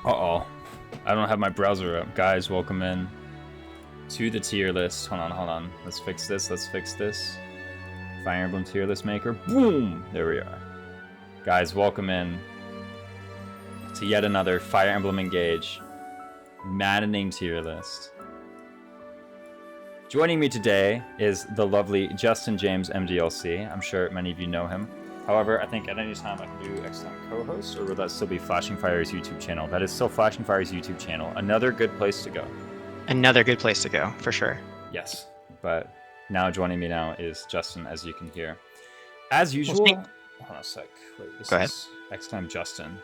Uh-oh. I don't have my browser up. Guys, welcome in to the tier list. Hold on. Let's fix this. Fire Emblem tier list maker. Boom! There we are. Guys, welcome in to yet another Fire Emblem Engage Maddening tier list. Joining me today is the lovely Justin James MDLC. I'm sure many of you know him. However, I think at any time I can do excellent co-host, or will that still be Flashing Fire's YouTube channel? That is still Flashing Fire's YouTube channel. Another good place to go. Another good place to go, for sure. Yes, but now joining me now is Justin, as you can hear. As usual... Hold on a sec. Wait, this go is exclaim Justin.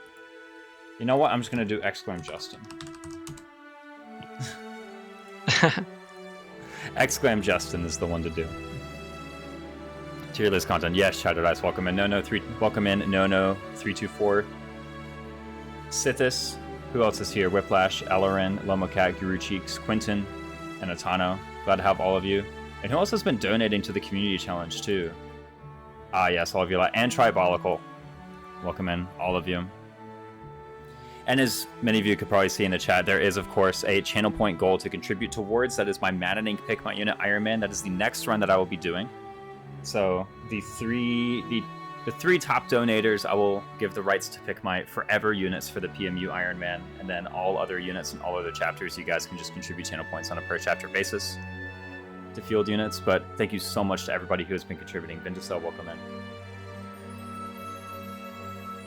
You know what? I'm just going to do exclaim Justin. Exclaim Justin is the one to do. Tier list content. Yes, Shadow Dice, welcome in. Welcome in. Nono324. Sithis. Who else is here? Whiplash, Ellerin, Lomocat, Guru Cheeks, Quinton, and Atano. Glad to have all of you. And who else has been donating to the community challenge too? Ah, yes, all of you. And Tribolical. Welcome in, all of you. And as many of you could probably see in the chat, there is, of course, a channel point goal to contribute towards. That is my Maddening Pick My Unit Iron Man. That is the next run that I will be doing. So the three top donators, I will give the rights to pick my forever units for the PMU Iron Man, and then all other units and all other chapters, you guys can just contribute channel points on a per chapter basis to field units. But thank you so much to everybody who has been contributing. Vindicel, welcome in.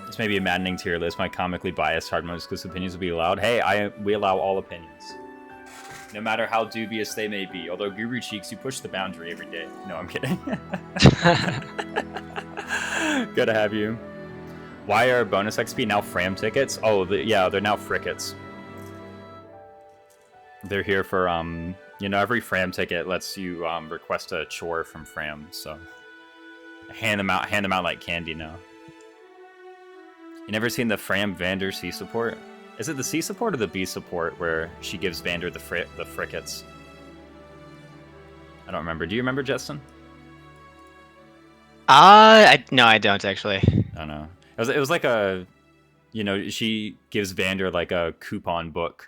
This may be a maddening tier list. My comically biased hard mode exclusive opinions will be allowed. Hey, we allow all opinions, no matter how dubious they may be. Although Guru Cheeks, you push the boundary every day. No, I'm kidding. Good to have you. Why are bonus XP now Fram tickets? Oh, yeah, they're now frickets. They're here for, every Fram ticket lets you request a chore from Fram, so hand them out like candy now. You never seen the Fram Vander C support? Is it the C support or the B support where she gives Vander the frickets? I don't remember. Do you remember, Justin? No, I don't actually. I don't know. It was like a, she gives Vander like a coupon book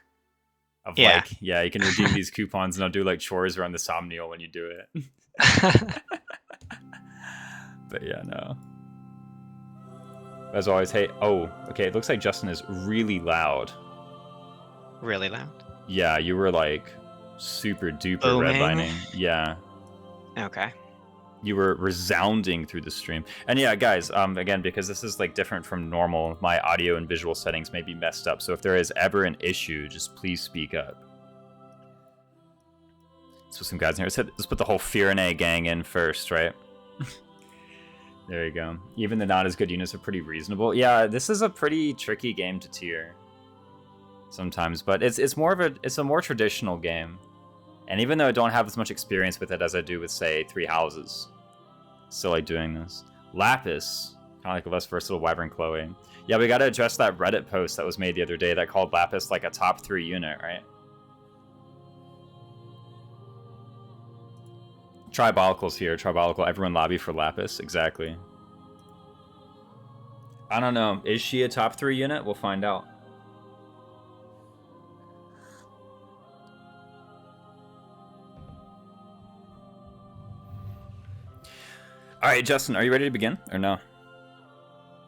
of you can redeem these coupons and I'll do like chores around the Somnial when you do it. But yeah, no. As always, hey, okay, it looks like Justin is really loud. Really loud? Yeah, you were like super duper redlining. Yeah. Okay. You were resounding through the stream. And yeah, guys, again, because this is like different from normal, my audio and visual settings may be messed up. So if there is ever an issue, just please speak up. Let's put some guys in here. Let's put the whole Firene gang in first, right? There you go. Even the not as good units are pretty reasonable. Yeah, this is a pretty tricky game to tier sometimes, but it's a more traditional game. And even though I don't have as much experience with it as I do with, say, Three Houses, still like doing this. Lapis, kind of like a less versatile Wyvern Chloe. Yeah, we got to address that Reddit post that was made the other day that called Lapis like a top 3 unit, right? Tribolical's here. Tribolical, everyone lobby for Lapis. Exactly. I don't know. Is she a top 3 unit? We'll find out. All right, Justin, are you ready to begin or no?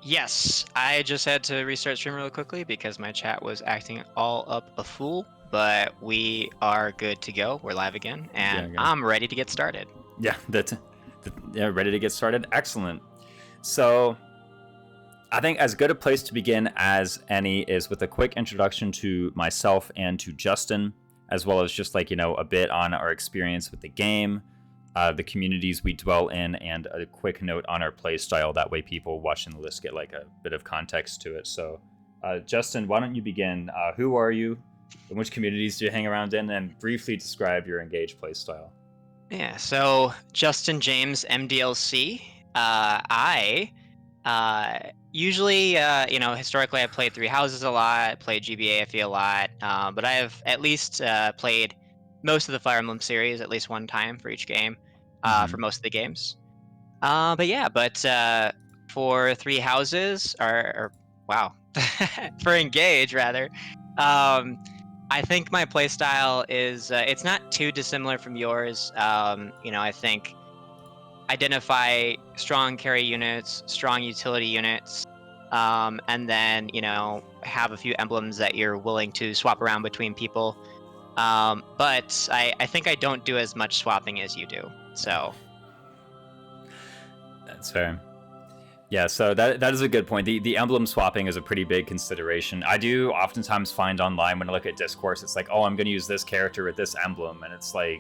Yes, I just had to restart stream really quickly because my chat was acting all up a fool, but we are good to go. We're live again, and I'm ready to get started. Yeah, ready to get started. Excellent. So I think as good a place to begin as any is with a quick introduction to myself and to Justin, as well as just like, a bit on our experience with the game, the communities we dwell in, and a quick note on our play style. That way people watching the list get like a bit of context to it. So Justin, why don't you begin? Who are you? And which communities do you hang around in? And briefly describe your Engage play style. Yeah, so Justin James MDLC. I usually, historically I played Three Houses a lot, I played GBAFE a lot, but I have at least played most of the Fire Emblem series at least one time for each game, for most of the games. But for Three Houses, for Engage rather, I think my playstyle is it's not too dissimilar from yours. I think identify strong carry units, strong utility units, and then have a few emblems that you're willing to swap around between people. But I think I don't do as much swapping as you do. So That's fair. Yeah, so that is a good point. The emblem swapping is a pretty big consideration. I do oftentimes find online when I look at discourse, it's like, oh, I'm going to use this character with this emblem, and it's like,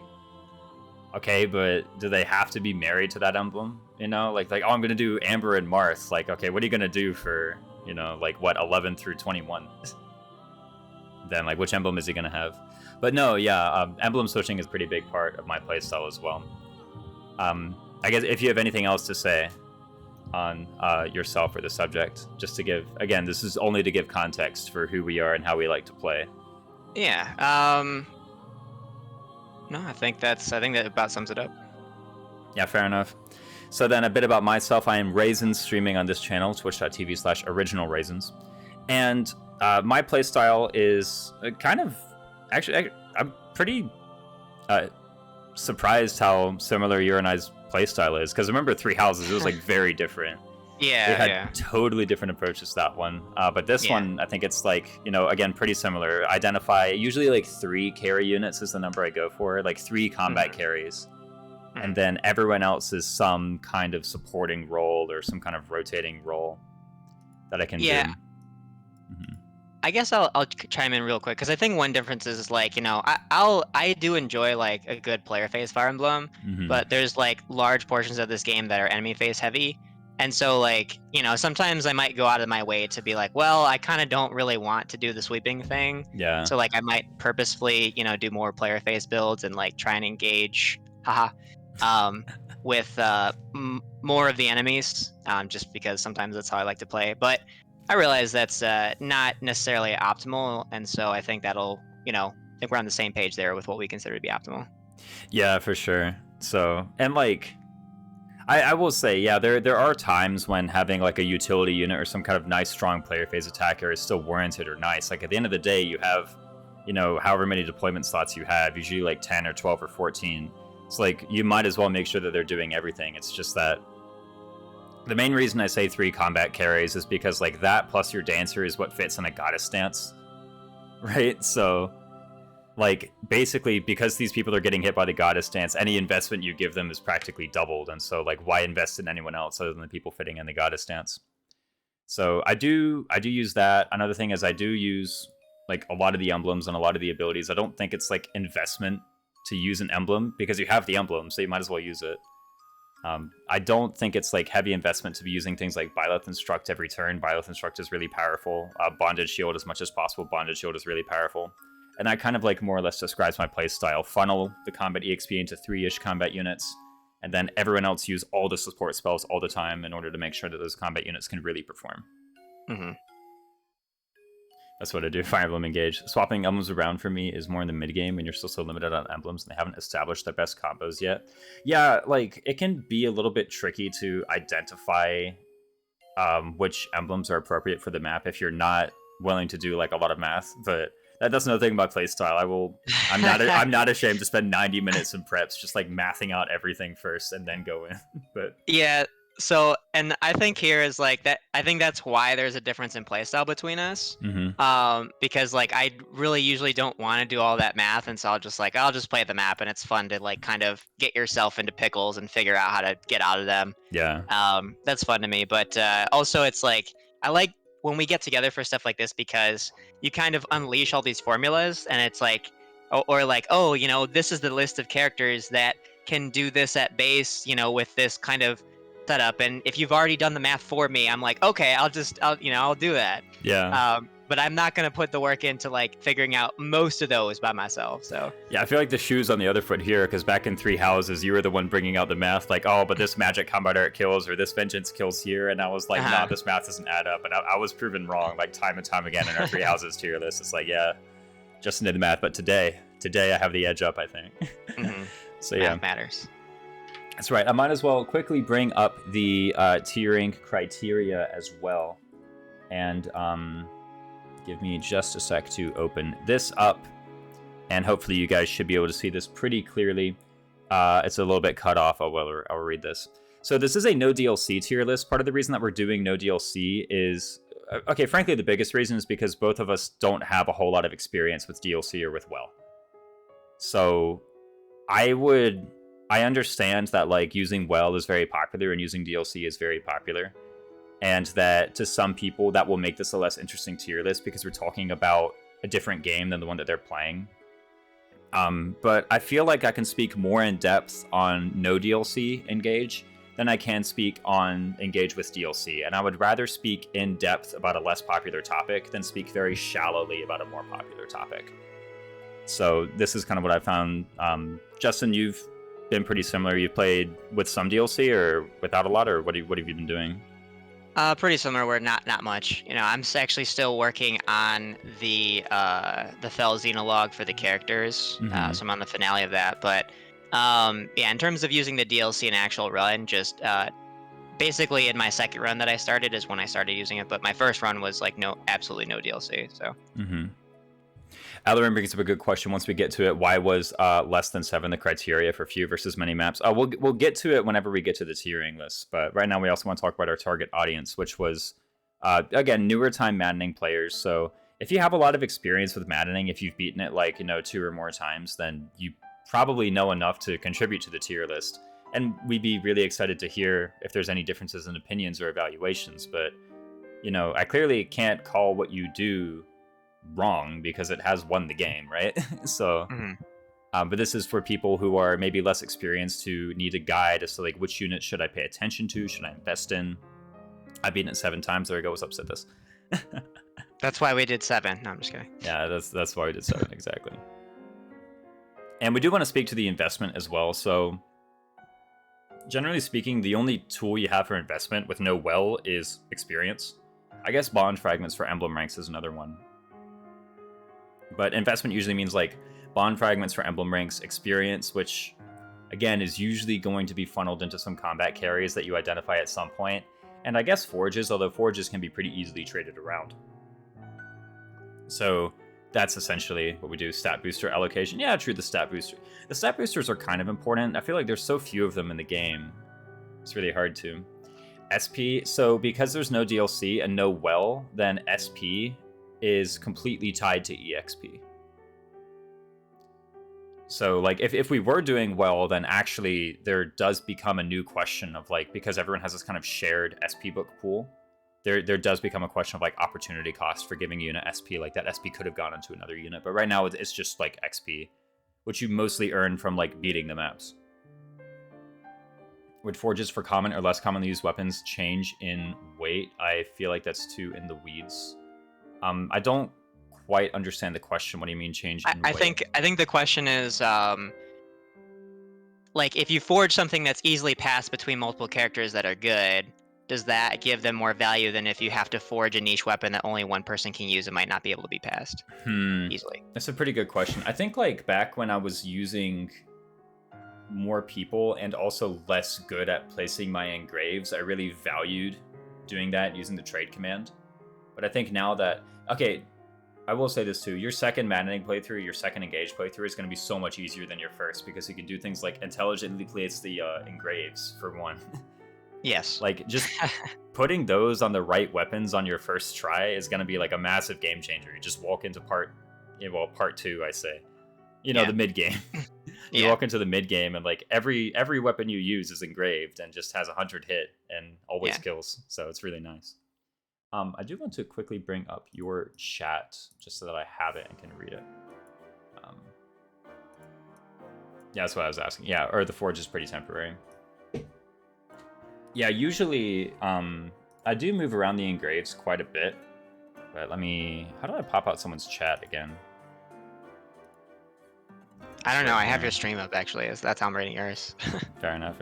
okay, but do they have to be married to that emblem? Like oh, I'm going to do Amber and Marth. Like, okay, what are you going to do for 11 through 21? Then like, which emblem is he going to have? But no, yeah, emblem switching is a pretty big part of my playstyle as well. I guess if you have anything else to say on yourself or the subject, just to give, again, this is only to give context for who we are and how we like to play. Yeah. No, I think that about sums it up. Yeah, fair enough. So then a bit about myself. I am Raisins, streaming on this channel, twitch.tv/OriginalRaisins. And my playstyle is kind of, actually, I'm pretty surprised how similar your and I's playstyle is. Because remember Three Houses, it was like very different. Yeah, they had totally different approaches to that one. But this one, I think it's like, again, pretty similar. Identify, usually like 3 carry units is the number I go for, like 3 combat carries. And then everyone else is some kind of supporting role or some kind of rotating role that I can do. I guess I'll chime in real quick because I think one difference is like I do enjoy like a good player phase Fire Emblem, but there's like large portions of this game that are enemy phase heavy, and so like sometimes I might go out of my way to be like, well, I kind of don't really want to do the sweeping thing. Yeah. So like I might purposefully do more player phase builds and like try and engage, with more of the enemies, just because sometimes that's how I like to play, but. I realize that's not necessarily optimal, and so I think that'll, I think we're on the same page there with what we consider to be optimal. Yeah, for sure. So, and like, I will say, yeah, there are times when having like a utility unit or some kind of nice, strong player phase attacker is still warranted or nice. Like at the end of the day, you have, however many deployment slots you have, usually like 10 or 12 or 14. It's like, you might as well make sure that they're doing everything. It's just that the main reason I say 3 combat carries is because like that plus your dancer is what fits in a goddess stance, right? So like basically because these people are getting hit by the goddess stance, any investment you give them is practically doubled, and so like why invest in anyone else other than the people fitting in the goddess stance? So I do use that. Another thing is I do use like a lot of the emblems and a lot of the abilities. I don't think it's like investment to use an emblem because you have the emblem, so you might as well use it. I don't think it's like heavy investment to be using things like Byleth Instruct every turn. Byleth Instruct is really powerful. Bondage Shield as much as possible. Bondage Shield is really powerful. And that kind of like more or less describes my playstyle. Funnel the combat EXP into 3-ish combat units, and then everyone else use all the support spells all the time in order to make sure that those combat units can really perform. That's what I do. Fire Emblem Engage. Swapping emblems around for me is more in the mid game, and you're still so limited on emblems, and they haven't established their best combos yet. Yeah, like it can be a little bit tricky to identify which emblems are appropriate for the map if you're not willing to do like a lot of math. But that's another thing about playstyle. I'm not ashamed to spend 90 minutes in preps just like mathing out everything first and then go in. But yeah. So, and I think here is like that. I think that's why there's a difference in playstyle between us. Because like I really usually don't want to do all that math, and so I'll just play the map, and it's fun to like kind of get yourself into pickles and figure out how to get out of them. Yeah. That's fun to me. But also, it's like I like when we get together for stuff like this because you kind of unleash all these formulas, and it's like, or like, oh, this is the list of characters that can do this at base, with this kind of setup, and if you've already done the math for me, I'm like, okay, I'll do that. Yeah. But I'm not gonna put the work into like figuring out most of those by myself. So yeah, I feel like the shoe's on the other foot here, because back in Three Houses, you were the one bringing out the math, like, oh, but this magic combat art kills, or this vengeance kills here, and I was like, nah, this math doesn't add up, and I was proven wrong, like time and time again in our Three Houses tier list. It's like, yeah, Justin did the math, but today I have the edge up, I think. So yeah, math matters. That's right. I might as well quickly bring up the tiering criteria as well. And Give me just a sec to open this up, and hopefully you guys should be able to see this pretty clearly. It's a little bit cut off. I'll read this. So this is a no DLC tier list. Part of the reason that we're doing no DLC is, okay, frankly, the biggest reason is because both of us don't have a whole lot of experience with DLC or with WoW. So I understand that like using WoW is very popular and using DLC is very popular. And that to some people that will make this a less interesting tier list because we're talking about a different game than the one that they're playing. But I feel like I can speak more in depth on no DLC Engage than I can speak on Engage with DLC. And I would rather speak in depth about a less popular topic than speak very shallowly about a more popular topic. So this is kind of what I found. Justin, you've been pretty similar. You've played with some DLC or without a lot, or what have you been doing? Pretty similar. Where not much. You know, I'm actually still working on the Fel Xenologue for the characters. Mm-hmm. So I'm on the finale of that. But yeah, in terms of using the DLC in actual run, just basically in my second run that I started is when I started using it. But my first run was like absolutely no DLC. So. Mm-hmm. Alarin brings up a good question. Once we get to it, why was less than 7 the criteria for few versus many maps? We'll get to it whenever we get to the tiering list. But right now, we also want to talk about our target audience, which was again newer time Maddening players. So if you have a lot of experience with Maddening, if you've beaten it like 2 or more times, then you probably know enough to contribute to the tier list. And we'd be really excited to hear if there's any differences in opinions or evaluations. But I clearly can't call what you do wrong because it has won the game, right? So but this is for people who are maybe less experienced, who need a guide as to like which unit should I pay attention to, should I invest in. I've beaten it 7 times. There we go. What's up, said this. That's why we did 7. No, I'm just kidding. Yeah, that's why we did 7. Exactly. And we do want to speak to the investment as well. So generally speaking, the only tool you have for investment with no well is experience. I guess bond fragments for emblem ranks is another one. But investment usually means like bond fragments for emblem ranks, experience, which again is usually going to be funneled into some combat carries that you identify at some point. And I guess forges, although forges can be pretty easily traded around. So that's essentially what we do. Stat booster allocation. Yeah, true, the stat booster. The stat boosters are kind of important. I feel like there's so few of them in the game. It's really hard to. SP, so because there's no DLC and no well, then SP is completely tied to EXP. So like if we were doing well, then actually there does become a new question of like, because everyone has this kind of shared SP book pool, there does become a question of like opportunity cost for giving a unit SP. Like that SP could have gone into another unit, but right now it's just like XP, which you mostly earn from like beating the maps. Would forges for common or less commonly used weapons change in weight? I feel like that's too in the weeds. I don't quite understand the question. What do you mean change in weight? I think the question is like if you forge something that's easily passed between multiple characters that are good, does that give them more value than if you have to forge a niche weapon that only one person can use and might not be able to be passed easily? That's a pretty good question. I think like back when I was using more people and also less good at placing my engraves, I really valued doing that using the trade command. But I think now that, okay, I will say this too, your second Maddening playthrough, your second Engage playthrough is going to be so much easier than your first because you can do things like intelligently place the engraves, for one. Yes. Like, just putting those on the right weapons on your first try is going to be like a massive game changer. You just walk into part 2, I say. The mid-game. You walk into the mid-game and like every weapon you use is engraved and just has 100 hit and always kills. So it's really nice. I do want to quickly bring up your chat just so that I have it and can read it. Yeah, that's what I was asking. Yeah, or the forge is pretty temporary. Yeah, usually I do move around the engraves quite a bit. But how do I pop out someone's chat again? I don't know. I have your stream up actually. That's how I'm reading yours. Fair enough.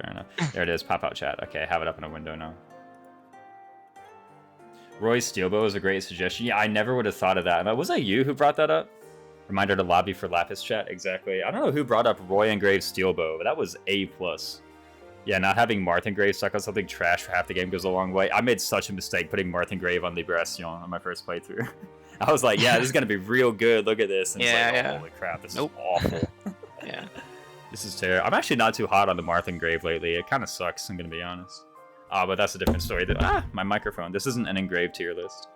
There it is. Pop out chat. Okay, I have it up in a window now. Roy's Steelbow is a great suggestion. Yeah, I never would have thought of that. Was that you who brought that up? Reminder to lobby for Lapis chat. Exactly. I don't know who brought up Roy Engraved Steelbow, but that was A+. Yeah, not having Marth Engrave stuck on something trash for half the game goes a long way. I made such a mistake putting Marth Engrave on Liberation on my first playthrough. I was like, yeah, this is gonna be real good. Look at this. And it's Yeah, like, oh, yeah. holy crap, this Nope. is awful. Yeah. This is terrible. I'm actually not too hot on the Marth Engrave lately. It kind of sucks, I'm gonna be honest. But that's a different story. My microphone. This isn't an engraved tier list.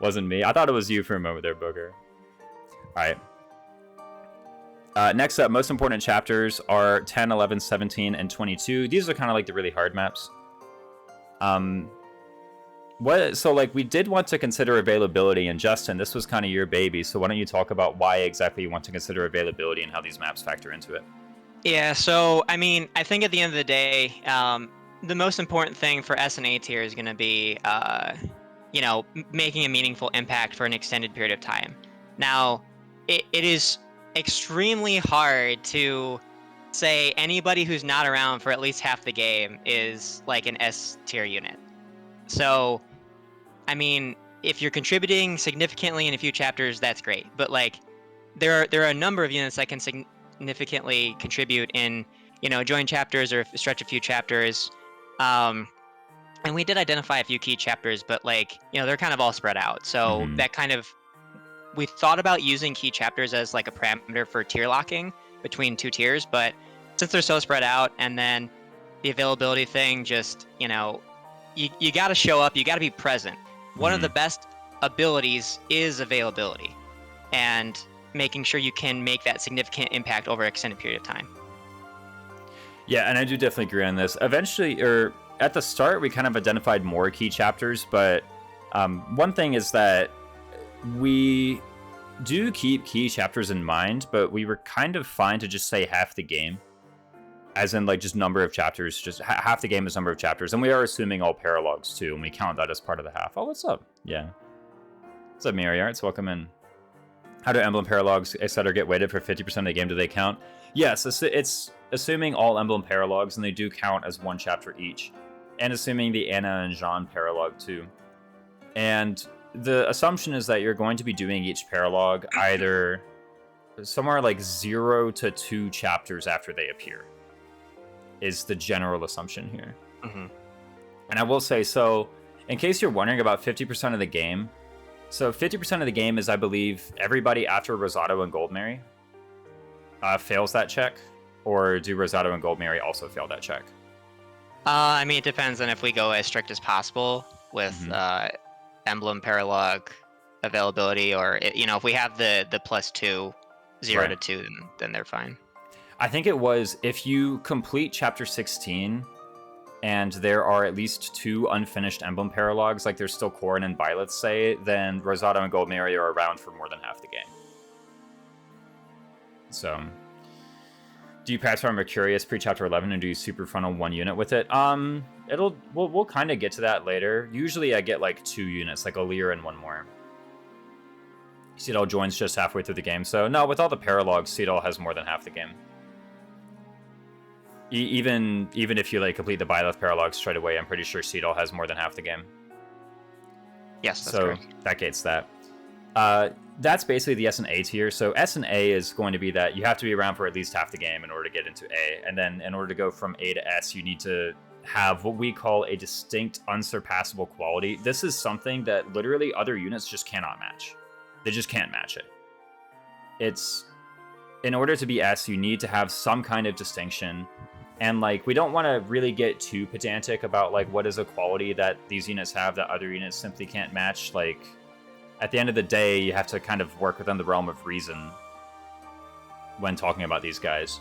Wasn't me. I thought it was you for a moment there, Booger. Alright. Next up, most important chapters are 10, 11, 17, and 22. These are kind of like the really hard maps. So like we did want to consider availability, and Justin, this was kind of your baby, so why don't you talk about why exactly you want to consider availability and how these maps factor into it? Yeah, so I mean, I think at the end of the day, the most important thing for S and A tier is going to be, making a meaningful impact for an extended period of time. Now, it is extremely hard to say anybody who's not around for at least half the game is like an S tier unit. So, I mean, if you're contributing significantly in a few chapters, that's great. But like, there are a number of units that can significantly contribute in, joint chapters or stretch a few chapters. And we did identify a few key chapters, but like, they're kind of all spread out. So that kind of, we thought about using key chapters as like a parameter for tier locking between two tiers, but since they're so spread out, and then the availability thing, just, you got to show up, you got to be present. One of the best abilities is availability, and making sure you can make that significant impact over an extended period of time. Yeah, and I do definitely agree on this. Eventually, or at the start, we kind of identified more key chapters, but one thing is that we do keep key chapters in mind, but we were kind of fine to just say half the game, as in like just number of chapters, just half the game is number of chapters, and we are assuming all paralogs too, and we count that as part of the half. Oh, what's up? Yeah. What's up, Mary Arts? Welcome in. How do Emblem paralogs, etc., get weighted for 50% of the game? Do they count? Yes, it's assuming all Emblem paralogs, and they do count as one chapter each, and assuming the Anna and Jean paralog too. And the assumption is that you're going to be doing each paralog either somewhere like 0 to 2 chapters after they appear, is the general assumption here. And I will say, so in case you're wondering about 50% of the game, so 50% of the game is, I believe, everybody after Rosado and Goldmary fails that check, or do Rosado and Goldmary also fail that check? I mean, it depends on if we go as strict as possible with Emblem paralog availability, or if we have the +2, 0 to 2, then they're fine. I think it was if you complete chapter 16 and there are at least 2 unfinished Emblem paralogs, like there's still Corrin and Violet, say, then Rosado and Goldmary are around for more than half the game. So, do you pass from Mercurius pre-chapter 11 and do you super funnel 1 unit with it? We'll kind of get to that later. Usually I get like 2 units, like a Lear and 1 more. Cedal joins just halfway through the game, so no, with all the paralogs, Cedal has more than half the game. Even if you like complete the Byleth paralogs straight away, I'm pretty sure Cedal has more than half the game. Yes, that's so correct. That gates that. That's basically the S and A tier. So S and A is going to be that you have to be around for at least half the game in order to get into A, and then in order to go from A to S, you need to have what we call a distinct, unsurpassable quality. This is something that literally other units just cannot match. They just can't match it. It's, in order to be S, you need to have some kind of distinction. And like, we don't want to really get too pedantic about like what is a quality that these units have that other units simply can't match. Like, at the end of the day, you have to kind of work within the realm of reason when talking about these guys.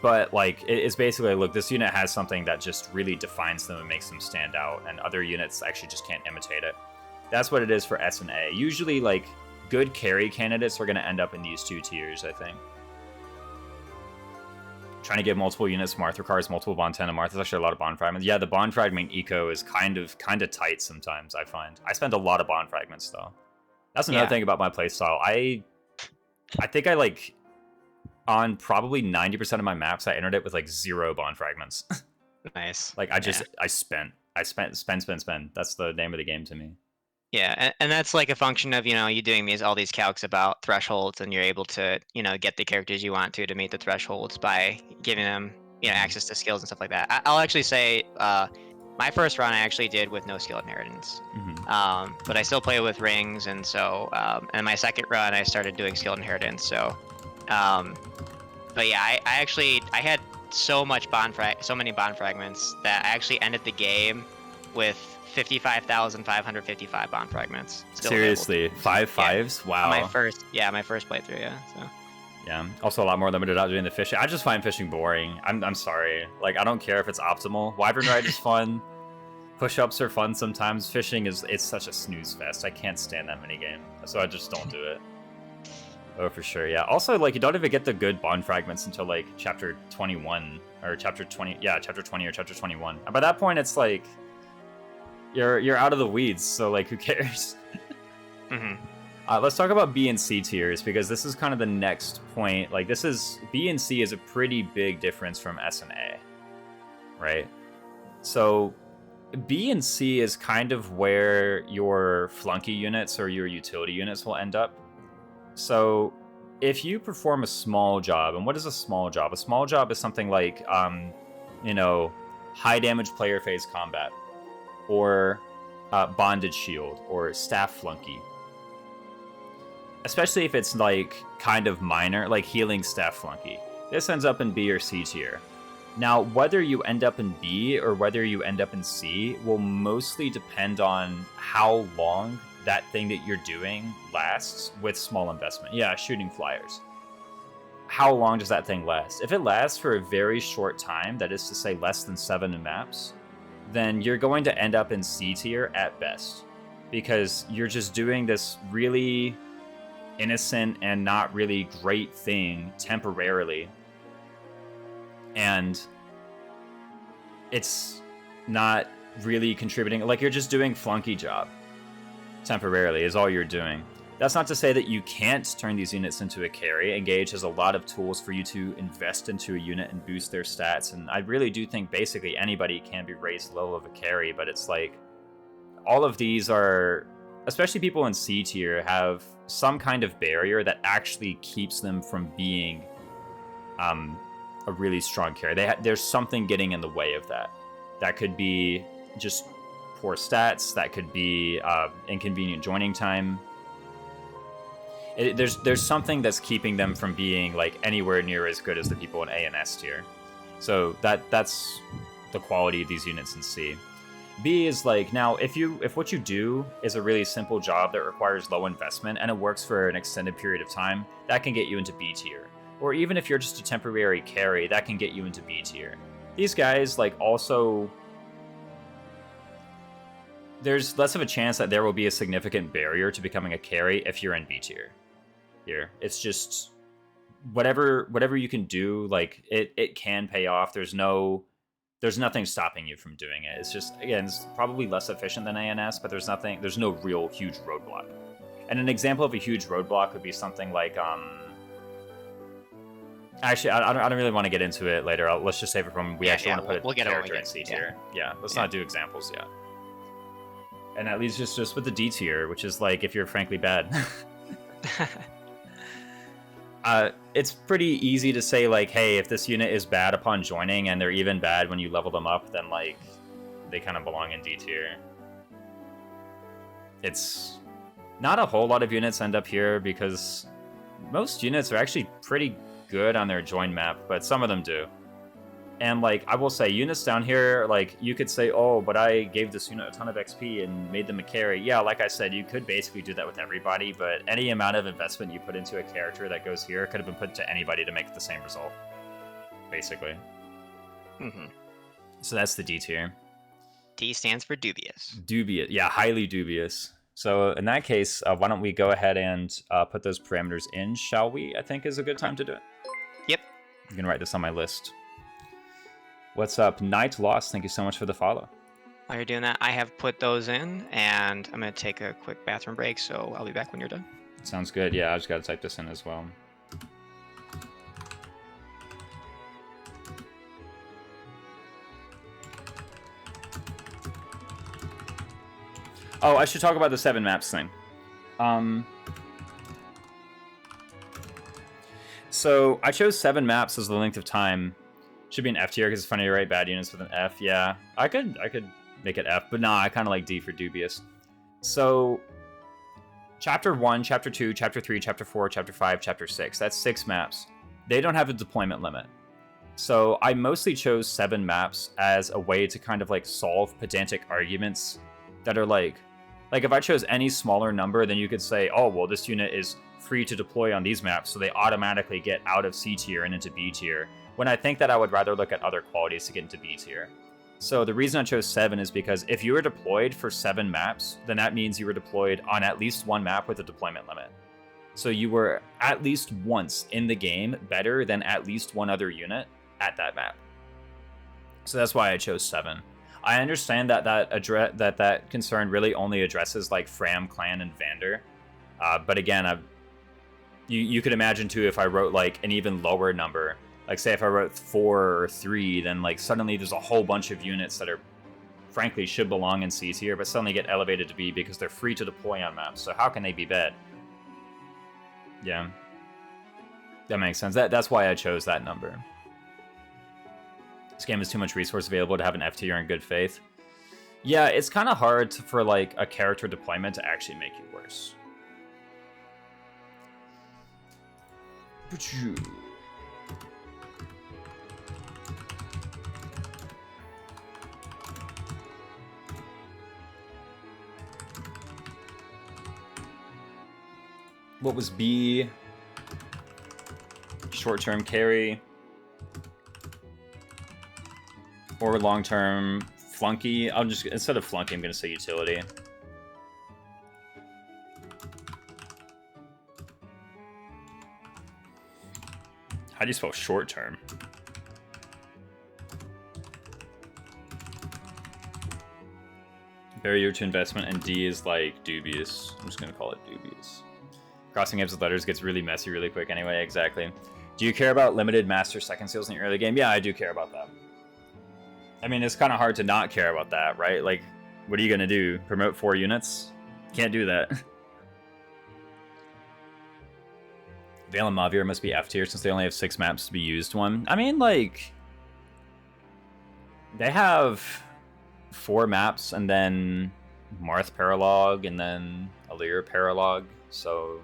But like, it's basically, look, this unit has something that just really defines them and makes them stand out, and other units actually just can't imitate it. That's what it is for S and A. Usually, like, good carry candidates are going to end up in these 2 tiers, I think. Trying to get multiple units, Marth requires multiple Bond 10 and Marth. There's actually a lot of Bond fragments. Yeah, the Bond fragment eco is kind of tight sometimes, I find. I spend a lot of Bond fragments, though. That's another thing about my playstyle. I think I, like, on probably 90% of my maps, I entered it with, like, 0 Bond fragments. Nice. Like, I spend. That's the name of the game to me. Yeah, and that's like a function of, you doing all these calcs about thresholds, and you're able to, get the characters you want to meet the thresholds by giving them, access to skills and stuff like that. I'll actually say, My first run I actually did with no skill inheritance, but I still play with rings, and so and my second run I started doing skill inheritance. So, but yeah, I had so many bond fragments that I actually ended the game with 55,555 bond fragments. Still Seriously, 5/5s? Yeah. Wow. My first playthrough. Yeah. So. Yeah. Also a lot more limited out doing the fishing. I just find fishing boring. I'm sorry. Like I don't care if it's optimal. Wyvern ride is fun. Push-ups are fun sometimes. Fishing it's such a snooze fest. I can't stand that mini game, so I just don't do it. Oh, for sure. Yeah. Also, like you don't even get the good bond fragments until like chapter 21 or chapter 20. Yeah, chapter 20 or chapter 21. And by that point, it's like you're out of the weeds. So like, who cares? Let's talk about B and C tiers, because this is kind of the next point. Like this is B and C is a pretty big difference from S and A, right? So B and C is kind of where your flunky units or your utility units will end up. So if you perform a small job, and what is a small job? A small job is something like, high damage player phase combat, or bondage shield, or staff flunky. Especially if it's like kind of minor, like healing staff flunky. This ends up in B or C tier. Now, whether you end up in B or whether you end up in C will mostly depend on how long that thing that you're doing lasts with small investment. Yeah, shooting flyers. How long does that thing last? If it lasts for a very short time, that is to say less than 7 maps, then you're going to end up in C tier at best. Because you're just doing this really innocent and not really great thing temporarily, and it's not really contributing. Like you're just doing flunky job temporarily is all you're doing. That's not to say that you can't turn these units into a carry. Engage has a lot of tools for you to invest into a unit and boost their stats, and I really do think basically anybody can be raised level of a carry, but it's like all of these are, especially people in C tier, have some kind of barrier that actually keeps them from being a really strong carry. There's something getting in the way of that. That could be just poor stats. That could be inconvenient joining time. There's something that's keeping them from being like anywhere near as good as the people in A and S tier. So that's the quality of these units in C. B is like, now if what you do is a really simple job that requires low investment and it works for an extended period of time, that can get you into B tier. Or even if you're just a temporary carry, that can get you into B tier. These guys, like, also, there's less of a chance that there will be a significant barrier to becoming a carry if you're in B tier. Here, it's just whatever you can do, like it can pay off. There's nothing stopping you from doing it. It's just, again, it's probably less efficient than ANS, but there's no real huge roadblock. And an example of a huge roadblock would be something like actually, I don't really want to get into it later. Let's just save it from we want to put a character in C tier. Yeah, let's not do examples yet. And that leaves just with the D tier, which is like if you're frankly bad. It's pretty easy to say, like, hey, if this unit is bad upon joining and they're even bad when you level them up, then, like, they kind of belong in D tier. It's not a whole lot of units end up here because most units are actually pretty good on their join map, but some of them do. And, like, I will say, units down here, like, you could say, oh, but I gave this unit a ton of XP and made them a carry. Yeah, like I said, you could basically do that with everybody, but any amount of investment you put into a character that goes here could have been put to anybody to make the same result, basically. So that's the D tier. D stands for dubious. Dubious. Yeah, highly dubious. So in that case, why don't we go ahead and put those parameters in, shall we? I think is a good time to do it. Yep. I'm going to write this on my list. What's up? Night Lost, thank you so much for the follow. While you're doing that, I have put those in, and I'm going to take a quick bathroom break, so I'll be back when you're done. Sounds good. Yeah, I just got to type this in as well. Oh, I should talk about the 7 maps thing. So I chose 7 maps as the length of time. Should be an F tier because it's funny to write bad units with an F. Yeah, I could make it F. But nah, I kind of like D for dubious. So, Chapter 1, Chapter 2, Chapter 3, Chapter 4, Chapter 5, Chapter 6. That's 6 maps. They don't have a deployment limit. So I mostly chose 7 maps as a way to kind of like solve pedantic arguments that are like if I chose any smaller number, then you could say, oh, well, this unit is free to deploy on these maps, so they automatically get out of C tier and into B tier. When I think that I would rather look at other qualities to get into B tier. So the reason I chose 7 is because if you were deployed for 7 maps, then that means you were deployed on at least 1 map with a deployment limit. So you were at least once in the game better than at least one other unit at that map. So that's why I chose 7. I understand that that concern really only addresses like Fram, Clan, and Vander. But again, you could imagine too if I wrote like an even lower number. Like say if I wrote 4 or 3, then like suddenly there's a whole bunch of units that are frankly should belong in C tier, but suddenly get elevated to B because they're free to deploy on maps. So how can they be bad? Yeah. That makes sense. That's why I chose that number. This game has too much resource available to have an F tier in good faith. Yeah, it's kind of hard for like a character deployment to actually make you worse. What was B? Short-term carry. Or long-term flunky. I'll just, instead of flunky, I'm going to say utility. How do you spell short-term? Barrier to investment, and D is like dubious. I'm just going to call it dubious. Crossing games with letters gets really messy really quick anyway, exactly. Do you care about limited master second seals in the early game? Yeah, I do care about that. I mean, it's kind of hard to not care about that, right? Like, what are you going to do? Promote 4 units? Can't do that. Vale and Mavir must be F tier since they only have 6 maps to be used one. I mean, like, they have 4 maps and then Marth Paralog and then Alir Paralog, so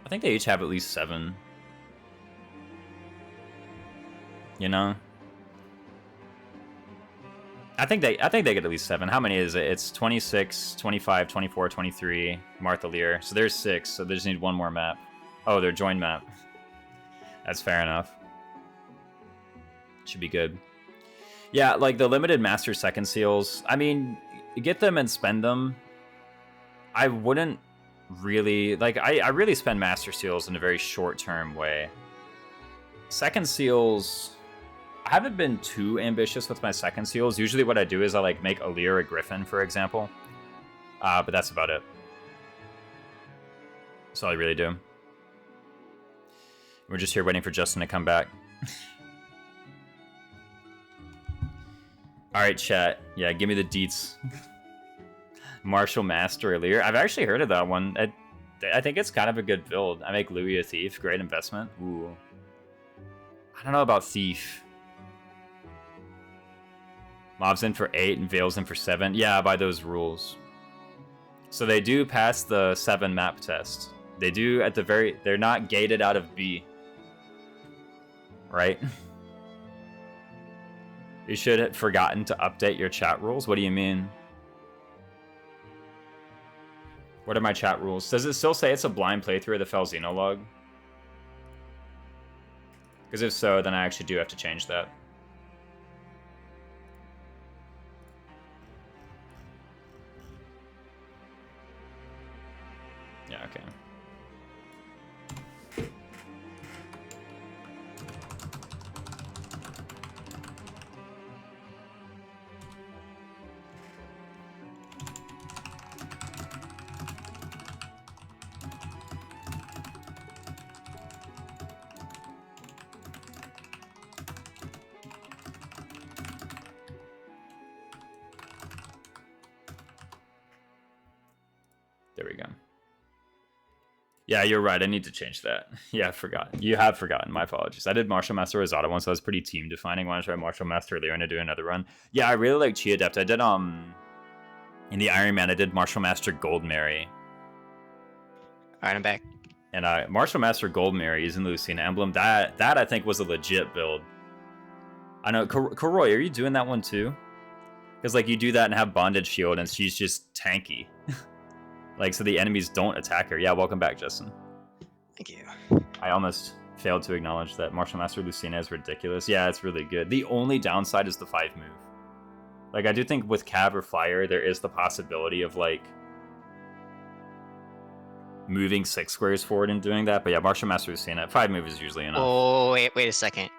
I think they each have at least 7. You know? I think they get at least 7. How many is it? It's 26, 25, 24, 23, Martha Lear. So there's 6, so they just need 1 more map. Oh, they're joined map. That's fair enough. Should be good. Yeah, like the limited master second seals, I mean, get them and spend them. I wouldn't really, like, I really spend master seals in a very short-term way. Second seals, I haven't been too ambitious with my second seals. Usually what I do is I like make Alir a Griffin, for example. But that's about it. That's all I really do. We're just here waiting for Justin to come back. Alright, chat. Yeah, give me the deets. Martial Master Alir. I've actually heard of that one. I think it's kind of a good build. I make Louis a Thief. Great investment. Ooh. I don't know about Thief. Mobs in for 8 and Vale's in for 7. Yeah, by those rules. So they do pass the 7 map test. They do at the very... They're not gated out of B. Right? You should have forgotten to update your chat rules. What do you mean? What are my chat rules? Does it still say it's a blind playthrough of the Falzino log? Because if so, then I actually do have to change that. Yeah, okay. Yeah, you're right. I need to change that. Yeah, I forgot. You have forgotten. My apologies. I did Martial Master Rosada once, so I was pretty team defining. When I tried Martial Master Lear and I do another run. Yeah, I really like Chi Adept. I did in the Iron Man, I did Martial Master Gold Mary. Alright, I'm back. And Martial Master Gold Mary using the Lucina Emblem. That I think was a legit build. I know, Koroy, are you doing that one too? Because like you do that and have Bonded Shield, and she's just tanky. Like, so the enemies don't attack her. Yeah, welcome back, Justin. Thank you. I almost failed to acknowledge that Martial Master Lucina is ridiculous. Yeah, it's really good. The only downside is the 5 move. Like, I do think with Cav or Flyer, there is the possibility of, like, moving 6 squares forward and doing that. But yeah, Martial Master Lucina, 5 move is usually enough. Oh, wait a second.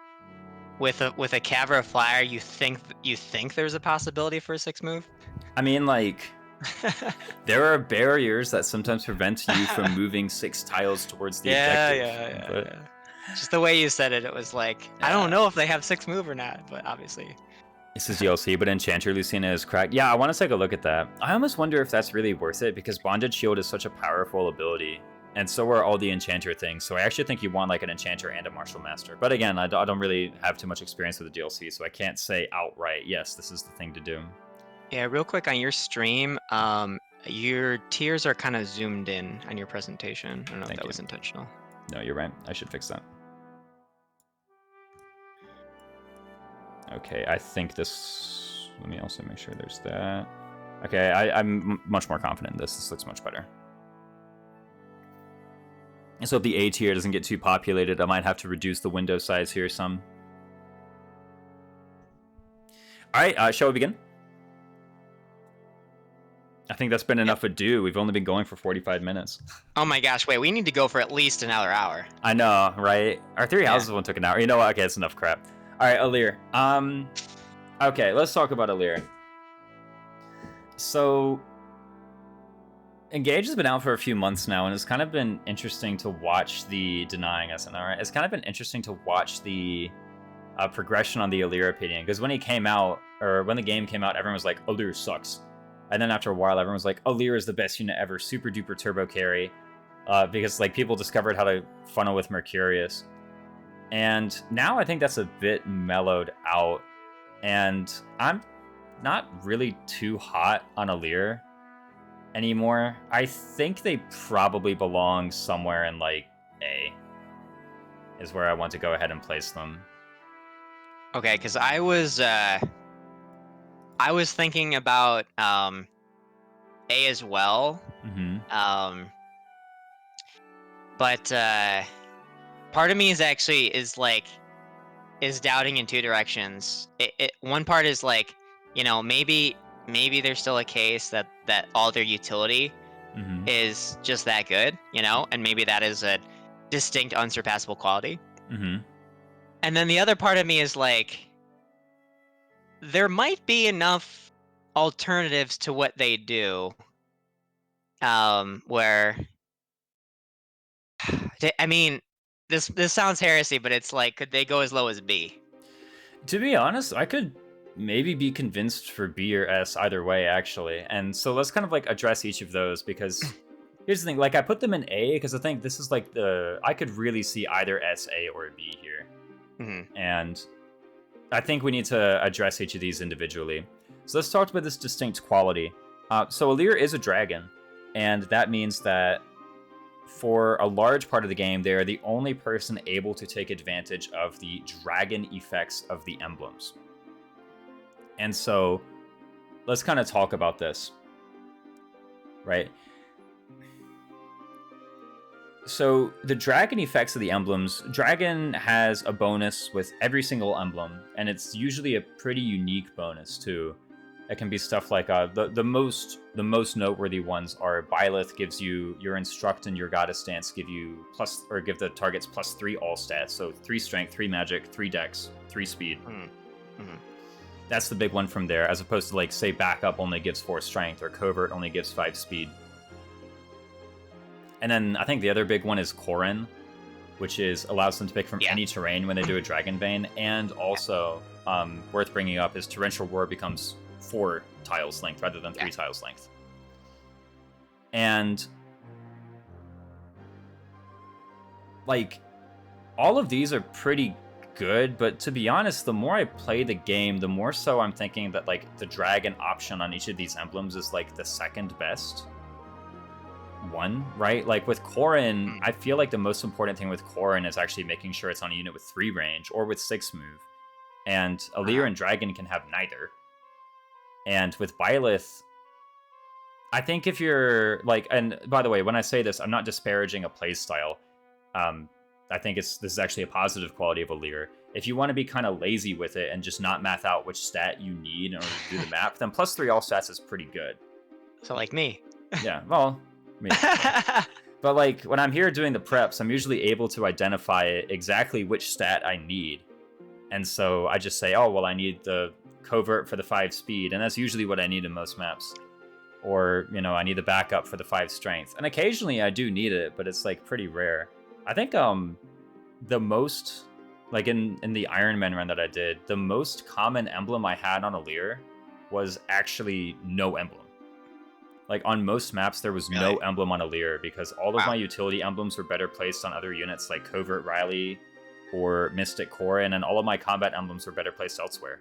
With a Cav or a Flyer, you think there's a possibility for a 6 move? I mean, like... there are barriers that sometimes prevent you from moving 6 tiles towards the objective. Yeah. Just the way you said it, it was like, I don't know if they have 6 move or not, but obviously. This is DLC, but Enchanter Lucina is cracked. Yeah, I want to take a look at that. I almost wonder if that's really worth it, because Bonded Shield is such a powerful ability, and so are all the Enchanter things, so I actually think you want like an Enchanter and a Martial Master. But again, I don't really have too much experience with the DLC, so I can't say outright, yes, this is the thing to do. Yeah, real quick on your stream, your tiers are kind of zoomed in on your presentation. I don't know if that was intentional. No, you're right. I should fix that. Okay, I think this... Let me also make sure there's that. Okay, I'm much more confident in this. This looks much better. So if the A tier doesn't get too populated, I might have to reduce the window size here some. Alright, shall we begin? I think that's been enough ado. We've only been going for 45 minutes. Oh my gosh, wait, we need to go for at least another hour. I know, right? Our 3 houses one took an hour. You know what? Okay, it's enough crap. Alright, Alir. Okay, let's talk about Alir. So, Engage has been out for a few months now, and it's kind of been interesting to watch the... Denying us, alright? It's kind of been interesting to watch the progression on the Alir opinion, because when he came out, or when the game came out, everyone was like, Alir sucks. And then after a while, everyone was like, Alir is the best unit ever, super duper turbo carry, because like people discovered how to funnel with Mercurius. And now I think that's a bit mellowed out, and I'm not really too hot on Alir anymore. I think they probably belong somewhere in like A, is where I want to go ahead and place them. Okay, because I was thinking about A as well. Mm-hmm. But part of me is doubting in 2 directions. One part is like, you know, maybe there's still a case that all their utility Mm-hmm. is just that good, you know, and maybe that is a distinct unsurpassable quality. Mm-hmm. And then the other part of me is like, there might be enough alternatives to what they do, where, I mean, this sounds heresy, but it's like, could they go as low as B? To be honest, I could maybe be convinced for B or S either way, actually. And so let's kind of like address each of those, because here's the thing, like I put them in A because I think this is like I could really see either S, A, or B here. Mm-hmm. And I think we need to address each of these individually. So let's talk about this distinct quality. So Alir is a dragon, and that means that for a large part of the game, they are the only person able to take advantage of the dragon effects of the emblems. And so let's kind of talk about this, right? So the dragon effects of the emblems, dragon has a bonus with every single emblem, and it's usually a pretty unique bonus too. It can be stuff like the most noteworthy ones are Byleth gives you your Instruct and your Goddess Stance give you give the targets +3 all stats, so 3 strength, 3 magic, 3 dex, 3 speed. Mm-hmm. That's the big one from there, as opposed to like say backup only gives 4 strength or covert only gives 5 speed. And then I think the other big one is Corrin, which allows them to pick from any terrain when they do a Dragon Bane, and also worth bringing up is Torrential Roar becomes 4 tiles length rather than 3 tiles length. And like, all of these are pretty good, but to be honest, the more I play the game, the more so I'm thinking that, like, the dragon option on each of these emblems is, like, the second best one, right? Like, with Corrin, I feel like the most important thing with Corrin is actually making sure it's on a unit with 3 range or with 6 move. And Alir and Dragon can have neither. And with Byleth, I think if you're, like, and by the way, when I say this, I'm not disparaging a playstyle. I think this is actually a positive quality of Alir. If you want to be kind of lazy with it and just not math out which stat you need in order to do the map, then +3 all stats is pretty good. So like me. Yeah, well, maybe. But like when I'm here doing the preps, I'm usually able to identify exactly which stat I need. And so I just say, oh, well, I need the covert for the 5 speed. And that's usually what I need in most maps. Or, you know, I need the backup for the 5 strength. And occasionally I do need it, but it's like pretty rare. I think the most, like in the Iron Man run that I did, the most common emblem I had on Alir was actually no emblem. Like on most maps, there was no emblem on Alir because all of my utility emblems were better placed on other units like Covert Riley or Mystic Corrin, and all of my combat emblems were better placed elsewhere.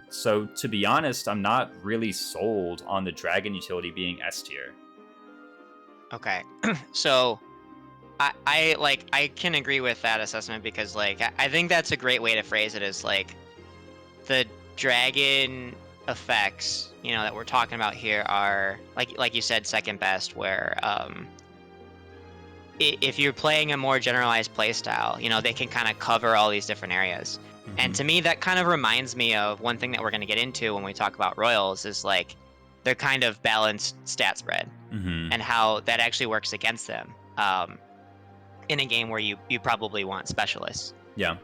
So to be honest, I'm not really sold on the Dragon utility being S tier. Okay, so I can agree with that assessment because like I think that's a great way to phrase it, is like the Dragon effects, you know, that we're talking about here are like you said, second best, where if you're playing a more generalized playstyle, you know, they can kind of cover all these different areas. Mm-hmm. And to me, that kind of reminds me of one thing that we're going to get into when we talk about Royals, is like their kind of balanced stat spread, and how that actually works against them in a game where you probably want specialists. Yeah.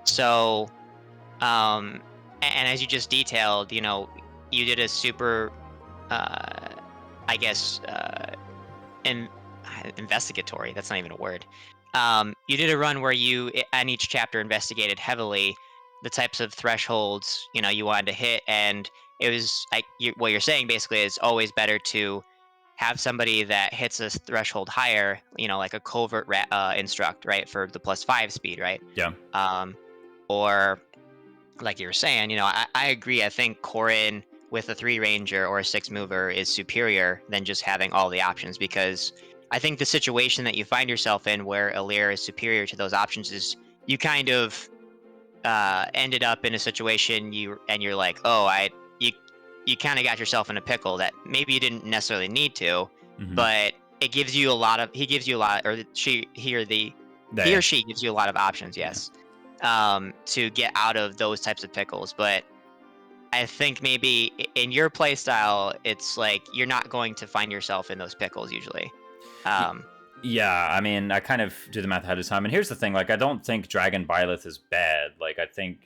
So, and as you just detailed, you know, you did a super, I guess, investigatory. That's not even a word. You did a run where you, on each chapter, investigated heavily the types of thresholds, you know, you wanted to hit, and it was what you're saying basically is always better to have somebody that hits a threshold higher, you know, like a covert instruct, right, for the +5 speed, right? Yeah. Or like you were saying, you know, I agree. I think Corrin with a 3 ranger or a 6 mover is superior than just having all the options, because I think the situation that you find yourself in where Alir is superior to those options is you kind of ended up in a situation you're like, oh, you kind of got yourself in a pickle that maybe you didn't necessarily need to, but it gives you a lot of, he or she gives you a lot of options, yes, to get out of those types of pickles. But I think maybe in your play style, it's like you're not going to find yourself in those pickles usually. Yeah, I mean, I kind of do the math ahead of time, and here's the thing: like, I don't think Dragon Byleth is bad. Like, I think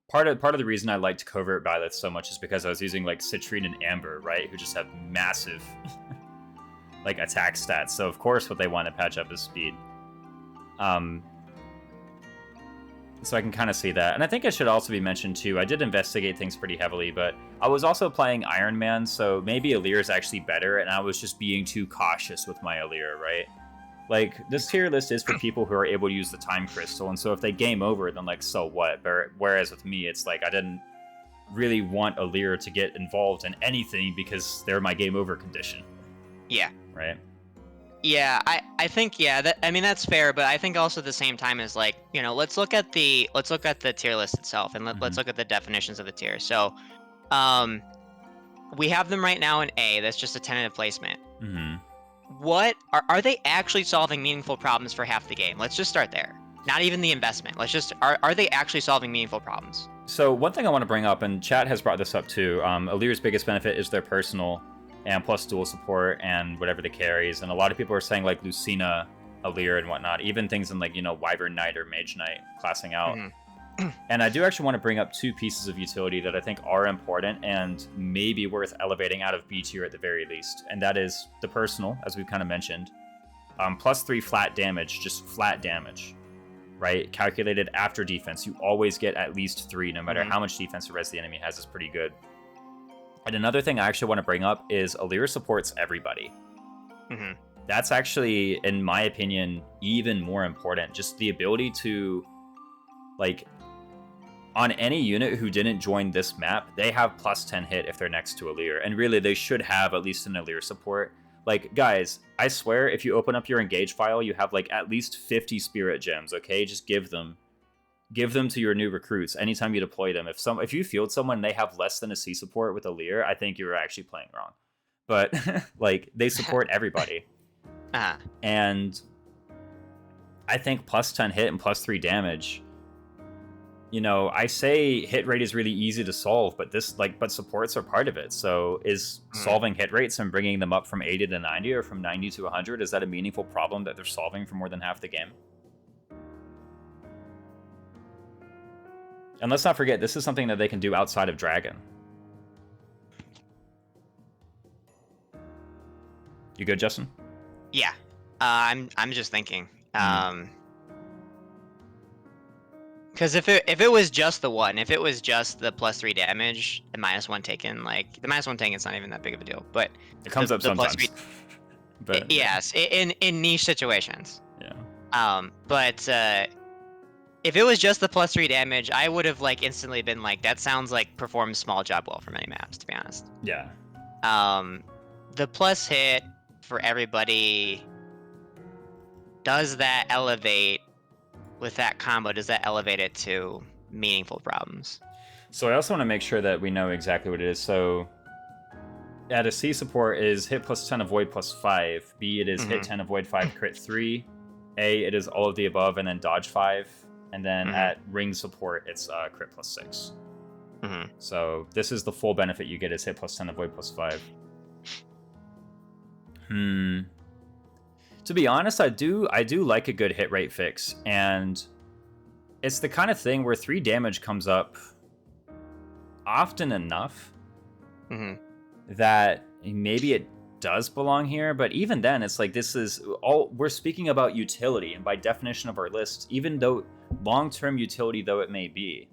part of the reason I liked Covert Byleth so much is because I was using like Citrine and Amber, right, who just have massive like attack stats. So of course, what they want to patch up is speed. So I can kind of see that. And I think it should also be mentioned too, I did investigate things pretty heavily, but I was also playing Iron Man, so maybe Alir is actually better, and I was just being too cautious with my Alir, right? Like, this tier list is for people who are able to use the time crystal, and so if they game over, then like, so what? Whereas with me, it's like I didn't really want Alir to get involved in anything because they're my game over condition. Yeah. Right? Yeah, I think, yeah, that's fair, but I think also at the same time is like, you know, let's look at the tier list itself, and let's look at the definitions of the tier. So, we have them right now in A. That's just a tentative placement. What are they actually solving meaningful problems for half the game? Let's just start there. Not even the investment. Let's just are they actually solving meaningful problems? So one thing I want to bring up, and chat has brought this up too. Alir's biggest benefit is their personal, and plus dual support and whatever the carries. And a lot of people are saying like Lucina, Alir, and whatnot. Even things in like, you know, Wyvern Knight or Mage Knight classing out. And I do actually want to bring up 2 pieces of utility that I think are important and maybe worth elevating out of B tier at the very least. And that is the personal, as we've kind of mentioned. +3 flat damage, just flat damage, right? Calculated after defense. You always get at least 3, no matter how much defense the rest of the enemy has. Is pretty good. And another thing I actually want to bring up is Alir supports everybody. that's actually, in my opinion, even more important. Just the ability to, like, on any unit who didn't join this map, they have plus 10 hit if they're next to a Leer. And really, they should have at least an Leer support. Like, guys, I swear, if you open up your engage file, you have, like, at least 50 spirit gems, okay? Just give them. Give them to your new recruits anytime you deploy them. If you field someone and they have less than a C support with a Leer, I think you're actually playing wrong. But, like, they support everybody. And I think plus 10 hit and plus 3 damage... You know, I say hit rate is really easy to solve, but but supports are part of it. So is solving hit rates and bringing them up from 80 to 90 or from 90 to 100, is that a meaningful problem that they're solving for more than half the game? And let's not forget, this is something that they can do outside of Dragon. You good, Justin? Yeah. I'm just thinking. Because if it was just the one, if it was just the plus 3 damage, the -1 taken, like the -1 taken is not even that big of a deal. But it comes up sometimes. But yes, in niche situations. Yeah. But if it was just the plus 3 damage, I would have like instantly been like, that sounds like performs small job well for many maps, to be honest. Yeah. The plus hit for everybody, does that elevate? With that combo, does that elevate it to meaningful problems? So I also want to make sure that we know exactly what it is. So at a C support is hit plus 10, avoid plus 5. B, it is hit 10, avoid 5, crit 3. A, it is all of the above and then dodge 5. And then at ring support, it's crit plus 6. So this is the full benefit you get is hit plus 10, avoid plus 5. To be honest, I do like a good hit rate fix, and it's the kind of thing where 3 damage comes up often enough that maybe it does belong here, but even then, it's like we're speaking about utility, and by definition of our list, even though long-term utility though it may be,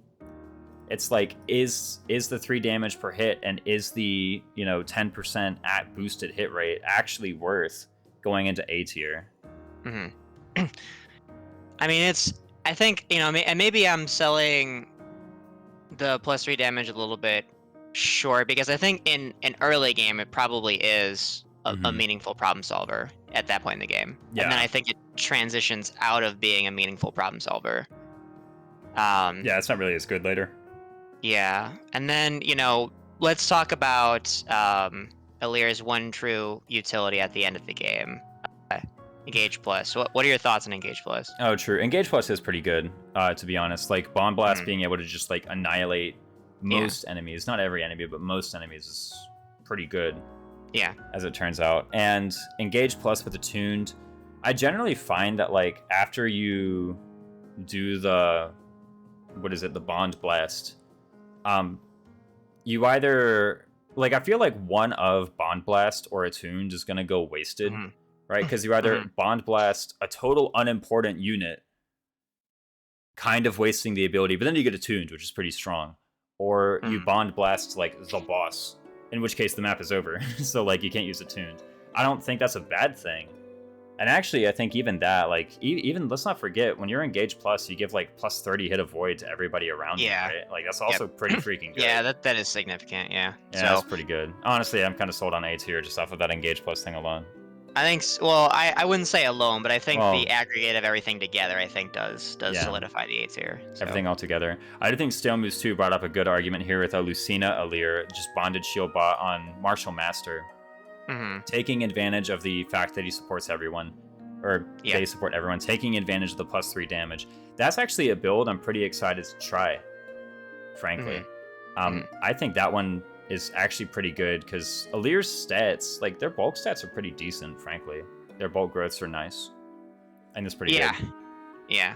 it's like, is the 3 damage per hit and is the 10% at boosted hit rate actually worth going into A tier? I mean, I think, and maybe I'm selling the plus 3 damage a little bit short, because I think in an early game, it probably is a meaningful problem solver at that point in the game. Yeah. And then I think it transitions out of being a meaningful problem solver. Yeah, it's not really as good later. Yeah. And then, let's talk about Alir's one true utility at the end of the game, Engage Plus. What are your thoughts on Engage Plus? Oh, true. Engage Plus is pretty good, to be honest. Like, Bomb Blast being able to just, like, annihilate most enemies. Not every enemy, but most enemies is pretty good. Yeah. As it turns out. And Engage Plus with Attuned, I generally find that, like, after you do the Bond Blast, you either... Like, I feel like one of Bond Blast or Attuned is going to go wasted, right? Because you either Bond Blast a total unimportant unit, kind of wasting the ability, but then you get Attuned, which is pretty strong. Or you Bond Blast, like, the boss, in which case the map is over. So, like, you can't use Attuned. I don't think that's a bad thing. And actually, I think even that, like, even let's not forget, when you're Engage Plus, you give, like, plus 30 hit avoid to everybody around you, right? Like, that's also pretty freaking good. Yeah, that is significant, yeah. Yeah, that's pretty good. Honestly, I'm kind of sold on A tier just off of that Engage Plus thing alone. I think, I wouldn't say alone, but I think the aggregate of everything together, I think, does solidify the A tier. So. Everything all together. I do think Stale Moose 2 brought up a good argument here with a Lucina Alir, just bonded shield bot on Martial Master. Taking advantage of the fact that he supports everyone. Or they support everyone, taking advantage of the plus 3 damage. That's actually a build I'm pretty excited to try, frankly. I think that one is actually pretty good, because Alir's stats, like, their bulk stats are pretty decent, frankly. Their bulk growths are nice. And it's pretty good. Yeah.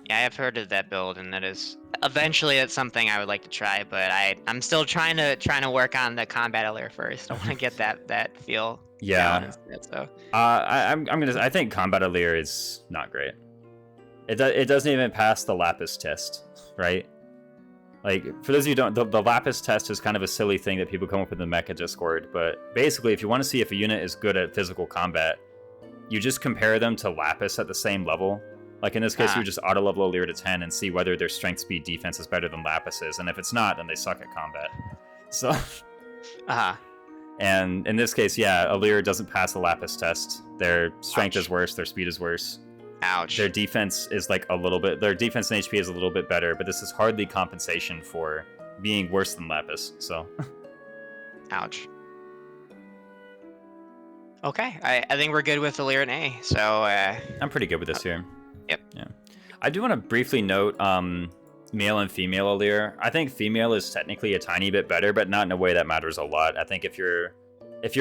Yeah, I've heard of that build, and that is... Eventually, that's something I would like to try, but I'm still trying to work on the combat Alir first. I want to get that feel. Yeah. So. I think combat Alir is not great. It doesn't even pass the Lapis test, right? Like, for those of you who don't, the Lapis test is kind of a silly thing that people come up with in the Mecha Discord, but basically, if you want to see if a unit is good at physical combat, you just compare them to Lapis at the same level. Like, in this case, you would just auto-level Alir to 10 and see whether their strength, speed, defense is better than Lapis's, and if it's not, then they suck at combat. So... And in this case, yeah, Alir doesn't pass the Lapis test. Their strength is worse, their speed is worse. Ouch. Their defense is like a little bit, their defense and HP is a little bit better, but this is hardly compensation for being worse than Lapis, so. Ouch. Okay, I think we're good with Alir and A, so... I'm pretty good with this here. Yep. Yeah. I do want to briefly note male and female Alir. I think female is technically a tiny bit better, but not in a way that matters a lot. I think if you're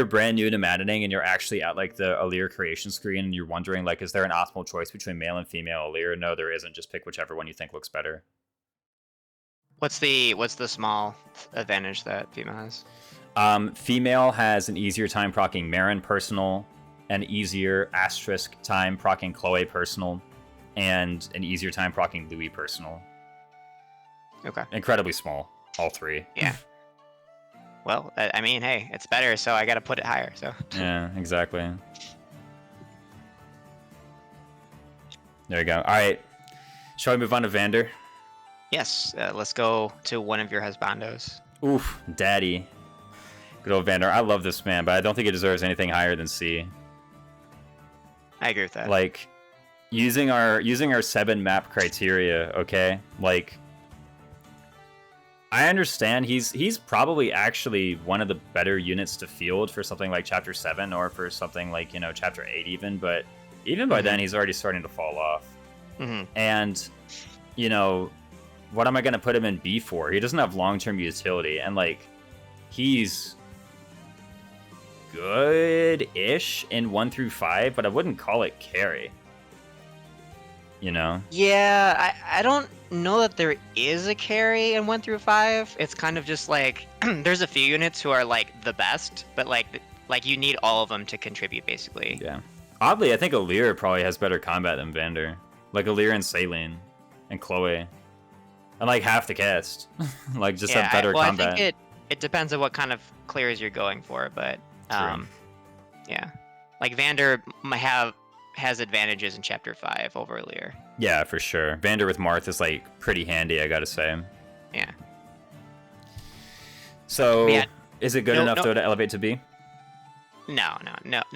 brand new to Maddening and you're actually at like the Alir creation screen and you're wondering like, is there an optimal choice between male and female Alir? No, there isn't. Just pick whichever one you think looks better. What's the small advantage that female has? Female has an easier time proccing Marin personal, an easier asterisk time proccing Chloe personal, and an easier time proccing Louis personal. Okay. Incredibly small, all three. Yeah. Well, I mean, hey, it's better, so I gotta put it higher, so. Yeah, exactly. There you go. All right. Shall we move on to Vander? Yes, let's go to one of your husbandos. Oof, daddy. Good old Vander. I love this man, but I don't think he deserves anything higher than C. I agree with that. Like, using our 7 map criteria, okay? Like, I understand he's probably actually one of the better units to field for something like Chapter 7 or for something like, Chapter 8 even, but even by then he's already starting to fall off. And, what am I going to put him in B for? He doesn't have long-term utility, and, like, he's good-ish in 1 through 5, but I wouldn't call it carry. Yeah, I don't know that there is a carry in 1 through 5. It's kind of just like there's a few units who are like the best, but like you need all of them to contribute basically. Yeah. Oddly, I think Alir probably has better combat than Vander. Like Alir and Saline and Chloe. And like half the cast. Like just have better combat. I think it depends on what kind of clears you're going for, but yeah. Like Vander has advantages in Chapter 5 over Alir. Yeah, for sure. Vander with Marth is like pretty handy, I gotta say. Yeah. So, is it good enough though to elevate to B? No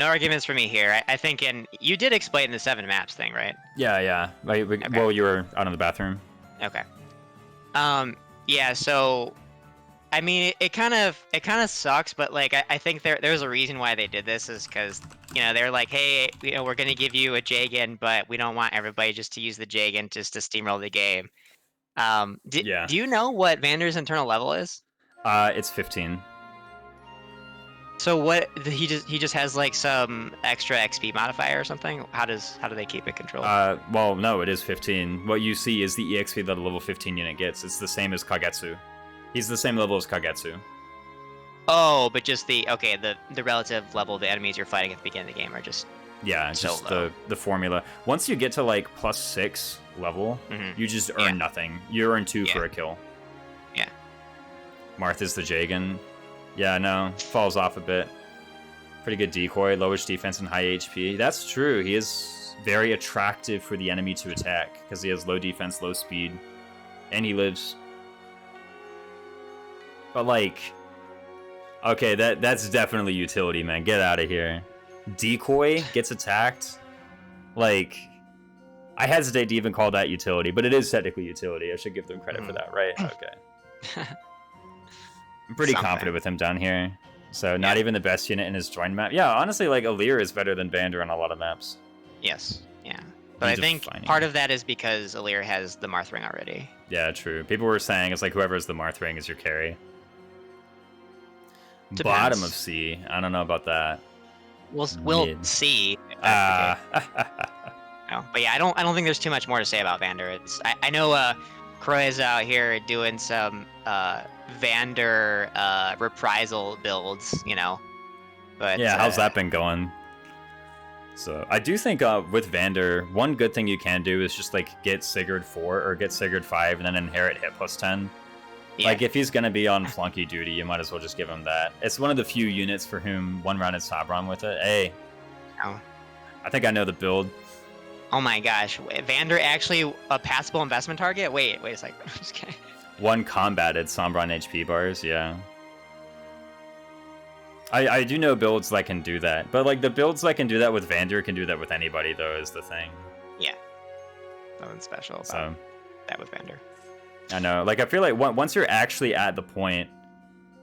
arguments for me here. I think you did explain the 7 maps thing, right? Yeah. Okay. Well, you were out in the bathroom. Okay. Yeah. So, I mean, it kind of sucks, but like I think there's a reason why they did this is because they're like, hey, we're gonna give you a Jagan, but we don't want everybody just to use the Jagan just to steamroll the game. Do you know what Vander's internal level is? It's 15. So what he just has like some extra XP modifier or something? How do they keep it controlled? Well, no, it is 15. What you see is the EXP that a level 15 unit gets. It's the same as Kagetsu. He's the same level as Kagetsu. Oh, but just the relative level of the enemies you're fighting at the beginning of the game are just just low. the formula. Once you get to like +6 level, you just earn nothing. You earn 2 for a kill. Yeah. Martha's the Jagan. Yeah, no, falls off a bit. Pretty good decoy, lowish defense and high HP. That's true. He is very attractive for the enemy to attack because he has low defense, low speed, and he lives. But like, okay, that's definitely utility, man. Get out of here. Decoy gets attacked. Like, I hesitate to even call that utility, but it is technically utility. I should give them credit for that, right? Okay. I'm pretty confident with him down here. So not even the best unit in his join map. Yeah, honestly, like Alir is better than Vander on a lot of maps. Yes, yeah. But I think part of that is because Alir has the Marth ring already. Yeah, true. People were saying it's like whoever has the Marth ring is your carry. Depends. Bottom of C. I don't know about that. We'll see. No, but yeah, I don't think there's too much more to say about Vander. I know Croy is out here doing some Vander reprisal builds, But yeah, how's that been going? So I do think with Vander, one good thing you can do is just like get Sigurd 4 or get Sigurd 5 and then inherit hit +10. Yeah. Like, if he's gonna be on flunky duty, you might as well just give him that. It's one of the few units for whom one-rounded Sabron with it. Hey, Oh. I think I know the build. Oh my gosh, Vander actually a passable investment target? Wait a second. I'm just kidding. One combated Sombron HP bars, yeah. I do know builds that can do that, but like the builds that can do that with Vander can do that with anybody though, is the thing. Yeah. Nothing special about So that with Vander. I know, like I feel like once you're actually at the point,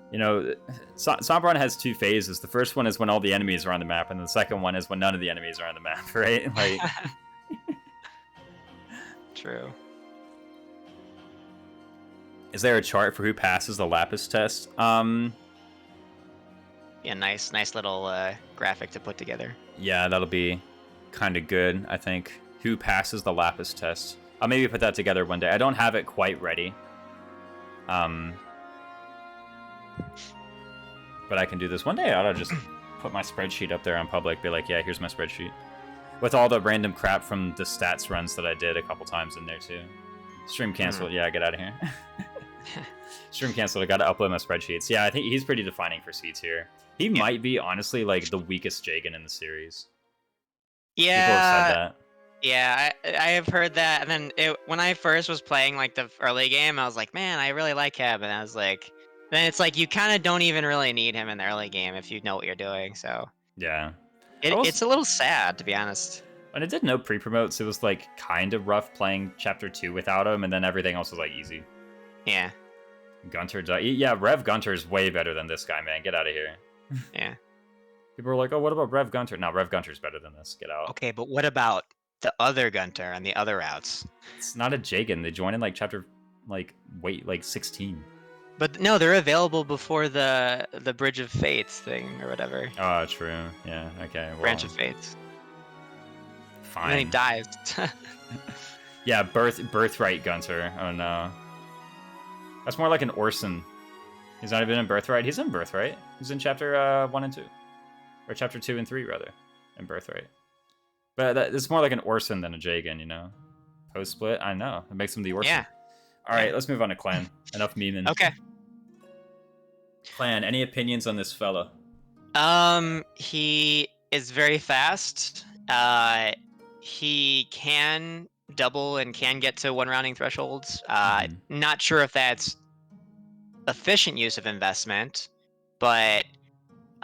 you know, Sombron has two phases. The first one is when all the enemies are on the map, and the second one is when none of the enemies are on the map, right? Like. True. Is there a chart for who passes the Lapis test? Yeah, nice little graphic to put together. Yeah, that'll be kind of good, I think. Who passes the Lapis test? I'll maybe put that together one day. I don't have it quite ready. But I can do this. One day I ought to just put my spreadsheet up there on public, be like, yeah, here's my spreadsheet. With all the random crap from the stats runs that I did a couple times in there, too. Stream canceled. Yeah, get out of here. Stream canceled. I got to upload my spreadsheets. Yeah, I think he's pretty defining for seeds here. He might be, honestly, like, the weakest Jagan in the series. Yeah. People have said that. Yeah, I have heard that. And then when I first was playing, like, the early game, I was like, man, I really like him. And I was like... Then it's like, you kind of don't even really need him in the early game if you know what you're doing, so... Yeah. It's a little sad, to be honest. When I did no pre-promotes, it was, like, kind of rough playing Chapter 2 without him, and then everything else was, like, easy. Yeah. Gunter, yeah, Rev Gunter's way better than this guy, man. Get out of here. Yeah. People are like, oh, what about Rev Gunter? No, Rev Gunter's better than this. Get out. Okay, but what about the other Gunter and the other routes? It's not a Jagan. They join in, like, Chapter, like, 16. But no, they're available before the Bridge of Fates thing or whatever. Oh, true. Yeah, okay. Well, Branch of Fates. Fine. And then he dies. Yeah, Birthright Gunter. Oh, no. That's more like an Orson. He's not even in Birthright. He's in Birthright. He's in Chapter 1 and 2. Or Chapter 2 and 3, rather. In Birthright. But it's more like an Orson than a Jagan, you know? Post-split? I know. It makes him the Orson. Yeah. Alright, let's move on to Clan. Enough memeing. Okay. Clan, any opinions on this fella? He is very fast. He can double and can get to one rounding thresholds. Not sure if that's efficient use of investment, but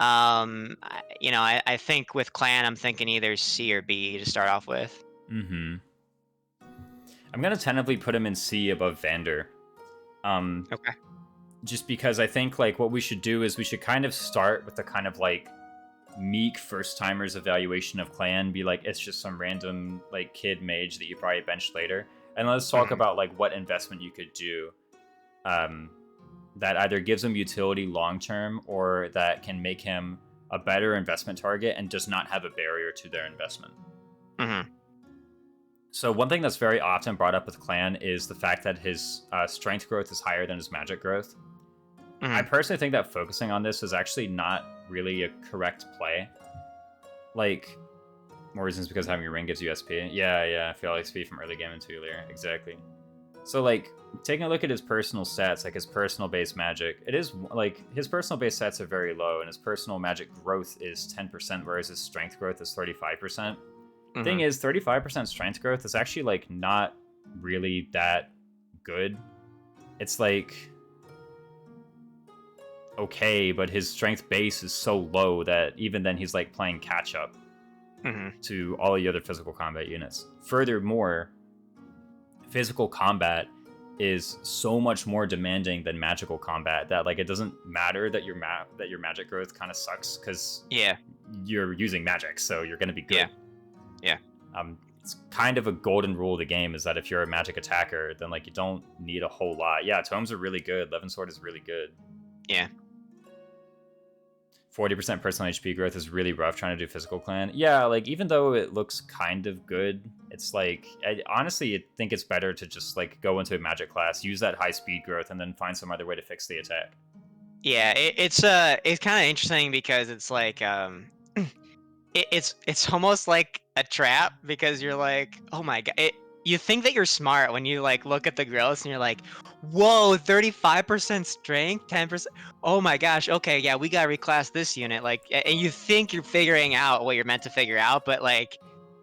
you know, I think with Clan, I'm thinking either C or B to start off with. Mm-hmm. I'm gonna tentatively put him in C above Vander. Okay. Just because I think like what we should do is we should kind of start with the kind of like meek first-timers evaluation of Clan. Be like, it's just some random like kid mage that you probably bench later, and let's talk about like what investment you could do that either gives him utility long-term or that can make him a better investment target and does not have a barrier to their investment. Mm-hmm. So one thing that's very often brought up with Clan is the fact that his strength growth is higher than his magic growth. Mm-hmm. I personally think that focusing on this is actually not really a correct play. Like, more reasons because having your ring gives you SP. Yeah, I feel like XP from early game into earlier. Exactly. So, like, taking a look at his personal stats, like his personal base magic, it is, like, his personal base stats are very low, and his personal magic growth is 10%, whereas his strength growth is 35%. Thing is, 35% strength growth is actually, like, not really that good. It's, like, okay, but his strength base is so low that even then he's, like, playing catch-up to all the other physical combat units. Furthermore, physical combat is so much more demanding than magical combat that, like, it doesn't matter that your magic growth kind of sucks, because you're using magic, so you're going to be good. Yeah. It's kind of a golden rule of the game is that if you're a magic attacker, then like you don't need a whole lot. Yeah, tomes are really good. Levin Sword is really good. Yeah. 40% personal HP growth is really rough trying to do physical clan. Yeah, like even though it looks kind of good, it's like honestly, I think it's better to just like go into a magic class, use that high speed growth, and then find some other way to fix the attack. Yeah, it's kind of interesting because it's like it's almost like a trap because you're like, oh my god, you think that you're smart when you like look at the growths and you're like, whoa, 35% strength, 10%. Oh my gosh, okay, yeah, we gotta reclass this unit. Like, and you think you're figuring out what you're meant to figure out, but like,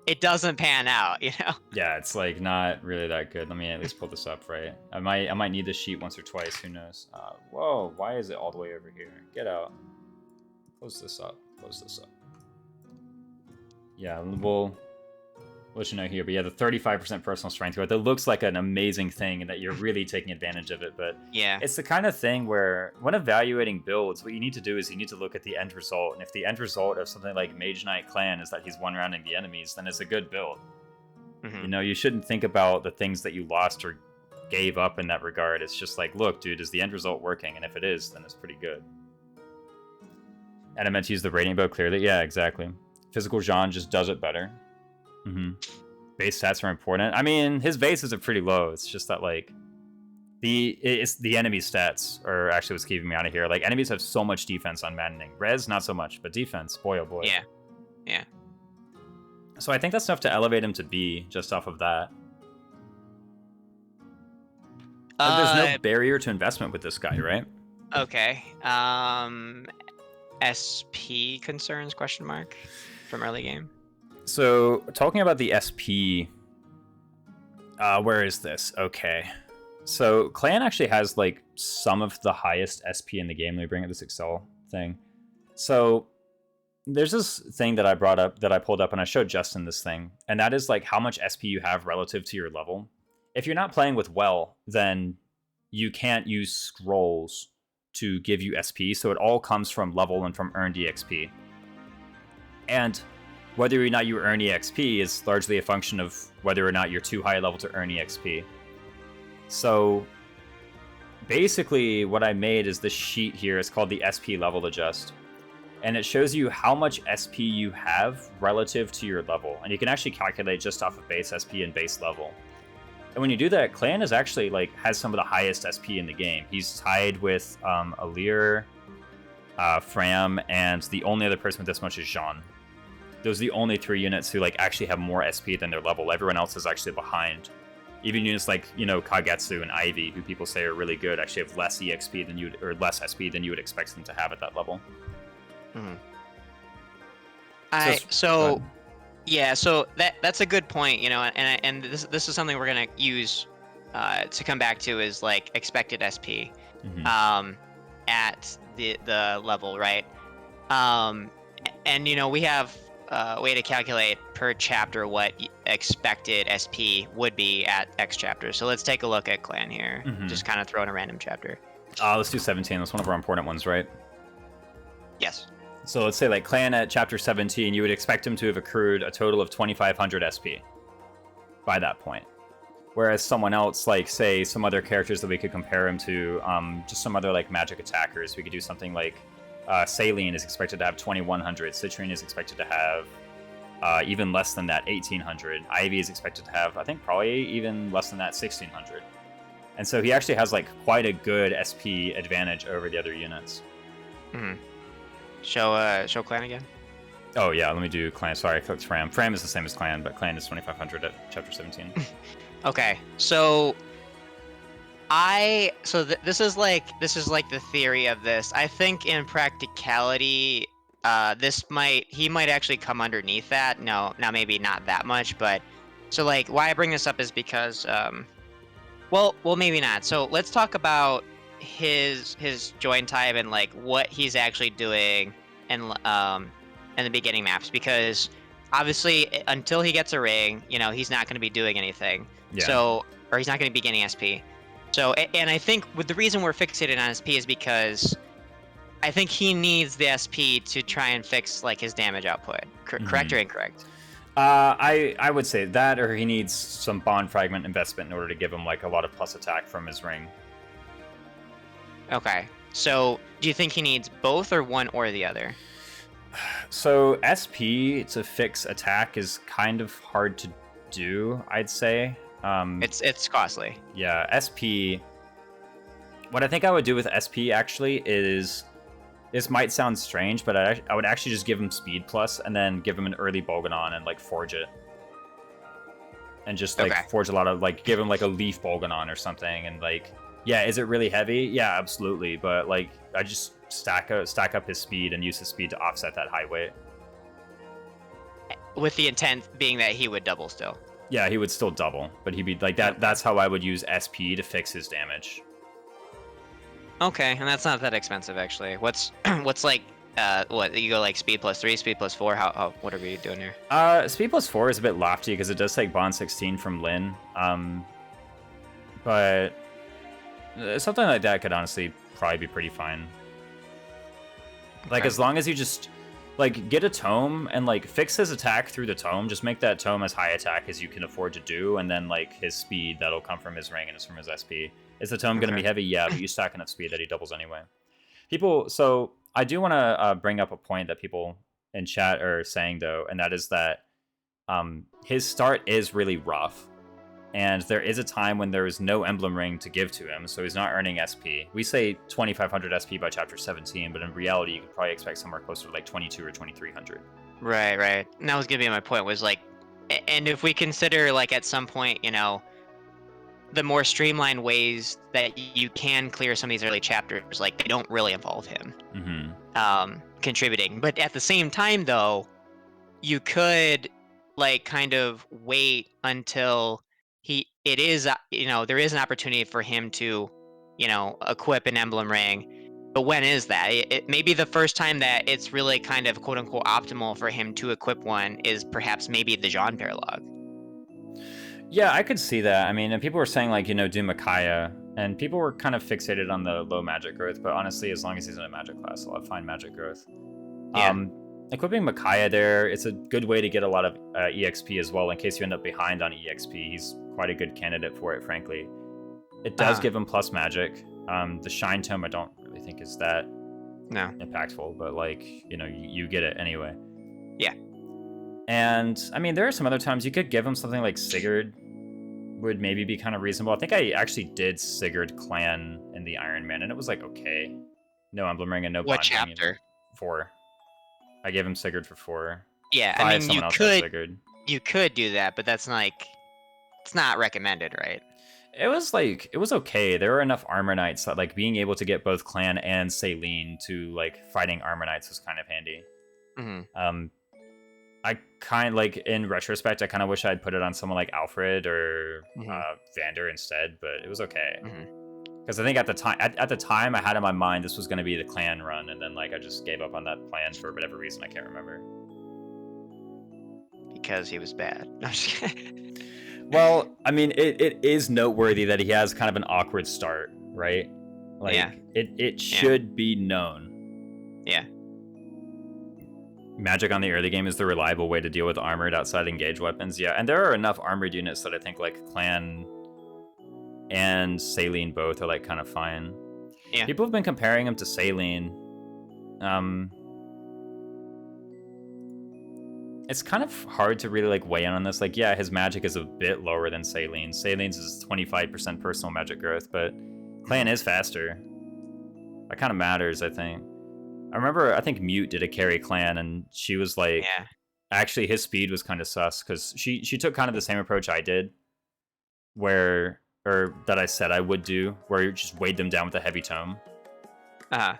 it doesn't pan out, you know? Yeah, it's like not really that good. Let me at least pull this up, right? I might need this sheet once or twice. Who knows? Whoa, why is it all the way over here? Get out. Close this up. Close this up. Yeah, we'll let you know here. But yeah, the 35% personal strength growth. That looks like an amazing thing, and that you're really taking advantage of it. But Yeah. it's the kind of thing where when evaluating builds, what you need to do is you need to look at the end result. And if the end result of something like Mage Knight Clan is that he's one-rounding the enemies, then it's a good build. You know, you shouldn't think about the things that you lost or gave up in that regard. It's just like, look, dude, is the end result working? And if it is, then it's pretty good. And I meant to use the rating bow clearly. Yeah, exactly. Physical Jean just does it better. Base stats are important. I mean, his bases are pretty low. It's just that, like, it's the enemy stats are actually what's keeping me out of here. Like, enemies have so much defense on Maddening. Res, not so much, but defense, boy, oh boy. Yeah. Yeah. So I think that's enough to elevate him to B just off of that. There's no barrier to investment with this guy, right? Okay. SP concerns, question mark, from early game. So talking about the SP, where is this? Okay. So Clan actually has like some of the highest SP in the game. Let me bring up this Excel thing. So there's this thing that I brought up, that I pulled up, and I showed Justin this thing, and that is like how much SP you have relative to your level. If you're not playing with well, then you can't use scrolls to give you SP, so it all comes from level and from earned EXP. And whether or not you earn EXP is largely a function of whether or not you're too high a level to earn EXP. So basically what I made is this sheet here. It's called the SP level adjust. And it shows you how much SP you have relative to your level. And you can actually calculate just off of base SP and base level. And when you do that, Clan is actually like has some of the highest SP in the game. He's tied with Alir, Fram, and the only other person with this much is Jean. Those are the only 3 units who like actually have more SP than their level. Everyone else is actually behind. Even units like, you know, Kagetsu and Ivy, who people say are really good, actually have less EXP than or less SP than you would expect them to have at that level. So that's a good point, you know, and this is something we're gonna use to come back to, is like expected SP at the level, right? And you know, we have a way to calculate per chapter what expected SP would be at X chapter. So let's take a look at Clan here. Just kind of throw in a random chapter. Let's do 17. That's one of our important ones, right? Yes. So let's say like Clan at chapter 17, you would expect him to have accrued a total of 2,500 SP by that point. Whereas someone else, like say some other characters that we could compare him to, just some other like magic attackers, we could do something like Saline is expected to have 2,100, Citrine is expected to have even less than that, 1,800. Ivy is expected to have, I think, probably even less than that, 1,600. And so he actually has like quite a good SP advantage over the other units. Show Clan again. Oh yeah, let me do Clan. Sorry, I clicked Fram. Fram is the same as Clan, but Clan is 2,500 at chapter 17. Okay, so this is like the theory of this. I think in practicality, he might actually come underneath that. No, now maybe not that much, but so like why I bring this up is because well maybe not. So let's talk about his join type and like what he's actually doing in the beginning maps, because obviously until he gets a ring, you know, he's not going to be doing anything. So, or he's not going to be getting SP. So, and I think with the reason we're fixated on SP is because I think he needs the SP to try and fix like his damage output. Correct or incorrect? I would say that, or he needs some bond fragment investment in order to give him like a lot of plus attack from his ring. Okay. So, do you think he needs both or one or the other? So, SP to fix attack is kind of hard to do, I'd say. It's costly. Yeah, SP. What I think I would do with SP actually is, this might sound strange, but I would actually just give him speed plus and then give him an early Bolganon and like forge it. and just like forge a lot of like give him like a leaf Bolganon or something, and like yeah, is it really heavy? Yeah, absolutely. But like I just stack up his speed and use his speed to offset that high weight. With the intent being that he would double still. Yeah, he would still double, but he'd be like that. Okay. That's how I would use SP to fix his damage. Okay, and that's not that expensive actually. What's like what you go like speed +3, speed +4? How what are we doing here? Speed +4 is a bit lofty because it does take bond 16 from Lin. But something like that could honestly probably be pretty fine. Like as long as you just like get a tome and like fix his attack through the tome, just make that tome as high attack as you can afford to do, and then like his speed that'll come from his ring and it's from his SP. Is the tome going to be heavy? Yeah, but you stack enough speed that he doubles anyway. So I do want to bring up a point that people in chat are saying though, and that is that his start is really rough, and there is a time when there is no emblem ring to give to him, so he's not earning SP. We say 2,500 SP by chapter 17, but in reality, you could probably expect somewhere closer to like 2,200 or 2,300. Right. And that was gonna be my point. Was like, and if we consider like at some point, you know, the more streamlined ways that you can clear some of these early chapters, like they don't really involve him contributing. But at the same time, though, you could like kind of wait until there is an opportunity for him to, you know, equip an emblem ring. But when is that? It may be the first time that it's really kind of quote unquote optimal for him to equip one is perhaps maybe the Jean Paralog. Yeah, I could see that. I mean, and people were saying like, you know, do Micaiah, and people were kind of fixated on the low magic growth, but honestly, as long as he's in a magic class, I'll have fine magic growth. Yeah. Equipping Micaiah there, it's a good way to get a lot of EXP as well in case you end up behind on EXP. He's quite a good candidate for it, frankly. It does give him plus magic. The Shine Tome I don't really think is that impactful, but like, you know, you get it anyway. Yeah. And I mean, there are some other times you could give him something like Sigurd would maybe be kind of reasonable. I think I actually did Sigurd clan in the Iron Man, and it was like okay. No emblem ring and no bond. What chapter? 4. I gave him Sigurd for 4. Yeah, 5, I mean, you could do that, but that's like, it's not recommended, right? It was okay. There were enough armor knights that like being able to get both clan and Saline to like fighting armor knights was kind of handy. Mm-hmm. I kind of like in retrospect, I kind of wish I'd put it on someone like Alfred or Vander instead, but it was okay. Because I think at the time I had in my mind this was going to be the clan run, and then like I just gave up on that plan for whatever reason I can't remember. Because he was bad. No, I'm just kidding. Well, I mean, it is noteworthy that he has kind of an awkward start, right? Like, it should be known. Yeah. Magic on the early game is the reliable way to deal with armored outside engaged weapons. Yeah, and there are enough armored units that I think like Clan and Saline both are like kind of fine. Yeah. People have been comparing him to Saline. It's kind of hard to really like weigh in on this. Like, yeah, his magic is a bit lower than Saline's. Saline's is 25% personal magic growth, but Clan is faster. That kind of matters, I think. I think Mute did a carry Clan, and she was like, actually his speed was kind of sus, because she took kind of the same approach I did, that I said I would do, where you just weighed them down with a heavy tome. Yeah.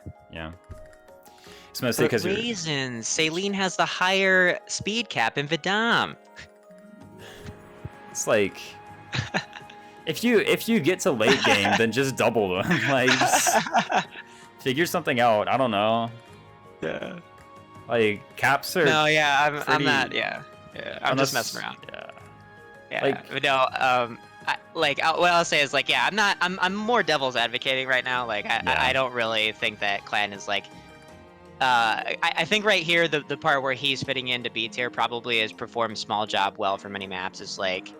It's mostly because Raisins. Saline has the higher speed cap in Vidam. It's like if you get to late game, then just double them. Like, just figure something out. I don't know. Yeah. Like caps are. No, yeah, I'm not. Yeah. I'm just messing around. Yeah. Like, but no. What I'll say is like, yeah, I'm more devil's advocating right now. Like, I don't really think that Clan is like. I think right here the part where he's fitting into B tier probably is perform small job well for many maps is like,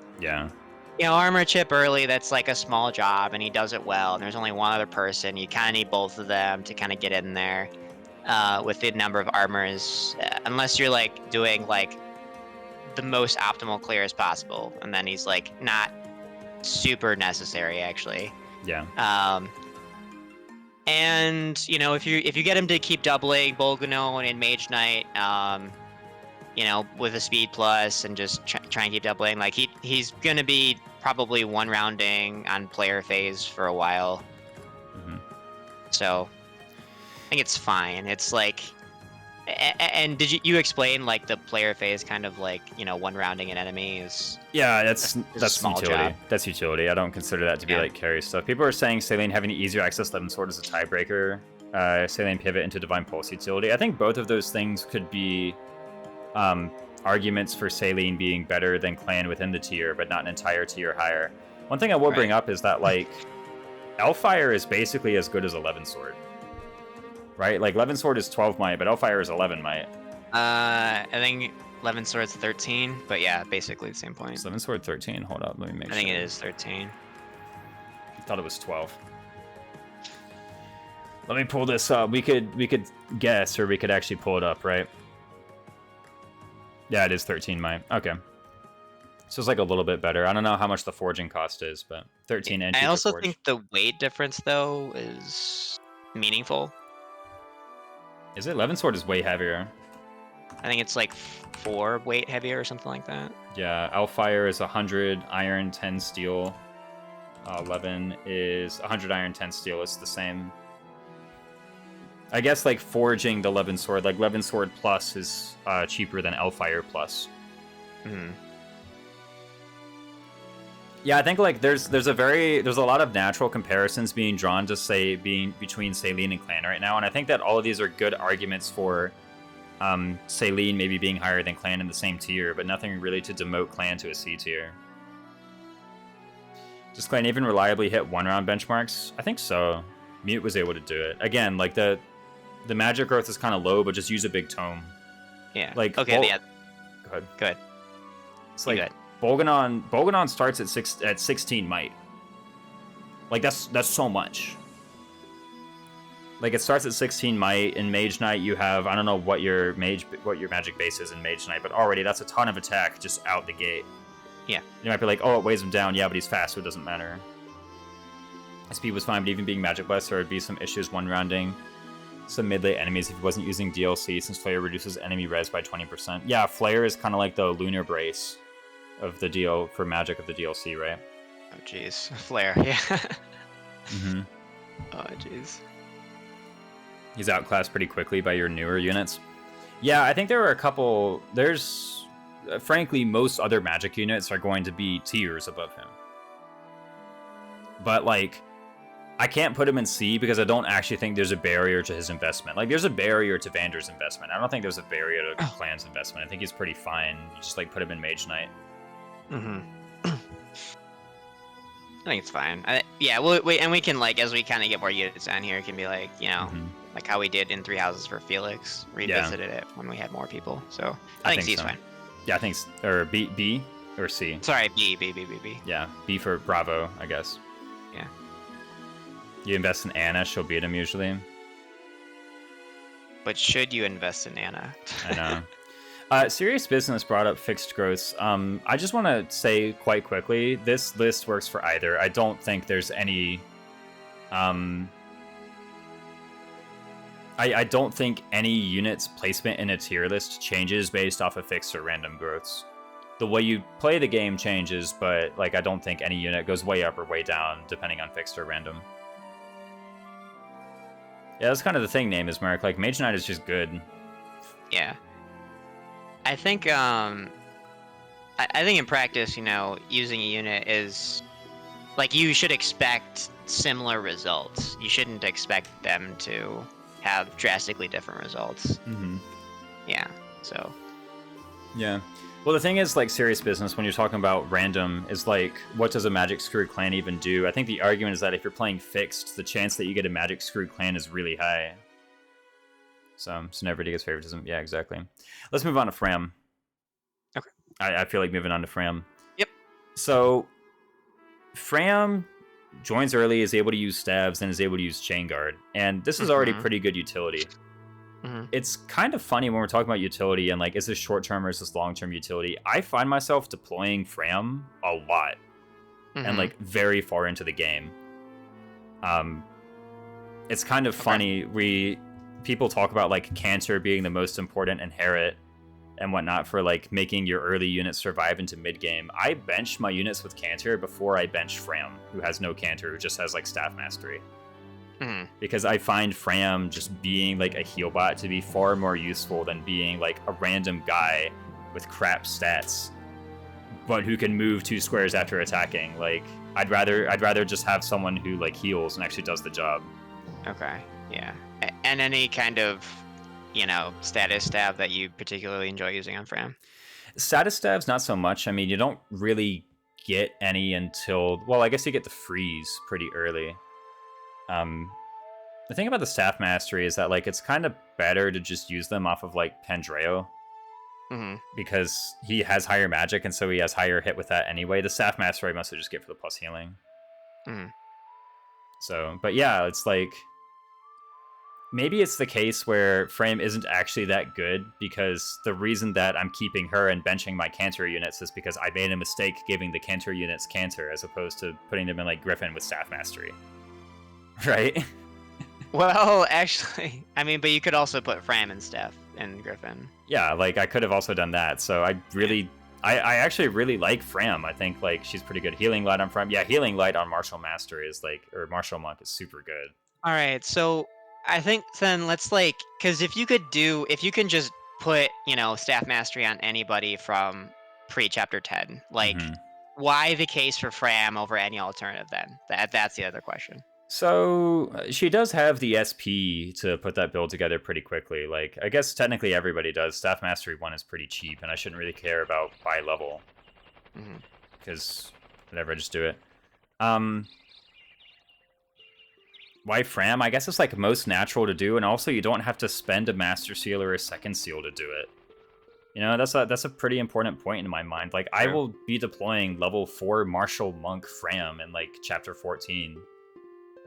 armor chip early, that's like a small job and he does it well, and there's only one other person, you kind of need both of them to kind of get in there with the number of armors, unless you're like doing like the most optimal clear as possible, and then he's like not super necessary actually. And if you get him to keep doubling Bolganon and Mage Knight, with a speed plus and just try and keep doubling. Like he's gonna be probably one rounding on player phase for a while. Mm-hmm. So I think it's fine. It's like, and did you explain like the player phase kind of like one rounding an enemy is? Yeah, that's small utility. job. That's utility. I don't consider that to be like carry stuff. People are saying Saline having easier access to 11 Sword is a tiebreaker. Saline pivot into Divine Pulse utility. I think both of those things could be arguments for Saline being better than Clan within the tier, but not an entire tier higher. One thing I will bring up is that like Elfire is basically as good as 11 Sword. Right? Like 11 Sword is 12 might, but Elfire is 11 might. I think 11 Sword's 13, but yeah, basically the same point. It's 11 Sword 13. Hold up, let me make sure. I think it is 13. I thought it was 12. Let me pull this up. We could guess, or we could actually pull it up, right? Yeah, it is 13 might. Okay. So it's like a little bit better. I don't know how much the forging cost is, but 13 and I also forge. think the weight difference though is meaningful. Is it? 11 Sword is way heavier. I think it's like 4 weight heavier or something like that. Yeah, Elfire is 100 iron, 10 steel. 11 is 100 iron, 10 steel. It's the same. I guess like forging the 11 Sword, like 11 Sword Plus is cheaper than Elfire Plus. Mm-hmm. Yeah, I think like there's a lot of natural comparisons being drawn to say being between Saline and Clan right now, and I think that all of these are good arguments for Saline maybe being higher than Clan in the same tier, but nothing really to demote Clan to a C tier. Does Clan even reliably hit 1-round benchmarks? I think so. Mute was able to do it. Again, like the magic growth is kind of low, but just use a big tome. Yeah. Like okay. Yeah. Go ahead. Good. It's like Bolganon starts at 16 might. Like that's so much. Like it starts at 16 might. In Mage Knight you have, I don't know what your magic base is in Mage Knight, but already that's a ton of attack just out the gate. Yeah. You might be like, oh, it weighs him down. Yeah, but he's fast, so it doesn't matter. Speed was fine, but even being magic blessed, there would be some issues one rounding some mid-late enemies if he wasn't using DLC, since Flare reduces enemy res by 20%. Yeah, Flare is kind of like the Lunar Brace of the deal for magic of the DLC, right? Oh jeez, Flare, yeah. Mm-hmm. Oh jeez. He's outclassed pretty quickly by your newer units. Yeah, I think there are a couple. There's, frankly, most other magic units are going to be tiers above him. But like, I can't put him in C because I don't actually think there's a barrier to his investment. Like, there's a barrier to Vander's investment. I don't think there's a barrier to Clan's investment. I think he's pretty fine. You just like put him in Mage Knight. Mm-hmm. I think it's fine. Yeah, and we can, like, as we kind of get more units down here, it can be like, like how we did in 3 Houses for Felix, revisited it when we had more people. So I think C's fine. Yeah, I think or B or C. Sorry, B. Yeah, B for Bravo, I guess. Yeah. You invest in Anna, she'll beat him usually. But should you invest in Anna? I know. Serious Business brought up fixed growths. I just want to say quite quickly, this list works for either. I don't think there's any... I don't think any unit's placement in a tier list changes based off of fixed or random growths. The way you play the game changes, but like I don't think any unit goes way up or way down depending on fixed or random. Yeah, that's kind of the thing, Name is Merrick. Like, Mage Knight is just good. Yeah. I think I think in practice, using a unit is like you should expect similar results. You shouldn't expect them to have drastically different results. Mm-hmm. Yeah. So. Yeah. Well, the thing is, like, Serious Business, when you're talking about random, is like, what does a Magic Screwed Clan even do? I think the argument is that if you're playing fixed, the chance that you get a Magic Screwed Clan is really high. So nobody gets favoritism. Yeah, exactly. Let's move on to Fram. Okay. I feel like moving on to Fram. Yep. So, Fram joins early, is able to use stabs, and is able to use Chain Guard. And this is already pretty good utility. Mm-hmm. It's kind of funny when we're talking about utility and like, is this short-term or is this long-term utility? I find myself deploying Fram a lot and like very far into the game. It's kind of funny. People talk about like Cancer being the most important inherit and whatnot for like making your early units survive into mid game. I benched my units with Cantor before I benched Fram, who has no Cantor, who just has like staff mastery. Because I find Fram just being like a heal bot to be far more useful than being like a random guy with crap stats, but who can move 2 squares after attacking. Like I'd rather just have someone who like heals and actually does the job. Okay, yeah. And any kind of, status stab that you particularly enjoy using on Fram? Status stabs, not so much. I mean, you don't really get any until, well, I guess you get the freeze pretty early. The thing about the staff mastery is that like it's kind of better to just use them off of like Pandreo, because he has higher magic and so he has higher hit with that anyway. The staff mastery I mostly just get for the plus healing. So, but yeah, it's like maybe it's the case where Frame isn't actually that good because the reason that I'm keeping her and benching my Cantor units is because I made a mistake giving the Cantor units Cantor as opposed to putting them in like Griffin with staff mastery. Right? Well, actually, I mean, but you could also put Fram and Steph in Griffin. Yeah, like I could have also done that. So I actually really like Fram. I think like she's pretty good. Healing Light on Fram. Yeah, Healing Light on Martial Master is like, or Martial Monk is super good. All right, so I think then let's like, because if you can just put, staff mastery on anybody from pre-chapter 10, like, why the case for Fram over any alternative then? That's the other question. So she does have the SP to put that build together pretty quickly. Like, I guess technically everybody does. Staff Mastery 1 is pretty cheap, and I shouldn't really care about by level. Because whatever, I just do it. Why Fram? I guess it's like most natural to do, and also you don't have to spend a Master Seal or a Second Seal to do it. That's a pretty important point in my mind. Like, I will be deploying level 4 Martial Monk Fram in like chapter 14.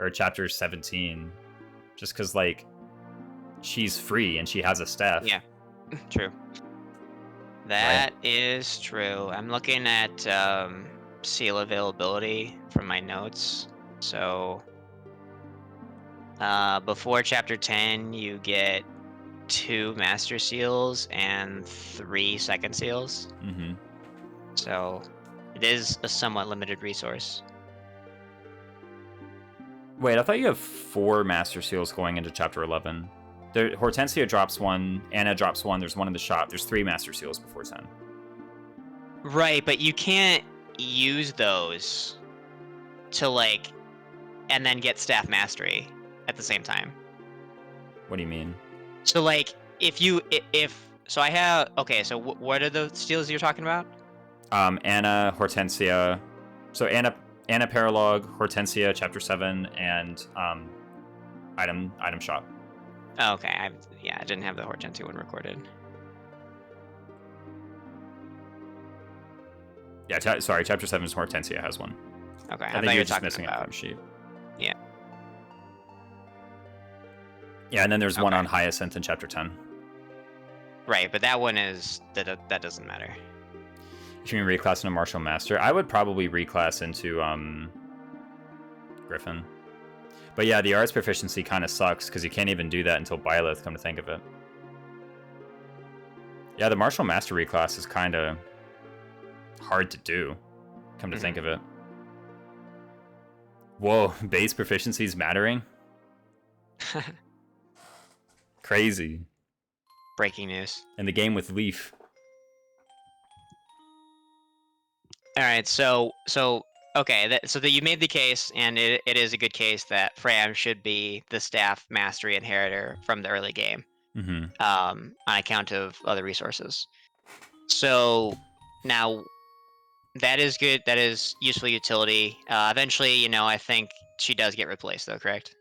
Or chapter 17, just because like she's free and she has a staff. Yeah, true. That is true. I'm looking at seal availability from my notes. So before chapter 10, you get 2 master seals and 3 second seals. So it is a somewhat limited resource. Wait, I thought you have 4 Master Seals going into Chapter 11. Hortensia drops 1, Anna drops 1, there's 1 in the shop. There's 3 Master Seals before 10. Right, but you can't use those to, like, and then get Staff Mastery at the same time. What do you mean? So, like, so I have, okay, so what are the steals you're talking about? Anna, Hortensia. So Anna Paralog, Hortensia, Chapter 7, and item shop. Oh, okay. I didn't have the Hortensia one recorded. Yeah, sorry, Chapter 7's Hortensia has one. Okay, I think you're just missing it from sheet. Yeah. Yeah, and then there's one on Hyacinth in Chapter 10. Right, but that one is, that doesn't matter. If you mean reclass into Martial Master, I would probably reclass into Griffin. But yeah, the arts proficiency kind of sucks because you can't even do that until Byleth, come to think of it. Yeah, the Martial Master reclass is kind of hard to do, come to think of it. Whoa, base proficiencies mattering? Crazy. Breaking news. In the game with Leaf. All right, so okay, so that you made the case, and it is a good case that Fram should be the staff mastery inheritor from the early game, on account of other resources. So now that is good. That is useful utility. Eventually, I think she does get replaced, though. Correct?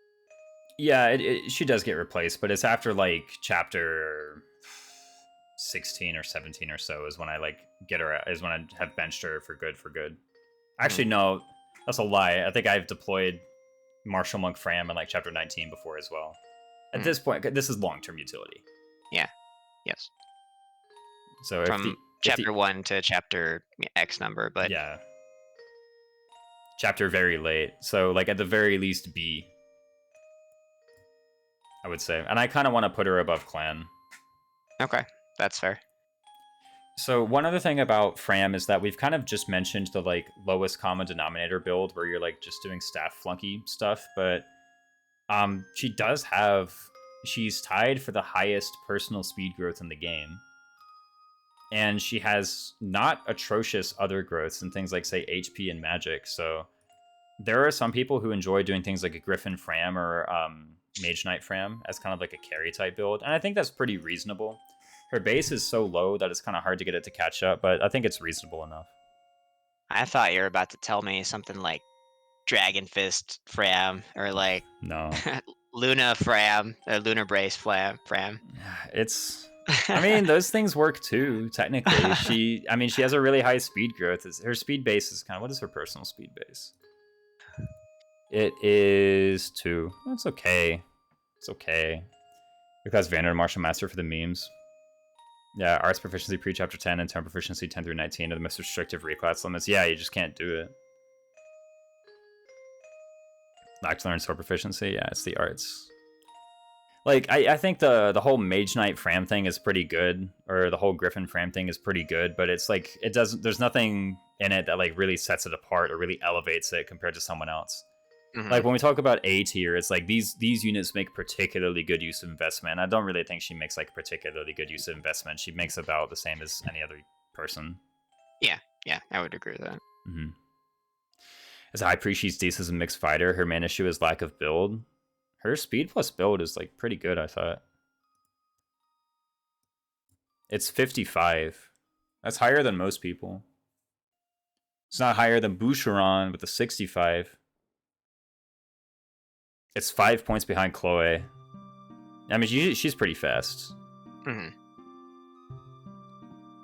Yeah, she does get replaced, but it's after like chapter 16 or 17 or so is when I like get her, is when I have benched her for good. Actually, no, that's a lie. I think I've deployed Martial Monk Fram in like chapter 19 before as well. At this point, this is long-term utility. Yeah. Yes. So from chapter 1 to chapter X number, but yeah, chapter very late. So like at the very least B, I would say, and I kind of want to put her above Clan. Okay. That's fair. So one other thing about Fram is that we've kind of just mentioned the like lowest common denominator build where you're like just doing staff flunky stuff, but she does have, she's tied for the highest personal speed growth in the game. And she has not atrocious other growths in things like, say, HP and magic. So there are some people who enjoy doing things like a Griffin Fram or Mage Knight Fram as kind of like a carry type build. And I think that's pretty reasonable. Her base is so low that it's kind of hard to get it to catch up, but I think it's reasonable enough. I thought you were about to tell me something like Dragon Fist Fram or like No. Luna Fram or Lunar Brace Fram. It's, I mean, those things work too, technically. She has a really high speed growth. Her speed base is kind of, what is her personal speed base? It is 2. That's okay. It's okay. Because Vanguard Martial Master for the memes. Yeah, Arts Proficiency pre-Chapter 10 and Turn Proficiency 10 through 19 are the most restrictive reclass limits. Yeah, you just can't do it. Like to learn Sword Proficiency? Yeah, it's the arts. Like, I think the whole Mage Knight Fram thing is pretty good, or the whole Griffin Fram thing is pretty good, but it's like, it doesn't, there's nothing in it that like really sets it apart or really elevates it compared to someone else. Mm-hmm. Like when we talk about A tier, it's like these units make particularly good use of investment. I don't really think she makes like particularly good use of investment. She makes about the same as any other person. Yeah, I would agree with that. Mm-hmm. As a high priest, she's decent as a mixed fighter. Her main issue is lack of build. Her speed plus build is like pretty good, I thought. It's 55. That's higher than most people. It's not higher than Boucheron with a 65. It's 5 points behind Chloe. I mean, she's pretty fast. Mm-hmm.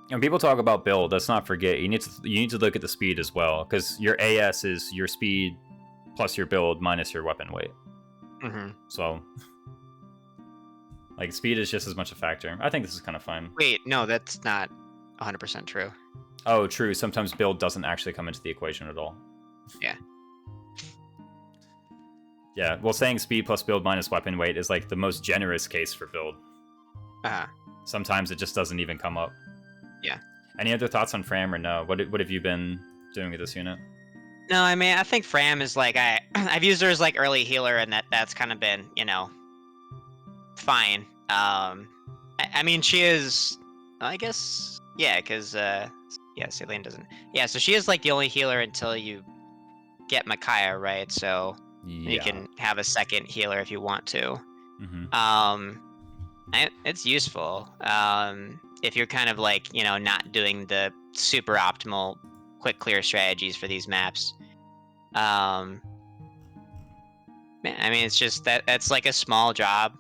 When people talk about build, let's not forget you need to look at the speed as well, because your AS is your speed plus your build minus your weapon weight. Mm-hmm. So, like, speed is just as much a factor. I think this is kind of fine. Wait, no, that's not 100% true. Oh, true. Sometimes build doesn't actually come into the equation at all. Yeah. Yeah, well, saying speed plus build minus weapon weight is like the most generous case for build. Uh-huh. Sometimes it just doesn't even come up. Yeah. Any other thoughts on Fram or no? What have you been doing with this unit? No, I mean, I think Fram is like, I've used her as like early healer, and that's kind of been, fine. I mean, she is, I guess, yeah, because, Celine doesn't. Yeah, so she is like the only healer until you get Micaiah, right? So you can have a second healer if you want to. Mm-hmm. It's useful. If you're kind of like, not doing the super optimal quick clear strategies for these maps. I mean, it's just that's like a small job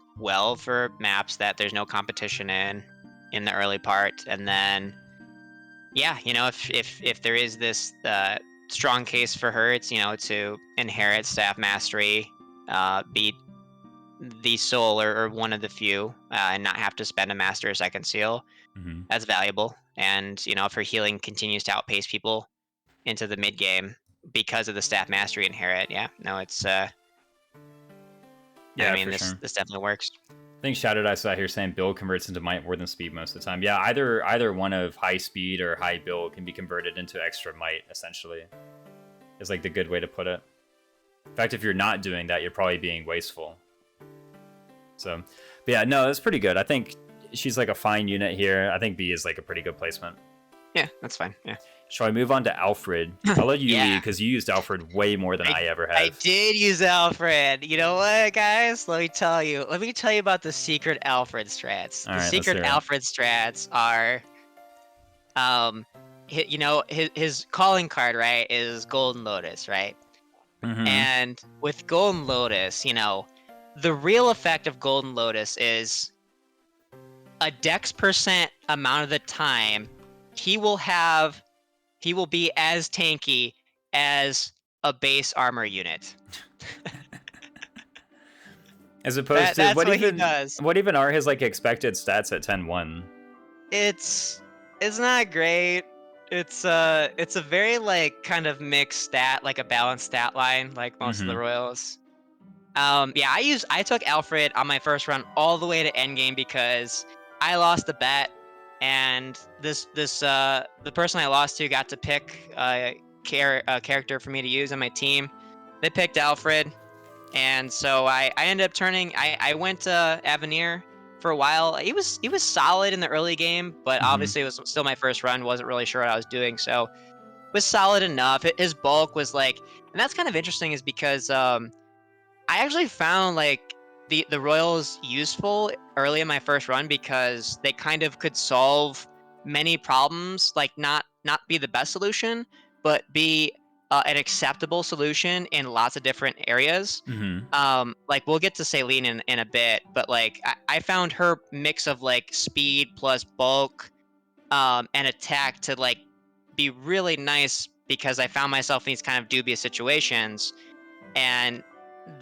for maps that there's no competition in the early part, and then if there is this strong case for her, it's to inherit staff mastery, beat the soul or one of the few, and not have to spend a master or second seal. Mm-hmm. That's valuable. And if her healing continues to outpace people into the mid game because of the staff mastery inherit, it's I mean, this definitely works. I think Shadowed I saw here saying build converts into might more than speed most of the time. Yeah, either one of high speed or high build can be converted into extra might, essentially. Is like the good way to put it. In fact, if you're not doing that, you're probably being wasteful. So, but yeah, no, that's pretty good. I think she's like a fine unit here. I think B is like a pretty good placement. Yeah, that's fine. Yeah. Shall I move on to Alfred? I'll let you lead because you used Alfred way more than I ever have. I did use Alfred. You know what, guys? Let me tell you about the secret Alfred strats. The secret Alfred strats are, his calling card, right, is Golden Lotus, right? Mm-hmm. And with Golden Lotus, the real effect of Golden Lotus is a dex percent amount of the time he will be as tanky as a base armor unit. As opposed to what he does. What even are his like expected stats at 10-1? It's not great. It's a very like kind of mixed stat, like a balanced stat line, like most of the royals. I took Alfred on my first run all the way to endgame because I lost the bet, and the person I lost to got to pick a character for me to use on my team. They picked Alfred, and so I ended up turning. I went to Avenir for a while. He was solid in the early game, but obviously it was still my first run. Wasn't really sure what I was doing, so it was solid enough. His bulk was like, and that's kind of interesting, is because I actually found like the Royals useful early in my first run because they kind of could solve many problems, like not be the best solution, but be an acceptable solution in lots of different areas. Like we'll get to Saline in a bit, but like I found her mix of like speed plus bulk and attack to like be really nice because I found myself in these kind of dubious situations, and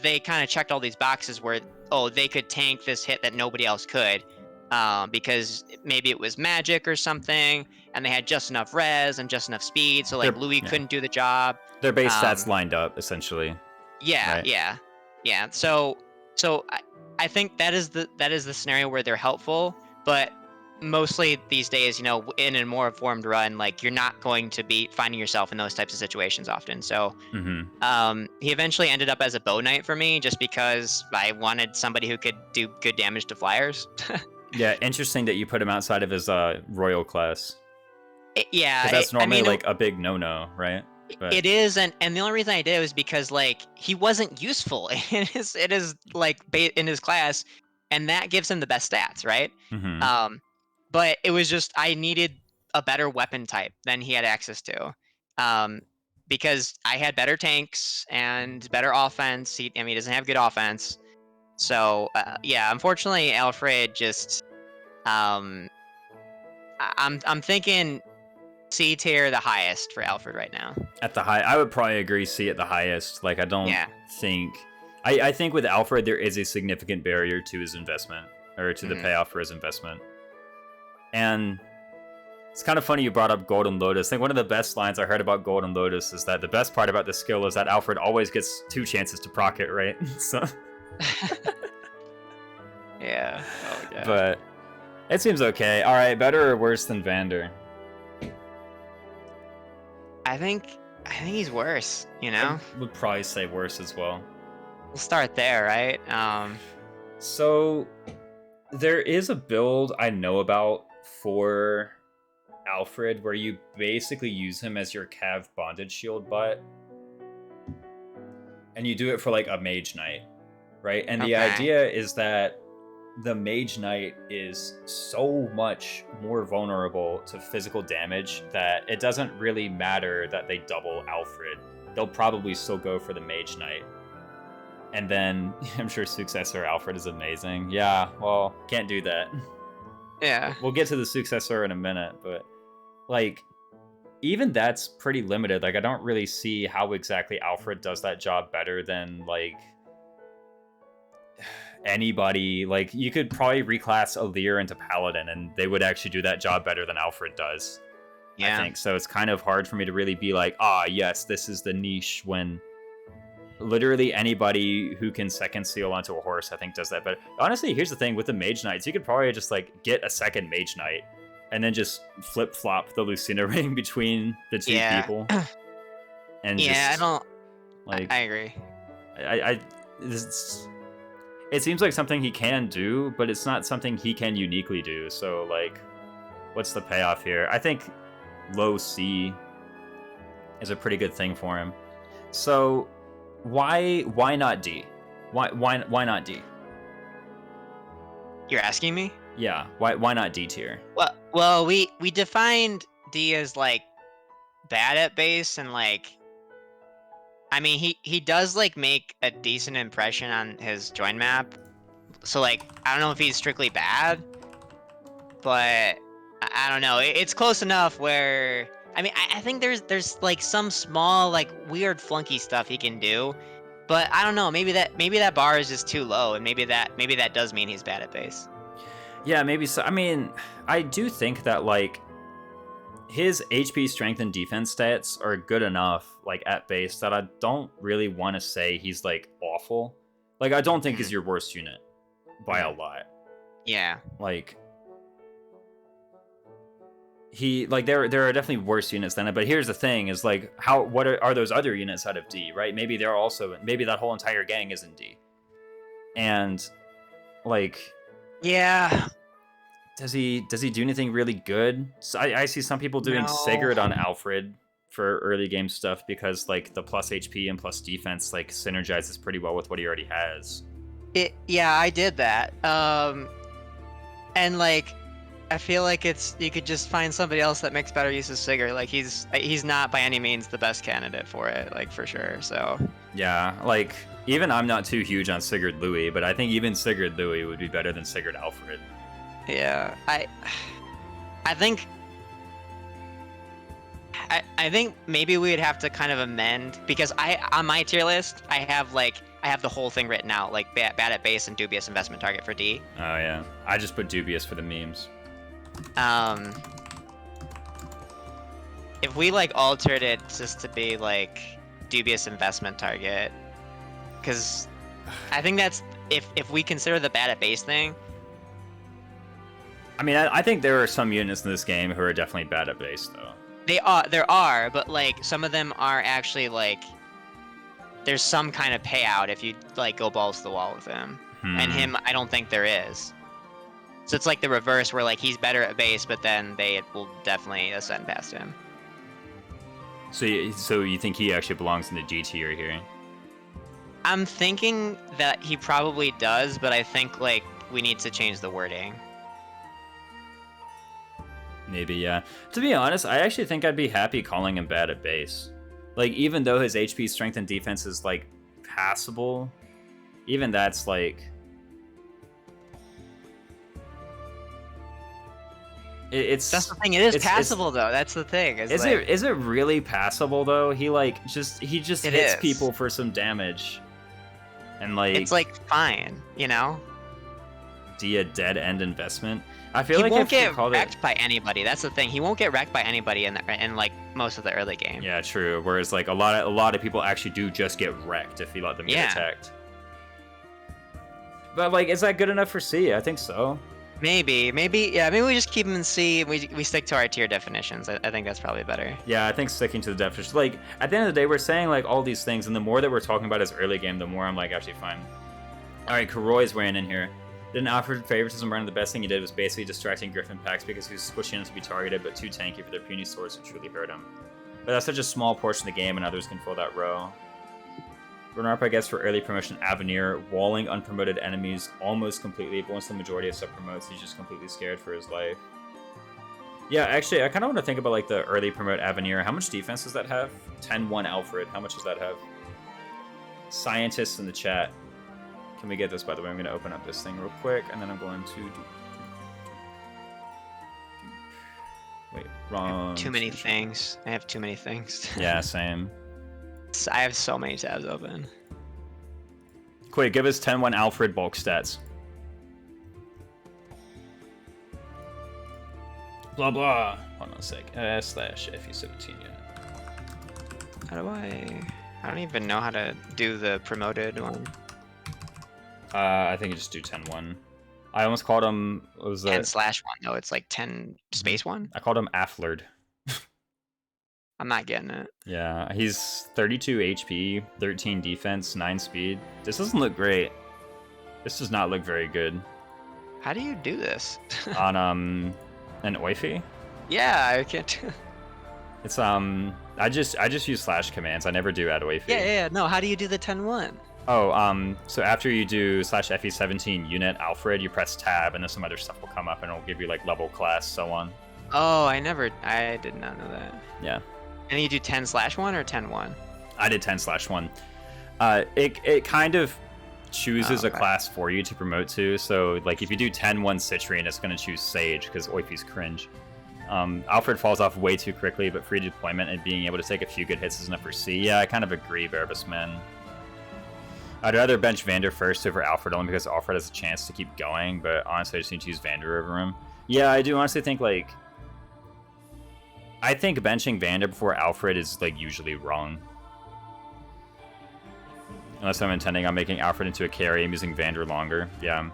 they kind of checked all these boxes where, oh, they could tank this hit that nobody else could, because maybe it was magic or something, and they had just enough res and just enough speed, so like Louis couldn't do the job. Their base stats lined up essentially. Yeah, right? yeah. So I think that is the scenario where they're helpful, but mostly these days, you know, in a more informed run, like you're not going to be finding yourself in those types of situations often. So he eventually ended up as a bow knight for me just because I wanted somebody who could do good damage to flyers. Yeah, interesting that you put him outside of his royal class. Yeah, 'Cause that's normally I mean, like a big no-no, right? But it is, and the only reason I did was because like he wasn't useful in his like in his class, and that gives him the best stats, right? But it was just I needed a better weapon type than he had access to, because I had better tanks and better offense. I mean, he doesn't have good offense, so yeah. Unfortunately, Alfred just I'm thinking C tier the highest for Alfred right now. at the high, I would probably agree C at the highest. Like I don't Yeah. think I think with Alfred there is a significant barrier to his investment, or to the payoff for his investment. And it's kind of funny you brought up Golden Lotus. I think one of the best lines I heard about Golden Lotus is that the best part about the skill is that Alfred always gets 2 chances to proc it, right? So Yeah. Oh yeah. but it seems okay. All right, better or worse than Vander? I think he's worse, you know? I would probably say worse as well. We'll start there, right? So there is a build I know about for Alfred where you basically use him as your Cav bondage shield butt. And you do it for like a Mage Knight, right? And the idea is that the Mage Knight is so much more vulnerable to physical damage that it doesn't really matter that they double Alfred. They'll probably still go for the Mage Knight. And then I'm sure Successor Alfred is amazing. Yeah, well, can't do that. Yeah. We'll get to the Successor in a minute, but like even that's pretty limited. Like I don't really see how exactly Alfred does that job better than like anybody. Like you could probably reclass Alir into Paladin and they would actually do that job better than Alfred does. Yeah. I think so. It's kind of hard for me to really be like, yes, this is the niche, when literally anybody who can second seal onto a horse I think does that. But honestly, here's the thing with the Mage Knights, you could probably just like get a second Mage Knight and then just flip flop the Lucina ring between the two people. And yeah, just, I don't like I agree. It seems like something he can do, but it's not something he can uniquely do. So like, what's the payoff here? I think low C is a pretty good thing for him. So why not D? Why not D? You're asking me? Yeah, why not D tier? Well, we defined D as like bad at base, and like I mean he does like make a decent impression on his join map. So like I don't know if he's strictly bad, but I don't know. It's close enough where I mean I think there's like some small like weird flunky stuff he can do, but I don't know. Maybe that bar is just too low, and maybe that does mean he's bad at base. Yeah, maybe so. I mean, I do think that like his HP, strength, and defense stats are good enough like at base that I don't really want to say he's like awful. Like I don't think he's your worst unit by a lot. Yeah. Like there are definitely worse units than it. But here's the thing: is like what are those other units out of D? Right? Maybe they're also maybe that whole entire gang is in D. And like, yeah. Does he do anything really good? So I see some people doing Sigurd on Alfred for early game stuff because like the plus HP and plus defense like synergizes pretty well with what he already has. Yeah, I did that. And like, I feel like you could just find somebody else that makes better use of Sigurd. Like he's not by any means the best candidate for it, like for sure. So yeah, like even I'm not too huge on Sigurd Louis, but I think even Sigurd Louis would be better than Sigurd Alfred. Yeah, I think maybe we would have to kind of amend, because on my tier list I have the whole thing written out, like bad at base and dubious investment target for D. Oh yeah, I just put dubious for the memes. If we like altered it just to be like dubious investment target, because I think that's if we consider the bad at base thing. I mean, I think there are some units in this game who are definitely bad at base, though. There are, but like some of them are actually like there's some kind of payout if you like go balls to the wall with him. And him, I don't think there is. So it's like the reverse, where like he's better at base, but then they will definitely ascend past him. So you think he actually belongs in the G tier here? I'm thinking that he probably does, but I think like we need to change the wording. Maybe, yeah. To be honest, I actually think I'd be happy calling him bad at base. Like, even though his HP, strength, and defense is, like, passable, even that's, like... That's the thing, it is passable, though. That's the thing. Is it really passable, though? He just hits people for some damage. And, like... It's, like, fine, you know? A dead end investment. I feel he like won't get wrecked by anybody. That's the thing. He won't get wrecked by anybody in like most of the early game. Yeah, true. Whereas like a lot of people actually do just get wrecked if you let them get attacked. But like, is that good enough for C? I think so. Maybe we just keep him in C. We stick to our tier definitions. I think that's probably better. Yeah, I think sticking to the definition. Like at the end of the day, we're saying like all these things, and the more that we're talking about his early game, the more I'm like actually fine. All right, Karoy's weighing in here. Didn't offer favoritism run. The best thing he did was basically distracting Griffin packs because he was squishing them to be targeted, but too tanky for their puny swords to truly hurt him. But that's such a small portion of the game, and others can fill that row. Runner-up, I guess, for early promotion Avenir, walling unpromoted enemies almost completely, but once the majority of stuff promotes, he's just completely scared for his life. Yeah, actually, I kind of want to think about like the early promote Avenir. How much defense does that have? 10-1 Alfred. How much does that have? Scientists in the chat. Can we get this, by the way? I'm going to open up this thing real quick, and then I'm going to do... Wait, wrong... Too many things. I have too many things. Yeah, same. I have so many tabs open. Quick, give us 10-1 Alfred bulk stats. Blah, blah. Hold on a sec. /FE17 unit. How do I don't even know how to do the promoted one. I think you just do 10-1. I almost called him... What was that? 10/1, though. It's like 10 space 1? I called him Afflerd. I'm not getting it. Yeah, he's 32 HP, 13 defense, 9 speed. This doesn't look great. This does not look very good. How do you do this? On, an Oifi? Yeah, I can't... It's, I just use slash commands. I never do add Oifi. Yeah. No, how do you do the 10-1? Oh, so after you do /FE17 unit Alfred, you press tab, and then some other stuff will come up, and it'll give you like level, class, so on. Oh, I did not know that. Yeah. And you do 10/1 or 10-1? I did 10/1. It kind of chooses a class for you to promote to. So like if you do 10-1 Citrian, it's going to choose Sage because Oifi's cringe. Alfred falls off way too quickly, but free deployment and being able to take a few good hits is enough for C. Yeah, I kind of agree, Verbus Man. I'd rather bench Vander first over Alfred only because Alfred has a chance to keep going, but honestly I just need to use Vander over him. Yeah, I do honestly think like... I think benching Vander before Alfred is like usually wrong. Unless I'm intending on making Alfred into a carry, I'm using Vander longer. Yeah.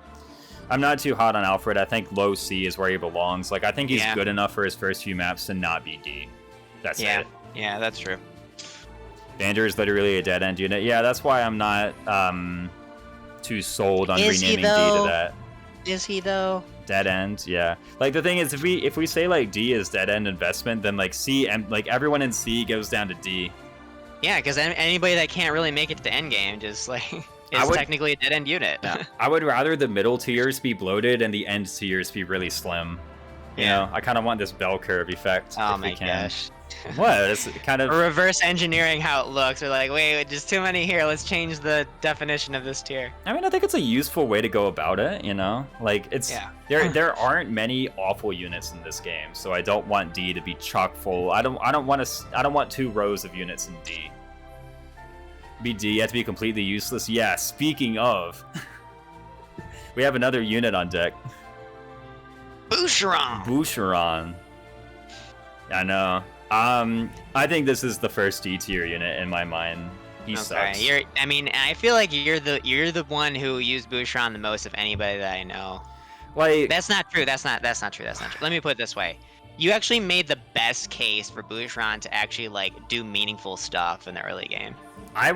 I'm not too hot on Alfred. I think low C is where he belongs. Like, I think he's Yeah. good enough for his first few maps to not be D. That's Yeah. it. Yeah, that's true. Vander is literally a dead end unit. Yeah, that's why I'm not too sold on Is he, renaming D to though? that. Is he though? Dead end, yeah. Like the thing is, if we say like D is dead end investment, then like C and like everyone in C goes down to D. Yeah, because anybody that can't really make it to end game just like is technically a dead end unit. I would rather the middle tiers be bloated and the end tiers be really slim. You know, I kind of want this bell curve effect. Oh if we my can. gosh. What? It's kind of We're reverse engineering how it looks. We're like, wait, there's too many here. Let's change the definition of this tier. I mean, I think it's a useful way to go about it, you know? Like, it's there aren't many awful units in this game, so I don't want D to be chock full. I don't want 2 rows of units in D. Be D, you have to be completely useless. Yeah, speaking of, we have another unit on deck. Boucheron! Boucheron. I know. I think this is the first D tier unit in my mind. He sucks. I mean, I feel like you're the one who used Boucheron the most of anybody that I know. Like, that's not true. That's not true. Let me put it this way. You actually made the best case for Boucheron to actually like do meaningful stuff in the early game. I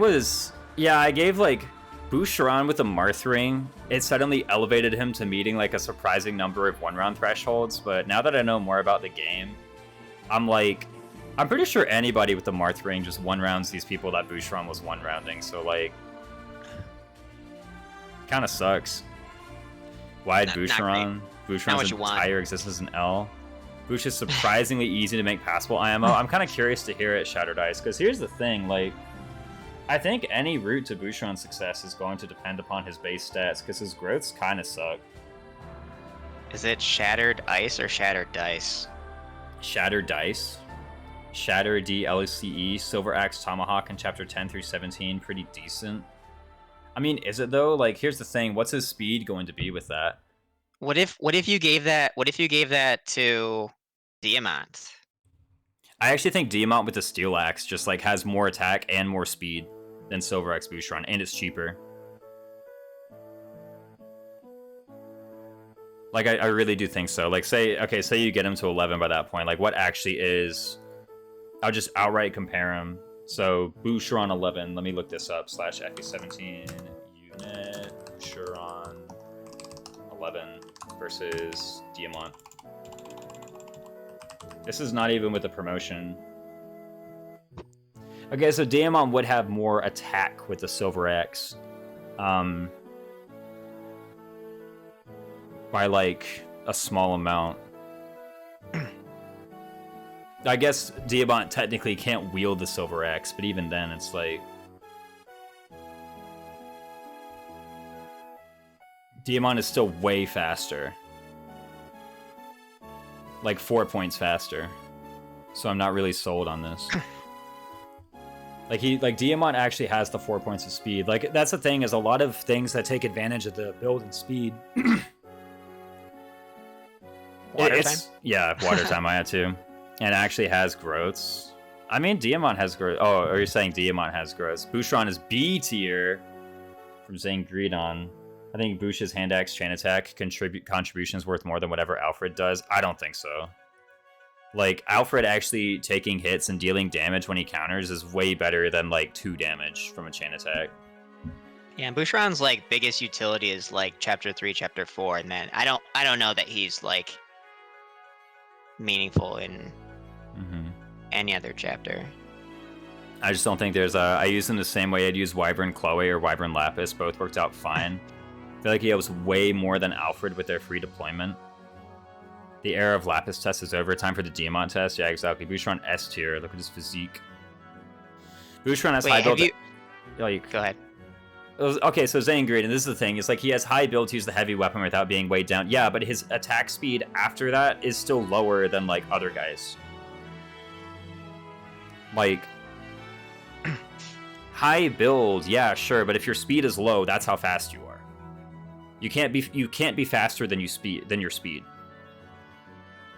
gave like Boucheron with the Marth ring. It suddenly elevated him to meeting like a surprising number of 1-round thresholds, but now that I know more about the game, I'm pretty sure anybody with the Marth ring just 1-rounds these people that Boucheron was 1-rounding, so like, kind of sucks. Wide Boucheron. Boucheron's entire existence in L. Bouch is surprisingly easy to make passable IMO. I'm kind of curious to hear it, Shattered Ice, because here's the thing, like, I think any route to Boucheron's success is going to depend upon his base stats, because his growths kind of suck. Is it Shattered Ice or Shattered Dice? Shattered Dice. Shatter D LCE, Silver Axe Tomahawk in chapter 10 through 17, pretty decent. I mean, is it though? Like, here's the thing, what's his speed going to be with that? What if you gave that to Diamant? I actually think Diamant with the Steel Axe just like has more attack and more speed than Silver Axe Boucheron, and it's cheaper. Like, I really do think so. Like, say you get him to 11 by that point. Like, what actually is... I'll just outright compare him. So, Boucheron 11. Let me look this up. /FE17 unit Boucheron 11 versus Diamant. This is not even with the promotion. Okay, so Diamant would have more attack with the Silver Axe. By like a small amount. I guess Diamant technically can't wield the Silver Axe, but even then it's like... Diamant is still way faster. Like 4 points faster. So I'm not really sold on this. Like Diamant actually has the 4 points of speed. Like, that's the thing, is a lot of things that take advantage of the build and speed. Water time? Yeah, water time I had to. And actually has growths. I mean, Diamant has growth. Oh, are you saying Diamant has growths? Boucheron is B tier from Zane Greedon. I think Bouch's hand axe chain attack contribution is worth more than whatever Alfred does. I don't think so. Like, Alfred actually taking hits and dealing damage when he counters is way better than like 2 damage from a chain attack. Yeah, and Boucheron's like biggest utility is like chapter 3, chapter 4, and then I don't know that he's like meaningful in any other chapter. I just don't think there's I use him the same way I'd use Wyvern Chloe or Wyvern Lapis. Both worked out fine. I feel like he has way more than Alfred with their free deployment. The era of Lapis test is over. Time for the Diamant test. Yeah, exactly. Boucheron S tier. Look at his physique. Boucheron has high build. Go ahead. Okay, so Zane Greed, and this is the thing, is like he has high build to use the heavy weapon without being weighed down. Yeah, but his attack speed after that is still lower than like other guys. Like, high build, yeah, sure, but if your speed is low, that's how fast you are. You can't be faster than your speed.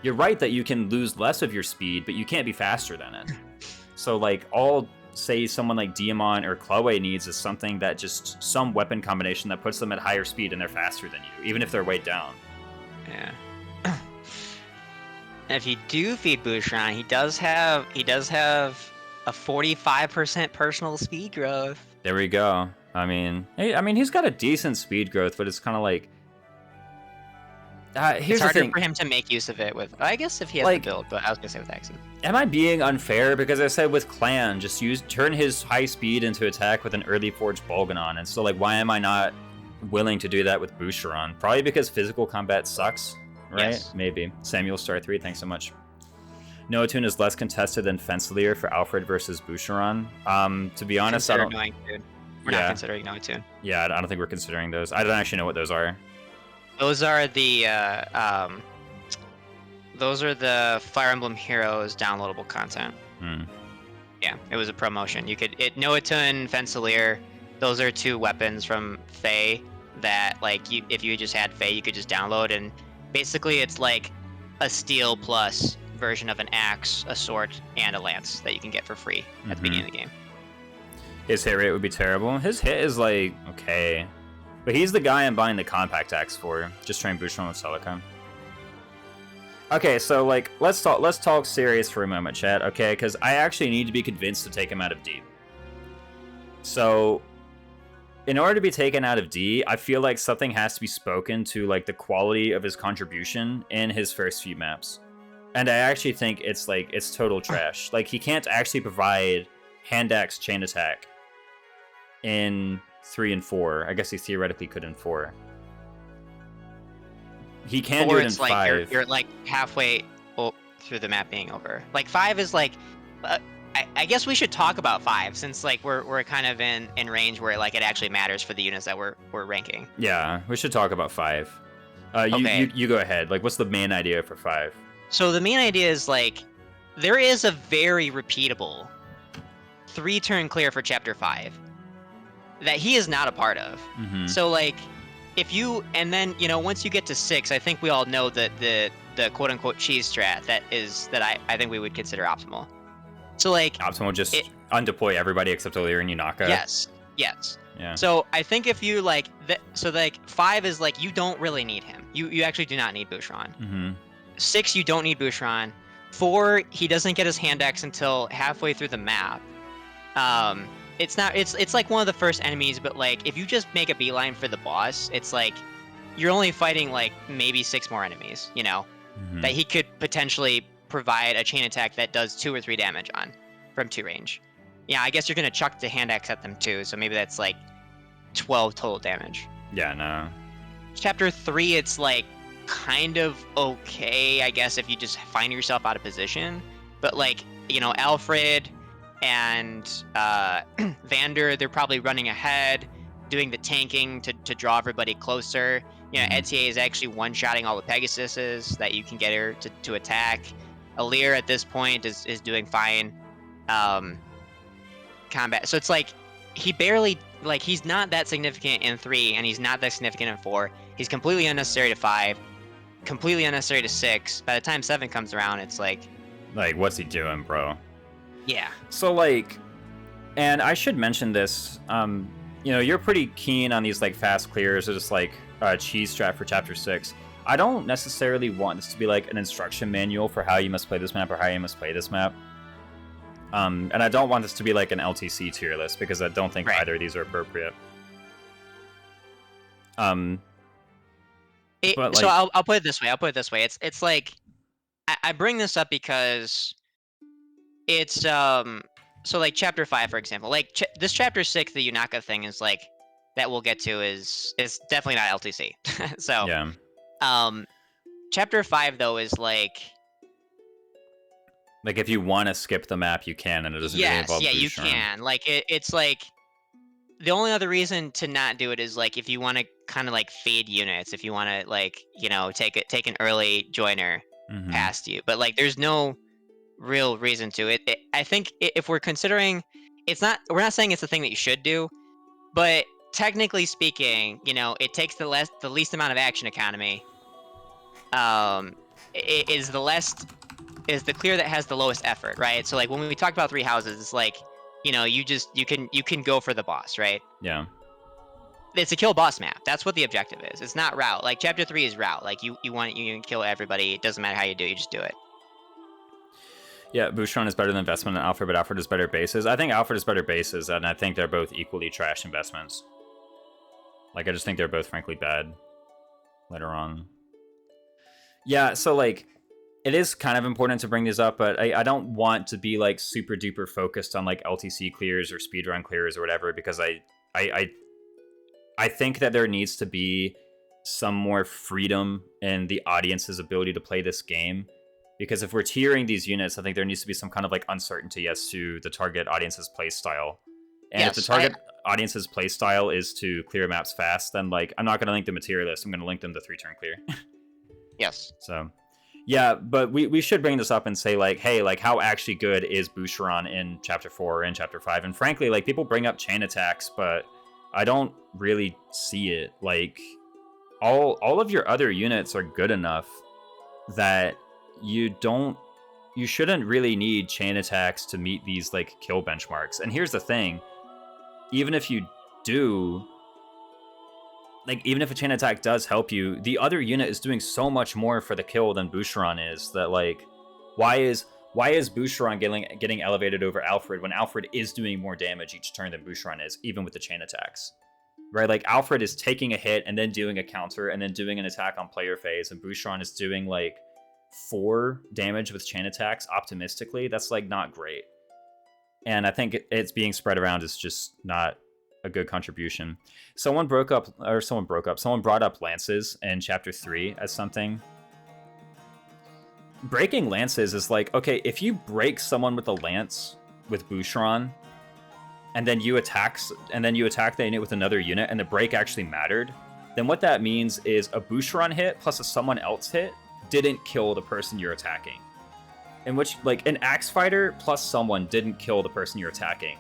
You're right that you can lose less of your speed, but you can't be faster than it. So like all say someone like Diamond or Chloe needs is something that just some weapon combination that puts them at higher speed and they're faster than you, even if they're weighed down. Yeah. And if you do feed Bouchon, he does have a 45% personal speed growth. There we go. I mean, he's got a decent speed growth, but it's kind of like here's it's harder the thing. for him to make use of it with. I guess if he has Like, the build, but I was gonna say with Exes. Am I being unfair? Because I said with Clan, just turn his high speed into attack with an early forged Bolganon, and so like, why am I not willing to do that with Boucheron? Probably because physical combat sucks, right? Yes. Maybe. Samuel Star 3, thanks so much. Noatune is less contested than Fensilier for Alfred versus Boucheron. To be honest, I don't. Annoying, dude. We're not considering Noatune. Yeah, I don't think we're considering those. I don't actually know what those are. Those are the Fire Emblem Heroes downloadable content. Yeah, it was a promotion. You could Noatune, Fensilier. Those are 2 weapons from Fae that like if you just had Fae, you could just download, and basically it's like a steel plus version of an axe, a sword, and a lance that you can get for free at the beginning of the game. His hit rate would be terrible. His hit is like okay. But he's the guy I'm buying the compact axe for. Just trying Boucheron with Celica. Okay, so like let's talk serious for a moment, chat. Okay, because I actually need to be convinced to take him out of D. So, in order to be taken out of D, I feel like something has to be spoken to like the quality of his contribution in his first few maps. And I actually think it's total trash. Like he can't actually provide hand axe chain attack in 3 and 4. I guess he theoretically could in 4. He can do it in 5. You're like halfway through the map being over. Like 5 is like, I guess we should talk about 5 since like we're kind of in range where like it actually matters for the units that we're ranking. Yeah, we should talk about 5. Okay. You go ahead. Like, what's the main idea for 5? So the main idea is like there is a very repeatable 3-turn clear for Chapter 5 that he is not a part of. So like if you and then once you get to 6, I think we all know that the quote unquote cheese strat that I think we would consider optimal. So like optimal just undeploy everybody except Illyria and Yunaka. Yes. Yeah. So I think if you like so like 5 is like you don't really need him. You actually do not need Boucheron. 6 you don't need Boucheron. 4 he doesn't get his hand axe until halfway through the map. It's like one of the first enemies, but like if you just make a beeline for the boss, it's like you're only fighting like maybe 6 more enemies, that he could potentially provide a chain attack that does 2 or 3 damage on from 2 range. Yeah, I guess you're gonna chuck the hand axe at them too, so maybe that's like 12 total damage. Yeah, no. Chapter 3, it's like kind of okay, I guess, if you just find yourself out of position. But like, Alfred and Vander, they're probably running ahead, doing the tanking to draw everybody closer. Etier is actually one-shotting all the Pegasuses that you can get her to attack. Alir at this point is doing fine combat. So it's like he barely, like, he's not that significant in 3 and he's not that significant in 4. He's completely unnecessary to 5, completely unnecessary to 6. By the time 7 comes around, it's like what's he doing, bro? Yeah. So like, and I should mention this, you're pretty keen on these like fast clears or just like cheese strat for Chapter 6. I don't necessarily want this to be like an instruction manual for how you must play this map or how you must play this map. And I don't want this to be like an LTC tier list because I don't think either of these are appropriate. But like, so I'll put it this way. It's like I bring this up because it's so like Chapter 5, for example, like this Chapter 6, the Yunaka thing is like that we'll get to is definitely not LTC. So yeah. Chapter 5 though is like if you want to skip the map, you can, and it doesn't really involve you Boucheron. can. Like it's like the only other reason to not do it is like if you want to kind of like fade units, if you want to like take an early joiner past you, but like there's no real reason to it. I think if we're considering, we're not saying it's the thing that you should do, but technically speaking, it takes the least amount of action economy. It is the clear that has the lowest effort, right? So like when we talk about 3 houses, it's like you can go for the boss, right? Yeah. It's a kill boss map. That's what the objective is. It's not route. Like chapter 3 is route. Like you can kill everybody. It doesn't matter how you do it, you just do it. Yeah, Boucheron is better than investment than Alfred, but Alfred is better bases. I think Alfred is better bases, and I think they're both equally trash investments. Like, I just think they're both frankly bad later on. Yeah, so like, it is kind of important to bring these up, but I don't want to be like super duper focused on like LTC clears or speedrun clears or whatever, because I think that there needs to be some more freedom in the audience's ability to play this game. Because if we're tiering these units, I think there needs to be some kind of like uncertainty as to the target audience's play style. And Yes, if the target audience's play style is to clear maps fast, then like I'm not going to link the materialist. I'm going to link them to 3-turn clear. Yes. So, yeah, but we should bring this up and say like, hey, like how actually good is Boucheron in Chapter 4 or in Chapter 5? And frankly, like people bring up chain attacks, but I don't really see it. Like all of your other units are good enough that you shouldn't really need chain attacks to meet these like kill benchmarks. And here's the thing, even if you do, like even if a chain attack does help you, the other unit is doing so much more for the kill than Boucheron is, that like why is Boucheron getting elevated over Alfred when Alfred is doing more damage each turn than Boucheron is, even with the chain attacks? Right, like Alfred is taking a hit and then doing a counter and then doing an attack on player phase, and Boucheron is doing like 4 damage with chain attacks optimistically. That's like not great, and I think it's being spread around is just not a good contribution. Someone brought up lances in Chapter 3 as something. Breaking lances is like, okay, if you break someone with a lance with Boucheron and then you attack the unit with another unit and the break actually mattered, then what that means is a Boucheron hit plus a someone else hit didn't kill the person you're attacking. In which, like, an axe fighter plus someone didn't kill the person you're attacking.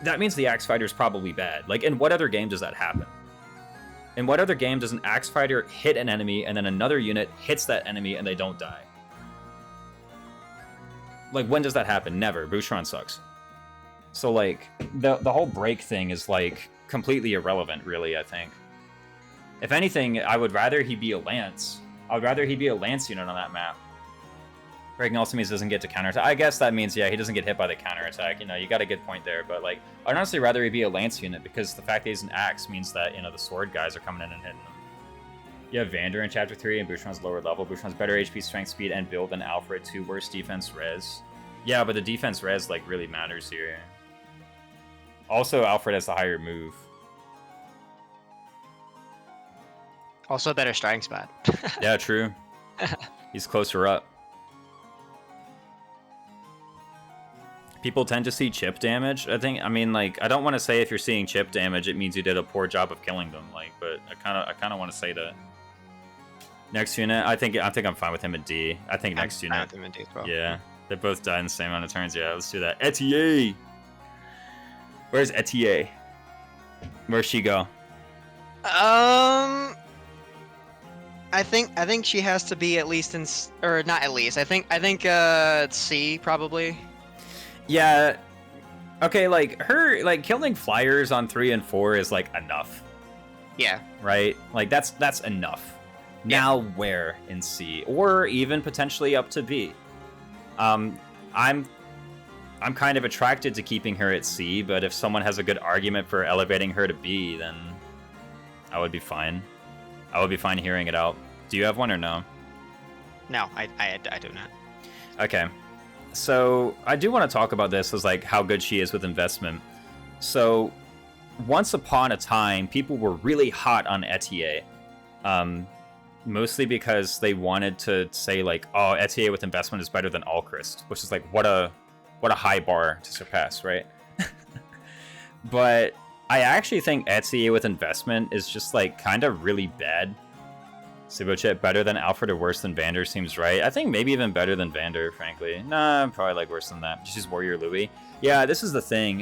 That means the axe fighter is probably bad. Like, in what other game does that happen? In what other game does an axe fighter hit an enemy and then another unit hits that enemy and they don't die? Like, when does that happen? Never. Boucheron sucks. So, like, the whole break thing is, like, completely irrelevant, really, I think. If anything, I would rather he be a lance. I would rather he be a lance unit on that map. Breaking also means he doesn't get to counterattack. I guess that means, yeah, he doesn't get hit by the counterattack. You know, you got a good point there. But, like, I'd honestly rather he be a lance unit, because the fact that he's an axe means that, you know, the sword guys are coming in and hitting him. You have Vander in Chapter 3, and Boucheron's lower level. Boucheron's better HP, strength, speed, and build than Alfred. 2 worse defense res. Yeah, but the defense res, like, really matters here. Also, Alfred has the higher move. Also a better starting spot. Yeah, true. He's closer up. People tend to see chip damage. I mean, like, I don't want to say if you're seeing chip damage, it means you did a poor job of killing them. Like, but I kind of want to say that. Next unit, I think I'm fine with him at D. I think next unit. I'm fine with him at D as well. Yeah, they both died in the same amount of turns. Yeah, let's do that. Etier. Where's Etier? Where's she go? I think she has to be at least in, or not at least. I think C probably. Yeah. Okay, like her, like killing flyers on 3 and 4 is like enough. Yeah. Right? Like that's enough. Yeah. Now where in C, or even potentially up to B. I'm kind of attracted to keeping her at C, but if someone has a good argument for elevating her to B, then I would be fine. I would be fine hearing it out. Do you have one or no? No, I do not. Okay. So I do want to talk about this as like how good she is with investment. So once upon a time, people were really hot on Etier. Mostly because they wanted to say like, oh, Etier with investment is better than Alchrist, which is like what a high bar to surpass, right? But I actually think Etier with investment is just like kind of really bad. Sibochit better than Alfred or worse than Vander seems right. I think maybe even better than Vander, frankly. Nah, probably like worse than that. She's Warrior Louis. Yeah, this is the thing.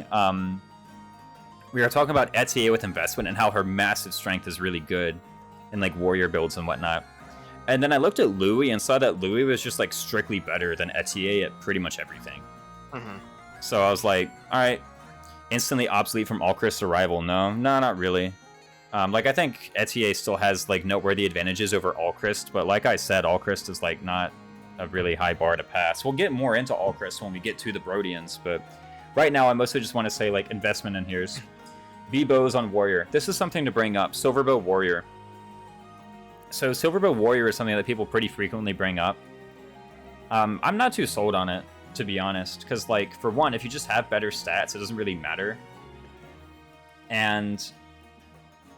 We are talking about Etier with investment and how her massive strength is really good in like warrior builds and whatnot. And then I looked at Louis and saw that Louis was just like strictly better than Etier at pretty much everything. Mm-hmm. So I was like, all right, instantly obsolete from Alchrist's arrival. No, not really. Like, I think Etier still has, like, noteworthy advantages over Alchrist, but like I said, Alchrist is, like, not a really high bar to pass. We'll get more into Alchrist when we get to the Brodians, but right now I mostly just want to say, like, investment in here's V-Bows on Warrior. This is something to bring up. Silverbow Warrior. So Silverbow Warrior is something that people pretty frequently bring up. I'm not too sold on it, to be honest, because, like, for one, if you just have better stats, it doesn't really matter. And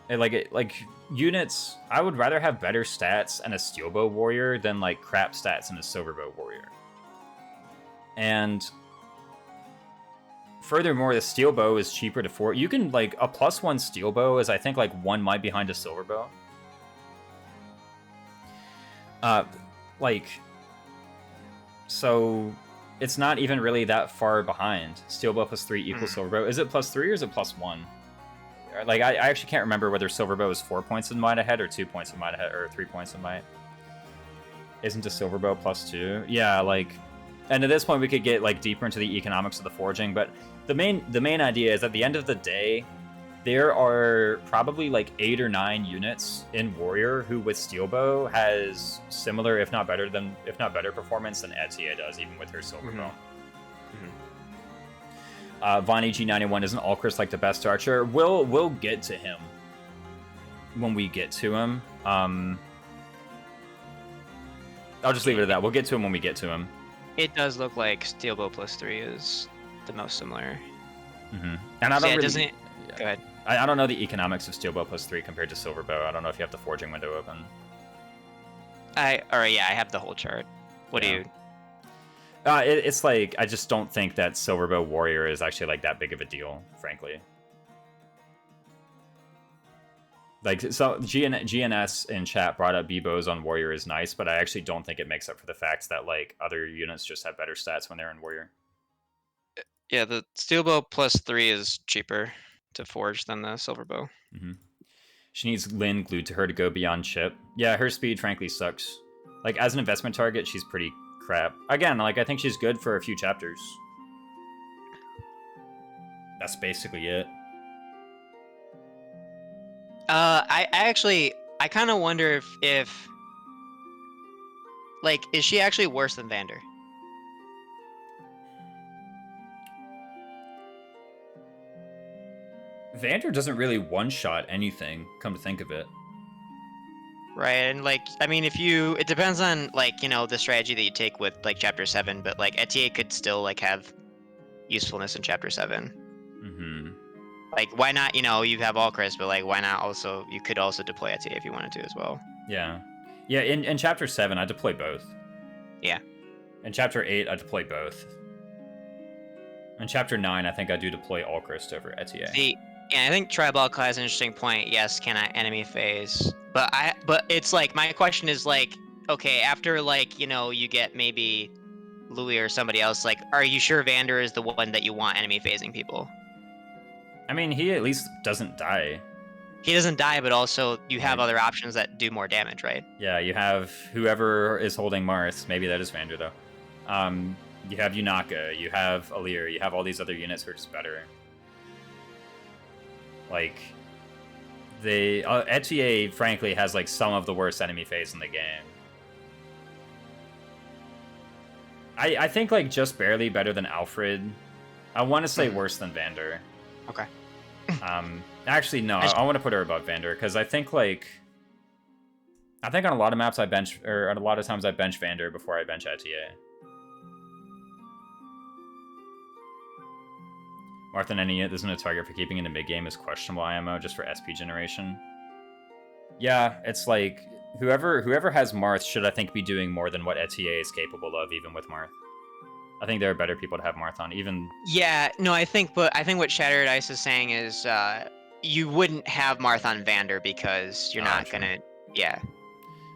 like units, I would rather have better stats and a Steelbow Warrior than like crap stats and a Silverbow Warrior. And furthermore, the Steelbow is cheaper to forge. You can, like, a +1 Steelbow is, I think, like 1 might behind a Silverbow. Like, so it's not even really that far behind. Steelbow +3 equals Silverbow. Is it +3 or is it +1? Like, I actually can't remember whether Silverbow is 4 points in might ahead or 2 points in might ahead or 3 points in might. Isn't a Silverbow +2? Yeah, like, and at this point we could get, like, deeper into the economics of the forging, but the main idea is at the end of the day, there are probably like 8 or 9 units in Warrior who with Steelbow has similar, if not better performance than Etier does, even with her Silverbow. Vonnie G91 is an Alchrist like the best archer. We'll get to him when we get to him. I'll just leave it at that. We'll get to him when we get to him. It does look like Steelbow +3 is the most similar. And I don't really... Go ahead. I don't know the economics of Steelbow +3 compared to Silverbow. I don't know if you have the forging window open. Alright, yeah, I have the whole chart. What do you... It's like, I just don't think that Silverbow Warrior is actually like that big of a deal, frankly. Like, so GNS in chat brought up B-Bows on Warrior is nice, but I actually don't think it makes up for the fact that, like, other units just have better stats when they're in Warrior. Yeah, the Steelbow +3 is cheaper to forge than the Silverbow. She needs Lyn glued to her to go beyond Chip. Yeah, her speed frankly sucks. Like, as an investment target, she's pretty crap. Again, like, I think she's good for a few chapters. That's basically it. I kind of wonder if like, is she actually worse than Vander? Vander doesn't really one-shot anything, come to think of it. Right, and, like, I mean, it depends on, like, you know, the strategy that you take with, like, Chapter 7, but, like, Etier could still, like, have usefulness in Chapter 7. Like, why not, you know, you have Alchrist, but, like, why not also, you could also deploy Etier if you wanted to as well. Yeah. Yeah, in Chapter 7, I deploy both. Yeah. In Chapter 8, I deploy both. In Chapter 9, I think I do deploy Alchrist over Etier. See, yeah, I think Tribalca has an interesting point. Yes, can I enemy phase? But it's like, my question is like, okay, after, like, you know, you get maybe Louis or somebody else, like, are you sure Vander is the one that you want enemy phasing people? I mean, he at least doesn't die. He doesn't die, but also you have other options that do more damage, right? Yeah, you have whoever is holding Marth. Maybe that is Vander, though. You have Yunaka, you have Alir, you have all these other units who are just better. Like, Etier, frankly, has, like, some of the worst enemy phase in the game. I think, like, just barely better than Alfred. I want to say worse than Vander. Okay. Actually, no, I want to put her above Vander, because I think, like... I think on a lot of maps or on a lot of times I bench Vander before I bench Etier. Marth and any unit isn't a target for keeping in the mid-game is questionable IMO just for SP generation. Yeah, it's like, whoever has Marth should, I think, be doing more than what Etier is capable of, even with Marth. I think there are better people to have Marth on, even... Yeah, no, I think what Shattered Ice is saying is, you wouldn't have Marth on Vander because you're not gonna... Yeah.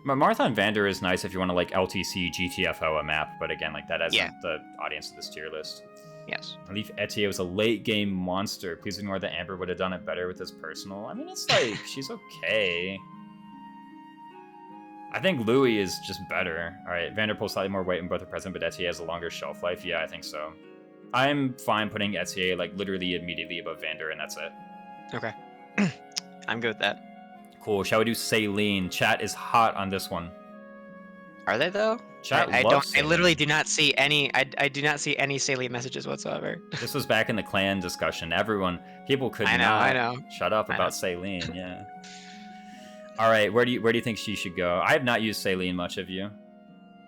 But Marth on Vander is nice if you want to, like, LTC GTFO a map, but again, like, that isn't the audience of this tier list. Yes. Leaf Etier was a late-game monster. Please ignore that Amber would have done it better with his personal. I mean, it's like, she's okay. I think Louis is just better. Alright, Vander pulls slightly more weight when both are present, but Etier has a longer shelf life. Yeah, I think so. I'm fine putting Etier like literally immediately above Vander, and that's it. Okay. I'm good with that. Cool. Shall we do Saline? Chat is hot on this one. Are they though? Chat I loves don't. I literally Saline. do not see any. I do not see any Saline messages whatsoever. This was back in the clan discussion. People could I not know. shut up about Saline. Yeah. All right. Where do you think she should go? I have not used Saline much. Have you?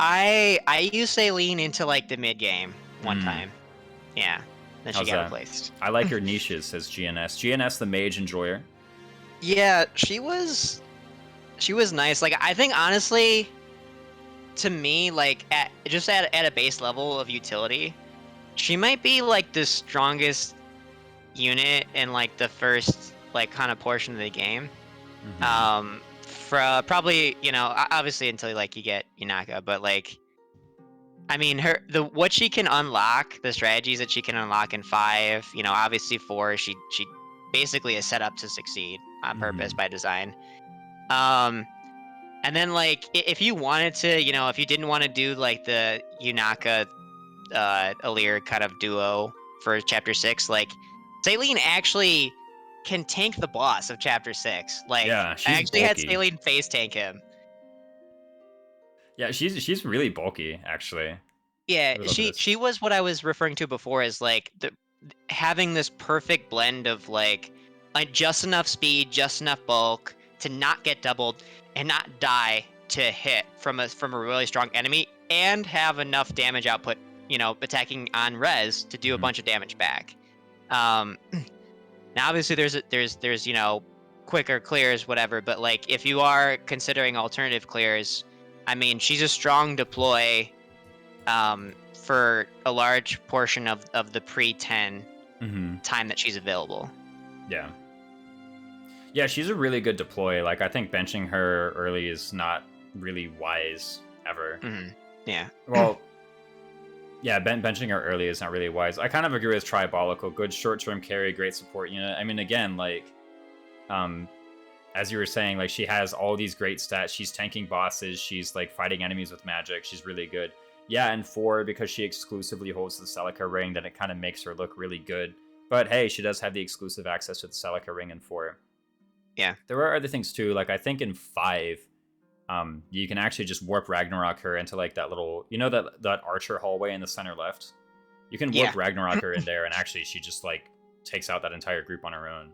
I used Saline into like the mid game one time. Yeah. Then How's she got that? replaced. I like her niches, says GNS. GNS, the mage enjoyer. Yeah, she was nice. Like I think honestly, to me, like at a base level of utility, she might be like the strongest unit in like the first like kind of portion of the game. For probably, you know, obviously until like you get Yunaka, but like I mean what she can unlock, the strategies that she can unlock in 5, you know, obviously 4, she basically is set up to succeed on purpose by design. And then like if you wanted to, you know, if you didn't want to do like the Yunaka Alir kind of duo for chapter 6, like Saline actually can tank the boss of chapter 6. Like yeah, I actually bulky. had Saline face tank him. Yeah, she's really bulky actually. Yeah, she was what I was referring to before as like having this perfect blend of like just enough speed, just enough bulk to not get doubled and not die to hit from a really strong enemy, and have enough damage output, you know, attacking on res to do a bunch of damage back. Now obviously there's you know, quicker clears, whatever, but like if you are considering alternative clears, I mean, she's a strong deploy for a large portion of the pre-10 time that she's available. Yeah. Yeah, she's a really good deploy. Like, I think benching her early is not really wise ever. Yeah. Well, yeah, benching her early is not really wise. I kind of agree with Tribolical. Good short-term carry, great support unit. I mean, again, like, as you were saying, like, she has all these great stats. She's tanking bosses. She's, like, fighting enemies with magic. She's really good. Yeah, and 4, because she exclusively holds the Celica ring, then it kind of makes her look really good. But hey, she does have the exclusive access to the Celica ring in 4. Yeah. There are other things too. Like I think in 5, you can actually just warp Ragnarok her into like that little, you know, that archer hallway in the center left. You can warp Ragnarok her in there, and actually she just like takes out that entire group on her own.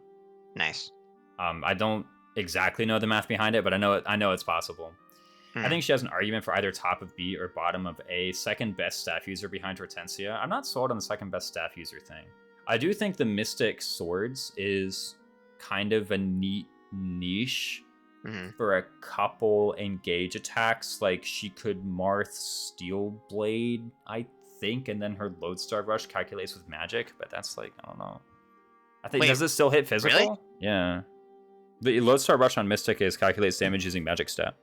Nice. I don't exactly know the math behind it, but I know it's possible. I think she has an argument for either top of B or bottom of A. Second best staff user behind Hortensia. I'm not sold on the second best staff user thing. I do think the Mystic Swords is kind of a neat niche for a couple engage attacks. Like she could Marth Steel Blade, I think, and then her Lodestar Rush calculates with magic, but that's like, I don't know. I think, does it still hit physical? Really? Yeah. The Lodestar Rush on Mystic calculates damage using magic stat.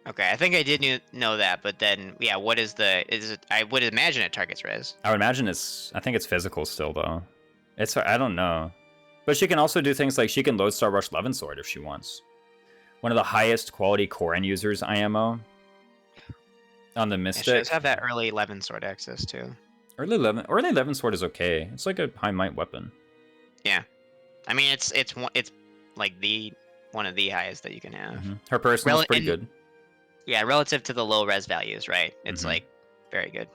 Okay, I think I did know that, but then, yeah, what is it? I would imagine it targets res. I would imagine I think it's physical still, though. I don't know. But she can also do things like she can Lodestar Rush Levensword if she wants. One of the highest quality Koran users IMO on the Mystic. She does have that early Levensword access, too. Early Levensword is okay. It's like a high might weapon. Yeah. I mean, it's like one of the highest that you can have. Her personal is pretty good. Yeah, relative to the low res values, right? It's like very good.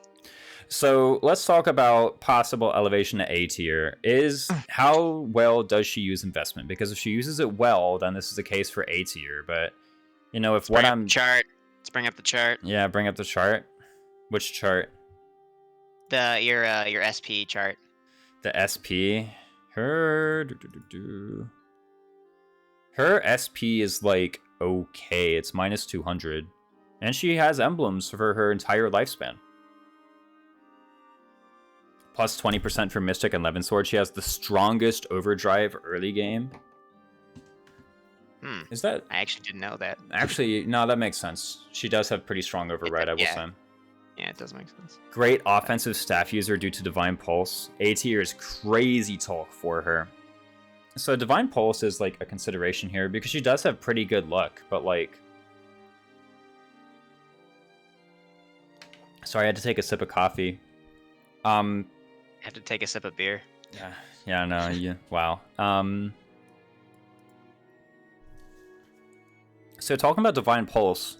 So let's talk about possible elevation to A tier. How well does she use investment? Because if she uses it well, then this is the case for A tier. But you know, if chart, let's bring up the chart. Yeah, bring up the chart. Which chart? Your SP chart. The SP. Her SP is like okay. It's minus 200. And she has emblems for her entire lifespan. Plus 20% for Mystic and Levensword. She has the strongest overdrive early game. Is that? I actually didn't know that. Actually, no, that makes sense. She does have pretty strong override, I will say. Yeah, it does make sense. Great offensive staff user due to Divine Pulse. A tier is crazy talk for her. So Divine Pulse is like a consideration here because she does have pretty good luck, but like... Sorry, I had to take a sip of coffee. Um, Have to take a sip of beer. yeah, no, yeah, wow. So talking about Divine Pulse,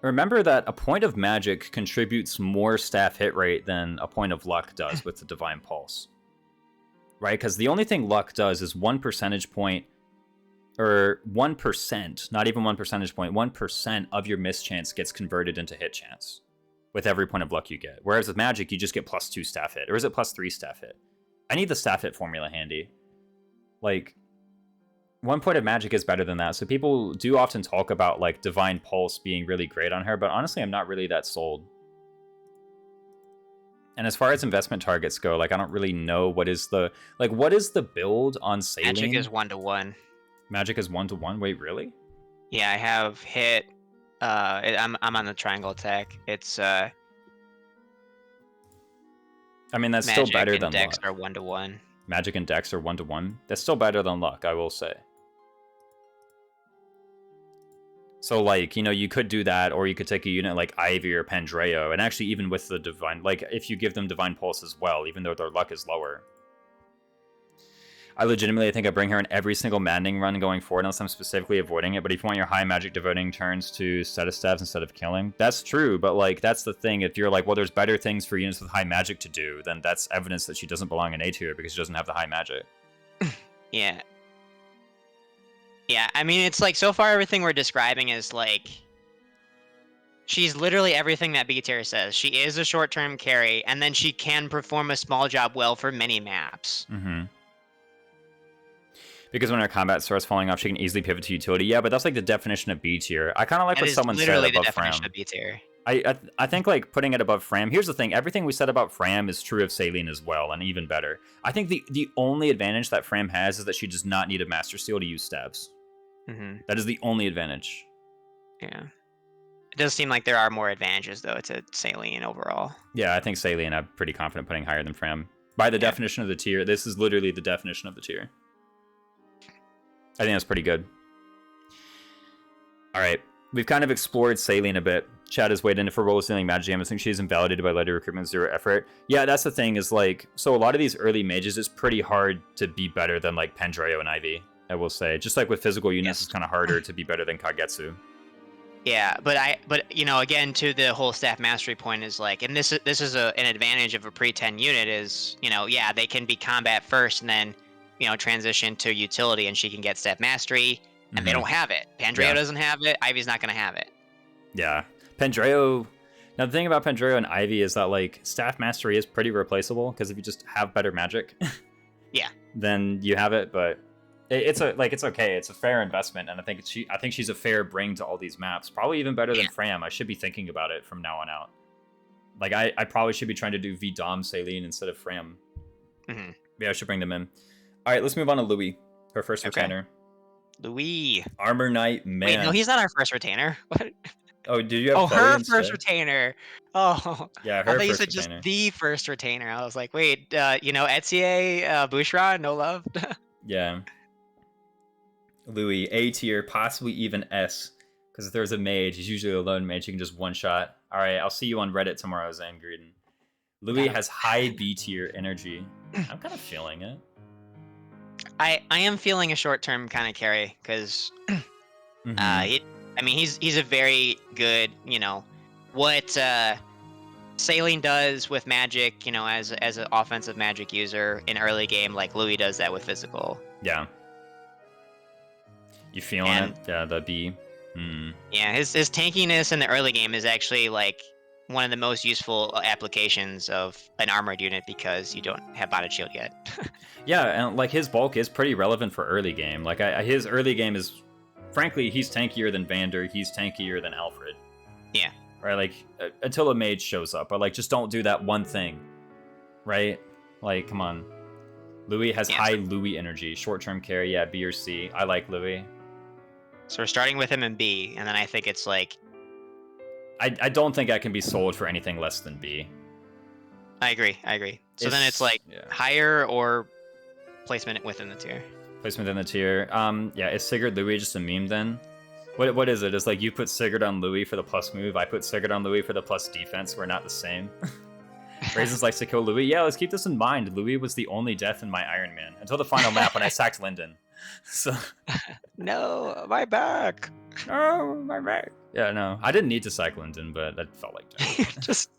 remember that a point of magic contributes more staff hit rate than a point of luck does with the Divine Pulse. Right? Because the only thing luck does is 1 percentage point, or 1%, not even 1 percentage point, 1% of your miss chance gets converted into hit chance with every point of luck you get. Whereas with magic, you just get +2 staff hit. Or is it +3 staff hit? I need the staff hit formula handy. Like, 1 point of magic is better than that. So people do often talk about like Divine Pulse being really great on her, but honestly, I'm not really that sold. And as far as investment targets go, like I don't really know what is the build on Saline? Magic is 1-to-1. Magic is 1-to-1. Wait, really? Yeah, I have hit. I'm on the triangle attack. It's I mean, that's Magic still better and than Dex luck. are 1-to-1. Magic and Dex are 1-to-1. That's still better than luck, I will say. So, like, you know, you could do that, or you could take a unit like Ivy or Pandreo, and actually even with the Divine, like, if you give them Divine Pulse as well, even though their luck is lower. I legitimately think I bring her in every single Maddening run going forward, unless I'm specifically avoiding it, but if you want your high magic devoting turns to status stabs instead of killing, that's true, but, like, that's the thing. If you're like, well, there's better things for units with high magic to do, then that's evidence that she doesn't belong in A tier because she doesn't have the high magic. Yeah. Yeah, I mean, it's like, so far everything we're describing is like, she's literally everything that B tier says. She is a short-term carry, and then she can perform a small job well for many maps. Mm-hmm. Because when her combat starts falling off, she can easily pivot to utility. Yeah, but that's like the definition of B tier. I kind of like what someone said literally the above definition Fram. of B tier. I think like putting it above Fram. Here's the thing: everything we said about Fram is true of Saline as well, and even better. I think the only advantage that Fram has is that she does not need a Master Seal to use stabs. Mm-hmm. That is the only advantage. Yeah. It does seem like there are more advantages, though, to Saline overall. Yeah, I think Saline I'm pretty confident putting higher than Fram. By the definition of the tier, this is literally the definition of the tier. I think that's pretty good. Alright, we've kind of explored Saline a bit. Chad has weighed in for role stealing magic jam. I think she's invalidated by letter recruitment, 0 effort. Yeah, that's the thing, is like, so a lot of these early mages, it's pretty hard to be better than like Pandreo and Ivy, I will say. Just like with physical units, it's kind of harder to be better than Kagetsu. Yeah, but you know, again, to the whole staff mastery point is like, and this is an advantage of a pre-10 unit is, you know, yeah, they can be combat first and then, you know, transition to utility, and she can get staff mastery, and they don't have it. Pandreo doesn't have it. Ivy's not gonna have it. Yeah, Pandreo. Now the thing about Pandreo and Ivy is that like staff mastery is pretty replaceable, because if you just have better magic, yeah, then you have it. But it's okay. It's a fair investment, and I think she's a fair bring to all these maps. Probably even better than Fram. I should be thinking about it from now on out. Like I probably should be trying to do V-Dom Saline instead of Fram. Mm-hmm. Yeah, I should bring them in. All right, let's move on to Louis, her first retainer. Louis. Armor Knight, man. Wait, no, he's not our first retainer. What? Oh, did you have? Oh, Chloe her instead? first retainer. Oh, yeah, her I thought first you said retainer. just the first retainer. I was like, wait, you know, Etier, Bushra, no love. Yeah. Louis, A tier, possibly even S, because if there's a mage, he's usually a lone mage. You can just one shot. All right, I'll see you on Reddit tomorrow, Zane Gruden. Louis has high B tier energy. I'm kind of feeling it. I am feeling a short term kind of carry because, I mean, he's a very good, you know, what Saline does with magic, you know, as an offensive magic user in early game, like Louis does that with physical. Yeah. You feeling it? Yeah, the B. Yeah, his tankiness in the early game is actually like one of the most useful applications of an armored unit because you don't have botted shield yet. Yeah, and like his bulk is pretty relevant for early game. Like his early game is, frankly, he's tankier than Vander. He's tankier than Alfred. Yeah. Right, like until a mage shows up, but like just don't do that one thing. Right? Like, come on. Louis has high Louis energy, short-term carry. Yeah, B or C. I like Louis. So we're starting with him in B, and then I think it's like, I don't think I can be sold for anything less than B. I agree. So then it's like higher or placement within the tier. Placement within the tier. Yeah, is Sigurd Louis just a meme then? What is it? It's like you put Sigurd on Louis for the plus move, I put Sigurd on Louis for the plus defense. We're not the same. Raisins likes to kill Louis. Yeah, let's keep this in mind. Louis was the only death in my Iron Man until the final map when I sacked Lyndon. So No, my back. no, my back. Yeah, no, I didn't need to sack Lyndon, but that felt like that. Just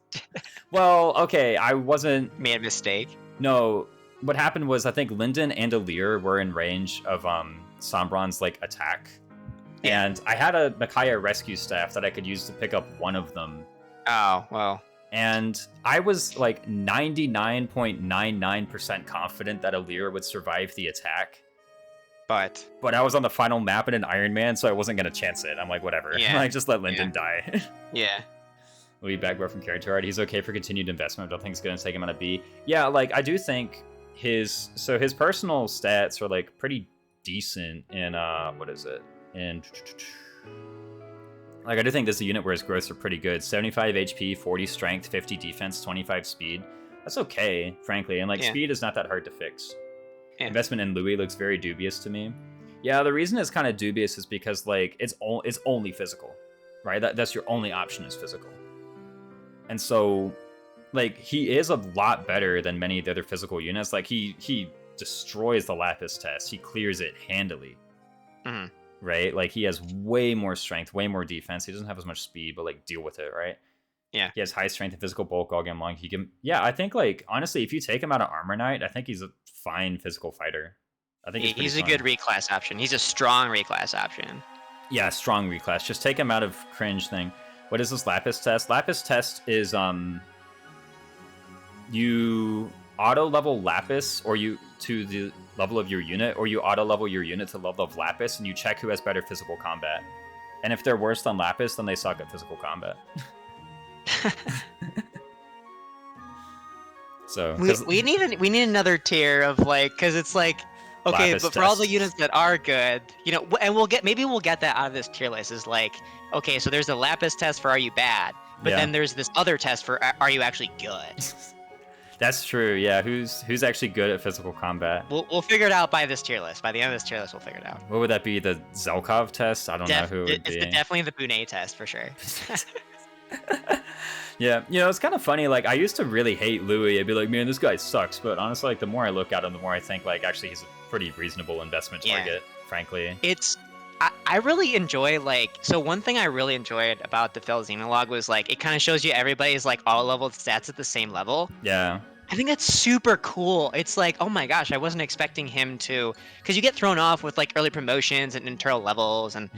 Well, okay, I wasn't. made a mistake. No, what happened was I think Lyndon and Alir were in range of Sombron's like attack, and I had a Micaiah rescue staff that I could use to pick up one of them. Oh, well. And I was like 99.99% confident that Alir would survive the attack. But I was on the final map in an Iron Man, so I wasn't going to chance it. I'm like, whatever. Yeah. Like, just let Lyndon die. yeah. Louis Bagwell from character art. He's okay for continued investment. I don't think it's going to take him on a B. Yeah, like, I do think his personal stats are, like, pretty decent in, what is it? In... Like, I do think this is a unit where his growths are pretty good. 75 HP, 40 strength, 50 defense, 25 speed. That's okay, frankly. And, like, speed is not that hard to fix. Yeah. Investment in Louis looks very dubious to me. Yeah, the reason it's kind of dubious is because, like, it's only physical, right? That's your only option is physical. And so, like, he is a lot better than many of the other physical units. Like, he destroys the Lapis test. He clears it handily. Mm-hmm. Right? Like, he has way more strength, way more defense. He doesn't have as much speed, but, like, deal with it, right? Yeah. He has high strength and physical bulk all game long. He can... Yeah, I think, like, honestly, if you take him out of Armor Knight, I think he's a fine physical fighter. I think he's a good reclass option. He's a strong reclass option. Yeah, strong reclass. Just take him out of cringe thing. What is this Lapis test? Lapis test is, you auto-level Lapis, or you... to the level of your unit, or you auto-level your unit to level of Lapis, and you check who has better physical combat. And if they're worse than Lapis, then they suck at physical combat. So we need another tier of, like, because it's like, okay, Lapis but for all the units that are good, you know, and we'll get that out of this tier list, is like, okay, so there's the Lapis test for are you bad, but then there's this other test for are you actually good. That's true. Yeah, who's actually good at physical combat? We'll figure it out by this tier list. By the end of this tier list, we'll figure it out. What would that be? The Zelkov test? I don't know who it would be. It's definitely the Bunet test for sure. Yeah, you know, it's kind of funny. Like, I used to really hate Louis. I'd be like, man, this guy sucks. But honestly, like, the more I look at him, the more I think, like, actually, he's a pretty reasonable investment target. Frankly, I really enjoy, like, so one thing I really enjoyed about the Fel Xenologue was, like, it kind of shows you everybody's, like, all level stats at the same level. Yeah. I think that's super cool. It's like, oh my gosh, I wasn't expecting him to, because you get thrown off with, like, early promotions and internal levels, and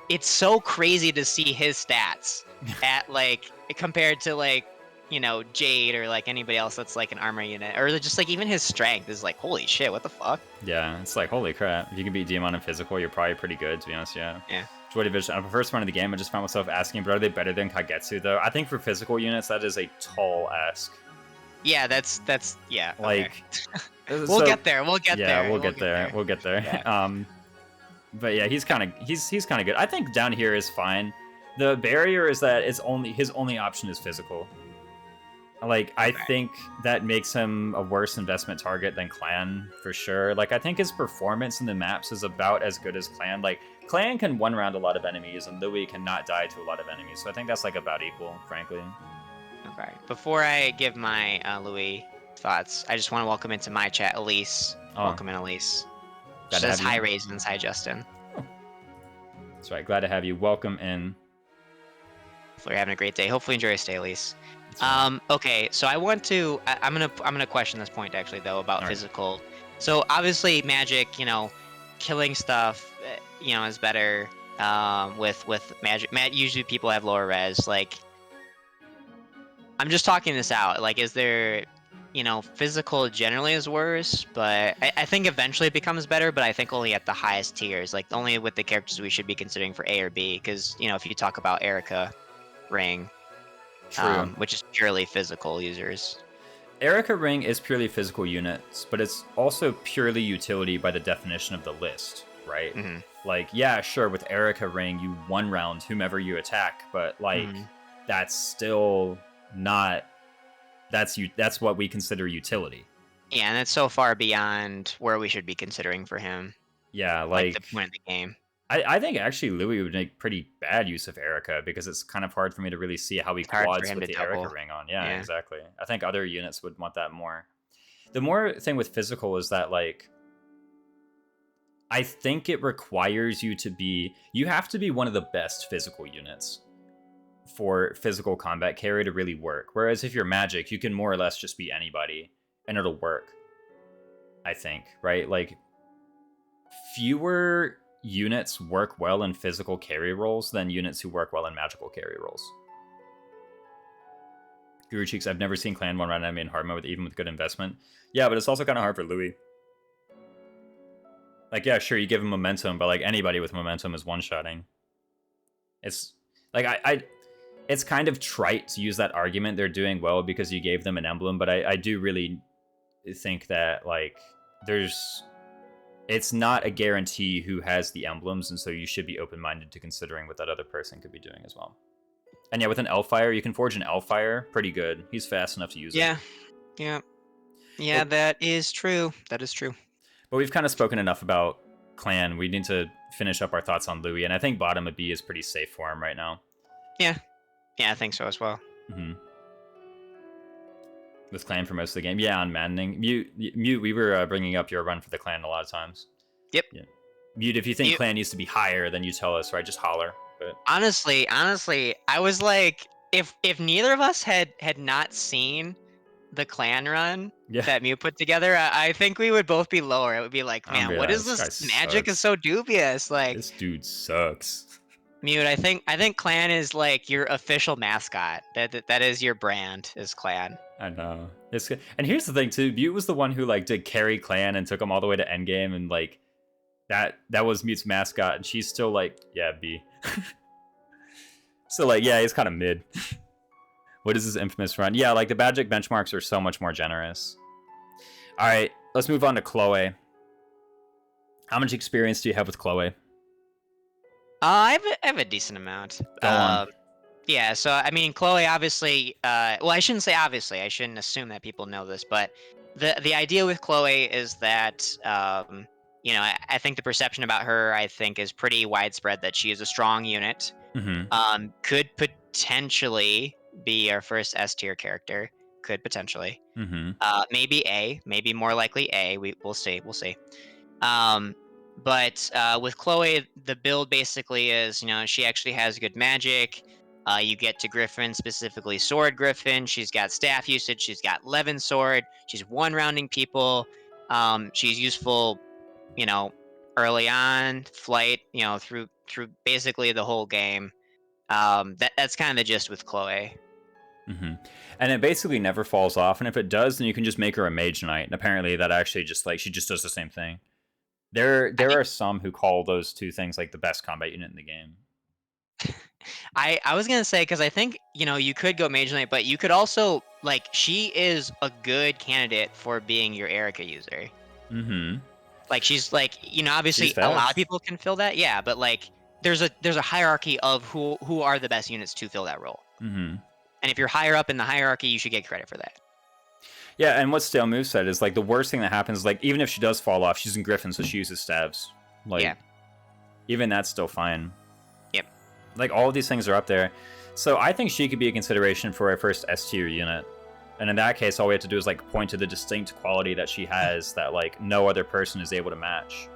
it's so crazy to see his stats at, like, compared to, like, you know, Jade or, like, anybody else that's, like, an armor unit, or just, like, even his strength is like, holy shit, what the fuck? Yeah, it's like, holy crap. If you can beat Demon in physical, you're probably pretty good, to be honest. Yeah. Joy Division. On the first one of the game, I just found myself asking, but are they better than Kagetsu, though? I think for physical units, that is a tall ask. Yeah, that's yeah. Like, okay. We'll get there. We'll get there. We'll get there. Yeah. But yeah, he's kind of good. I think down here is fine. The barrier is that his only option is physical. Like, I think that makes him a worse investment target than Clan for sure. Like, I think his performance in the maps is about as good as Clan. Like, Clan can one round a lot of enemies, and Louis cannot die to a lot of enemies. So I think that's, like, about equal, frankly. Okay. Before I give my Louis thoughts, I just want to welcome into my chat Elise. Oh. Welcome in, Elise. She says hi, Raisins. Hi, Justin. Oh. That's right. Glad to have you. Welcome in. Hopefully you're having a great day. Hopefully you enjoy your stay, Elise. Okay, so I'm gonna question this point actually though about physical. Right. So obviously Magic, you know, killing stuff, you know, is better. With Magic, usually people have lower res. Like, I'm just talking this out. Like, is there, you know, physical generally is worse, but I think eventually it becomes better. But I think only at the highest tiers, like only with the characters we should be considering for A or B. Because, you know, if you talk about Erica, Ring. Which is purely physical users. Erica Ring is purely physical units, but it's also purely utility by the definition of the list, right? Mm-hmm. Like, yeah, sure, with Erica Ring, you one round whomever you attack, but like that's still not. That's what we consider utility. Yeah, and it's so far beyond where we should be considering for him. Yeah, like the point of the game. I think actually Louis would make pretty bad use of Erica because it's kind of hard for me to really see how he It's hard for quads him with to the Erica double. ring on. Yeah, Yeah. exactly. I think other units would want that more. The more thing with physical is that, like, I think it requires you have to be one of the best physical units for physical combat carry to really work. Whereas if you're magic, you can more or less just be anybody and it'll work. I think, right? Like, fewer units work well in physical carry roles than units who work well in magical carry roles. Guru Cheeks, I've never seen Clan 1 run enemy in hard mode even with good investment. Yeah, but it's also kind of hard for Louis. Like, yeah, sure, you give him momentum, but like anybody with momentum is one-shotting. It's like it's kind of trite to use that argument they're doing well because you gave them an emblem, but I do really think that, like, it's not a guarantee who has the emblems, and so you should be open-minded to considering what that other person could be doing as well. And yeah, with an Elfire, you can forge an Elfire pretty good. He's fast enough to use it. Yeah, Well, that is true. That is true. But we've kind of spoken enough about Clan. We need to finish up our thoughts on Louis, and I think bottom of B is pretty safe for him right now. Yeah, I think so as well. Mm-hmm. With Clan for most of the game. Yeah, on Maddening. Mute, we were bringing up your run for the Clan a lot of times. Yep. Yeah. Mute, if you think Clan needs to be higher, then you tell us, right? Just holler. But honestly, I was like, if neither of us had not seen the Clan run that Mew put together, I think we would both be lower. It would be like, man, what is this magic is so dubious? Like, this dude sucks. Mute, I think Clan is like your official mascot. That is your brand, is Clan. I know. And here's the thing too, Mute was the one who like did carry Clan and took him all the way to endgame, and like that was Mute's mascot, and she's still like, yeah, B. So like, yeah, he's kind of mid. What is his infamous run? Yeah, like the Magic benchmarks are so much more generous. All right, let's move on to Chloe. How much experience do you have with Chloe? I have a decent amount. Go on. Yeah, so I mean, Chloe obviously. Well, I shouldn't say obviously. I shouldn't assume that people know this, but the idea with Chloe is that you know, I think the perception about her, I think, is pretty widespread that she is a strong unit. Mm-hmm. Could potentially be our first S tier character. Could potentially. Mm-hmm. Maybe A. Maybe more likely A. We'll see. We'll see. But with Chloe, the build basically is, you know, she actually has good magic. You get to Griffin, specifically Sword Griffin. She's got staff usage. She's got Levin Sword. She's one-rounding people. She's useful, you know, early on, flight, you know, through basically the whole game. That's kind of the gist with Chloe. Mm-hmm. And it basically never falls off. And if it does, then you can just make her a Mage Knight. And apparently that actually just like, she just does the same thing. There are some who call those two things like the best combat unit in the game. I was gonna say, because I think, you know, you could go Mage Knight, but you could also, like, she is a good candidate for being your Erica user. Mm-hmm. Like, she's like, you know, obviously a lot of people can fill that, yeah, but like there's a hierarchy of who are the best units to fill that role. Mm-hmm. And if you're higher up in the hierarchy, you should get credit for that. Yeah, and what Stale Move said is like the worst thing that happens is like even if she does fall off, she's in Griffin, so she uses stabs. Like, yeah. Even that's still fine. Yep. Like all of these things are up there. So I think she could be a consideration for our first S tier unit. And in that case, all we have to do is like point to the distinct quality that she has that like no other person is able to match.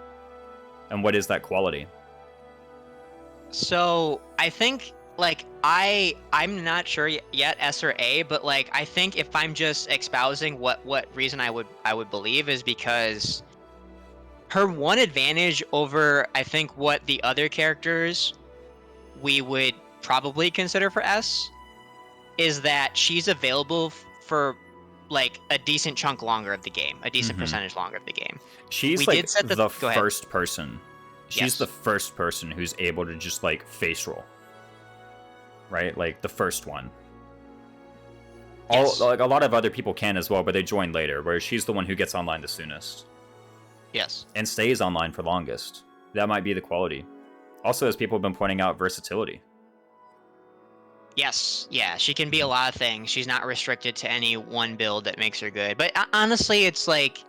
And what is that quality? So I think like I'm not sure yet S or A, but like I think if I'm just espousing what reason I would believe is because her one advantage over I think what the other characters we would probably consider for S is that she's available for like a decent chunk longer of the game, a decent percentage longer of the game. She's like the first person. She's the first person who's able to just like face roll. Right? Like the first one. Like a lot of other people can as well, but they join later, where she's the one who gets online the soonest. Yes. And stays online for longest. That might be the quality. Also, as people have been pointing out, versatility. Yes, yeah, she can be a lot of things. She's not restricted to any one build that makes her good. But honestly, it's like,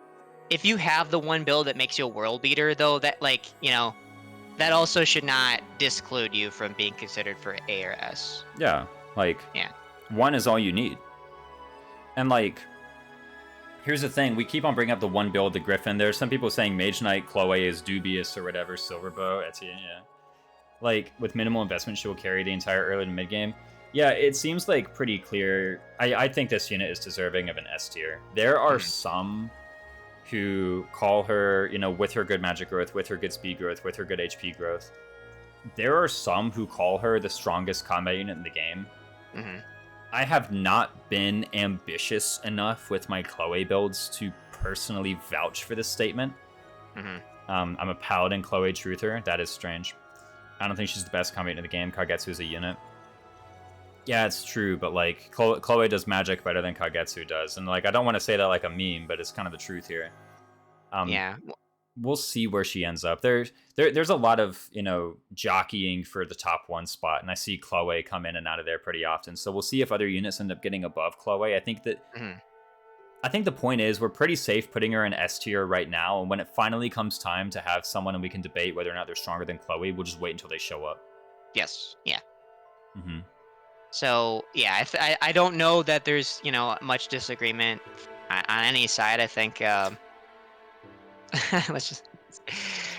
if you have the one build that makes you a world beater, though, that, like, you know, that also should not disclude you from being considered for A or S. Yeah, like, Yeah. 1 is all you need. And, like, here's the thing. We keep on bringing up the one build, the Griffin. There's some people saying Mage Knight, Chloe is dubious or whatever, Silverbow, Etienne, yeah. Like, with minimal investment, she will carry the entire early to mid game. Yeah, it seems like pretty clear. I think this unit is deserving of an S tier. There are some who call her, you know, with her good magic growth, with her good speed growth, with her good HP growth. There are some who call her the strongest combat unit in the game. I have not been ambitious enough with my Chloe builds to personally vouch for this statement. I'm a Paladin Chloe truther. That is strange. I don't think she's the best combat unit in the game. Kagetsu is a unit. Yeah, it's true, but like Chloe does magic better than Kagetsu does, and like I don't want to say that like a meme, but it's kind of the truth here. Yeah. We'll see where she ends up. There's a lot of, you know, jockeying for the top 1 spot, and I see Chloe come in and out of there pretty often. So we'll see if other units end up getting above Chloe. I think that I think the point is we're pretty safe putting her in S tier right now, and when it finally comes time to have someone and we can debate whether or not they're stronger than Chloe, we'll just wait until they show up. Yes. Yeah. So yeah, I don't know that there's, you know, much disagreement on any side. I think let's just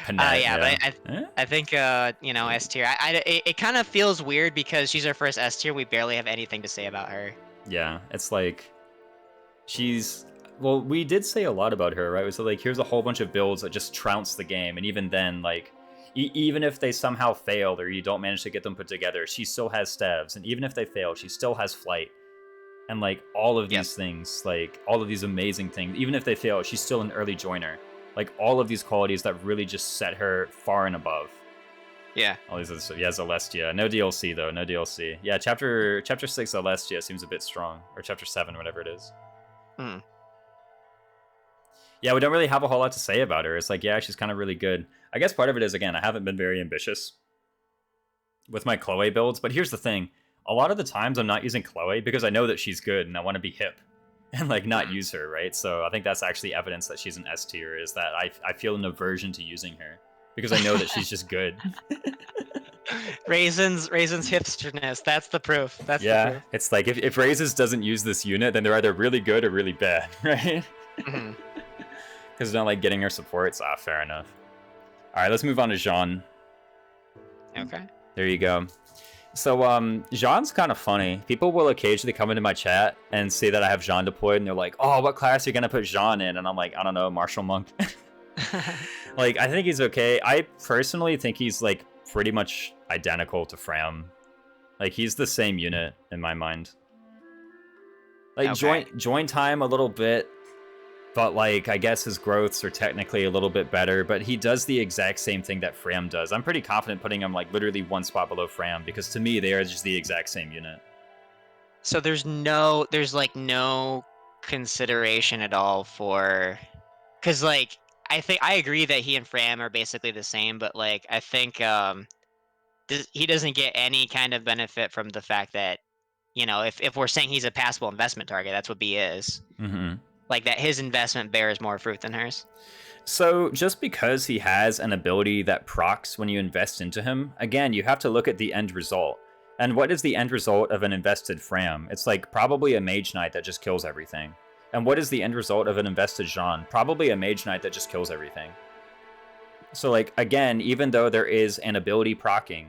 but I think you know, S tier. It kind of feels weird because she's our first S tier. We barely have anything to say about her. Yeah, it's like well, we did say a lot about her, right? So like, here's a whole bunch of builds that just trounce the game, and even then, like, even if they somehow fail or you don't manage to get them put together, she still has Stevs, and even if they fail, she still has Flight, and like all of these things, like all of these amazing things. Even if they fail, she's still an early joiner. Like all of these qualities that really just set her far and above. Yeah. All these, yeah, Celestia. No DLC though. No DLC. Yeah, chapter 6 Celestia seems a bit strong, or chapter 7, whatever it is. Yeah, we don't really have a whole lot to say about her. It's like, yeah, she's kind of really good. I guess part of it is, again, I haven't been very ambitious with my Chloe builds, but here's the thing. A lot of the times I'm not using Chloe because I know that she's good and I want to be hip and like not use her, right? So I think that's actually evidence that she's an S tier, is that I feel an aversion to using her because I know that she's just good. Raisins hipsterness. That's the proof. That's the proof. It's like if Raisins doesn't use this unit, then they're either really good or really bad, right? Because they're not like getting her supports. Fair enough. All right, let's move on to Jean. Okay. There you go. So Jean's kind of funny. People will occasionally come into my chat and see that I have Jean deployed, and they're like, "Oh, what class are you gonna put Jean in?" And I'm like, "I don't know, Martial Monk." Like, I think he's okay. I personally think he's like pretty much identical to Fram. Like, he's the same unit in my mind. Like, join time a little bit, but like, I guess his growths are technically a little bit better, but he does the exact same thing that Fram does. I'm pretty confident putting him like literally 1 spot below Fram, because to me, they are just the exact same unit. So there's like no consideration at all for, because like, I think I agree that he and Fram are basically the same, but like, I think he doesn't get any kind of benefit from the fact that, you know, if we're saying he's a passable investment target, that's what B is. Like, that his investment bears more fruit than hers. So just because he has an ability that procs when you invest into him, again, you have to look at the end result. And what is the end result of an invested Fram? It's like probably a Mage Knight that just kills everything. And what is the end result of an invested Jean? Probably a Mage Knight that just kills everything. So like, again, even though there is an ability proccing,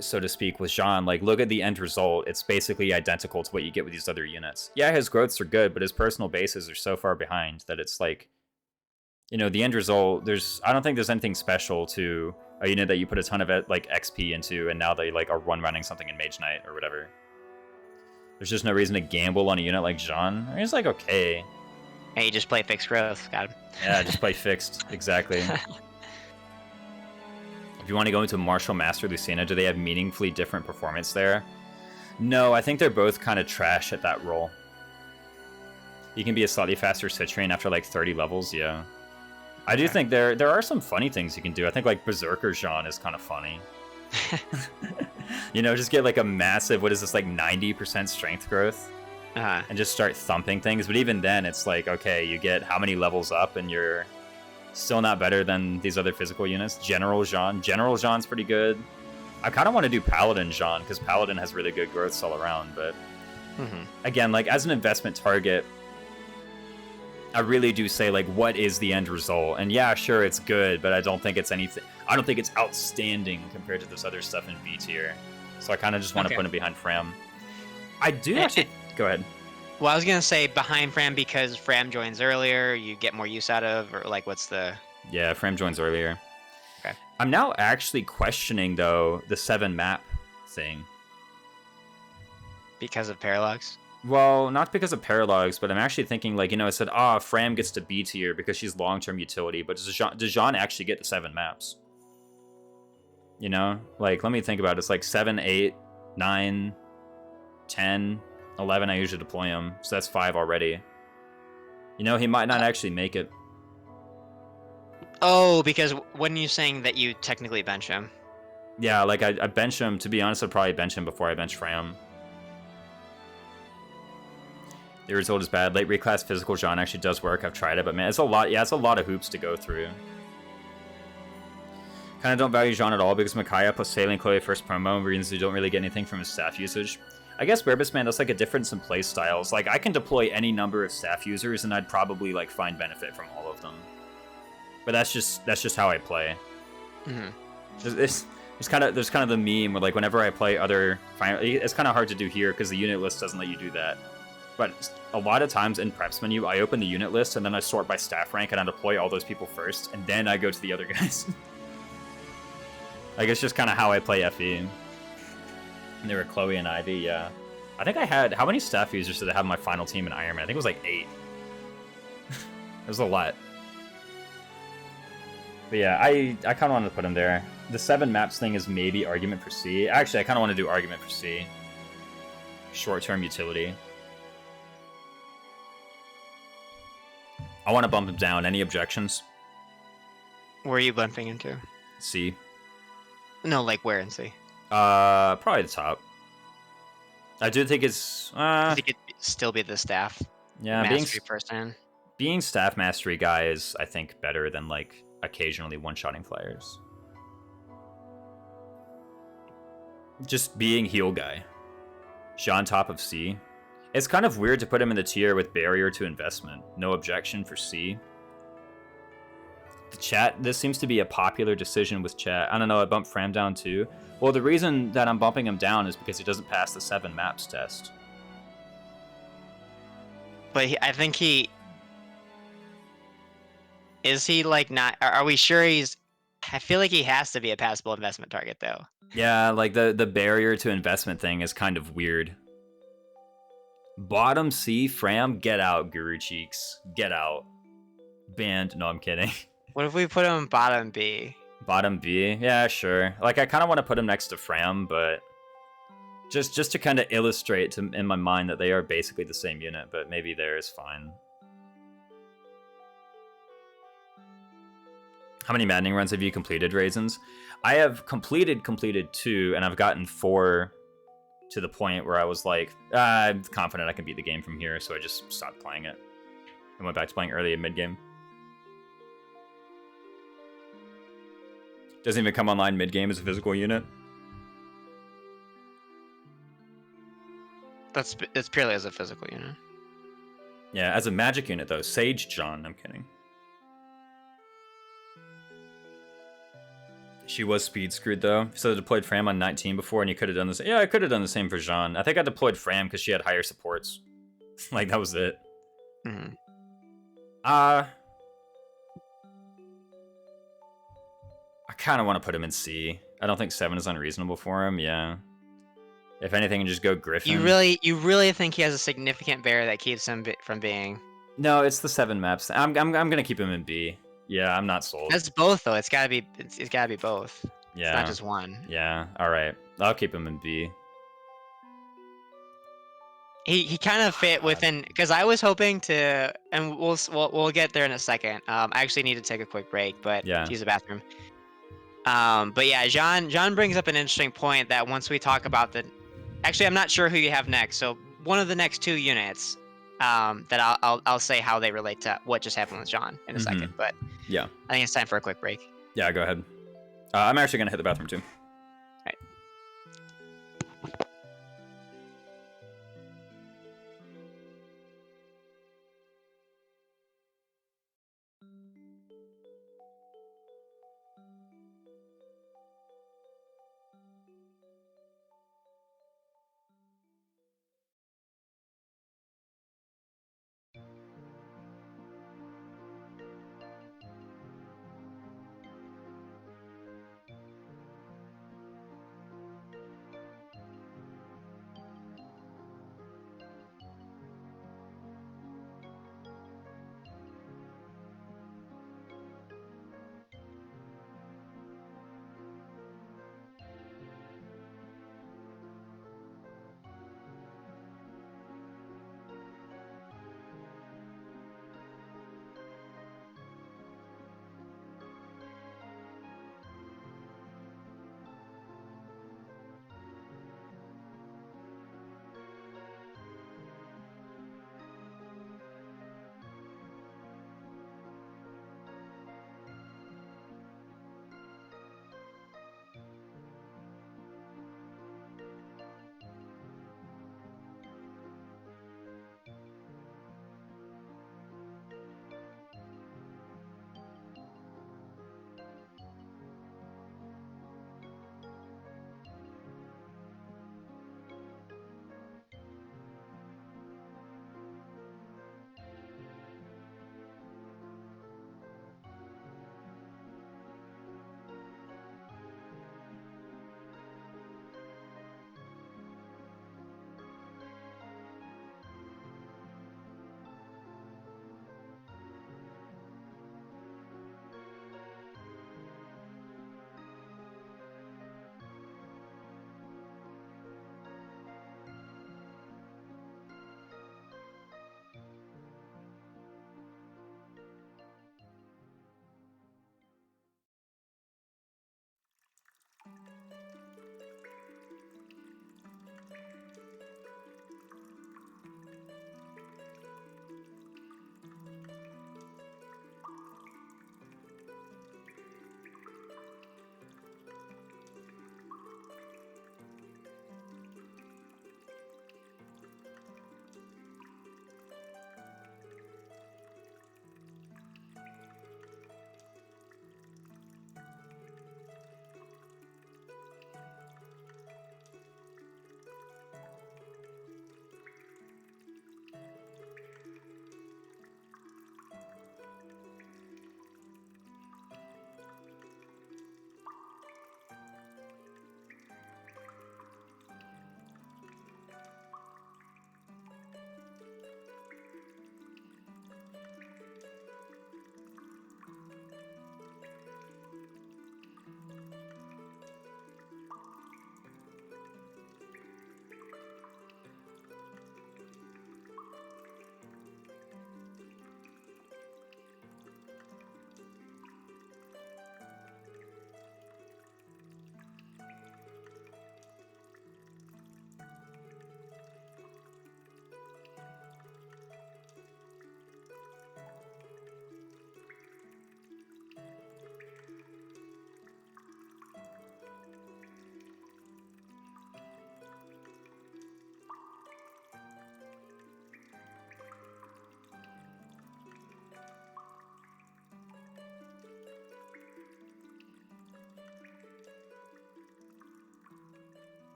so to speak, with Jean, like, look at the end result. It's basically identical to what you get with these other units. Yeah, his growths are good, but his personal bases are so far behind that it's like, you know, the end result, I don't think there's anything special to a unit that you put a ton of like XP into, and now they like are running something in Mage Knight or whatever. There's just no reason to gamble on a unit like Jean. I mean, it's like, okay. Hey, you just play fixed growth. Got him. Yeah, just play fixed. Exactly. If you want to go into Martial Master Lucina, do they have meaningfully different performance there? No, I think they're both kind of trash at that role. You can be a slightly faster Citrine after like 30 levels, yeah. I do think there are some funny things you can do. I think like Berserker Jean is kind of funny. You know, just get like a massive, what is this, like 90% strength growth? And just start thumping things. But even then, it's like, okay, you get how many levels up and you're Still not better than these other physical units. General Jean's pretty good. I kind of want to do Paladin Jean, because Paladin has really good growths all around, but again, like, as an investment target, I really do say, like, what is the end result? And yeah, sure, it's good, but I don't think it's anything. I don't think it's outstanding compared to this other stuff in B tier. So I kind of just want to put it behind Fram. I do actually. Go ahead. Well, I was gonna say behind Fram because Fram joins earlier, you get more use out of, or like, what's the? Yeah, Fram joins earlier. Okay. I'm now actually questioning though the 7 map thing. Because of Paralogs? Well, not because of Paralogs, but I'm actually thinking, like, it said, Fram gets to B tier because she's long-term utility, but does Jean actually get the 7 maps? Like, let me think about it. It's like 7, 8, 9, 10, 11, I usually deploy him, so that's 5 already. He might not actually make it. Oh, because when you're saying that you technically bench him? Yeah, like, I bench him. To be honest, I'd probably bench him before I bench Fram. The result is bad. Late reclass physical Jean actually does work. I've tried it, but man, it's a lot. Yeah, it's a lot of hoops to go through. Kind of don't value Jean at all because Micaiah plus Sailing Chloe first promo reasons you don't really get anything from his staff usage. I guess Berbus, man, that's like a difference in play styles. Like, I can deploy any number of staff users and I'd probably like find benefit from all of them. But that's just how I play. There's kind of the meme where, like, whenever I play other, it's kind of hard to do here because the unit list doesn't let you do that. But a lot of times in preps menu, I open the unit list and then I sort by staff rank and I deploy all those people first, and then I go to the other guys. Like, it's just kind of how I play FE. And there were Chloe and Ivy, yeah. I think I had, how many staff users did I have in my final team in Iron Man? I think it was like 8. It was a lot. But yeah, I kind of wanted to put him there. The 7 maps thing is maybe argument for C. Actually, I kind of want to do argument for C. Short-term utility. I want to bump him down. Any objections? Where are you bumping into? C. No, like where in C? Probably the top. I do think it's. I think it'd still be the staff. Yeah, mastery person. Being staff mastery guy is, I think, better than like occasionally one-shotting flyers. Just being heal guy. Jean top of C. It's kind of weird to put him in the tier with barrier to investment. No objection for C. The chat, this seems to be a popular decision with chat. I don't know, I bumped Fram down too. Well, the reason that I'm bumping him down is because he doesn't pass the 7 maps test. But I think he... Is he like not... Are we sure he's... I feel like he has to be a passable investment target though. Yeah, like the barrier to investment thing is kind of weird. Bottom C, Fram, get out, Guru Cheeks. Get out. Banned. No, I'm kidding. What if we put him bottom B? Bottom B? Yeah, sure. Like, I kind of want to put him next to Fram, but just to kind of illustrate in my mind that they are basically the same unit, but maybe there is fine. How many Maddening runs have you completed, Raisins? I have completed 2, and I've gotten 4 to the point where I was like, I'm confident I can beat the game from here, so I just stopped playing it. I went back to playing early and mid-game. Doesn't even come online mid-game as a physical unit. It's purely as a physical unit. Yeah, as a magic unit, though. Sage John, I'm kidding. She was speed screwed, though. So I deployed Fram on 19 before, and you could have done this. Yeah, I could have done the same for Jean. I think I deployed Fram because she had higher supports. Like, that was it. Mm-hmm. I kind of want to put him in C. I don't think 7 is unreasonable for him, yeah. If anything, just go Griffin. You really think he has a significant barrier that keeps him from being... No, it's the 7 maps. I'm gonna keep him in B. Yeah, I'm not sold. That's both though. It's gotta be both. Yeah. It's not just one. Yeah. All right. I'll keep him in B. He kind of fit within, because I was hoping to, and we'll get there in a second. I actually need to take a quick break, but yeah. To use the bathroom. But yeah, John brings up an interesting point that once we talk about the, actually I'm not sure who you have next. So one of the next 2 units, that I'll say how they relate to what just happened with John in a second. But Yeah. I think it's time for a quick break. Yeah, go ahead. I'm actually going to hit the bathroom, too. Right.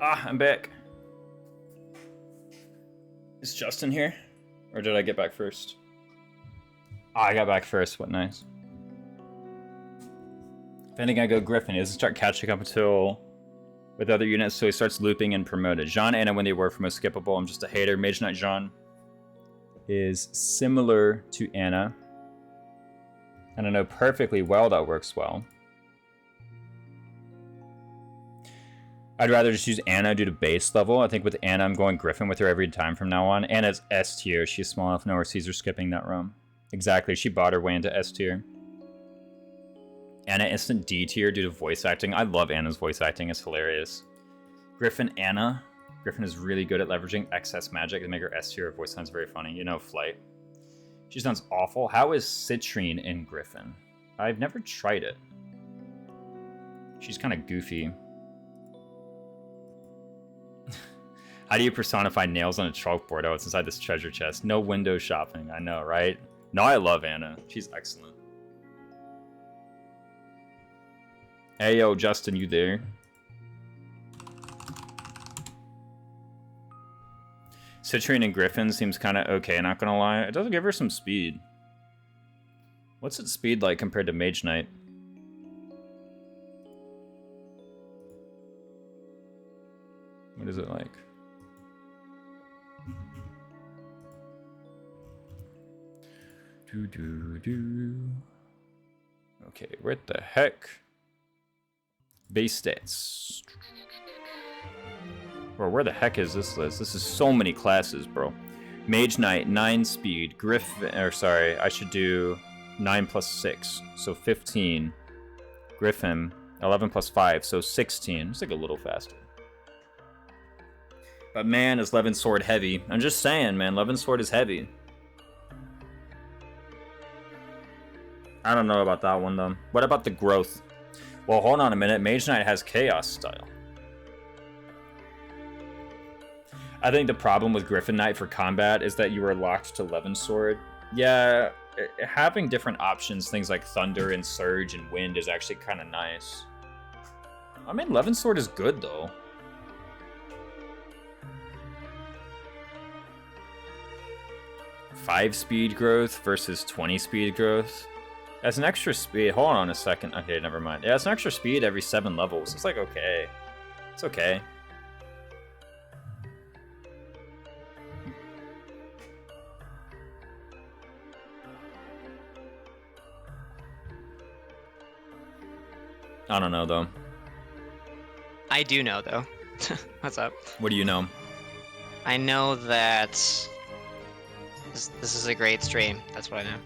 Ah, I'm back. Is Justin here? Or did I get back first? Ah, I got back first. What nice. If anything, I go Griffin. He doesn't start catching up until with other units, so he starts looping and promoted. Jean, Anna, when they were from most skippable, I'm just a hater. Mage Knight Jean is similar to Anna. And I know perfectly well that works well. I'd rather just use Anna due to base level. I think with Anna, I'm going Griffin with her every time from now on. Anna's S tier. She's small enough to know where Caesar's skipping that room. Exactly. She bought her way into S tier. Anna instant D tier due to voice acting. I love Anna's voice acting. It's hilarious. Griffin, Anna. Griffin is really good at leveraging excess magic to make her S tier. Her voice sounds very funny. You know, Flight. She sounds awful. How is Citrine in Griffin? I've never tried it. She's kind of goofy. How do you personify nails on a chalkboard? Oh, it's inside this treasure chest. No window shopping. I know, right? No, I love Anna. She's excellent. Hey, yo, Justin, you there? Citrine and Griffin seems kind of okay, not gonna lie. It does give her some speed. What's its speed like compared to Mage Knight? What is it like? Okay, what the heck? Base stats. Bro, where the heck is this list? This is so many classes, bro. Mage Knight, 9 speed. Griffin, or sorry, I should do 9 plus 6, so 15. Griffin, 11 plus 5, so 16. It's like a little faster. But man, is Levin Sword heavy. I'm just saying, man, Levin Sword is heavy. I don't know about that one, though. What about the growth? Well, hold on a minute. Mage Knight has Chaos style. I think the problem with Griffin Knight for combat is that you are locked to Levin Sword. Yeah, having different options, things like Thunder and Surge and Wind, is actually kind of nice. I mean, Levin Sword is good, though. Five speed growth versus 20 speed growth. That's an extra speed. Hold on a second. Okay, never mind. Yeah, it's an extra speed every 7 levels. It's like, okay. It's okay. I don't know, though. I do know, though. What's up? What do you know? I know that this is a great stream. That's what I know.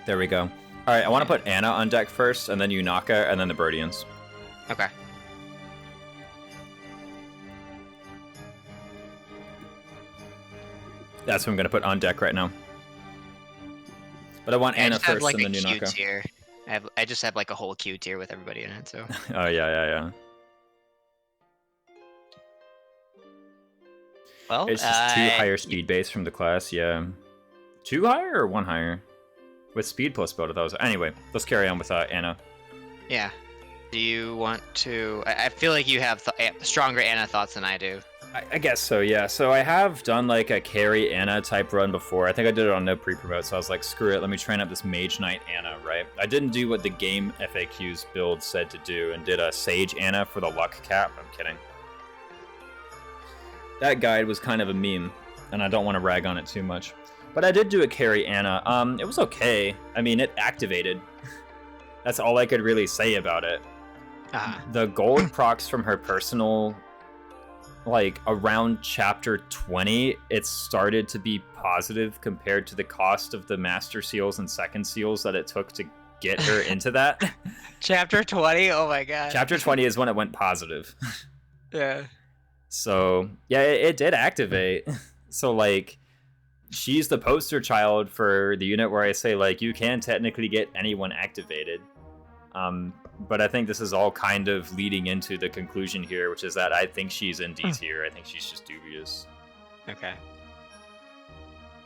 There we go. All right, I want to put Anna on deck first, and then Yunaka, and then the Birdians. Okay. That's what I'm going to put on deck right now. But I want Anna first, like, and then Yunaka. Tier. I just have like a whole Q tier with everybody in it, so. Oh, yeah. Well, it's just 2 higher speed base from the class, yeah. 2 higher or 1 higher? With speed plus build of those. Anyway, let's carry on with Anna. Yeah. Do you want to... I feel like you have stronger Anna thoughts than I do. I guess so, yeah. So I have done like a carry Anna type run before. I think I did it on no pre-promote, so I was like, screw it, let me train up this Mage Knight Anna, right? I didn't do what the game FAQs build said to do and did a Sage Anna for the luck cap. I'm kidding. That guide was kind of a meme, and I don't want to rag on it too much. But I did do a carry Anna. It was okay. I mean, it activated. That's all I could really say about it. The gold procs from her personal, like, around chapter 20, it started to be positive compared to the cost of the master seals and second seals that it took to get her into that. Chapter 20? Oh my god. Chapter 20 is when it went positive. Yeah. So, yeah, it did activate. So, like, she's the poster child for the unit where I say, like, you can technically get anyone activated. But I think this is all kind of leading into the conclusion here, which is that I think she's in D tier. I think she's just dubious. Okay.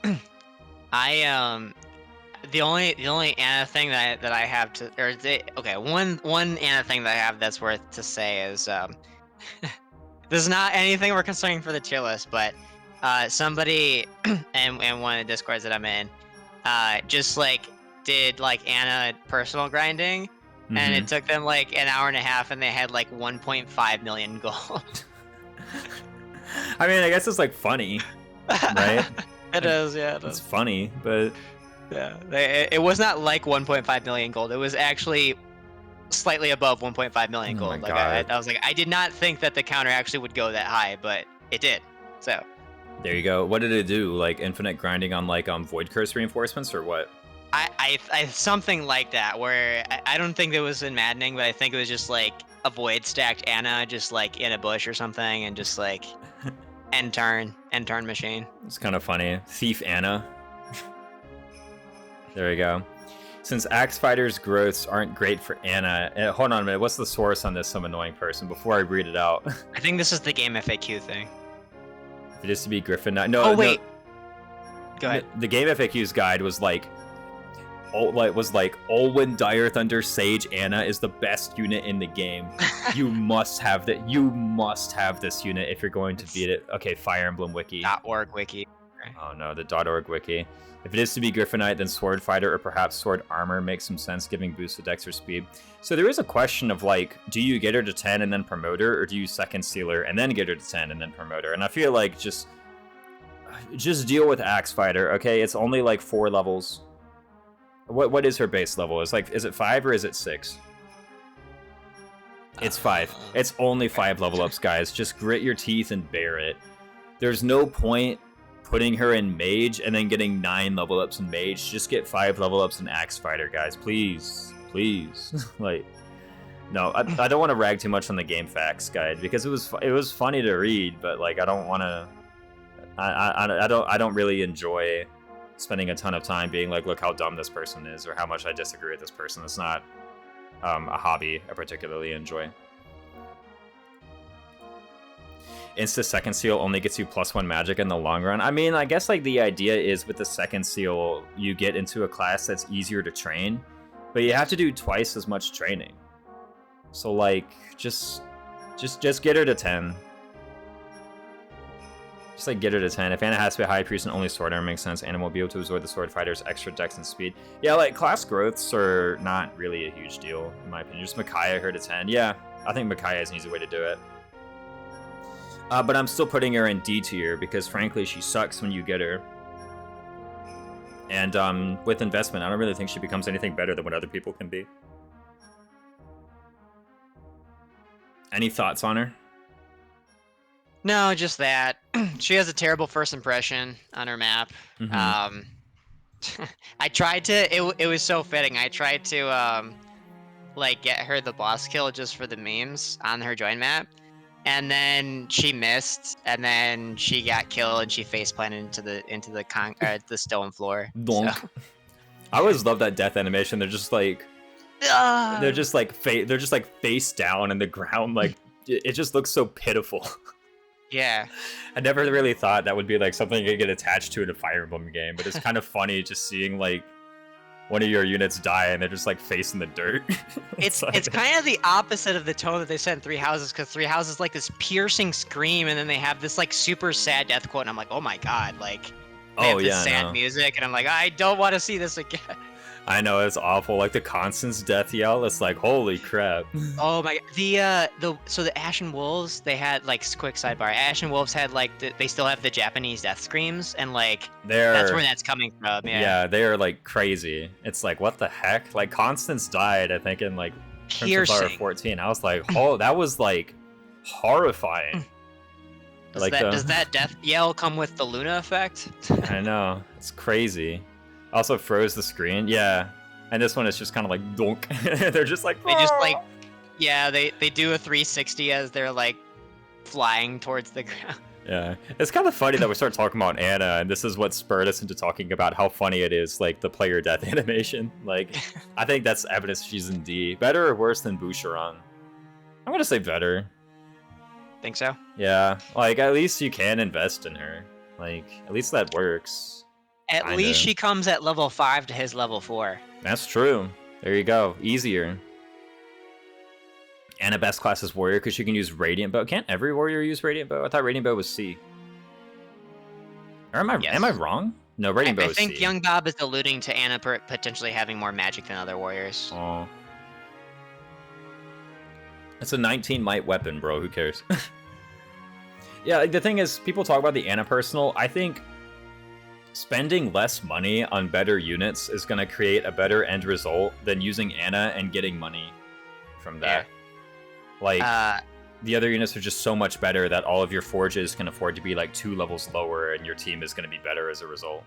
The only Anna thing that I have to, one Anna thing that I have that's worth to say is this is not anything we're considering for the tier list, but somebody and one of the Discords that I'm in just like did like Anna personal grinding. And it took them like an hour and a half, and they had like 1.5 million gold. I mean, I guess it's like funny, right? It is, yeah. It's funny, but yeah, it was not like 1.5 million gold. It was actually slightly above 1.5 million Oh gold. my Like God. I was like, I did not think that the counter actually would go that high, but it did. So There you go. What did it do? Like infinite grinding on like Void Curse reinforcements or what? I something like that where I don't think it was in Maddening, but I think it was just like a void stacked Anna just like in a bush or something, and just like end turn machine. It's kind of funny. Thief Anna. There you go. Since Axe Fighter's growths aren't great for Anna, hold on a minute. What's the source on this? Some annoying person. Before I read it out. I think this is the game FAQ thing. If it is to be Griffin, no. Oh wait. No, Go ahead. The game FAQ's guide was like Olwen, Dire Thunder, Sage, Anna is the best unit in the game. You must have that. You must have this unit if you're going to beat it. Okay, Fire Emblem wiki. .org wiki. Oh no, the .org wiki. If it is to be Griffinite, then Sword Fighter or perhaps Sword Armor makes some sense, giving boost to Dex or Speed. So there is a question of like, do you get her to 10 and then promote her, or do you second seal her and then get her to 10 and then promote her? And I feel like just deal with Axe Fighter, okay? It's only like 4 levels. What is her base level? Is it 5 or is it 6? It's 5. It's only 5 level ups, guys. Just grit your teeth and bear it. There's no point putting her in Mage and then getting 9 level ups in Mage. Just get 5 level ups in Axe Fighter, guys. Please. Like, no, I don't want to rag too much on the game facts guide because it was funny to read, but like I don't want to. I don't really enjoy spending a ton of time being like, look how dumb this person is or how much I disagree with this person. It's not a hobby I particularly enjoy. Insta second seal only gets you +1 magic in the long run. I mean, I guess like the idea is with the second seal, you get into a class that's easier to train, but you have to do twice as much training. So like, just get her to 10. Just like get her to 10. If Anna has to be a high priest and only sword armor makes sense, Anna won't be able to absorb the sword fighter's extra dex and speed. Yeah, like class growths are not really a huge deal in my opinion. Just Micaiah her to 10. Yeah, I think Micaiah is an easy way to do it. But I'm still putting her in D tier because frankly she sucks when you get her. And with investment, I don't really think she becomes anything better than what other people can be. Any thoughts on her? No, just that. She has a terrible first impression on her map. Mm-hmm. I tried to, it was so fitting. I tried to, like, get her the boss kill just for the memes on her join map. And then she missed, and then she got killed, and she face planted into the stone floor. Donk. So. I always love that death animation. They're just like, they're just like face down in the ground. Like it just looks so pitiful. Yeah. I never really thought that would be like something you could get attached to in a Fire Emblem game, but it's kind of funny just seeing like one of your units die and they're just like facing the dirt. It's kind of the opposite of the tone that they set in Three Houses, because Three Houses like this piercing scream, and then they have this like super sad death quote, and I'm like, oh my god, like they have this sad music, and I'm like, I don't want to see this again. I know, it's awful. Like the Constance death yell, it's like holy crap. Oh my, so the Ashen Wolves, they had like quick sidebar. Ashen Wolves had like they still have the Japanese death screams, and like that's where that's coming from. Yeah, they are like crazy. It's like what the heck? Like Constance died, I think, in like Prince of Power 14. I was like, oh, that was like horrifying. Does that death yell come with the Luna effect? I know, it's crazy. Also froze the screen, yeah. And this one is just kind of like donk. They're just like they just like, yeah, they do a 360 as they're like flying towards the ground. Yeah, it's kind of funny that we start talking about Anna, and this is what spurred us into talking about how funny it is, like the player death animation. Like, I think that's evidence she's in D. Better or worse than Boucheron? I'm gonna say better. Think so? Yeah, like at least you can invest in her. Like, at least that works. At least she comes at level 5 to his level 4. That's true. There you go. Easier. And a best class is warrior because you can use Radiant Bow. Can't every warrior use Radiant Bow? I thought Radiant Bow was C. Or am I wrong? No, Radiant Bow is C. I think Young Bob is alluding to Anna potentially having more magic than other warriors. Oh. It's a 19 might weapon, bro. Who cares? Yeah, like, the thing is, people talk about the Anna personal. I think spending less money on better units is going to create a better end result than using Anna and getting money. from that. Like, the other units are just so much better that all of your forges can afford to be like 2 levels lower, and your team is going to be better as a result.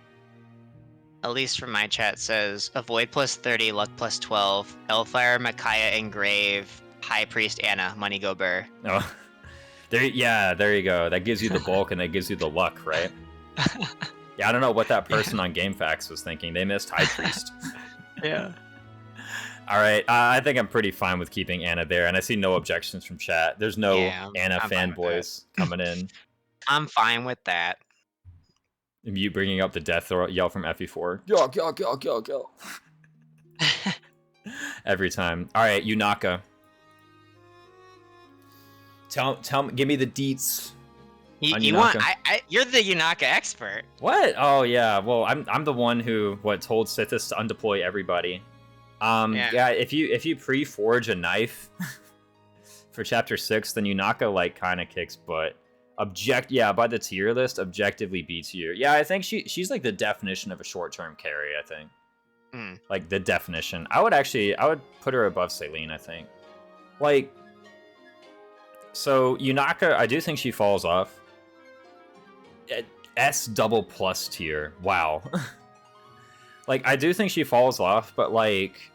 At least from my chat says, Avoid plus 30, Luck plus 12, Hellfire, Micaiah, Engrave, High Priest, Anna, Money Go Burr. Oh, there you go. That gives you the bulk and that gives you the luck, right? Yeah, I don't know what that person on GameFAQs was thinking. They missed High Priest. Yeah. All right, I think I'm pretty fine with keeping Anna there, and I see no objections from chat. There's no Anna fanboys coming in. I'm fine with that. You bringing up the death yell from FE4. Yo. Every time. All right, Yunaka. Tell me, give me the deets. You want? You're the Yunaka expert. What? Oh yeah. Well, I'm the one who told Sithis to undeploy everybody. Yeah. If you pre-forge a knife for chapter 6, then Yunaka like kind of kicks butt. By the tier list, objectively B tier. Yeah, I think she's like the definition of a short-term carry. I think, like the definition. I would put her above Celine. I think, like, so Yunaka, I do think she falls off. S double plus tier. Wow. Like, I do think she falls off, but like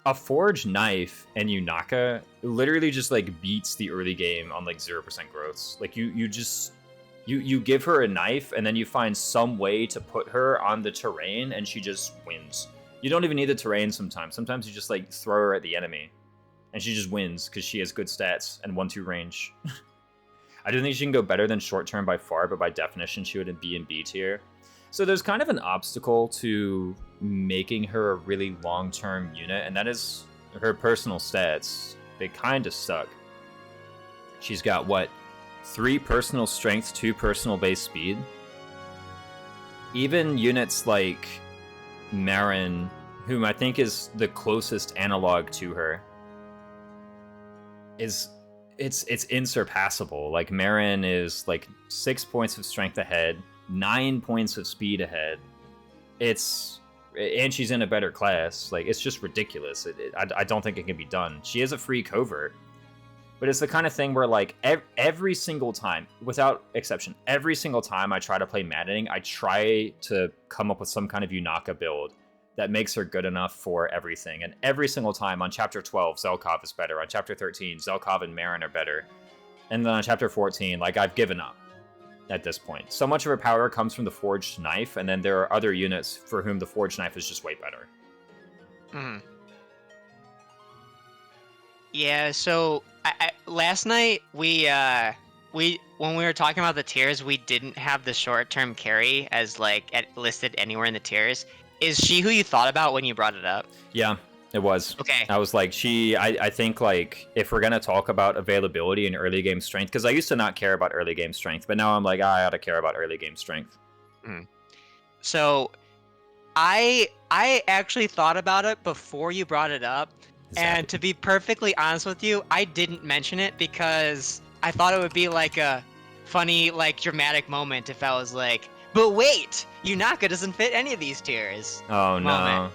a forged knife and Yunaka literally just like beats the early game on like 0% growths. Like you give her a knife and then you find some way to put her on the terrain and she just wins. You don't even need the terrain sometimes. Sometimes you just like throw her at the enemy and she just wins because she has good stats and 1-2 range. I do think she can go better than short term by far, but by definition she would be in B tier. So there's kind of an obstacle to making her a really long-term unit, and that is her personal stats. They kind of suck. She's got, 3 personal strength, 2 personal base speed? Even units like Marin, whom I think is the closest analog to her, it's insurpassable. Like, Marin is like 6 points of strength ahead, 9 points of speed ahead. And she's in a better class. Like, it's just ridiculous. I don't think it can be done. She is a free covert, but it's the kind of thing where like every single time, without exception, every single time I try to play Maddening, I try to come up with some kind of Yunaka build that makes her good enough for everything. And every single time on chapter 12, Zelkov is better. On chapter 13, Zelkov and Marin are better. And then on chapter 14, like, I've given up at this point. So much of her power comes from the forged knife, and then there are other units for whom the forged knife is just way better. Yeah, so last night we when we were talking about the tiers, we didn't have the short-term carry as like listed anywhere in the tiers. Is she who you thought about when you brought it up? Yeah, it was. Okay. I was like, I think, like, if we're going to talk about availability and early game strength, because I used to not care about early game strength, but now I'm like, I ought to care about early game strength. So, I actually thought about it before you brought it up, and to be perfectly honest with you, I didn't mention it because I thought it would be like a funny, like, dramatic moment if I was like, but wait, Yunaka doesn't fit any of these tiers. Oh, no.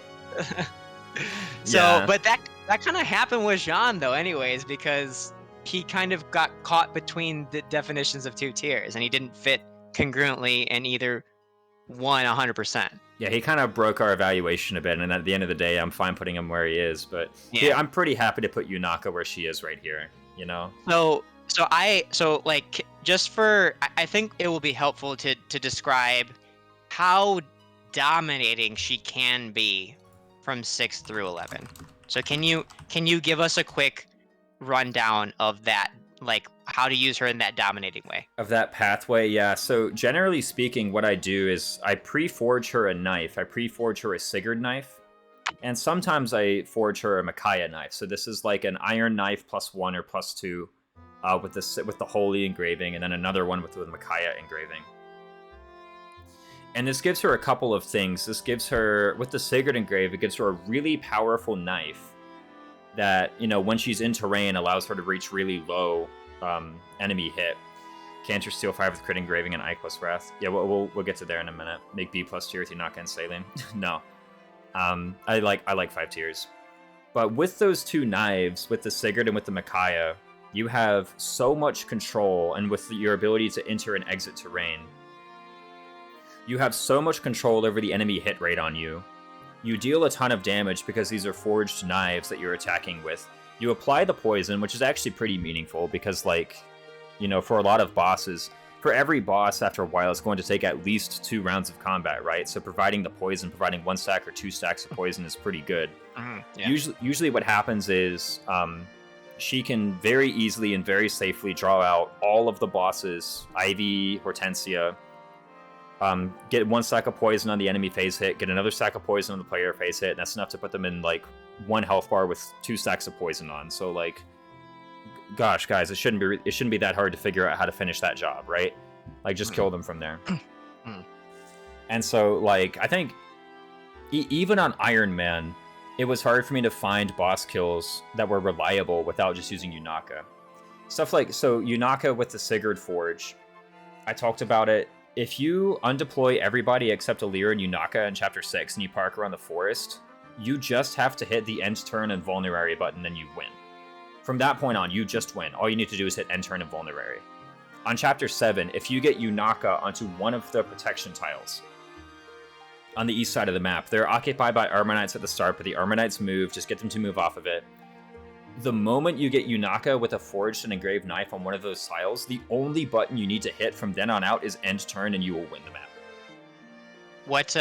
So, yeah. But that kind of happened with Jean, though, anyways, because he kind of got caught between the definitions of 2 tiers, and he didn't fit congruently in either one 100%. Yeah, he kind of broke our evaluation a bit, and at the end of the day, I'm fine putting him where he is, but yeah, I'm pretty happy to put Yunaka where she is right here, you know? I think it will be helpful to describe how dominating she can be from 6 through 11. So can you give us a quick rundown of that, like how to use her in that dominating way? Of that pathway, yeah. So generally speaking, what I do is I pre-forge her a knife. I pre-forge her a Sigurd knife, and sometimes I forge her a Micaiah knife. So this is like an iron knife +1 or +2 with the holy engraving, and then another one with the Micaiah engraving. And this gives her a couple of things. This gives her, with the Sigurd engrave, it gives her a really powerful knife that, you know, when she's in terrain, allows her to reach really low enemy hit. Cancer Steel 5 with crit engraving and Ike plus Wrath. Yeah, we'll get to there in a minute. Make B plus tier with Yunaka and Saline. No. I like 5 tiers. But with those two knives, with the Sigurd and with the Micaiah, you have so much control, and with your ability to enter and exit terrain, you have so much control over the enemy hit rate on you. You deal a ton of damage because these are forged knives that you're attacking with. You apply the poison, which is actually pretty meaningful because, like, you know, for a lot of bosses, for every boss after a while, it's going to take at least 2 rounds of combat, right? So providing the poison, providing 1 stack or 2 stacks of poison is pretty good. Yeah. Usually what happens is she can very easily and very safely draw out all of the bosses, Ivy, Hortensia, get 1 stack of poison on the enemy phase hit, get another stack of poison on the player phase hit, and that's enough to put them in, like, 1 health bar with 2 stacks of poison on. So, like, gosh, guys, it shouldn't be that hard to figure out how to finish that job, right? Like, just kill them from there. And so, like, I think even on Iron Man, it was hard for me to find boss kills that were reliable without just using Yunaka. Stuff like, so Yunaka with the Sigurd Forge, I talked about it. If you undeploy everybody except Alir and Yunaka in Chapter 6 and you park around the forest, you just have to hit the end turn and vulnerary button and you win. From that point on, you just win. All you need to do is hit end turn and vulnerary. On Chapter 7, if you get Yunaka onto one of the protection tiles on the east side of the map, they're occupied by Armor Knights at the start, but the Armor Knights move, just get them to move off of it. The moment you get Yunaka with a forged and engraved knife on one of those tiles, the only button you need to hit from then on out is end turn and you will win the map. What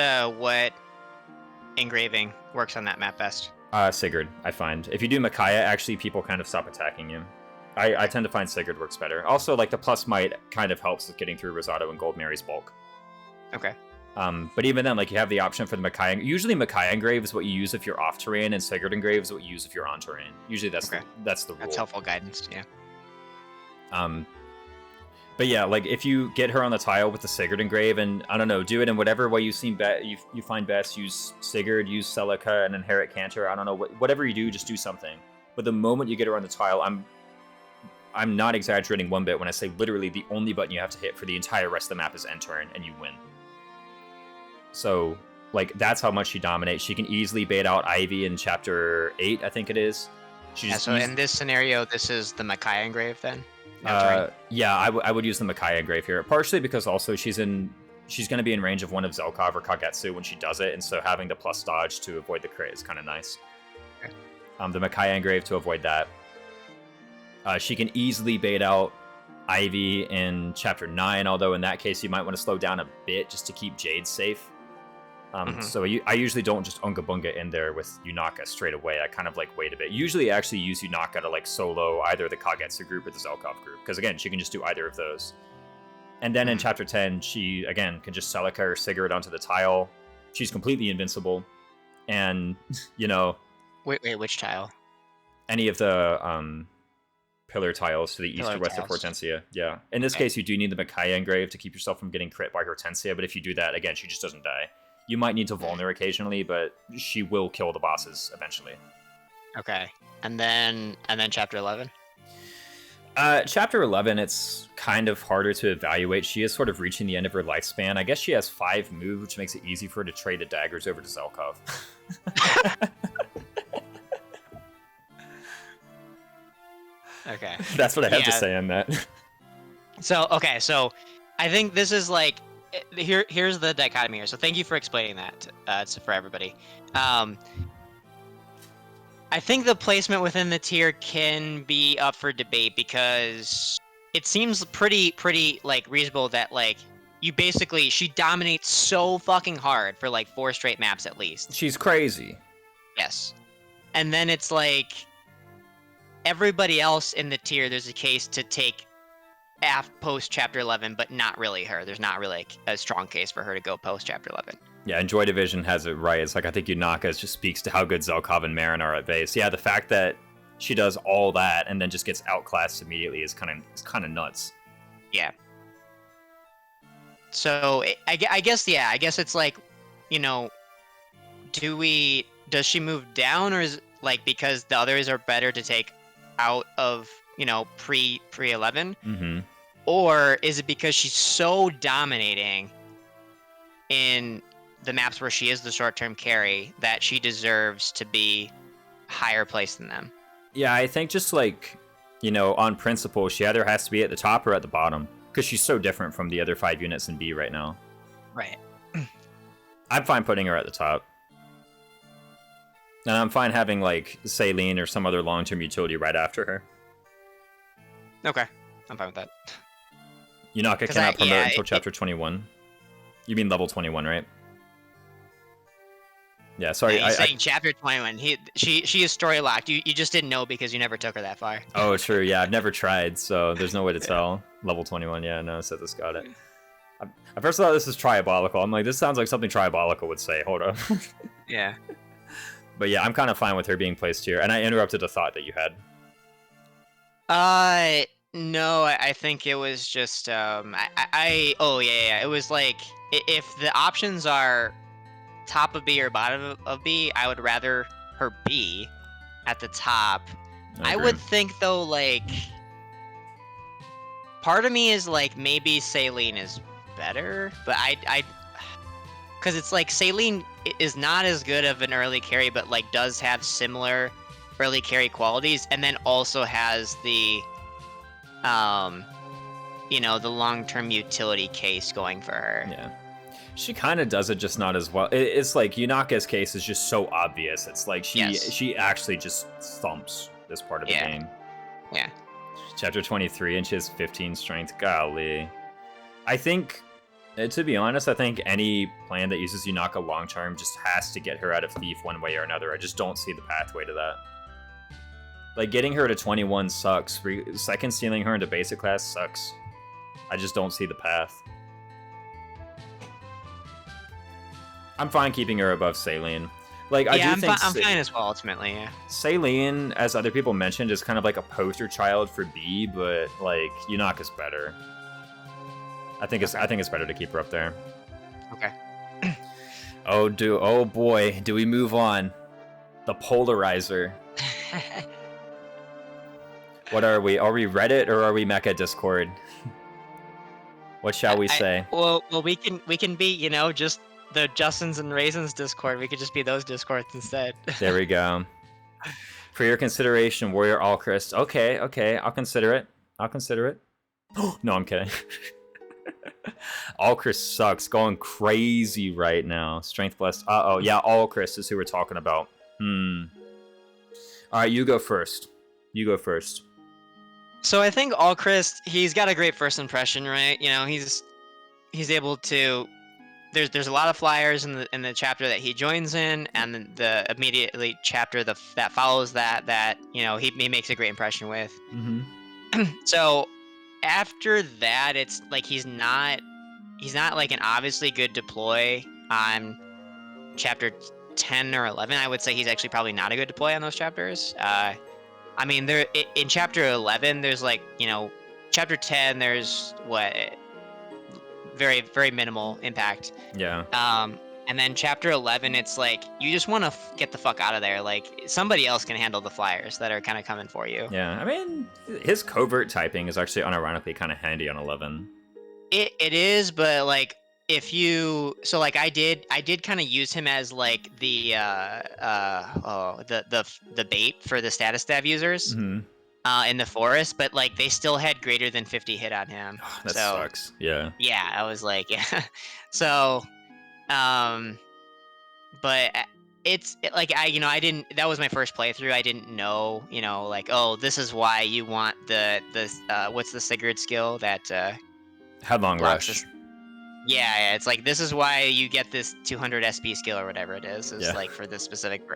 engraving works on that map best? Sigurd, I find. If you do Micaiah, actually people kind of stop attacking you. I tend to find Sigurd works better. Also, like, the plus might kind of helps with getting through Rosado and Gold Mary's bulk. Okay. But even then, like, you have the option for the Micaiah. Usually Micaiah engrave is what you use if you're off terrain, and Sigurd engrave is what you use if you're on terrain. Usually that's the rule. That's helpful guidance, yeah. But yeah, like, if you get her on the tile with the Sigurd engrave, and I don't know, do it in whatever way you find best. Use Sigurd, use Celica, and inherit Cantor. I don't know, whatever you do, just do something. But the moment you get her on the tile, I'm not exaggerating one bit when I say literally the only button you have to hit for the entire rest of the map is end turn, and you win. So, like, that's how much she dominates. She can easily bait out Ivy in Chapter 8, I think it is. So in this scenario, this is the Micaiah engrave then? Yeah, I would use the Micaiah engrave here, partially because also she's going to be in range of one of Zelkov or Kagetsu when she does it, and so having the plus dodge to avoid the crit is kind of nice. Okay. The Micaiah engrave to avoid that. She can easily bait out Ivy in Chapter 9, although in that case you might want to slow down a bit just to keep Jade safe. So I usually don't just Unga Bunga in there with Yunaka straight away. I kind of, like, wait a bit. Usually I actually use Yunaka to, like, solo either the Kagetsu group or the Zelkov group, because again, she can just do either of those. And then in Chapter 10, she, again, can just Celica or Sigurd onto the tile. She's completely invincible. And, you know... Wait, which tile? Any of the pillar tiles to the east or west of Hortensia. Yeah. In this case, you do need the Micaiah engrave to keep yourself from getting crit by Hortensia, but if you do that, again, she just doesn't die. You might need to vulner occasionally, but she will kill the bosses eventually. Okay. And then Chapter 11? Chapter 11, it's kind of harder to evaluate. She is sort of reaching the end of her lifespan. I guess she has 5 moves, which makes it easy for her to trade the daggers over to Zelkov. Okay. That's what I have to say on that. So I think this is, like, here's the dichotomy here. So thank you for explaining that for everybody. I think the placement within the tier can be up for debate because it seems pretty like reasonable that, like, she dominates so fucking hard for, like, 4 straight maps at least. She's crazy. Yes. And then it's like everybody else in the tier, there's a case to take post Chapter 11, but not really her. There's not really a strong case for her to go post Chapter 11. Yeah, and Joy Division has it right. It's like, I think Yunaka just speaks to how good Zelkov and Marin are at base. Yeah, the fact that she does all that and then just gets outclassed immediately is kind of nuts. Yeah. So I guess it's like, you know, does she move down, or is it like because the others are better to take out of, you know, pre 11? Mm-hmm. Or is it because she's so dominating in the maps where she is the short-term carry that she deserves to be higher place than them. Yeah, I think just like, you know, on principle, she either has to be at the top or at the bottom because she's so different from the other 5 units in B right now. Right. I'm fine putting her at the top. And I'm fine having like Saline or some other long-term utility right after her. Okay, I'm fine with that. Yunaka cannot promote until chapter 21. You mean level 21, right? Yeah, sorry. Yeah, he's saying chapter 21. She is story locked. You just didn't know because you never took her that far. Oh, true. Yeah, I've never tried, so there's no way to tell. Level 21. Yeah, no, Sithis got it. I first thought this is Triabolical. I'm like, this sounds like something Triabolical would say. Hold up. Yeah. But yeah, I'm kind of fine with her being placed here. And I interrupted a thought that you had. No, I think it was just oh yeah, it was like if the options are top of B or bottom of B, I would rather her be at the top. I would think though, like, part of me is like maybe Saline is better, but I because it's like Saline is not as good of an early carry, but like does have similar early carry qualities, and then also has the you know, the long-term utility case going for her. Yeah. She kind of does it, just not as well. It's like Yunaka's case is just so obvious. It's like she actually just thumps this part of the game. Yeah. Chapter 23, and she has 15 strength. Golly. I think, to be honest, I think any plan that uses Yunaka long-term just has to get her out of Thief one way or another. I just don't see the pathway to that. Like, getting her to 21 sucks. Second sealing her into basic class sucks. I just don't see the path. I'm fine keeping her above Saline. Like, yeah, I'm fine as well, ultimately, yeah. Saline, as other people mentioned, is kind of like a poster child for B, but, like, Yunaka's better. I think it's better to keep her up there. Okay. Oh boy, do we move on. The Polarizer. What are we? Are we Reddit or are we Mecha Discord? What shall we say? Well, we can be, you know, just the Justins and Raisins Discord. We could just be those Discords instead. There we go. For your consideration, Warrior Allchrist. Okay, I'll consider it. No, I'm kidding. Allchrist sucks. Going crazy right now. Strength blessed. Uh-oh, yeah, Allchrist is who we're talking about. Alright, you go first. So I think Allchrist, he's got a great first impression, right? You know, he's able to. There's a lot of flyers in the chapter that he joins in, and the immediately chapter that follows that you know he makes a great impression with. So after that, it's like he's not like an obviously good deploy on chapter 10 or 11. I would say he's actually probably not a good deploy on those chapters. I mean, there in chapter 11, there's like, you know, chapter 10, there's what, very, very minimal impact. Yeah. And then chapter 11, it's like, you just want to get the fuck out of there. Like, somebody else can handle the flyers that are kind of coming for you. Yeah, I mean, his covert typing is actually unironically kind of handy on 11. It is, but like, if you like I did kind of use him as like the bait for the status stab users in the forest, but like they still had greater than 50 hit on him. That sucks. Yeah, I was like, yeah. So but like I didn't, that was my first playthrough. I didn't know, you know, like, oh, this is why you want the what's the Sigurd skill that Headlong Rush. Yeah, it's like, this is why you get this 200 SP skill or whatever it is. It's like for this specific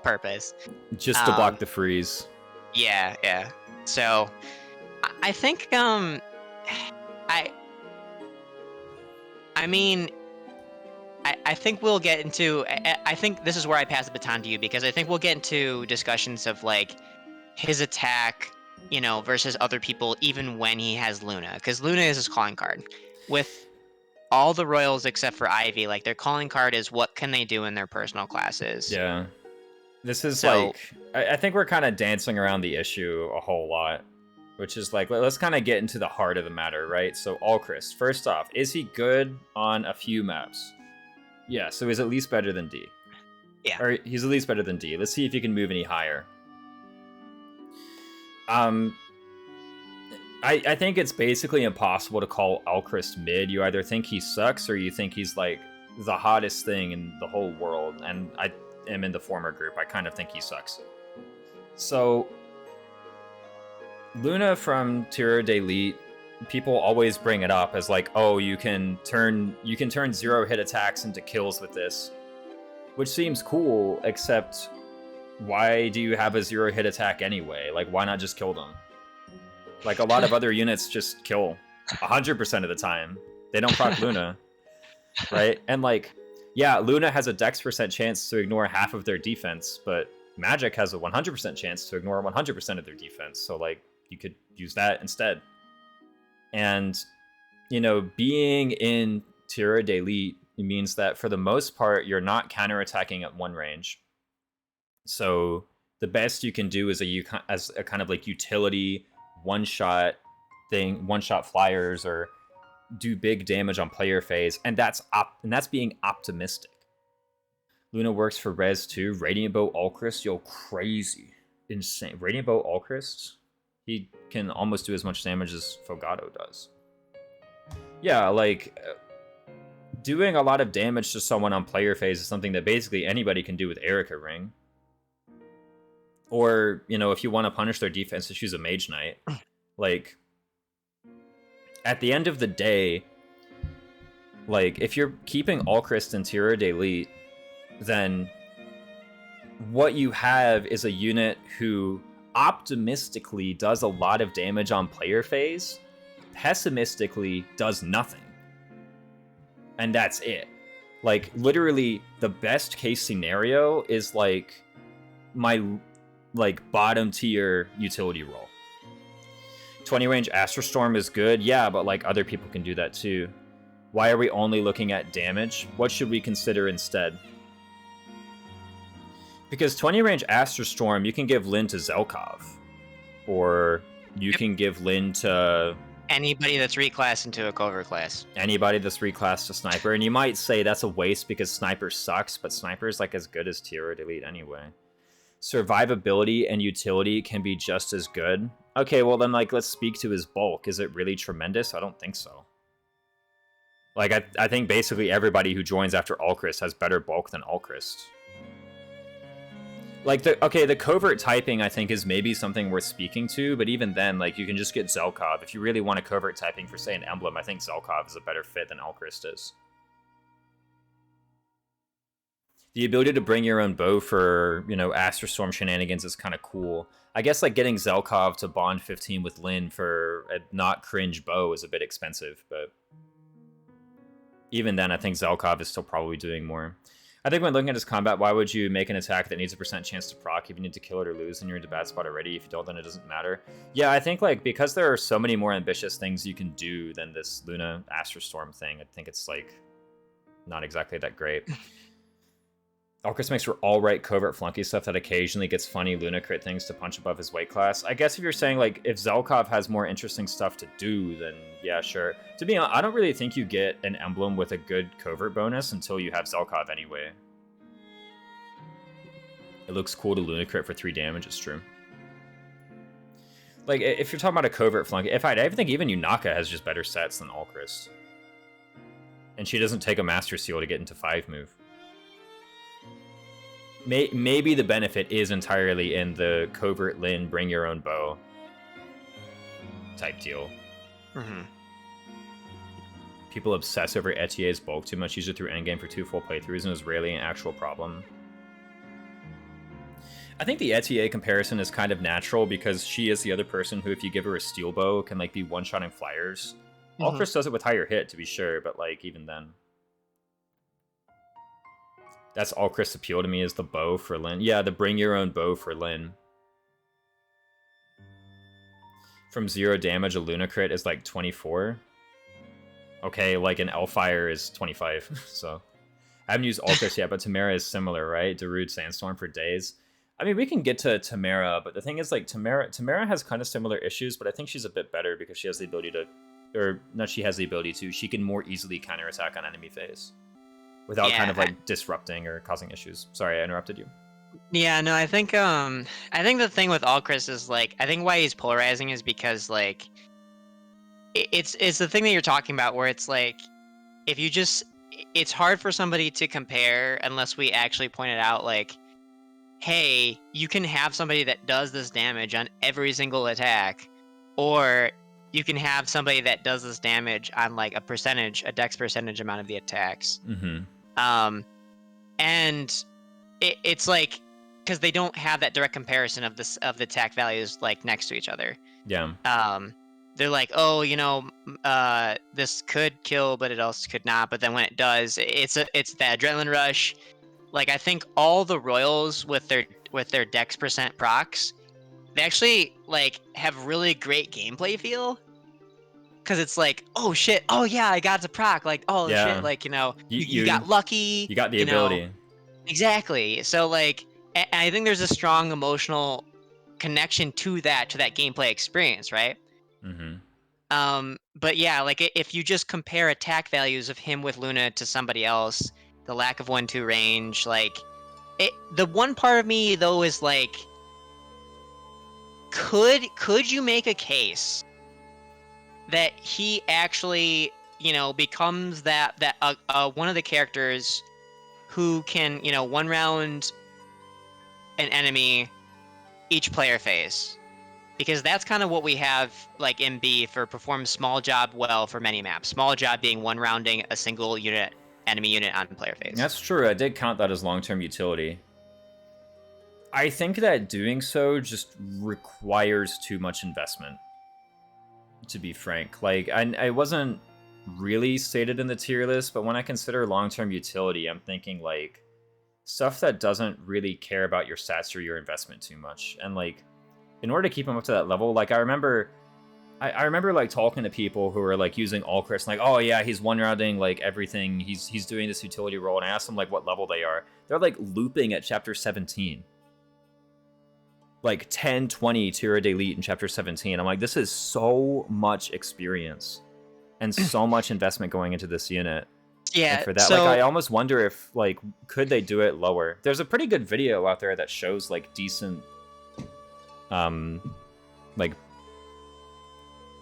purpose. Just to block the freeze. Yeah. So, I think I mean, I think we'll get into. I think this is where I pass the baton to you, because I think we'll get into discussions of like his attack, you know, versus other people, even when he has Luna, because Luna is his calling card. With all the royals except for Ivy, like, their calling card is what can they do in their personal classes. Yeah. This is like, I think we're kind of dancing around the issue a whole lot, which is like, let's kind of get into the heart of the matter, right? So Allchrist, first off, is he good on a few maps? Yeah, so he's at least better than D. Yeah. Or he's at least better than D. Let's see if he can move any higher. I think it's basically impossible to call Alchrist mid. You either think he sucks or you think he's like the hottest thing in the whole world. And I am in the former group. I kind of think he sucks. So Luna from Tierra d'Elite, people always bring it up as like, oh, you can turn 0 hit attacks into kills with this, which seems cool, except why do you have a 0 hit attack anyway? Like, why not just kill them? Like, a lot of other units just kill 100% of the time. They don't proc Luna, right? And like, yeah, Luna has a dex % chance to ignore half of their defense, but Magic has a 100% chance to ignore 100% of their defense. So like, you could use that instead. And, you know, being in Tierra d'Elite means that for the most part, you're not counterattacking at one range. So the best you can do is as a kind of like utility one-shot thing, one-shot flyers, or do big damage on player phase, and that's being optimistic. Luna works for Res too. Radiant Bow Alchrist, yo, crazy, insane. Radiant Bow Alchrist, he can almost do as much damage as Fogado does. Yeah, like doing a lot of damage to someone on player phase is something that basically anybody can do with Erica Ring. Or, you know, if you want to punish their defense, just use a Mage Knight. Like, at the end of the day, like, if you're keeping Alchrist and Tierra d'Elite, then what you have is a unit who optimistically does a lot of damage on player phase, pessimistically does nothing. And that's it. Like, literally, the best case scenario is, like, my bottom tier utility role. 20 range Astrostorm is good, yeah, but like other people can do that too. Why are we only looking at damage? What should we consider instead? Because 20 range Astrostorm, you can give Lyn to Zelkov, or you can give Lyn to anybody that's reclassed into a covert class. Anybody that's reclassed to Sniper, and you might say that's a waste because Sniper sucks, but Sniper is like as good as Tierra d'Elite anyway. Survivability and utility can be just as good. Okay, well then, like, let's speak to his bulk. Is it really tremendous? I don't think so. Like, I think basically everybody who joins after Alchrist has better bulk than Alchrist. Like, the covert typing, I think, is maybe something worth speaking to, but even then, like, you can just get Zelkov. If you really want a covert typing for, say, an Emblem, I think Zelkov is a better fit than Alchrist is. The ability to bring your own bow for, you know, Astrostorm shenanigans is kind of cool. I guess, like, getting Zelkov to bond 15 with Lyn for a not cringe bow is a bit expensive, but even then, I think Zelkov is still probably doing more. I think when looking at his combat, why would you make an attack that needs a % chance to proc if you need to kill it or lose and you're in a bad spot already? If you don't, then it doesn't matter. Yeah, I think, like, because there are so many more ambitious things you can do than this Luna Astrostorm thing, I think it's, like, not exactly that great. Alchrist makes for alright covert flunky stuff that occasionally gets funny Luna crit things to punch above his weight class. I guess if you're saying, like, if Zelkov has more interesting stuff to do, then yeah, sure. To be honest, I don't really think you get an Emblem with a good covert bonus until you have Zelkov anyway. It looks cool to Luna crit for 3 damage, it's true. Like, if you're talking about a covert flunky, I think even Yunaka has just better sets than Alchrist. And she doesn't take a Master Seal to get into 5 move. Maybe the benefit is entirely in the covert Lyn, bring your own bow type deal. Mm-hmm. People obsess over Etier's bulk too much, use it through endgame for 2 full playthroughs, and is rarely an actual problem. I think the Etier comparison is kind of natural because she is the other person who, if you give her a steel bow, can like be one-shotting flyers. Mm-hmm. Alchrist does it with higher hit, to be sure, but like even then. That's Alchrist's appeal to me, is the bow for Lyn. Yeah, the bring your own bow for Lyn. From 0 damage, a Luna crit is like 24. Okay, like an Elfire is 25, so. I haven't used Alchrist yet, but Tamara is similar, right? Darude Sandstorm for days. I mean, we can get to Tamara, but the thing is, like, Tamara has kind of similar issues, but I think she's a bit better because she has the ability to, or not she has the ability to, she can more easily counterattack on enemy phase. without Yeah, kind of like disrupting or causing issues. Sorry, I interrupted you. Yeah, no, I think the thing with Alcris is like I think why he's polarizing is because like it's the thing that you're talking about where it's like if you just it's hard for somebody to compare unless we actually point it out like hey, you can have somebody that does this damage on every single attack or you can have somebody that does this damage on like a dex percentage amount of the attacks. Mm-hmm. And it's like because they don't have that direct comparison of the attack values like next to each other. Yeah. They're like, oh, this could kill, but it also could not. But then when it does, it's that adrenaline rush. Like I think all the royals with their dex percent procs, they actually like have really great gameplay feel. Cause it's like, oh shit, oh yeah, I got to proc. Like, oh Yeah. shit, like you You got lucky. You got the ability. Exactly. So like, and I think there's a strong emotional connection to that gameplay experience, right? Mm-hmm. But yeah, like if you just compare attack values of him with Luna to somebody else, the lack of 1-2 range, like the one part of me though is like, could you make a case that he actually, becomes that one of the characters who can, one round an enemy each player phase? Because that's kind of what we have like in B for perform small job well for many maps. Small job being one rounding a single enemy unit on player phase. That's true. I did count that as long-term utility. I think that doing so just requires too much investment, to be frank. Like, I wasn't really stated in the tier list, but when I consider long-term utility, I'm thinking like stuff that doesn't really care about your stats or your investment too much. And like, in order to keep him up to that level, like I remember like talking to people who are like using Alcris, like, oh yeah, he's one rounding like everything. He's doing this utility role, and I asked them like what level they are. They're like looping at chapter 17. Like 10, 20 tier d'elite in chapter 17. I'm like, this is so much experience and so much investment going into this unit. Yeah. And for that, so, like I almost wonder if like could they do it lower? There's a pretty good video out there that shows like decent like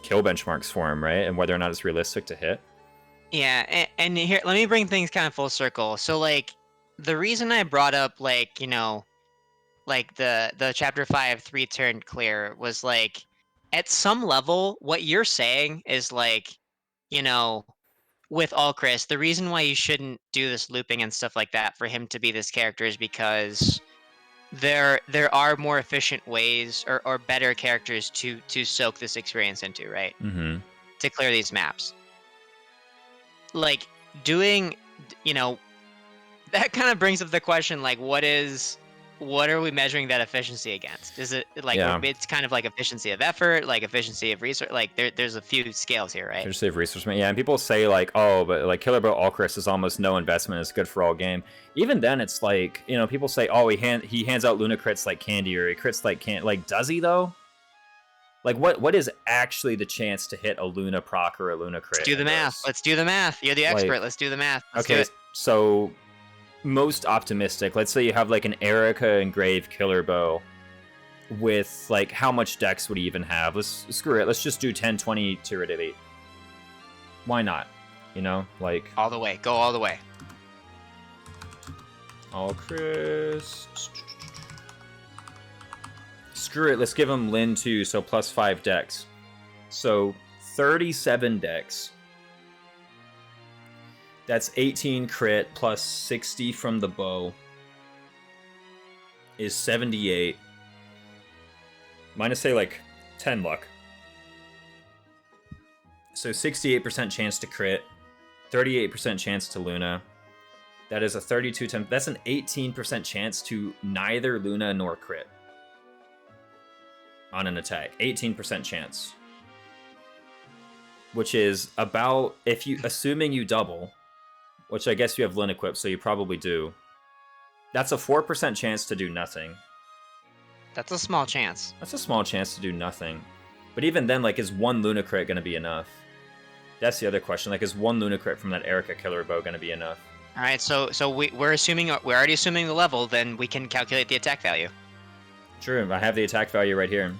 kill benchmarks for him, right? And whether or not it's realistic to hit. Yeah, and here, let me bring things kind of full circle. So like the reason I brought up like, like the chapter 5 3-turn clear was like at some level what you're saying is like, with Alcris, the reason why you shouldn't do this looping and stuff like that for him to be this character is because there are more efficient ways or better characters to soak this experience into, right? Mm-hmm. To clear these maps. Like doing, that kind of brings up the question, like what are we measuring that efficiency against? Is it like it's kind of like efficiency of effort, like efficiency of resource? Like there's a few scales here, right? Efficiency of resource, yeah. And people say like, oh, but like Killer Bro Alcris is almost no investment. It's good for all game. Even then, it's like people say, oh, he hands out Luna crits like candy, or he crits like candy. Like, does he though? Like what is actually the chance to hit a Luna proc or a Luna crit? Let's do the math. Let's do the math. You're the expert. Let's do the math. Let's do it. So most optimistic, let's say you have like an Erica engraved Killer Bow with like how much dex would he even have? Screw it, let's just do 10 20 tier elite. Why not? Like all the way. Go all the way. Alcris. Screw it, let's give him Lin 2, so plus 5 dex. So 37 dex. That's 18 crit plus 60 from the bow is 78. Minus, say, like 10 luck. So 68% chance to crit, 38% chance to Luna. That is a 32 times. That's an 18% chance to neither Luna nor crit on an attack. 18% chance. Which is about, assuming you double, which I guess you have Lin equipped, so you probably do. That's a 4% chance to do nothing. That's a small chance. That's a small chance to do nothing. But even then, like, is one Luna crit going to be enough? That's the other question. Like, is one Luna crit from that Erica Killer Bow going to be enough? All right, so we're already assuming the level, then we can calculate the attack value. True, I have the attack value right here.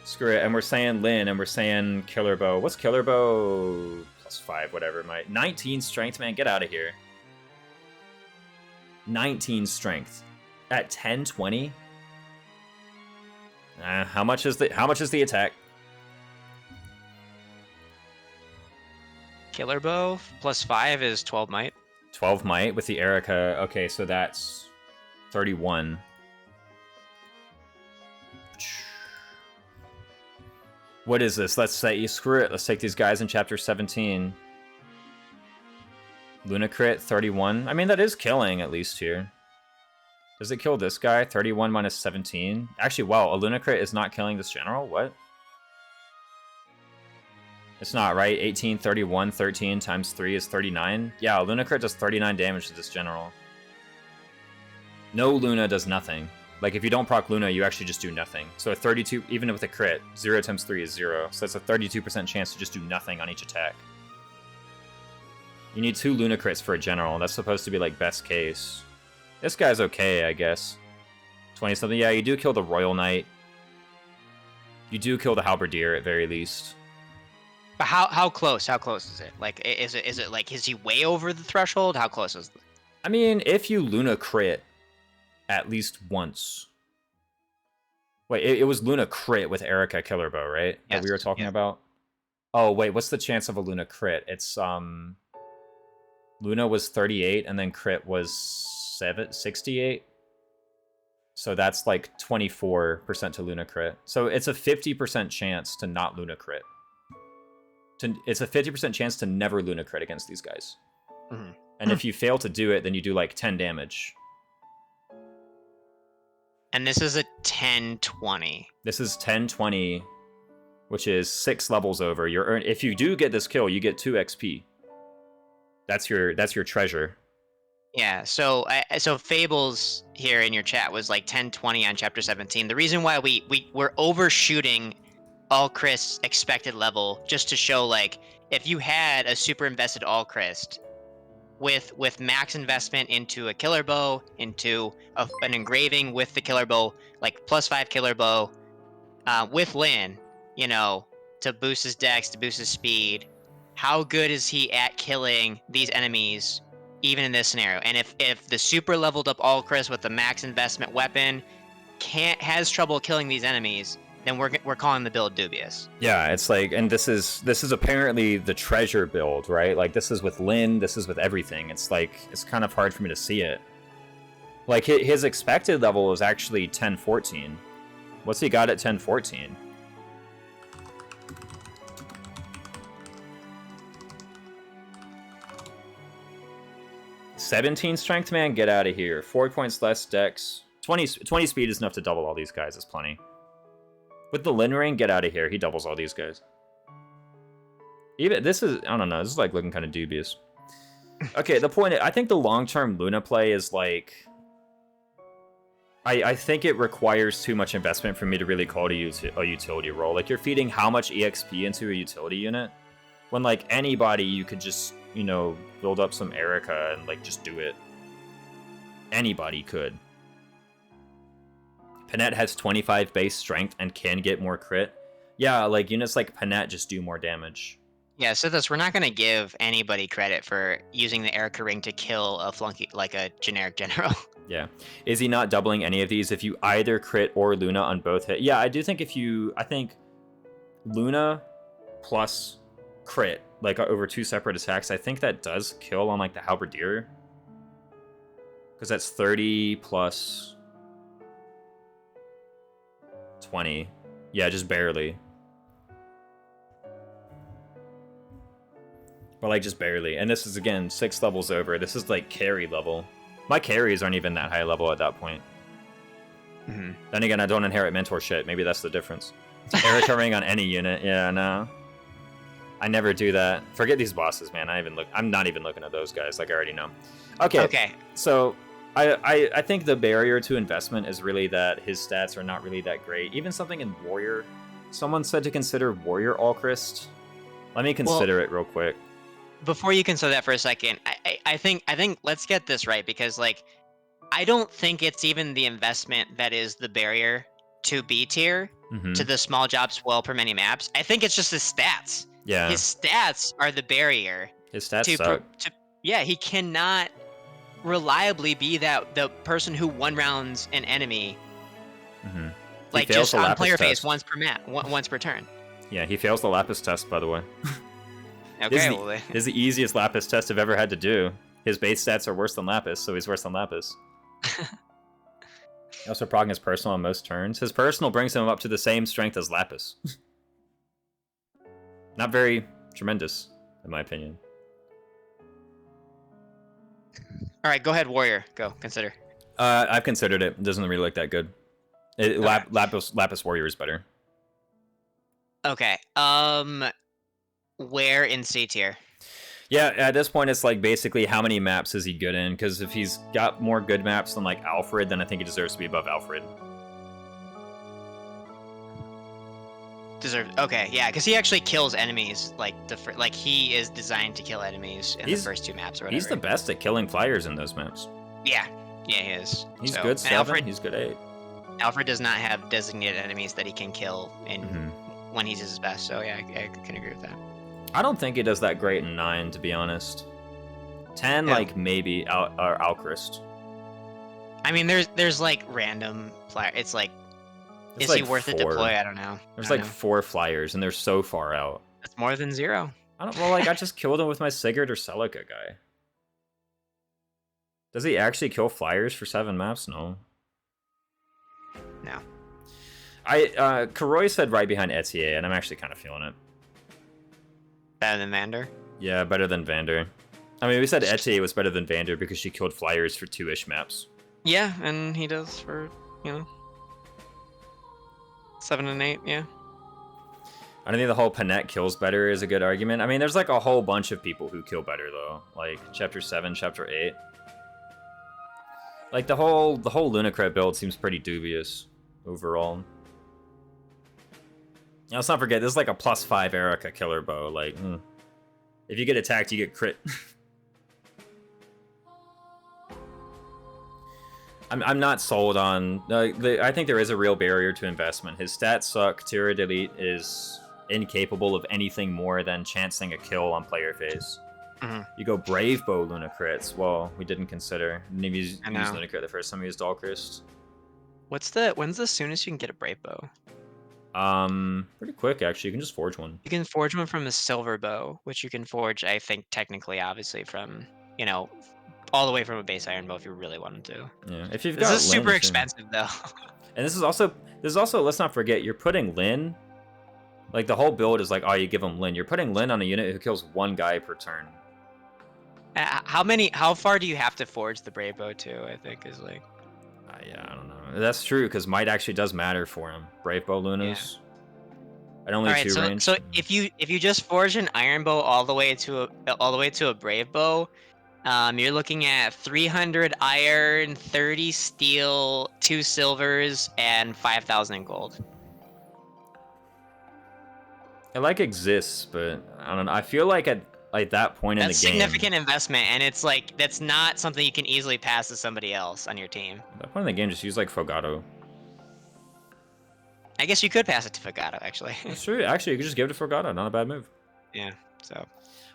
Screw it, and we're saying Lin, and we're saying Killer Bow. What's Killer Bow? +5, whatever. 19 strength, man, get out of here. 19 strength at 1020. How much is the attack? Killer Bow +5 is 12 might. 12 might with the Erica. Okay, so that's 31. What is this? Let's say, screw it. Let's take these guys in chapter 17. Luna crit, 31. I mean, that is killing, at least here. Does it kill this guy? 31 minus 17. Actually, wow, a Luna crit is not killing this general? What? It's not, right? 18, 31, 13 times 3 is 39. Yeah, a Luna crit does 39 damage to this general. No Luna does nothing. Like, if you don't proc Luna, you actually just do nothing. So a 32, even with a crit, 0 times 3 is 0. So it's a 32% chance to just do nothing on each attack. You need 2 Luna crits for a general. That's supposed to be, like, best case. This guy's okay, I guess. 20-something. Yeah, you do kill the Royal Knight. You do kill the Halberdier, at very least. But how close? How close is it? Like, is it like, is he way over the threshold? How close is it? I mean, if you Luna crit at least once. Wait, it was Luna crit with Erica Killer Bow, right? Yes, That we were talking about? Oh, wait, what's the chance of a Luna crit? It's, Luna was 38, and then crit was 68. So that's like 24% to Luna crit. So it's a 50% chance to not Luna crit. It's a 50% chance to never Luna crit against these guys. Mm-hmm. And if you fail to do it, then you do like 10 damage. And this is a 10-20. This is 10-20, which is 6 levels over. If you do get this kill, you get 2 XP. That's your treasure. Yeah, so Fables here in your chat was like 10-20 on chapter 17. The reason why we're overshooting All-Christ's expected level, just to show, like, if you had a super invested All-Christ with max investment into a Killer Bow, into an engraving with the Killer Bow, like +5 Killer Bow, with Lin, you know, to boost his dex, to boost his speed, how good is he at killing these enemies, even in this scenario? And if the super leveled up All-Christ with the max investment weapon has trouble killing these enemies, then we're calling the build dubious. Yeah, it's like, and this is apparently the treasure build, right? Like, this is with Lin, this is with everything. It's like, it's kind of hard for me to see it. Like, his expected level is actually 10-14. What's he got at 10-14? $17 strength, man, get out of here. 4 points less dex. 20 speed is enough to double all these guys, is plenty. With the Lin ring, get out of here. He doubles all these guys. Even this is, I don't know, this is like looking kind of dubious. Okay, the point, I think the long-term Luna play is like, I think it requires too much investment for me to really call it a utility role. Like, you're feeding how much EXP into a utility unit, when like anybody, you could just, you know, build up some Erica and like just do it. Anybody could. Panette has 25 base strength and can get more crit. Yeah, like units like Panette just do more damage. Yeah, so we're not going to give anybody credit for using the Erica ring to kill a flunky, like a generic general. Yeah. Is he not doubling any of these if you either crit or Luna on both hit? Yeah, I do think I think Luna plus crit, like over 2 separate attacks, I think that does kill on like the Halberdier. Because that's 30 plus 20. Yeah, just barely. But like just barely. And this is again 6 levels over. This is like carry level. My carries aren't even that high level at that point. Mm-hmm. Then again, I don't inherit mentor shit. Maybe that's the difference. Erica ring on any unit. Yeah, no. I never do that. Forget these bosses, man. I'm not even looking at those guys, like I already know. Okay. So I think the barrier to investment is really that his stats are not really that great. Even something in Warrior. Someone said to consider Warrior All-Christ. Let me consider it real quick. Before you consider that for a second, I think let's get this right, because like I don't think it's even the investment that is the barrier to B tier, to the small jobs well per many maps. I think it's just his stats. Yeah. His stats are the barrier. His stats suck. Yeah, he cannot reliably be the person who one rounds an enemy. Like just on player phase once per turn. Yeah, he fails the Lapis test, by the way. Okay, this is the easiest Lapis test I've ever had to do. His base stats are worse than Lapis, so he's worse than Lapis. Also progging his personal on most turns. His personal brings him up to the same strength as Lapis. Not very tremendous, in my opinion. Alright, go ahead, Warrior. Go, consider. I've considered it. It doesn't really look that good. Lapis Warrior is better. Okay. Where in C tier? Yeah, at this point, it's like basically how many maps is he good in? Because if he's got more good maps than like Alfred, then I think he deserves to be above Alfred. Okay, yeah, because he actually kills enemies. Like he is designed to kill enemies in the first 2 maps or whatever. He's the best at killing flyers in those maps. Yeah, he is. He's good 7. He's good 8. Alfred does not have designated enemies that he can kill in when he's his best. So yeah, I can agree with that. I don't think he does that great in 9, to be honest. 10, like maybe Alchrist. I mean, there's like random flyer. It's like, is he worth it to deploy? I don't know. There's like 4 flyers, and they're so far out. That's more than 0. I just killed him with my Sigurd or Celica guy. Does he actually kill flyers for 7 maps? No. No. Karoy said right behind Etier, and I'm actually kind of feeling it. Better than Vander? Yeah, better than Vander. I mean, we said Etier was better than Vander because she killed flyers for 2-ish maps. Yeah, and he does for, 7 and 8, yeah. I don't think the whole Panette kills better is a good argument. I mean, there's like a whole bunch of people who kill better, though. Like, Chapter 7, Chapter 8. Like, the whole Lunacret build seems pretty dubious overall. Now, let's not forget, this is like a +5 Erica killer bow. Like, if you get attacked, you get crit. I'm not sold on... I think there is a real barrier to investment. His stats suck. Tira Delete is incapable of anything more than chancing a kill on player phase. You go Brave Bow Lunacrits. Well, we didn't consider. Maybe use Lunacrit the first time we used Dahlquist. When's the soonest you can get a Brave Bow? Pretty quick, actually. You can just forge one. You can forge one from a Silver Bow, which you can forge, I think, technically, obviously, from, all the way from a base Iron Bow if you really wanted to. Yeah, if you've got This is super expensive, though. And this is also, let's not forget, you're putting Lyn, like, the whole build is like, oh, you give him Lyn. You're putting Lyn on a unit who kills 1 guy per turn. How far do you have to forge the Brave Bow to, I think, is like... Yeah, I don't know. That's true, because might actually does matter for him. Brave Bow Lunas. Yeah. At only 2 range. So if you just forge an Iron Bow all the way to a Brave Bow, you're looking at 300 iron, 30 steel, 2 silvers, and 5,000 in gold. It like exists, but I don't know. I feel like at that point in the game, that's significant investment, and it's like that's not something you can easily pass to somebody else on your team. At that point in the game, just use like Fogato. I guess you could pass it to Fogato, actually. That's true. Actually, you could just give it to Fogato. Not a bad move. Yeah. So.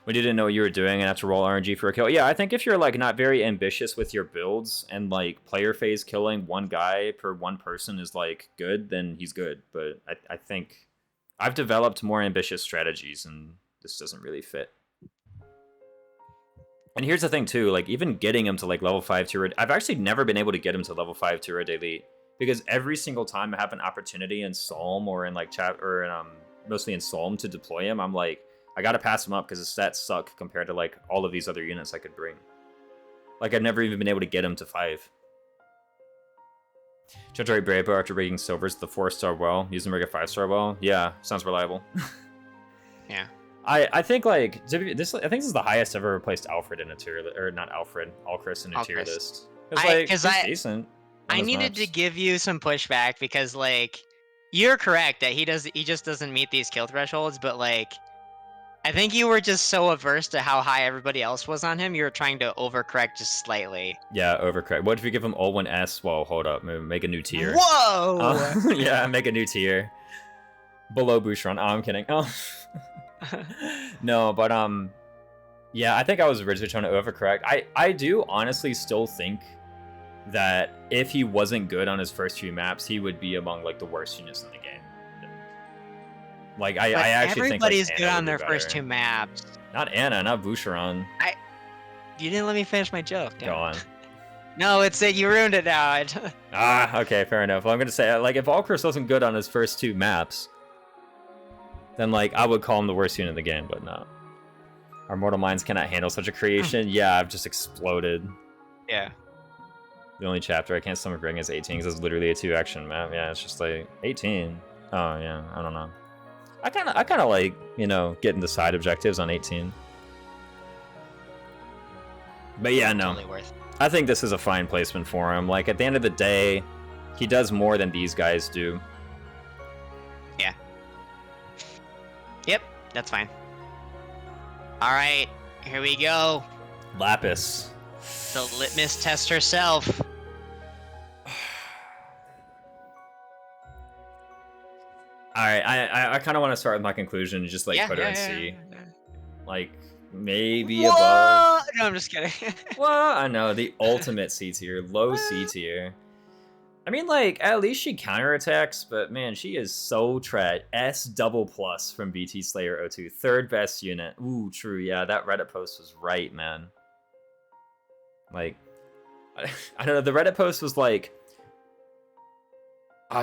When you didn't know what you were doing and have to roll RNG for a kill. Yeah, I think if you're like not very ambitious with your builds and like player phase killing 1 guy per 1 person is like good, then he's good. But I think I've developed more ambitious strategies, and this doesn't really fit. And here's the thing too, like even getting him to like level 5 Tira, I've actually never been able to get him to level 5 Tira Delete, because every single time I have an opportunity in Psalm or in like mostly in Psalm to deploy him, I'm like, I gotta pass him up because his stats suck compared to like all of these other units I could bring. Like I've never even been able to get him to 5. Generate Brave Bow after breaking silvers the 4-star well. Use him to break a 5-star well. Yeah, sounds reliable. Yeah. I think like this. I think this is the highest I've ever replaced Alfred in a tier, or not Alfred, Alchrist in a tier list. Because he's decent. I needed to give you some pushback because like you're correct that he just doesn't meet these kill thresholds, but like I think you were just so averse to how high everybody else was on him, you were trying to overcorrect just slightly. Yeah, overcorrect. What if you give him all 1S? Well, hold up. Make a new tier. Whoa! Yeah, make a new tier. Below Boucheron. Oh, I'm kidding. Oh. No, but yeah, I think I was originally trying to overcorrect. I do honestly still think that if he wasn't good on his first few maps, he would be among like the worst units in the game. Like I actually think like, everybody's good Anna on would be their first better. 2 maps. Not Anna, not Boucheron. You didn't let me finish my joke. Damn. Go on. No, it's that you ruined it now. Okay, fair enough. Well, I'm gonna say like if Alcris wasn't good on his first 2 maps, then like I would call him the worst unit in the game, but no. Our mortal minds cannot handle such a creation. Yeah, I've just exploded. Yeah. The only chapter I can't stomach bring is 18 because it's literally a 2-action map. Yeah, it's just like 18. Oh yeah, I don't know. I kind of like, you know, getting the side objectives on 18. But yeah, no. Totally worth. I think this is a fine placement for him. Like at the end of the day, he does more than these guys do. Yeah. Yep, that's fine. All right, here we go. Lapis. The litmus test herself. Alright, I kind of want to start with my conclusion and just like put her in C. Like maybe above. No, I'm just kidding. Well, I know, the ultimate C tier, low C tier. I mean, like, at least she counterattacks, but man, she is so trash. S double plus from BT Slayer 02. 3rd best unit. Ooh, true, yeah, that Reddit post was right, man. Like, I don't know, the Reddit post was like,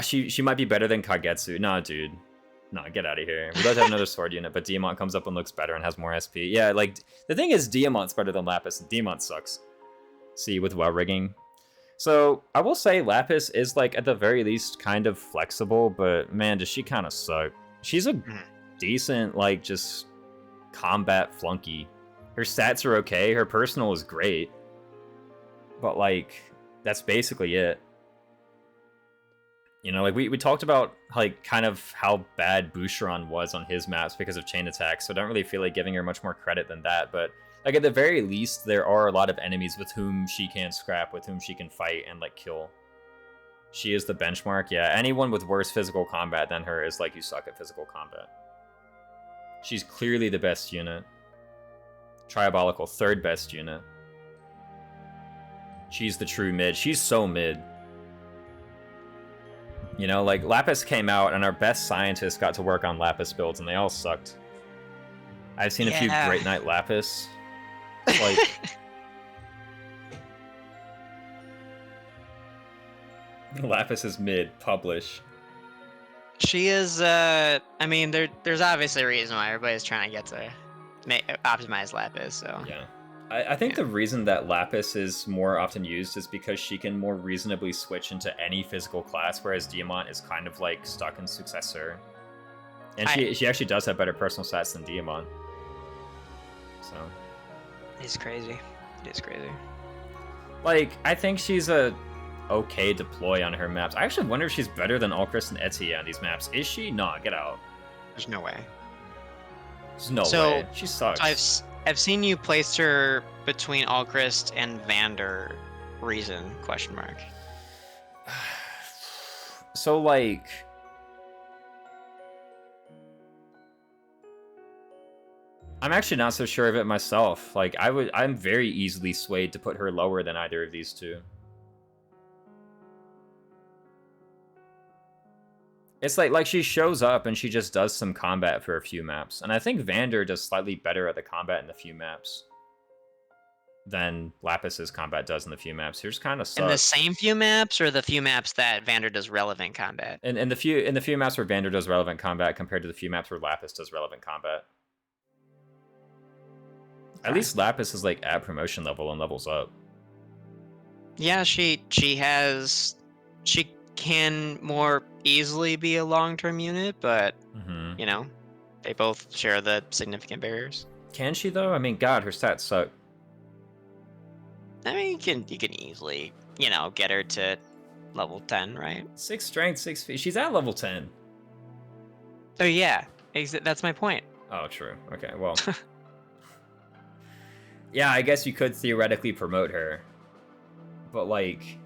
she might be better than Kagetsu. Nah, dude. Nah, get out of here. We both have another sword unit, but Diamant comes up and looks better and has more SP. Yeah, like, the thing is, Diamant's better than Lapis, and Diamant sucks. See, with well rigging. So, I will say Lapis is, like, at the very least, kind of flexible, but, man, does she kind of suck. She's a decent, like, just combat flunky. Her stats are okay, her personal is great. But, like, that's basically it. You know, like, we talked about, like, kind of how bad Boucheron was on his maps because of chain attacks, so I don't really feel like giving her much more credit than that, but, like, at the very least, there are a lot of enemies with whom she can scrap, with whom she can fight and, like, kill. She is the benchmark, yeah. Anyone with worse physical combat than her is like, you suck at physical combat. She's clearly the best unit. Triabolical, 3rd best unit. She's the true mid. She's so mid. You know, like, Lapis came out, and our best scientists got to work on Lapis builds, and they all sucked. I've seen a few Great Knight Lapis. Like... Lapis is mid. Publish. She is, I mean, there's obviously a reason why everybody's trying to get to optimize Lapis, so... Yeah. I think the reason that Lapis is more often used is because she can more reasonably switch into any physical class, whereas Diamant is kind of like stuck in Successor. And she actually does have better personal stats than Diamant. So. It's crazy. It is crazy. Like, I think she's a okay deploy on her maps. I actually wonder if she's better than Alcris and Etia on these maps. Is she? Nah, get out. There's no way. There's no way. She sucks. So I've seen you place her between Alchrist and Vander. Reason? Question mark. So like, I'm actually not so sure of it myself. Like, I'm very easily swayed to put her lower than either of these two. It's like she shows up and she just does some combat for a few maps. And I think Vander does slightly better at the combat in the few maps than Lapis's combat does in the few maps. Here's kind of sucks. In the same few maps, or the few maps that Vander does relevant combat? In the few maps where Vander does relevant combat compared to the few maps where Lapis does relevant combat. At least Lapis is like at promotion level and levels up. Yeah, she can more easily be a long-term unit, but you know, they both share the significant barriers. Can she though? I mean, God, her stats suck. I mean, you can easily, you know, get her to level 10, right? 6 strength, 6 feet. She's at level 10. Oh yeah, that's my point. Oh, true. Okay, well. Yeah, I guess you could theoretically promote her. But, like,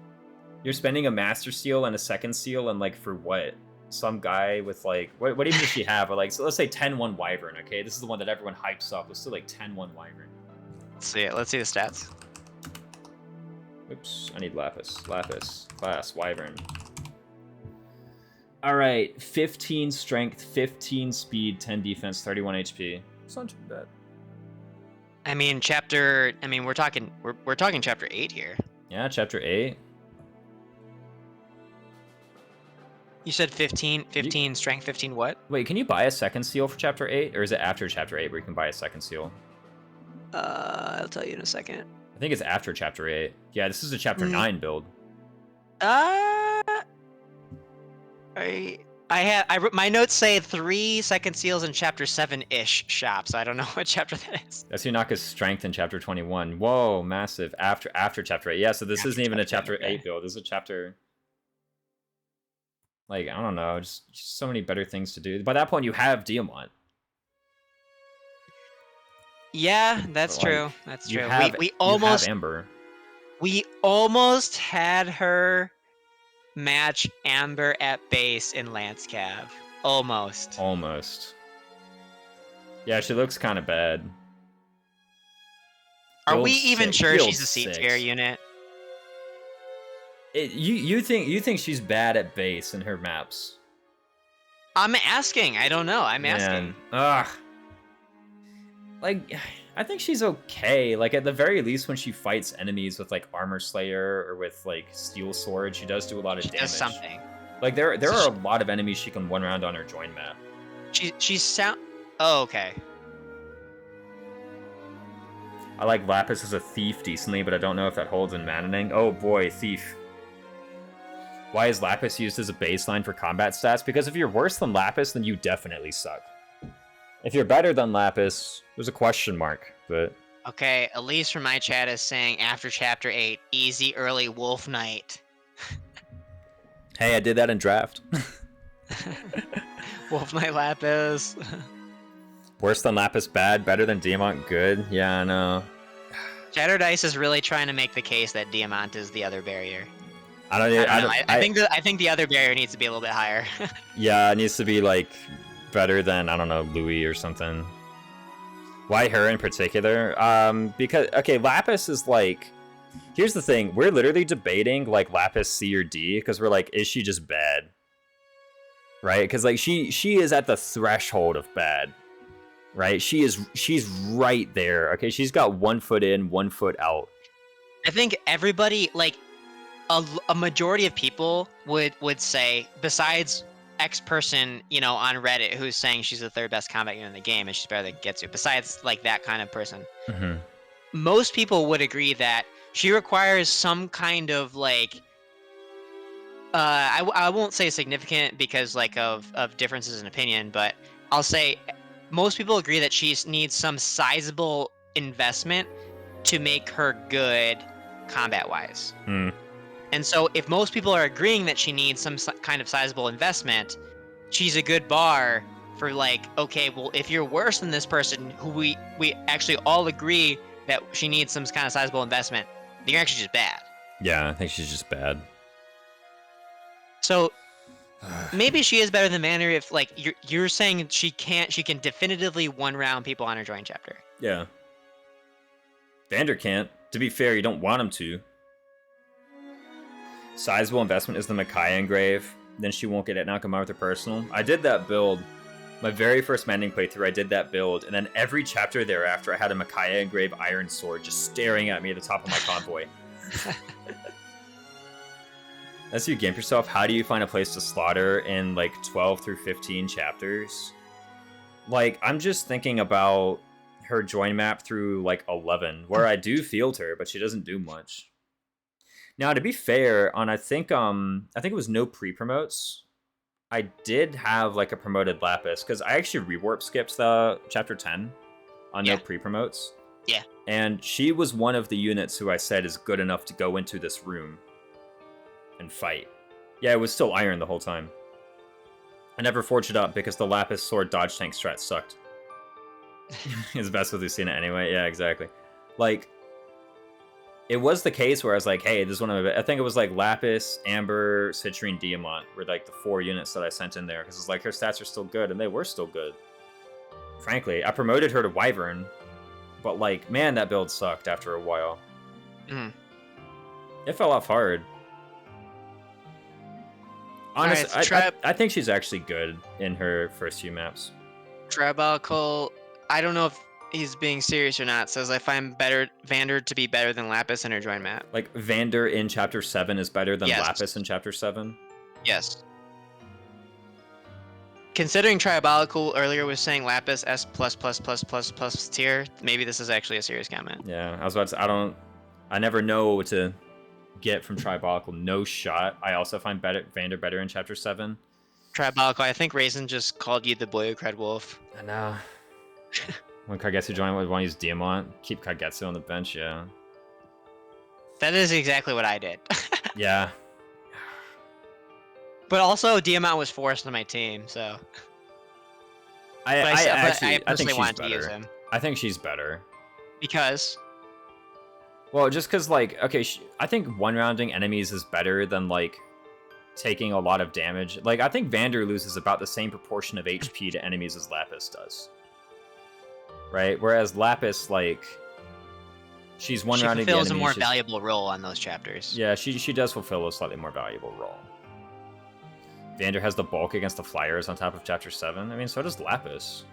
you're spending a Master Seal and a second seal, and, like, for what? Some guy with, like... What even does she have? But, like, so let's say 10-1 Wyvern, okay? This is the one that everyone hypes up. Let's do, like, 10-1 Wyvern. Let's see it. Let's see the stats. Oops, I need Lapis. Lapis. Class. Wyvern. Alright, 15 strength, 15 speed, 10 defense, 31 HP. It's not too bad. I mean, we're talking chapter 8 here. Yeah, chapter 8. You said 15 strength, 15 what? Wait, can you buy a second seal for chapter 8? Or is it after chapter 8 where you can buy a second seal? I'll tell you in a second. I think it's after chapter 8. Yeah, this is a chapter 9 build. My notes say 3 second seals in chapter 7-ish shop, so I don't know what chapter that is. That's Yunaka's strength in chapter 21. Whoa, massive. After chapter 8. Yeah, so this isn't even a chapter 8 build. This is a chapter... Like, I don't know, just so many better things to do. By that point, you have Diamant. Yeah, that's But, like, true. That's true. We you almost have Ember. We almost had her match Amber at base in Lance Cav. Almost. Almost. Yeah, she looks kind of bad. Are Build we even six- sure build she's a C 6. tier unit? You think she's bad at base in her maps? I'm asking. I don't know. I'm asking. Ugh. Like, I think she's okay. Like, at the very least, when she fights enemies with, like, Armor Slayer or with, like, Steel Sword, she does do a lot of She damage. does something. Like, there are a lot of enemies she can one round on her join map. She's sound. Oh, okay. I like Lapis as a thief decently, but I don't know if that holds in Maddening. Oh boy, thief. Why is Lapis used as a baseline for combat stats? Because if you're worse than Lapis, then you definitely suck. If you're better than Lapis, there's a question mark, but... Okay, Elise from my chat is saying after chapter 8, easy early Wolf Knight. Hey, I did that in draft. Wolf Knight Lapis. Worse than Lapis bad, better than Diamant good? Yeah, I know. Shattered Ice is really trying to make the case that Diamant is the other barrier. I think the other barrier needs to be a little bit higher. Yeah, it needs to be, like, better than, I don't know, Louis or something. Why her in particular? Because, okay, Lapis is, like... Here's the thing. We're literally debating, like, Lapis C or D, because we're like, is she just bad? Right? Because, like, she is at the threshold of bad. Right? She's right there. Okay, she's got 1 foot in, 1 foot out. I think everybody, like, a majority of people would say, besides X person, you know, on Reddit who's saying she's the 3rd best combat unit in the game and she's better than Getsu, besides, like, that kind of person, most people would agree that she requires some kind of, like, I won't say significant because, like, of differences in opinion, but I'll say most people agree that she needs some sizable investment to make her good combat-wise. And so if most people are agreeing that she needs some kind of sizable investment, she's a good bar for, like, okay, well, if you're worse than this person who we actually all agree that she needs some kind of sizable investment, then you're actually just bad. Yeah, I think she's just bad. So maybe she is better than Manor if, like, you're saying she can definitively one round people on her join chapter. Yeah. Vander can't. To be fair, you don't want him to. Sizable investment is the Micaiah engrave. Then she won't get it Nakama with her personal. I did that build. My very first Maddening playthrough, I did that build. And then every chapter thereafter, I had a Micaiah engrave iron sword just staring at me at the top of my convoy. As you game yourself, how do you find a place to slaughter in, like, 12 through 15 chapters? Like, I'm just thinking about her join map through, like, 11, where I do field her, but she doesn't do much. Now, to be fair, on I think it was no pre-promotes, I did have, like, a promoted Lapis, because I actually rewarp skipped the chapter 10 on no pre-promotes. Yeah. And she was one of the units who I said is good enough to go into this room and fight. Yeah, it was still iron the whole time. I never forged it up because the Lapis sword dodge tank strat sucked. Is best with Lucina anyway. Yeah, exactly. Like, it was the case where I was like, hey, this is one of my... I think it was like Lapis, Amber, Citrine, Diamant were like the 4 units that I sent in there, because it's like her stats are still good, and they were still good. Frankly, I promoted her to Wyvern, but like, man, that build sucked after a while. It fell off hard. Honestly, right, I think she's actually good in her first few maps. Tribal, I don't know if he's being serious or not. Says I find Vander to be better than Lapis in her join map. Like, Vander in Chapter 7 is better than Yes. Lapis in Chapter 7? Yes. Considering Tribalical earlier was saying Lapis S+++++ tier, maybe this is actually a serious comment. Yeah, I was about to say, I never know what to get from Tribalical. No shot. I also find Vander better in Chapter 7. Tribalical, I think Raisin just called you the boy who cried wolf. I know. When Kagetsu joined, I want to use Diamant. Keep Kagetsu on the bench, yeah. That is exactly what I did. Yeah. But also, Diamant was forced on my team, so... I personally think wanted she's to use better. him. I think she's better. Because? Well, just because, like, okay, I think one-rounding enemies is better than, like, taking a lot of damage. Like, I think Vander loses about the same proportion of HP to enemies as Lapis does. Right? Whereas Lapis, like, she's one-rounding the enemies. She fulfills a more valuable role on those chapters. Yeah, she does fulfill a slightly more valuable role. Vander has the bulk against the flyers on top of Chapter 7. I mean, so does Lapis.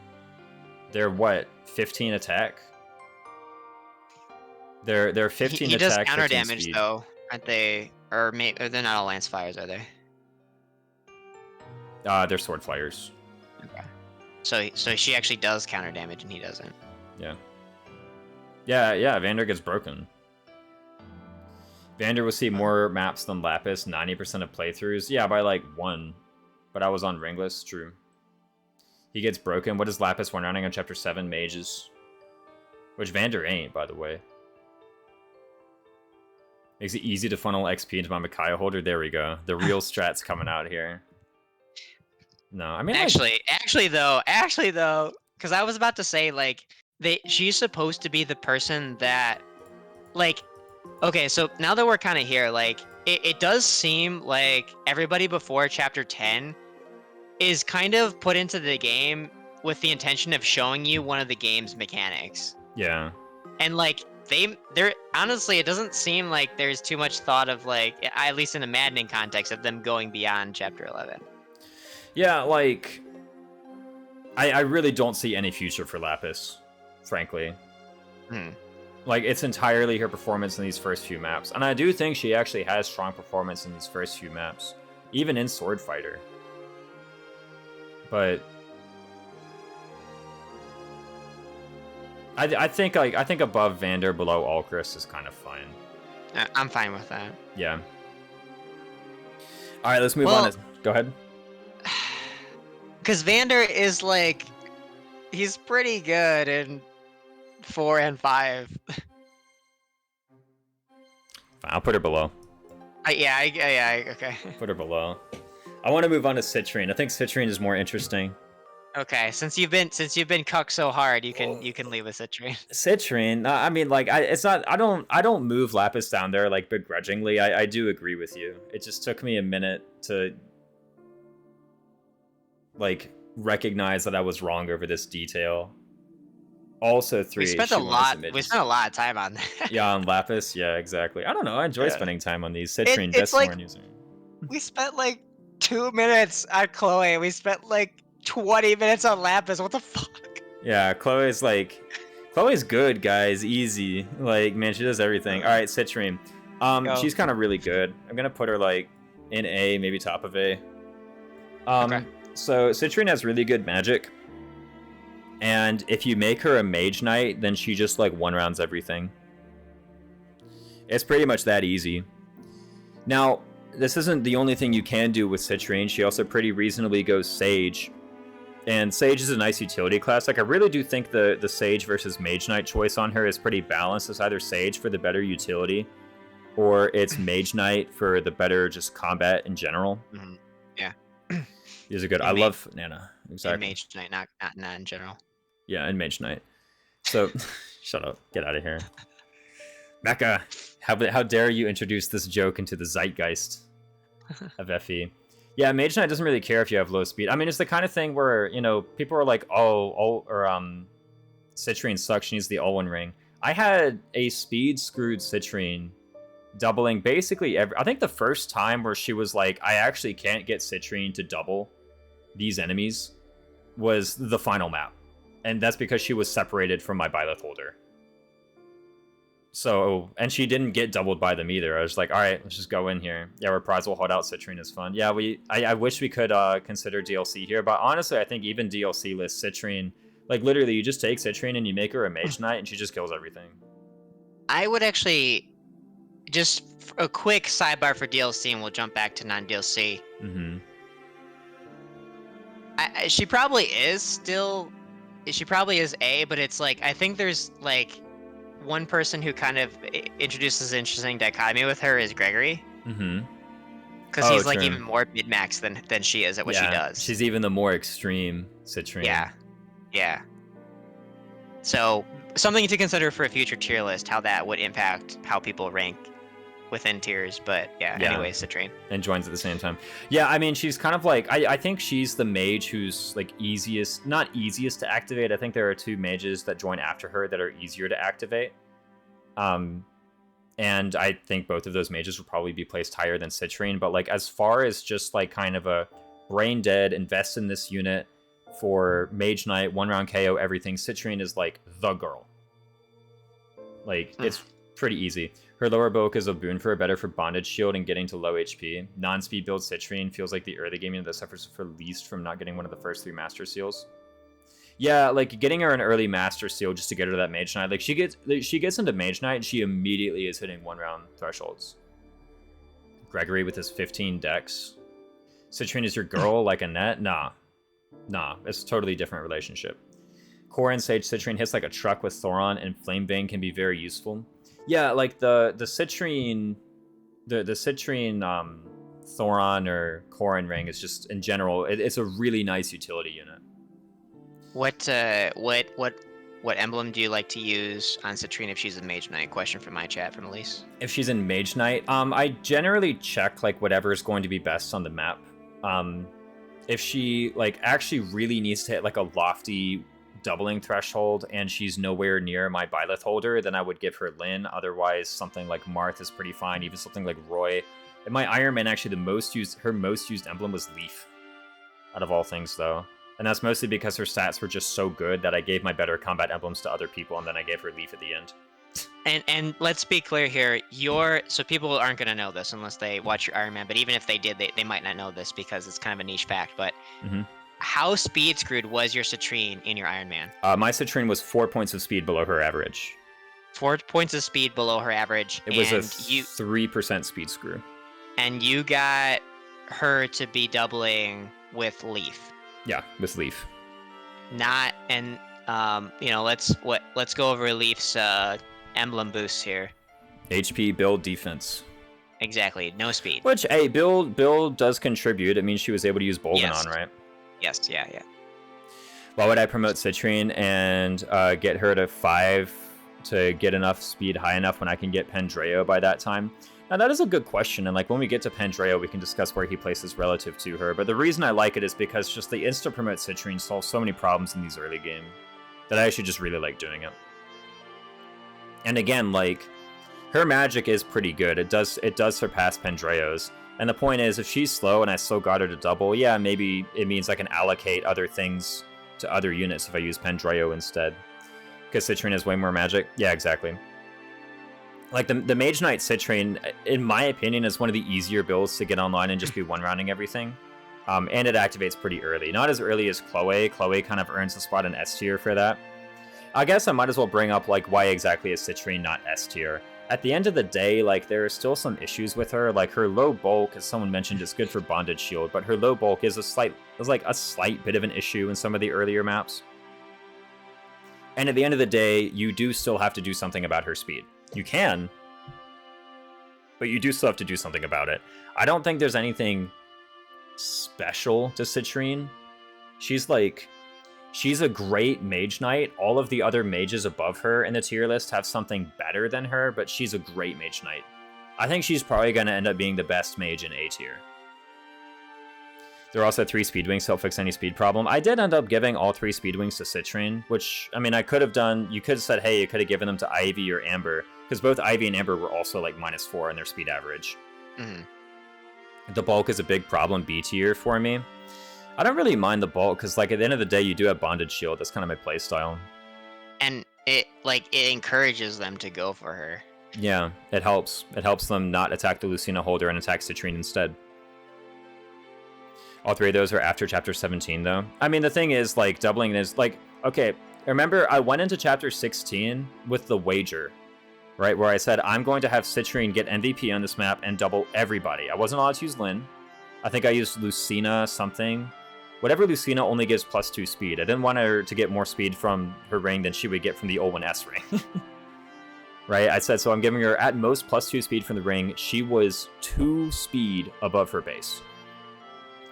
They're, what, 15 attack? They're 15 he attack, does counter 15 damage, speed. though, aren't they? Or they're not all lance fires, are they? They're sword flyers. Okay. So she actually does counter damage and he doesn't. Yeah. Yeah, Vander gets broken. Vander will see more maps than Lapis, 90% of playthroughs. Yeah, by like 1. But I was on Ringless, true. He gets broken. What is Lapis one-rounding on Chapter 7? Mages. Which Vander ain't, by the way. Makes it easy to funnel XP into my Micaiah holder. There we go. The real strat's coming out here. No, I mean, actually though, because I was about to say, like, she's supposed to be the person that, like, okay, so now that we're kind of here, like, it does seem like everybody before Chapter 10 is kind of put into the game with the intention of showing you one of the game's mechanics. Yeah. And, like, they're honestly, it doesn't seem like there's too much thought of, like, at least in the Maddening context, of them going beyond Chapter 11. Yeah, like, I really don't see any future for Lapis, frankly. Like, it's entirely her performance in these first few maps. And I do think she actually has strong performance in these first few maps, even in Sword Fighter. But I think above Vander, below Alcris is kind of fine. I'm fine with that. Yeah. All right, let's move on. Go ahead. Because Vander is, like, he's pretty good in 4 and 5. I'll put her below. Yeah, okay. Put her below. I want to move on to Citrine. I think Citrine is more interesting. Okay, since you've been cucked so hard, you can leave with Citrine. Citrine, I mean, like, it's not. I don't move Lapis down there like begrudgingly. I do agree with you. It just took me a minute to, like, recognize that I was wrong over this detail. Also, 3. We spent a lot of time on that. Yeah, on Lapis. Yeah, exactly. I don't know. I enjoy spending time on these. Citrine, it's like, using. We spent like 2 minutes on Chloe. We spent like 20 minutes on Lapis. What the fuck? Yeah, Chloe's good, guys. Easy. Like, man, she does everything. All right, Citrine. She's kind of really good. I'm gonna put her like in A, maybe top of A. Okay. So Citrine has really good magic. And if you make her a Mage Knight, then she just, like, one-rounds everything. It's pretty much that easy. Now, this isn't the only thing you can do with Citrine. She also pretty reasonably goes Sage. And Sage is a nice utility class. Like, I really do think the Sage versus Mage Knight choice on her is pretty balanced. It's either Sage for the better utility, or it's Mage Knight for the better just combat in general. Mm-hmm. Yeah. These are good. I love Nana. Exactly. Mage Knight, not in general. Yeah, and Mage Knight. So, shut up. Get out of here. Mecca, how dare you introduce this joke into the zeitgeist of FE? Yeah, Mage Knight doesn't really care if you have low speed. I mean, it's the kind of thing where, you know, people are like, Citrine sucks, she needs the all-one ring. I had a speed-screwed Citrine doubling basically I think the first time where she was like, I actually can't get Citrine to double these enemies was the final map. And that's because she was separated from my Byleth holder. So, and she didn't get doubled by them either. I was like, all right, let's just go in here. Yeah, Reprisal hold out Citrine is fun. Yeah, I wish we could consider DLC here, but honestly, I think even DLC lists Citrine, like literally you just take Citrine and you make her a Mage Knight and she just kills everything. I would actually, just a quick sidebar for DLC and we'll jump back to non-DLC. Mm-hmm. She probably is A, but it's like, I think there's like one person who kind of introduces an interesting dichotomy with her is Gregory. Mm-hmm. Because he's like even more mid-max than she is at what she does. She's even the more extreme Citrine. Yeah. So something to consider for a future tier list, how that would impact how people rank within tiers. But anyway, Citrine. And joins at the same time. Yeah, I mean, she's kind of like, I think she's the mage who's like not easiest to activate. I think there are two mages that join after her that are easier to activate. And I think both of those mages would probably be placed higher than Citrine. But like, as far as just like kind of a brain dead, invest in this unit for Mage Knight, 1-round KO, everything, Citrine is like the girl. Like, it's pretty easy. Her lower bulk is a boon for her, better for bondage shield and getting to low HP. Non-speed build Citrine feels like the early game unit that suffers for least from not getting one of the first 3 master seals. Yeah, like getting her an early master seal just to get her to that Mage Knight. Like she gets into Mage Knight and she immediately is hitting 1-round thresholds. Gregory with his 15 dex. Citrine is your girl like Annette? Nah, it's a totally different relationship. Core and Sage Citrine hits like a truck with Thoron, and Flame Vein can be very useful. Yeah, like the Citrine, the Citrine Thoron or Corin ring is just in general, it's a really nice utility unit. What emblem do you like to use on Citrine if she's a Mage Knight? Question from my chat from Elise. If she's in Mage Knight, I generally check like whatever is going to be best on the map. If she like actually really needs to hit like a lofty doubling threshold and she's nowhere near my Byleth holder, then I would give her Lyn. Otherwise, something like Marth is pretty fine. Even something like Roy. In my Iron Man, actually, her most used emblem was Leaf. Out of all things, though. And that's mostly because her stats were just so good that I gave my better combat emblems to other people, and then I gave her Leaf at the end. And let's be clear here, so people aren't going to know this unless they watch your Iron Man, but even if they did, they might not know this because it's kind of a niche fact, but how speed screwed was your Citrine in your Iron Man? My Citrine was 4 points of speed below her average. 4 points of speed below her average. It was a 3% speed screw. And you got her to be doubling with Leaf. Yeah, with Leaf. Let's go over Leaf's emblem boosts here. HP, build, defense. Exactly, no speed. Which, hey, build does contribute. It means she was able to use Bolganon, right? Yes, yeah. Why would I promote Citrine and get her to 5 to get enough speed high enough when I can get Pendreo by that time? Now, that is a good question, and like when we get to Pendreo, we can discuss where he places relative to her. But the reason I like it is because just the insta-promote Citrine solves so many problems in these early game that I actually just really like doing it. And again, like, her magic is pretty good. It does surpass Pendreo's. And the point is, if she's slow and I still got her to double, yeah, maybe it means I can allocate other things to other units if I use Pendreo instead. Because Citrine has way more magic? Yeah, exactly. Like, the Mage Knight Citrine, in my opinion, is one of the easier builds to get online and just be one-rounding everything. And it activates pretty early. Not as early as Chloe. Chloe kind of earns a spot in S tier for that. I guess I might as well bring up, like, why exactly is Citrine not S tier? At the end of the day, like, there are still some issues with her. Like, her low bulk, as someone mentioned, is good for bondage shield, but her low bulk is a slight bit of an issue in some of the earlier maps. And at the end of the day, you do still have to do something about her speed. You can, but you do still have to do something about it. I don't think there's anything special to Citrine. She's She's a great mage knight. All of the other mages above her in the tier list have something better than her, but she's a great mage knight. I think she's probably going to end up being the best mage in A tier. There are also 3 speed wings to help fix any speed problem. I did end up giving all 3 speed wings to Citrine, which, I mean, I could have done... You could have said, hey, you could have given them to Ivy or Amber, because both Ivy and Amber were also, like, -4 in their speed average. The bulk is a big problem B tier for me. I don't really mind the bulk, because, like, at the end of the day, you do have Bonded Shield. That's kind of my playstyle. And it encourages them to go for her. Yeah, it helps. It helps them not attack the Lucina holder and attack Citrine instead. All 3 of those are after Chapter 17, though. I mean, the thing is, like, doubling is, like, okay, remember, I went into Chapter 16 with the wager, right, where I said, I'm going to have Citrine get MVP on this map and double everybody. I wasn't allowed to use Lyn. I think I used Lucina something. Whatever Lucina only gives +2 speed. I didn't want her to get more speed from her ring than she would get from the O1S ring. Right? I said, so I'm giving her at most +2 speed from the ring. She was 2 speed above her base.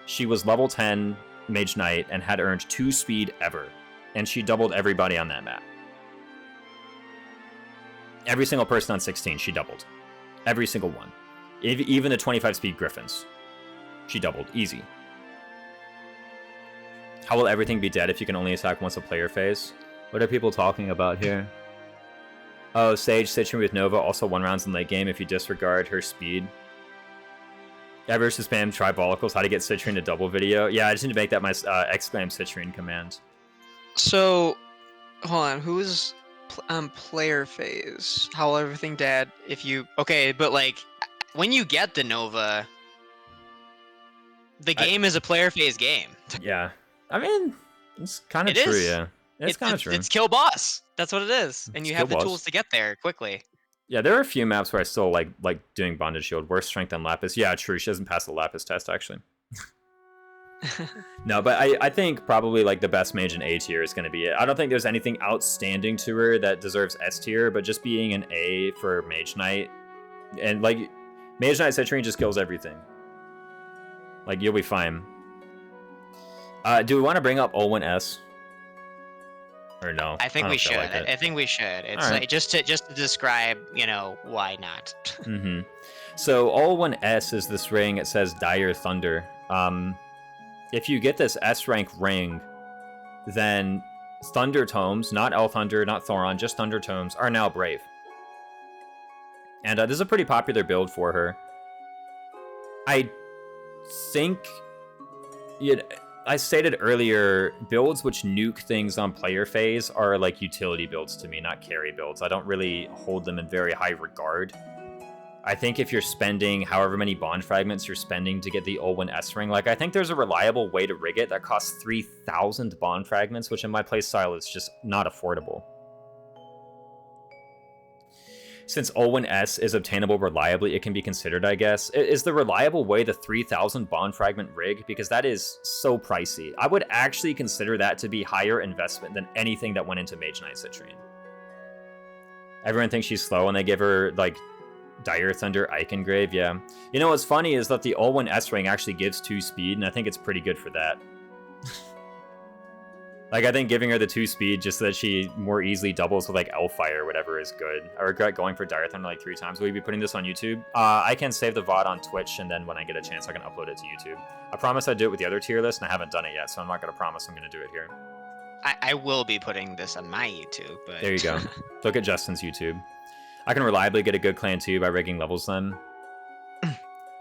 She was level 10 Mage Knight and had earned 2 speed ever. And she doubled everybody on that map. Every single person on 16, she doubled. Every single one. Even the 25 speed Griffins. She doubled. Easy. How will everything be dead if you can only attack once a player phase? What are people talking about here? Oh, Sage, Citrine with Nova also 1 rounds in late game if you disregard her speed. Yeah, versus spam tribolicals, how to get Citrine to double video. Yeah, I just need to make that my exclam Citrine command. So, hold on, who's player phase? How will everything dead if you... Okay, but like, when you get the Nova, the game is a player phase game. Yeah. I mean, it's kind of true, yeah. It's kind of true. It's kill boss. That's what it is. And you have the tools to get there quickly. Yeah, there are a few maps where I still like doing Bonded Shield. Worse strength than Lapis. Yeah, true. She doesn't pass the Lapis test, actually. No, but I think probably like the best mage in A tier is going to be it. I don't think there's anything outstanding to her that deserves S tier, but just being an A for Mage Knight, and like Mage Knight Citrine just kills everything. Like, you'll be fine. Do we want to bring up Olwen S? Or no? I think we should. I think we should. It's right. like, just to describe, you know, why not. So Olwen S is this ring. It says Dire Thunder. If you get this S rank ring, then Thunder Tomes, not El Thunder, not Thoron, just Thunder Tomes, are now Brave. And this is a pretty popular build for her. I think... I stated earlier, builds which nuke things on player phase are like utility builds to me, not carry builds. I don't really hold them in very high regard. I think if you're spending however many bond fragments you're spending to get the Olwen S ring, like I think there's a reliable way to rig it that costs 3,000 bond fragments, which in my playstyle is just not affordable. Since Olwen S is obtainable reliably, it can be considered, I guess. Is the reliable way the 3,000 bond fragment rig? Because that is so pricey. I would actually consider that to be higher investment than anything that went into Mage Knight Citrine. Everyone thinks she's slow and they give her, like, Dire Thunder Eichengrave, yeah. You know what's funny is that the Olwen S ring actually gives 2 speed, and I think it's pretty good for that. Like, I think giving her the 2 speed just so that she more easily doubles with, like, Elfire or whatever is good. I regret going for Dire Thunder, like, 3 times. Will you be putting this on YouTube? I can save the VOD on Twitch, and then when I get a chance, I can upload it to YouTube. I promise I'd do it with the other tier list, and I haven't done it yet, so I'm not going to promise I'm going to do it here. I will be putting this on my YouTube, but... There you go. Look at Justin's YouTube. I can reliably get a good clan, too, by rigging levels, then.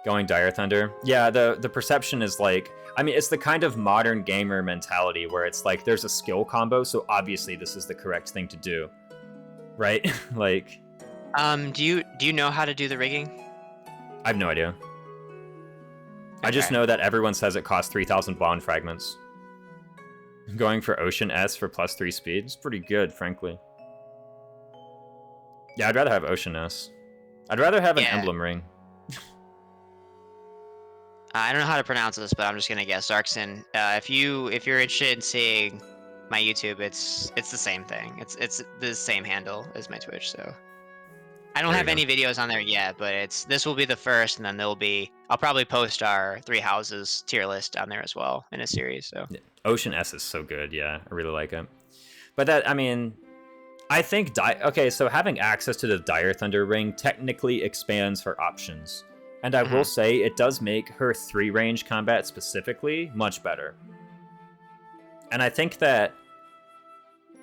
Going Dire Thunder. Yeah, the perception is like... I mean, it's the kind of modern gamer mentality where it's like, there's a skill combo, so obviously this is the correct thing to do. Right? Like... Do you know how to do the rigging? I have no idea. Okay. I just know that everyone says it costs 3,000 bond fragments. Going for Ocean S for +3 speed is pretty good, frankly. Yeah, I'd rather have Ocean S. I'd rather have an Emblem ring. I don't know how to pronounce this, but I'm just gonna guess Zarkson. If you're interested in seeing my YouTube, it's the same thing. It's the same handle as my Twitch. So. I don't There have you go. any videos on there yet, but this will be the first, and then I'll probably post our 3 houses tier list on there as well in a series. So Yeah. Ocean S is so good. Yeah, I really like it. But that, I mean, I think okay, so having access to the Dire Thunder ring technically expands her options. And I will say it does make her 3-range combat specifically much better. And I think that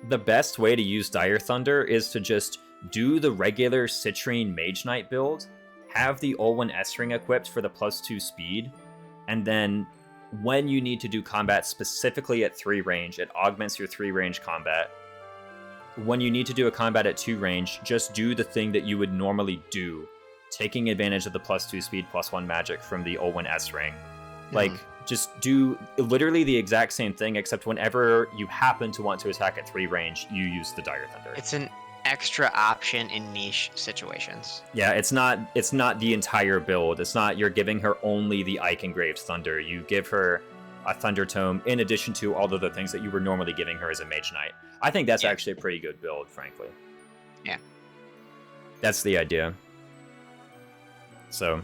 the best way to use Dire Thunder is to just do the regular Citrine Mage Knight build, have the Olwen S-Ring equipped for the +2 speed, and then when you need to do combat specifically at 3 range, it augments your 3-range combat. When you need to do a combat at 2 range, just do the thing that you would normally do, taking advantage of the +2 speed, +1 magic from the Olwen S-Ring. Like, just do literally the exact same thing, except whenever you happen to want to attack at 3 range, you use the Dire Thunder. it's an extra option in niche situations. Yeah, it's not the entire build. It's not you're giving her only the Ike Engraved Thunder. You give her a Thunder Tome in addition to all of the things that you were normally giving her as a Mage Knight. I think that's actually a pretty good build, frankly. Yeah. That's the idea. So,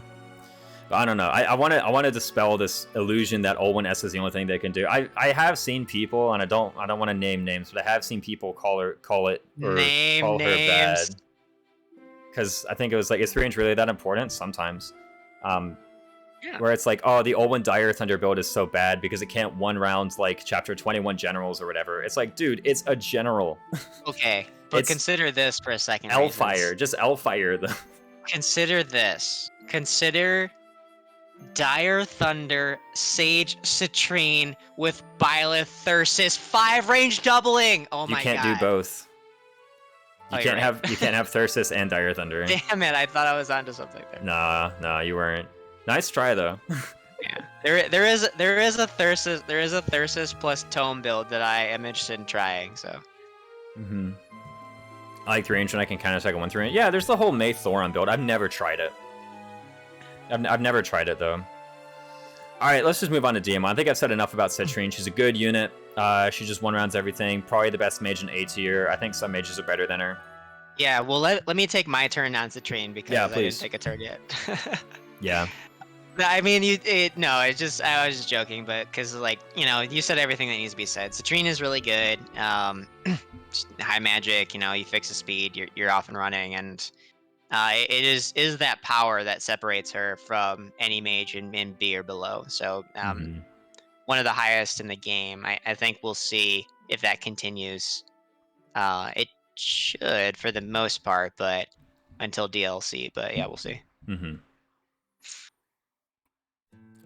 but I don't know. I want to dispel this illusion that Olwen S is the only thing they can do. I have seen people, and I don't want to name names, but I have seen people call her bad. Because I think it was like, is 3-range really that important? Sometimes. Where it's like, oh, the Olwen Dire Thunder build is so bad because it can't 1-round like Chapter 21 generals or whatever. It's like, dude, it's a general. Okay, but It's consider this for a second. L-Fire. Just L-Fire them. Consider this. Consider Dire Thunder, Sage Citrine with Byleth Thyrsus 5-range doubling. Oh You my god. can't do both. You Oh, can't you're right. have Thyrsus and Dire Thunder. Damn it! I thought I was onto something there. Nah, you weren't. Nice try though. Yeah, there is a Thyrsus plus Tome build that I am interested in trying. So. I like 3-range when I can kind of take a 1-3. Yeah, there's the whole May Thoron build. I've never tried it. I've never tried it though. All right, let's just move on to Diamond. I think I've said enough about Citrine. She's a good unit. She just 1-rounds everything. Probably the best mage in A tier. I think some mages are better than her. Yeah, well, let me take my turn on Citrine because I didn't take a turn yet. Yeah. I mean, I was just joking, but because you said everything that needs to be said. Citrine is really good. High magic, you fix the speed, you're off and running, and it is that power that separates her from any mage in B or below. So one of the highest in the game. I think we'll see if that continues. It should for the most part, but until DLC. But yeah, we'll see.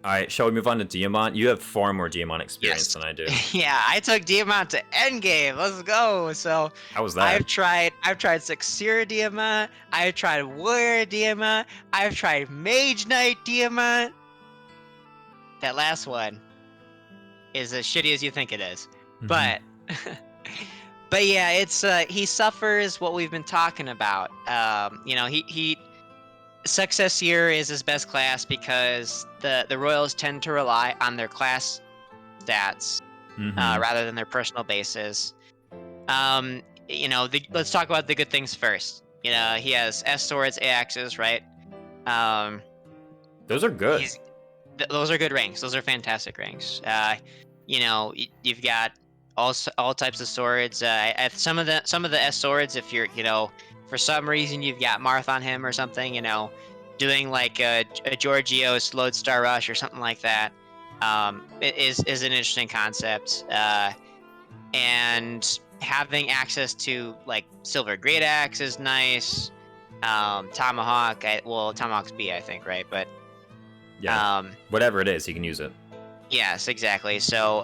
All right, shall we move on to Diamant? You have far more Diamant experience than I do. Yeah, I took Diamant to endgame. Let's go. So how was that? I've tried Sexira Diamant. I've tried Warrior Diamant. I've tried Mage Knight Diamant. That last one is as shitty as you think it is. But yeah, it's he suffers what we've been talking about. He Success Year is his best class because the Royals tend to rely on their class stats rather than their personal bases. Let's talk about the good things first. He has S swords, A axes, right? Those are good. Those are good ranks. Those are fantastic ranks. You've got all types of swords. Some of the S swords, if you're for some reason you've got Marth on him or something, doing like a Giorgio's Lodestar Rush or something like that, it is an interesting concept. And having access to like Silver Great Axe is nice. Tomahawk, Tomahawk's B, I think, right? But yeah, whatever it is, you can use it. Yes, exactly. So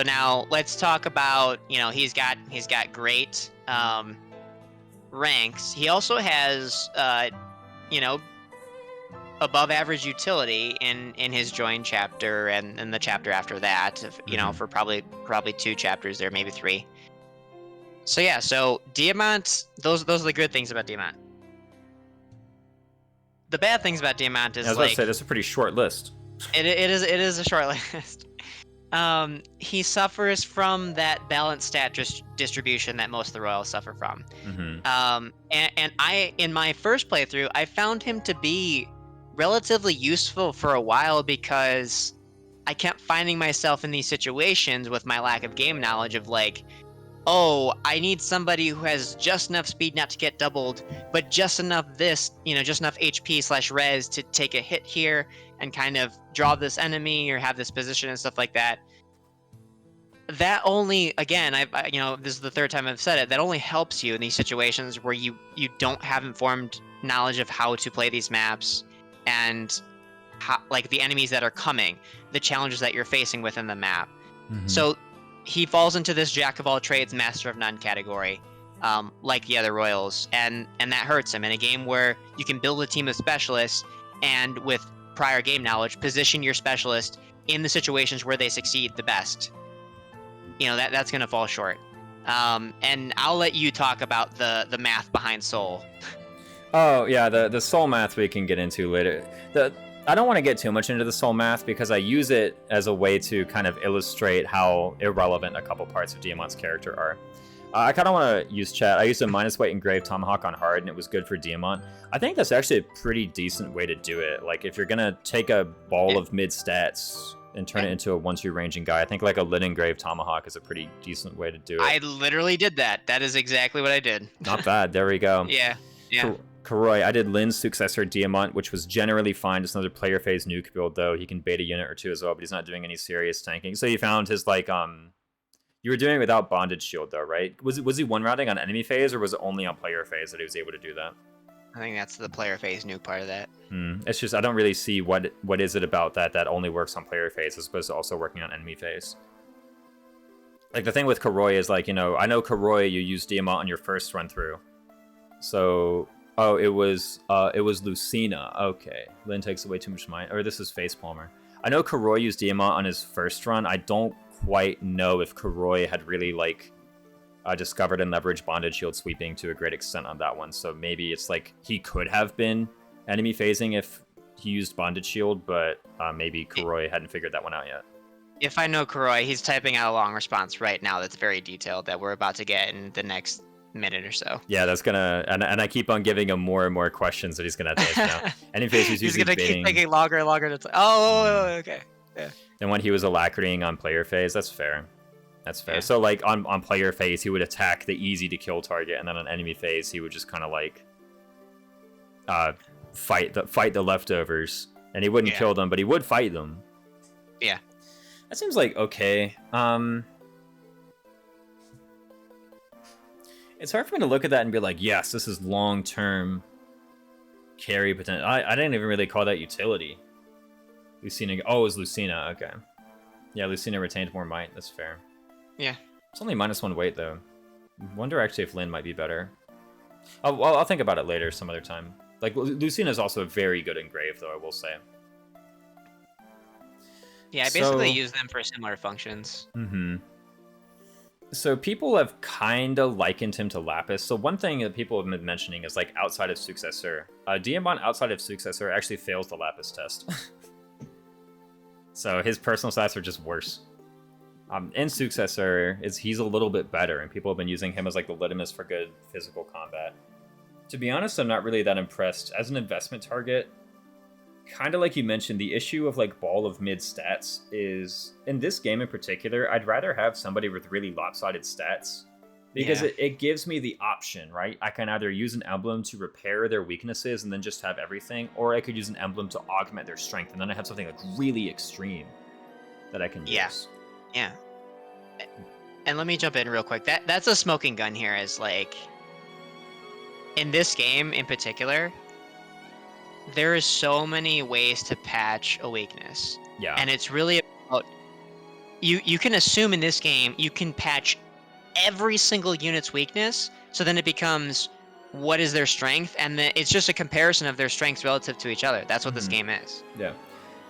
now let's talk about he's got great ranks. He also has above average utility in his join chapter and the chapter after that, for probably 2 chapters there, maybe 3. So yeah, so Diamant, those are the good things about Diamant. The bad things about Diamant is I was about to say, that's a pretty short list. It is a short list. he suffers from that balanced stat distribution that most of the royals suffer from. And I, in my first playthrough, I found him to be relatively useful for a while because I kept finding myself in these situations with my lack of game knowledge of like, oh, I need somebody who has just enough speed not to get doubled, but just enough just enough HP/res to take a hit here and kind of draw this enemy or have this position and stuff like that. That only, again, this is the third time I've said it, that only helps you in these situations where you don't have informed knowledge of how to play these maps and how, like the enemies that are coming, the challenges that you're facing within the map. So he falls into this jack of all trades, master of none category, like the other royals, and that hurts him in a game where you can build a team of specialists and with prior game knowledge, position your specialist in the situations where they succeed the best. That's going to fall short. And I'll let you talk about the math behind Soul. Oh yeah, the Soul math we can get into later. I don't want to get too much into the Soul math because I use it as a way to kind of illustrate how irrelevant a couple parts of Diamant's character are. I kind of want to use chat. I used a -weight engraved tomahawk on hard, and it was good for Diamant. I think that's actually a pretty decent way to do it. Like if you're gonna take a ball of mid stats and turn it into a 1/2 ranging guy, I think like a lid engraved tomahawk is a pretty decent way to do it. I literally did that. That is exactly what I did. Not bad. There we go. Yeah. Karoi, I did Lin's successor Diamant, which was generally fine. Just another player phase nuke build, though. He can bait a unit or two as well, but he's not doing any serious tanking. So you found his like you were doing it without bondage shield though, right? Was he one-routing on enemy phase, or was it only on player phase that he was able to do that? I think that's the player phase nuke part of that. It's just I don't really see what is it about that only works on player phase as opposed to also working on enemy phase. Like the thing with Karoi is like, I know Karoi you used Diamant on your first run through. So it was Lucina. Okay. Lin takes away too much mind. Or this is Face Palmer. I know Karoi used Diamant on his first run. I don't quite know if Karoi had really like discovered and leveraged bondage shield sweeping to a great extent on that one. So maybe it's like he could have been enemy phasing if he used bondage shield, but maybe Karoi hadn't figured that one out yet. If I know Karoi, he's typing out a long response right now that's very detailed that we're about to get in the next minute or so. Yeah, that's gonna and I keep on giving him more and more questions that he's gonna type now. Any phase he's gonna keep taking longer and longer to okay. Yeah. And when he was alacritying on player phase, that's fair. That's fair. Yeah. So like on player phase, he would attack the easy to kill target, and then on enemy phase, he would just kind of like fight the leftovers, and he wouldn't kill them, but he would fight them. Yeah. That seems like okay. It's hard for me to look at that and be like, yes, this is long-term carry potential. I didn't even really call that utility. Lucina. Oh, it was Lucina. Okay. Yeah, Lucina retained more might. That's fair. Yeah. It's only -1 weight, though. Wonder actually if Lin might be better. I'll think about it later some other time. Like, Lucina is also very good engraved, though, I will say. Yeah, I basically use them for similar functions. So people have kind of likened him to Lapis. So one thing that people have been mentioning is like outside of Successor. Diamant outside of Successor actually fails the Lapis test. So his personal stats are just worse. In Successor, he's a little bit better, and people have been using him as like the litmus for good physical combat. To be honest, I'm not really that impressed. As an investment target, kind of like you mentioned, the issue of like ball of mid stats is, in this game in particular, I'd rather have somebody with really lopsided stats. Because it gives me the option, right? I can either use an emblem to repair their weaknesses and then just have everything, or I could use an emblem to augment their strength, and then I have something like really extreme that I can use. Yeah. And let me jump in real quick. That's a smoking gun here, is like, in this game in particular, there is so many ways to patch a weakness. Yeah. And it's really about, you can assume in this game, you can patch every single unit's weakness, so then it becomes, what is their strength? And then it's just a comparison of their strengths relative to each other. That's what this game is. Yeah.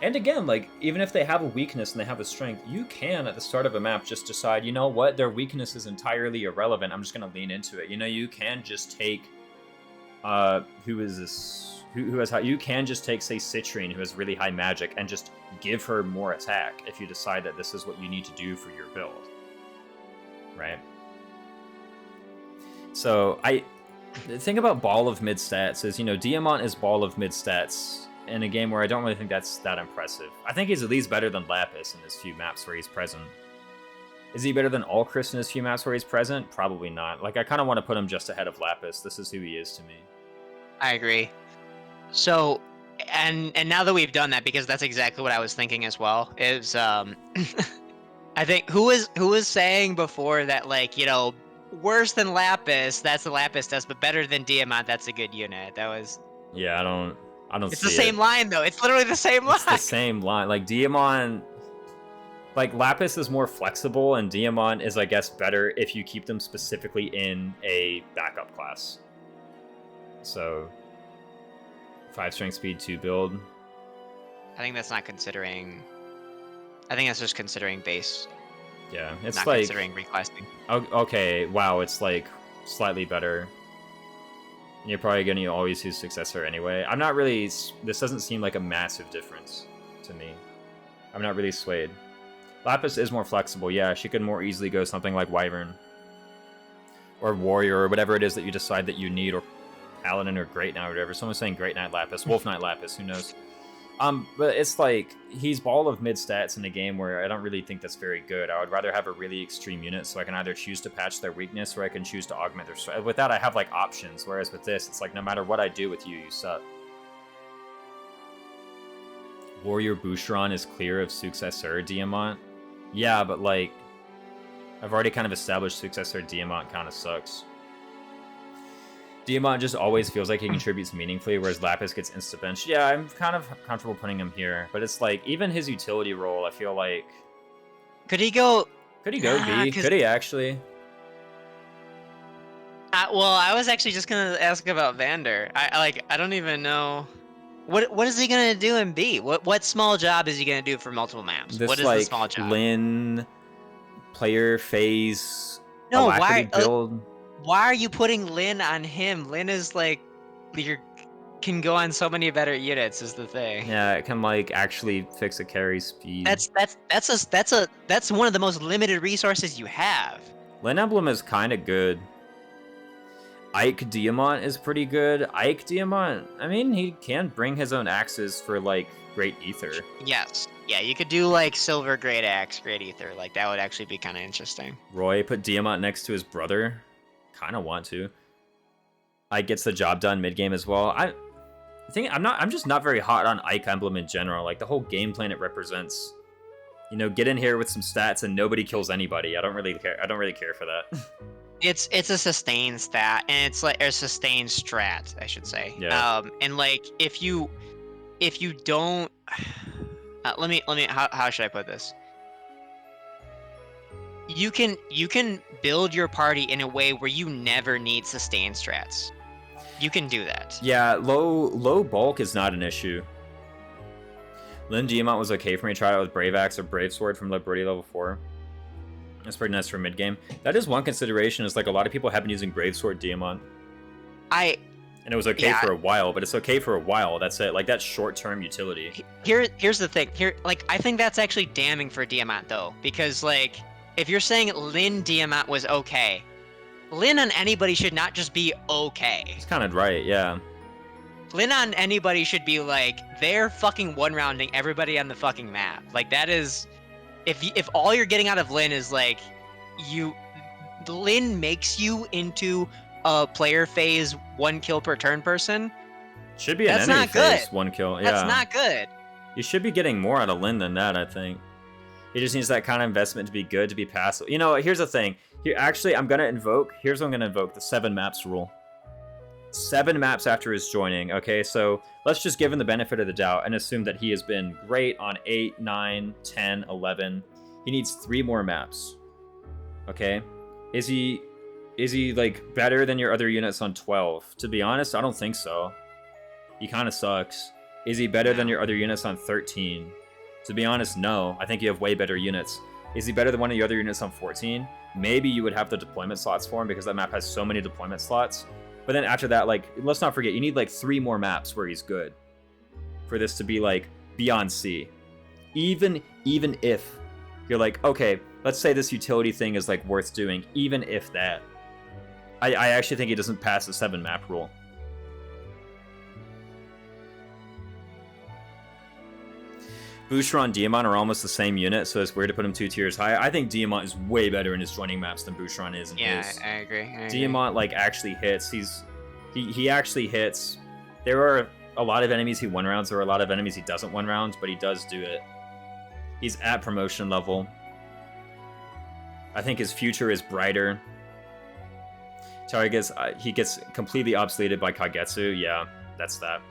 And again, like, even if they have a weakness and they have a strength, you can, at the start of a map, just decide, you know what, their weakness is entirely irrelevant. I'm just going to lean into it. You know, you can just take who is this? Who has high? You can just take, say, Citrine, who has really high magic, and just give her more attack if you decide that this is what you need to do for your build. Right? So, the thing about Ball of Mid Stats is, you know, Diamant is Ball of Mid Stats in a game where I don't really think that's that impressive. I think he's at least better than Lapis in his few maps where he's present. Is he better than Alchris in his few maps where he's present? Probably not. Like, I kind of want to put him just ahead of Lapis. This is who he is to me. I agree. So, and now that we've done that, because that's exactly what I was thinking as well, is, I think, who was saying before that, like, you know, worse than Lapis, that's the Lapis test, but better than Diamant, that's a good unit. That was... Yeah, I don't It's see the same line, though. It's literally the same line. It's the same line. Like, Diamant... Like, Lapis is more flexible, and Diamant is, I guess, better if you keep them specifically in a backup class. So, 5 strength speed, 2 build. I think that's not considering... I think that's just considering base. Yeah, it's not like... considering reclassing. Okay, wow, it's, like, slightly better. You're probably going to always use Successor anyway. I'm not really... This doesn't seem like a massive difference to me. I'm not really swayed. Lapis is more flexible, yeah. She could more easily go something like Wyvern. Or Warrior, or whatever it is that you decide that you need, or Paladin, or Great Knight, or whatever. Someone's saying Great Knight Lapis, Wolf Knight Lapis, who knows? But it's like, he's Ball of mid stats in a game where I don't really think that's very good. I would rather have a really extreme unit, so I can either choose to patch their weakness, or I can choose to augment their strength. With that, I have, like, options, whereas with this, it's like, no matter what I do with you, you suck. Warrior Boucheron is clear of Successor Diamant. Yeah, but, like, I've already kind of established Successor Diamant kind of sucks. Diamant just always feels like he contributes meaningfully, whereas Lapis gets insta-bench. Yeah, I'm kind of comfortable putting him here, but it's like, even his utility role, I feel like... Could he go... Could he go B? Could he actually? Well, I was actually just gonna ask about Vander. I don't even know... What is he gonna do in B? What small job is he gonna do for multiple maps? This, what is like, the small job? Lin, player, phase, No, Alacrity build. Why are you putting Lin on him? Lin is like, can go on so many better units. Is the thing. Yeah, it can, like, actually fix a carry speed. That's one of the most limited resources you have. Lin Emblem is kind of good. Ike Diamant is pretty good. Ike Diamant, I mean, he can bring his own axes for, like, Great Ether. Yes. Yeah, you could do, like, Silver Great Axe, Great Ether. Like, that would actually be kind of interesting. Roy put Diamant next to his brother. Kind of want to. Ike gets the job done mid-game as well. I'm just not very hot on Ike Emblem in general. Like, the whole game plan it represents. You know, get in here with some stats and nobody kills anybody. I don't really care for that. It's a sustain stat, and it's like a sustain strat, I should say. Yeah. And like if you don't, let me how should I put this? You can build your party in a way where you never need sustain strats. You can do that. Yeah, low bulk is not an issue. Lin Diamant was okay for me. Tried it with Brave Axe or Brave Sword from Liberty level 4. That's pretty nice for mid game. That is one consideration. Is like a lot of people have been using Brave Sword Diamant. And it was okay for a while, but it's okay for a while. That's it. Like, that's short-term utility. Here's the thing. I think that's actually damning for Diamant though, because like if you're saying Lin Diamant was okay, Lin on anybody should not just be okay. It's kind of right, yeah. Lin on anybody should be like, they're fucking one-rounding everybody on the fucking map. Like, that is... If all you're getting out of Lin is, like, Lin makes you into a player phase 1 kill per turn person. Should be an that's enemy not good. phase 1 kill, yeah. That's not good. You should be getting more out of Lin than that, I think. He just needs that kind of investment to be good, to be passive. You know, here's the thing. Here, actually, I'm going to invoke... Here's what I'm going to invoke, the 7 maps rule. 7 maps after his joining, okay? So let's just give him the benefit of the doubt and assume that he has been great on 8, 9, 10, 11. He needs 3 more maps, okay? Is he like better than your other units on 12? To be honest, I don't think so. He kind of sucks. Is he better than your other units on 13? To be honest, no. I think you have way better units. Is he better than one of your other units on 14? Maybe you would have the deployment slots for him because that map has so many deployment slots. But then after that, like, let's not forget, you need like 3 more maps where he's good for this to be like beyond C. Even if you're like, okay, let's say this utility thing is like worth doing, even if that, I actually think he doesn't pass the 7 map rule. Boucher and Diamant are almost the same unit, so it's weird to put him 2 tiers higher. I think Diamant is way better in his joining maps than Boucher is in his. I agree. Diamant like actually hits. He actually hits. There are a lot of enemies he 1-rounds. There are a lot of enemies he doesn't 1-round, but he does do it. He's at promotion level. I think his future is brighter. He gets completely obsoleted by Kagetsu. Yeah, that's that.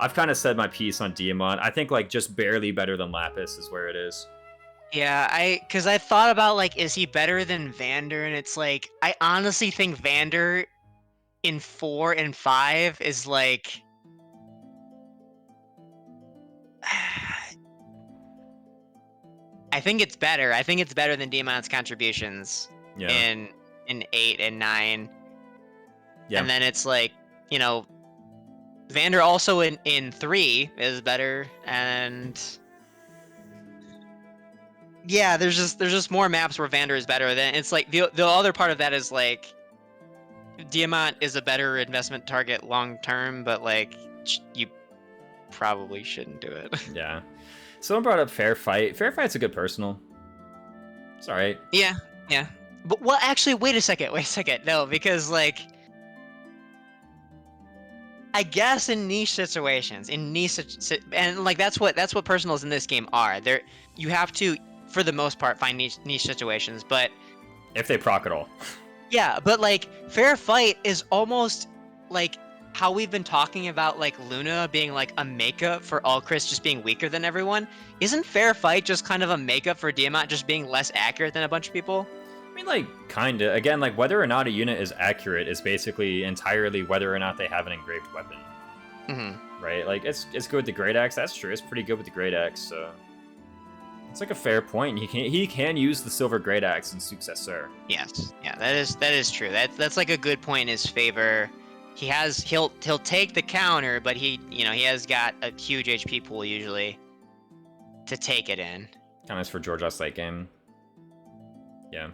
I've kind of said my piece on Diamant. I think like just barely better than Lapis is where it is. Yeah, because I thought about like, is he better than Vander? And it's like, I honestly think Vander in 4 and 5 is like, I think it's better. I think it's better than Diamant's contributions in 8 and 9. Yeah. And then it's like, you know, Vander also in 3 is better, and yeah, there's just more maps where Vander is better. Than it's like the other part of that is like Diamant is a better investment target long term, but like you probably shouldn't do it. Yeah. Someone brought up Fair Fight. Fair Fight's a good personal. It's all right. Yeah. But well, actually, wait a second. No, because like, I guess in niche situations, and like that's what personals in this game are. You have to, for the most part, find niche situations, but if they proc at all. Yeah, but like Fair Fight is almost like how we've been talking about like Luna being like a makeup for Ulcris just being weaker than everyone. Isn't Fair Fight just kind of a makeup for Diamant just being less accurate than a bunch of people? I mean, like, kinda. Again, like, whether or not a unit is accurate is basically entirely whether or not they have an engraved weapon. Mm-hmm. Right? Like, it's good with the Great Axe. That's true. It's pretty good with the Great Axe, so... It's like a fair point. He can use the Silver Great Axe in Successor. Yes. Yeah, that is true. That's like a good point in his favor. He'll take the counter, but he has got a huge HP pool usually to take it in. Kind of for Georgios late game. Yeah.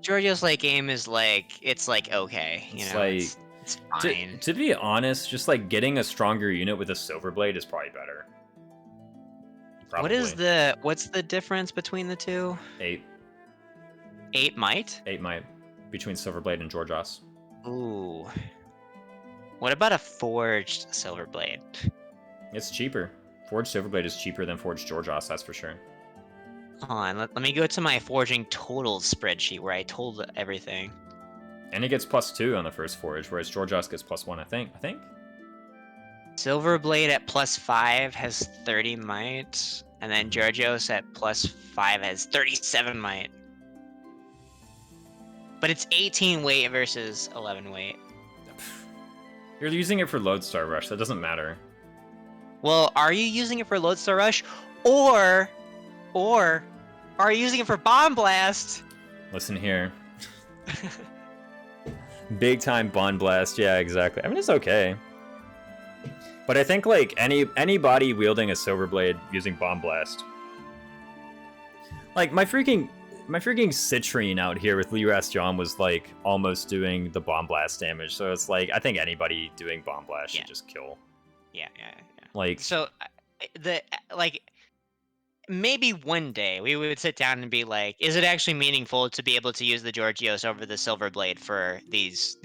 Georgios late game is like, it's like okay, it's fine. To be honest, just like getting a stronger unit with a Silver Blade is probably better. Probably. What's the difference between the two? 8. 8 might? 8 might between Silverblade and Georgios. Ooh. What about a forged Silverblade? It's cheaper. Forged Silverblade is cheaper than forged Georgios, that's for sure. Hold on, let me go to my forging totals spreadsheet where I told everything. And it gets +2 on the first forge, whereas Georgios gets +1, I think. Silverblade at +5 has 30 might, and then Georgios at +5 has 37 might. But it's 18 weight versus 11 weight. You're using it for Lodestar Rush, that doesn't matter. Well, are you using it for Lodestar Rush, or are you using it for Bomb Blast? Listen here. Big time Bomb Blast, yeah, exactly. I mean, it's okay. But I think like anybody wielding a Silverblade using Bomb Blast, like my freaking Citrine out here with US John was like almost doing the Bomb Blast damage. So it's like I think anybody doing Bomb Blast should just kill. Yeah. Like so, maybe one day we would sit down and be like, is it actually meaningful to be able to use the Georgios over the Silverblade for these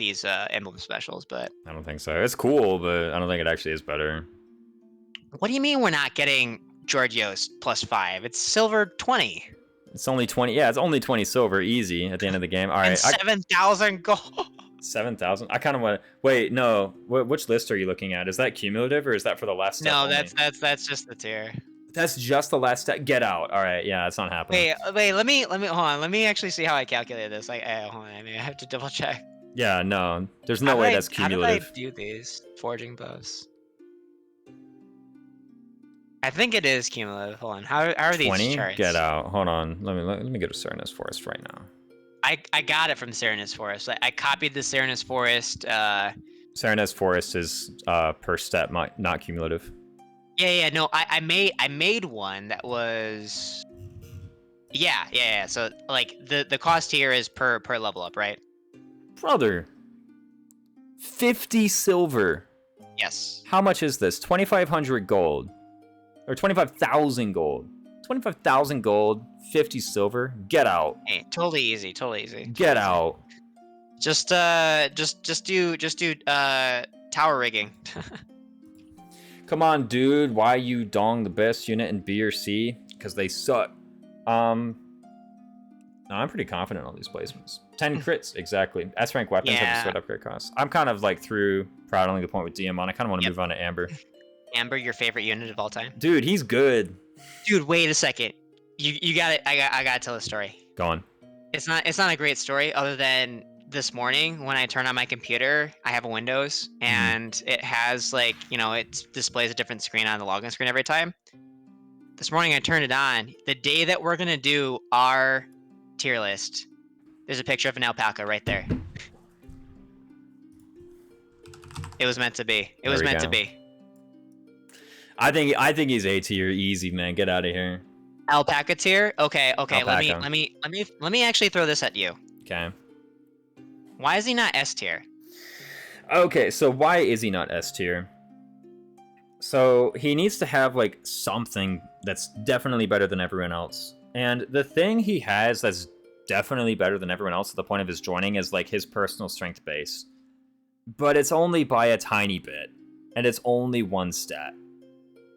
emblem specials? But I don't think so. It's cool, but I don't think it actually is better. What do you mean we're not getting Georgios +5? It's silver 20. It's only 20. Yeah, it's only 20 silver, easy at the end of the game. All right, and 7,000 gold. 7,000. I kind of want to wait. No, which list are you looking at? Is that cumulative or is that for the last step? No, only? that's just the tier. That's just the last step. Get out. All right, yeah, it's not happening. Wait. Let me hold on. Let me actually see how I calculated this. Hold on. I have to double check. Yeah, no, there's no way that's cumulative. How did I do these forging buffs? I think it is cumulative. Hold on. How are these 20? charts? Get out. Hold on. Let me go to Serenus Forest right now. I got it from Serenus Forest. I copied the Serenus Forest Serenez Forest is per step, not cumulative. Yeah. No, I made one that was. Yeah. So like the cost here is per level up, right? Brother, 50 silver. Yes. How much is this? 2,500 gold. Or 25,000 gold. 25,000 gold, 50 silver. Get out. Hey, totally easy. Get out. Just do tower rigging. Come on, dude. Why you dong the best unit in B or C? Because they suck. No, I'm pretty confident on these placements. 10 crits, exactly. S-rank weapons have a sweat upgrade cost. I'm kind of like through prouding the point with DM on. I kind of want to move on to Amber. Amber, your favorite unit of all time? Dude, he's good. Dude, wait a second. You got it. I got to tell a story. Go on. It's not a great story other than this morning when I turn on my computer, I have a Windows and it has like, it displays a different screen on the login screen every time. This morning I turned it on. The day that we're going to do our tier list, there's a picture of an alpaca right there. It was meant to be. It was meant to be. I think he's A tier, easy, man. Get out of here. Alpaca tier? Okay. Alpaca. Let me actually throw this at you. Okay. Why is he not S tier? Okay, so why is he not S tier? So he needs to have like something that's definitely better than everyone else. And the thing he has that's definitely better than everyone else at the point of his joining is like his personal strength base. But it's only by a tiny bit. And it's only one stat.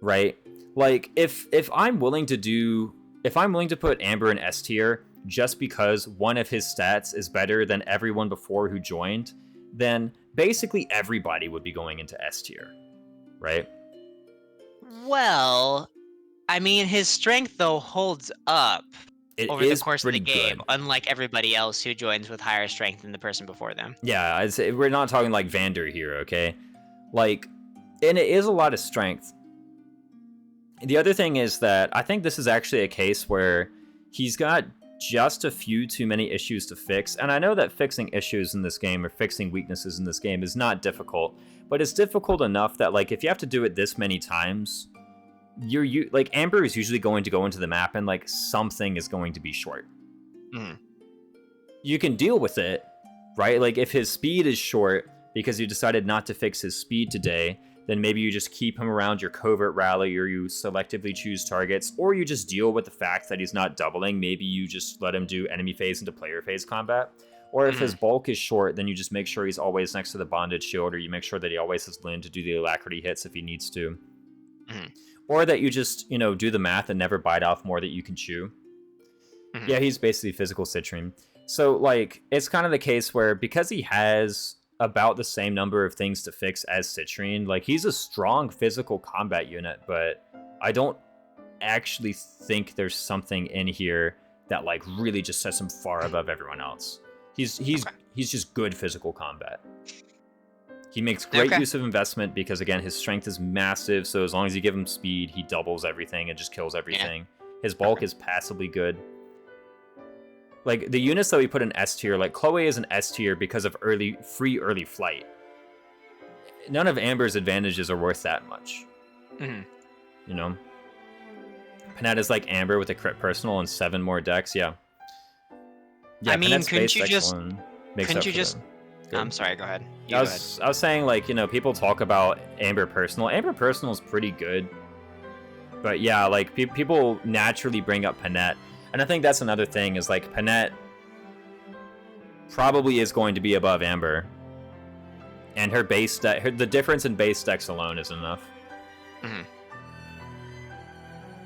Right? Like if I'm willing to put Amber in S tier just because one of his stats is better than everyone before who joined, then basically everybody would be going into S tier. Right? Well, I mean, his strength though holds up over the course of the game, good. Unlike everybody else who joins with higher strength than the person before them. Yeah, we're not talking like Vander here, okay? Like, and it is a lot of strength. The other thing is that I think this is actually a case where he's got just a few too many issues to fix. And I know that fixing issues in this game or fixing weaknesses in this game is not difficult, but it's difficult enough that like if you have to do it this many times, like Amber is usually going to go into the map and like something is going to be short. You can deal with it, right? Like if his speed is short because you decided not to fix his speed today, then maybe you just keep him around your covert rally or you selectively choose targets, or you just deal with the fact that he's not doubling. Maybe you just let him do enemy phase into player phase combat. Or if his bulk is short, then you just make sure he's always next to the bonded shield, or you make sure that he always has Lin to do the alacrity hits if he needs to. Or that you just, do the math and never bite off more that you can chew. Yeah, he's basically physical citrine. So, like, it's kind of the case where because he has about the same number of things to fix as Citrine, like, he's a strong physical combat unit, but I don't actually think there's something in here that, like, really just sets him far above everyone else. He's just good physical combat. He makes great use of investment because, again, his strength is massive, so as long as you give him speed, he doubles everything and just kills everything. His bulk is passably good. Like, the units that we put in S tier, like, Chloe is an S tier because of free early flight. None of Amber's advantages are worth that much. You know? Panetta's like Amber with a crit personal and 7 more decks, yeah. I mean, couldn't you just... I'm sorry, go ahead. I was saying, like, people talk about Amber personal. Amber personal is pretty good. But yeah, like, people naturally bring up Panette. And I think that's another thing, is like Panette probably is going to be above Amber. And her base deck, the difference in base decks alone is enough.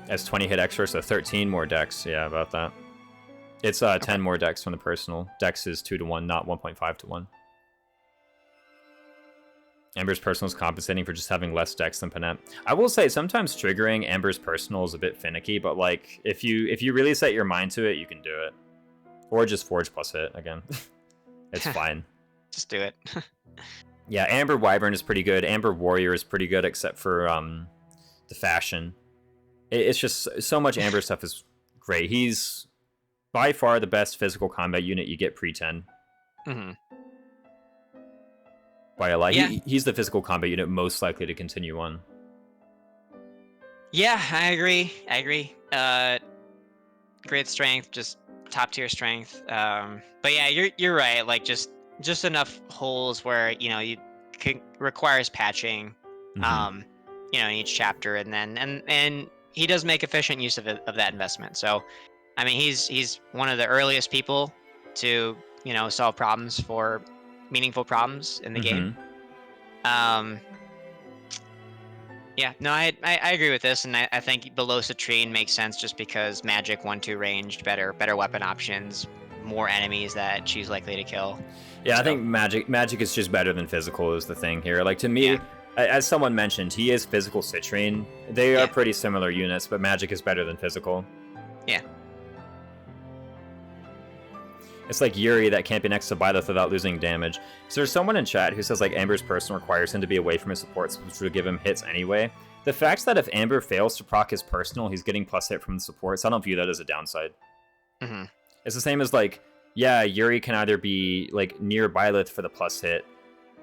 As 20 hit extra, so 13 more decks. Yeah, about that. It's 10 more decks from the personal. Dex is 2-to-1, not 1.5-to-1. Amber's personal is compensating for just having less decks than Panette. I will say, sometimes triggering Amber's personal is a bit finicky, but like, if you really set your mind to it, you can do it. Or just Forge plus hit, again. It's fine. Just do it. Yeah, Amber Wyvern is pretty good. Amber Warrior is pretty good, except for the fashion. It's just, so much Amber stuff is great. He's by far the best physical combat unit you get pre-10. by a lot. Yeah. He's the physical combat unit most likely to continue on. Yeah, I agree. Great strength, just top tier strength. But yeah, you're right. Like just enough holes where you requires patching. Mhm. In each chapter, and then and he does make efficient use of that investment. So, I mean, he's one of the earliest people to solve problems for meaningful problems in the game. Mhm. Yeah, no, I agree with this, and I think below Citrine makes sense just because magic 1/2 ranged, better weapon options, more enemies that she's likely to kill. Yeah, I So, think magic is just better than physical is the thing here. Like to yeah, me, as someone mentioned, he is physical Citrine. They are yeah, pretty similar units, but magic is better than physical. yeah. It's like Yuri that can't be next to Byleth without losing damage. So there's someone in chat who says like Amber's person requires him to be away from his supports, which would give him hits anyway. The fact that if Amber fails to proc his personal, he's getting plus hit from the supports, I don't view that as a downside. Hmm. It's the same as like, yeah, Yuri can either be like near Byleth for the plus hit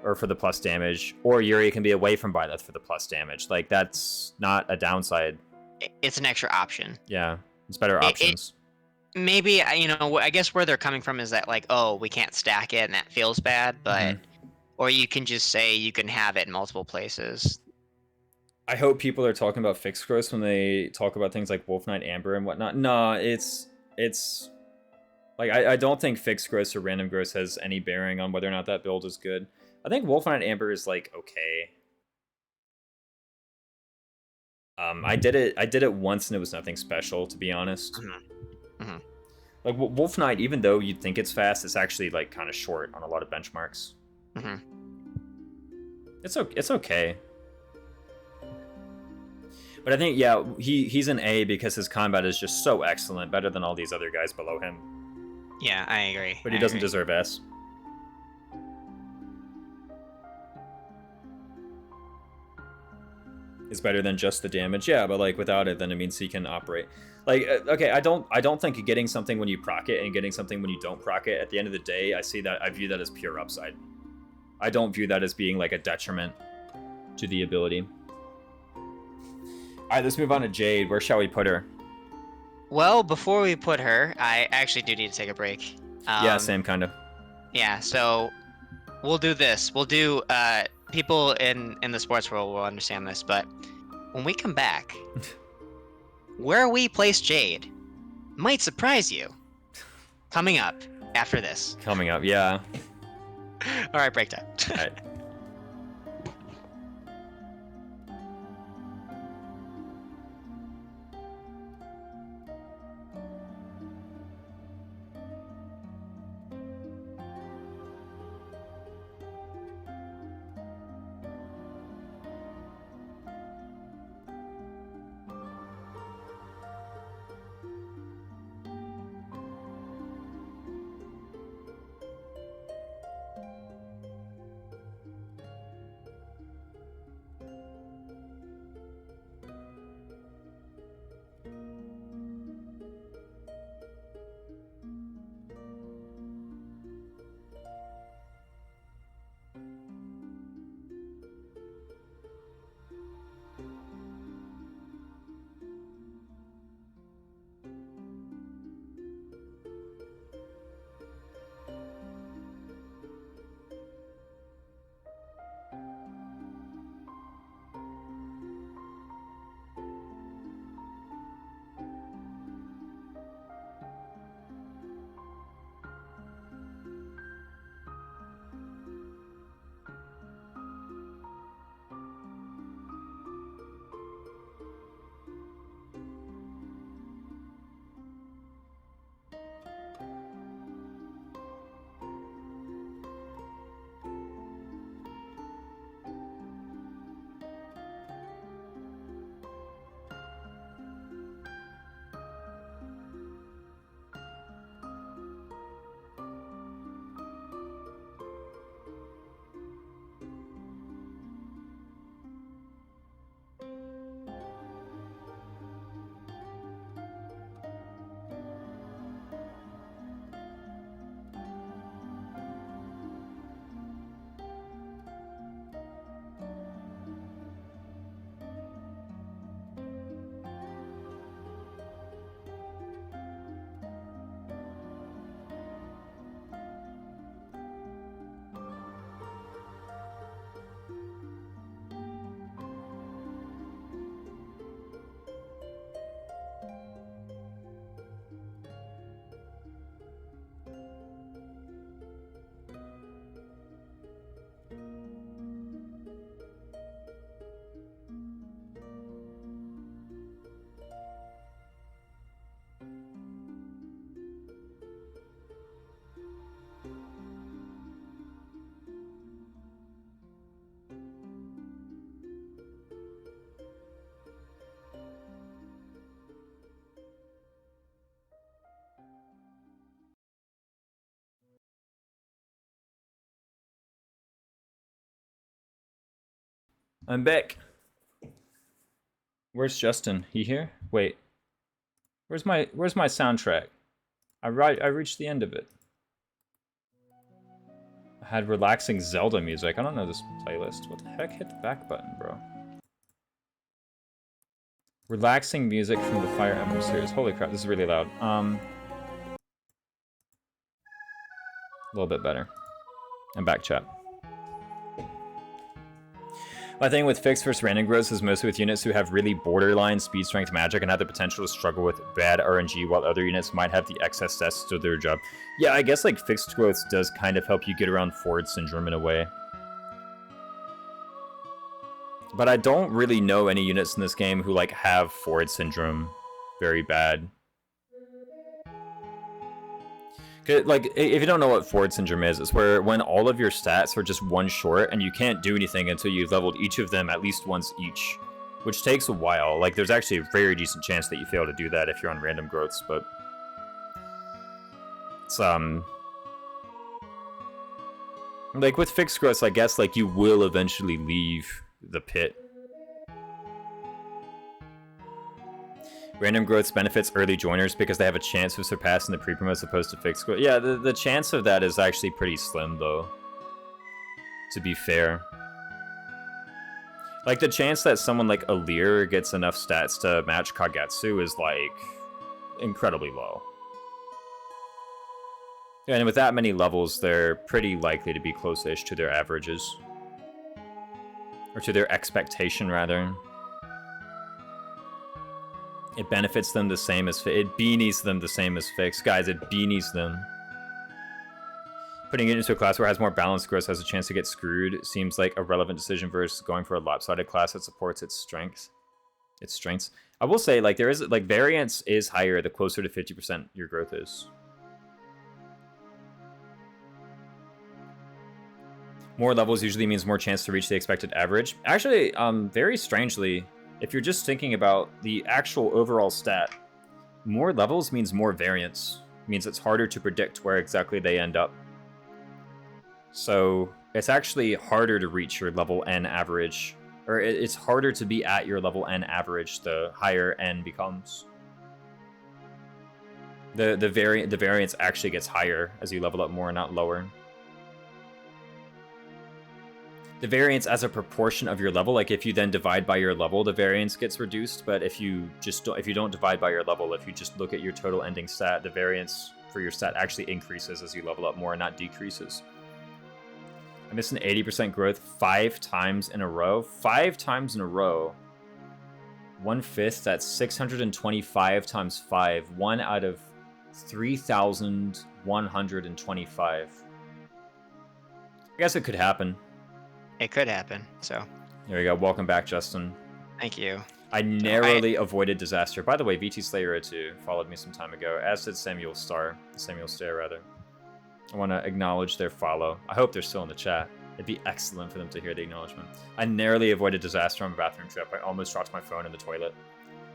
or for the plus damage, or Yuri can be away from Byleth for the plus damage. Like that's not a downside. It's an extra option. Yeah, it's better options. Maybe I guess where they're coming from is that like, oh, we can't stack it and that feels bad, but or you can just say you can have it in multiple places. I hope people are talking about fixed growth when they talk about things like Wolf Knight Amber and whatnot. No, it's like I don't think fixed growth or random growth has any bearing on whether or not that build is good. I think Wolf Knight Amber is like okay. I did it once and it was nothing special, to be honest. Hmm. Like Wolf Knight, even though you'd think it's fast, it's actually like kind of short on a lot of benchmarks. Hmm. It's okay. But I think yeah, he's an A because his combat is just so excellent, better than all these other guys below him. Yeah, I agree. But he doesn't deserve S. It's better than just the damage, yeah, but like without it, then it means he can operate. Like okay, I don't think getting something when you proc it and getting something when you don't proc it, at the end of the day, I view that as pure upside. I don't view that as being like a detriment to the ability. All right, let's move on to Jade. Where shall we put her? Well, before we put her, I actually do need to take a break. Yeah, same kind of. Yeah, so we'll do this. We'll do people in the sports world will understand this, but when we come back, where we place Jade might surprise you. Coming up after this. Coming up, yeah. All right, break time. All right. I'm back. Where's Justin? He here? Wait. Where's my soundtrack? I reached the end of it. I had relaxing Zelda music. I don't know this playlist. What the heck? Hit the back button, bro. Relaxing music from the Fire Emblem series. Holy crap, this is really loud. A little bit better. I'm back, chat. My thing with fixed versus random growth is mostly with units who have really borderline speed strength magic and have the potential to struggle with bad RNG, while other units might have the excess stats to do their job. Yeah, I guess like fixed growth does kind of help you get around Ford syndrome in a way. But I don't really know any units in this game who like have Ford syndrome very bad. Like, if you don't know what Ford syndrome is, it's where when all of your stats are just one short and you can't do anything until you've leveled each of them at least once each, which takes a while. Like, there's actually a very decent chance that you fail to do that if you're on random growths, but it's like with fixed growths, I guess like you will eventually leave the pit. Random growths benefits early joiners because they have a chance of surpassing the pre-promo as opposed to fixed growth. Yeah, the chance of that is actually pretty slim, though, to be fair. Like, the chance that someone like Alir gets enough stats to match Kagetsu is, like, incredibly low. And with that many levels, they're pretty likely to be close-ish to their averages. Or to their expectation, rather. It benefits them the same as it beanies them the same as fixed. Guys, it beanies them. Putting it into a class where it has more balanced growth has a chance to get screwed seems like a relevant decision versus going for a lopsided class that supports its strengths. I will say, like, there is like variance is higher the closer to 50% your growth is. More levels usually means more chance to reach the expected average. Actually, very strangely, if you're just thinking about the actual overall stat, more levels means more variance. Means it's harder to predict where exactly they end up. So it's actually harder to reach your level N average, or it's harder to be at your level N average the higher N becomes. The variance actually gets higher as you level up more, not lower. The variance as a proportion of your level, like if you then divide by your level, the variance gets reduced. But if you don't divide by your level, if you just look at your total ending stat, the variance for your stat actually increases as you level up more, not decreases. I missed an 80% growth 5 times in a row. 5 times in a row. 1/5. That's 625 times 5. 1 out of 3,125. I guess it could happen. It could happen, so. There we go. Welcome back, Justin. Thank you. I narrowly avoided disaster. By the way, VT Slayer 2 followed me some time ago, as did Samuel Stare, rather. I want to acknowledge their follow. I hope they're still in the chat. It'd be excellent for them to hear the acknowledgement. I narrowly avoided disaster on a bathroom trip. I almost dropped my phone in the toilet.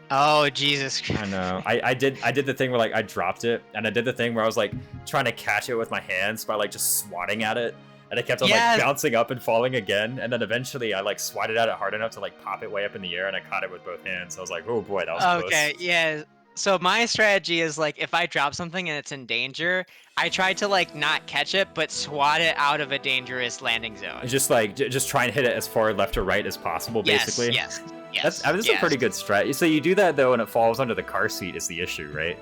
Oh, Jesus Christ. I know. I did the thing where, like, I dropped it, and I did the thing where I was, like, trying to catch it with my hands by, like, just swatting at it. And I kept on, like, bouncing up and falling again. And then eventually I, like, swatted at it hard enough to, like, pop it way up in the air. And I caught it with both hands. I was like, oh, boy, that was close. Okay, yeah. So my strategy is, like, if I drop something and it's in danger, I try to, like, not catch it, but swat it out of a dangerous landing zone. Just, like, just try and hit it as far left or right as possible, basically. Yes. That's a pretty good strat. So you do that, though, and it falls under the car seat is the issue, right?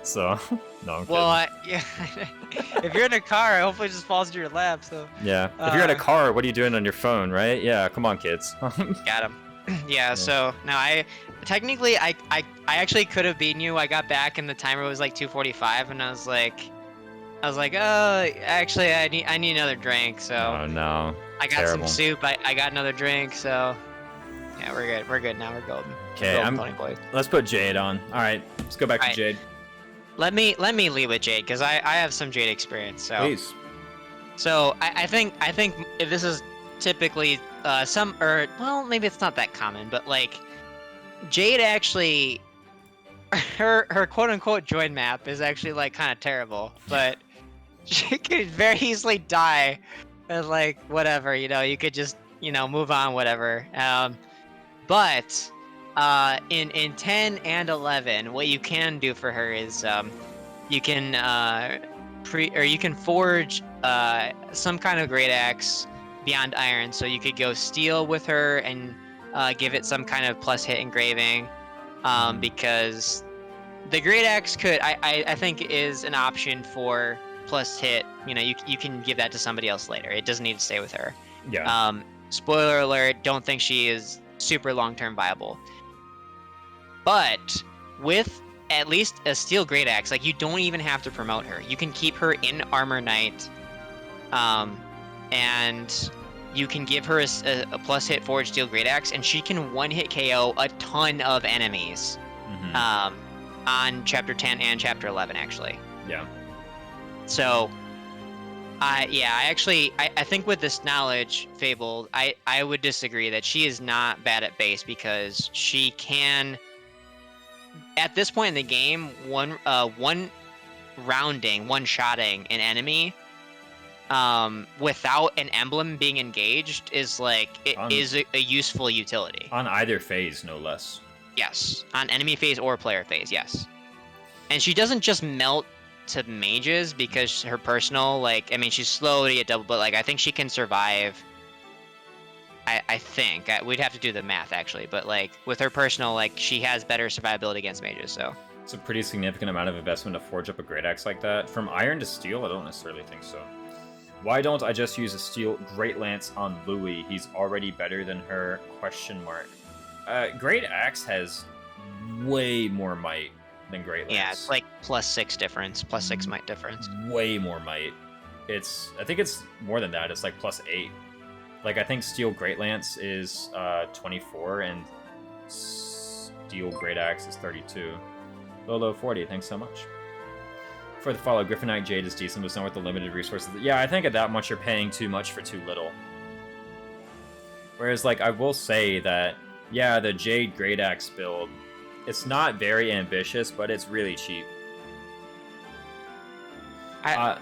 So, no, I'm kidding. Well, yeah. If you're in a car, hopefully it just falls into your lap. So. Yeah. If you're in a car, what are you doing on your phone, right? Yeah. Come on, kids. Got him. Yeah. So now I actually could have beaten you. I got back and the timer was like 2:45, and I was like, oh, actually, I need another drink. So. Oh no. I got some soup. I got another drink. So. Yeah, we're good. We're good now. We're golden. Okay. Let's put Jade on. All right. Let's go back to Jade. Let me lead with Jade because I have some Jade experience. So. Please. So I think if this is typically well, maybe it's not that common, but like Jade actually her quote unquote join map is actually like kind of terrible, but she could very easily die and like whatever, you know, you could just move on, whatever. But in 10 and 11, what you can do for her is you can you can forge some kind of great axe beyond iron. So you could go steel with her and give it some kind of plus hit engraving, because the great axe I think is an option for plus hit. You can give that to somebody else later. It doesn't need to stay with her. Yeah. Spoiler alert, don't think she is super long-term viable. But with at least a steel great axe, like, you don't even have to promote her. You can keep her in Armor Knight, and you can give her a plus hit forged steel great axe, and she can one-hit KO a ton of enemies on chapter 10 and chapter 11, actually. Yeah. So I think with this knowledge, Fabled, I would disagree that she is not bad at base, because she can, at this point in the game, one-shotting an enemy without an emblem being engaged is a useful utility. On either phase, no less. Yes, on enemy phase or player phase, yes. And she doesn't just melt to mages because her personal, she's slow to get double, but I think she can survive. I think we'd have to do the math actually, but with her personal, she has better survivability against mages. So it's a pretty significant amount of investment to forge up a great axe like that. From iron to steel, I don't necessarily think so. Why don't I just use a steel great lance on Louis? He's already better than her? ? Great axe has way more might than great lance. Yeah, it's +6 difference, +6 might difference. Way more might. I think it's more than that. It's +8. I think steel great lance is 24 and steel great axe is 32. Lolo 40, thanks so much for the follow. Griffinite Jade is decent, but it's not worth the limited resources. Yeah, I think at that much you're paying too much for too little. Whereas I will say that, yeah, the Jade great axe build, it's not very ambitious, but it's really cheap.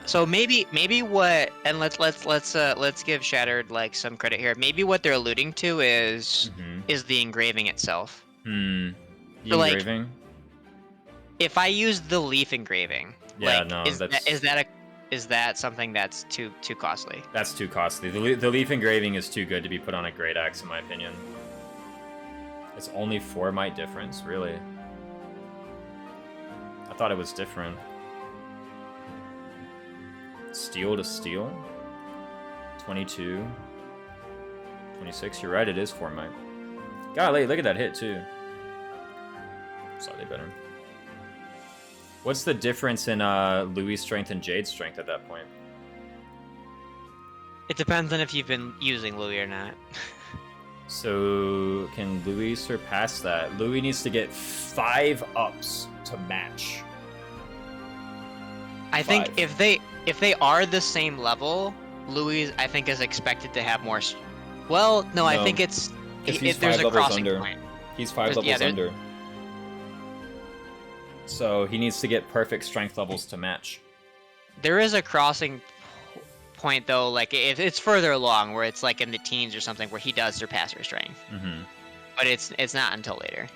So maybe what, and let's give Shattered some credit here. Maybe what they're alluding to is the engraving itself. The So, engraving? If I use the leaf engraving, yeah, no, is that something that's too costly? That's too costly. The leaf engraving is too good to be put on a great axe, in my opinion. It's only 4 might difference, really. I thought it was different. Steel to steel? 22. 26, you're right, it is 4 might. Golly, look at that hit, too. Slightly better. What's the difference in Louis' strength and Jade's strength at that point? It depends on if you've been using Louis or not. So, can Louis surpass that? Louis needs to get 5 ups to match. I think if they are the same level, Louis, I think, is expected to have more. No, I think it's if there's a crossing point. He's 5 levels under. So he needs to get perfect strength levels to match. There is a crossing point though, if it's further along, where it's in the teens or something, where he does surpass her strength. But it's not until later.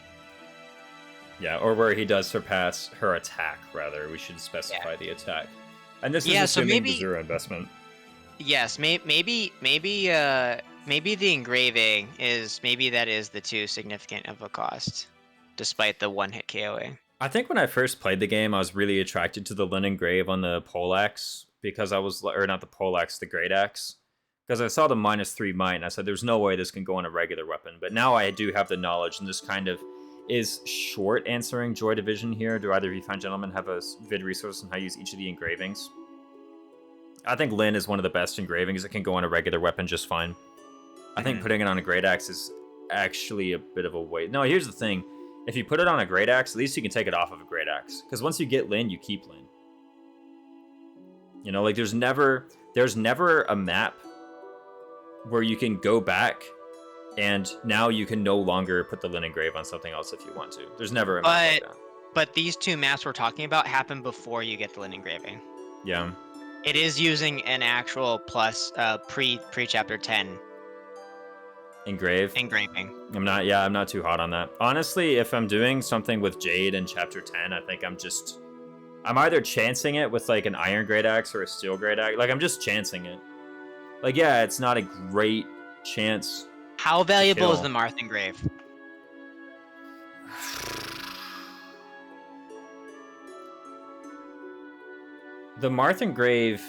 Yeah, or where he does surpass her attack, rather. We should specify the attack. And this is assuming the 0 investment. Yes, maybe the engraving is, that is the too significant of a cost, despite the one-hit KOing. I think when I first played the game, I was really attracted to the Lin engrave on the poleaxe, because or not the poleaxe, the great axe. Because I saw the -3 might, and I said, there's no way this can go on a regular weapon. But now I do have the knowledge, and this kind of is short answering Joy Division here. Do either of you fine gentlemen have a vid resource on how to use each of the engravings? I think Lin is one of the best engravings. It can go on a regular weapon just fine. I think putting it on a great axe is actually a bit of a waste. No, here's the thing. If you put it on a great axe, at least you can take it off of a great axe. Because once you get Lin, you keep Lin. You know, there's never a map where you can go back and now you can no longer put the Lin engrave on something else if you want to. There's never a map like that. But these 2 maps we're talking about happen before you get the Lin engraving. Yeah. It is using an actual plus pre-chapter 10 Engraving. I'm not too hot on that. Honestly, if I'm doing something with Jade in chapter 10, I think I'm either chancing it with like an iron great axe or a steel great axe. Like I'm just chancing it. Like yeah, it's not a great chance. How valuable is the Marth engrave? The Marth engrave.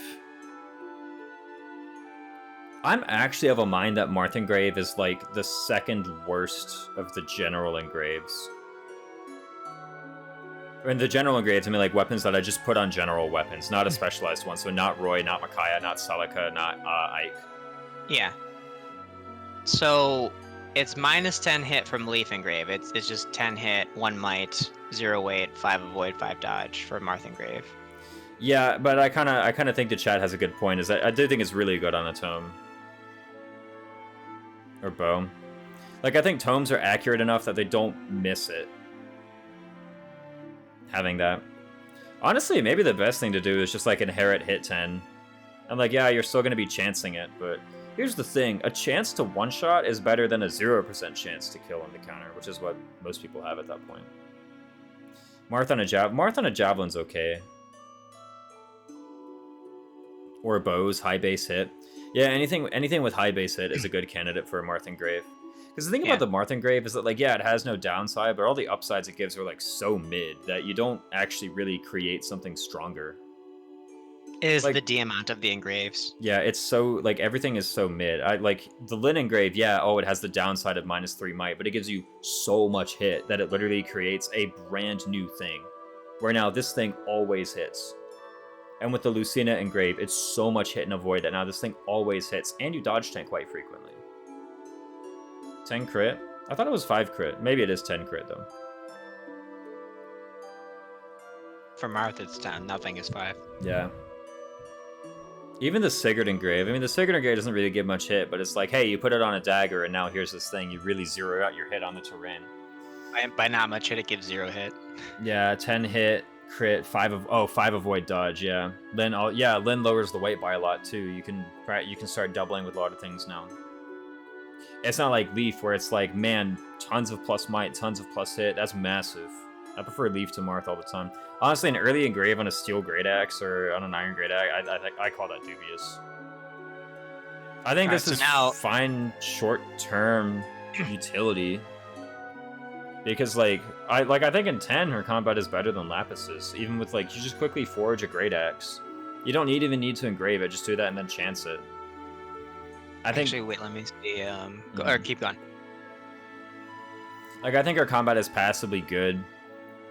I'm actually of a mind that Marth engrave is like the second worst of the general engraves. And the general engraves, I mean like weapons that I just put on general weapons, not a specialized one. So not Roy, not Micaiah, not Celica, not Ike. Yeah. So it's -10 hit from Leaf engrave. It's just 10 hit, 1 might, 0 weight, 5 avoid, 5 dodge for Marth engrave. Yeah, but I kind of think the chat has a good point. Is that I do think it's really good on a tome or bow. Like I think tomes are accurate enough that they don't miss it. Having that, honestly, maybe the best thing to do is just like inherit hit 10. And like, yeah, you're still gonna be chancing it, but here's the thing: a chance to one shot is better than a 0% chance to kill on the counter, which is what most people have at that point. Marth on a javelin's okay. Or bows, high base hit. Yeah, anything with high base hit is a good candidate for a Marth engrave. Because the thing about the Marth engrave is that, like, yeah, it has no downside, but all the upsides it gives are, like, so mid that you don't actually really create something stronger. It is like, the amount of the engraves. Yeah, it's so, like, everything is so mid. Like, the Lin engrave, yeah, it has the downside of -3 might, but it gives you so much hit that it literally creates a brand new thing. Where now this thing always hits. And with the Lucina engrave, it's so much hit and avoid that now this thing always hits, and you dodge tank quite frequently. 10 crit? I thought it was 5 crit. Maybe it is 10 crit, though. For Marth, it's 10. Nothing is 5. Yeah. Even the Sigurd engrave. I mean, the Sigurd engrave doesn't really give much hit, but it's like, hey, you put it on a dagger, and now here's this thing. You really zero out your hit on the terrain. By not much hit, it gives 0 hit. Yeah, 10 hit, crit, 5 avoid dodge, yeah. Lin lowers the weight by a lot, too. You can start doubling with a lot of things now. It's not like Leaf, where it's like, man, tons of plus might, tons of plus hit. That's massive. I prefer Leaf to Marth all the time. Honestly, an early engrave on a steel great axe or on an iron great axe, I call that dubious. I think this is fine short-term utility. Because I think in 10 her combat is better than Lapis's. Even with you just quickly forge a great axe. You don't even need to engrave it. Just do that and then chance it. Actually, wait, let me see. Or keep going. I think her combat is passably good.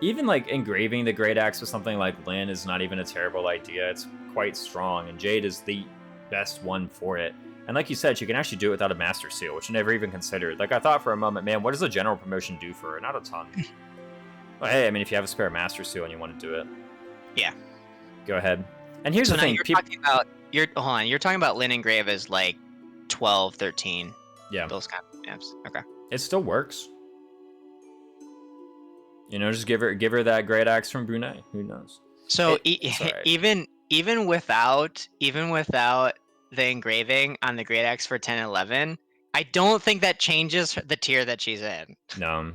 Even engraving the great axe with something like Lin is not even a terrible idea. It's quite strong, and Jade is the best one for it. And like you said, she can actually do it without a Master Seal, which I never even considered. I thought for a moment, man, what does a general promotion do for her? Not a ton. But hey, I mean, if you have a spare Master Seal and you want to do it, yeah, go ahead. And here's the thing: you're talking about Lin engrave as 12, 13. Yeah, those kind of maps. Okay, it still works. Just give her that great axe from Brunei. Who knows? So even without the engraving on the great axe for 10 and 11, I don't think that changes the tier that she's in. No.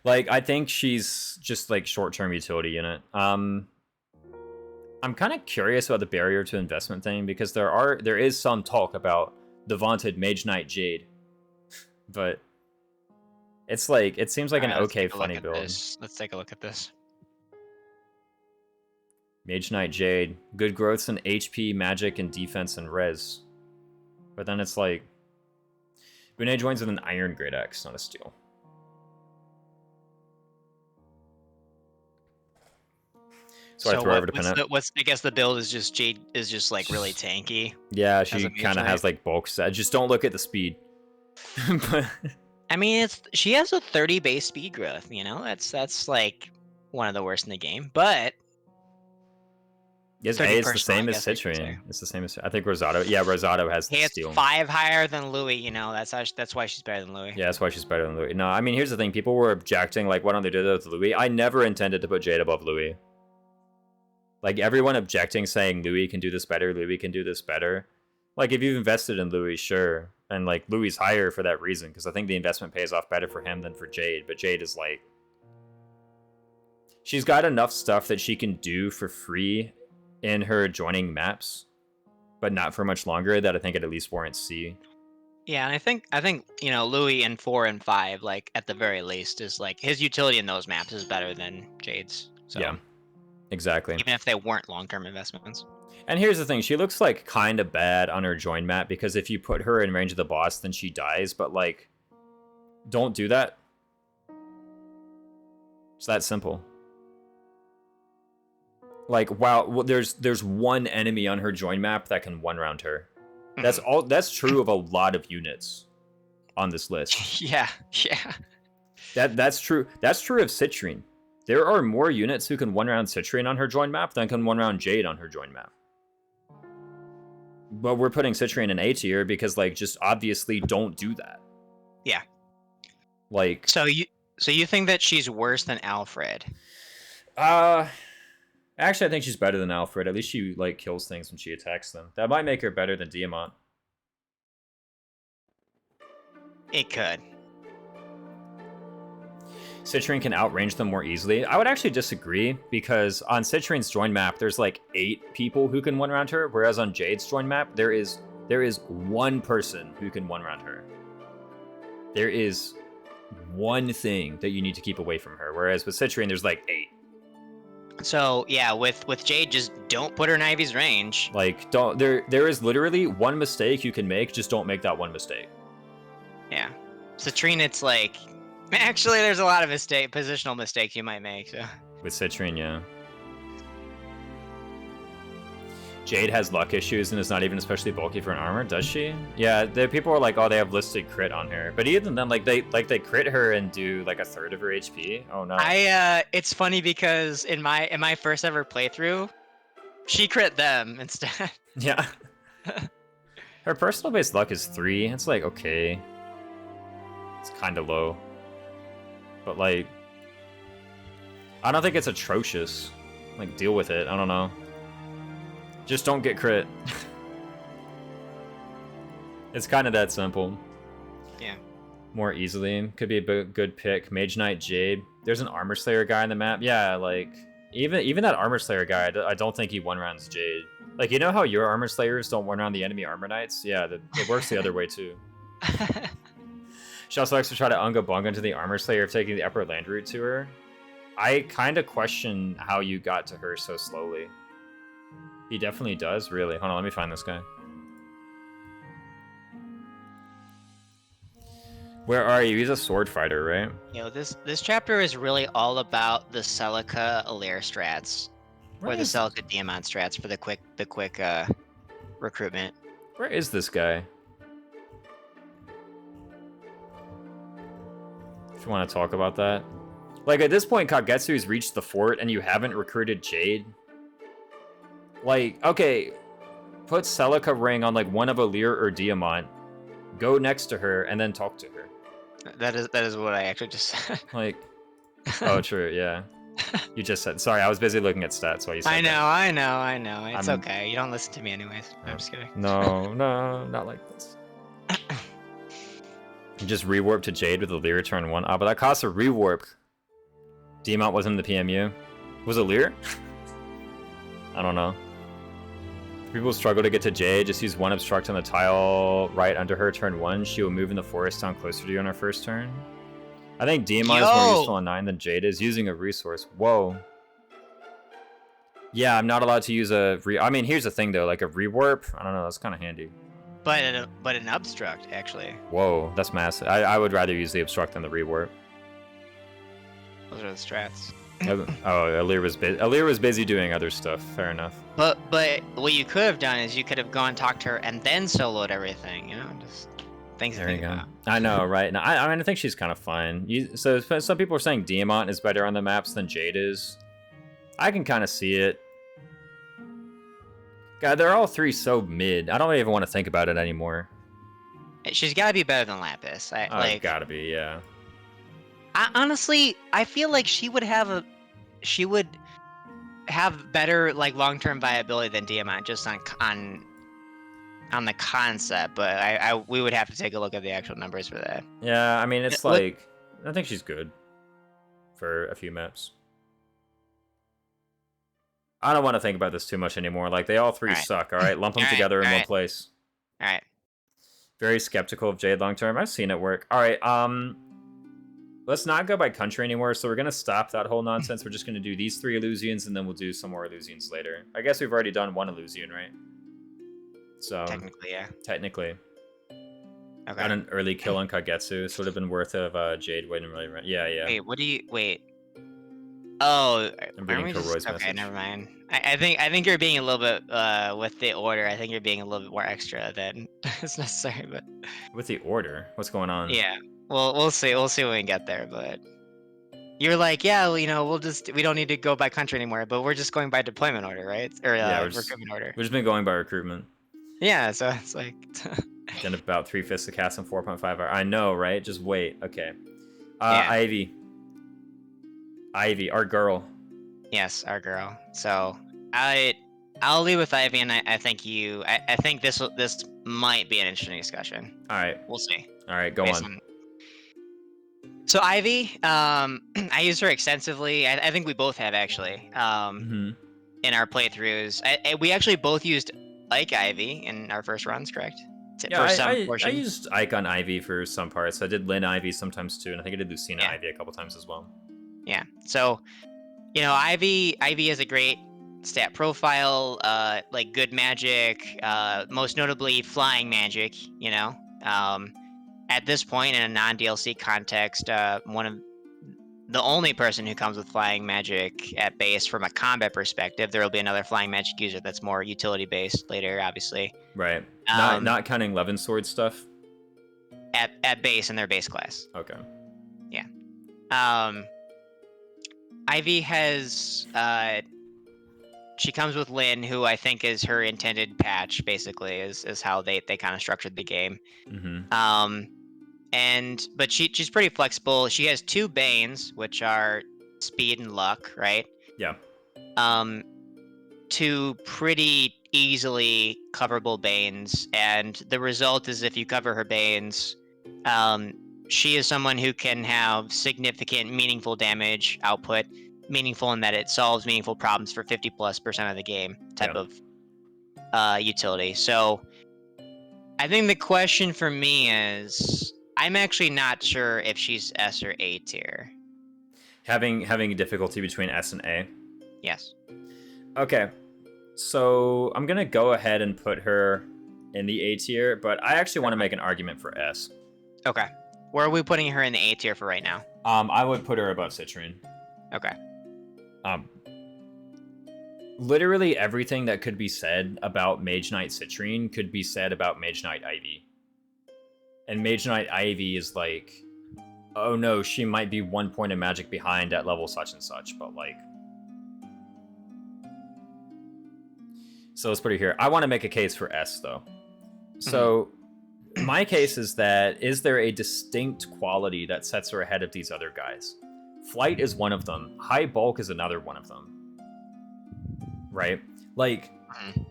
I think she's just short-term utility unit. I'm kind of curious about the barrier to investment thing, because there is some talk about the vaunted Mage Knight Jade, but it's it seems like an okay funny build. Let's take a look at this. Mage Knight Jade, good growths in HP, magic, and defense and res. But then it's Brunei joins with an iron great axe, not a steel. So I throw over to pin it. I guess the build is just Jade is just really tanky. Yeah, she kind of has bulk set. Just don't look at the speed. But I mean, she has a 30 base speed growth. That's one of the worst in the game. But it's the same as Citrine. It's the same as I think Rosado. Yeah, Rosado has the steel. It's 5 higher than Louis. That's why she's better than Louis. Yeah, that's why she's better than Louis. No, I mean, here's the thing: people were objecting, why don't they do that with Louis? I never intended to put Jade above Louis. Everyone objecting, saying Louis can do this better. Louis can do this better. If you've invested in Louis, sure. And like Louis higher for that reason, because I think the investment pays off better for him than for Jade. But Jade is like, she's got enough stuff that she can do for free in her adjoining maps, but not for much longer, that I think it at least warrants C. Yeah, and I think you know, Louis in 4 and 5, like at the very least, is like his utility in those maps is better than Jade's. So Yeah, exactly. even if they weren't long-term investments. And here's the thing, she looks like kind of bad on her join map, because if you put her in range of the boss, then she dies, but like, don't do that. It's that simple. Like, wow, there's one enemy on her join map that can one round her. That's all. That's true of a lot of units on this list. Yeah. That's true. That's true of Citrine. There are more units who can one round Citrine on her join map than can one round Jade on her join map. But we're putting Citrine in A tier because, like, just obviously don't do that. Yeah. Like. So you think that she's worse than Alfred? Actually, I think she's better than Alfred. At least she like kills things when she attacks them. That might make her better than Diamant. It could. Citrine can outrange them more easily. I would actually disagree, because on Citrine's join map, there's like 8 people who can one round her, whereas on Jade's join map, there is one person who can one round her. There is one thing that you need to keep away from her, whereas with Citrine, there's like 8. So yeah, with Jade, just don't put her in Ivy's range. Like, don't. There is literally one mistake you can make. Just don't make that one mistake. Yeah. Citrine, it's like, actually, there's a lot of positional mistakes you might make. So. With Citrine, yeah. Jade has luck issues and is not even especially bulky for an armor, does she? Yeah, people are like, oh, they have listed crit on her, but even then, like they crit her and do like a third of her HP. Oh no. It's funny because in my first ever playthrough, she crit them instead. Yeah. Her personal base luck is 3. It's like, okay, it's kind of low, but like, I don't think it's atrocious. Like, deal with it. I don't know. Just don't get crit. It's kind of that simple. Yeah. More easily. Could be a good pick. Mage Knight Jade. There's an Armor Slayer guy on the map. Yeah, like, even that Armor Slayer guy, I don't think he one rounds Jade. Like, you know how your Armor Slayers don't one round the enemy Armor Knights? Yeah, it works the other way too. She also likes to try to Unga Bunga into the Armor Slayer of taking the upper land route to her. I kind of question how you got to her so slowly. He definitely does, really. Hold on, let me find this guy. Where are you? He's a sword fighter, right? You know, this chapter is really all about the Celica Alair strats, or the Celica Diamant strats for the quick recruitment. Where is this guy? If you want to talk about that. Like, at this point, Kagetsu's reached the fort and you haven't recruited Jade. Like, okay, put Celica ring on like one of Alair or Diamant, go next to her, and then talk to her. That is what I actually just said. Like, oh, true, yeah. You just said. Sorry, I was busy looking at stats while you said I know. It's I'm- okay. You don't listen to me anyways. I'm just kidding. No, not like this. Just rewarp to Jade with Alair turn 1. Ah, but that costs a rewarp. Diamant wasn't in the PMU. Was Alair? I don't know. People struggle to get to Jade. Just use 1 obstruct on the tile right under her turn 1. She will move in the forest down closer to you on her first turn. I think Diamant is more useful on 9 than Jade is. Using a resource. Whoa. Yeah, I'm not allowed to use a I mean, here's the thing though. Like a rewarp, I don't know. That's kind of handy. But an obstruct actually. Whoa, that's massive. I would rather use the obstruct than the rewarp. Those are the strats. Oh, Alair was busy doing other stuff. Fair enough. But what you could have done is you could have gone talk to her and then soloed everything. You know, just things to There you think go. about. I know, right? No, I mean, I think she's kind of fine. So some people are saying Diamant is better on the maps than Jade is. I can kind of see it. God, they're all 3 so mid. I don't even want to think about it anymore. She's got to be better than Lapis. It's gotta be, yeah. Honestly, I feel like she would have better like long-term viability than Diamant just on on the concept, but we would have to take a look at the actual numbers for that. Yeah, I mean, it's What- like I think she's good for a few maps. I don't want to think about this too much anymore. Like, they all three Alright. suck, all right? Lump them Alright, together in one alright. place. All right. Very skeptical of Jade long term. I've seen it work. All right, let's not go by country anymore. So we're going to stop that whole nonsense. We're just going to do these 3 Illusions, and then we'll do some more Illusions later. I guess we've already done 1 Illusion, right? So Technically, yeah. technically. Okay. Got an early kill on Kagetsu, so it would have been worth of Jade waiting really. Yeah. Wait, what do you wait? Oh, I'm aren't reading we just, Kilroy's okay, message. never mind. I think you're being a little bit with the order. I think you're being a little bit more extra than is necessary, but With the order, what's going on? yeah. Well, we'll see. We'll see when we get there, but you're like, yeah, well, we don't need to go by country anymore, but we're just going by deployment order, right? Or Yeah, recruitment order. We've just been going by recruitment. Yeah, so it's like Then about 3/5 the cast in 4.5 hours. I know, right? Just wait. Okay. Yeah. Ivy, our girl. yes, our girl. So I'll leave with Ivy, and I think I think this might be an interesting discussion. All right. We'll see. All right, go based on. So Ivy, I use her extensively. I think we both have actually Mm-hmm. in our playthroughs. We actually both used Ike Ivy in our first runs, correct? Yeah, For some I portion. used Ike on Ivy for some parts. I did Lynn Ivy sometimes too, and I think I did Lucina Yeah. Ivy a couple times as well. Yeah. So, Ivy has a great stat profile, like good magic, most notably flying magic, At this point in a non-DLC context, one of the only person who comes with flying magic at base from a combat perspective. There will be another flying magic user that's more utility based later, obviously. Right. Um, Not counting Levin Sword stuff. At base in their base class. Okay. Ivy has she comes with Lynn, who I think is her intended patch, basically, is how they kind of structured the game. Mm-hmm. But she's pretty flexible. She has 2 Banes, which are speed and luck, right? Yeah. 2 pretty easily coverable Banes, and the result is if you cover her Banes, she is someone who can have significant, meaningful damage output. Meaningful in that it solves meaningful problems for 50+% of the game type Yeah. of utility. So I think the question for me is, I'm actually not sure if she's S or A tier. Having a difficulty between S and A. Yes. Okay. So I'm gonna go ahead and put her in the A tier, but I actually want to make an argument for S. Okay. Where are we putting her in the A tier for right now? I would put her above Citrine. Okay. Literally everything that could be said about Mage Knight Citrine could be said about Mage Knight Ivy. And Mage Knight Ivy is like, oh no, she might be 1 point of magic behind at level such and such, but like... So let's put it here. I want to make a case for S, though. So my case is that, is there a distinct quality that sets her ahead of these other guys? Flight is one of them. High bulk is another one of them. Right? Like,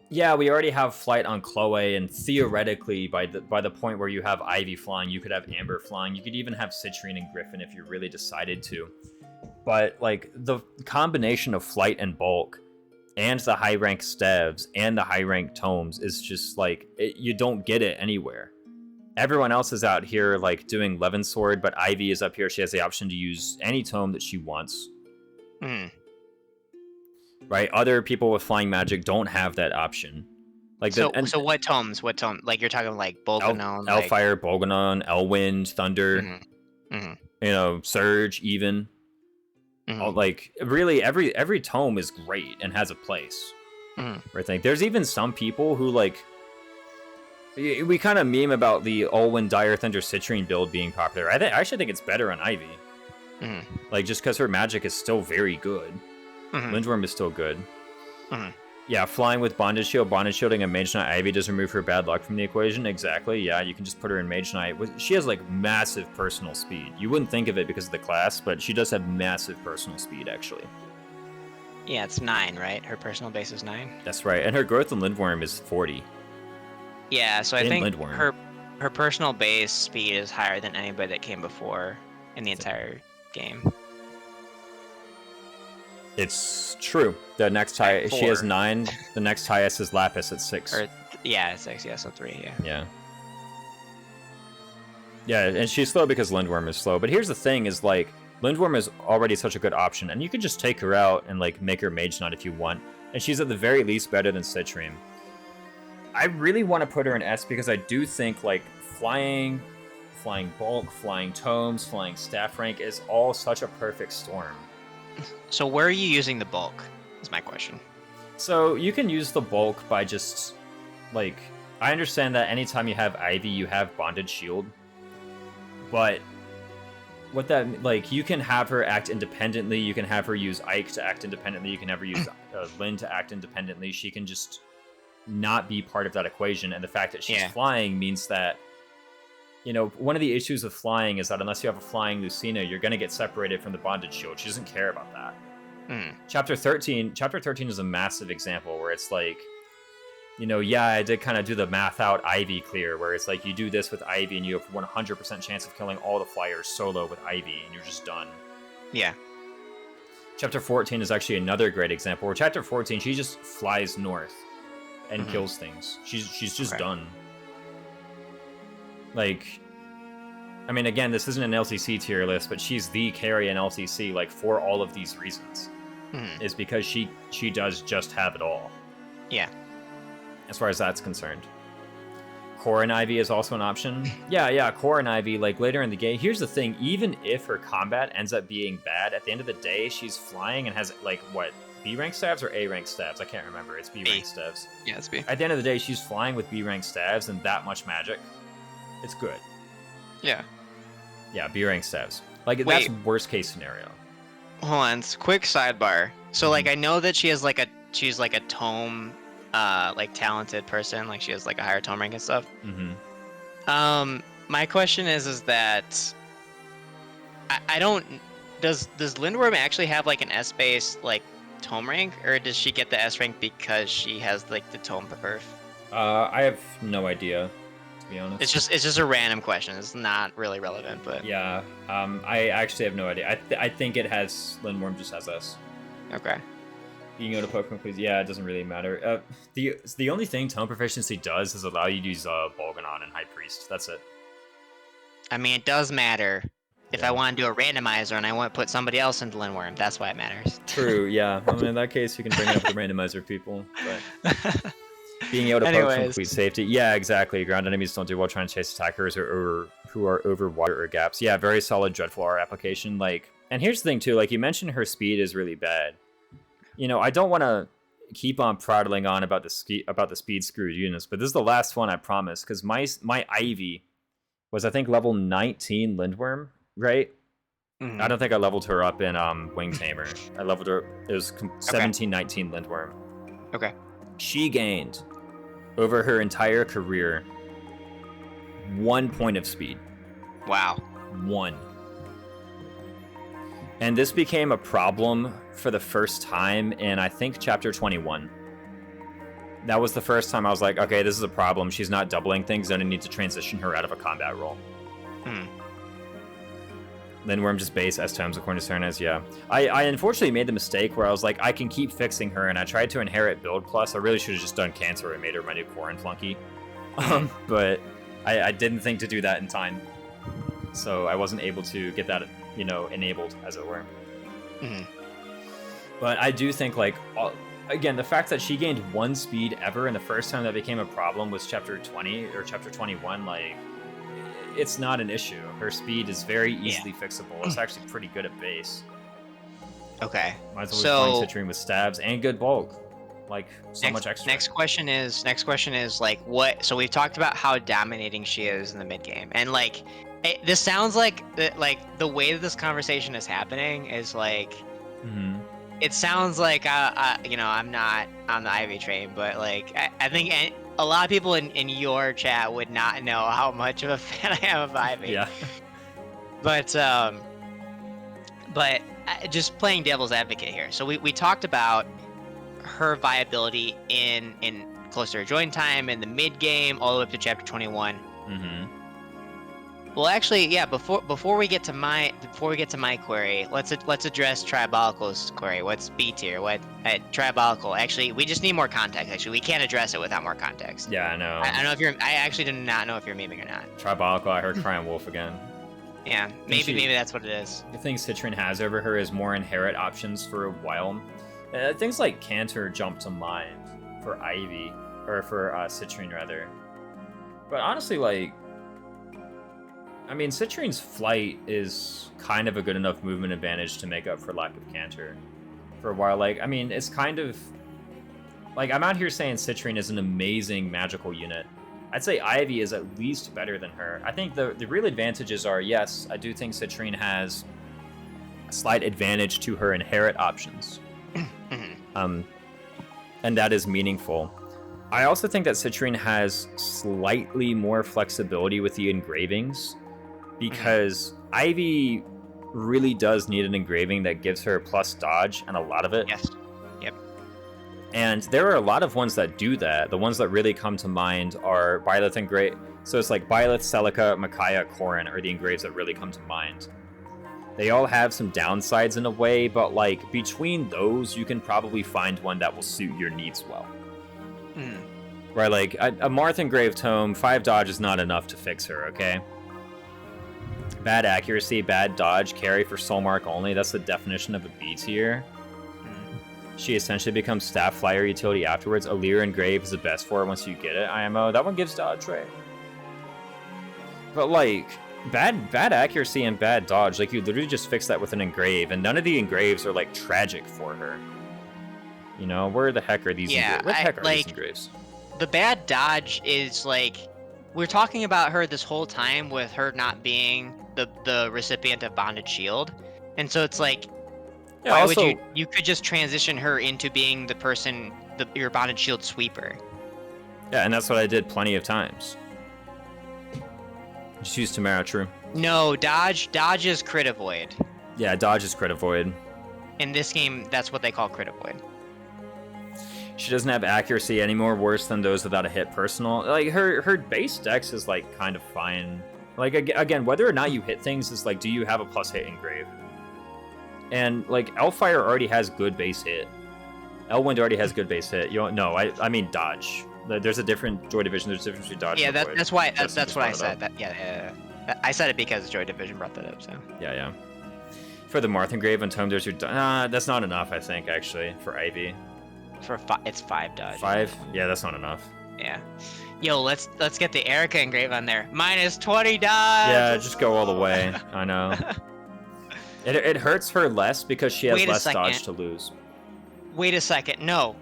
yeah, we already have flight on Chloe, and theoretically, by the point where you have Ivy flying, you could have Amber flying. You could even have Citrine and Griffin if you really decided to. But like the combination of flight and bulk, and the high rank stevs and the high rank tomes is just like you don't get it anywhere. Everyone else is out here like doing Levin Sword, but Ivy is up here. She has the option to use any tome that she wants. Right? Other people with flying magic don't have that option. Like so what tomes? What tome? Like you're talking like Bolganon, Elfire, Bolganon, Elwind, Thunder, Surge, even. Like really, every tome is great and has a place. I think there's even some people who like. We kind of meme about the Olwyn Dire Thunder Citrine build being popular. I actually think it's better on Ivy. Like just because her magic is still very good. Lindworm is still good. Yeah, flying with Bondage Shield, Bondage Shielding, and Mage Knight Ivy doesn't remove her bad luck from the equation. Exactly, yeah, you can just put her in Mage Knight. She has, like, massive personal speed. You wouldn't think of it because of the class, but she does have massive personal speed, actually. Yeah, it's 9, right? Her personal base is 9? That's right, and her growth in Lindworm is 40. Yeah, so I In think Lindworm. her personal base speed is higher than anybody that came before in the entire game. It's true. The next At high, she has 4. 9. The next highest is Lapis at 6. Or yeah, 6. Yeah, so 3. Yeah. Yeah. Yeah, and she's slow because Lindworm is slow. But here's the thing: is like Lindworm is already such a good option, and you can just take her out and like make her Mage Knight if you want. And she's at the very least better than Citrine. I really want to put her in S because I do think like flying bulk, flying tomes, flying staff rank is all such a perfect storm. So where are you using the bulk? Is my question. So you can use the bulk by just like I understand that anytime you have Ivy, you have Bonded Shield. But what that like you can have her act independently, you can have her use Ike to act independently, you can have her use Lynn to act independently. She can just not be part of that equation, and the fact that she's flying means that one of the issues of flying is that unless you have a flying Lucina, you're going to get separated from the Bonded Shield. She doesn't care about that. Chapter 13 is a massive example where it's like, I did kind of do the math out Ivy clear, where it's like you do this with Ivy and you have 100% chance of killing all the flyers solo with Ivy, and you're just done. Yeah. Chapter 14 is actually another great example, where Chapter 14, she just flies north and kills things. She's just done. Like, I mean, again, this isn't an LCC tier list, but she's the carry in LCC, like, for all of these reasons. Is because she does just have it all. Yeah. As far as that's concerned. Core and Ivy is also an option. Yeah, Core and Ivy, like, later in the game. Here's the thing, even if her combat ends up being bad, at the end of the day, she's flying and has, like, what, B-rank stabs or A-rank stabs? I can't remember. It's B-rank stabs. Yeah, it's B. At the end of the day, she's flying with B-rank stabs and that much magic. It's good. Yeah. Yeah, B-rank stabs. Like, that's worst case scenario. Hold on, quick sidebar. So, like, I know that she's like a tome, like, talented person. Like, she has, like, a higher tome rank and stuff. My question is that I don't... Does Lindworm actually have, like, an S-based, like, tome rank? Or does she get the S rank because she has, like, the tome perf? I have no idea, to be honest. It's just a random question. It's not really relevant, but... Yeah, I actually have no idea. I think it has... Lindworm just has S. Okay. You can go to Pokemon Quiz. Yeah, it doesn't really matter. The only thing Tome Proficiency does is allow you to use Bolganon and High Priest. That's it. I mean, it does matter. If I want to do a randomizer and I want to put somebody else into Lindworm, that's why it matters. True, yeah. I mean, in that case, you can bring it up with the randomizer people. But being able to poke from complete safety. Yeah, exactly. Ground enemies don't do well trying to chase attackers or who are over water or gaps. Yeah, very solid Dreadful Aura application. Like, and here's the thing, too. Like, you mentioned her speed is really bad. I don't want to keep on prattling on about the speed screwed units, but this is the last one, I promise, because my Ivy was, I think, level 19 Lindworm, right? I don't think I leveled her up in Wing Tamer. I leveled her, it was 17-19 Lindworm. Okay. She gained, over her entire career, 1 point of speed. Wow. 1. And this became a problem for the first time in, I think, Chapter 21. That was the first time I was like, okay, this is a problem. She's not doubling things, then I need to transition her out of a combat role. Lindworm just base S times according to Cernes, yeah. I unfortunately made the mistake where I was like, I can keep fixing her, and I tried to inherit build plus. I really should have just done Cancer and made her my new Corrin flunky. But I didn't think to do that in time. So I wasn't able to get that, enabled, as it were. But I do think, like, again, the fact that she gained 1 speed ever, and the first time that became a problem was Chapter 20 or Chapter 21, like, it's not an issue. Her speed is very easily fixable. It's actually pretty good at base. Okay. Might as well be flying Citrine with stabs and good bulk. Like, so much extra. Next question is like, what? So we've talked about how dominating she is in the mid game, and like, this sounds like the way that this conversation is happening is like, it sounds like I'm not on the Ivy train, but like I think a lot of people in your chat would not know how much of a fan I am of Ivy. Yeah. But just playing devil's advocate here. So we talked about her viability in close to her join time in the mid game, all the way up to chapter 21. Mm-hmm. Well, actually, yeah. Before we get to my query, let's address Triabolical's query. What's B tier? What Triabolical? Actually, we just need more context. Actually, we can't address it without more context. Yeah, I know. I don't know if you're. I actually do not know if you're memeing or not. Tribalical, I heard crying wolf again. Yeah, maybe that's what it is. The thing Citrine has over her is more inherit options for a while. Things like Cantor jump to mind for Ivy, or for Citrine rather. But honestly, like, I mean, Citrine's flight is kind of a good enough movement advantage to make up for lack of Cantor. For a while, like, I mean, it's kind of like, I'm out here saying Citrine is an amazing magical unit. I'd say Ivy is at least better than her. I think the real advantages are, yes, I do think Citrine has a slight advantage to her inherit options. And that is meaningful. I also think that Citrine has slightly more flexibility with the engravings, because Ivy really does need an engraving that gives her plus dodge, and a lot of it. Yes. Yep. And there are a lot of ones that do that. The ones that really come to mind are Byleth and Grave. So it's like Byleth, Celica, Micaiah, Corrin are the engraves that really come to mind. They all have some downsides in a way, but like between those, you can probably find one that will suit your needs well. Right, like a Marth Engrave Tome, 5 dodge is not enough to fix her, okay? Bad accuracy, bad dodge, carry for soul mark only. That's the definition of a B tier. She essentially becomes staff flyer utility afterwards. Allure Engrave is the best for her once you get it. IMO, that one gives dodge, right? But like, bad accuracy and bad dodge, like you literally just fix that with an engrave, and none of the engraves are like tragic for her. You know, where the heck are these? Yeah, where the heck are these engraves? The bad dodge is like, we're talking about her this whole time with her not being the recipient of Bonded Shield, and so it's like, Yeah, why also, would you could just transition her into being the person, your Bonded Shield sweeper. Yeah, and that's what I did plenty of times. Just use Tamara, true. No, dodge is crit avoid. Yeah, dodge is crit avoid. In this game, that's what they call crit avoid. She doesn't have accuracy anymore, worse than those without a hit personal. Like, her base dex is, like, kind of fine. Like, again, whether or not you hit things is, like, do you have a plus hit engrave? And, like, Elfire already has good base hit. Elwind already has good base hit. You don't, no, I mean dodge. There's a different Joy Division, there's a difference between dodge and avoid. That's why, that's what I said. Yeah. I said it because Joy Division brought that up, so. Yeah. For the Marth Engrave and Tome, there's your... that's not enough, I think, actually, for Ivy. It's 5 dodge. 5? Yeah, that's not enough. Yeah. Yo, let's get the Erica engrave on there. Minus 20 dodge. Yeah, just go all the way. I know. It hurts her less because she has less dodge to lose. Wait a second. No.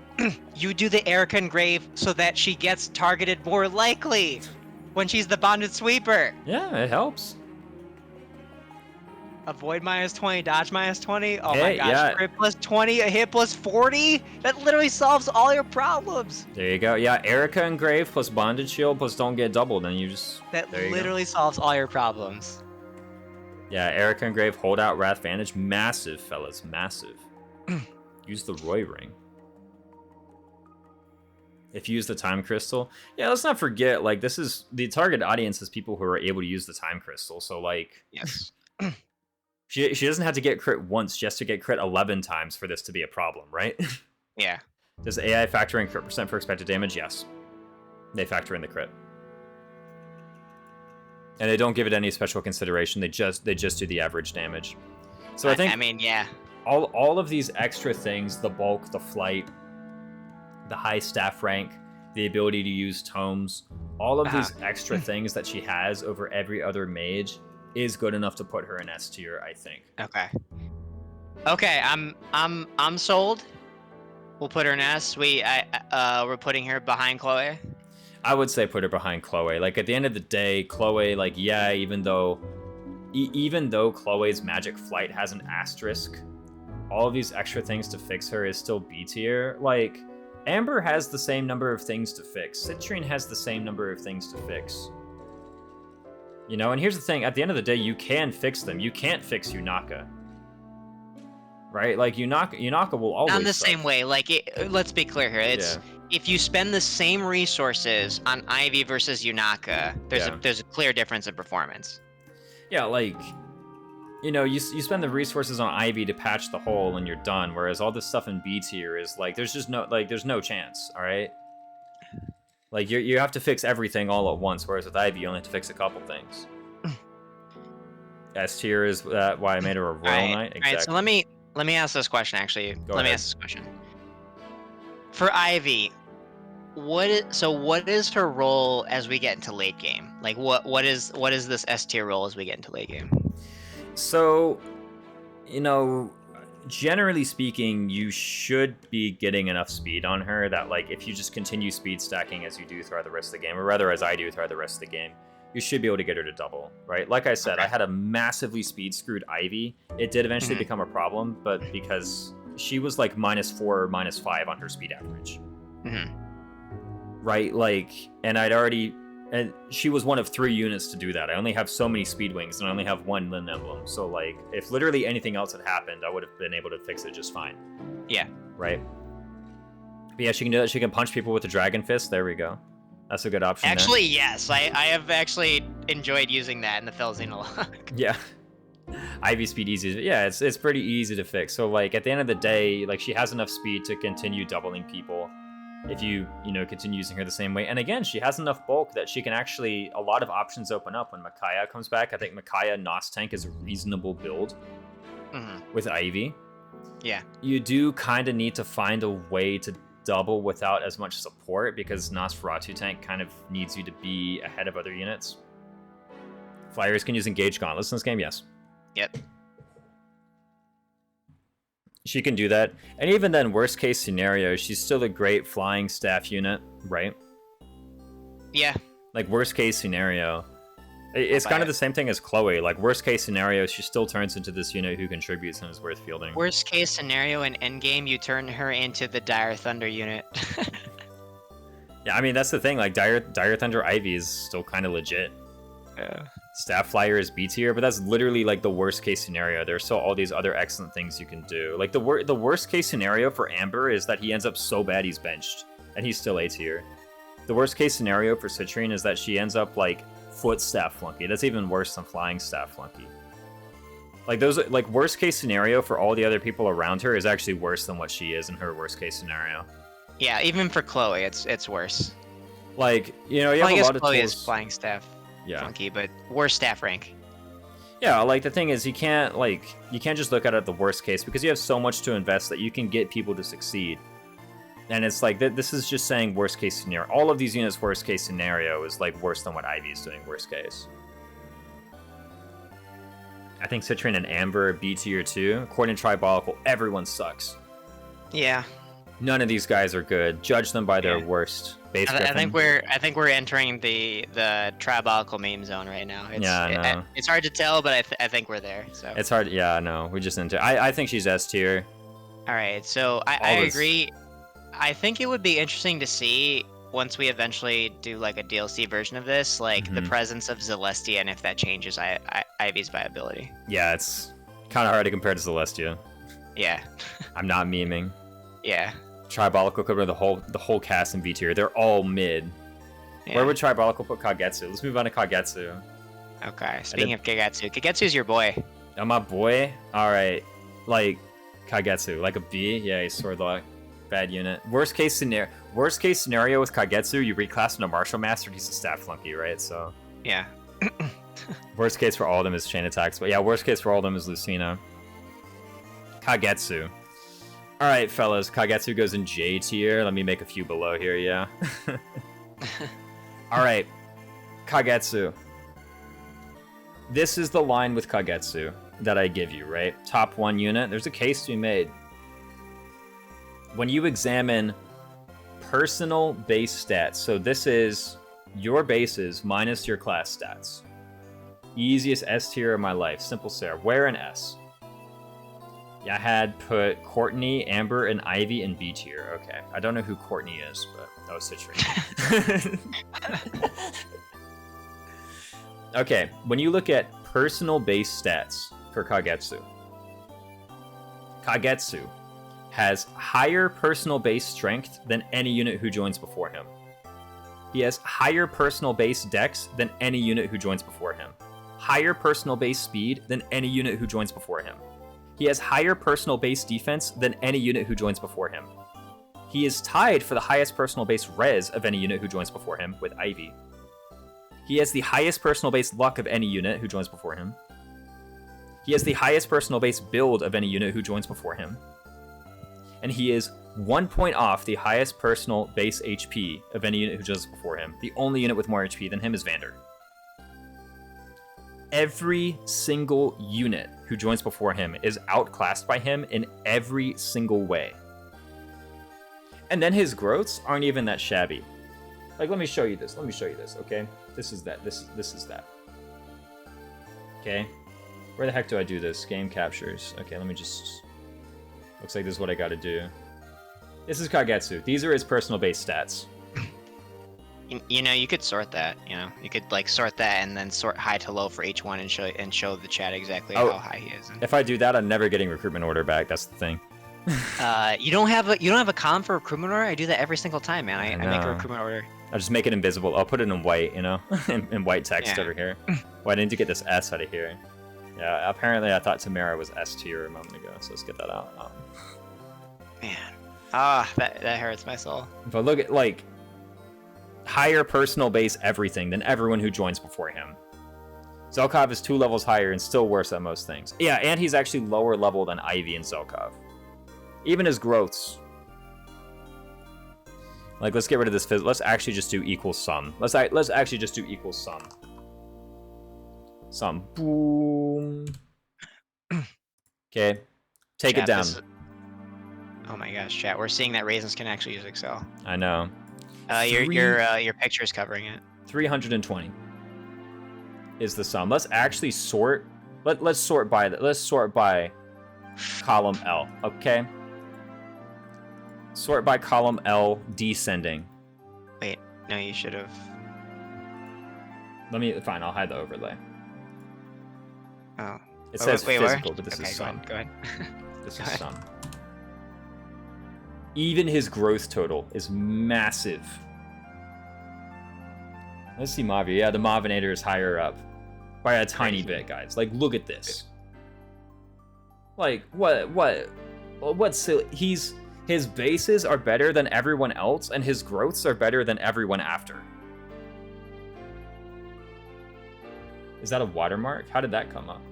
You do the Erica engrave so that she gets targeted more likely when she's the bonded sweeper. Yeah, it helps. Avoid minus 20, dodge minus 20. Oh Hey, my gosh, yeah. crit plus 20, a hit plus 40? That literally solves all your problems. There you go. Yeah, Erica Engrave plus Bonded Shield plus don't get doubled, and you just... That there you go. literally solves all your problems. Yeah, Erica Engrave, Holdout, Wrath Vantage. Massive, fellas. Massive. Use the Roy Ring. If you use the Time Crystal. Yeah, let's not forget, like, this is... The target audience is people who are able to use the Time Crystal, so, like... Yes. She doesn't have to get crit once, she has to get crit 11 times for this to be a problem, right? Yeah. Does AI factor in crit percent for expected damage? Yes. They factor in the crit. And they don't give it any special consideration, they just do the average damage. So I think... I mean, yeah. All of these extra things, the bulk, the flight, the high staff rank, the ability to use tomes, all of these extra things that she has over every other mage is good enough to put her in S tier, I think. Okay, I'm sold. We'll put her in S. We're putting her behind Chloe. I would say put her behind Chloe. Like, at the end of the day, Chloe, like, yeah, even though Chloe's magic flight has an asterisk, all of these extra things to fix her is still B tier. Like, Amber has the same number of things to fix. Citrine has the same number of things to fix. You know, and here's the thing, at the end of the day, you can fix them. You can't fix Yunaka. Right? Like, Yunaka will always Not in the suck. same way. Like, let's be clear here. if you spend the same resources on Ivy versus Yunaka, there's a clear difference in performance. Yeah, like, you know, you spend the resources on Ivy to patch the hole and you're done, whereas all this stuff in B tier is like, there's no chance, all right? Like, you have to fix everything all at once, whereas with Ivy, you only have to fix a couple things. S tier is why I made her a Royal Knight. Exactly. All right, so let me ask this question, actually. Let me ask this question. For Ivy, what is her role as we get into late game? Like, what is this S tier role as we get into late game? So, you know, generally speaking, you should be getting enough speed on her that, like, if you just continue speed stacking as you do throughout the rest of the game, or rather as I do throughout the rest of the game, you should be able to get her to double, right? Like I said, I had a massively speed screwed Ivy. It did eventually become a problem, but because she was like -4 or -5 on her speed average. Right? Like, and she was one of 3 units to do that. I only have so many speed wings, and I only have 1 Lin Emblem. So, like, if literally anything else had happened, I would have been able to fix it just fine. Yeah. Right? But yeah, she can do that. She can punch people with the Dragon Fist. There we go. That's a good option. Actually, yes. I have actually enjoyed using that in the Felzine a lot. Yeah. Ivy speed easy. Yeah, it's pretty easy to fix. So, like, at the end of the day, like, she has enough speed to continue doubling people if you continue using her the same way. And again, she has enough bulk that she can actually, a lot of options open up when Micaiah comes back. I think Micaiah Nos Tank is a reasonable build with Ivy. Yeah. You do kind of need to find a way to double without as much support, because Nosferatu Tank kind of needs you to be ahead of other units. Flyers can use Engage Gauntlets in this game, yes. Yep. She can do that. And even then, worst case scenario, she's still a great flying staff unit, right? Yeah. Like, worst case scenario. It's kind of the same thing as Chloe. Like, worst case scenario, she still turns into this unit who contributes and is worth fielding. Worst case scenario in endgame, you turn her into the Dire Thunder unit. Yeah, I mean, that's the thing. Like, Dire Thunder Ivy is still kind of legit. Yeah. Staff Flyer is B tier, but that's literally like the worst case scenario. There's still all these other excellent things you can do. Like, the worst case scenario for Amber is that he ends up so bad he's benched, and he's still A tier. The worst case scenario for Citrine is that she ends up like foot staff flunky. That's even worse than flying staff flunky. Like, those, like, worst case scenario for all the other people around her is actually worse than what she is in her worst case scenario. Yeah, even for Chloe, it's worse. Like, you know, you well, have I a guess lot of Chloe tools. is flying staff. Yeah. Funky, but worse staff rank. Yeah, like, the thing is, you can't just look at it the worst case, because you have so much to invest that you can get people to succeed. And it's like, this is just saying worst case scenario. All of these units' worst case scenario is like worse than what Ivy is doing worst case. I think Citrine and Amber are B tier too. According to Tribalical, everyone sucks. Yeah. None of these guys are good. Judge them by their worst. Base I think we're entering the Tribalical meme zone right now. It's hard to tell, but I think we're there. So it's hard. Yeah, no, we just enter. I think she's S tier. All right, so I agree. I think it would be interesting to see once we eventually do like a DLC version of this, like the presence of Celestia, and if that changes Ivy's viability. Yeah, it's kind of hard to compare to Celestia. Yeah. I'm not memeing. Yeah. Tribalical could run the whole cast in B tier. They're all mid. Yeah. Where would Tribalical put Kagetsu? Let's move on to Kagetsu. Okay. Speaking of Kagetsu, Kagetsu's your boy. Oh, my boy. All right. Like Kagetsu, like a B. Yeah, he's sword lock. Bad unit. Worst case scenario with Kagetsu, you reclass into Martial Master. He's a staff flunky, right? So yeah. Worst case for all of them is chain attacks, but yeah, worst case for all of them is Lucina. Kagetsu. All right, fellas, Kagetsu goes in J tier. Let me make a few below here, yeah. All right, Kagetsu. This is the line with Kagetsu that I give you, right? Top 1 unit. There's a case to be made. When you examine personal base stats, so this is your bases minus your class stats. Easiest S tier of my life. Simple Sarah. Where an S? Yeah, I had put Courtney, Amber, and Ivy in B tier. Okay. I don't know who Courtney is, but that was Citrine. Okay. When you look at personal base stats for Kagetsu, Kagetsu has higher personal base strength than any unit who joins before him. He has higher personal base dex than any unit who joins before him. Higher personal base speed than any unit who joins before him. He has higher personal base defense than any unit who joins before him. He is tied for the highest personal base res of any unit who joins before him with Ivy. He has the highest personal base luck of any unit who joins before him. He has the highest personal base build of any unit who joins before him. And he is 1 point off the highest personal base HP of any unit who joins before him. The only unit with more HP than him is Vander. Every single unit who joins before him is outclassed by him in every single way. And then his growths aren't even that shabby. Like, let me show you this. Okay? This is that. This is that. Okay? Where the heck do I do this? Game captures. Okay, let me just... Looks like this is what I gotta do. This is Kagetsu. These are his personal base stats. You know, you could sort that. You know, you could like sort that and then sort high to low for each one and show the chat exactly how high he is. If I do that, I'm never getting recruitment order back. That's the thing. You don't have a column for recruitment order? I do that every single time, man. I make a recruitment order. I'll just make it invisible. I'll put it in white, you know, in white text over here. Well, I need to get this S out of here. Yeah, apparently I thought Tamara was S tier a moment ago, so let's get that out. Man, that hurts my soul. But look at, like, higher personal base everything than everyone who joins before him. Zelkov is 2 levels higher and still worse at most things. Yeah, and he's actually lower level than Ivy and Zelkov. Even his growths. Like, let's get rid of this. Let's actually just do equal sum. Let's actually just do equal sum. Sum. Boom. Okay. Take it down. Oh my gosh, chat. We're seeing that Raisins can actually use Excel. I know. Your picture is covering it. 320 is the sum. Let's actually sort. Let's sort by column L. Okay. Sort by column L, descending. Wait, no, you should have. Fine, I'll hide the overlay. Oh. It says wait, physical, where? but this is sum. Go ahead. This is sum. Even his growth total is massive. Let's see Mavia. Yeah, the Mavinator is higher up by a tiny bit, guys. Like, look at this. Like, what's silly? His bases are better than everyone else, and his growths are better than everyone after. Is that a watermark? How did that come up?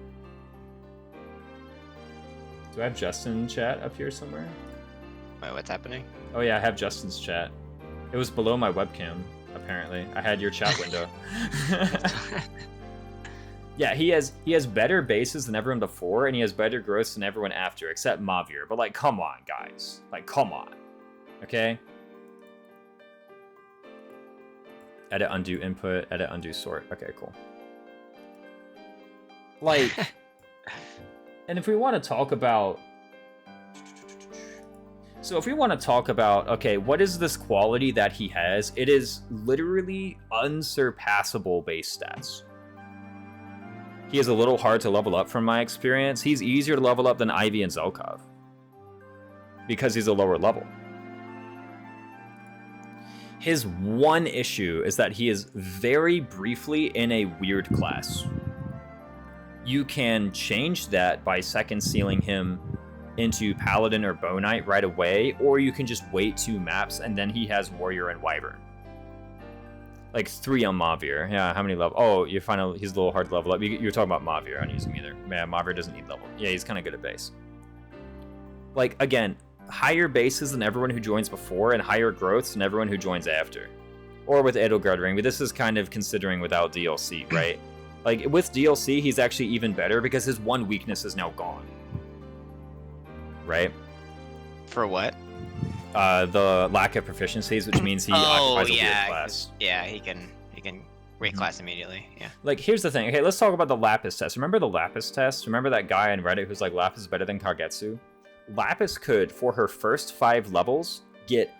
Do I have Justin chat up here somewhere? Wait, what's happening? Oh yeah, I have Justin's chat. It was below my webcam, apparently. I had your chat window. Yeah, he has better bases than everyone before, and he has better growths than everyone after, except Mavir. But, like, come on, guys. Like, come on. Okay? Edit, undo input, edit, undo sort. Okay, cool. Like, and if we want to talk about... So if we want to talk about, okay, what is this quality that he has? It is literally unsurpassable base stats. He is a little hard to level up from my experience. He's easier to level up than Ivy and Zelkov. Because he's a lower level. His one issue is that he is very briefly in a weird class. You can change that by second sealing him into Paladin or Bow Knight right away, or you can just wait 2 maps and then he has Warrior and Wyvern. Like 3 on Mavir. Yeah, how many level? Oh, you find out he's a little hard to level up. You're talking about Mavir. I don't use him either. Man, Mavir doesn't need level. Yeah, he's kind of good at base. Like, again, higher bases than everyone who joins before and higher growths than everyone who joins after. Or with Edelgard Ring, but this is kind of considering without DLC, right? Like, with DLC, he's actually even better because his one weakness is now gone. Right? For what? The lack of proficiencies, which means he occupies a weird class. Yeah, he can reclass immediately. Yeah. Like, here's the thing. Okay, let's talk about the Lapis test. Remember the Lapis test? Remember that guy on Reddit who's like, Lapis is better than Kagetsu? Lapis could, for her first 5 levels, get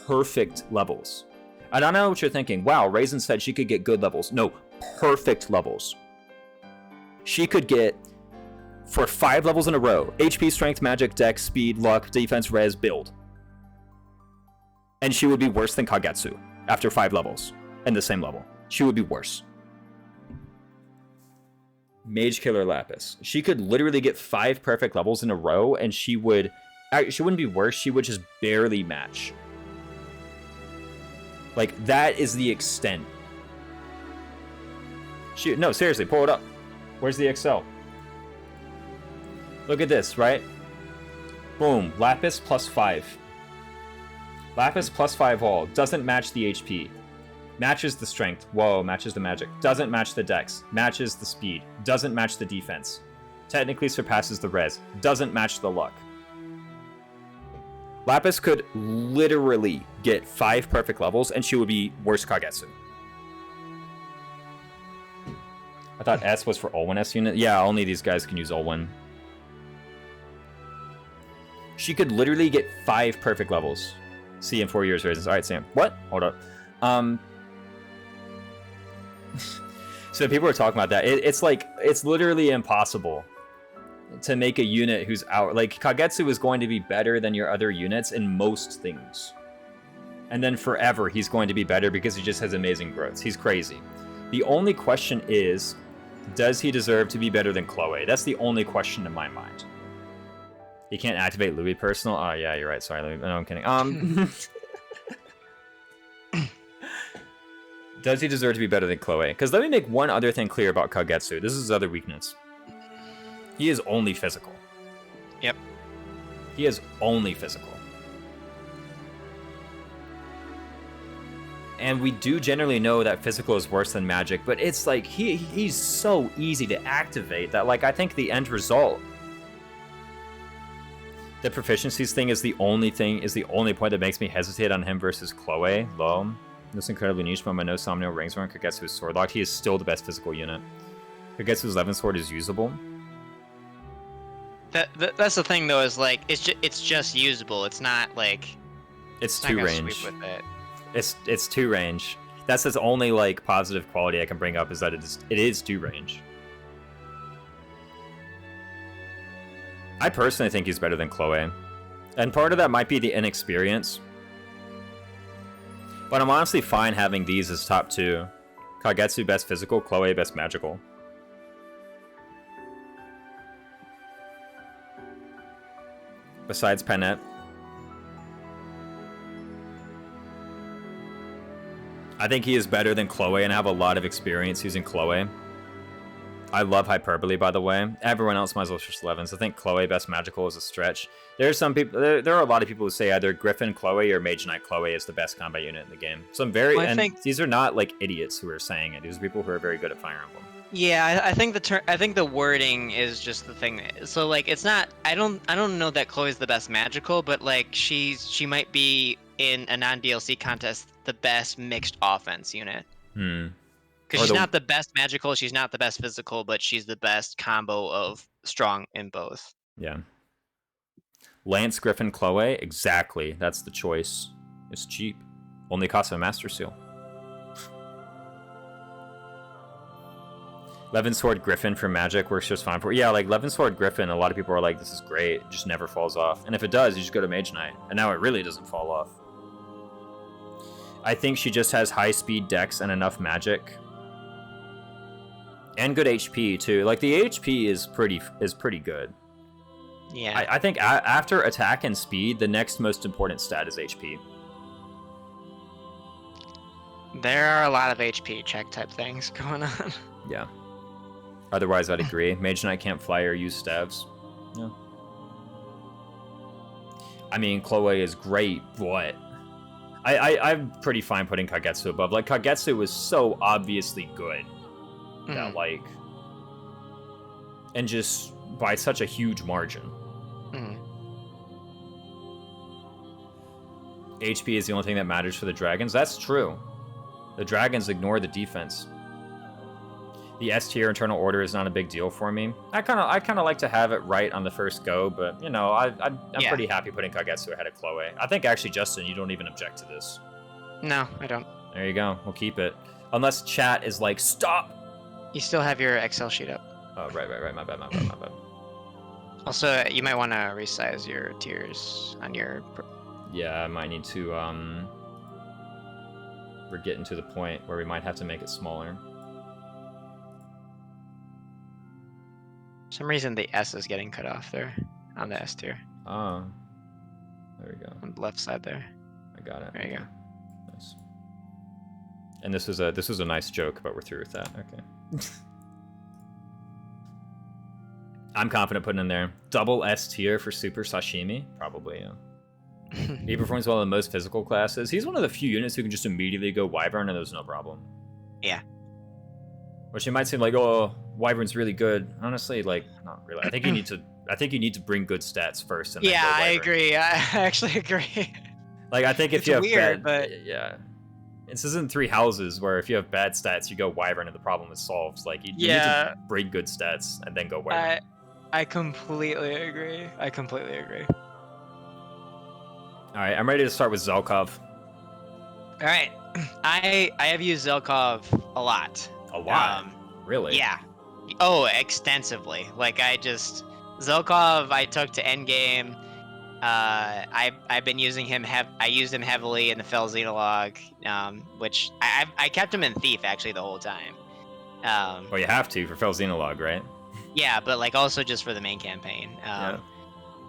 perfect levels. And I know what you're thinking. Wow, Raisin said she could get good levels. No, perfect levels. She could get for 5 levels in a row. HP, strength, magic, dex, speed, luck, defense, res, build. And she would be worse than Kagetsu after 5 levels in the same level. She would be worse. Mage Killer Lapis. She could literally get 5 perfect levels in a row, and she wouldn't be worse. She would just barely match. Like, that is the extent. No, seriously, pull it up. Where's the Excel? Look at this, right? Boom. Lapis plus 5. Lapis plus 5 all. Doesn't match the HP. Matches the strength. Whoa, matches the magic. Doesn't match the dex. Matches the speed. Doesn't match the defense. Technically surpasses the res. Doesn't match the luck. Lapis could literally get 5 perfect levels, and she would be worse Kagetsu. I thought S was for Olwen S unit. Yeah, only these guys can use Olwen. She could literally get 5 perfect levels. See in 4 years raisins. Alright, Sam. What? Hold up. So people are talking about that. It's literally impossible to make a unit who's out. Like, Kagetsu is going to be better than your other units in most things. And then forever, he's going to be better because he just has amazing growths. He's crazy. The only question is, does he deserve to be better than Chloe? That's the only question in my mind. He can't activate Louis personal? Oh, yeah, you're right. Sorry, Louis. No, I'm kidding. Does he deserve to be better than Chloe? Because let me make one other thing clear about Kagetsu. This is his other weakness. He is only physical. Yep. He is only physical. And we do generally know that physical is worse than magic, but it's like he's so easy to activate that, like, I think the end result, the proficiencies thing is the only point that makes me hesitate on him versus Chloe. Low. This incredibly niche, but my no Somnio rings around Kagetsu is sword locked. He is still the best physical unit. Kagetsu's 11 sword is usable. That's the thing though, is like it's just usable. It's not like it's 2 range. Sweep with it. It's 2 range. That's his only like positive quality I can bring up, is that it is 2 range. I personally think he's better than Chloe, and part of that might be the inexperience. But I'm honestly fine having these as top 2. Kagetsu best physical, Chloe best magical. Besides Panette. I think he is better than Chloe, and I have a lot of experience using Chloe. I love Hyperbole, by the way. Everyone else might as well just 11s. I think Chloe best magical is a stretch. There's some people. There are a lot of people who say either Griffin Chloe or Mage Knight Chloe is the best combat unit in the game. So I think these are not like idiots who are saying it. These are people who are very good at Fire Emblem. Yeah, I think the wording is just the thing. So like, it's not. I don't know that Chloe's the best magical, but like she might be in a non-DLC contest the best mixed offense unit. Because she's not the best magical, she's not the best physical, but she's the best combo of strong in both. Yeah. Lance Griffin Chloe, exactly. That's the choice. It's cheap. Only costs a Master Seal. 11 Sword Griffin for magic works just fine for. Yeah, like 11 Sword Griffin, a lot of people are like, this is great. It just never falls off. And if it does, you just go to Mage Knight. And now it really doesn't fall off. I think she just has high speed dex and enough magic. And good HP too. Like the HP is pretty good. Yeah. I think after attack and speed, the next most important stat is HP. There are a lot of HP check type things going on. Yeah. Otherwise, I'd agree. Mage Knight can't fly or use stabs. Yeah. I mean, Chloe is great, but I'm pretty fine putting Kagetsu above. Like, Kagetsu was so obviously good. That, like, and just by such a huge margin. HP is the only thing that matters for the dragons. That's true. The dragons ignore the defense. The S tier internal order is not a big deal for me. I kind of like to have it right on the first go, but you know, I'm pretty happy putting Kagetsu ahead of Chloe. I think actually, Justin, you don't even object to this. No, I don't. There you go. We'll keep it. Unless chat is like, stop. You still have your Excel sheet up. Oh, right. My bad. Also, you might want to resize your tiers on your. Yeah, I might need to. We're getting to the point where we might have to make it smaller. For some reason, the S is getting cut off there on the S tier. Oh, there we go. On the left side there. I got it. There you go. Nice. And this was a nice joke, but we're through with that. Okay. I'm confident putting in there double S tier for Super Sashimi. Probably, yeah. He performs well in most physical classes. He's one of the few units who can just immediately go Wyvern and there's no problem. Yeah. Which it might seem like, oh, Wyvern's really good. Honestly, like, not really. I think you need to bring good stats first. And then Yeah, go I Wyvern. agree. I actually agree. Like, I think if It's you have weird, bad, but- yeah. This isn't Three Houses where if you have bad stats, you go Wyvern and the problem is solved. Like, you need to bring good stats and then go Wyvern. I completely agree. I completely agree. All right, I'm ready to start with Zelkov. All right, I have used Zelkov a lot. A lot, really? Yeah. Oh, extensively. Like Zelkov I took to endgame. I've been using him. I used him heavily in the Fell Xenologue, which I kept him in Thief actually the whole time. Well, you have to for Fell Xenologue, right? Yeah, but like also just for the main campaign. Yeah.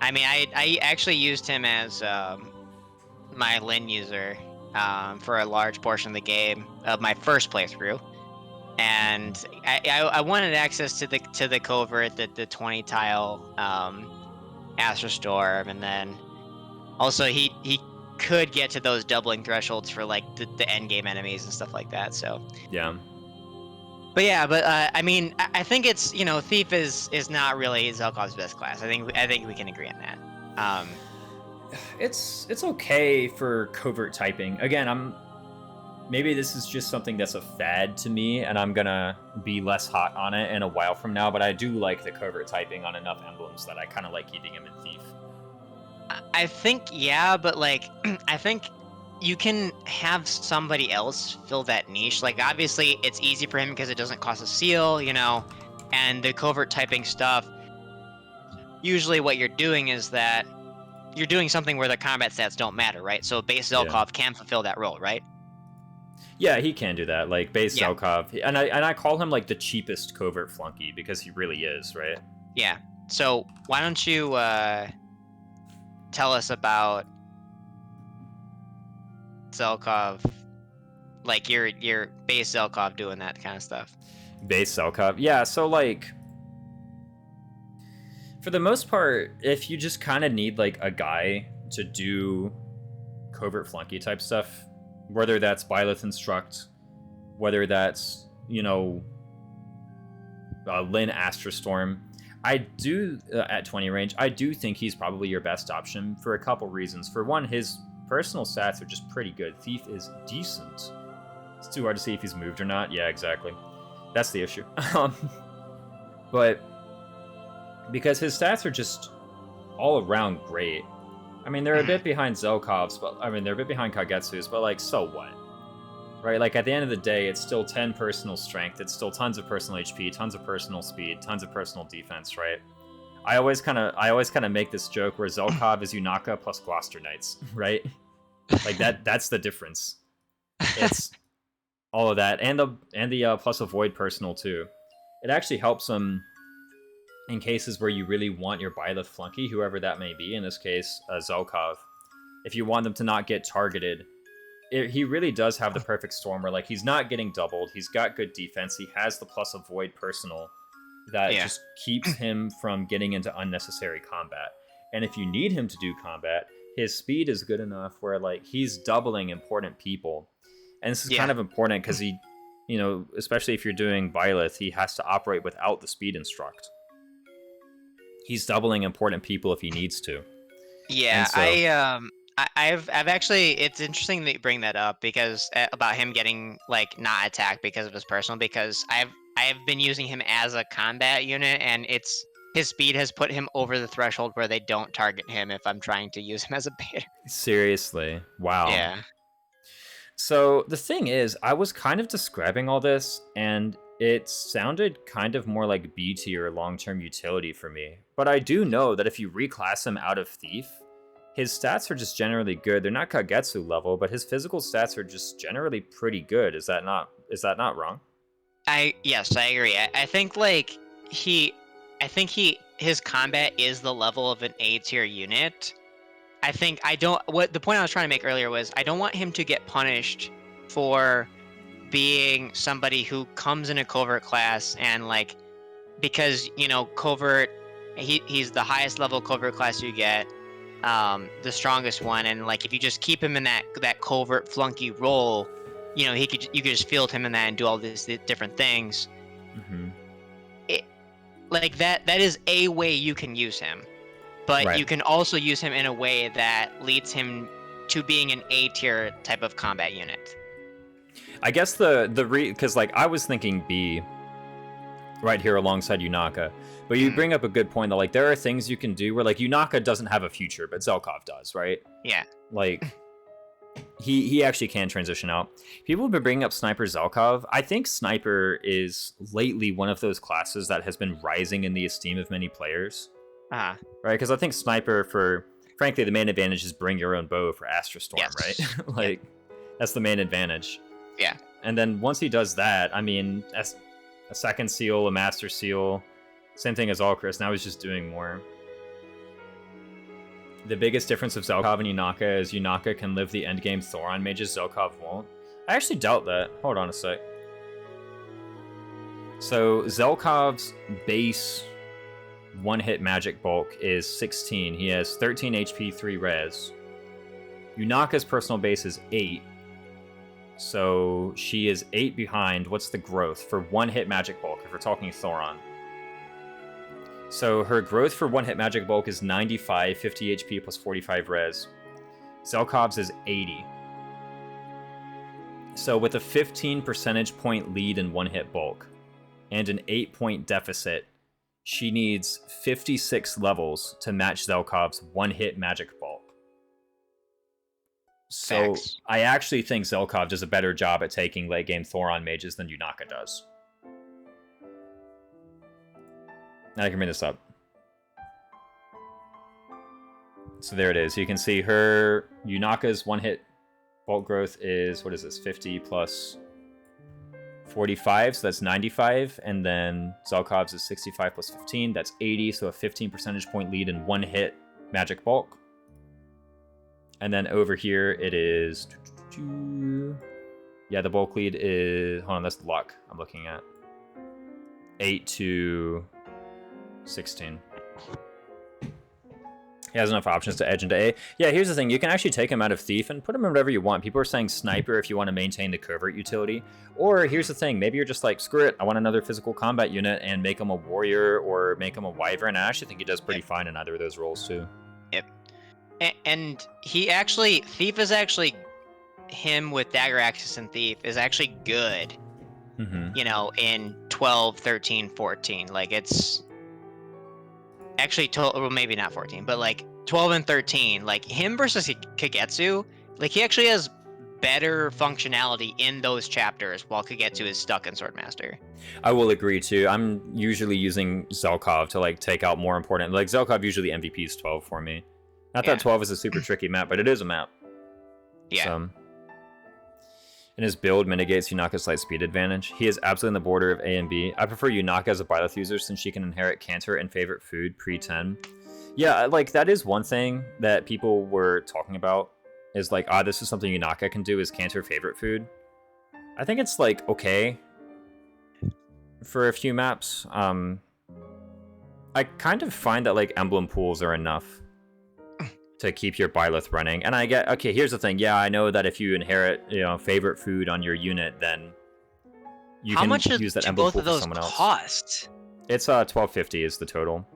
I mean, I actually used him as my Lin user for a large portion of the game of my first playthrough, and I wanted access to the covert, the 20 tile Astro Storm, and then also he could get to those doubling thresholds for like the end game enemies and stuff like that. So Yeah. But yeah, I mean, I think it's Thief is not really Zelkov's best class. I think we can agree on that. It's okay for covert typing. Again, maybe this is just something that's a fad to me, and I'm gonna be less hot on it in a while from now. But I do like the covert typing on enough emblems that I kind of like keeping him in Thief. I think yeah, but like I think you can have somebody else fill that niche. Like obviously it's easy for him because it doesn't cost a seal, and the covert typing stuff. Usually what you're doing is that you're doing something where the combat stats don't matter, right? So base Zelkov can fulfill that role, right? Yeah, he can do that. Like base Yeah. Zelkov, and I call him like the cheapest covert flunky because he really is, right? Yeah. So why don't you tell us about Zelkov, like your base Zelkov doing that kind of stuff. Base Zelkov, yeah. So like, for the most part, if you just kind of need like a guy to do covert flunky type stuff, whether that's Byleth Instruct, whether that's Lin Astrostorm, I do at 20 range. I do think he's probably your best option for a couple reasons. For one, his personal stats are just pretty good. Thief is decent. It's too hard to see if he's moved or not. Yeah, exactly. That's the issue. But because his stats are just all around great. I mean, they're a bit behind Zelkov's, but they're a bit behind Kagetsu's, but like, so what? Right? Like at the end of the day, it's still 10 personal strength. It's still tons of personal HP, tons of personal speed, tons of personal defense, right? I always kind of make this joke where Zelkov is Yunaka plus Gloucester Knights, right? Like that's the difference. It's all of that, and the plus avoid personal too. It actually helps him in cases where you really want your Byleth flunky, whoever that may be. In this case, Zelkov. If you want them to not get targeted, he really does have the perfect storm where like he's not getting doubled. He's got good defense. He has the plus avoid personal that just keeps him from getting into unnecessary combat. And if you need him to do combat, his speed is good enough where like he's doubling important people. And this is kind of important because he, especially if you're doing Byleth, he has to operate without the speed instruct. He's doubling important people if he needs to. Yeah, so, I've actually, it's interesting that you bring that up because about him getting like not attacked because of his personal, because I've been using him as a combat unit, and his speed has put him over the threshold where they don't target him if I'm trying to use him as a baiter. Seriously, wow. Yeah. So the thing is, I was kind of describing all this, and it sounded kind of more like B tier long-term utility for me. But I do know that if you reclass him out of Thief, his stats are just generally good. They're not Kagetsu level, but his physical stats are just generally pretty good. Is that not wrong? Yes, I agree. I think like his combat is the level of an A tier unit. What the point I was trying to make earlier was I don't want him to get punished for being somebody who comes in a covert class and like, because covert, he's the highest level covert class you get, the strongest one, and like if you just keep him in that covert flunky role, you could just field him in that and do all these different things. Mm-hmm. Like that is a way you can use him, but Right. you can also use him in a way that leads him to being an A tier type of combat unit. I guess because like I was thinking B right here alongside Yunaka, but you bring up a good point that like there are things you can do where like Yunaka doesn't have a future, but Zelkov does, right? Yeah. Like he actually can transition out. People have been bringing up Sniper Zelkov. I think Sniper is lately one of those classes that has been rising in the esteem of many players. Uh-huh. Right? Because I think Sniper, frankly, the main advantage is bring your own bow for Astra Storm, Yes. right? Like, that's the main advantage. Yeah. And then once he does that, I mean, as a second seal, a master seal, same thing as Alchris. Now he's just doing more. The biggest difference of Zelkov and Yunaka is Yunaka can live the endgame Thoron mages, Zelkov won't. I actually doubt that. Hold on a sec. So Zelkov's base one-hit magic bulk is 16. He has 13 HP, 3 res. Yunaka's personal base is 8. So she is 8 behind. What's the growth for one-hit magic bulk, if we're talking Thoron? So her growth for one-hit magic bulk is 95, 50 HP plus 45 res. Zelkov's is 80. So with a 15 percentage point lead in one-hit bulk and an 8-point deficit, she needs 56 levels to match Zelkov's one-hit magic bulk. So Facts. I actually think Zelkov does a better job at taking late-game Thoron mages than Yunaka does. Now I can bring this up. So there it is. You can see her Yunaka's one-hit bulk growth is, what is this, 50 plus 45, so that's 95, and then Zelkov's is 65 plus 15, that's 80, so a 15 percentage point lead in one-hit magic bulk. And then over here it is... Yeah, the bulk lead is... Hold on, that's the luck I'm looking at. 8 to 16. He has enough options to edge into A. Yeah, here's the thing. You can actually take him out of Thief and put him in whatever you want. People are saying Sniper if you want to maintain the covert utility. Or here's the thing. Maybe you're just like, screw it. I want another physical combat unit and make him a warrior or make him a wyvern. I actually think he does pretty fine in either of those roles too. Yep. And he actually... Thief is actually... Him with Dagger Axis and Thief is actually good. Mm-hmm. In 12, 13, 14. Like, it's... Actually, well, maybe not 14, but like 12 and 13, like him versus Kagetsu, like he actually has better functionality in those chapters while Kagetsu is stuck in Swordmaster. I will agree too. I'm usually using Zelkov to like take out more important. Like Zelkov usually MVPs 12 for me. Not that 12 is a super tricky map, but it is a map. Yeah. So, and his build mitigates Yunaka's slight speed advantage. He is absolutely in the border of A and B. I prefer Yunaka as a Byleth user since she can inherit Cantor and favorite food pre-10. Yeah, like that is one thing that people were talking about is like, this is something Yunaka can do is Cantor favorite food. I think it's like okay for a few maps. I kind of find that like emblem pools are enough to keep your Byleth running. And I get, okay, here's the thing. Yeah, I know that if you inherit, favorite food on your unit, then you can use that emblem pool for someone else. How much do both of those cost? It's 1250 is the total.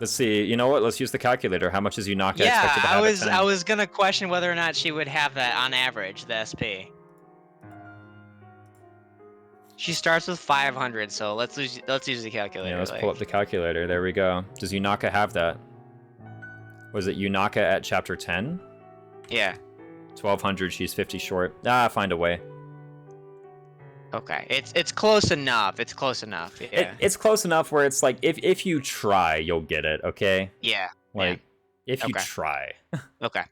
Let's see. You know what? Let's use the calculator. How much is Yunaka expected to have? I was gonna question whether or not she would have that on average, the SP. She starts with 500, so let's use the calculator. Yeah, let's pull up the calculator. There we go. Does Yunaka have that? Was it Yunaka at chapter 10? Yeah. 1200, she's 50 short. Find a way. Okay, it's close enough. It's close enough. Yeah. It's close enough where it's like if you try, you'll get it. Okay. Yeah. Like if you Okay. try. Okay.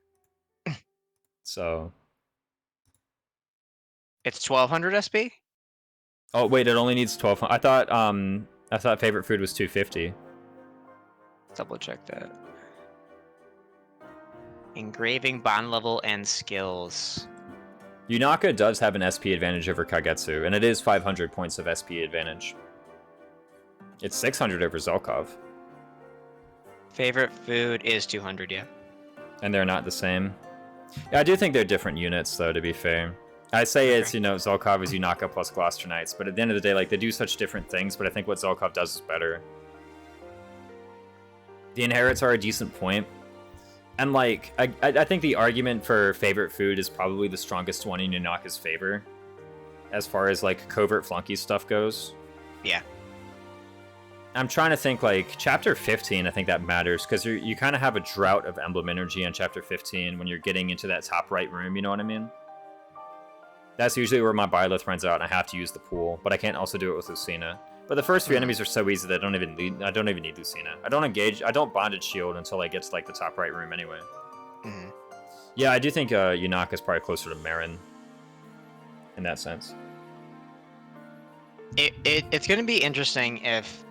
So. It's 1200 SP. Oh wait, it only needs 12. I thought favorite food was 250. Double check that. Engraving, bond level, and skills. Yunaka does have an SP advantage over Kagetsu, and it is 500 points of SP advantage. It's 600 over Zelkov. Favorite food is 200, yeah. And they're not the same. Yeah, I do think they're different units, though, to be fair. I say it's, Zelkov is Yunaka plus Gloucester Knights, but at the end of the day, like, they do such different things, but I think what Zelkov does is better. The inherits are a decent point. And, like, I think the argument for favorite food is probably the strongest one in Yunaka's favor. As far as, like, covert flunky stuff goes. Yeah. I'm trying to think, like, Chapter 15, I think that matters, because you kind of have a drought of Emblem energy on Chapter 15 when you're getting into that top right room, you know what I mean? That's usually where my Byleth runs out, and I have to use the pool, but I can't also do it with Lucina. But the first few enemies are so easy that I don't even need Lucina. I don't bondage shield until I get to, like, the top right room anyway. Mm-hmm. Yeah, I do think Yunaka's probably closer to Marin in that sense. It's going to be interesting if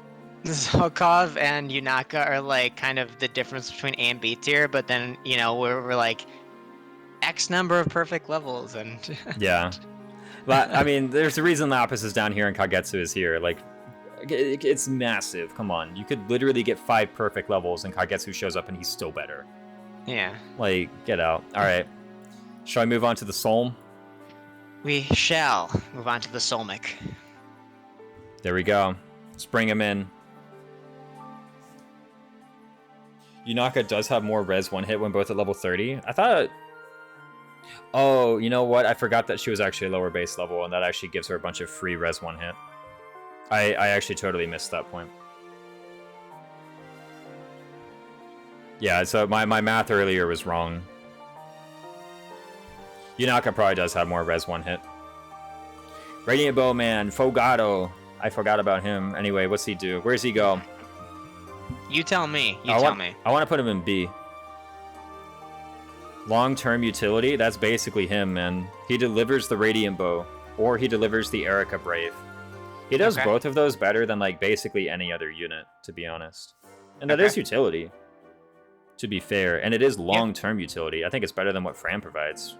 Zelkov and Yunaka are, like, kind of the difference between A and B tier, but then, we're like, X number of perfect levels, and... Yeah. But, I mean, there's a reason Lapis is down here and Kagetsu is here. Like, it's massive. Come on. You could literally get 5 perfect levels, and Kagetsu shows up, and he's still better. Yeah. Like, get out. All right. Shall I move on to the Solm? We shall move on to the Solmic. There we go. Let's bring him in. Yunaka does have more res 1 hit when both at level 30. I thought... Oh, you know what? I forgot that she was actually a lower base level, and that actually gives her a bunch of free res 1 hit. I actually totally missed that point. Yeah, so my math earlier was wrong. Yunaka probably does have more res 1 hit. Radiant Bowman, Fogado. I forgot about him. Anyway, what's he do? Where's he go? You tell me. Tell me. I want to put him in B. Long-term utility, that's basically him, man. He delivers the Radiant Bow, or he delivers the Erica Brave. He does both of those better than, like, basically any other unit, to be honest. And that is utility, to be fair. And it is long-term utility. I think it's better than what Fran provides.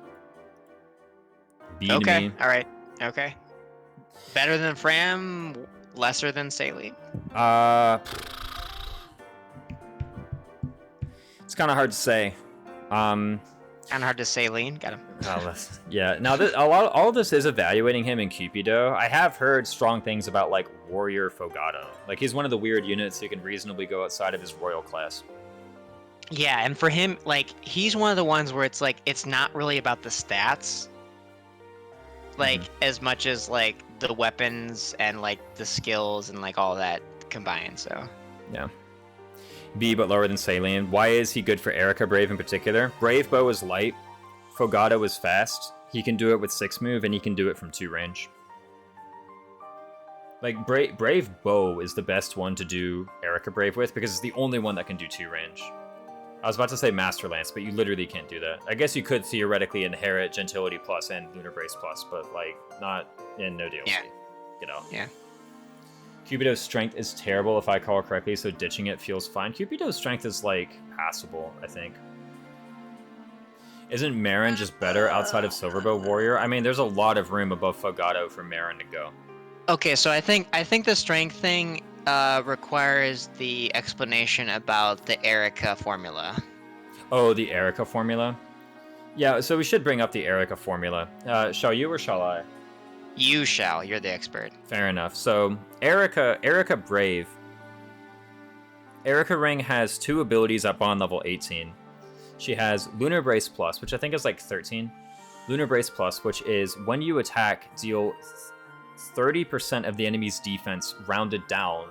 B to me. All right. Okay. Better than Fram, lesser than Saline? It's kind of hard to say. Kind of hard to Saline. Got him. Yeah. Now, all of this is evaluating him in Cupido. I have heard strong things about, like, Warrior Fogado. Like, he's one of the weird units who can reasonably go outside of his royal class. Yeah, and for him, like, he's one of the ones where it's like, it's not really about the stats. Like, as much as, like, the weapons and, like, the skills and, like, all that combined, so. Yeah. B, but lower than Saline. Why is he good for Erica Brave in particular? Brave Bow is light. Fogado is fast. He can do it with 6 move, and he can do it from 2 range. Like, Brave Bow is the best one to do Erica Brave with, because it's the only one that can do 2 range. I was about to say Master Lance, but you literally can't do that. I guess you could theoretically inherit Gentility Plus and Lunar Brace Plus, but, like, not in no DLC. Yeah. Get out. Yeah. Cupido's strength is terrible if I call correctly, so ditching it feels fine. Cupido's strength is, like, passable, I think. Isn't Marin just better outside of Silverbow Warrior? I mean, there's a lot of room above Fogado for Marin to go. Okay, so I think the strength thing requires the explanation about the Erica formula. Oh, the Erica formula? Yeah, so we should bring up the Erica formula. Shall you or shall I? You shall. You're the expert. Fair enough. So, Erica Brave. Erica Ring has 2 abilities up on level 18. She has Lunar Brace Plus, which I think is like 13. Lunar Brace Plus, which is when you attack, deal 30% of the enemy's defense rounded down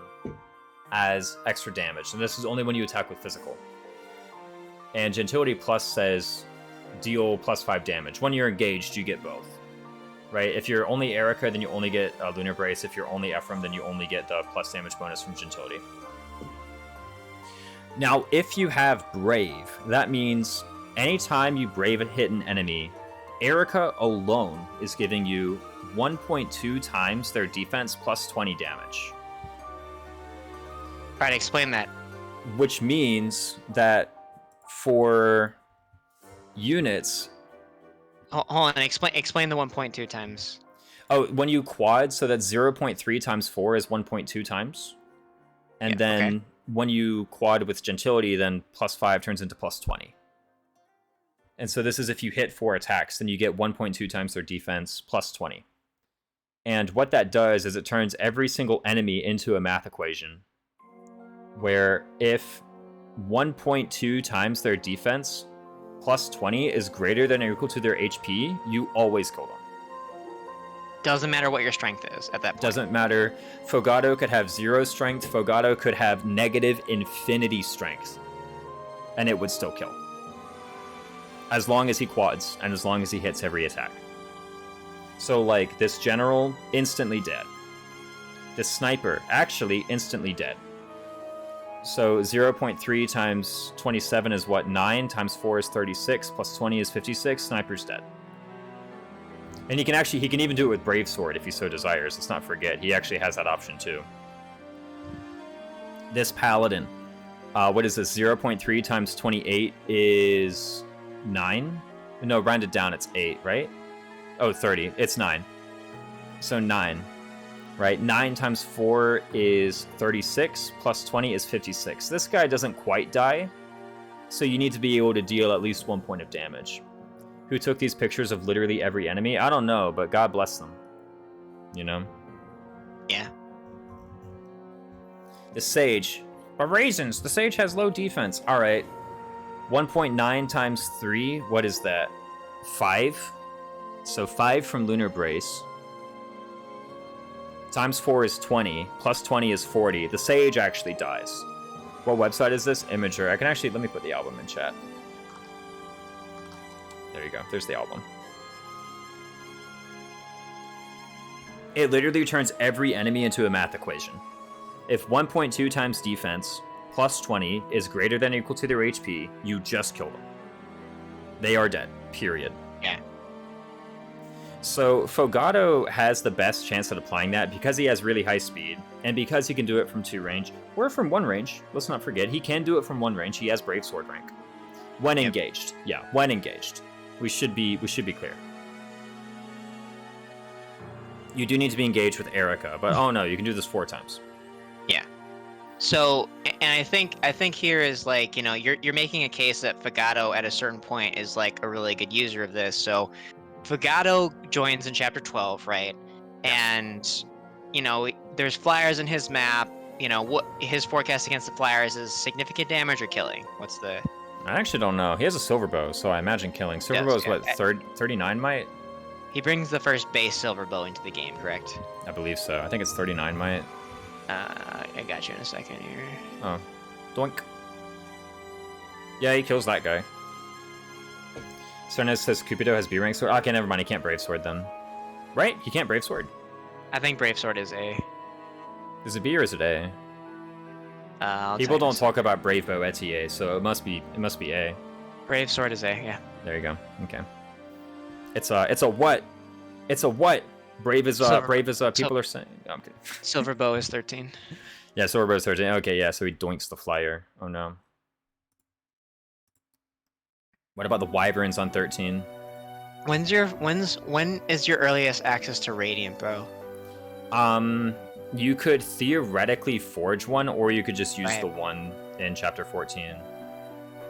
as extra damage. And this is only when you attack with physical. And Gentility Plus says deal +5 damage. When you're engaged, you get both. right? If you're only Erica, then you only get Lunar Brace. If you're only Ephraim, then you only get the plus damage bonus from Gentility. Now, if you have Brave, that means anytime you Brave hit an enemy, Erica alone is giving you 1.2 times their defense plus 20 damage. All right, explain that. Which means that for units... Hold on, explain the 1.2 times. Oh, when you quad, so that's 0.3 times 4 is 1.2 times. And then when you quad with Gentility, then plus 5 turns into plus 20. And so this is if you hit 4 attacks, then you get 1.2 times their defense plus 20. And what that does is it turns every single enemy into a math equation, where if 1.2 times their defense plus 20 is greater than or equal to their HP, you always kill them. Doesn't matter what your strength is at that point. Doesn't matter. Fogado could have 0 strength. Fogado could have negative infinity strength. And it would still kill. As long as he quads, and as long as he hits every attack. So, like, this general, instantly dead. This sniper, actually instantly dead. So 0.3 times 27 is what? 9 times 4 is 36, plus 20 is 56, sniper's dead. And he can even do it with Brave Sword if he so desires. Let's not forget, he actually has that option too. This Paladin, what is this? 0.3 times 28 is 9? No, rounded down, it's 8, right? Oh, 30. It's 9. So 9, right? 9 times 4 is 36, plus 20 is 56. This guy doesn't quite die, so you need to be able to deal at least 1 point of damage. Who took these pictures of literally every enemy? I don't know, but God bless them. You know? Yeah. The Sage. But Raisins, the Sage has low defense. Alright. 1.9 times 3, what is that? 5? So 5 from Lunar Brace. Times 4 is 20, plus 20 is 40. The Sage actually dies. What website is this? Imager. I can actually, let me put the album in chat. There you go, there's the album. It literally turns every enemy into a math equation. If 1.2 times defense plus 20 is greater than or equal to their HP, you just kill them. They are dead, period. Yeah. So Fogado has the best chance at applying that because he has really high speed, and because he can do it from 2 range, or from 1 range. Let's not forget, he can do it from 1 range. He has Brave Sword rank. When engaged. Yeah, when engaged. We should be clear. You do need to be engaged with Erica, but oh no, you can do this 4 times. Yeah. So, and I think here is like, you know, you're making a case that Fogado at a certain point is like a really good user of this. So Fogado joins in chapter 12, right? And, you know, there's flyers in his map. You know, what his forecast against the flyers is significant damage or killing? What's the... I actually don't know. He has a silver bow, so I imagine killing. Silver bow is what, 39 might? He brings the first base silver bow into the game, correct? I believe so. I think it's 39 might. I got you in a second here. Oh. Doink. Yeah, he kills that guy. Cernes says Cupido has B rank sword. Okay, never mind. He can't Brave Sword then. Right? He can't Brave Sword. I think Brave Sword is A. Is it B or is it A? I'll People don't talk about Brave Bow at TA, so it must be A. Brave Sword is A, yeah. There you go. Okay. It's a what? It's a what? Brave is people are saying. Oh, I'm kidding. Silver bow is 13. Yeah, silver bow is 13. Okay, yeah, so he doinks the flyer. Oh no. What about the wyverns on 13? When is your earliest access to Radiant Bow? You could theoretically forge one, or you could just use Right. the one in chapter 14.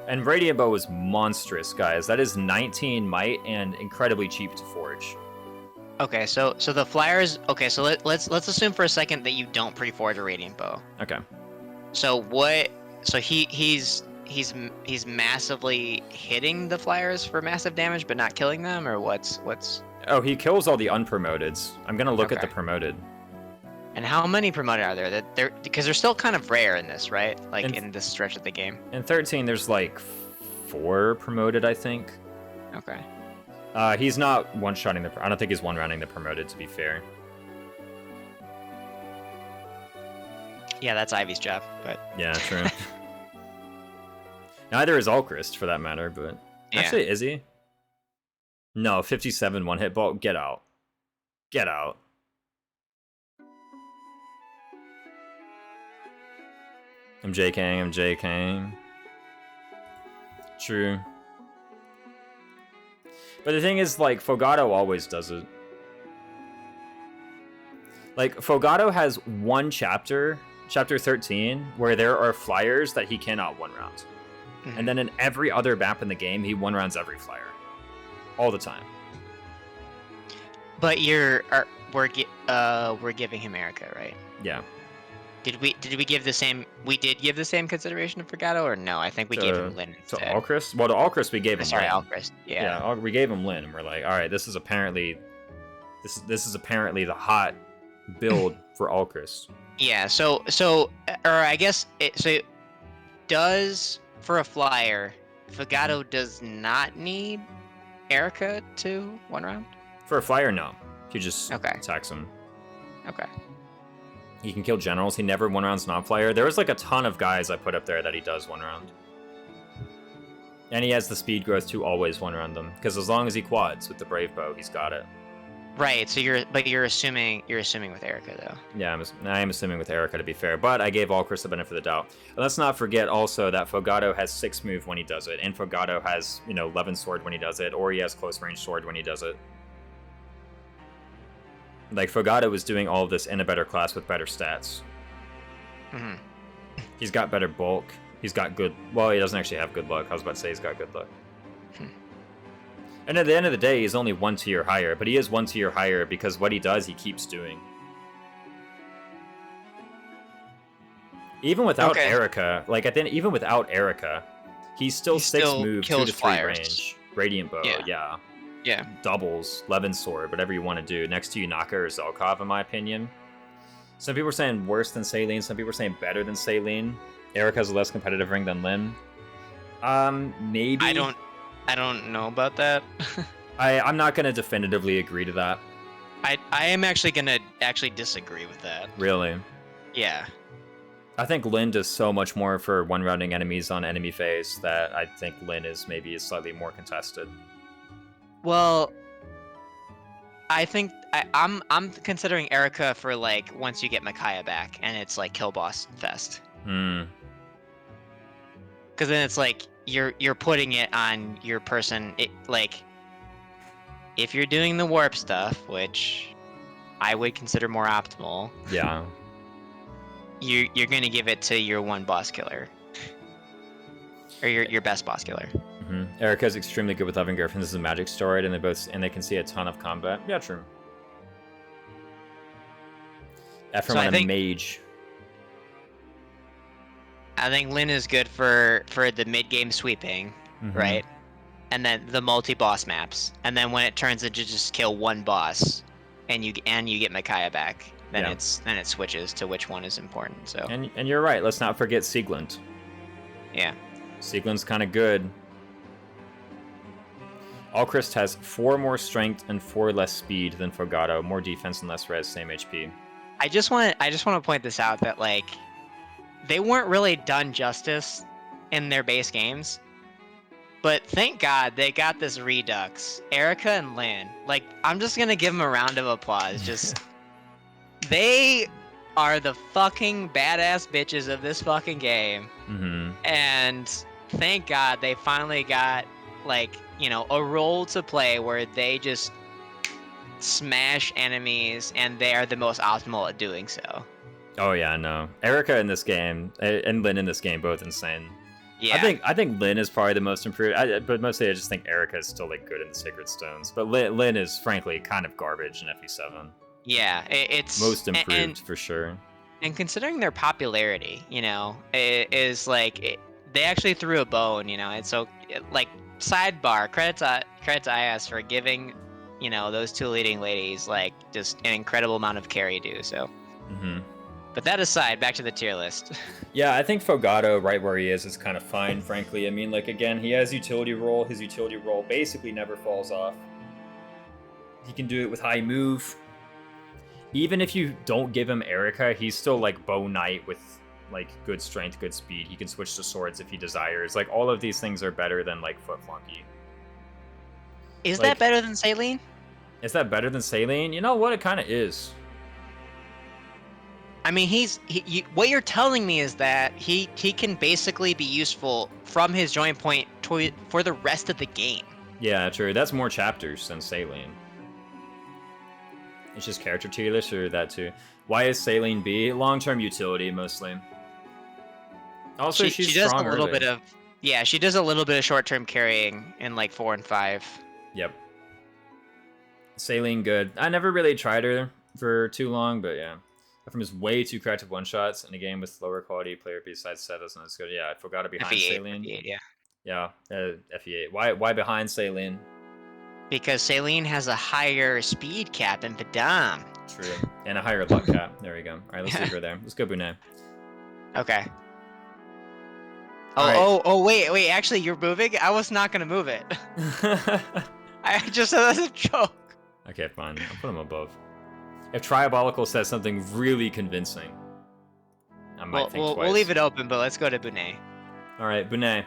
And Radiant Bow is monstrous, guys. That is 19 might and incredibly cheap to forge. Okay, so the flyers. Okay, so let's assume for a second that you don't pre-forge a Radiant Bow. Okay. So what? So he's massively hitting the flyers for massive damage, but not killing them, or what's? Oh, he kills all the unpromoteds. I'm gonna look at the Okay. promoted. And how many promoted are there? That they're because they're still kind of rare in this, right? Like And- in this stretch of the game. In 13, there's like 4 promoted, I think. Okay. He's not one-shotting the... I don't think he's one-rounding the promoted, to be fair. Yeah, that's Ivy's job, but... Yeah, true. Neither is Alchrist, for that matter, but... Yeah. Actually, is he? No, 57 one-hit ball. Get out. Get out. I'm JKing, I'm JKing. True. But the thing is, like, Fogato always does it. Like, Fogato has one chapter, chapter 13, where there are flyers that he cannot one-round. And then in every other map in the game, he one-rounds every flyer. All the time. But we're giving him Erica, right? Yeah. Did we give the same? We did give the same consideration to Fogato, or no? I think we gave him Lynn To instead. Alchrist? Well, to Alchrist we gave him Sorry, Lynn. Alchrist. Yeah. We gave him Lynn, and we're like, all right, this is apparently the hot build for Alchrist. Yeah. So, or I guess so. Does for a flyer, Fogato does not need Erica to one round. For a flyer, no. He just Okay. attacks him. Okay. He can kill generals. He never one rounds non-flyer. There was like a ton of guys I put up there that he does one round. And he has the speed growth to always one round them, because as long as he quads with the Brave Bow, he's got it. Right. So you're assuming with Erica though. Yeah, I am assuming with Erica, to be fair, but I gave Alchrist the benefit of the doubt. And let's not forget also that Fogato has 6 move when he does it, and Fogato has 11 sword when he does it, or he has close range sword when he does it. Like, Fogato is doing all of this in a better class with better stats. Mm-hmm. He's got better bulk. He's got good... Well, he doesn't actually have good luck. I was about to say he's got good luck. And at the end of the day, he's only 1 tier higher, but he is 1 tier higher because what he does, he keeps doing. Even without Erica, like, even without Erica, he's still 6 move, 2 to 3 range. Radiant Bow, yeah. Doubles, Levin Sword, whatever you want to do. Next to Yunaka or Zelkov, in my opinion. Some people are saying worse than Saline, some people are saying better than Saline. Erica has a less competitive ring than Lin. Maybe. I don't know about that. I'm not gonna definitively agree to that. I am actually gonna disagree with that. Really? Yeah. I think Lin does so much more for one-rounding enemies on enemy phase that I think Lin is maybe slightly more contested. Well, I think I'm considering Erica for like once you get Micaiah back and it's like kill boss fest. Because then it's like you're putting it on your person. It like if you're doing the warp stuff, which I would consider more optimal. Yeah. You're gonna give it to your one boss killer, or your best boss killer. Erica's extremely good with Loving Griffins as a magic story, and they can see a ton of combat. Yeah, true. Ephraim on a mage. I think Lin is good for the mid game sweeping, right? And then the multi boss maps, and then when it turns into just kill one boss, and you get Micaiah back, then it switches to which one is important. So and you're right. Let's not forget Sieglund. Yeah. Sieglund's kind of good. Alchrist has 4 more strength and 4 less speed than Fogato, more defense and less res, same HP. I just want to point this out that like they weren't really done justice in their base games, but thank God they got this redux. Erica and Lin, like I'm just gonna give them a round of applause. Just they are the fucking badass bitches of this fucking game, and thank God they finally got like a role to play where they just smash enemies and they are the most optimal at doing so. Oh yeah, no. Erica in this game and Lin in this game both insane. Yeah. I think Lin is probably the most improved, but mostly I just think Erica is still like good in the Sacred Stones. But Lin is frankly kind of garbage in FE7. Yeah, it's most improved for sure. And considering their popularity, it is like they actually threw a bone. It's so like sidebar credits to IS for giving those 2 leading ladies like just an incredible amount of carry due. So. But that aside, back to the tier list. Yeah, I think Fogato, right where he is kind of fine, frankly. I mean, like, again, he has utility role. His utility role basically never falls off. He can do it with high move. Even if you don't give him Erica, he's still like Bow Knight with like good strength, good speed. He can switch to swords if he desires. Like all of these things are better than like Foot Flunky. Is Like- that better than Saline? Is that better than Saline? You know what? It kind of is. I mean, what you're telling me is that he can basically be useful from his join point for the rest of the game. Yeah, true. That's more chapters than Saline. It's just character tier list or that too. Why is Saline B? Long-term utility mostly. Also, she's she does strong a little early. bit of she does a little bit of short-term carrying in like 4 and 5. Yep. Saline good. I never really tried her for too long, but yeah. From his way too corrective one-shots in a game with lower quality player besides Seth isn't as good. Yeah, I forgot to behind FE8, Saline. FE8, yeah. Yeah, FE8. Why behind Saline? Because Saline has a higher speed cap than Vidam. True. And a higher luck cap. There we go. All right, let's leave her there. Let's go Bunei. Okay. All Oh, wait. Actually, you're moving? I was not going to move it. I just said that's a joke. Okay, fine. I'll put him above. If Triabolical says something really convincing, I might think twice. We'll leave it open, but let's go to Bunei. All right, Bunei.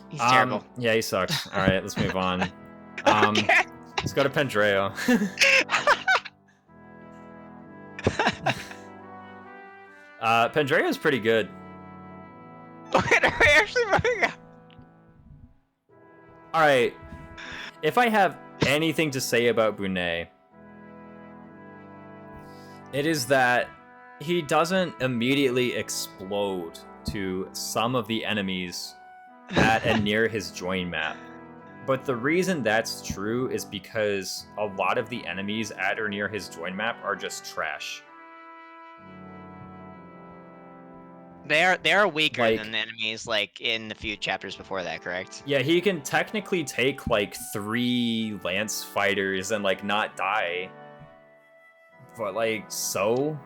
He's terrible. Yeah, he sucks. All right, let's move on. Okay. Let's go to Pendreo. Pendreo's pretty good. Wait, are we actually moving on? All right. If I have anything to say about Bunei, it is that he doesn't immediately explode to some of the enemies at and near his join map. But the reason that's true is because a lot of the enemies at or near his join map are just trash. They are weaker Like- than the enemies like in the few chapters before that, correct? Yeah, he can technically take like 3 lance fighters and like not die. But like, so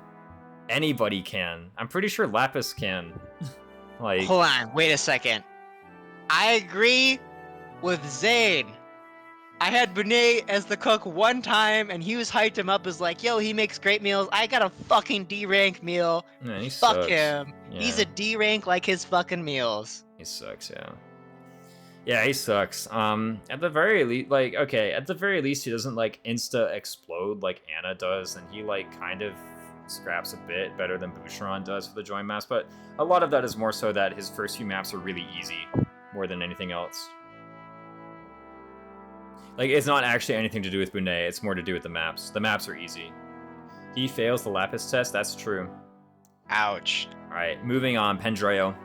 anybody can. I'm pretty sure Lapis can. Like, Hold on, wait a second. I agree with Zane. I had Bunei as the cook one time, and he was hyped him up as like, yo, he makes great meals. I got a fucking D rank meal. yeah, he Fuck sucks. him. He's Yeah. a D rank like his fucking meals. He sucks, yeah. Yeah, he sucks. At the very least, like, okay, at the very least, he doesn't like insta explode like Anna does, and he like kind of scraps a bit better than Boucheron does for the join maps. But a lot of that is more so that his first few maps are really easy, more than anything else. Like, it's not actually anything to do with Bunei, it's more to do with the maps. The maps are easy. He fails the Lapis test, that's true. Ouch. Alright, moving on, Pendreo.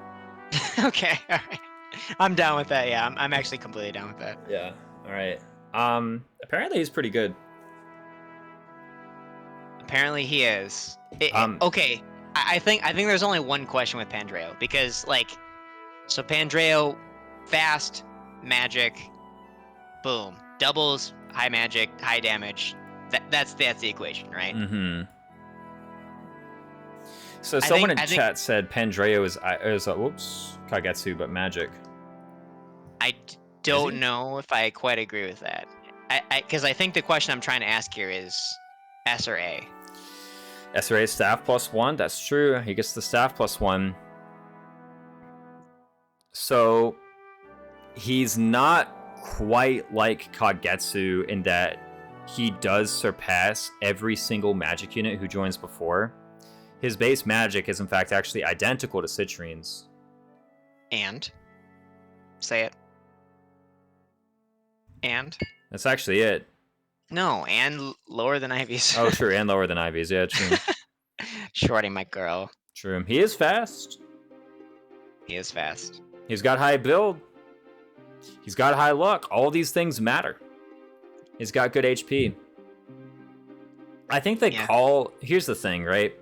Okay, alright. I'm down with that, yeah. I'm actually completely down with that. Yeah, alright. Apparently he's pretty good. Apparently he is. Okay, I think there's only one question with Pandreo, because like, so Pandreo, fast, magic, boom, doubles, high magic, high damage. That's the equation, right? Mm-hmm. So I someone think- in chat said Pendreo is whoops, Kagetsu, but magic. Don't he? know if I quite agree with that. Because I think the question I'm trying to ask here is S or A. SRA staff +1, that's true. He gets the staff +1. So he's not quite like Kagetsu in that he does surpass every single magic unit who joins before. His base magic is in fact actually identical to Citrine's. And? Say it. And? That's actually it. No, and lower than Ivy's. Oh, true, and lower than Ivy's. Yeah, true. Shorty, my girl. True. He is fast. He is fast. He's got high build. He's got high luck. All these things matter. He's got good HP. I think they Yeah. call... Here's the thing, right?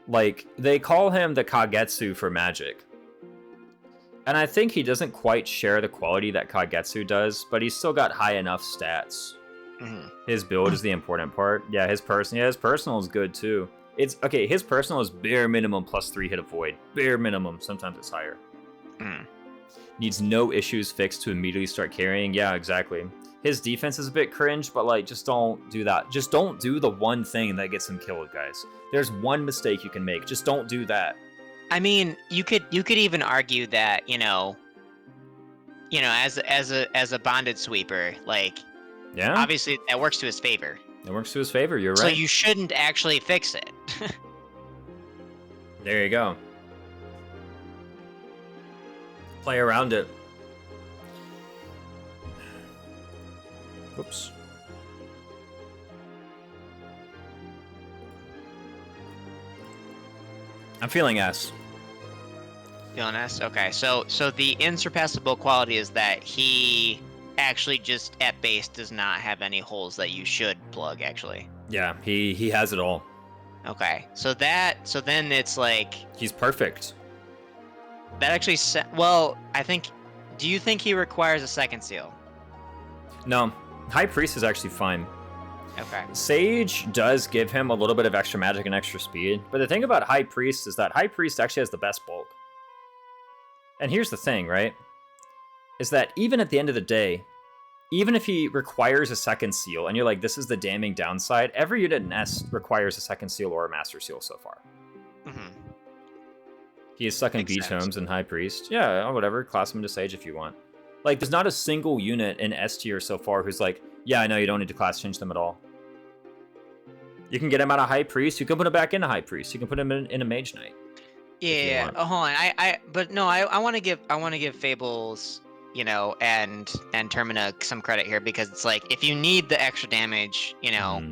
Like, they call him the Kagetsu for magic. And I think he doesn't quite share the quality that Kagetsu does, but he's still got high enough stats. Hmm. His build is the important part. Yeah, his personal is good too. It's okay, his personal is bare minimum +3 hit avoid. Bare minimum, sometimes it's higher. Mm. Needs no issues fixed to immediately start carrying. Yeah, exactly. His defense is a bit cringe, but like, just don't do that. Just don't do the one thing that gets him killed, guys. There's one mistake you can make. Just don't do that. I mean, you could even argue that, as a bonded sweeper, like, Yeah, obviously that works to his favor. it works to his favor. You're So right. you shouldn't actually fix it. There you go. Play around it. Whoops. I'm feeling S. Feeling S? Okay, so the insurpassable quality is that he actually just at base does not have any holes that you should plug, actually. Yeah, he has it all. Okay, so then it's like, He's perfect. that actually, well, do you think he requires a second seal? No, High Priest is actually fine. Okay. Sage does give him a little bit of extra magic and extra speed, but the thing about High Priest is that High Priest actually has the best bulk. And here's the thing, right? Is that even at the end of the day, even if he requires a second seal, and you're like, this is the damning downside, every unit in S requires a second seal or a master seal so far. Mm-hmm. He is stuck in Makes B sense. tomes and High Priest. Yeah, or whatever, class him into Sage if you want. Like, there's not a single unit in S tier so far who's like, yeah, I know you don't need to class change them at all. You can get him out of High Priest, you can put him back into High Priest, you can put him in a Mage Knight. Yeah. want. Oh, hold on. I want to give Fables, and Termina some credit here, because it's like, if you need the extra damage,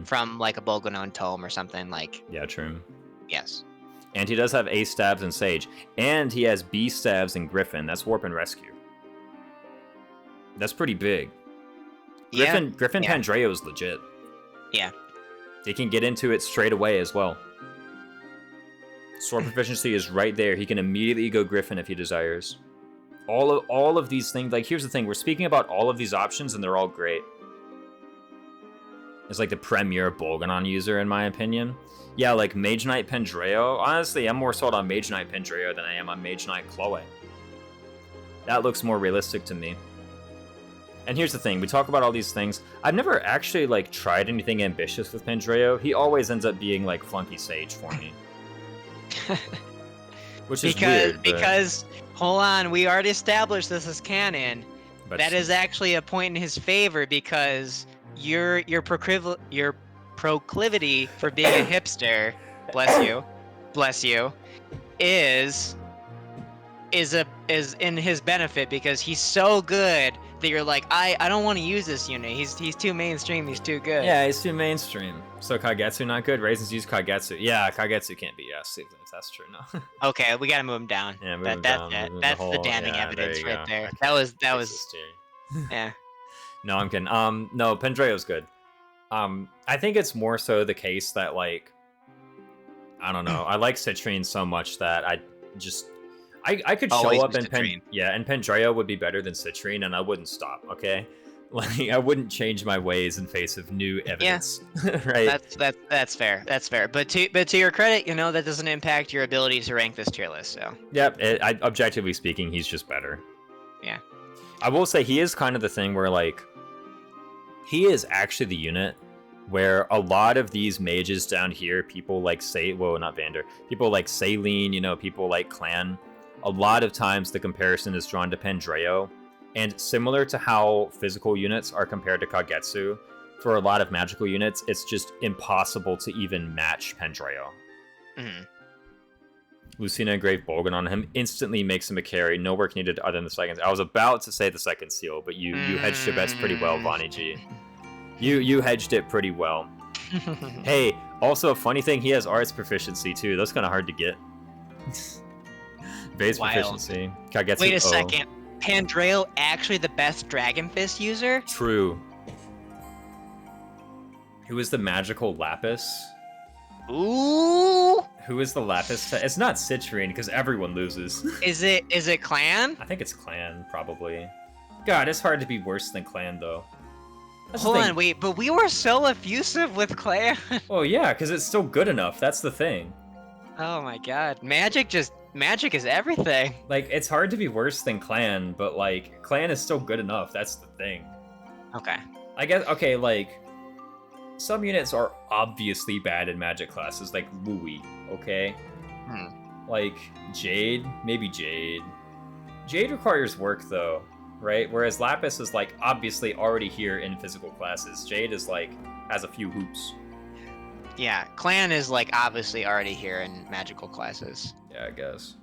from like a Bolganone tome or something, like, Yeah, true. yes. And he does have A stabs and Sage. And he has B stabs and Griffin. That's Warp and Rescue. That's pretty big. Griffin Yeah. Pandreo is legit. Yeah. He can get into it straight away as well. Sword proficiency is right there. He can immediately go Griffin if he desires. All of these things, like, here's the thing, we're speaking about all of these options and they're all great. It's like the premier Bolganon user, in my opinion. Yeah, like Mage Knight Pandreo. Honestly, I'm more sold on Mage Knight Pandreo than I am on Mage Knight Chloe. That looks more realistic to me. And here's the thing, we talk about all these things. I've never actually, like, tried anything ambitious with Pandreo. He always ends up being, like, Flunky Sage for me. Which is weird, but... Because, hold on, we already established this as canon. but That is actually a point in his favor, because your proclivity for being a hipster, bless you, is in his benefit, because he's so good that you're like, I don't want to use this unit. He's too mainstream. He's too good. Yeah, he's too mainstream. So Kagetsu not good? Raisins use Kagetsu. Yeah, Kagetsu can't be yes, if that's true, no. Okay, we gotta move him down. Yeah, move That- him that's down, it. move the That's the whole- damning yeah, evidence you right go. there. Okay. That was Fix the steering. yeah. No, I'm kidding. No, Pandreo's good. I think it's more so the case that, like, I don't know. I like Citrine so much that I could show Always up use and Citrine. and Pandreo would be better than Citrine, and I wouldn't stop. Okay, like, I wouldn't change my ways in face of new evidence. Right? That's fair. That's fair. But to your credit, that doesn't impact your ability to rank this tier list. So Yep. Objectively speaking, he's just better. Yeah. I will say he is kind of the thing where, like, he is actually the unit where a lot of these mages down here, people like not Vander, people like Saline, people like Clan, a lot of times the comparison is drawn to Pandreo, and similar to how physical units are compared to Kagetsu, for a lot of magical units, it's just impossible to even match Pandreo. Mhm. Lucina engraved Bolgan on him instantly makes him a carry. No work needed other than the second. I was about to say the second seal, but you hedged your bets pretty well, Vonnie G. You hedged it pretty well. Hey, also a funny thing, he has arts proficiency too. That's kind of hard to get. Base Wild. proficiency. Kagetsu Wait a O. second. Pandreo actually the best Dragon Fist user? True. Who is the magical Lapis? Ooh. Who is the Lapis? It's not Citrine, because everyone loses. Is it Clan? I think it's Clan, probably. God, it's hard to be worse than Clan, though. That's the Hold thing. on, wait, but we were so effusive with Clan. Oh, yeah, because it's still good enough. That's the thing. Oh my god. Magic just magic is everything. Like, it's hard to be worse than clan, but like, clan is still good enough. That's the thing. Okay. I guess, okay, like, some units are obviously bad in magic classes, like Louis, okay? Like, Jade, maybe Jade. Jade requires work, though, right? Whereas Lapis is, like, obviously already here in physical classes. Jade is, like, has a few hoops. Yeah, clan is like obviously already here in magical classes. Yeah, I guess.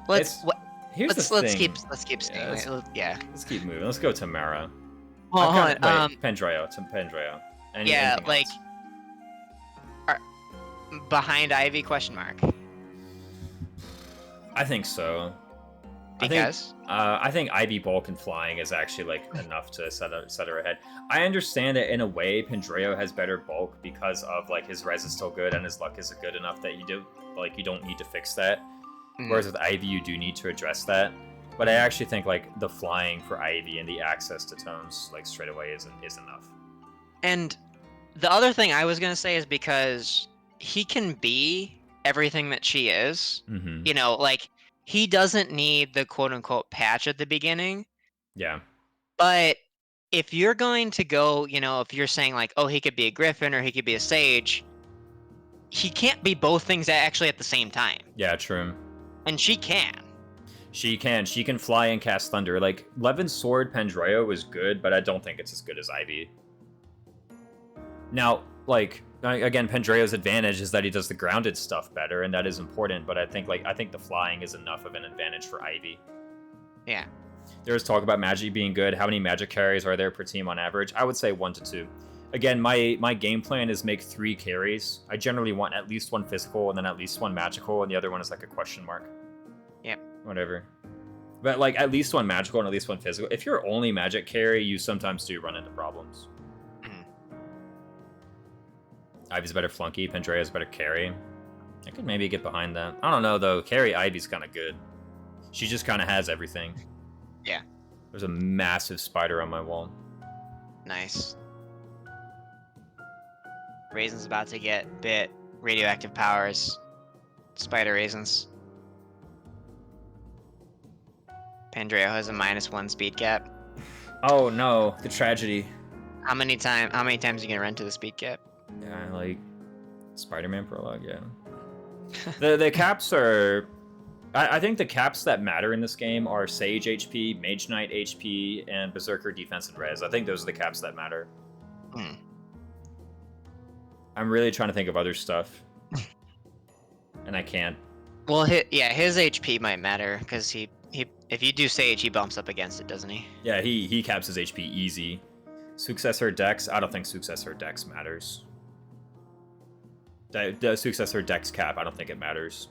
Let's Here's the let's thing. keep staying. Yeah. Let's keep moving. Let's go Tamara. Hold on. Wait, Pendreo. Pendreo. Yeah, Anything like else? behind Ivy question mark. I think so. Because I think Ivy bulk and flying is actually like enough to set her ahead. I understand that in a way Pendreo has better bulk because of like his res is still good and his luck is good enough that you don't need to fix that. Whereas with Ivy you do need to address that. But I actually think like the flying for Ivy and the access to tomes like straight away is enough. And the other thing I was gonna say is because he can be everything that she is. Mm-hmm. You know, like he doesn't need the quote unquote patch at the beginning. Yeah. But if you're going to go, you know, if you're saying like, oh, he could be a griffin or he could be a sage, he can't be both things actually at the same time. Yeah, true. And she can. She can fly and cast thunder. Like Levin's sword Pendreo is good, but I don't think it's as good as Ivy. Now, like again, Pendreo's advantage is that he does the grounded stuff better, and that is important. But I think the flying is enough of an advantage for Ivy. Yeah. There's talk about magic being good. How many magic carries are there per team on average? I would say 1 to 2. Again, my game plan is make 3 carries. I generally want at least 1 physical and then at least 1 magical, and the other one is like a question mark. Yep. Whatever. But like at least 1 magical and at least 1 physical. If you're only magic carry, you sometimes do run into problems. Ivy's a better flunky, Pendreo's a better carry. I could maybe get behind that. I don't know though. Carry Ivy's kind of good. She just kind of has everything. Yeah. There's a massive spider on my wall. Nice. Raisin's about to get bit. Radioactive powers. Spider raisins. Pendreo has a -1 speed cap. Oh no, the tragedy. How many times are you gonna run to the speed cap? Yeah, like Spider-Man prologue, yeah. the caps are I think the caps that matter in this game are Sage HP, Mage Knight HP, and Berserker defense and res. I think those are the caps that matter. I'm really trying to think of other stuff. And I can't. Well, his HP might matter, because he if you do Sage, he bumps up against it, doesn't he? Yeah, he caps his HP easy. Successor Dex, I don't think Successor Dex matters. The Successor Dex cap, I don't think it matters.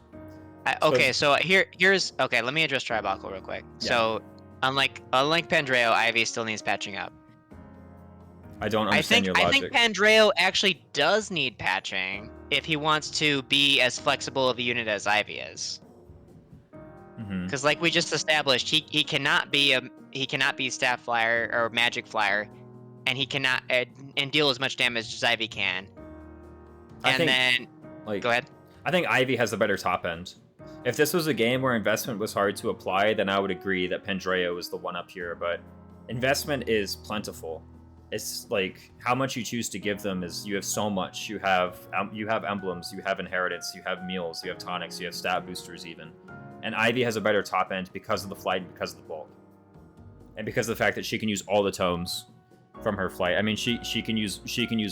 Okay, so here's okay. Let me address Tribuckle real quick. Yeah. So, unlike Pendreo, Ivy still needs patching up. I don't understand your logic. I think Pendreo actually does need patching if he wants to be as flexible of a unit as Ivy is. Because, like we just established, he cannot be Staff Flyer or Magic Flyer, and he cannot and deal as much damage as Ivy can. Go ahead. I think Ivy has a better top end. If this was a game where investment was hard to apply, then I would agree that Pendreo is the one up here, but investment is plentiful. It's like how much you choose to give them is you have so much. You have emblems, you have inheritance, you have meals, you have tonics, you have stat boosters even. And Ivy has a better top end because of the flight and because of the bulk. And because of the fact that she can use all the tomes from her flight. I mean she can use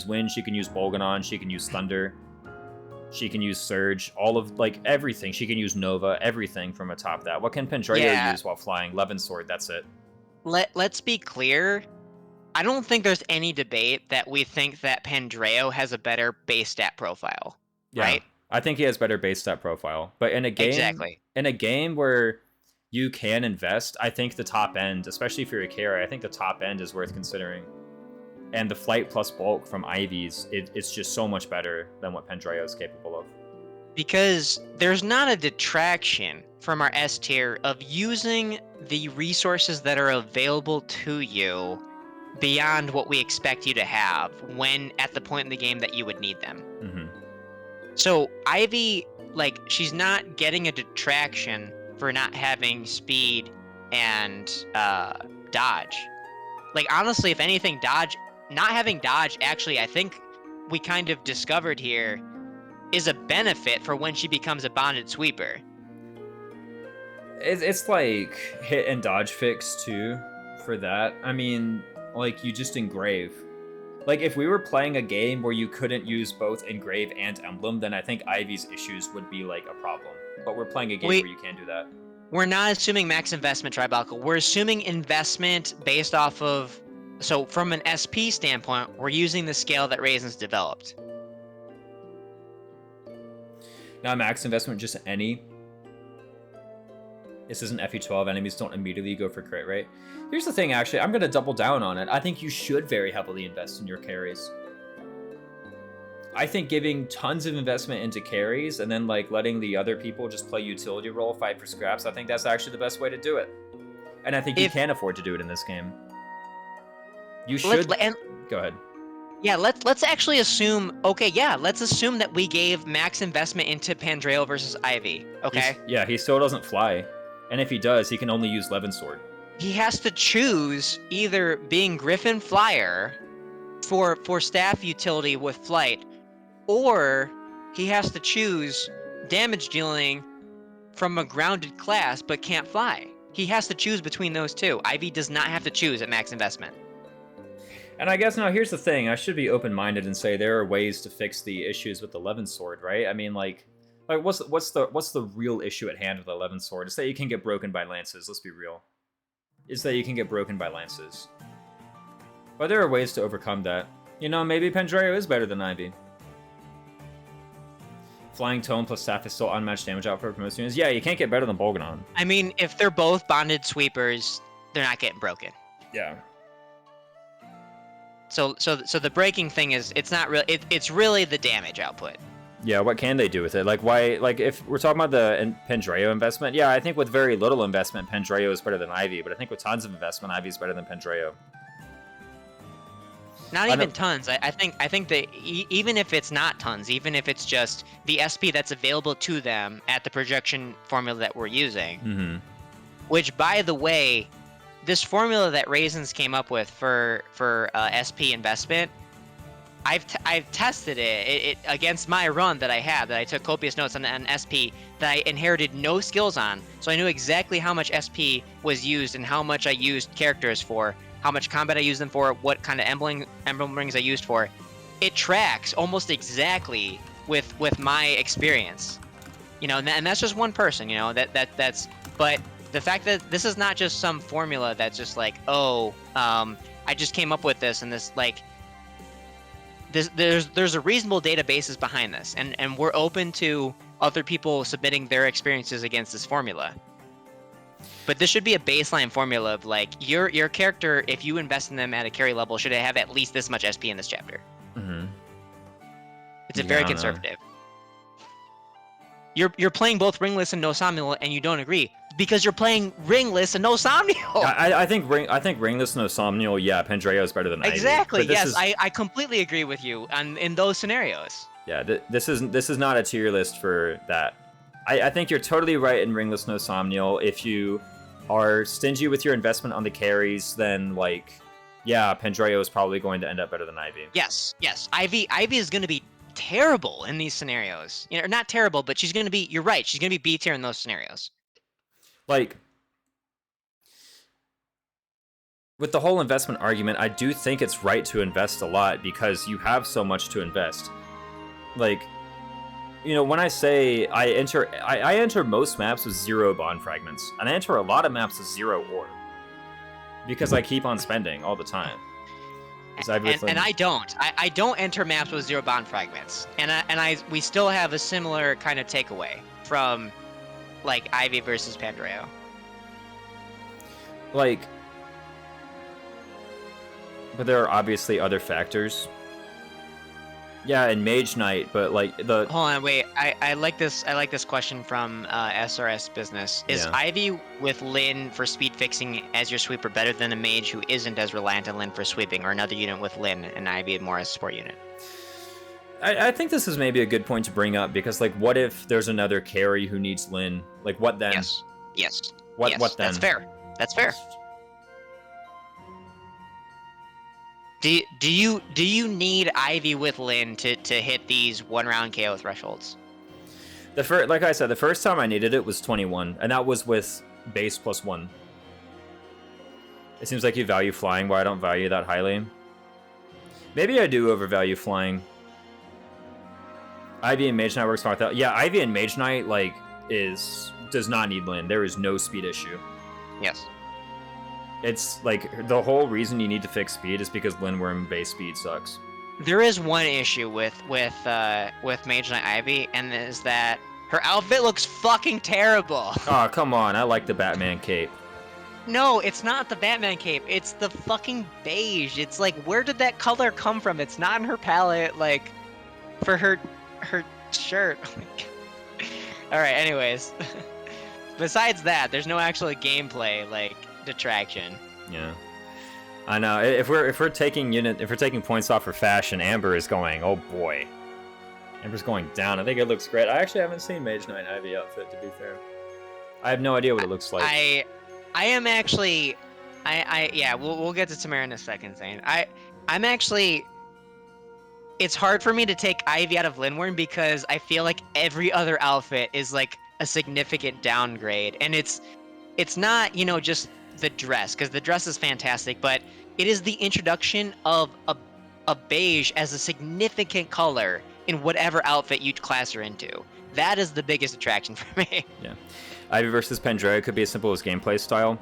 wind, she can use Bolganon, she can use thunder. She can use Surge, all of, like, everything. She can use Nova, everything from atop that. What can Pendreo use while flying? Levin's sword, that's it. Let's be clear. I don't think there's any debate that we think that Pendreo has a better base stat profile, right? I think he has better base stat profile. But in a game where you can invest, I think the top end, especially if you're a carry, I think the top end is worth considering. And the flight plus bulk from Ivy's, it's just so much better than what Pendreo is capable of. Because there's not a detraction from our S tier of using the resources that are available to you beyond what we expect you to have when at the point in the game that you would need them. So Ivy she's not getting a detraction for not having speed and dodge. Like, honestly, if anything, not having dodge, actually, I think we kind of discovered here, is a benefit for when she becomes a bonded sweeper. It's like hit and dodge fix too for that. I mean, like, you just engrave. Like, if we were playing a game where you couldn't use both engrave and emblem, then I think Ivy's issues would be like a problem. But we're playing a game where you can't do that. We're not assuming max investment, Tribalcal. We're assuming investment based off of... So from an SP standpoint, we're using the scale that Raisins developed. Now, max investment, just any. This isn't FE12. Enemies don't immediately go for crit rate. Here's the thing, actually. I'm going to double down on it. I think you should very heavily invest in your carries. I think giving tons of investment into carries and then like letting the other people just play utility role, fight for scraps, I think that's actually the best way to do it. And I think you can afford to do it in this game. You should... Go ahead. Yeah, let's actually assume... Okay, yeah, let's assume that we gave max investment into Pandreo versus Ivy, okay? He still doesn't fly. And if he does, he can only use Levin Sword. He has to choose either being Griffin Flyer for staff utility with flight, or he has to choose damage dealing from a grounded class but can't fly. He has to choose between those two. Ivy does not have to choose at max investment. And I guess now here's the thing. I should be open-minded and say there are ways to fix the issues with the Levin Sword, right? I mean, like what's the real issue at hand with the Levin Sword? It's that you can get broken by lances. Let's be real. It's that you can get broken by lances. But there are ways to overcome that. You know, maybe Pandreo is better than Ivy. Flying Tome plus Staff is still unmatched damage output for most units. Yeah, you can't get better than Bolganon. I mean, if they're both bonded sweepers, they're not getting broken. Yeah. So the breaking thing is, it's not real. It's really the damage output. Yeah, what can they do with it? Like, why? Like, if we're talking about the Pandreo investment, yeah, I think with very little investment, Pandreo is better than Ivy. But I think with tons of investment, Ivy is better than Pandreo. Not even tons. I think that even if it's not tons, even if it's just the SP that's available to them at the projection formula that we're using, which, by the way, this formula that Raisins came up with for SP investment, I've tested it against my run that I had, that I took copious notes on SP, that I inherited no skills on, so I knew exactly how much SP was used and how much I used characters for, how much combat I used them for, what kind of emblem rings I used for. It tracks almost exactly with my experience, you know, and that's just one person, you know, that's. But the fact that this is not just some formula that's just like, oh, I just came up with this, and this, like, there's a reasonable databases behind this, and we're open to other people submitting their experiences against this formula. But this should be a baseline formula of, like, your character, if you invest in them at a carry level, should have at least this much SP in this chapter. It's very conservative. You're playing both Ringless and No Somnial, and you don't agree because you're playing Ringless and No Somnial. I think Ringless and No Somnial. Yeah, Pandreo is better than Ivy. Exactly. Yes, I completely agree with you in those scenarios. Yeah, this is not a tier list for that. I think you're totally right in Ringless No Somnial. If you are stingy with your investment on the carries, then, like, yeah, Pandreo is probably going to end up better than Ivy. Yes. Ivy is going to be terrible in these scenarios. You know, not terrible, but she's going to be. You're right. She's going to be B tier in those scenarios. Like, with the whole investment argument, I do think it's right to invest a lot because you have so much to invest. Like, you know, when I say I enter most maps with 0 bond fragments, and I enter a lot of maps with 0 ore because I keep on spending all the time. And I don't. I don't enter maps with 0 bond fragments, and we still have a similar kind of takeaway from, like, Ivy versus Pandreo. Like, but there are obviously other factors. Yeah, and Mage Knight, but, like, the... Hold on, wait. I like this question from SRS Business. Is Ivy with Lyn for speed fixing as your sweeper better than a mage who isn't as reliant on Lyn for sweeping, or another unit with Lyn and Ivy more as a support unit? I think this is maybe a good point to bring up because, like, what if there's another carry who needs Lin? Like, what then? Yes. Yes. What yes. what then? That's fair. That's fair. Do you need Ivy with Lin to hit these 1-round KO thresholds? Like I said, the first time I needed it was 21, and that was with base +1. It seems like you value flying, where I don't value that highly. Maybe I do overvalue flying. Ivy and Mage Knight works fine without. Yeah, Ivy and Mage Knight like does not need Lin. There is no speed issue. Yes. It's like the whole reason you need to fix speed is because Lindworm base speed sucks. There is one issue with Mage Knight Ivy, and is that her outfit looks fucking terrible. Oh, come on. I like the Batman cape. No, it's not the Batman cape. It's the fucking beige. It's like, where did that color come from? It's not in her palette. Like, for her shirt. Oh my God. All right. Anyways, besides that, there's no actual gameplay like detraction. Yeah, I know. If we're taking points off for fashion, Amber is going. Oh boy, Amber's going down. I think it looks great. I actually haven't seen Mage Knight Ivy outfit, to be fair. I have no idea what it looks like. I am actually, yeah, we'll get to Tamara in a second, Zane. I'm actually, it's hard for me to take Ivy out of Lindworm because I feel like every other outfit is like a significant downgrade, and it's not, you know, just the dress, because the dress is fantastic, but it is the introduction of a beige as a significant color in whatever outfit you class her into. That is the biggest attraction for me. Yeah. Ivy versus Pandrea could be as simple as gameplay style.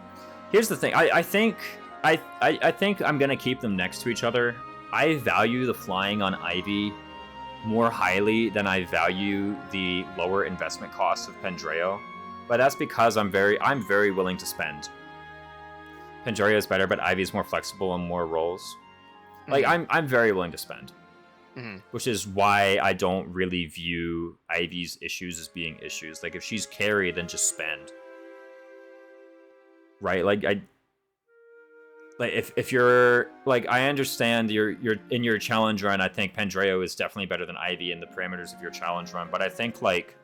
Here's the thing. I think I'm gonna keep them next to each other. I value the flying on Ivy more highly than I value the lower investment costs of Pandreo, but that's because I'm very willing to spend. Pandreo is better, but Ivy is more flexible on more roles. Like I'm very willing to spend. Which is why I don't really view Ivy's issues as being issues. Like, if she's carry, then just spend. Right? Like, if you're like, I understand you're in your challenge run. I think Pandreo is definitely better than Ivy in the parameters of your challenge run. But I think, like,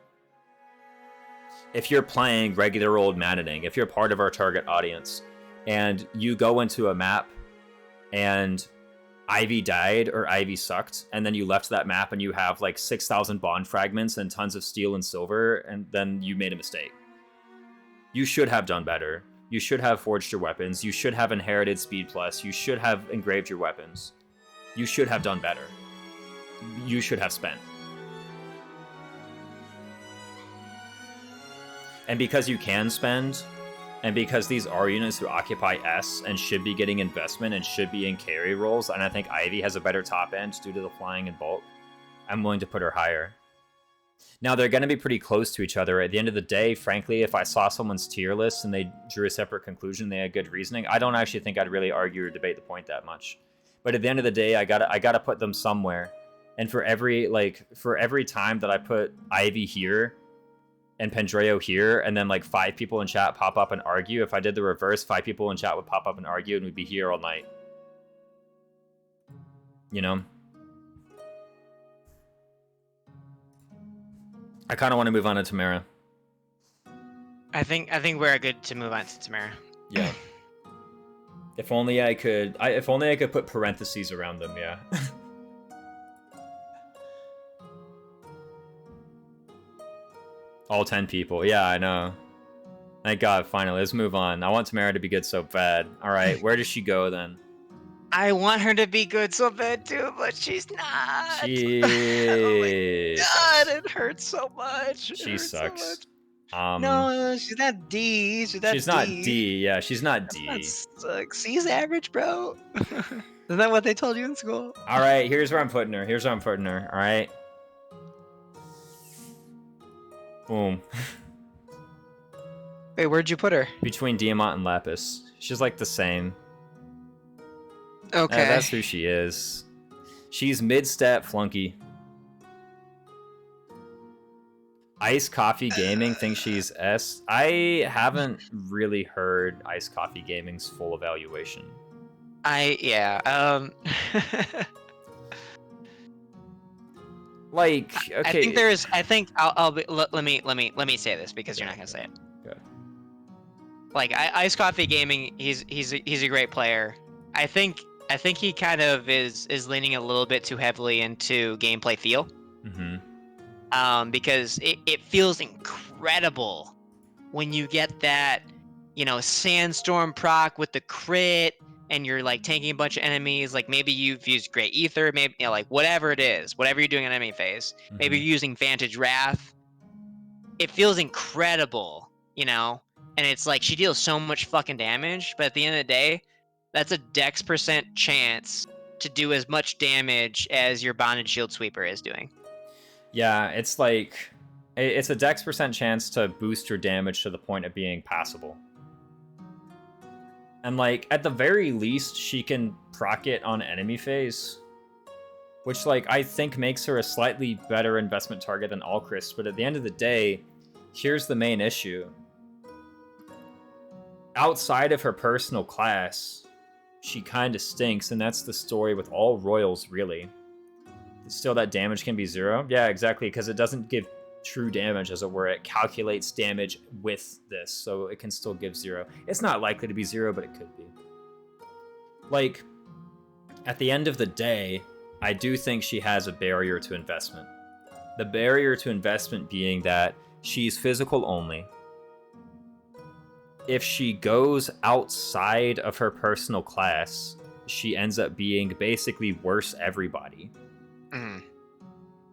if you're playing regular old Maddening, if you're part of our target audience, and you go into a map and Ivy died or Ivy sucked, and then you left that map and you have like 6,000 bond fragments and tons of steel and silver, and then you made a mistake. You should have done better. You should have forged your weapons. You should have inherited speed plus. You should have engraved your weapons. You should have done better. You should have spent. And because you can spend, and because these are units who occupy S and should be getting investment and should be in carry roles, and I think Ivy has a better top end due to the flying and bulk, I'm willing to put her higher. Now, they're going to be pretty close to each other. At the end of the day, frankly, if I saw someone's tier list and they drew a separate conclusion, they had good reasoning, I don't actually think I'd really argue or debate the point that much. But at the end of the day, I gotta put them somewhere. And for every time that I put Ivy here, and Pandreo here, and then like 5 people in chat pop up and argue. If I did the reverse, 5 people in chat would pop up and argue, and we'd be here all night. You know? I kind of want to move on to Tamara. I think we're good to move on to Tamara. Yeah. If only I could put parentheses around them, yeah. All 10 people. Yeah, I know. Thank God, finally. Let's move on. I want Tamara to be good so bad. All right, where does she go then? I want her to be good so bad too, but she's not. She... Oh my God, it hurts so much. She sucks. So no, she's not D. She's not D. Yeah, she's not D. That's C's average, bro. Isn't that what they told you in school? All right, here's where I'm putting her. All right. Boom. Wait, where'd you put her? Between Diamant and Lapis. She's like the same. Okay. That's who she is. She's mid-stat flunky. Ice Coffee Gaming thinks she's S. I haven't really heard Ice Coffee Gaming's full evaluation. Like, okay. I think there's. I think let me say this because you're not gonna say it. Good. Like Ice Coffee Gaming, he's a great player. I think he kind of is leaning a little bit too heavily into gameplay feel. Because it feels incredible when you get that, sandstorm proc with the crit, and you're like tanking a bunch of enemies. Like maybe you've used Great Ether, maybe like whatever it is, whatever you're doing in enemy phase. Maybe you're using Vantage Wrath. It feels incredible, and it's like she deals so much fucking damage, but at the end of the day, that's a dex % chance to do as much damage as your Bonded Shield Sweeper is doing. Yeah, it's like, it's a dex % chance to boost your damage to the point of being passable. And like, at the very least, she can proc it on enemy phase. Which, like, I think makes her a slightly better investment target than Alchrist, but at the end of the day, here's the main issue. Outside of her personal class, she kind of stinks, and that's the story with all Royals, really. Still, that damage can be 0? Yeah, exactly, because it doesn't give true damage, as it were. It calculates damage with this, so it can still give 0. It's not likely to be 0, but it could be. Like, at the end of the day, I do think she has a barrier to investment. The barrier to investment being that she's physical only. If she goes outside of her personal class, she ends up being basically worse everybody.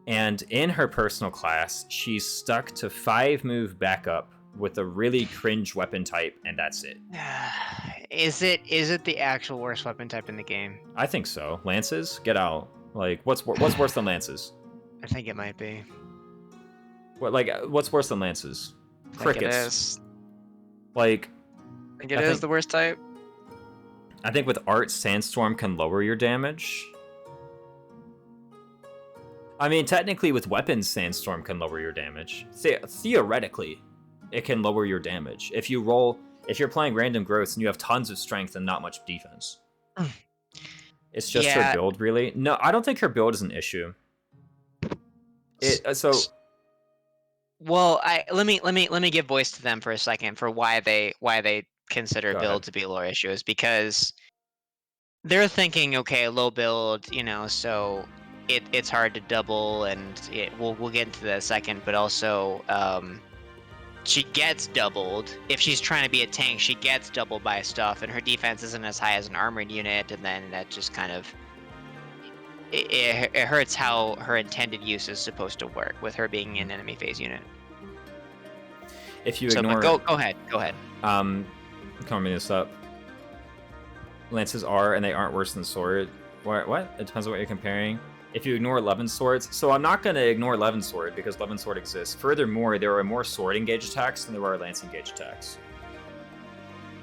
And in her personal class, she's stuck to 5-move backup with a really cringe weapon type, and that's it. Is it the actual worst weapon type in the game? I think so. Lances? Get out. Like, what's worse than lances? I think it might be. What's worse than lances? Crickets. It is. Like, I think it is the worst type. I think with Art, Sandstorm can lower your damage. I mean, technically with weapons, Sandstorm can lower your damage. Theoretically, it can lower your damage. If you're playing random growths and you have tons of strength and not much defense. It's just her build, really. No, I don't think her build is an issue. Well, let me give voice to them for a second for why they consider build to be a lower issue, is because they're thinking, okay, low build, so it's hard to double, and we'll get into that in a second, but also she gets doubled. If she's trying to be a tank, she gets doubled by stuff, and her defense isn't as high as an armored unit, and then that just kind of it hurts how her intended use is supposed to work with her being an enemy phase unit. If you ignore... Go ahead. Coming this up. Lances are, and they aren't worse than sword. What? It depends on what you're comparing. If you ignore 11 swords, so I'm not going to ignore 11 sword because 11 sword exists. Furthermore, there are more sword engage attacks than there are lance engage attacks.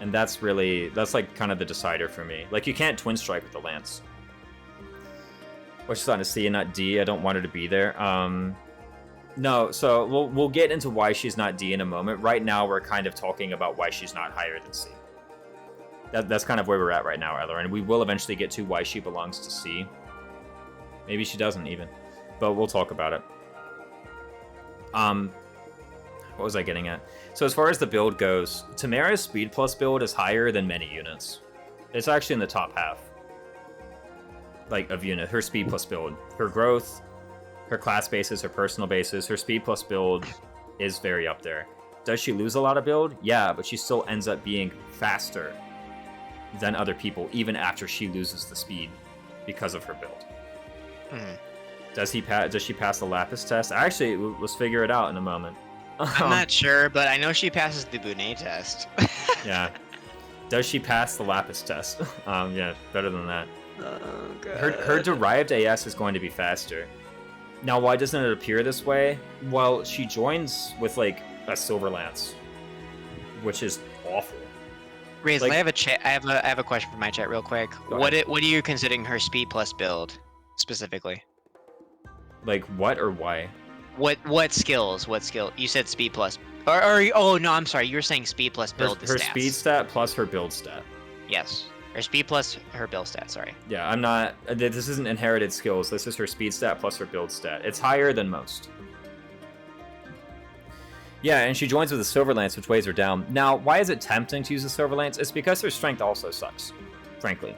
And that's like kind of the decider for me. Like, you can't twin strike with the lance. Which is on a C and not D. I don't want her to be there. No, so we'll get into why she's not D in a moment. Right now, we're kind of talking about why she's not higher than C. That's kind of where we're at right now, Eller, and we will eventually get to why she belongs to C. Maybe she doesn't even, but we'll talk about it. What was I getting at? So as far as the build goes, Tamara's speed plus build is higher than many units. It's actually in the top half, like, of unit. Her speed plus build, her growth, her class bases, her personal bases, her speed plus build is very up there. Does she lose a lot of build? Yeah, but she still ends up being faster than other people, even after she loses the speed because of her build. Does she pass the Lapis test? Actually, let's figure it out in a moment. I'm not sure, but I know she passes the Bunet test. Yeah. Does she pass the Lapis test? Yeah, better than that. Oh, God. Her derived AS is going to be faster. Now, why doesn't it appear this way? Well, she joins with, like, a Silver Lance, which is awful. Raze, like, I have a question for my chat real quick. What are you considering her speed plus build specifically? Like what or why? What skills? What skill? You said speed plus. Oh no, I'm sorry. You were saying speed plus build. Her speed stat plus her build stat. Yes. Or speed plus her build stat, sorry. Yeah, I'm not... This isn't inherited skills. This is her speed stat plus her build stat. It's higher than most. Yeah, and she joins with a Silver Lance, which weighs her down. Now, why is it tempting to use a Silver Lance? It's because her strength also sucks, frankly.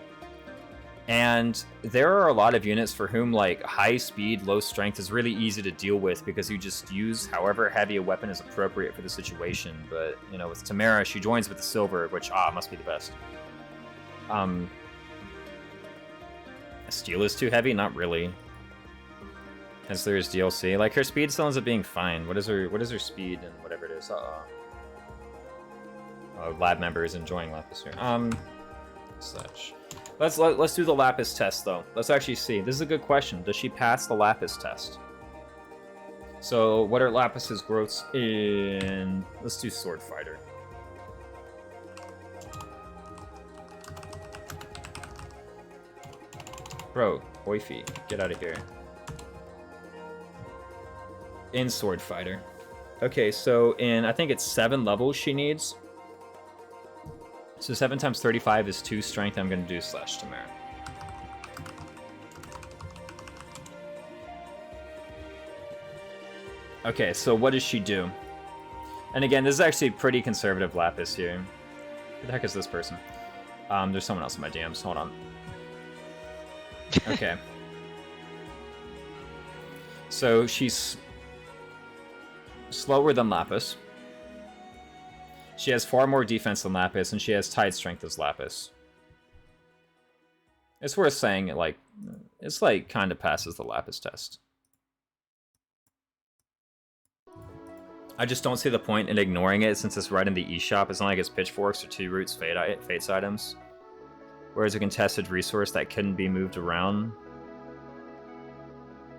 And there are a lot of units for whom, like, high speed, low strength is really easy to deal with because you just use however heavy a weapon is appropriate for the situation. But, you know, with Tamara, she joins with the Silver, which, must be the best. Steel is too heavy? Not really. There's DLC. Like, her speed still ends up being fine. What is her speed and whatever it is? Lab member is enjoying Lapis here. Such. Let's do the Lapis test though. Let's actually see. This is a good question. Does she pass the Lapis test? So, what are Lapis's growths in... Let's do Sword Fighter. Bro, wifey, get out of here. In Sword Fighter. Okay, so in, I think it's 7 levels she needs. So 7 times 35 is 2 strength. I'm going to do Slash Tamara. Okay, so what does she do? And again, this is actually pretty conservative Lapis here. Who the heck is this person? There's someone else in my DMs. Hold on. Okay. So she's slower than Lapis. She has far more defense than Lapis, and she has tied strength as Lapis. It's worth saying it, like, it's like kind of passes the Lapis test. I just don't see the point in ignoring it since it's right in the eShop. It's not like it's pitchforks or 2 roots fates items. Whereas a contested resource that couldn't be moved around.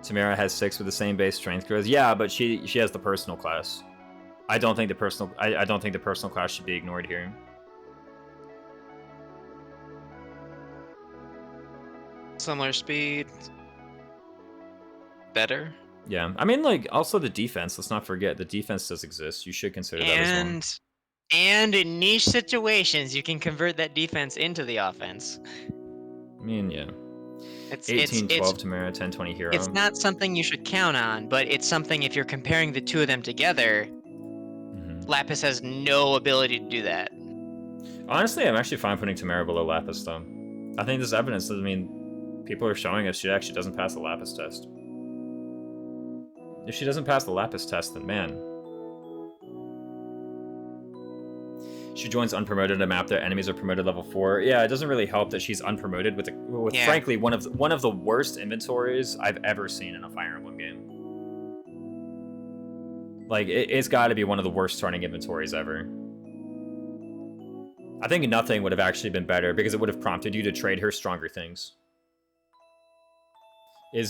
Tamara has 6 with the same base strength growth. Yeah, but she has the personal class. I don't think the personal class should be ignored here. Similar speed. Better. Yeah, I mean, like, also the defense. Let's not forget, the defense does exist. You should consider that as well. And in niche situations, you can convert that defense into the offense. I mean, yeah. It's 18-12 Tamara, 10-20 Hero. It's not something you should count on, but it's something if you're comparing the two of them together, Lapis has no ability to do that. Honestly, I'm actually fine putting Tamara below Lapis, though. I think there's evidence that, I mean, people are showing us she actually doesn't pass the Lapis test. If she doesn't pass the Lapis test, then man. She joins unpromoted a map. Their enemies are promoted level 4. Yeah, it doesn't really help that she's unpromoted with frankly one of the worst inventories I've ever seen in a Fire Emblem game. Like, it's got to be one of the worst starting inventories ever. I think nothing would have actually been better because it would have prompted you to trade her stronger things.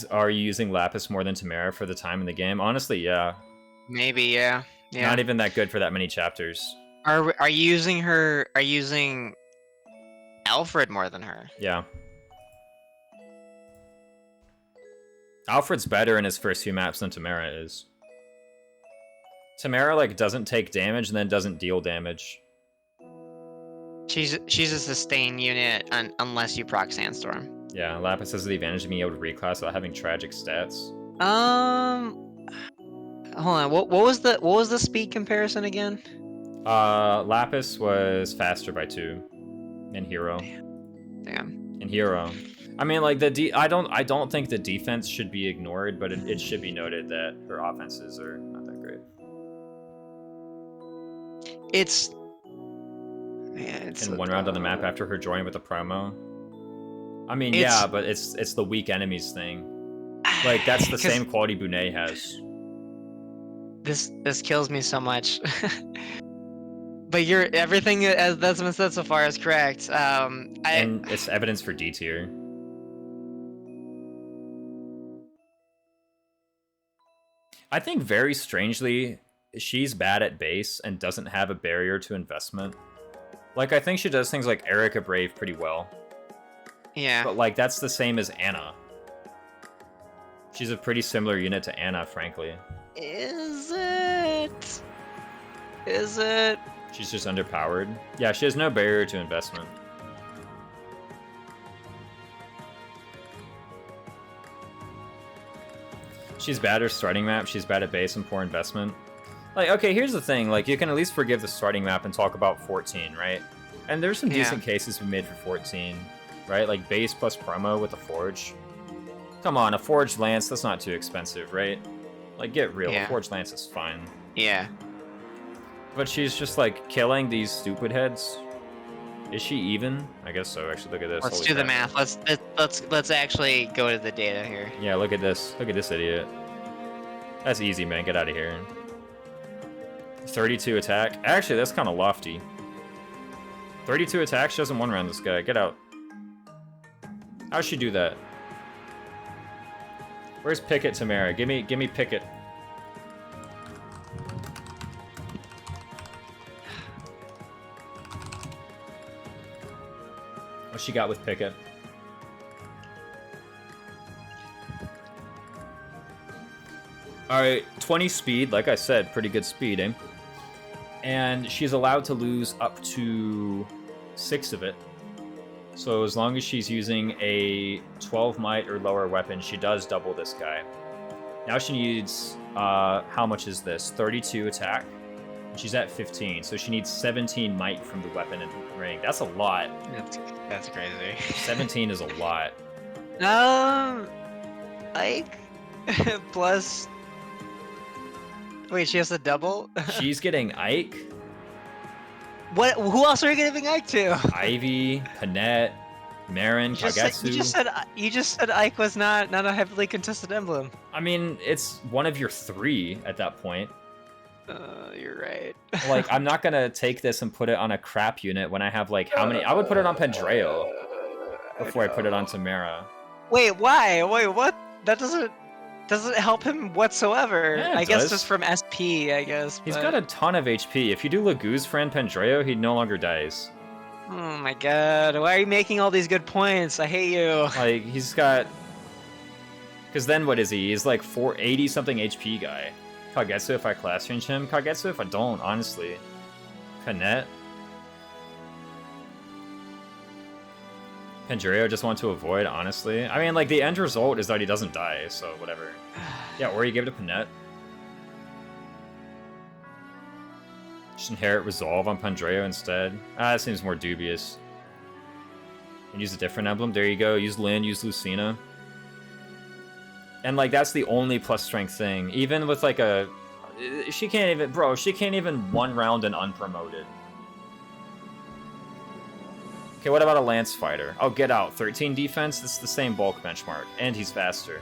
Are you using Lapis more than Tamara for the time in the game? Honestly, yeah. Maybe, yeah. Not even that good for that many chapters. Are you using Alfred more than her? Yeah. Alfred's better in his first few maps than Tamara is. Tamara, like, doesn't take damage and then doesn't deal damage. She's a sustain unit unless you proc Sandstorm. Yeah, Lapis has the advantage of being able to reclass without having tragic stats. Hold on. What was the speed comparison again? Lapis was faster by 2 in Hero. Damn. In Hero. I mean, like, I don't think the defense should be ignored, but it should be noted that her offenses are not that great. It's in one round on the map after her join with the promo. I mean, yeah, but it's the weak enemies thing. Like, that's the same quality Bunet has. This kills me so much. But everything that's been said so far is correct. And it's evidence for D tier. I think very strangely, she's bad at base and doesn't have a barrier to investment. Like, I think she does things like Erica Brave pretty well. Yeah. But, like, that's the same as Anna. She's a pretty similar unit to Anna, frankly. Is it? She's just underpowered. Yeah, she has no barrier to investment. She's bad at starting map, she's bad at base and poor investment. Like, okay, here's the thing, like, you can at least forgive the starting map and talk about 14, right? And there's some decent cases we made for 14, right? Like, base plus promo with a Forge. Come on, a Forged Lance, that's not too expensive, right? Like, get real, a Forged Lance is fine. Yeah. But she's just, like, killing these stupid heads. Is she even? I guess so, actually, look at this. Let's Holy do the crap. math. Let's actually go to the data here. Yeah, look at this. Look at this idiot. That's easy, man. Get out of here. 32 attack. Actually, that's kind of lofty. 32 attack. She doesn't one-round this guy. Get out. How'd she do that? Where's Pickett, Tamara? Give me Pickett. What she got with Pickett? Alright, 20 speed, like I said, pretty good speeding. And she's allowed to lose up to 6 of it. So as long as she's using a 12 might or lower weapon, she does double this guy. Now she needs, how much is this? 32 attack. She's at 15, so she needs 17 might from the weapon and ring. That's a lot. That's crazy. 17 is a lot. Like, plus... Wait, she has a double? She's getting Ike, What? Who else are you giving Ike to? Ivy, Panette, Marin, Kagetsu. You just said Ike was not a heavily contested emblem. I mean, it's one of your 3 at that point. You're right. Like, I'm not gonna take this and put it on a crap unit when I have, like, how many? I would put it on Pendreo before I put it on Tamara. Wait, why? Wait, what? That doesn't help him whatsoever. Yeah, it I guess does. just from SP, I guess. He's but... got a ton of HP. If you do Lagoo's friend Pendreo, he no longer dies. Oh my god, why are you making all these good points? I hate you. Like, he's got... Because then what is he? He's like 480-something HP guy. Kagetsu if I class change him. Kagetsu if I don't, honestly. Panette. Pendreo just want to avoid, honestly. I mean, like, the end result is that he doesn't die, so whatever. Yeah, or you give it to Panette. Just inherit Resolve on Pendreo instead. That seems more dubious. And use a different emblem. There you go. Use Lynn, use Lucina. And, like, that's the only plus strength thing. Even with, like, a... She can't even... Bro, she can't even one round and unpromoted. Okay, what about a Lance Fighter? Oh, get out. 13 defense? This is the same bulk benchmark. And he's faster.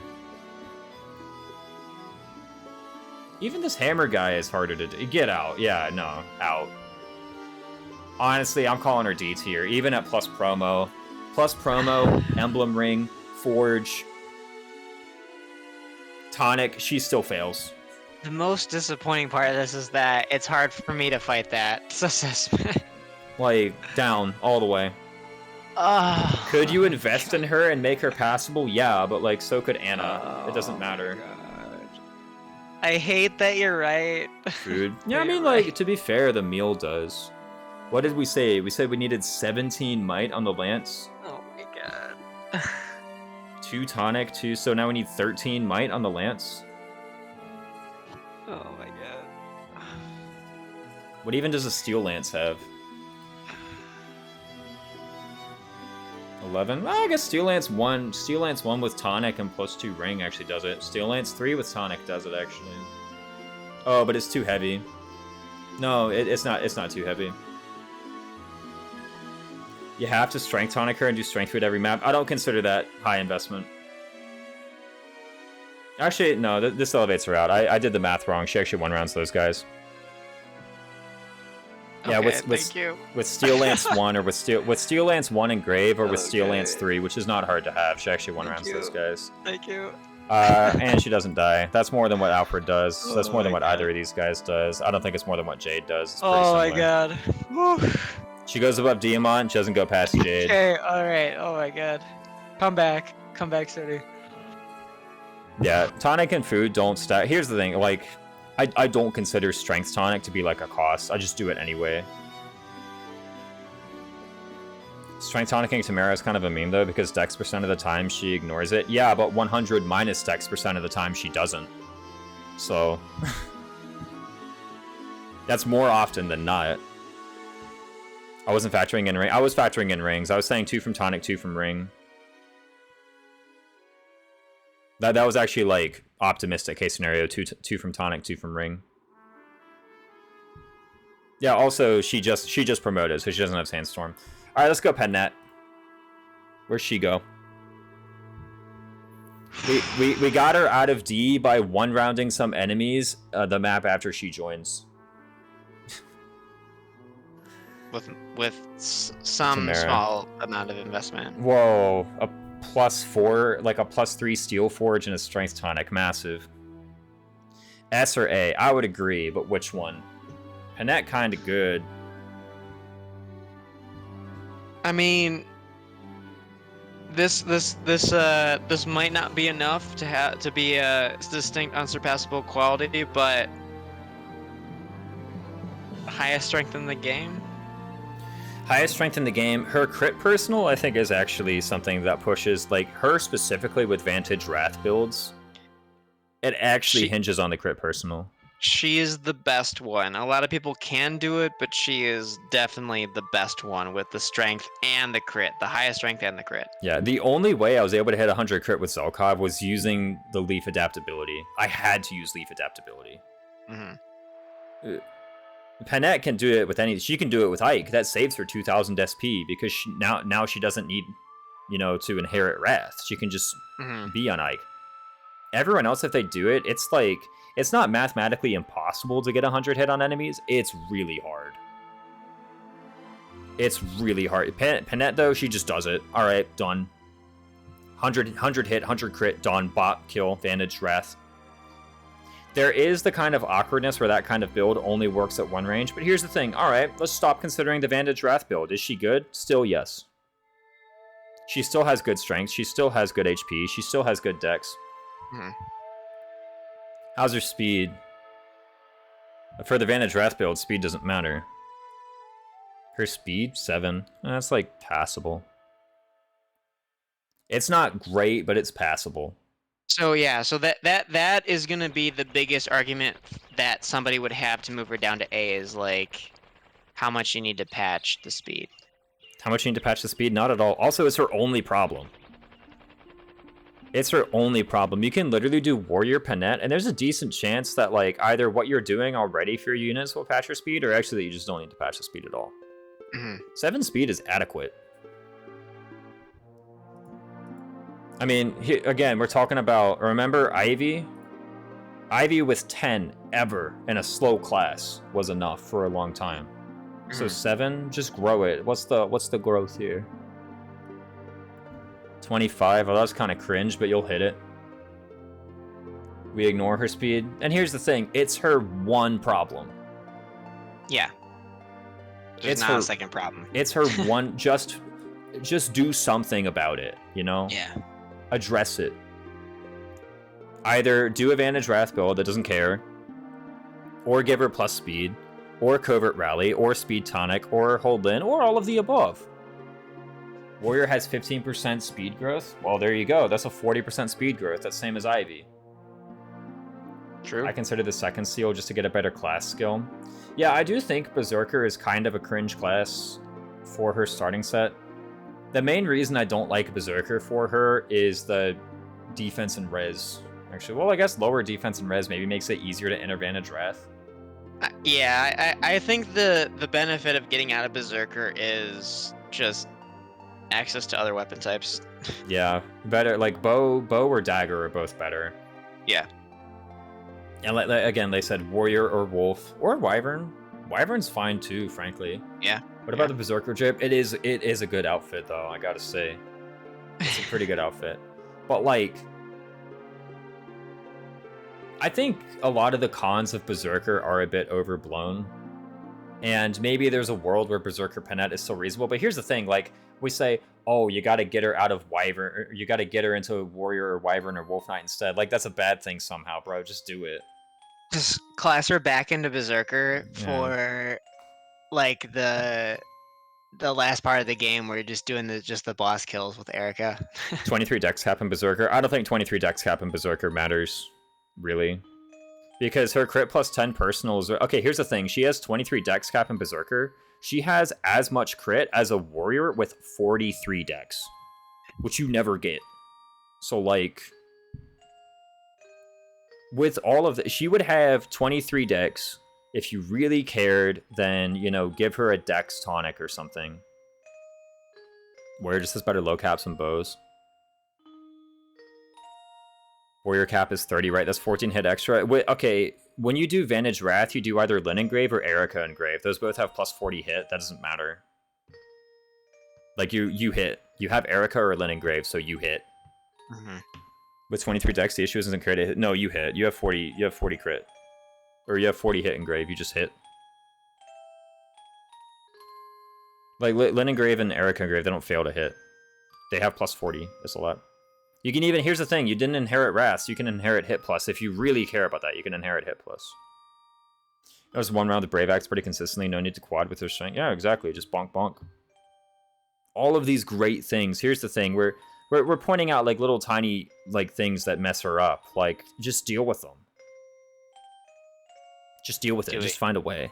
Even this hammer guy is harder to do. Get out. Yeah, no. Out. Honestly, I'm calling her D tier. Even at plus promo. Plus promo, Emblem Ring, Forge, Tonic, she still fails. The most disappointing part of this is that it's hard for me to fight that assessment. Like, down, all the way. Could you invest in her and make her passable? Yeah, but, like, so could Anna. It doesn't matter. God. I hate that you're right. Food. Yeah, I mean, like, to be fair, the meal does. What did we say? We said we needed 17 might on the Lance. Oh my god. 2 tonic, 2, so now we need 13 might on the Lance. Oh my god. What even does a Steel Lance have? 11? Well, I guess Steel Lance 1 with tonic and plus 2 ring actually does it. Steel Lance 3 with tonic does it actually. Oh, but it's too heavy. No, it's not too heavy. You have to strength tonic her and do strength food every map. I don't consider that high investment. Actually, no, this elevates her out. I did the math wrong. She actually one rounds those guys. Yeah, okay, with Steel Lance 1 or with Steel Lance 1 and Grave or with Steel Lance 3, which is not hard to have. She actually one rounds those guys. Thank you. And she doesn't die. That's more than what Alfred does. That's more than what either of these guys does. I don't think it's more than what Jade does. It's pretty my similar. god. Woo. She goes above Diamond, she doesn't go past Jade. Okay, alright. Oh my god. Come back, City. Yeah, tonic and food don't stack. Here's the thing, like, I don't consider strength tonic to be like a cost. I just do it anyway. Strength tonicking Tamara is kind of a meme though, because Dex percent of the time she ignores it. Yeah, but 100 minus Dex percent of the time she doesn't. So that's more often than not. I wasn't factoring in ring. I was factoring in rings. I was saying 2 from tonic, 2 from ring. That was actually like optimistic case scenario. 2 from tonic, 2 from ring. Yeah. Also, she just promoted, so she doesn't have Sandstorm. All right, let's go Pennet. Where's she go? We got her out of D by 1 rounding some enemies. The map after she joins. With some Tamara. small amount of investment. Whoa, a +4, like a +3 steel forge and a strength tonic, massive. S or A? I would agree, but which one? Pennet kind of good. I mean, this might not be enough to be a distinct, unsurpassable quality, but highest strength in the game. Highest strength in the game. Her crit personal, I think, is actually something that pushes, like, her specifically with Vantage Wrath builds. It actually hinges on the crit personal. She is the best one. A lot of people can do it, but she is definitely the best one with the strength and the crit, the highest strength and the crit. Yeah, the only way I was able to hit 100 crit with Zelkov was using the Leaf Adaptability. I had to use Leaf Adaptability. Mm-hmm. Pennet can do it with any. She can do it with Ike. That saves her 2,000 SP because now she doesn't need, to inherit Wrath. She can just be on Ike. Everyone else, if they do it, it's like it's not mathematically impossible to get 100 hit on enemies. It's really hard. It's really hard. Pennet though, she just does it. All right, done. 100 hit, 100 crit, done. Bot kill, Vantage Wrath. There is the kind of awkwardness where that kind of build only works at 1 range, but here's the thing. All right, let's stop considering the Vantage Wrath build. Is she good? Still, yes. She still has good strength. She still has good HP. She still has good dex. How's her speed? For the Vantage Wrath build, speed doesn't matter. Her speed, 7. That's like passable. It's not great, but it's passable. So yeah, so that is gonna be the biggest argument that somebody would have to move her down to A is like how much you need to patch the speed. How much you need to patch the speed? Not at all. Also, it's her only problem. It's her only problem. You can literally do Warrior Pennet, and there's a decent chance that like either what you're doing already for your units will patch your speed, or actually you just don't need to patch the speed at all. 7 speed is adequate. I mean, again, we're talking about, remember Ivy? Ivy with 10 ever in a slow class was enough for a long time. So 7, just grow it. What's the growth here? 25. Well, that's kind of cringe, but you'll hit it. We ignore her speed. And here's the thing, it's her one problem. Yeah. There's not a second problem. It's her one, just do something about it, Yeah. Address it. Either do a Vantage Wrath build that doesn't care, or give her plus speed, or Covert Rally, or Speed Tonic, or Hold In, or all of the above. Warrior has 15% speed growth. Well, there you go. That's a 40% speed growth. That's same as Ivy. True. I consider the second seal just to get a better class skill. Yeah, I do think Berserker is kind of a cringe class for her starting set. The main reason I don't like Berserker for her is the defense and res. Actually, well, I guess lower defense and res maybe makes it easier to enter Vantage Wrath. Yeah, I think the benefit of getting out of Berserker is just access to other weapon types. Yeah, better, like bow or dagger are both better. Yeah. And again, they said warrior or wolf or wyvern. Wyvern's fine too, frankly. Yeah. What about the Berserker drip? It is a good outfit though, I gotta say. It's a pretty good outfit. But like, I think a lot of the cons of Berserker are a bit overblown. And maybe there's a world where Berserker Pennet is still reasonable. But here's the thing, like, we say, oh, you gotta get her out of Wyvern, or you gotta get her into a Warrior or Wyvern or Wolf Knight instead. Like, that's a bad thing somehow, bro. Just do it. Just class her back into Berserker for, like, the the last part of the game where you're just doing just the boss kills with Erica. 23 dex cap and Berserker. I don't think 23 dex cap and Berserker matters, really. Because her crit plus 10 personals... Okay, here's the thing. She has 23 dex cap and Berserker. She has as much crit as a warrior with 43 dex. Which you never get. So, like... With all of she would have 23 dex. If you really cared, then, you know, give her a dex tonic or something. Warrior just has better low caps and bows. Warrior cap is 30, right? That's 14 hit extra. Wait, okay, when you do Vantage Wrath, you do either Lin Engrave or Erica Engrave. Those both have plus 40 hit. That doesn't matter. Like, you hit. You have Erica or Lin Engrave, so you hit. Mm-hmm. With 23 dex, the issue isn't crit hit. No, you hit. You have 40 crit. Or you have 40 hit Engrave, you just hit. Like, Lin Engrave and Erica Engrave, they don't fail to hit. They have plus 40. That's a lot. You can even, here's the thing, you didn't inherit Wrath, so you can inherit Hit Plus. If you really care about that, you can inherit Hit Plus. There's one round of Brave Axe pretty consistently, no need to quad with their strength. Yeah, exactly, just bonk bonk. All of these great things. Here's the thing, we're pointing out like little tiny like things that mess her up. Like, just deal with them. Just deal with it, just find a way.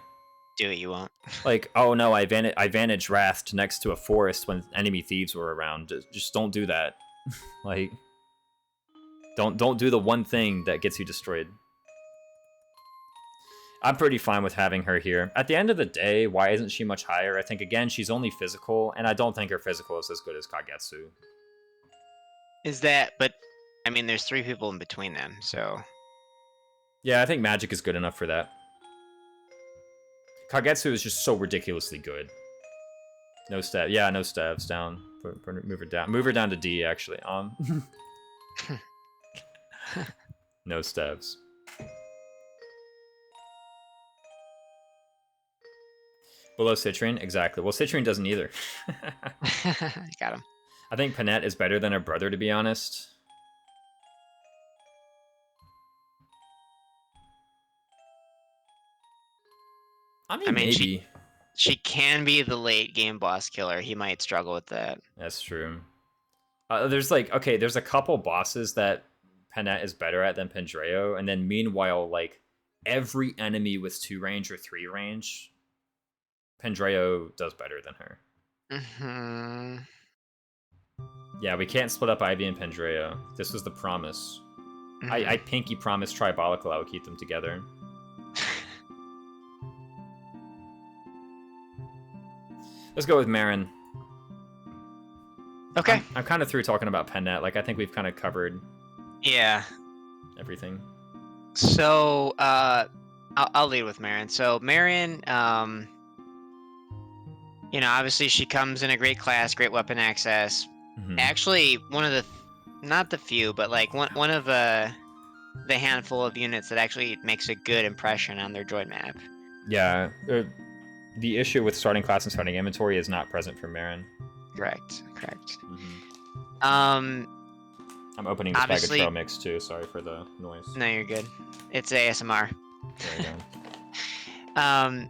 Do it, you won't. Like, oh no, I Vantage Wrathed next to a forest when enemy thieves were around. Just don't do that. Like, don't do the one thing that gets you destroyed. I'm pretty fine with having her here. At the end of the day, why isn't she much higher? I think, again, she's only physical, and I don't think her physical is as good as Kagetsu. Is that, but, I mean, there's 3 people in between them, so... Yeah, I think magic is good enough for that. Kagetsu is just so ridiculously good. No stab. Yeah, no stabs down. Move her down. Move her down to D, actually. No stabs. Below Citrine? Exactly. Well, Citrine doesn't either. Got him. I think Panette is better than her brother, to be honest. I mean maybe. She can be the late game boss killer. He might struggle with that. That's true. There's like, okay, there's a couple bosses that Panette is better at than Pendreo, and then meanwhile, like, every enemy with 2 range or 3 range, Pendreo does better than her. Mm-hmm. Yeah, we can't split up Ivy and Pendreo. This was the promise. Mm-hmm. I pinky promised Tribolical I would keep them together. Let's go with Marin. Okay. I'm kind of through talking about Panette. Like, I think we've kind of covered everything. So, I'll lead with Marin. So, Marin, you know, obviously she comes in a great class, great weapon access. Mm-hmm. Actually, one of the, not the few, but like one of the handful of units that actually makes a good impression on their droid map. Yeah. The issue with starting class and starting inventory is not present for Marin. Correct. Mm-hmm. I'm opening this bag of trail mix too. Sorry for the noise. No, you're good. It's ASMR. There you go.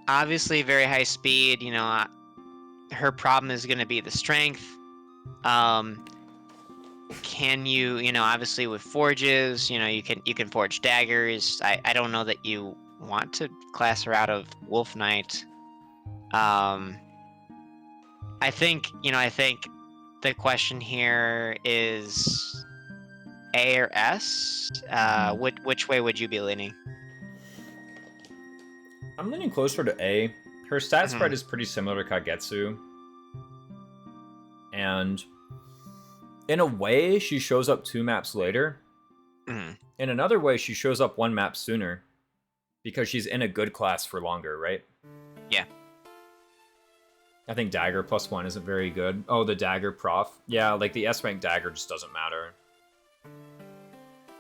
Obviously, very high speed. You know, her problem is going to be the strength. Can you know, obviously with forges, you know, you can forge daggers. I don't know that you want to class her out of Wolf Knight. I think the question here is A or S. Which way would you be leaning? I'm leaning closer to A. Her stat spread is pretty similar to Kagetsu. And in a way, she shows up 2 maps later. Mm-hmm. In another way, she shows up 1 map sooner. Because she's in a good class for longer, right? Yeah. I think Dagger +1 isn't very good. Oh, the Dagger prof. Yeah, like the S-rank Dagger just doesn't matter.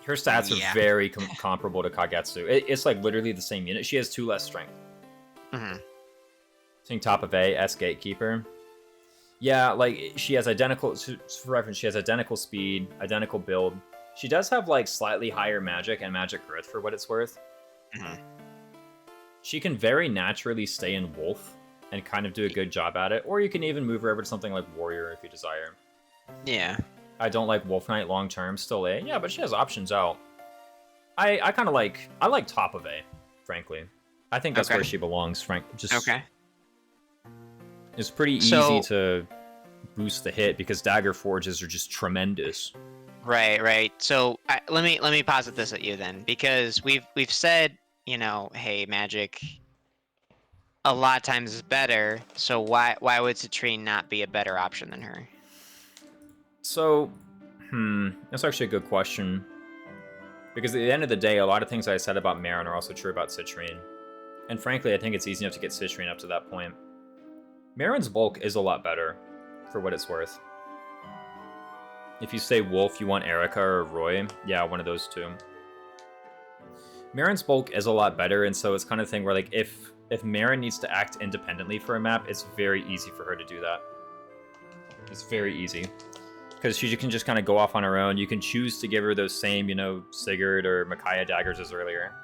Her stats are very comparable to Kagetsu. It's like literally the same unit. She has 2 less strength. Mm-hmm. Seeing top of A, S Gatekeeper. Yeah, like she has identical, for reference, she has identical speed, identical build. She does have like slightly higher magic and magic growth for what it's worth. Mm-hmm. She can very naturally stay in Wolf and kind of do a good job at it. Or you can even move her over to something like Warrior if you desire. Yeah. I don't like Wolf Knight long term, still A. Yeah, but she has options out. I kind of like, I like top of A, frankly. I think that's where she belongs, Frank. Just it's pretty easy to boost the hit because Dagger Forges are just tremendous. Right. So let me posit this at you then, because we've said, you know, hey, magic a lot of times is better. So why would Citrine not be a better option than her? So, that's actually a good question. Because at the end of the day, a lot of things I said about Marin are also true about Citrine. And frankly, I think it's easy enough to get Citrine up to that point. Marin's bulk is a lot better, for what it's worth. If you say Wolf, you want Erica or Roy. Yeah, one of those two. Marin's bulk is a lot better, and so it's kind of thing where, like, if Marin needs to act independently for a map, it's very easy for her to do that. It's very easy. Because she can just kind of go off on her own. You can choose to give her those same, you know, Sigurd or Micaiah daggers as earlier.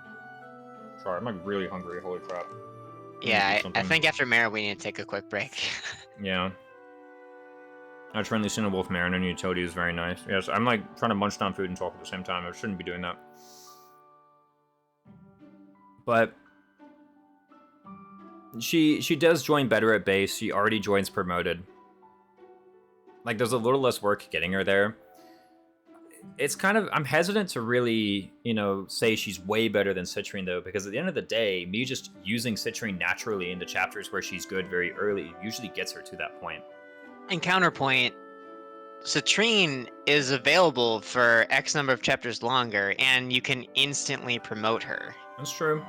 Sorry, I'm like really hungry, holy crap. Yeah, I think after Marin we need to take a quick break. Yeah. I've friendly seen a Wolf Marin and utility is very nice. Yes, I'm like trying to munch down food and talk at the same time. I shouldn't be doing that. But she does join better at base. She already joins promoted. Like, there's a little less work getting her there. It's kind of... I'm hesitant to really, you know, say she's way better than Citrine, though, because at the end of the day, me just using Citrine naturally into chapters where she's good very early usually gets her to that point. And counterpoint, Citrine is available for X number of chapters longer, and you can instantly promote her. That's true.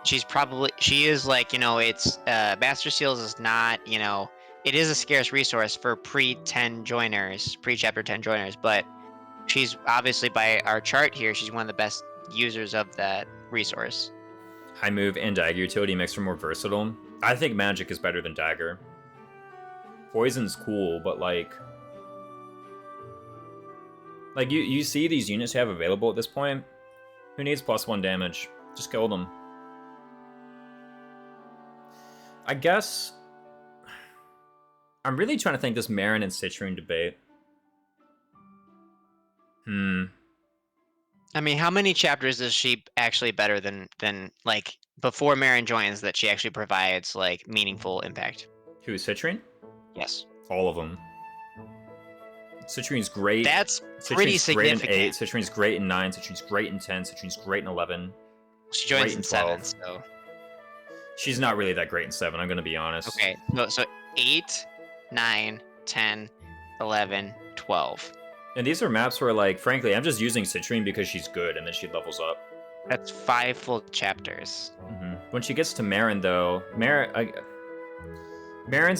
She is like, you know, it's... Master Seals is not, you know... It is a scarce resource for pre-10 joiners, pre-chapter 10 joiners, but she's obviously, by our chart here, she's one of the best users of that resource. High move and dagger utility makes her more versatile. I think magic is better than dagger. Poison's cool, but like you see these units you have available at this point. Who needs +1 damage? Just kill them. I guess I'm really trying to think this Marin and Citrine debate. I mean, how many chapters is she actually better than like before Marin joins that she actually provides like meaningful impact? Who, Citrine? Yes. All of them. Citrine's great. That's pretty significant. Great in 8. Citrine's great in 9. Citrine's great in 10. Citrine's great in 11. She joins in 7, so... She's not really that great in 7, I'm going to be honest. Okay, so 8, 9, 10, 11, 12. And these are maps where, like, frankly, I'm just using Citrine because she's good, and then she levels up. That's 5 full chapters. When she gets to Marin, though, Marin's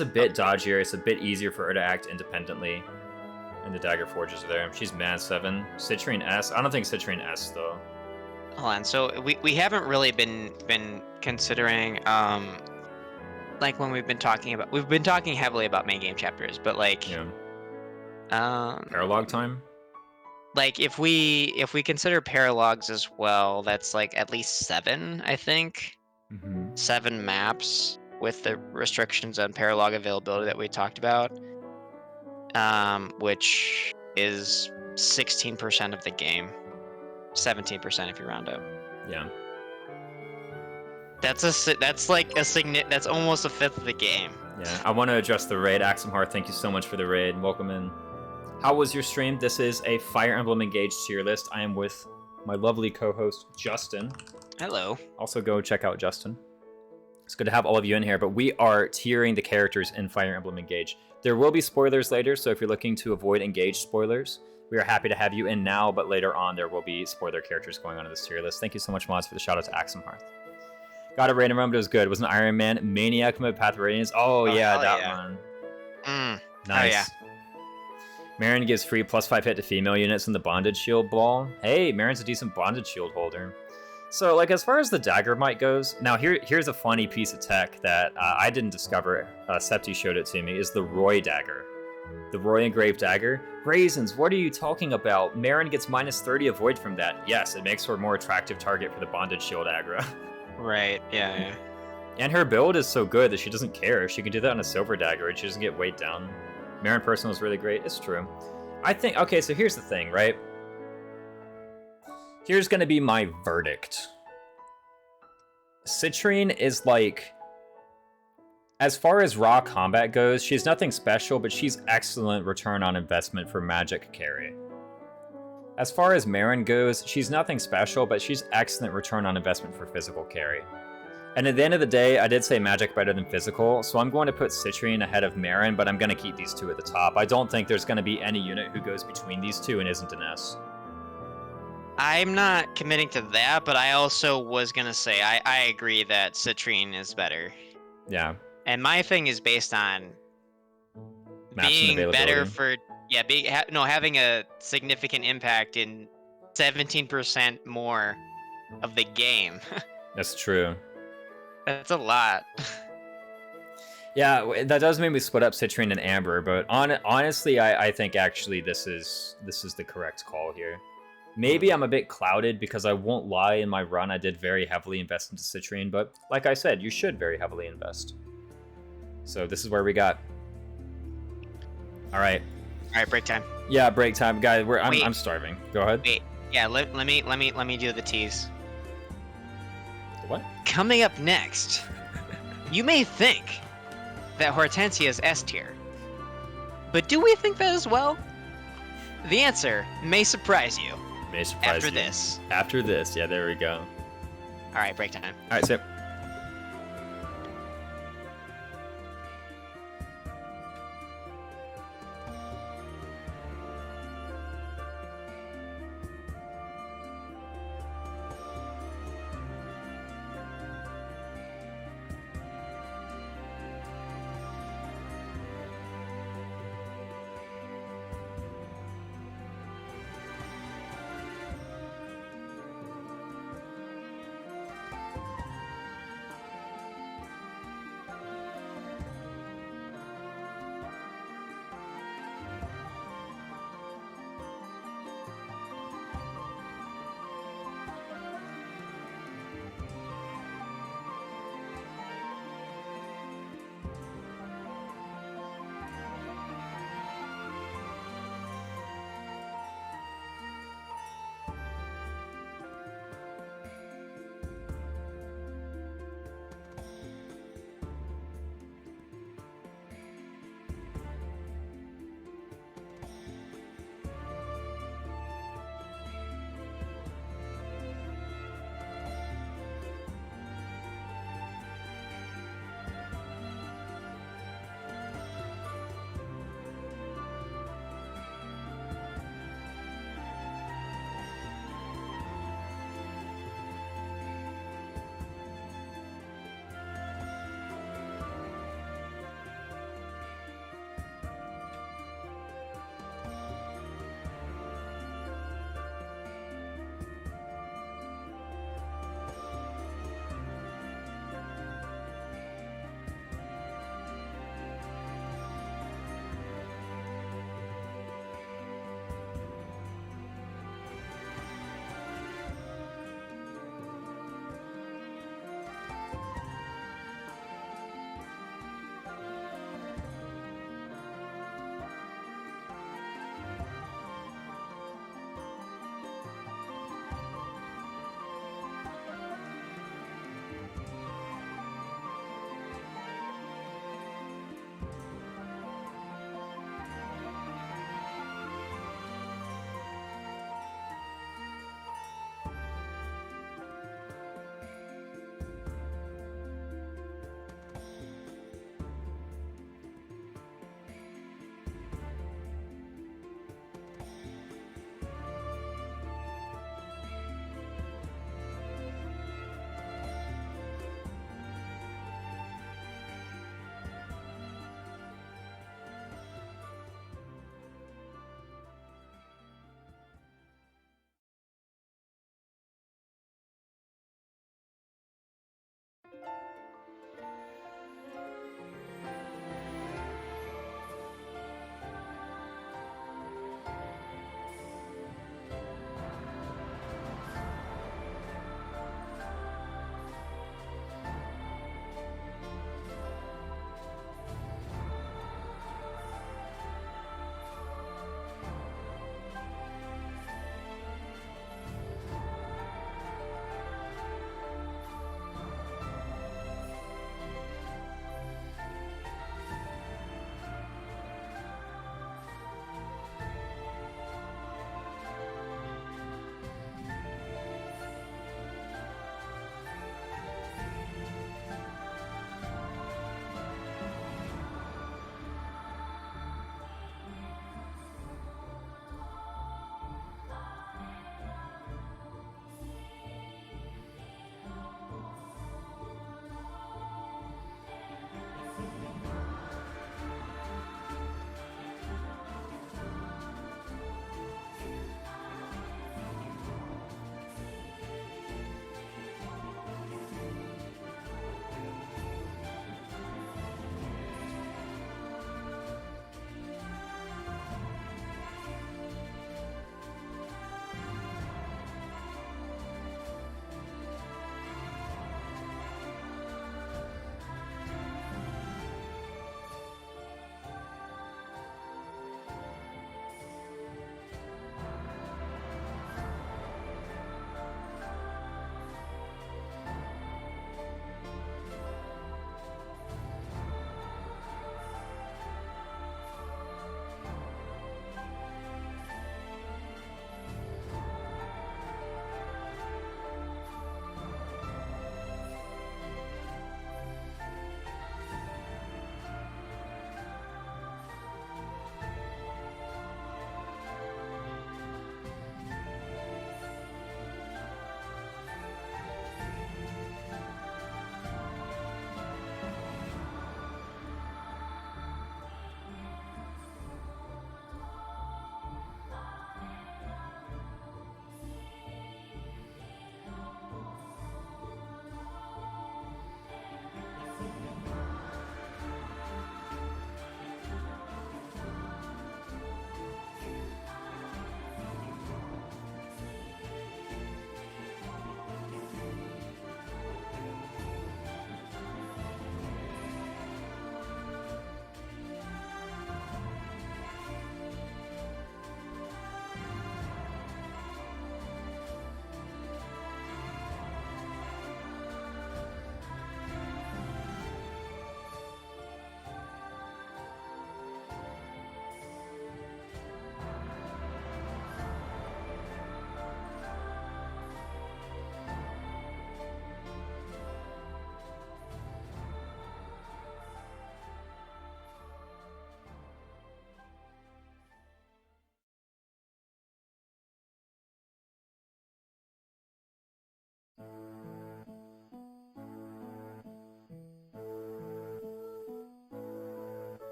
a bit dodgier. It's a bit easier for her to act independently. And the Dagger Forges are there. She's Mad 7. Citrine S. I don't think Citrine S, though. Hold on, so we haven't really been considering, like when we've been talking heavily about main game chapters, but like... Yeah. Paralog time? Like if we consider paralogs as well, that's like at least 7, I think. 7 maps with the restrictions on paralog availability that we talked about. Which is 16% of the game. 17% if you round up. Yeah. That's almost a fifth of the game. Yeah, I want to address the raid. Axelheart, thank you so much for the raid. Welcome in. How was your stream? This is a Fire Emblem Engaged tier list. I am with my lovely co-host, Justin. Hello. Also go check out Justin. It's good to have all of you in here, but we are tiering the characters in Fire Emblem Engage. There will be spoilers later, so if you're looking to avoid engaged spoilers, we are happy to have you in now, but later on there will be spoiler characters going on in this tier list. Thank you so much, Mods, for the shout out to Axelheart. Got a random moment, it was good. Wasn't Iron Man Maniac with Path of Radiance? Oh yeah, that one. Oh Nice. yeah. Marin gives free +5 hit to female units in the Bondage Shield Ball. Hey, Marin's a decent Bondage Shield holder. So, like, as far as the Dagger Might goes, now here's a funny piece of tech that I didn't discover. Septi showed it to me, is the Roy Dagger. The Roy Engraved Dagger. Raisins, what are you talking about? Marin gets -30 avoid from that. Yes, it makes her a more attractive target for the Bondage Shield aggro. Right, yeah. And her build is so good that she doesn't care. She can do that on a silver dagger and she doesn't get weighed down. Marin Personal is really great. It's true. I think, okay, so here's the thing, right? Here's gonna be my verdict. Citrine is like, as far as raw combat goes, she's nothing special, but she's excellent return on investment for magic carry. As far as Marin goes, she's nothing special, but she's excellent return on investment for physical carry. And at the end of the day, I did say magic better than physical, so I'm going to put Citrine ahead of Marin, but I'm going to keep these two at the top. I don't think there's going to be any unit who goes between these two and isn't an S. I'm not committing to that, but I also was gonna say I agree that Citrine is better. Yeah. And my thing is based on Maps and being better availability. for having a significant impact in 17% more of the game. That's true. That's a lot. Yeah, that does make me split up Citrine and Amber, but honestly, I think actually this is the correct call here. Maybe I'm a bit clouded because I won't lie, in my run I did very heavily invest into Citrine, but like I said, you should very heavily invest. So this is where we got. All right. All right, break time. Yeah, break time, guys. I'm starving. Go ahead. Wait, yeah, let me do the tease. What? Coming up next, you may think that Hortensia is S tier, but do we think that as well? The answer may surprise you. May surprise after you. this. After this, yeah, there we go. All right, break time. All right, so.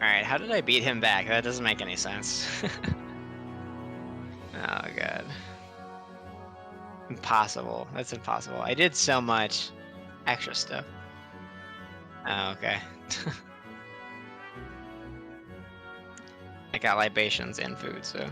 Alright, how did I beat him back? That doesn't make any sense. Oh god. Impossible. That's impossible. I did so much extra stuff. Oh, okay. I got libations and food, so...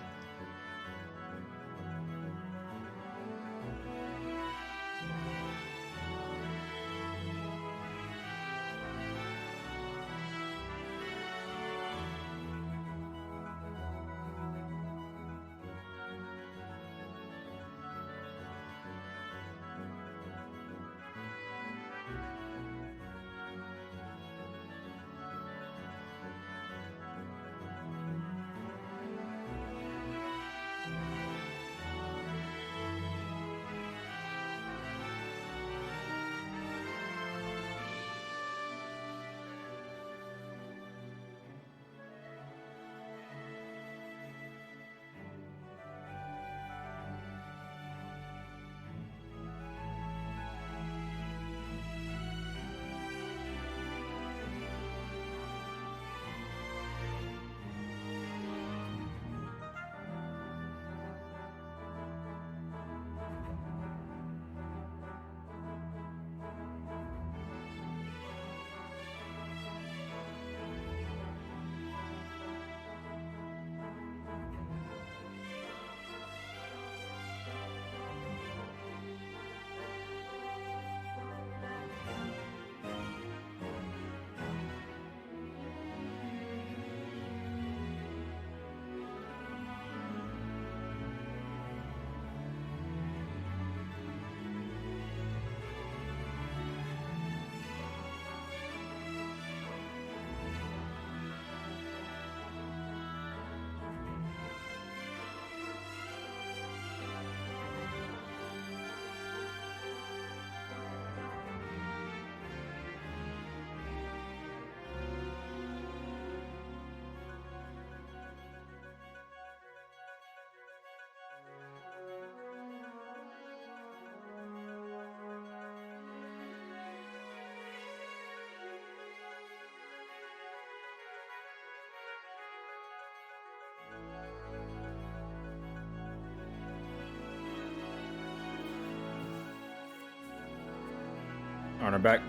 On our back.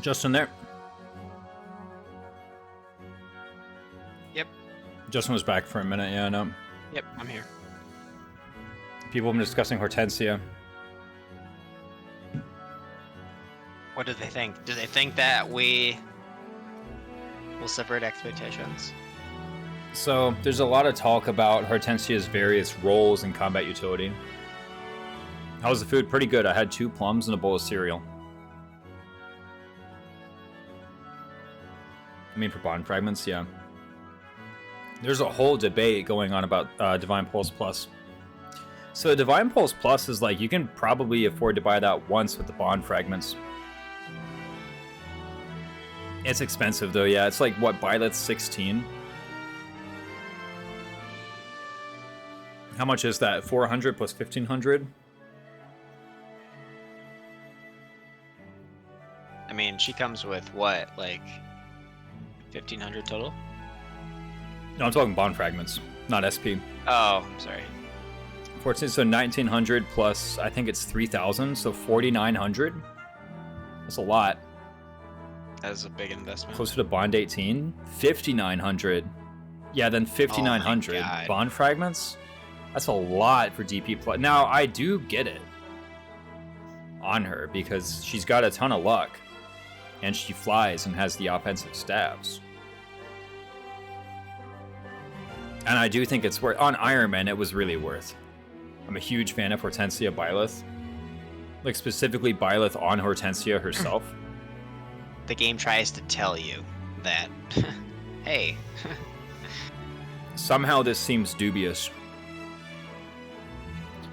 Justin there. Yep. Justin was back for a minute, yeah, I know. Yep, I'm here. People have been discussing Hortensia. What do they think? Do they think that we will subvert expectations? So, there's a lot of talk about Hortensia's various roles in combat utility. How was the food? Pretty good. I had 2 plums and a bowl of cereal. I mean, for bond fragments, yeah. There's a whole debate going on about Divine Pulse Plus. So Divine Pulse Plus is like, you can probably afford to buy that once with the bond fragments. It's expensive though, yeah. It's like, what, Byleth 16? How much is that? 400 plus 1500? I mean, she comes with what, like 1,500 total? No, I'm talking bond fragments, not SP. Oh, I'm sorry. 14, so 1900 plus, I think it's 3000, so 4900. That's a lot. That is a big investment. Closer to bond 18, 5900. Yeah, then 5900 God. bond fragments. That's a lot for DP plus. Now I do get it on her because she's got a ton of luck, and she flies and has the offensive stabs. And I do think it's worth. On Iron Man, it was really worth. I'm a huge fan of Hortensia Byleth. Like, specifically Byleth on Hortensia herself. The game tries to tell you that, hey. Somehow this seems dubious.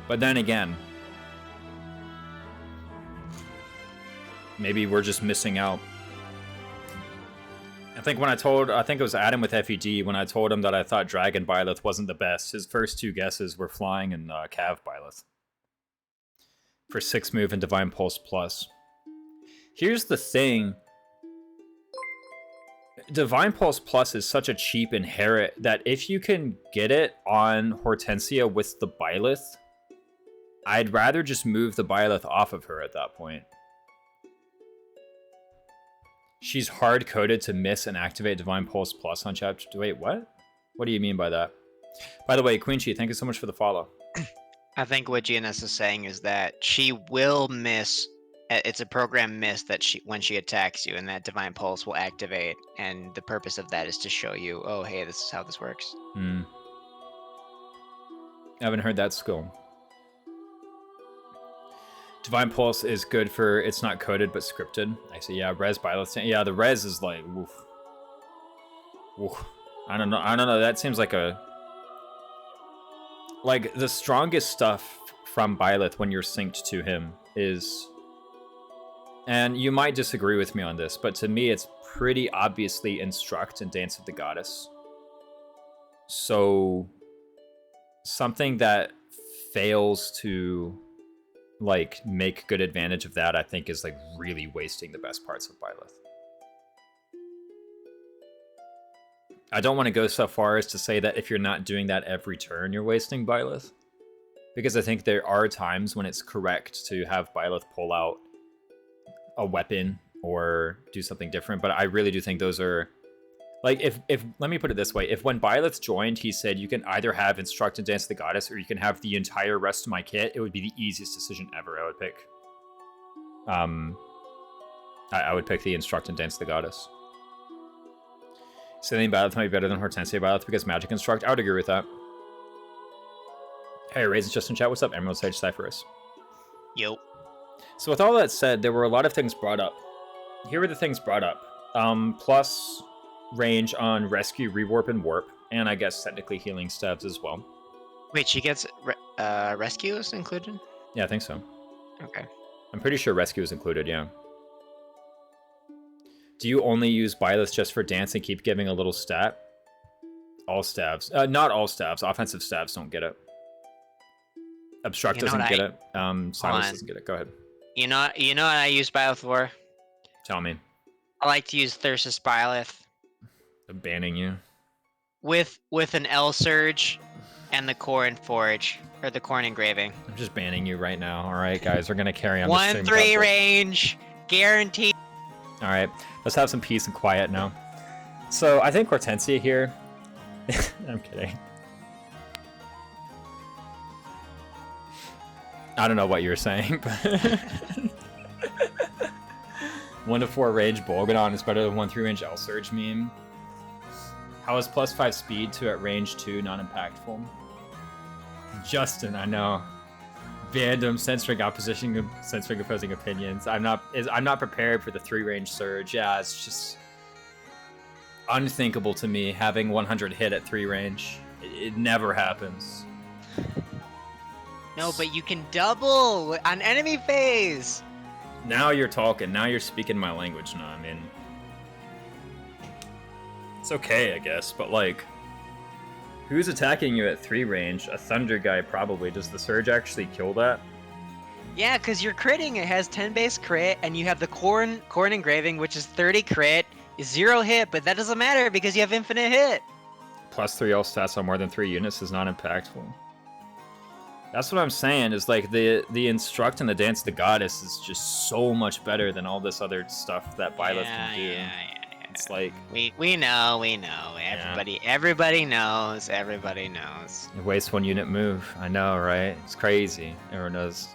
But then again, maybe we're just missing out. I think it was Adam with FED, when I told him that I thought Dragon Byleth wasn't the best, his first 2 guesses were Flying and Cav Byleth. For 6 move and Divine Pulse Plus. Here's the thing. Divine Pulse Plus is such a cheap inherit that if you can get it on Hortensia with the Byleth, I'd rather just move the Byleth off of her at that point. She's hard-coded to miss and activate Divine Pulse Plus on chapter... Wait, what? What do you mean by that? By the way, Queen Chi, thank you so much for the follow. I think what GNS is saying is that she will miss. It's a program miss that when she attacks you, and that Divine Pulse will activate. And the purpose of that is to show you, oh, hey, this is how this works. I haven't heard that skill. Divine Pulse is good for, it's not coded but scripted. I see, yeah, res Byleth. Yeah, the res is like, woof. Woof. I don't know, that seems like a... Like, the strongest stuff from Byleth when you're synced to him is... And you might disagree with me on this, but to me it's pretty obviously Instruct and Dance of the Goddess. So... something that fails to... like make good advantage of that, I think is like really wasting the best parts of Byleth. I don't want to go so far as to say that if you're not doing that every turn, you're wasting Byleth, because I think there are times when it's correct to have Byleth pull out a weapon or do something different. But I really do think those are like, if let me put it this way, if when Byleth joined, he said you can either have Instruct and Dance of the Goddess or you can have the entire rest of my kit, it would be the easiest decision ever. I would pick I would pick the Instruct and Dance of the Goddess. Sailing Byleth might be better than Hortensia Byleth because Magic Instruct. I would agree with that. Hey, Raisins just in chat. What's up, Emerald Sage Cypherus? Yo. So with all that said, there were a lot of things brought up. Here are the things brought up. Plus range on Rescue, Rewarp, and Warp. And I guess technically Healing Stabs as well. Wait, she gets rescues included? Yeah, I think so. Okay. I'm pretty sure Rescue is included, yeah. Do you only use Byleth just for dance and keep giving a little stat? All stabs. Not all stabs. Offensive stabs don't get it. Obstruct doesn't get it. Silence doesn't get it. Go ahead. You know what I use Byleth for? Tell me. I like to use Thyrsus Byleth. I'm banning you. With an L Surge and the Corn Forge, or the Corn Engraving. I'm just banning you right now. All right, guys, we're gonna carry on. 1/3 range, guaranteed. All right, let's have some peace and quiet now. So I think Hortensia here. I'm kidding. I don't know what you were saying, but 1 to 4 range Bolgadon is better than 1-3 range L Surge meme. How is +5 speed to at range 2 non-impactful? Justin, I know. Vandom censoring opposing opinions. I'm not prepared for the 3-range surge. Yeah, it's just unthinkable to me having 100 hit at 3 range. It never happens. No, but you can double on enemy phase. Now you're talking. Now you're speaking my language. No, I mean, it's okay, I guess, but like, who's attacking you at 3 range? A Thunder guy, probably. Does the Surge actually kill that? Yeah, because you're critting. It has 10 base crit, and you have the Corn Engraving, which is 30 crit, 0 hit, but that doesn't matter because you have infinite hit. +3 all stats on more than 3 units is not impactful. That's what I'm saying, is like the Instruct and the Dance of the Goddess is just so much better than all this other stuff that Byleth can do. Yeah. It's like, we know. Everybody knows. It wastes 1 unit move. I know, right? It's crazy. Everyone knows.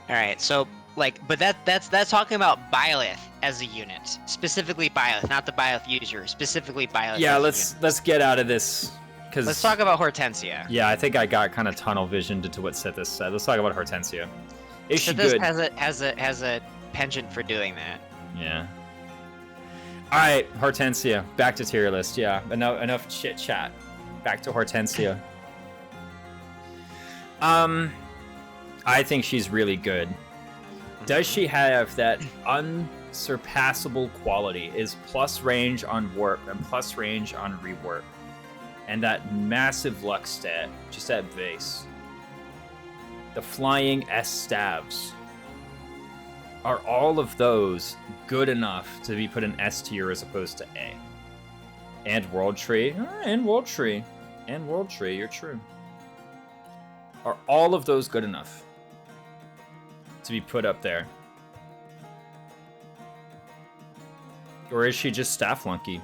All right, so like, but that's talking about Byleth as a unit, specifically Byleth, not the Byleth user, specifically Byleth. Yeah, let's get out of this. Let's talk about Hortensia. Yeah, I think I got kind of tunnel visioned into what Sithis said. Let's talk about Hortensia. Is she Sithis good? has a penchant for doing that. Yeah. All right, Hortensia. Back to tier list. Yeah, enough chit chat. Back to Hortensia. I think she's really good. Does she have that unsurpassable quality? Is plus range on warp and plus range on rewarp, and that massive luck stat just at base. The flying S stabs. Are all of those good enough to be put in S tier as opposed to A? And World Tree. And World Tree. And World Tree, you're true. Are all of those good enough to be put up there? Or is she just staff flunky?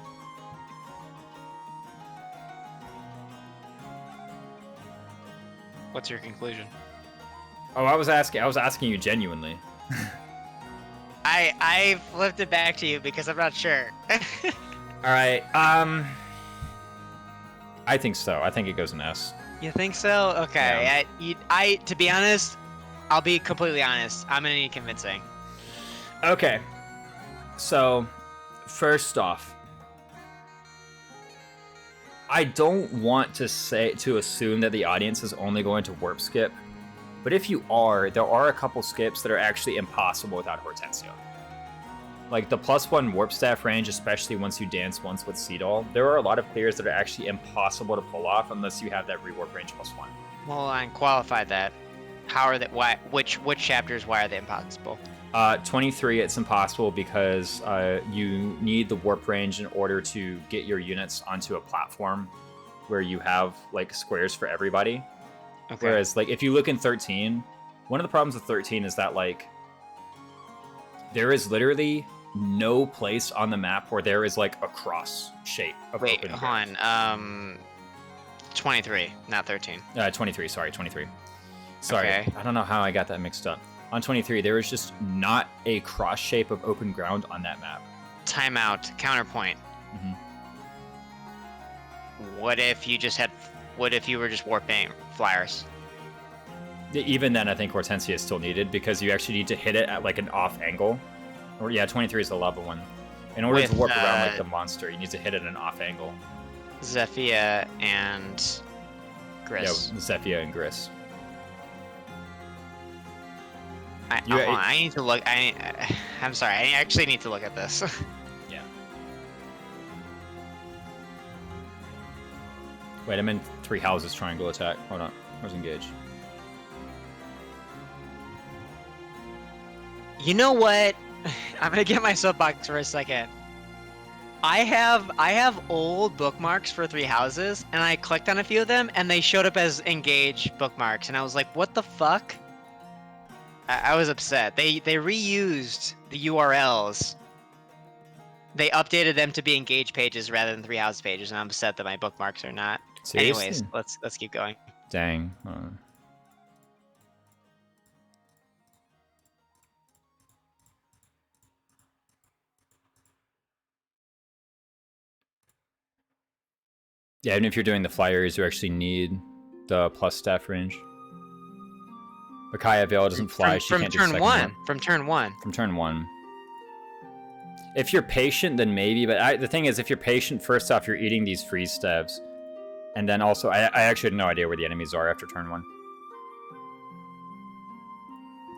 What's your conclusion? Oh, I was asking you genuinely. I flipped it back to you because I'm not sure. All right. I think so. I think it goes in S. You think so? Okay. Yeah. To be honest, I'll be completely honest. I'm gonna need convincing. Okay. So, first off, I don't want to assume that the audience is only going to warp skip, but if you are, there are a couple skips that are actually impossible without Hortensia. Like the +1 warp staff range, especially once you dance once with Seedall, there are a lot of clears that are actually impossible to pull off unless you have that rewarp range +1. Well, I qualified that. How are they? Why? Which chapters? Why are they impossible? 23, it's impossible because you need the warp range in order to get your units onto a platform where you have like squares for everybody. Okay. Whereas like if you look in 13, one of the problems with 13 is that like there is literally no place on the map where there is like a cross shape of open hold ground. on. 23, not 13. 23, sorry, 23. Sorry, Okay. I don't know how I got that mixed up. On 23, there is just not a cross shape of open ground on that map. Timeout. Counterpoint. Mhm. What if you were just warping flyers? Even then, I think Hortensia is still needed because you actually need to hit it at like an off angle. Or yeah, 23 is the lava one. In order to With, warp around like the monster, you need to hit it at an off angle. Zephyr and Gris. Yeah, Zephyr and Gris. I need to look. I'm sorry. I actually need to look at this. Yeah. Wait, I'm in 3 houses triangle attack. Hold on. Where's engage? You know what? I'm gonna get my soapbox for a second. I have old bookmarks for 3 houses, and I clicked on a few of them, and they showed up as engage bookmarks, and I was like, "What the fuck?" I was upset. They reused the URLs. They updated them to be engage pages rather than 3 house pages, and I'm upset that my bookmarks are not. Seriously? Anyways, let's keep going. Dang. Yeah, even if you're doing the flyers, you actually need the plus staff range. Micaiah Vale doesn't fly. She can't do turn second one. one. From turn one. From turn 1. If you're patient, then maybe. But the thing is, if you're patient, first off, you're eating these freeze stabs. And then also, I actually have no idea where the enemies are after turn 1.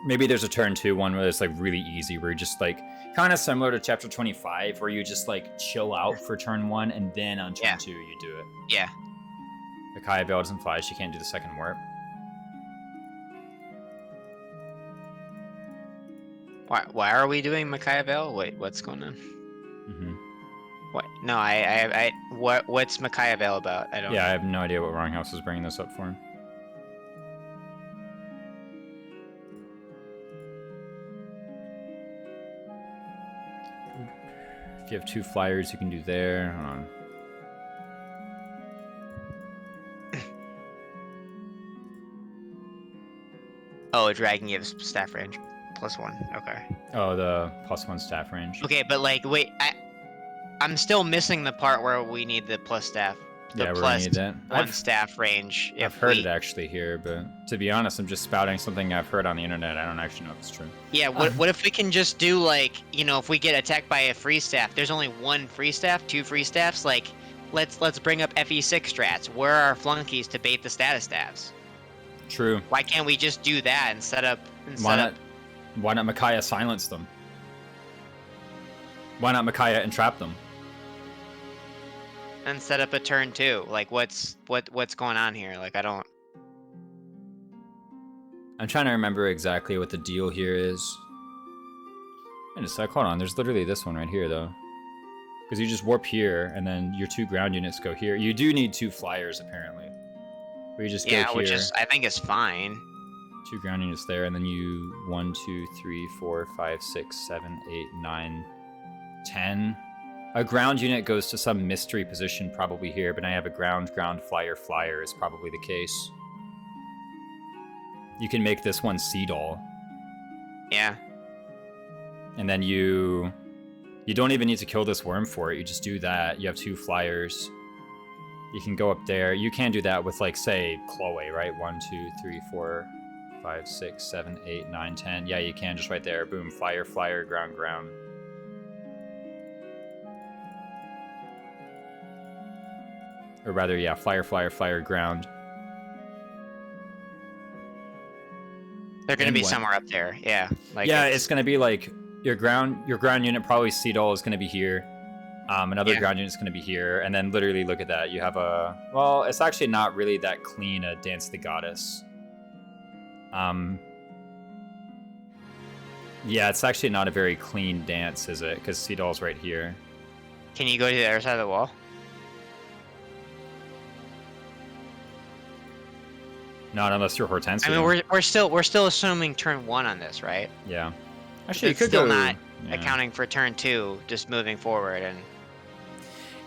Maybe there's a turn 2 one where it's like really easy, where you're just like, kind of similar to chapter 25, where you just like chill out for turn 1, and then on turn 2 you do it. Yeah. Micaiah Vale doesn't fly. She can't do the second warp. Why are we doing Micaiah Vale? Wait, what's going on? Mm-hmm. What? No, what's Micaiah Vale about? I don't. Yeah, I have no idea what Wronghouse is bringing this up for. If you have 2 flyers, you can do there. Hold on. Oh, dragon gives staff range +1. Okay. Oh, the +1 staff range. Okay, but like, wait, I'm still missing the part where we need the plus staff. The Yeah, we're plus gonna need that. 1 staff range. I've heard it actually here, but to be honest, I'm just spouting something I've heard on the internet. I don't actually know if it's true. Yeah, what if we can just do like, if we get attacked by a free staff, there's only 1 free staff, 2 free staffs, like, let's bring up FE6 strats. Where are our flunkies to bait the status staffs? True. Why can't we just do that and set up? Why not Micaiah silence them? Why not Micaiah entrap them? And set up a turn 2. Like, what's going on here? Like, I don't. I'm trying to remember exactly what the deal here is. Wait a sec, hold on. There's literally this one right here, though. Because you just warp here, and then your 2 ground units go here. You do need 2 flyers, apparently. Where you just go here. which is, I think is fine. 2 ground units there, and then you 1, 2, 3, 4, 5, 6, 7, 8, 9, 10. A ground unit goes to some mystery position, probably here, but I have a ground, flyer is probably the case. You can make this one Sea Doll. Yeah. And then you don't even need to kill this worm for it. You just do that. You have 2 flyers. You can go up there. You can do that with, like, say, Chloe, right? 1, 2, 3, 4, 5, 6, 7, 8, 9, 10. Yeah, you can just right there. Boom, flyer, ground. Or rather, yeah, flyer, ground. They're going to be somewhere up there. Yeah. Like yeah, it's going to be like your ground unit, probably Sea Doll, is going to be here. Another ground unit is going to be here. And then literally look at that. You have a... Well, it's actually not really that clean, a Dance the Goddess. Yeah, it's actually not a very clean dance, is it? Because Sea Doll's right here. Can you go to the other side of the wall? Not unless you're Hortensia. I mean, we're still assuming turn 1 on this, right? Yeah. Actually, it's you could still go, not yeah. accounting for turn 2, just moving forward. And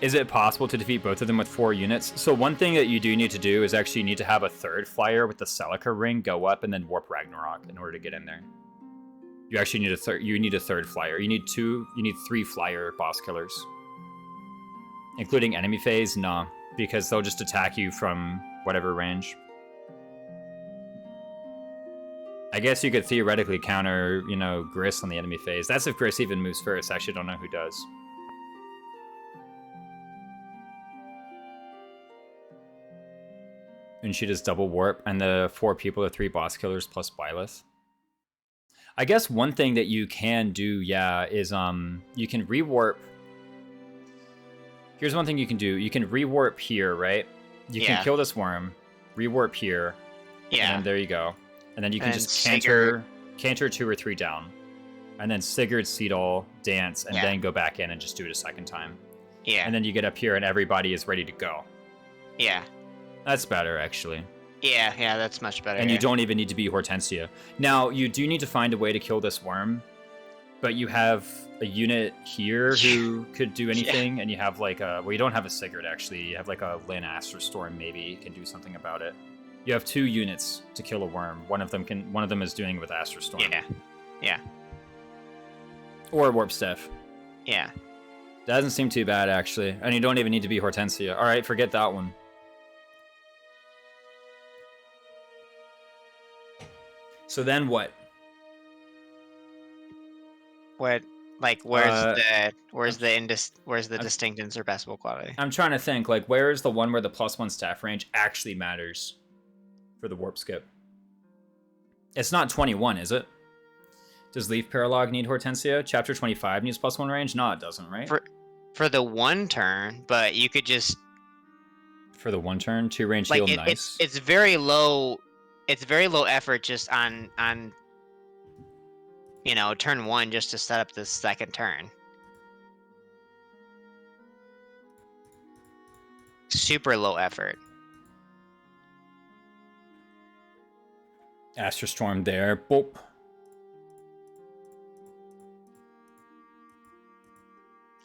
is it possible to defeat both of them with 4 units? So one thing that you do need to do is actually you need to have a 3rd flyer with the Celica ring go up and then warp Ragnarok in order to get in there. You actually need a 3rd flyer. You need 3 flyer boss killers. Including enemy phase? Nah, because they'll just attack you from whatever range. I guess you could theoretically counter, Gris on the enemy phase. That's if Gris even moves first. I actually don't know who does. And she does double warp, and the 4 people are 3 boss killers plus Byleth. I guess one thing that you can do, yeah, is you can rewarp. Here's one thing you can do. You can rewarp here, right? You can kill this worm, rewarp here, and there you go. And then you can just canter 2 or 3 down. And then Sigurd, Sea Doll, dance, and then go back in and just do it a second time. Yeah. And then you get up here and everybody is ready to go. Yeah. That's better, actually. Yeah, that's much better. And you don't even need to be Hortensia. Now, you do need to find a way to kill this worm, but you have a unit here who could do anything, and you have like a... Well, you don't have a Sigurd, actually. You have like a Lyn Asterstorm, maybe, can do something about it. You have 2 units to kill a worm. One of them is doing it with Asterstorm. Yeah. Or Warp Staff. Yeah. That doesn't seem too bad, actually. And you don't even need to be Hortensia. Alright, forget that one. So then what? What? Like, where's the distinct and surpassable quality? I'm trying to think, like, where is the one where the +1 staff range actually matters for the warp skip? It's not 21, is it? Does Leaf Paralog need Hortensia? Chapter 25 needs +1 range? No, it doesn't, right? For the 1 turn, but you could just... For the 1 turn, 2 range heal, nice. It's very low... It's very low effort just on turn 1 just to set up the 2nd turn. Super low effort. Asterstorm there. Boop.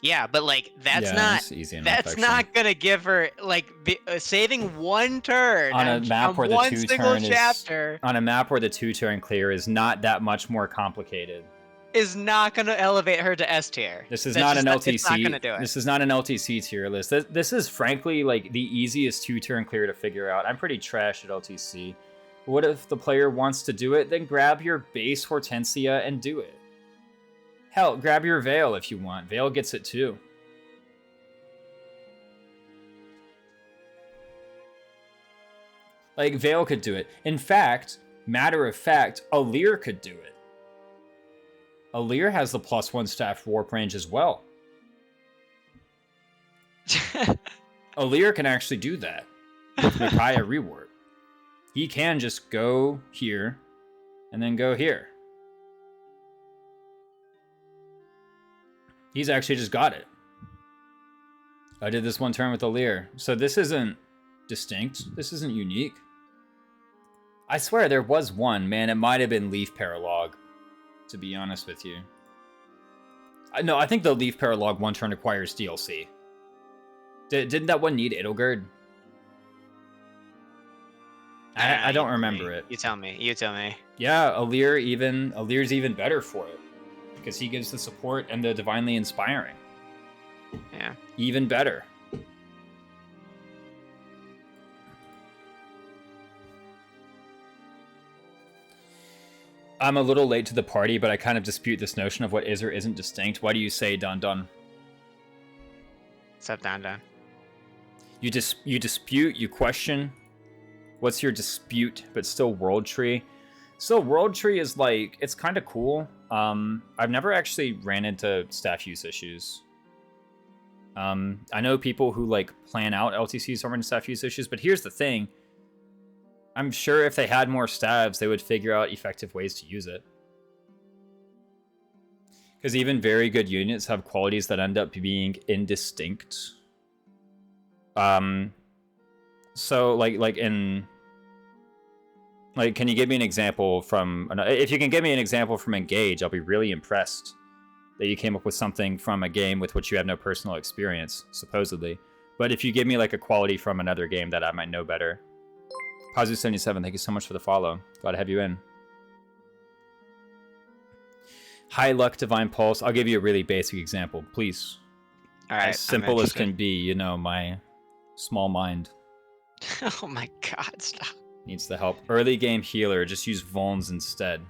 Yeah, but like that's easy enough, that's not gonna give her like saving 1 turn on a map where the 2 turn chapter on a map where the 2 turn clear is not that much more complicated. Is not gonna elevate her to S tier. This is not an LTC. It's not gonna do it. This is not an LTC tier list. This is frankly like the easiest 2 turn clear to figure out. I'm pretty trash at LTC. What if the player wants to do it? Then grab your base Hortensia and do it. Hell, grab your Veil if you want. Veil gets it too. Like, Veil could do it. In fact, matter of fact, Alir could do it. Alir has the +1 staff warp range as well. Alir can actually do that with Micaiah rewarp. He can just go here and then go here. He's actually just got it. I did this one turn with Alir. So this isn't distinct. This isn't unique. I swear there was one, man. It might have been Leaf Paralog, to be honest with you. No, I think the Leaf Paralog one turn requires DLC. Didn't that one need Edelgard? I don't remember it. You tell me. You tell me. Yeah, Alir's even better for it. Because he gives the support and the Divinely Inspiring. Yeah. Even better. I'm a little late to the party, but I kind of dispute this notion of what is or isn't distinct. Why do you say Don Don? What's up, Don Don? You dispute, you question. What's your dispute? But still World Tree. Still World Tree is like, it's kind of cool. I've never actually ran into staff use issues. I know people who like plan out LTCs or staff use issues, but here's the thing. I'm sure if they had more stabs, they would figure out effective ways to use it. Because even very good units have qualities that end up being indistinct. So can you give me an example from? If you can give me an example from Engage, I'll be really impressed that you came up with something from a game with which you have no personal experience, supposedly. But if you give me like a quality from another game that I might know better. Pazu77, thank you so much for the follow. Glad to have you in. High Luck Divine Pulse. I'll give you a really basic example, please. All right. As simple as can be, you know, my small mind. Oh my god, stop. Needs the help. Early game healer, just use Vulns instead.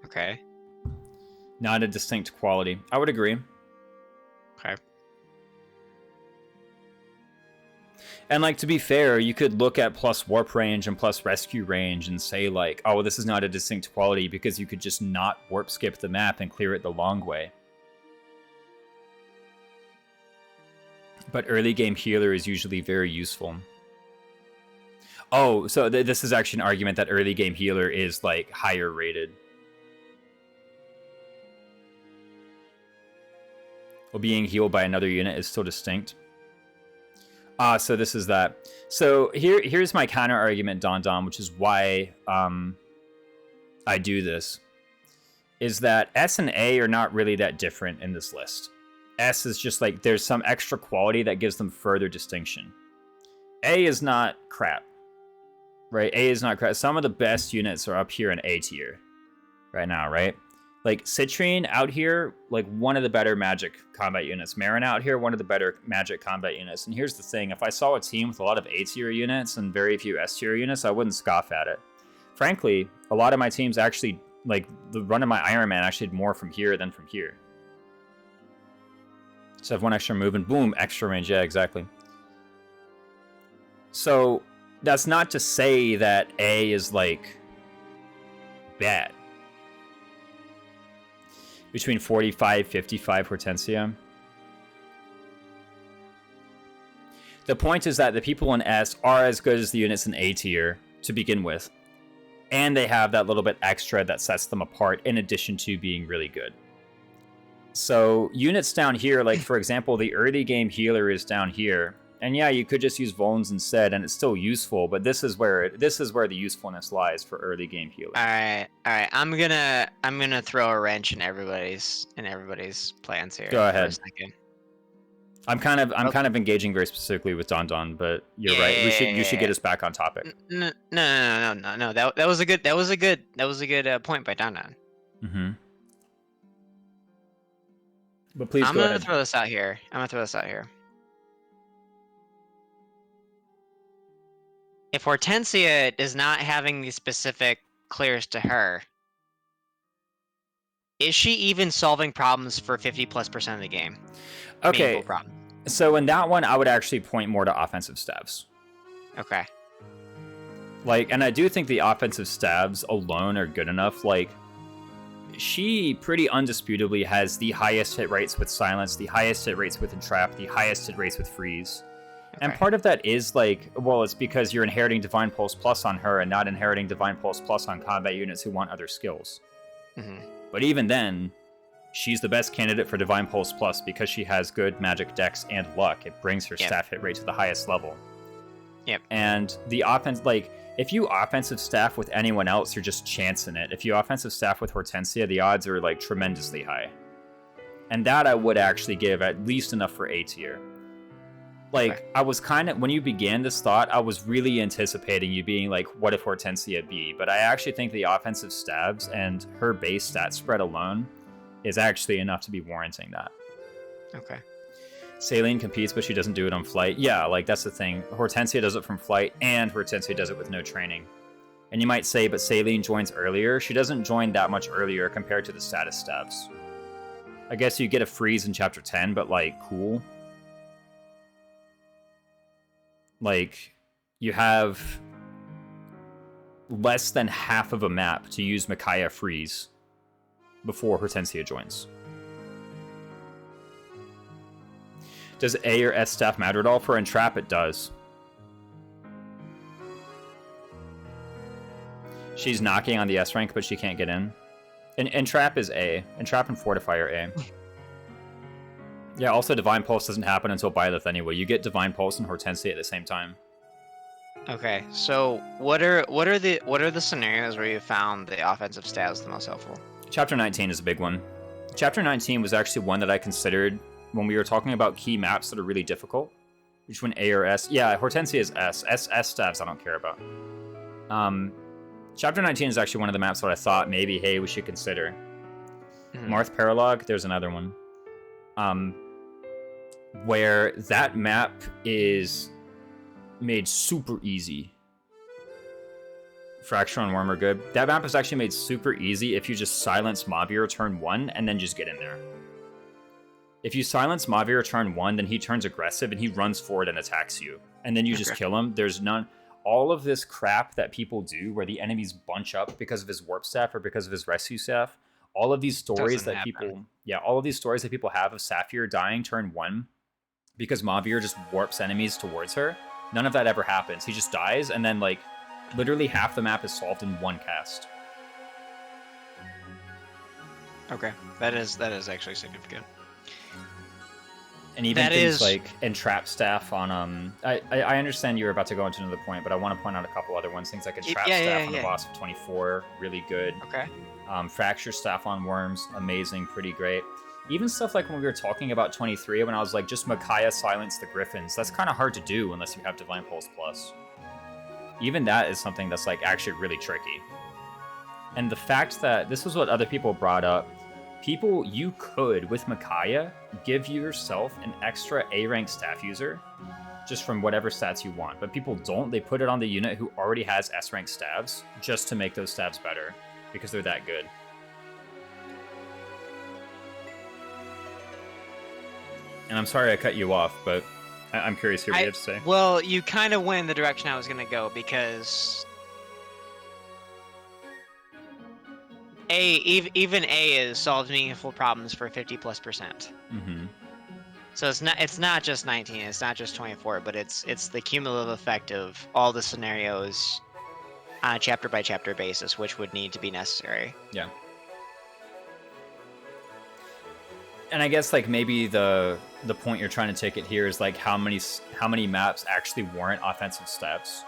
Okay. Not a distinct quality. I would agree. Okay. And like, to be fair, you could look at plus warp range and plus rescue range and say like, oh, well, this is not a distinct quality because you could just not warp skip the map and clear it the long way. But early game healer is usually very useful. Oh, so this is actually an argument that early game healer is like higher rated. Well, being healed by another unit is still distinct. So this is that. So here's my counter argument, Don Don, which is why I do this. Is that S and A are not really that different in this list. S is just like there's some extra quality that gives them further distinction. A is not crap. Right? A is not crap. Some of the best units are up here in A tier right now, right? Like Citrine out here, like one of the better magic combat units. Marin out here, one of the better magic combat units. And here's the thing, if I saw a team with a lot of A tier units and very few S tier units, I wouldn't scoff at it. Frankly, a lot of my teams actually, like the run of my Iron Man actually had more from here than from here. So I have one extra move and boom, extra range. Yeah, exactly. So that's not to say that A is like bad. Between 45, 55 Hortensia. The point is that the people in S are as good as the units in A tier to begin with. And they have that little bit extra that sets them apart in addition to being really good. So units down here, like for example, the early game healer is down here. And yeah, you could just use Vulns instead, and it's still useful. But this is where the usefulness lies for early game healer. All right. I'm gonna throw a wrench in everybody's plans here. Go ahead. For a second. I'm kind of engaging very specifically with Don Don, but you're right. You should get us back on topic. No. That was a good point by Don Don. Mm-hmm. But please I'm go gonna ahead. throw this out here. If Hortensia is not having these specific clears to her, is she even solving problems for 50+% of the game? Okay. So in that one, I would actually point more to offensive stabs. Okay. Like, and I do think the offensive stabs alone are good enough. Like, she pretty undisputably has the highest hit rates with silence, the highest hit rates with entrap, the highest hit rates with freeze. And part of that is like, well, it's because you're inheriting Divine Pulse Plus on her and not inheriting Divine Pulse Plus on combat units who want other skills. Mm-hmm. But even then, she's the best candidate for Divine Pulse Plus because she has good magic dex and luck. It brings her staff hit rate to the highest level. Yep. And the offense, like, if you offensive staff with anyone else, you're just chancing it. If you offensive staff with Hortensia, the odds are, like, tremendously high. And that I would actually give at least enough for A tier. Like, okay. I was kind of, when you began this thought, I was really anticipating you being like, what if Hortensia B? But I actually think the offensive stabs and her base stat spread alone is actually enough to be warranting that. Okay. Saline competes, but she doesn't do it on flight. Yeah, like, that's the thing. Hortensia does it from flight, and Hortensia does it with no training. And you might say, but Saline joins earlier. She doesn't join that much earlier compared to the status stabs. I guess you get a freeze in Chapter 10, but, like, cool. Like, you have less than half of a map to use Micaiah Freeze before Hortensia joins. Does A or S staff matter at all? For Entrap, it does. She's knocking on the S rank, but she can't get in. Entrap is A. Entrap and Fortify are A. Yeah, also Divine Pulse doesn't happen until Byleth anyway. You get Divine Pulse and Hortensia at the same time. Okay, so what are the scenarios where you found the offensive stabs the most helpful? Chapter 19 is a big one. Chapter 19 was actually one that I considered when we were talking about key maps that are really difficult. Which one, A or S? Yeah, Hortensia is S. S stabs I don't care about. Chapter 19 is actually one of the maps that I thought maybe, hey, we should consider. Marth Paralog, there's another one. Where that map is made super easy. Fracture and Worm are good. That map is actually made super easy if you just silence Mavir turn 1 and then just get in there. If you silence Mavir turn 1, then he turns aggressive and he runs forward and attacks you. And then you just kill him. There's none... All of this crap that people do where the enemies bunch up because of his warp staff or because of his rescue staff, all of these stories that people... Yeah, all of these stories that people have of Saphir dying turn 1 because Mavir just warps enemies towards her, none of that ever happens. He just dies, and then, like, literally half the map is solved in one cast. Okay, that is actually significant. And even things like Entrap staff on... I understand you were about to go into another point, but I want to point out a couple other ones. Things like Entrap staff on the boss of 24, really good. Okay. Fracture staff on Worms, amazing, pretty great. Even stuff like when we were talking about 23, when I was like, just Micaiah silence the Griffins. That's kind of hard to do unless you have Divine Pulse Plus. Even that is something that's like actually really tricky. And the fact that this was what other people brought up, you could, with Micaiah, give yourself an extra A-rank staff user, just from whatever stats you want. But people don't. They put it on the unit who already has S-rank stabs, just to make those stabs better, because they're that good. And I'm sorry I cut you off, but I'm curious to hear what you have to say. Well, you kind of went in the direction I was going to go, because even A is solves meaningful problems for 50+%. Mm-hmm. So it's not just 19, it's not just 24, but it's the cumulative effect of all the scenarios on a chapter by chapter basis, which would need to be necessary. Yeah. And I guess like maybe the point you're trying to take it here is like how many maps actually warrant offensive stabs.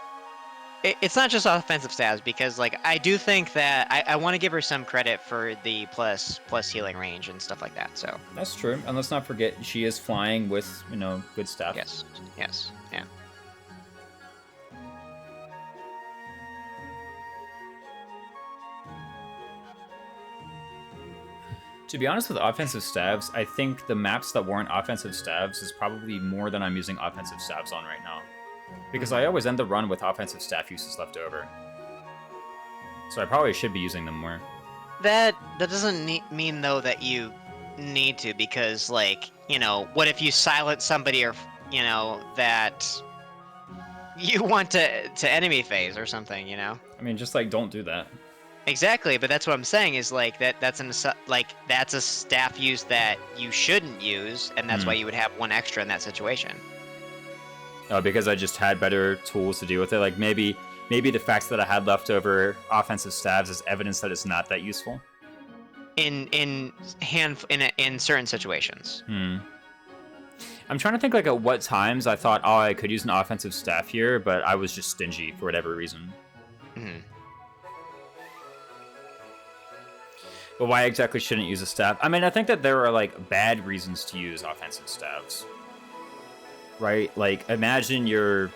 It's not just offensive stabs, because like I do think that I want to give her some credit for the plus healing range and stuff like that. So that's true, and let's not forget she is flying with good stuff. Yes, yeah. To be honest with offensive stabs, I think the maps that warrant offensive stabs is probably more than I'm using offensive stabs on right now. Because I always end the run with offensive staff uses left over. So I probably should be using them more. That doesn't mean, though, that you need to, because, like, what if you silence somebody or, that you want to enemy phase or something, I mean, just, like, don't do that. Exactly, but that's what I'm saying is, like, that's a staff use that you shouldn't use, and that's why you would have one extra in that situation. Oh, because I just had better tools to deal with it. Like maybe the fact that I had leftover offensive stabs is evidence that it's not that useful. in certain situations. I'm trying to think like at what times I thought, oh, I could use an offensive staff here, but I was just stingy for whatever reason. But why exactly shouldn't use a staff? I mean, I think that there are like bad reasons to use offensive staffs, right? Like imagine you're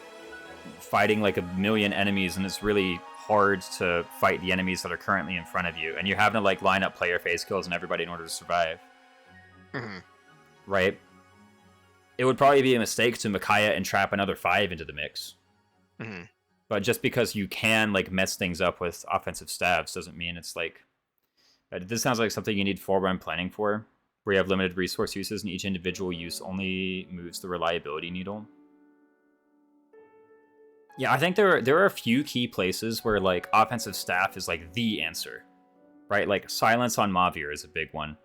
fighting like a million enemies and it's really hard to fight the enemies that are currently in front of you, and you're having to like line up player phase kills and everybody in order to survive. Right? It would probably be a mistake to Micaiah and trap another 5 into the mix. But just because you can like mess things up with offensive staffs doesn't mean it's like... This sounds like something you need foreground planning for, where you have limited resource uses and each individual use only moves the reliability needle. Yeah, I think there are a few key places where like offensive staff is like the answer, right? Like silence on Mavir is a big one.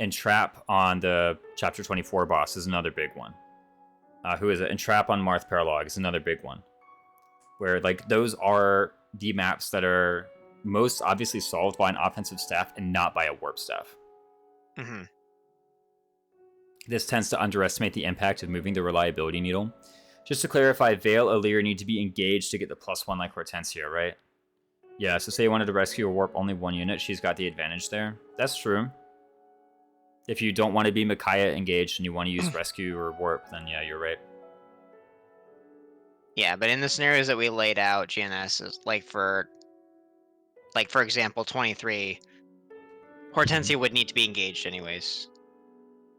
And trap on the chapter 24 boss is another big one. Who is it? And trap on Marth Paralog is another big one. Where like those are the maps that are most obviously solved by an offensive staff and not by a warp staff. This tends to underestimate the impact of moving the reliability needle. Just to clarify, Vale, Alir need to be engaged to get the +1 like Hortensia, right? Yeah, so say you wanted to rescue or warp only one unit, she's got the advantage there. That's true. If you don't want to be Micaiah engaged and you want to use rescue or warp, then yeah, you're right. Yeah, but in the scenarios that we laid out, GNS is like for example, 23, Hortensia would need to be engaged anyways.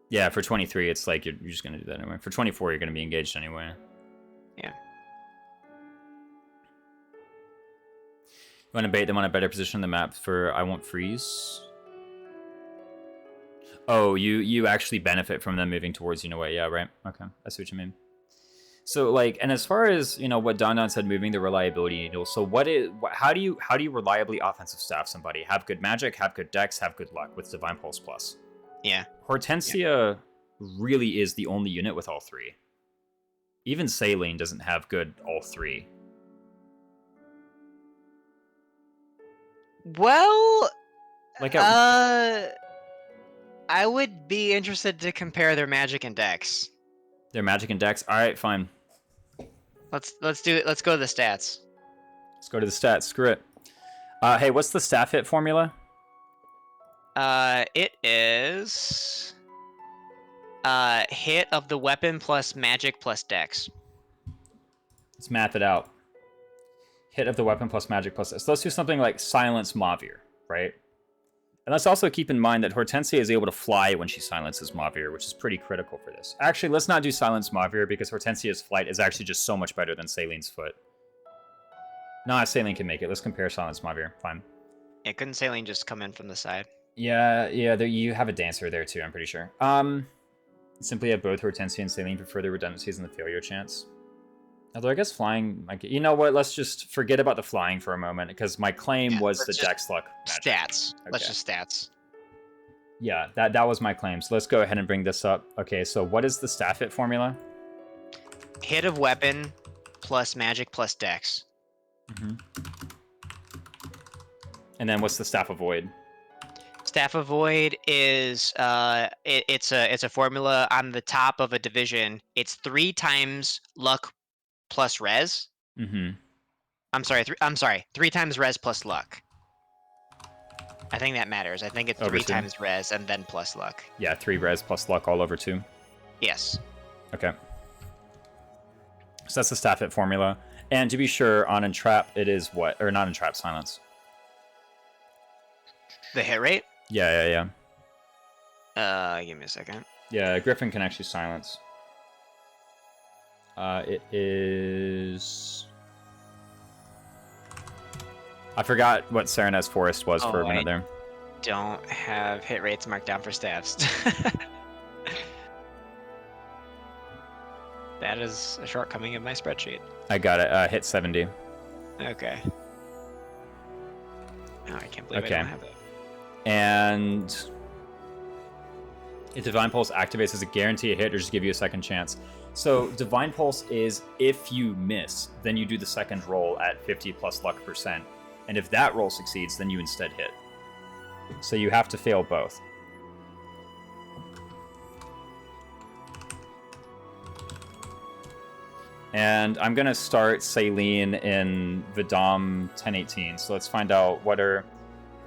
Yeah, for 23, it's like you're just going to do that anyway. For 24, you're going to be engaged anyway. Yeah. You want to bait them on a better position on the map for I Won't Freeze? Oh, you actually benefit from them moving towards you in a way. Yeah, right. Okay, I see what you mean. So like, and as far as what Don said, moving the reliability needle. So how do you reliably offensive staff somebody? Have good magic, have good dex, have good luck with Divine Pulse Plus. Yeah. Hortensia really is the only unit with all 3. Even Saline doesn't have good all 3. Well, like I would be interested to compare their magic and dex. Their magic and dex. All right, fine. Let's do it. Let's go to the stats. Let's go to the stats. Screw it. Hey, what's the staff hit formula? It is hit of the weapon plus magic plus dex. Let's math it out. Hit of the weapon plus magic plus... So let's do something like Silence Mavir, right? And let's also keep in mind that Hortensia is able to fly when she silences Mavir, which is pretty critical for this. Actually, let's not do Silence Mavir, because Hortensia's flight is actually just so much better than Saline's foot. Nah, Saline can make it. Let's compare Silence Mavir. Fine. Yeah, couldn't Saline just come in from the side? Yeah, you have a dancer there too, I'm pretty sure. Simply have both Hortensia and Saline for further redundancies in the failure chance. Although I guess flying... You know what? Let's just forget about the flying for a moment, because my claim was the dex luck magic. Stats. Okay. Let's just stats. Yeah, that was my claim. So let's go ahead and bring this up. Okay, so what is the staff hit formula? Hit of weapon plus magic plus dex. And then what's the staff of void? Staff of Void is it's a formula on the top of a division. It's 3 times luck plus res. I'm sorry. 3 times res plus luck. I think that matters. I think it's over 3 times res and then plus luck. Yeah, 3 res plus luck all over 2. Yes. Okay. So that's the staff hit formula. And to be sure, on Entrap, it is what? Or not Entrap, Silence. The hit rate? Yeah. Give me a second. Yeah, Griffin can actually silence. It is... I forgot what Serenez Forest was for a minute there. Don't have hit rates marked down for staffs. That is a shortcoming of my spreadsheet. I got it. Hit 70. Okay. Oh, I can't believe I don't have it. And if Divine Pulse activates, does it guarantee a hit or just give you a second chance? So Divine Pulse is if you miss, then you do the second roll at 50 plus luck %. And if that roll succeeds, then you instead hit. So you have to fail both. And I'm going to start Saline in Vidam 1018. So let's find out what are...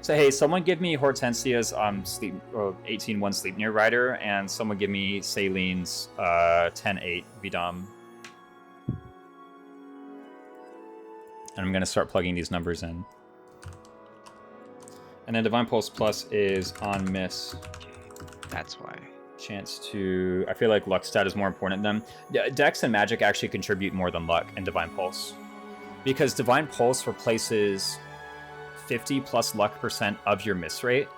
So hey, someone give me Hortensia's 18-1 Sleep Near Rider, and someone give me Saline's 10-8 Vidam. And I'm going to start plugging these numbers in. And then Divine Pulse Plus is on miss. That's why. Chance to... I feel like luck stat is more important than them. Dex and Magic actually contribute more than luck in Divine Pulse. Because Divine Pulse replaces 50 plus luck % of your miss rate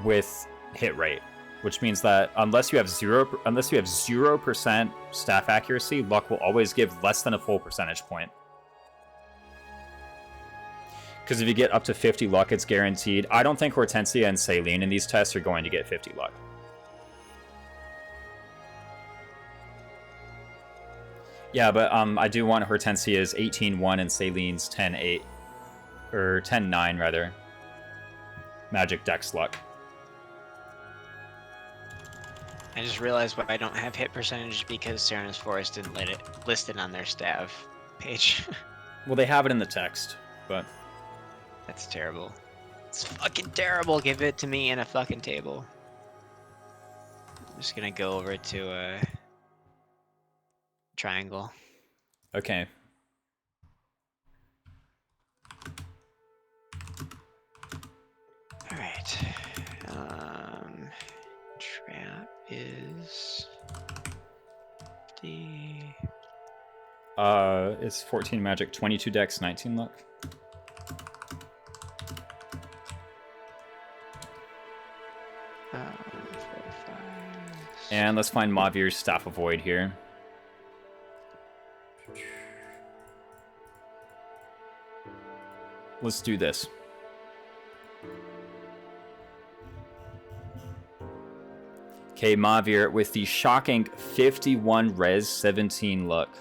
with hit rate. Which means that unless you have 0% staff accuracy, luck will always give less than a full percentage point. Because if you get up to 50 luck, it's guaranteed. I don't think Hortensia and Saline in these tests are going to get 50 luck. Yeah, but I do want Hortensia's 18-1 and Saline's 10-8. Or 10-9, rather. Magic Dex luck. I just realized why I don't have hit percentage because Serenus Forest didn't list it on their staff page. Well, they have it in the text, but... That's terrible. It's fucking terrible. Give it to me in a fucking table. I'm just gonna go over to triangle. Okay. All right. Trap is It's 14 magic, 22 dex, 19 luck. And let's find Mavir's Staff of Void here. Let's do this. Okay, Mavir with the shocking 51 res, 17 luck.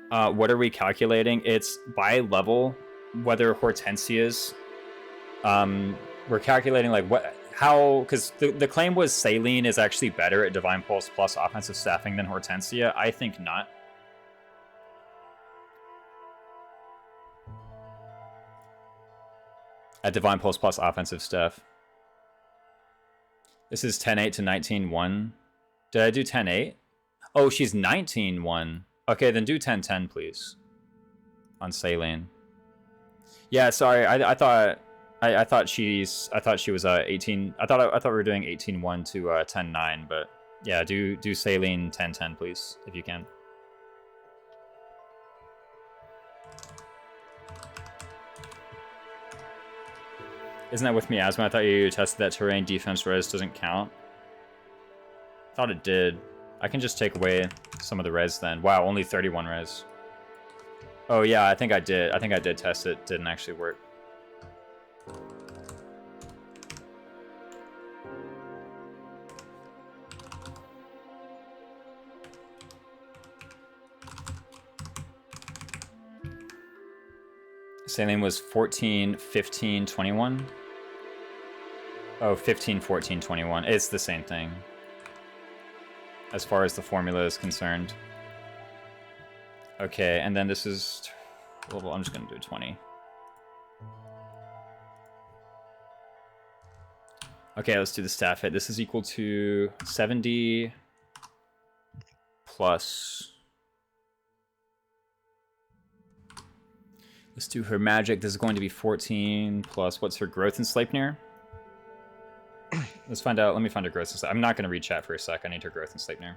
What are we calculating? It's by level, whether Hortensia's... we're calculating like how, because the claim was Saline is actually better at Divine Pulse plus offensive staffing than Hortensia. I think not. At Divine Pulse plus offensive staff. This is 10-8 to 19-1. Did I do 10-8? Oh, she's 19-1. Okay, then do 10-10, please. On Saline. Yeah, sorry, I thought she was 18. I thought we were doing 18-1 to 10-9, but yeah, do Saline 10-10, please, if you can. Isn't that with Miasma? I thought you tested that terrain defense res doesn't count. Thought it did. I can just take away some of the res then. Wow, only 31 res. Oh yeah, I think I did. I think I did test it. Didn't actually work. Saline was 14, 15, 21. Oh, 15, 14, 21. It's the same thing. As far as the formula is concerned. Okay, and then this is... Well, I'm just going to do 20. Okay, let's do the staff hit. This is equal to 70 plus... Let's do her magic. This is going to be 14 plus... What's her growth in Sleipnir? Let's find out. Let me find her growth in Sleipnir. I'm not going to read chat for a sec. I need her growth in Sleipnir.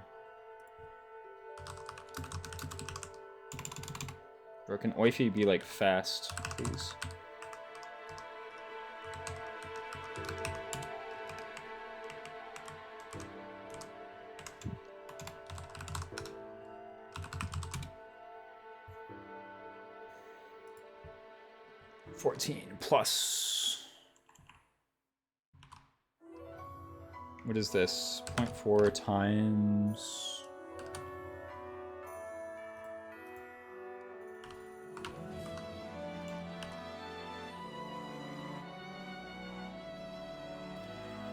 Bro, can Oify be, like, fast, please? Plus... What is this? 0.4 times...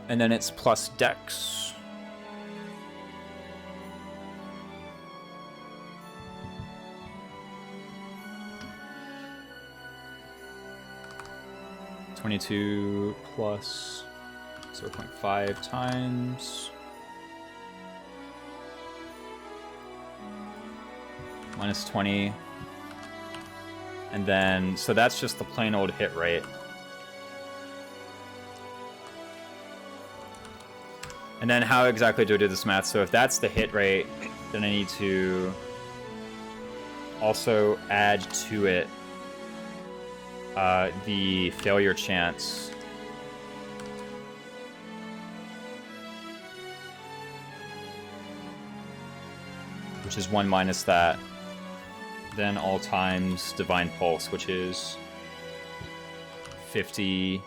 And then it's plus dex. (22 plus 0.5 times minus 20, and then so that's just the plain old hit rate. And then how exactly do I do this math? So if that's the hit rate, then I need to also add to it the failure chance. Which is 1 minus that. Then all times Divine Pulse, which is 50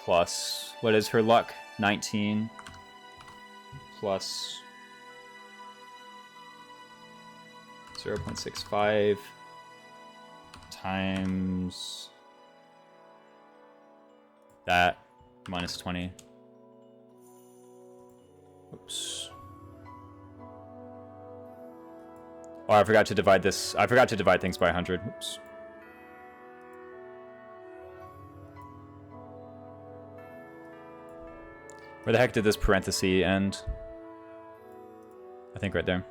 plus, what is her luck? 19 plus 0.65 times that minus 20. Oops. Oh, I forgot to divide this. I forgot to divide things by 100. Oops. Where the heck did this parenthesis end? I think right there.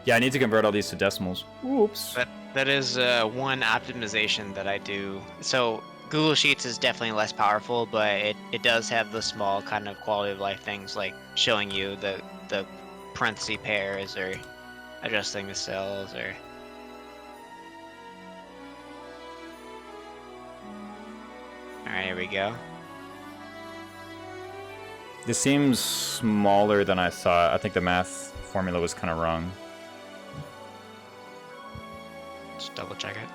Yeah, I need to convert all these to decimals. Oops. That is one optimization that I do. So Google Sheets is definitely less powerful, but it does have the small kind of quality of life things like showing you the parenthesis pairs or adjusting the cells or. Alright, here we go. This seems smaller than I thought. I think the math formula was kind of wrong. Just double check it.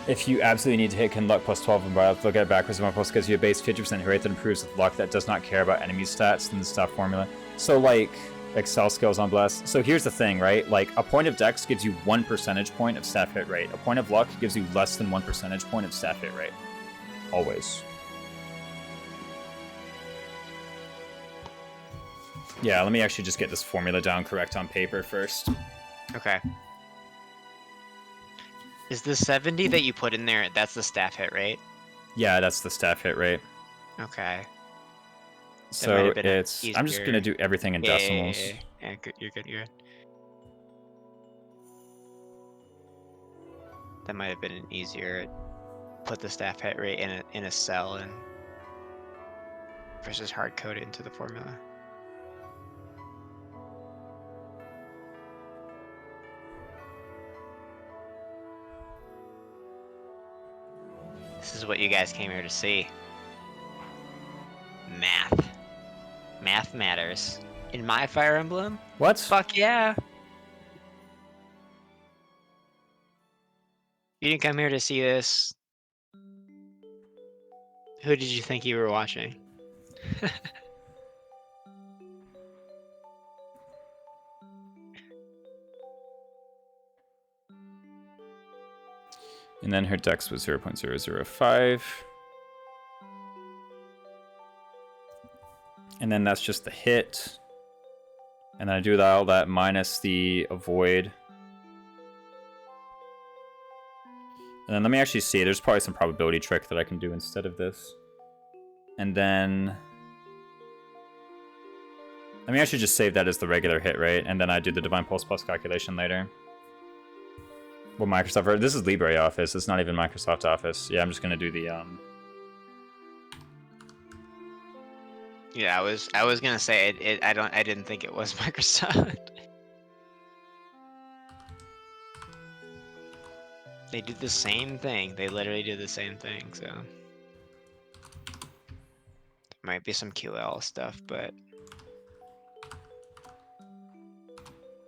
If you absolutely need to hit, can luck plus 12 and by look at it backwards. One plus gives you a base 50% hit rate that improves with luck that does not care about enemy stats than the stat formula. So like Excel skills on Bless. So here's the thing, right? Like a point of dex gives you 1 percentage point of staff hit rate. A point of luck gives you less than 1 percentage point of staff hit rate. Always. Yeah, let me actually just get this formula down correct on paper first. Okay. Is the 70 that you put in there, that's the staff hit rate? Yeah, that's the staff hit rate. Okay. So it's... I'm just going to do everything in decimals. Yeah, good, you're good, you're good. That might have been an easier... Put the staff hit rate in a cell and... versus hard code it into the formula. This is what you guys came here to see. Math. Math matters. In my Fire Emblem? What? Fuck yeah! You didn't come here to see this. Who did you think you were watching? And then her dex was 0.005. And then that's just the hit. And then I do all that minus the avoid. And then let me actually see. There's probably some probability trick that I can do instead of this. And then... let me actually just save that as the regular hit rate. And then I do the Divine Pulse Plus calculation later. Well, Microsoft... this is LibreOffice. It's not even Microsoft Office. Yeah, I'm just going to do the... Yeah, I was gonna say it. I didn't think it was Microsoft. They do the same thing. They literally do the same thing. So there might be some QL stuff, but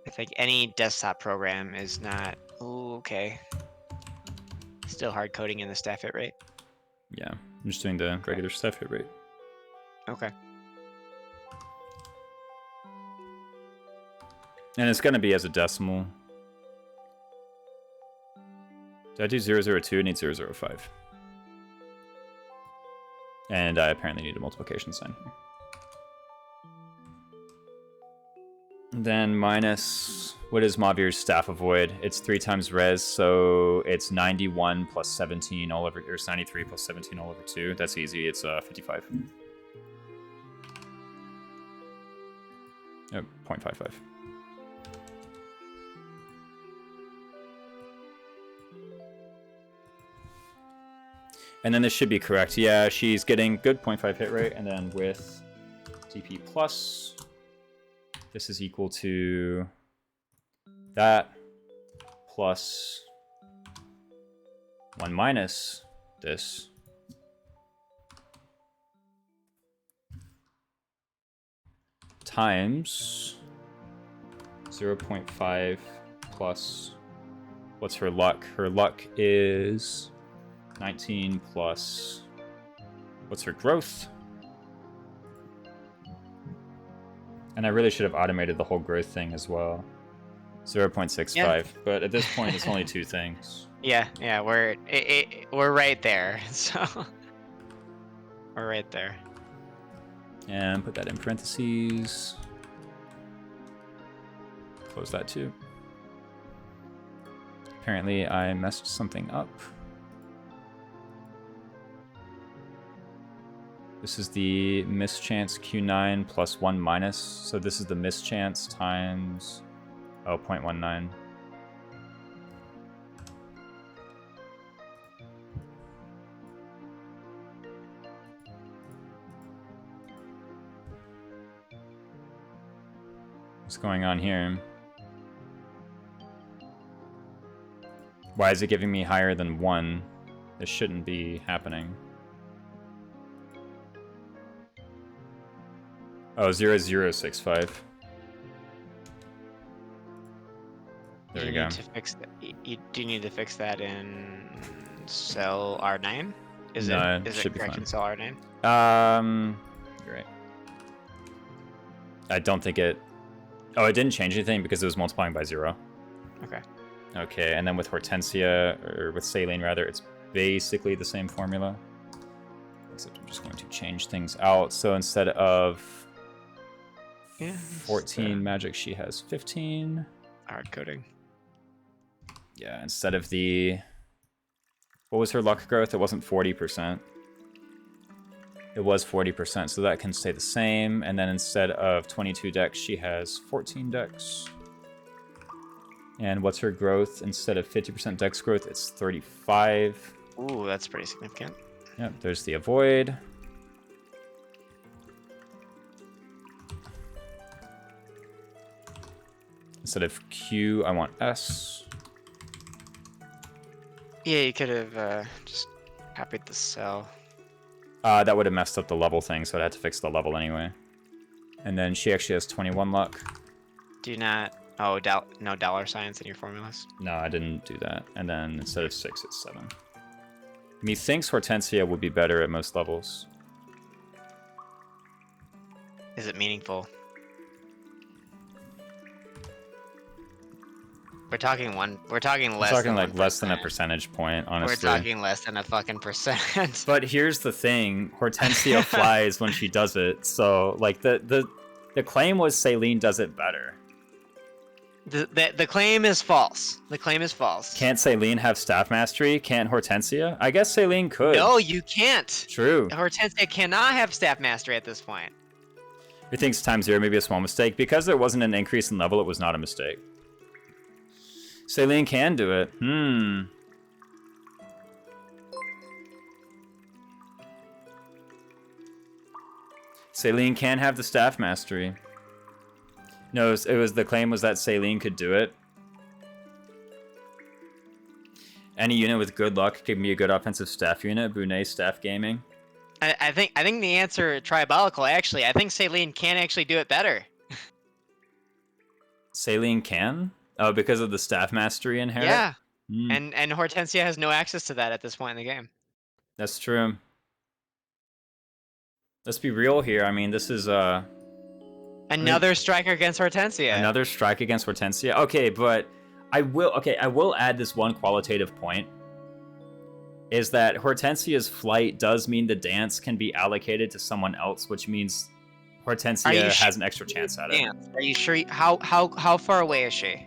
I think any desktop program is not. Ooh, okay. Still hard coding in the staff hit rate. Yeah, I'm just doing the regular staff hit rate. Okay. And it's going to be as a decimal. Did I do 002? I need 005. And I apparently need a multiplication sign here. Then minus, what is Mavir's Staff Avoid? It's 3 times res, so it's 91 plus 17 all over, or it's 93 plus 17 all over 2. That's easy, it's 55. Oh, 0.55. And then this should be correct. Yeah, she's getting good 0.5 hit rate, and then with DP plus, this is equal to that plus 1 minus this. Times 0.5 plus, what's her luck? Her luck is 19 plus, what's her growth? And I really should have automated the whole growth thing as well. 0.65, yeah. But at this point it's only 2 things. Yeah, we're right there. So we're right there. And put that in parentheses. Close that too. Apparently I messed something up. This is the mischance Q9 plus 1 minus. So this is the mischance times 0.19. What's going on here? Why is it giving me higher than 1? This shouldn't be happening. Oh, 0065. There we go. To fix that, do you need to fix that in cell R9? Is it correct in cell R9? You're right. I don't think it... Oh, it didn't change anything because it was multiplying by 0. Okay. Okay, and then with Hortensia, or with Saline rather, it's basically the same formula. Except I'm just going to change things out. So instead of 14 magic, she has 15. Hard coding. Yeah, instead of the... What was her luck growth? It wasn't 40%. It was 40%, so that can stay the same. And then instead of 22 dex, she has 14 dex. And what's her growth? Instead of 50% dex growth, it's 35. Ooh, that's pretty significant. Yep, there's the avoid. Instead of Q, I want S. Yeah, you could have just copied the cell. That would have messed up the level thing, so I'd have to fix the level anyway. And then she actually has 21 luck. Do not... Oh, no dollar signs in your formulas? No, I didn't do that. And then instead of 6, it's 7. Methinks Hortensia would be better at most levels. Is it meaningful? We're talking less. We're talking like 1%. less than a percentage point, honestly. We're talking less than a fucking percent. But here's the thing: Hortensia flies when she does it. So, like the claim was Saline does it better. The claim is false. The claim is false. Can't Saline have staff mastery? Can't Hortensia? I guess Saline could. No, you can't. True. Hortensia cannot have staff mastery at this point. He thinks time 0 may be a small mistake. Because there wasn't an increase in level, it was not a mistake. Saline can do it. Saline can have the staff mastery. No, it was the claim was that Saline could do it. Any unit with good luck could be a good offensive staff unit. Bunei Staff Gaming. I think the answer tribalical actually. I think Saline can actually do it better. Saline can? Oh, because of the staff mastery inherit? Yeah. And Hortensia has no access to that at this point in the game. That's true. Let's be real here. I mean, this is another strike against Hortensia. Another strike against Hortensia. Okay, but I will add this one qualitative point. is that Hortensia's flight does mean the dance can be allocated to someone else, which means Hortensia has an extra chance at it. Are you sure? How far away is she?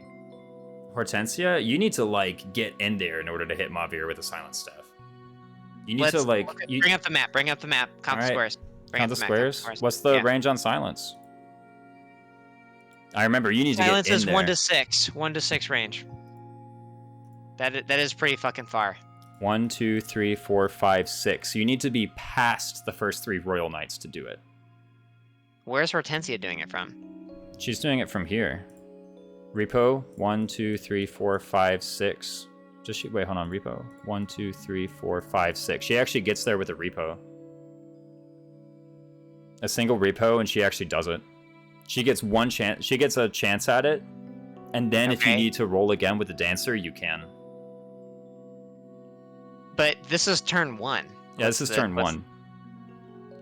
Hortensia, you need to like get in there in order to hit Mavir with a silent staff. You need to like bring up the map. Bring up the map. Count the squares. Count the squares. What's the range on silence? I remember you need to get in there. Silence is 1 to 6. 1 to 6 range. That is pretty fucking far. 1, 2, 3, 4, 5, 6. So you need to be past the first 3 Royal Knights to do it. Where's Hortensia doing it from? She's doing it from here. Repo, 1, 2, 3, 4, 5, 6. Wait, hold on, repo. 1, 2, 3, 4, 5, 6. She actually gets there with a repo. A single repo, and she actually does it. She gets one chance. She gets a chance at it, and then if you need to roll again with the dancer, you can. But this is turn 1. Yeah, this is turn 1.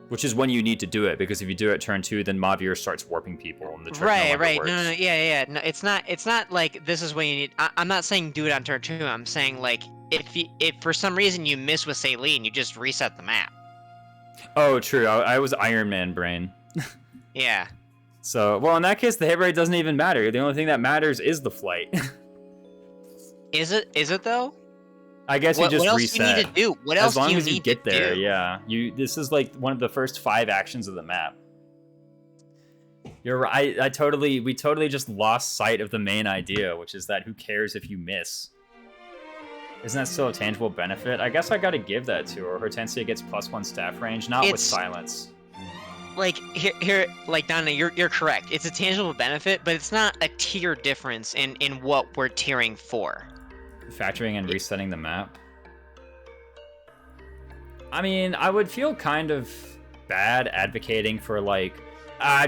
Which is when you need to do it, because if you do it turn 2, then Mavir starts warping people, and the trick no longer works. No, yeah. No, it's not like this is when you need. I'm not saying do it on turn 2. I'm saying like if for some reason you miss with Saline, you just reset the map. Oh, true. I was Iron Man brain. Yeah. So, well, in that case, the hit rate doesn't even matter. The only thing that matters is the flight. Is it though? I guess you just reset. What else do you need to do? What else do you need to do? As long as you get there, yeah. This is like one of the first 5 actions of the map. You're right. We totally just lost sight of the main idea, which is that who cares if you miss? Isn't that still a tangible benefit? I guess I gotta give that to her. Hortensia gets +1 staff range, not with silence. Like here, like Donna, you're correct. It's a tangible benefit, but it's not a tier difference in what we're tiering for. Factoring and resetting the map. I mean, I would feel kind of bad advocating for like,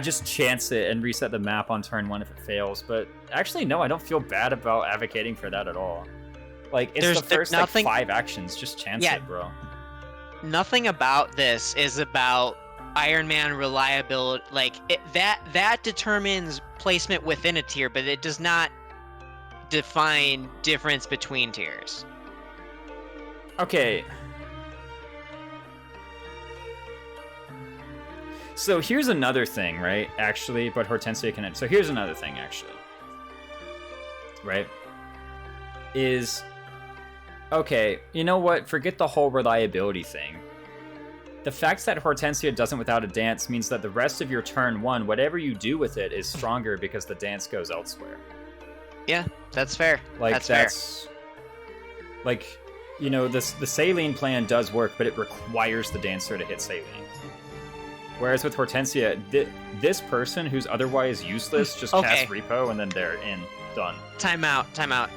just chance it and reset the map on turn 1 if it fails. But actually, no, I don't feel bad about advocating for that at all. Like, it's the first like 5 actions. Just chance it, bro. Nothing about this is about Iron Man reliability. Like that determines placement within a tier, but it does not define difference between tiers. Okay. So here's another thing, right? Actually, but Hortensia can... So here's another thing, actually. Right? Okay, you know what? Forget the whole reliability thing. The fact that Hortensia doesn't without a dance means that the rest of your turn 1, whatever you do with it, is stronger because the dance goes elsewhere. Yeah, that's fair. Like, that's fair. Like, you know, the Saline plan does work, but it requires the dancer to hit Saline. Whereas with Hortensia, this person who's otherwise useless just casts repo and then they're in. Done. Time out.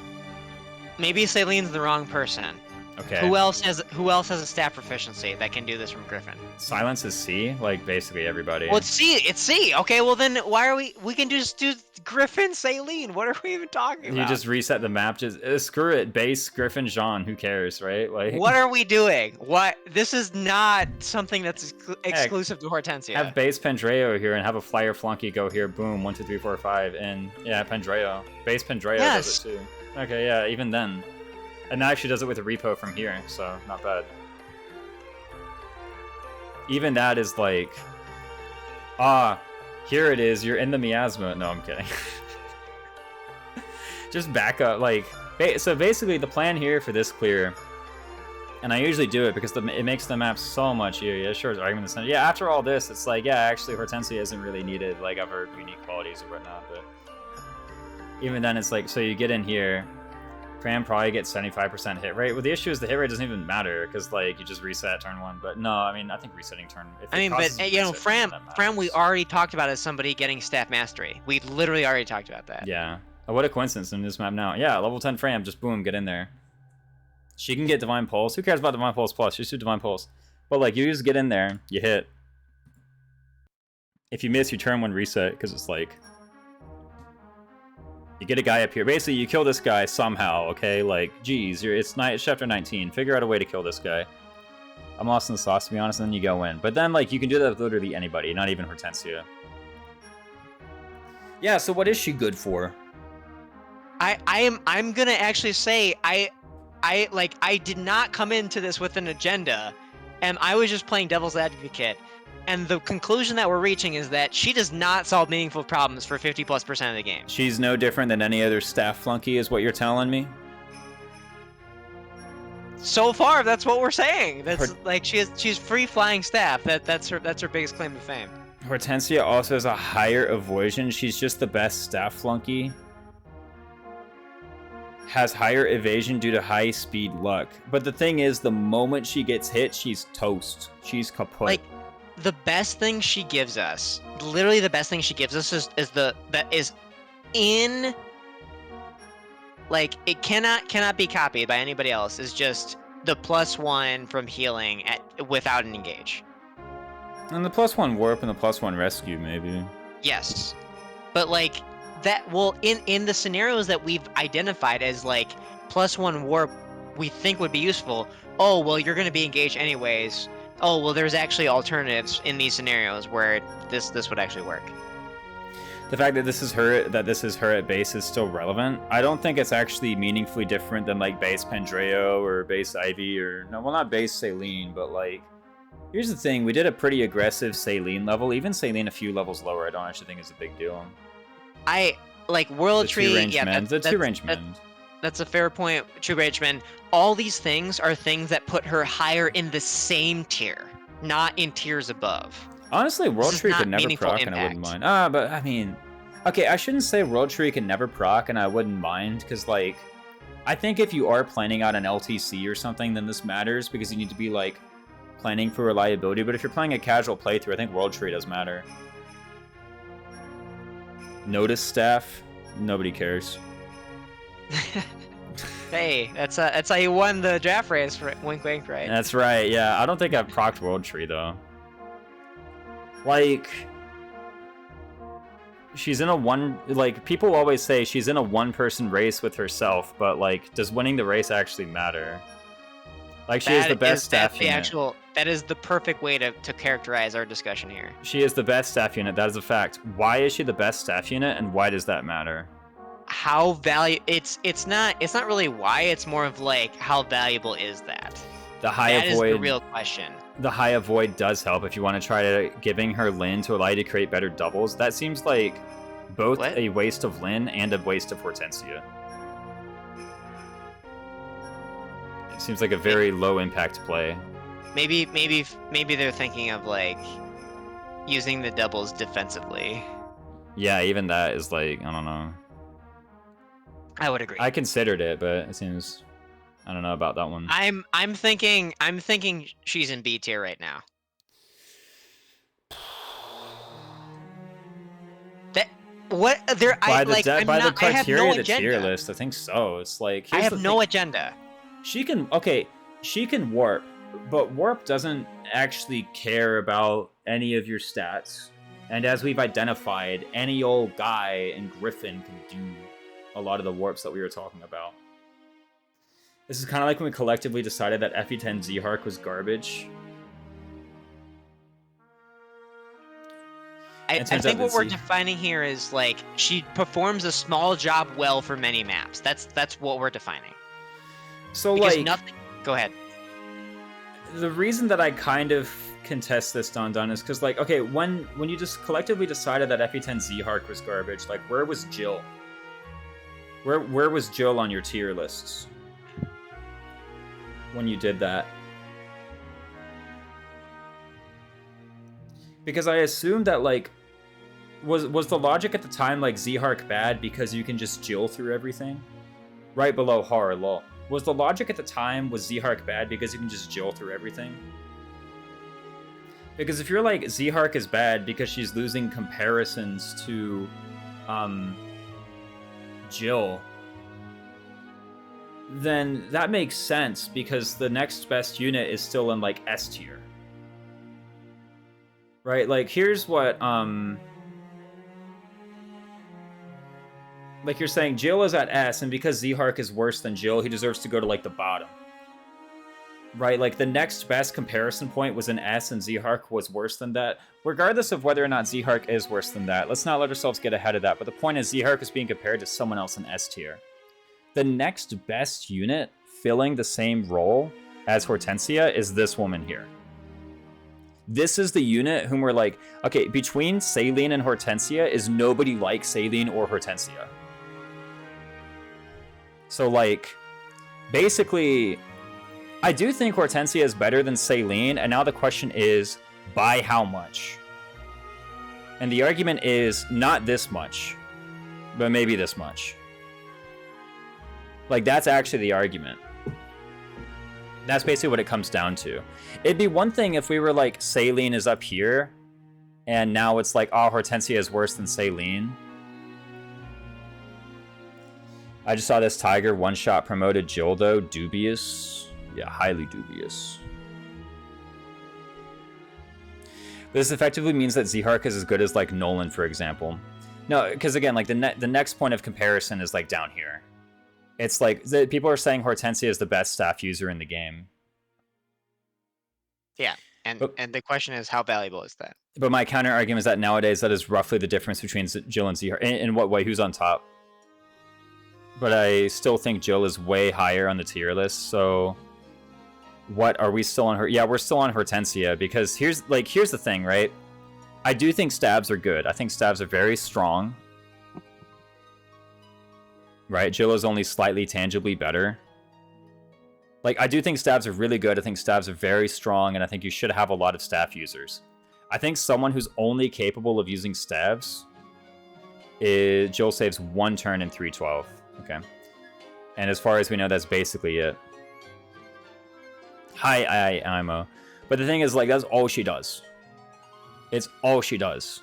Maybe Saline's the wrong person. Okay. Who else has a staff proficiency that can do this from Griffin? Silence is C, like basically everybody. Well, it's C. Okay, well then why are we can just do Griffin, Saline. What are we even talking about? You just reset the map. Just screw it. Base Griffin, Jean. Who cares, right? Like. What are we doing? What? This is not something that's exclusive to Hortensia. Have base Pendreo here and have a flyer flunky go here. Boom. 1, 2, 3, 4, 5, and yeah, Pendreo. Base Pendreo does it too. Okay, yeah. Even then. And now she does it with a repo from here, so not bad. Even that is like... here it is, you're in the miasma. No, I'm kidding. Just back up, like... So basically, the plan here for this clear... And I usually do it because it makes the map so much easier. Yeah, sure, argument the yeah, after all this, it's like, yeah, actually, Hortensia isn't really needed, like, of her unique qualities or whatnot, but... Even then, it's like, so you get in here... Fran probably gets 75% hit rate. Well, the issue is the hit rate doesn't even matter because like you just reset turn 1. But no, I mean I think resetting turn. But you know, Fran, we already talked about as somebody getting staff mastery. We literally already talked about that. Yeah. Oh, what a coincidence in this map now. Yeah, level 10 Fran, just boom, get in there. She can get Divine Pulse. Who cares about Divine Pulse Plus? Just do Divine Pulse. But like you just get in there, you hit. If you miss, you turn 1 reset because it's like. You get a guy up here. Basically, you kill this guy somehow, okay? Like, geez, it's chapter 19. Figure out a way to kill this guy. I'm lost in the sauce, to be honest, and then you go in. But then, like, you can do that with literally anybody, not even Hortensia. Yeah, so what is she good for? I'm gonna actually say, I I did not come into this with an agenda, and I was just playing devil's advocate. And the conclusion that we're reaching is that she does not solve meaningful problems for 50+% of the game. She's no different than any other staff flunky, is what you're telling me? So far, that's what we're saying. That's like she's free flying staff. That's her biggest claim to fame. Hortensia also has a higher avoidance. She's just the best staff flunky. Has higher evasion due to high speed luck. But the thing is, the moment she gets hit, she's toast. She's kaput. Like, the best thing she gives us, literally the best thing she gives us is in, like, it cannot be copied by anybody else, is just the +1 from healing without an engage. And the +1 warp and the +1 rescue, maybe. Yes. But, like, that, well, in the scenarios that we've identified as, like, +1 warp we think would be useful, oh, well, you're going to be engaged anyways. Oh, well, there's actually alternatives in these scenarios where this would actually work. The fact that this is her at base is still relevant. I don't think it's actually meaningfully different than like base Pandreo or base Ivy or not base Saline, but like, here's the thing: we did a pretty aggressive Saline level. Even Saline a few levels lower, I don't actually think is a big deal. I like World Tree. The two-range mend. That's a fair point. True Rage Men. All these things are things that put her higher in the same tier, not in tiers above. Honestly, World Tree could never proc and I wouldn't mind. But I mean, okay, I shouldn't say World Tree can never proc and I wouldn't mind, because like, I think if you are planning out an LTC or something, then this matters because you need to be like planning for reliability. But if you're playing a casual playthrough, I think World Tree does matter. Notice staff, nobody cares. Hey, that's how you won the draft race, wink wink, right? That's right, yeah. I don't think I've procced World Tree, though. Like, she's in a like, people always say she's in a one-person race with herself, but, like, does winning the race actually matter? Like, she is the best staff unit. That is the perfect way to characterize our discussion here. She is the best staff unit, that is a fact. Why is she the best staff unit, and why does that matter? It's not really why, it's more of like, how valuable is that? The high avoid is the real question. The high avoid does help if you want to try to giving her Lin to allow you to create better doubles. That seems like both a waste of Lin and a waste of Hortensia. It seems like a very low impact play. Maybe they're thinking of like using the doubles defensively. Yeah, even that is like, I don't know. I would agree. I considered it, but it seems, I don't know about that one. I'm thinking she's in B tier right now. What there? By the criteria of the tier list, I think so. It's like, I have no agenda. She can warp, but warp doesn't actually care about any of your stats. And as we've identified, any old guy in Griffin can do a lot of the warps that we were talking about. This is kind of like when we collectively decided that FE10 Z-Hark was garbage. I think what we're defining here is like, she performs a small job well for many maps. That's what we're defining. So because like, nothing. Go ahead. The reason that I kind of contest this, Don, is because like, okay, when you just collectively decided that FE10 Z-Hark was garbage, like, where was Jill? Where was Jill on your tier lists when you did that? Because I assumed that, like, was the logic at the time, like, Z-Hark bad because you can just Jill through everything? Right below Horror Lol. Was the logic at the time, was Z-Hark bad because you can just Jill through everything? Because if you're like, Z-Hark is bad because she's losing comparisons to, Jill, then that makes sense because the next best unit is still in like S tier. Right? Like, here's what, like you're saying, Jill is at S, and because Z-Hark is worse than Jill, he deserves to go to like the bottom. Right? Like, the next best comparison point was an S, and Z-Hark was worse than that. Regardless of whether or not Z-Hark is worse than that, let's not let ourselves get ahead of that. But the point is, Z-Hark is being compared to someone else in S tier. The next best unit filling the same role as Hortensia is this woman here. This is the unit whom we're like, okay, between Saline and Hortensia is nobody like Saline or Hortensia. So like, basically, I do think Hortensia is better than Saline, and now the question is, by how much? And the argument is not this much, but maybe this much. Like, that's actually the argument. That's basically what it comes down to. It'd be one thing if we were like, Saline is up here, and now it's like, oh, Hortensia is worse than Saline. I just saw this Tiger one-shot promoted Jill, though. Dubious. Yeah, highly dubious. This effectively means that Zehark is as good as, like, Nolan, for example. No, because, again, like, the next point of comparison is, like, down here. It's like, people are saying Hortensia is the best staff user in the game. Yeah, and the question is, how valuable is that? But my counter argument is that nowadays that is roughly the difference between Jill and Zehark. In what way? Who's on top? But I still think Jill is way higher on the tier list, so... What, are we still on her? Yeah, we're still on Hortensia, because here's the thing, right? I do think stabs are good. I think stabs are very strong. Right? Jill is only slightly tangibly better. Like, I do think stabs are really good. I think stabs are very strong, and I think you should have a lot of staff users. I think someone who's only capable of using stabs is Jill saves 1 turn in 312. Okay. And as far as we know, that's basically it. Hi, Imo. But the thing is, like, that's all she does. It's all she does.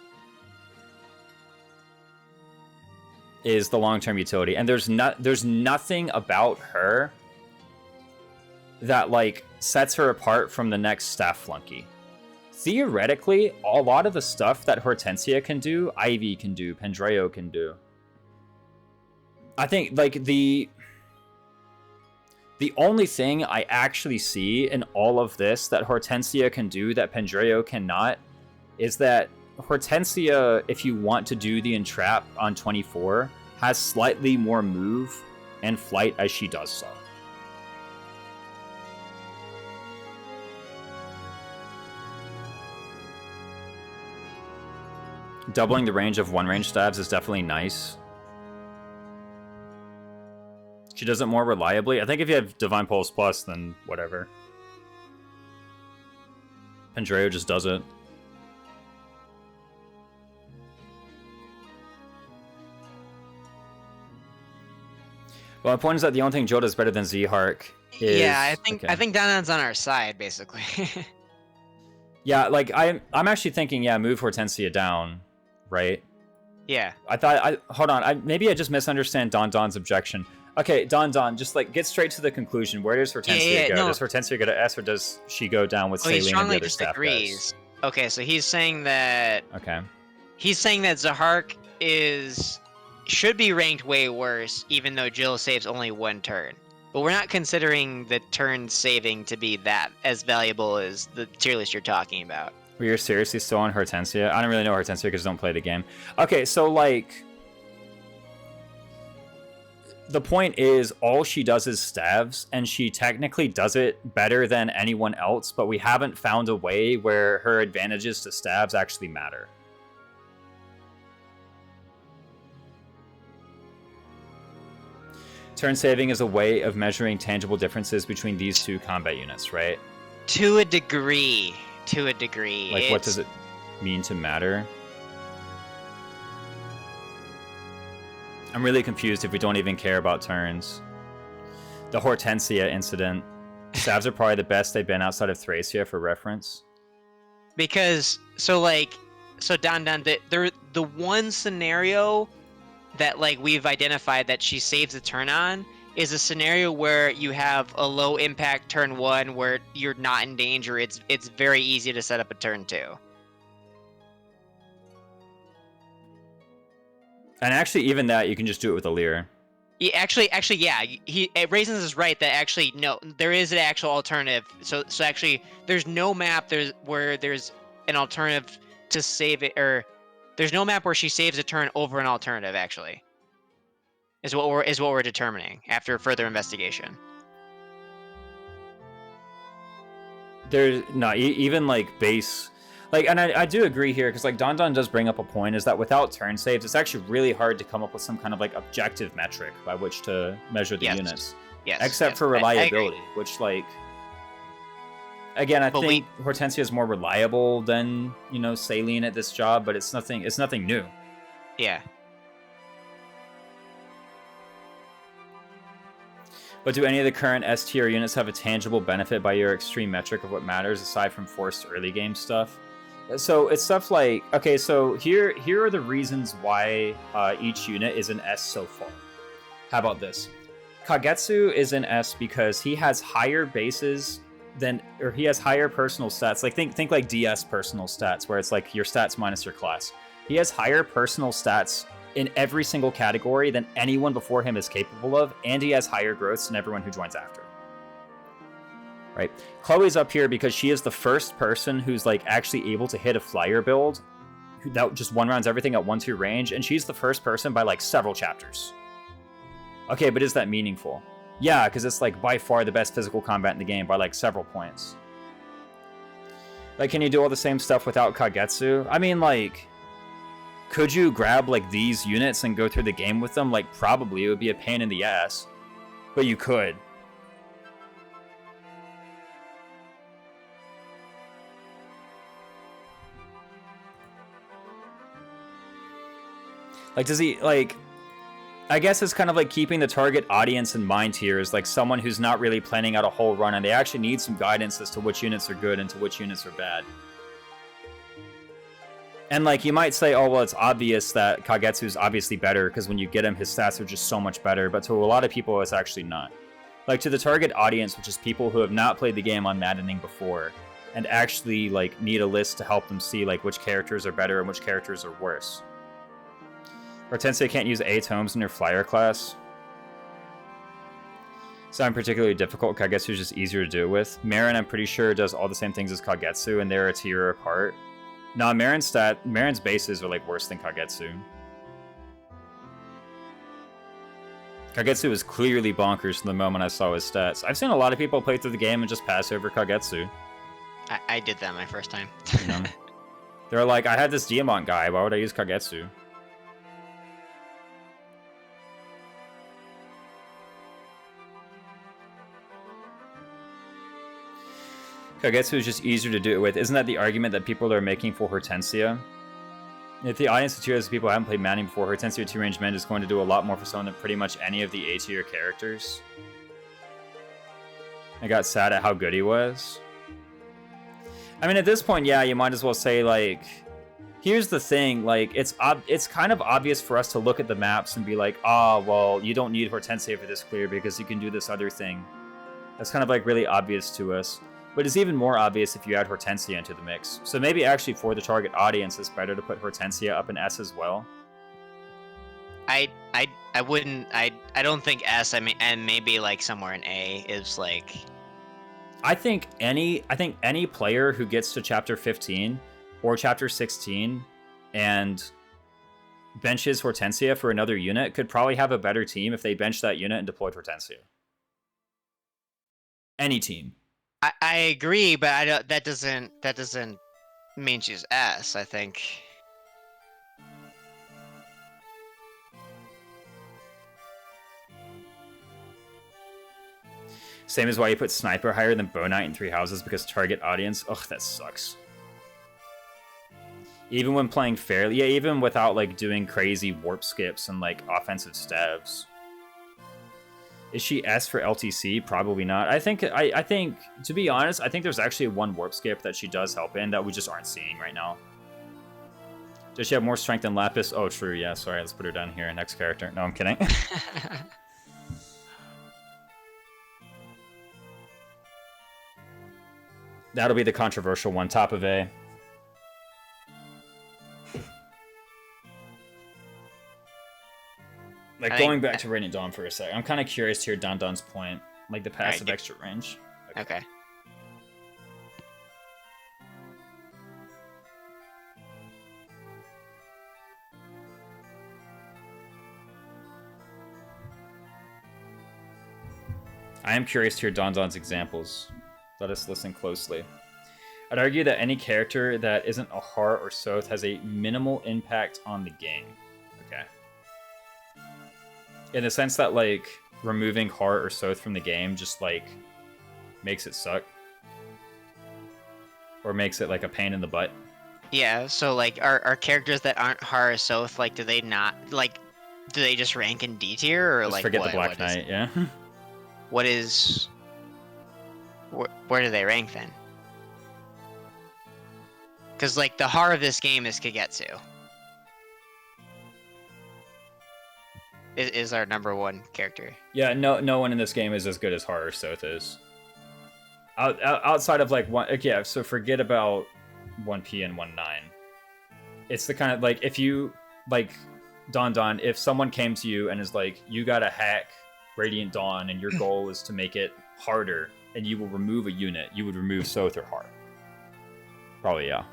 Is the long-term utility. And there's nothing about her that, like, sets her apart from the next staff flunky. Theoretically, a lot of the stuff that Hortensia can do, Ivy can do, Pendreo can do. I think, like, the only thing I actually see in all of this that Hortensia can do that Pendreo cannot is that Hortensia, if you want to do the entrap on 24, has slightly more move and flight as she does so. Doubling the range of 1-range stabs is definitely nice. She does it more reliably. I think if you have Divine Pulse Plus, then whatever. Pendreo just does it. Well, my point is that the only thing Jill does better than Zehark is... Yeah, I think okay. Danan's on our side, basically. Yeah, like, I'm actually thinking, yeah, move Hortensia down, right? Yeah. Hold on, maybe I just misunderstand Don's objection. Okay, Don, just, like, get straight to the conclusion. Where does Hortensia go? No. Does Hortensia go to S, or does she go down with Saline and the other staff guys? Okay, so he's saying that... Okay. He's saying that Zehark should be ranked way worse, even though Jill saves only 1 turn. But we're not considering the turn saving to be that as valuable as the tier list you're talking about. Well, you're seriously still on Hortensia? I don't really know Hortensia because I don't play the game. Okay, so, like... The point is, all she does is stabs, and she technically does it better than anyone else, but we haven't found a way where her advantages to stabs actually matter. Turn saving is a way of measuring tangible differences between these two combat units, right? To a degree. Like, what does it mean to matter? I'm really confused if we don't even care about turns. The Hortensia incident. Stabs are probably the best they've been outside of Thracia, for reference. Because, so Don, the one scenario that, like, we've identified that she saves a turn on is a scenario where you have a low impact turn 1 where you're not in danger. It's very easy to set up a turn 2. And actually, even that, you can just do it with a Leer. Yeah, actually, yeah. Raisins is right that actually, no, there is an actual alternative. So actually, there's no map where there's an alternative to save it, or there's no map where she saves a turn over an alternative. Actually, is what we're determining after further investigation. There's not even like base, like, and I do agree here because like Don does bring up a point is that without turn saves, it's actually really hard to come up with some kind of like objective metric by which to measure the units. Yes. Except for reliability, which like, again, I think Hortensia is more reliable than, you know, Saline at this job, but it's nothing new. Yeah. But do any of the current S tier units have a tangible benefit by your extreme metric of what matters aside from forced early game stuff? So it's stuff like, okay, so here are the reasons why each unit is an S so far. How about this? Kagetsu is an S because he has higher bases he has higher personal stats. Like think like DS personal stats, where it's like your stats minus your class. He has higher personal stats in every single category than anyone before him is capable of, and he has higher growths than everyone who joins after. Right? Chloe's up here because she is the first person who's like actually able to hit a flyer build that just one rounds everything at 1-2 range, and she's the first person by like several chapters. Okay, but is that meaningful? Yeah, because it's like by far the best physical combat in the game by like several points. Like, can you do all the same stuff without Kagetsu? I mean, like, could you grab like these units and go through the game with them? Like, probably. It would be a pain in the ass, but you could. Like, does he, like, I guess it's kind of like keeping the target audience in mind here is like someone who's not really planning out a whole run and they actually need some guidance as to which units are good and to which units are bad. And like, you might say, oh, well, it's obvious that Kagetsu's obviously better because when you get him, his stats are just so much better. But to a lot of people, it's actually not. Like, to the target audience, which is people who have not played the game on Maddening before and actually like need a list to help them see like which characters are better and which characters are worse. Hortensia can't use A tomes in her flyer class. Sound particularly difficult. Kagetsu is just easier to do it with. Marin, I'm pretty sure, does all the same things as Kagetsu, and they're a tier apart. Nah, Marin's bases are like worse than Kagetsu. Kagetsu was clearly bonkers from the moment I saw his stats. I've seen a lot of people play through the game and just pass over Kagetsu. I did that my first time. You know? They're like, I had this Diamant guy, why would I use Kagetsu? Kagetsu is just easier to do it with. Isn't that the argument that people are making for Hortensia? If the audience of tiers of people who haven't played Maddening before, Hortensia 2-range men is going to do a lot more for someone than pretty much any of the A-tier characters. I got sad at how good he was. I mean, at this point, yeah, you might as well say, like, here's the thing, like, it's kind of obvious for us to look at the maps and be like, ah, well, you don't need Hortensia for this clear because you can do this other thing. That's kind of, like, really obvious to us. But it's even more obvious if you add Hortensia into the mix. So maybe actually for the target audience, it's better to put Hortensia up in S as well. I don't think S. I mean, and maybe like somewhere in A is like. I think any player who gets to chapter 15 or chapter 16 and benches Hortensia for another unit could probably have a better team if they benched that unit and deployed Hortensia. Any team. I agree, but that doesn't mean she's S. I think. Same as why you put Sniper higher than Bow Knight in 3 houses because target audience. Ugh, that sucks. Even when playing fairly, yeah, even without like doing crazy warp skips and like offensive stabs. Is she S for LTC? Probably not. I think, to be honest, I think there's actually one warp skip that she does help in that we just aren't seeing right now. Does she have more strength than Lapis? Oh, true. Yeah, sorry. Let's put her down here. Next character. No, I'm kidding. That'll be the controversial one. Top of A. Like, going back to Radiant Dawn for a sec, I'm kind of curious to hear Don's point. Like, the passive extra range. Okay. I am curious to hear Don's examples. Let us listen closely. I'd argue that any character that isn't a Har or Soth has a minimal impact on the game. Okay. In the sense that, like, removing Har or Soth from the game just, like, makes it suck. Or makes it, like, a pain in the butt. Yeah, so, like, are characters that aren't Har or Soth, like, do they not, like, do they just rank in D tier, or, Just like, forget what, the Black Knight, yeah. What is... Where do they rank, then? Because, like, the Har of this game is Kagetsu. Is our '1 character. Yeah, no one in this game is as good as Har or Soth is. Outside of, like, one... Okay, yeah, so forget about 1P and 1.9. It's the kind of, like, if you, like, Don, if someone came to you and is like, you gotta hack Radiant Dawn and your goal is to make it harder and you will remove a unit, you would remove Soth or Har. Probably, yeah.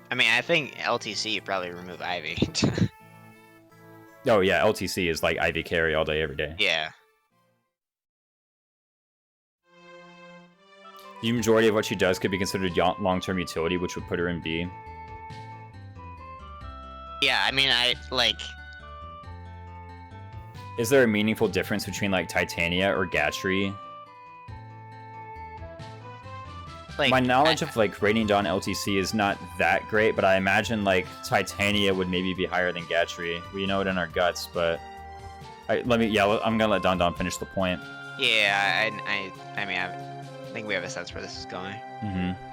I mean, I think LTC you probably remove Ivy. Oh, yeah, LTC is, like, Ivy carry all day, every day. Yeah. The majority of what she does could be considered long-term utility, which would put her in B. Yeah, I mean, Is there a meaningful difference between, like, Titania or Gatry? like My knowledge of, like, Radiant Dawn LTC is not that great, but I imagine, like, Titania would maybe be higher than Gatry. We know it in our guts, but... I'm gonna let Don finish the point. Yeah, I mean, I think we have a sense where this is going. Mm-hmm.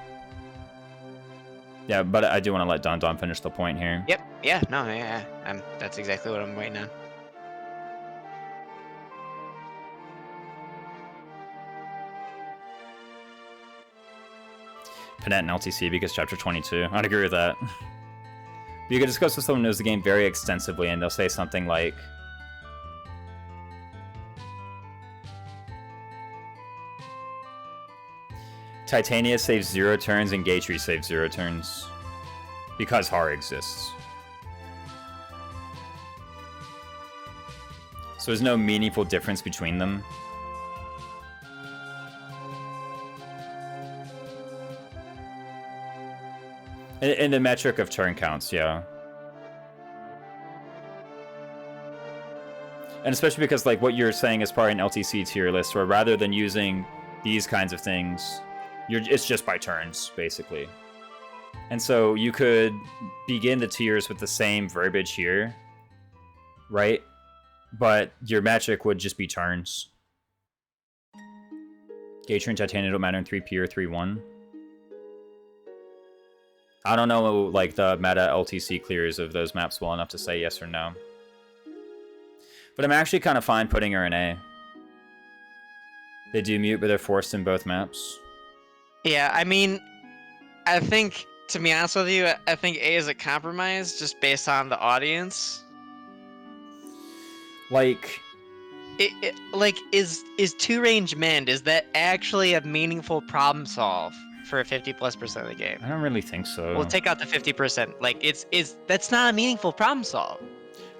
Yeah, but I do want to let Don finish the point here. Yep. Yeah. No. Yeah. That's exactly what I'm waiting on. Panette and LTC because chapter 22. I'd agree with that. You could discuss with someone who knows the game very extensively, and they'll say something like, Titania saves 0 turns and Gatry saves 0 turns. Because Har exists. So there's no meaningful difference between them. In the metric of turn counts, yeah. And especially because, like, what you're saying is probably an LTC tier list, where rather than using these kinds of things, it's just by turns, basically. And so you could begin the tiers with the same verbiage here, right? But your metric would just be turns. Gatry and Titania don't matter in 3P or 3-1. I don't know, like, the meta LTC clears of those maps well enough to say yes or no. But I'm actually kind of fine putting her in A. They do mute, but they're forced in both maps. Yeah. I mean, I think, to be honest with you, I think A is a compromise just based on the audience. Like... Like, is 2-range mend, is that actually a meaningful problem solve for 50+% of the game? I don't really think so. We'll take out the 50%. Like, that's not a meaningful problem solve.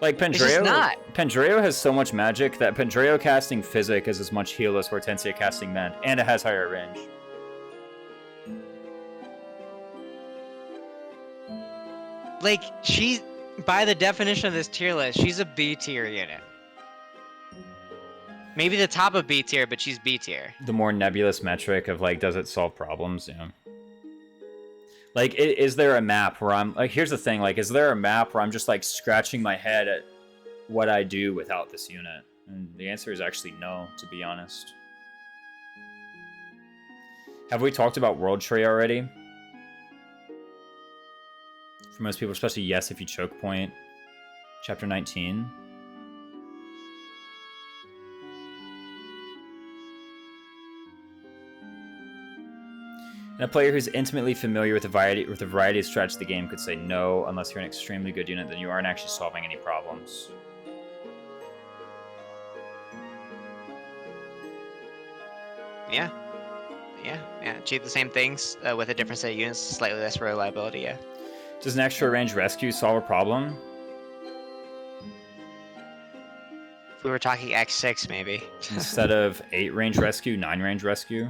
Like, It's just not. Pandreo has so much magic that Pandreo casting Physic is as much heal as Hortensia casting Mend, and it has higher range. Like, she, by the definition of this tier list, she's a B tier unit. Maybe the top of B tier, but she's B tier. The more nebulous metric of, like, does it solve problems? Yeah. Like, is there a map where I'm... Like, here's the thing. Like, is there a map where I'm just, like, scratching my head at what I do without this unit? And the answer is actually no, to be honest. Have we talked about World Tree already? For most people, especially yes if you choke point. Chapter 19. And a player who's intimately familiar with a variety of strats of the game could say no, unless you're an extremely good unit, then you aren't actually solving any problems. Yeah. Yeah. Achieve the same things with a different set of units, slightly less reliability, yeah. Does an extra range rescue solve a problem? If we were talking X6, maybe. Instead of 8 range rescue, 9 range rescue?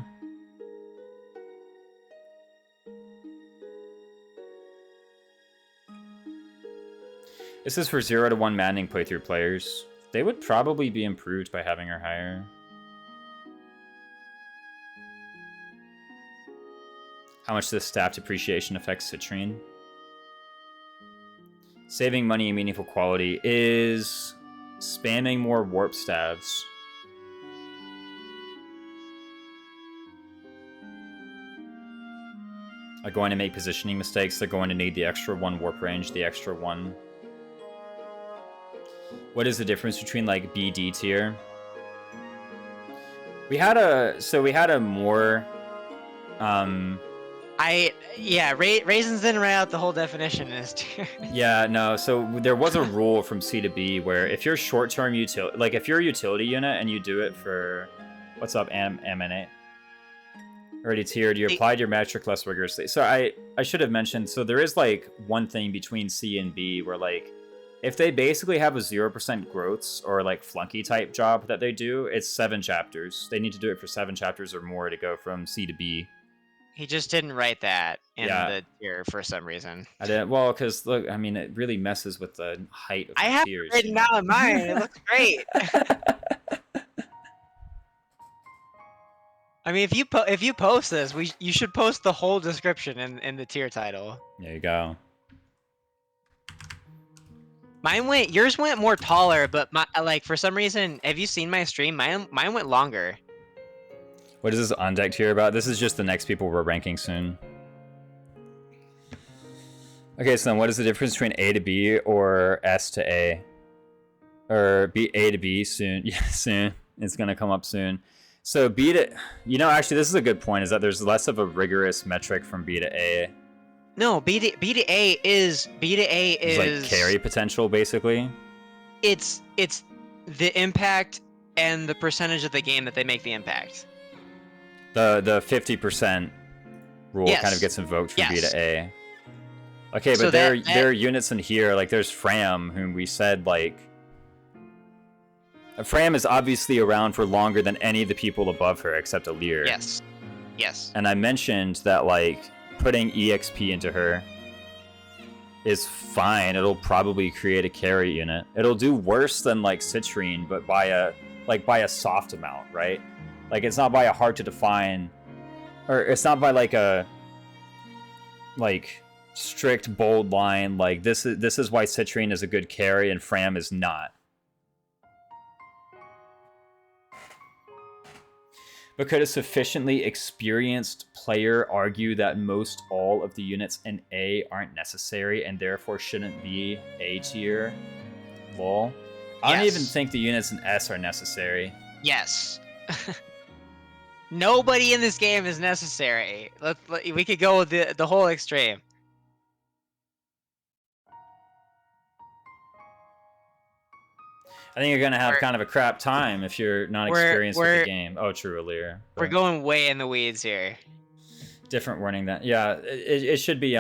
This is for 0 to 1 Maddening playthrough players. They would probably be improved by having her higher. How much this staff depreciation affects Citrine? Saving money and meaningful quality is spamming more warp staves. Are going to make positioning mistakes. They're going to need the extra 1 warp range, the extra 1. What is the difference between like B, D tier? We had a more Raisins didn't write out the whole definition in his tier. Yeah, no, so there was a rule from C to B where if you're short-term utility, like if you're a utility unit and you do it for, what's up, Emanate? Already tiered, you applied your metric less rigorously. So I should have mentioned, so there is like one thing between C and B where like, if they basically have a 0% growths or like flunky type job that they do, it's 7 chapters. They need to do it for 7 chapters or more to go from C to B. He just didn't write that in the tier for some reason. I didn't, well, because look, I mean, it really messes with the height of the have tiers. it written down in mine. It looks great. I mean, if you post this, you should post the whole description in the tier title. There you go. Yours went more taller, but like for some reason, have you seen my stream? Mine went longer. What is this on deck tier about? This is just the next people we're ranking soon. Okay, so then what is the difference between A to B or S to A? Or A to B soon? Yeah, soon. It's gonna come up soon. So B to, actually this is a good point, is that there's less of a rigorous metric from B to A. No, B to A is like carry potential, basically. It's the impact and the percentage of the game that they make the impact. The 50% rule kind of gets invoked from B to A. Okay, but so there are units in here, like there's Fram, whom we said like Fram is obviously around for longer than any of the people above her except Alir. Yes. Yes. And I mentioned that like putting EXP into her is fine. It'll probably create a carry unit. It'll do worse than like Citrine, but by a soft amount, right? Like it's not by a hard to define, or it's not by like a strict bold line. Like this is why Citrine is a good carry and Fram is not. But could a sufficiently experienced player argue that most all of the units in A aren't necessary and therefore shouldn't be A tier? Lol. I don't even think the units in S are necessary. Yes. Nobody in this game is necessary. We could go with the whole extreme. I think you're going to have kind of a crap time if you're not experienced with the game. Oh, true, Alir. We're going way in the weeds here. Different warning then. Yeah, it should be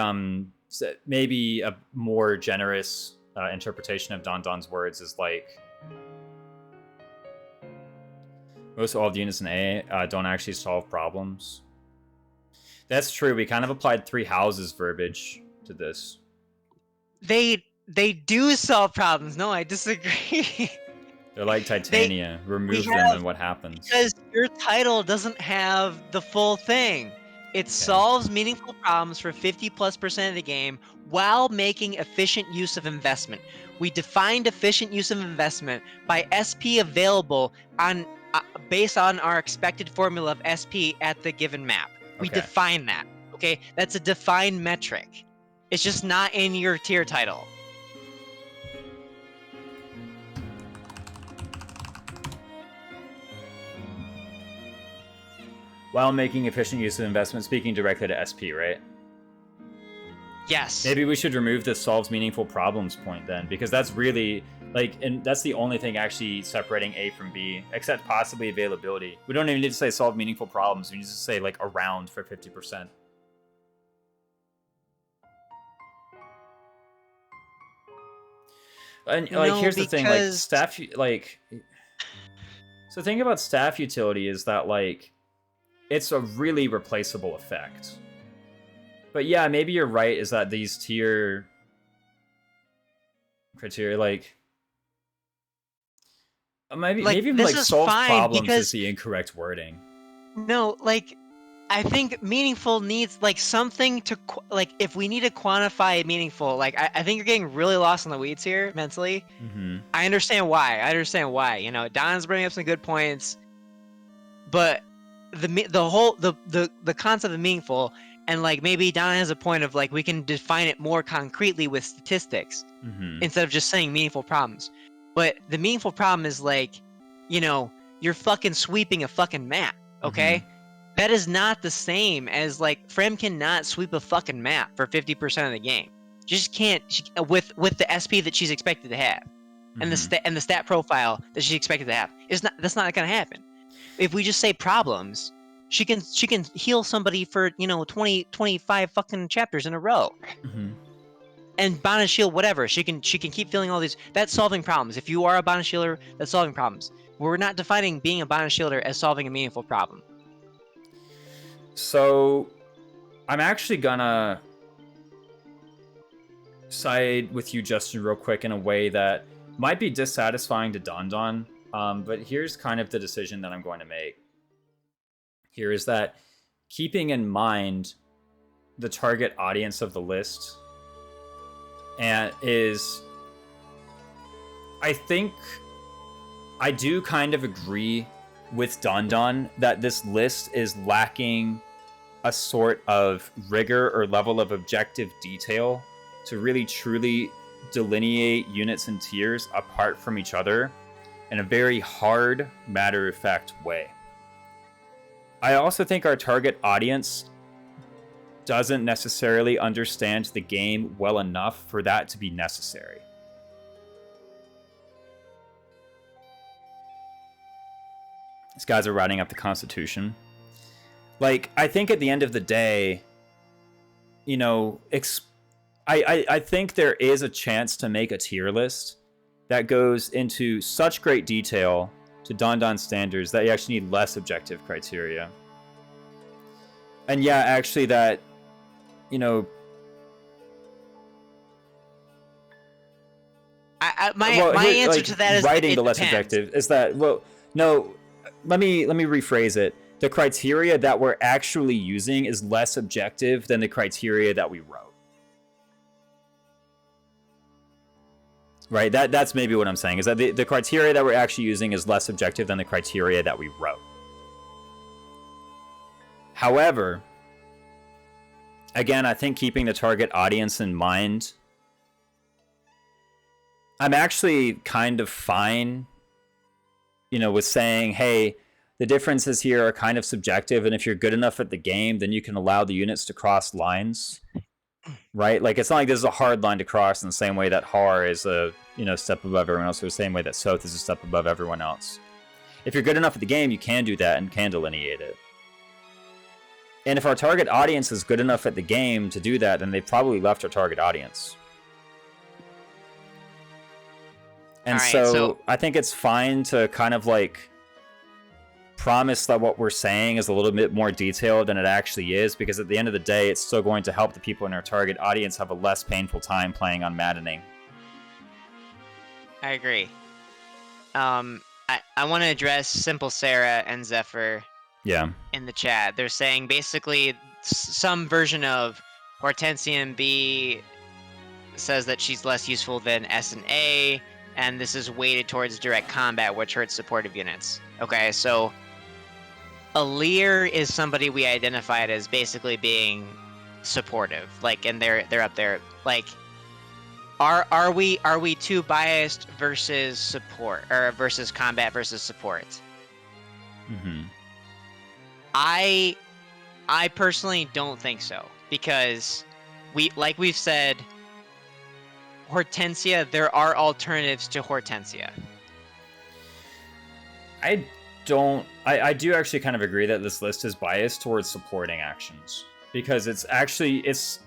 maybe a more generous interpretation of Don Don's words is like most all the units in A don't actually solve problems. That's true. We kind of applied 3 houses verbiage to this. They do solve problems. No, I disagree. They're like Titania. Remove them and what happens? Because your title doesn't have the full thing. It solves meaningful problems for 50+% of the game while making efficient use of investment. We defined efficient use of investment by SP available on based on our expected formula of SP at the given map. We define that. Okay, that's a defined metric. It's just not in your tier title. While making efficient use of investment, speaking directly to SP, right? Yes. Maybe we should remove the solves meaningful problems point then, because that's really, like, and that's the only thing actually separating A from B, except possibly availability. We don't even need to say solve meaningful problems. We need to say, like, around for 50%. And, like, here's the thing, like, staff, like... So the thing about staff utility is that, like, it's a really replaceable effect. But yeah, maybe you're right, is that these tier criteria, like maybe Like, maybe even this like is solves fine problems is because the incorrect wording. no, like, I think meaningful needs like something to like if we need to quantify meaningful, like I think you're getting really lost in the weeds here mentally. Mm-hmm. I understand why. You know, Don's bringing up some good points, but the whole the concept of meaningful, and like maybe Don has a point of like we can define it more concretely with statistics Mm-hmm. instead of just saying meaningful problems. But the meaningful problem is like, you know, you're fucking sweeping a fucking map, okay? Mm-hmm. That is not the same as like Frem cannot sweep a fucking map for 50% of the game. She just can't with the SP that she's expected to have, and the stat profile that she's expected to have. That's not gonna happen. If we just say problems, she can heal somebody for 20 25 fucking chapters in a row. Mm-hmm. And Bond Shield, whatever, she can keep filling all these. That's solving problems. If you are a Bond Shielder, that's solving problems. We're not defining being a Bond Shielder as solving a meaningful problem. So, I'm actually gonna side with you, Justin, real quick in a way that might be dissatisfying to Don. But here's kind of the decision that I'm going to make. Here is that keeping in mind the target audience of the list, and I think I do kind of agree with Don that this list is lacking a sort of rigor or level of objective detail to really truly delineate units and tiers apart from each other in a very hard, matter-of-fact way. I also think our target audience doesn't necessarily understand the game well enough for that to be necessary. These guys are writing up the Constitution. Like, I think at the end of the day, you know, I think there is a chance to make a tier list that goes into such great detail to Don standards that you actually need less objective criteria. And yeah, actually that, you know... My answer to that is writing it the less depends. objective is that, well, no, let me rephrase it. The criteria that we're actually using is less objective than the criteria that we wrote. Right? That's maybe what I'm saying, is that the criteria that we're actually using is less objective than the criteria that we wrote. However, again, I think keeping the target audience in mind, I'm actually kind of fine, you know, with saying, hey, the differences here are kind of subjective, and if you're good enough at the game, then you can allow the units to cross lines, right? Like, it's not like this is a hard line to cross in the same way that Har is a, you know, step above everyone else, or the same way that Soth is a step above everyone else. If you're good enough at the game, you can do that and can delineate it. And if our target audience is good enough at the game to do that, then they've probably left our target audience. And All right, so I think it's fine to kind of like promise that what we're saying is a little bit more detailed than it actually is, because at the end of the day, it's still going to help the people in our target audience have a less painful time playing on Maddening. I agree. I want to address Simple Sarah and Zephyr. Yeah. In the chat, they're saying basically some version of Hortensia and B says that she's less useful than S and A, and this is weighted towards direct combat, which hurts supportive units. Okay, so Alir is somebody we identified as basically being supportive, like, and they're up there. Like, are we too biased versus support, or versus combat versus support? Mm-hmm. I personally don't think so, because we've said, Hortensia, there are alternatives to Hortensia. I do actually kind of agree that this list is biased towards supporting actions, because this Biased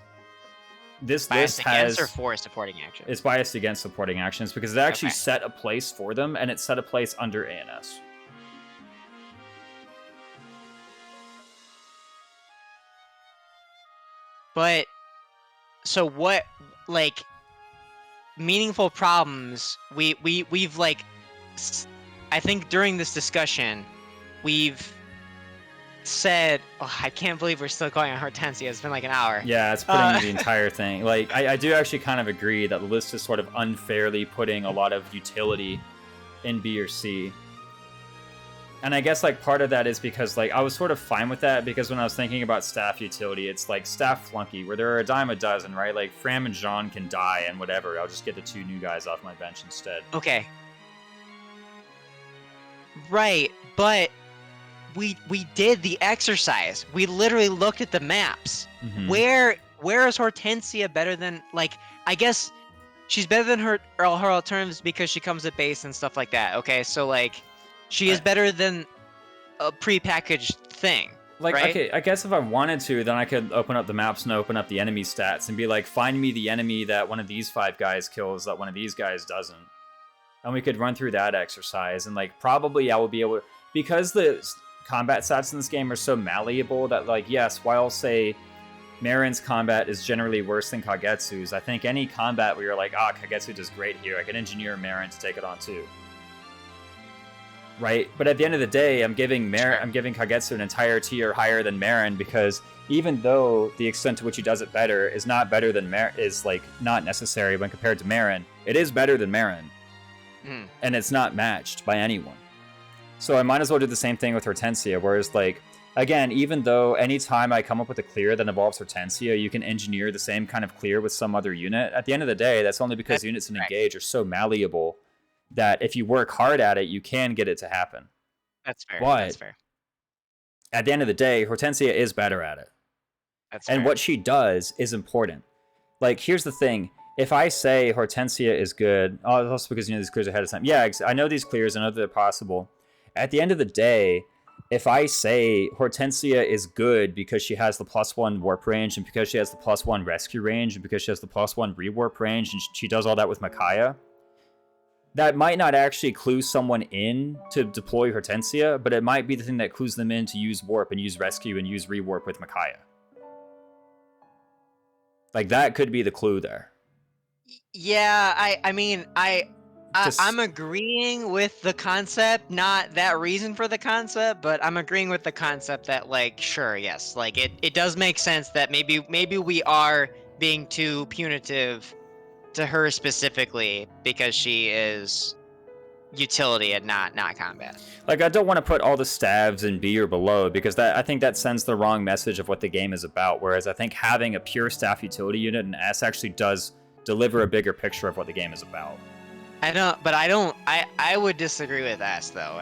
list has against or for supporting actions? It's biased against supporting actions because it actually set a place for them, and it set a place under ANS. But so what, like, meaningful problems. We've like, I think during this discussion, we've said, oh, I can't believe we're still going on Hortensia. It's been like an hour. Yeah, it's putting the entire thing. Like, I do actually kind of agree that the list is sort of unfairly putting a lot of utility in B or C. And I guess, like, part of that is because, like, I was sort of fine with that because when I was thinking about staff utility, it's like staff flunky, where there are a dime a dozen, right? Like, Fram and Jean can die and whatever. I'll just get the 2 new guys off my bench instead. Okay. Right, but we did the exercise. We literally looked at the maps. Mm-hmm. Where is Hortensia better than, like, I guess she's better than her alternatives because she comes at base and stuff like that. Okay, so like she is better than a prepackaged thing. Like, right? Okay, I guess if I wanted to, then I could open up the maps and open up the enemy stats and be like, find me the enemy that one of these 5 guys kills that one of these guys doesn't. And we could run through that exercise. And, like, probably I will be able to... Because the combat stats in this game are so malleable that, like, yes, while, say, Marin's combat is generally worse than Kagetsu's, I think any combat where you're like, Kagetsu does great here, I can engineer Marin to take it on too. Right? But at the end of the day, I'm giving Kagetsu an entire tier higher than Marin because even though the extent to which he does it better is not better than is like not necessary when compared to Marin, it is better than Marin. And it's not matched by anyone. So I might as well do the same thing with Hortensia, whereas, like, again, even though anytime I come up with a clear that involves Hortensia, you can engineer the same kind of clear with some other unit, at the end of the day, that's only because units in Engage are so malleable that if you work hard at it, you can get it to happen. That's fair. But that's fair. At the end of the day, Hortensia is better at it. That's and fair. What she does is important. Like, here's the thing. If I say Hortensia is good, also because you know these clears ahead of time. Yeah, I know these clears, I know they're possible. At the end of the day, if I say Hortensia is good because she has the +1 warp range and because she has the +1 rescue range and because she has the +1 rewarp range and she does all that with Micaiah, that might not actually clue someone in to deploy Hortensia, but it might be the thing that clues them in to use warp and use rescue and use rewarp with Micaiah. Like, that could be the clue there. Yeah, I'm agreeing with the concept, not that reason for the concept, but I'm agreeing with the concept that, like, sure, yes, like it does make sense that maybe we are being too punitive to her specifically because she is utility and not combat. Like, I don't want to put all the stabs in B or below because I think that sends the wrong message of what the game is about, whereas I think having a pure staff utility unit in S actually does deliver a bigger picture of what the game is about. I would disagree with S though.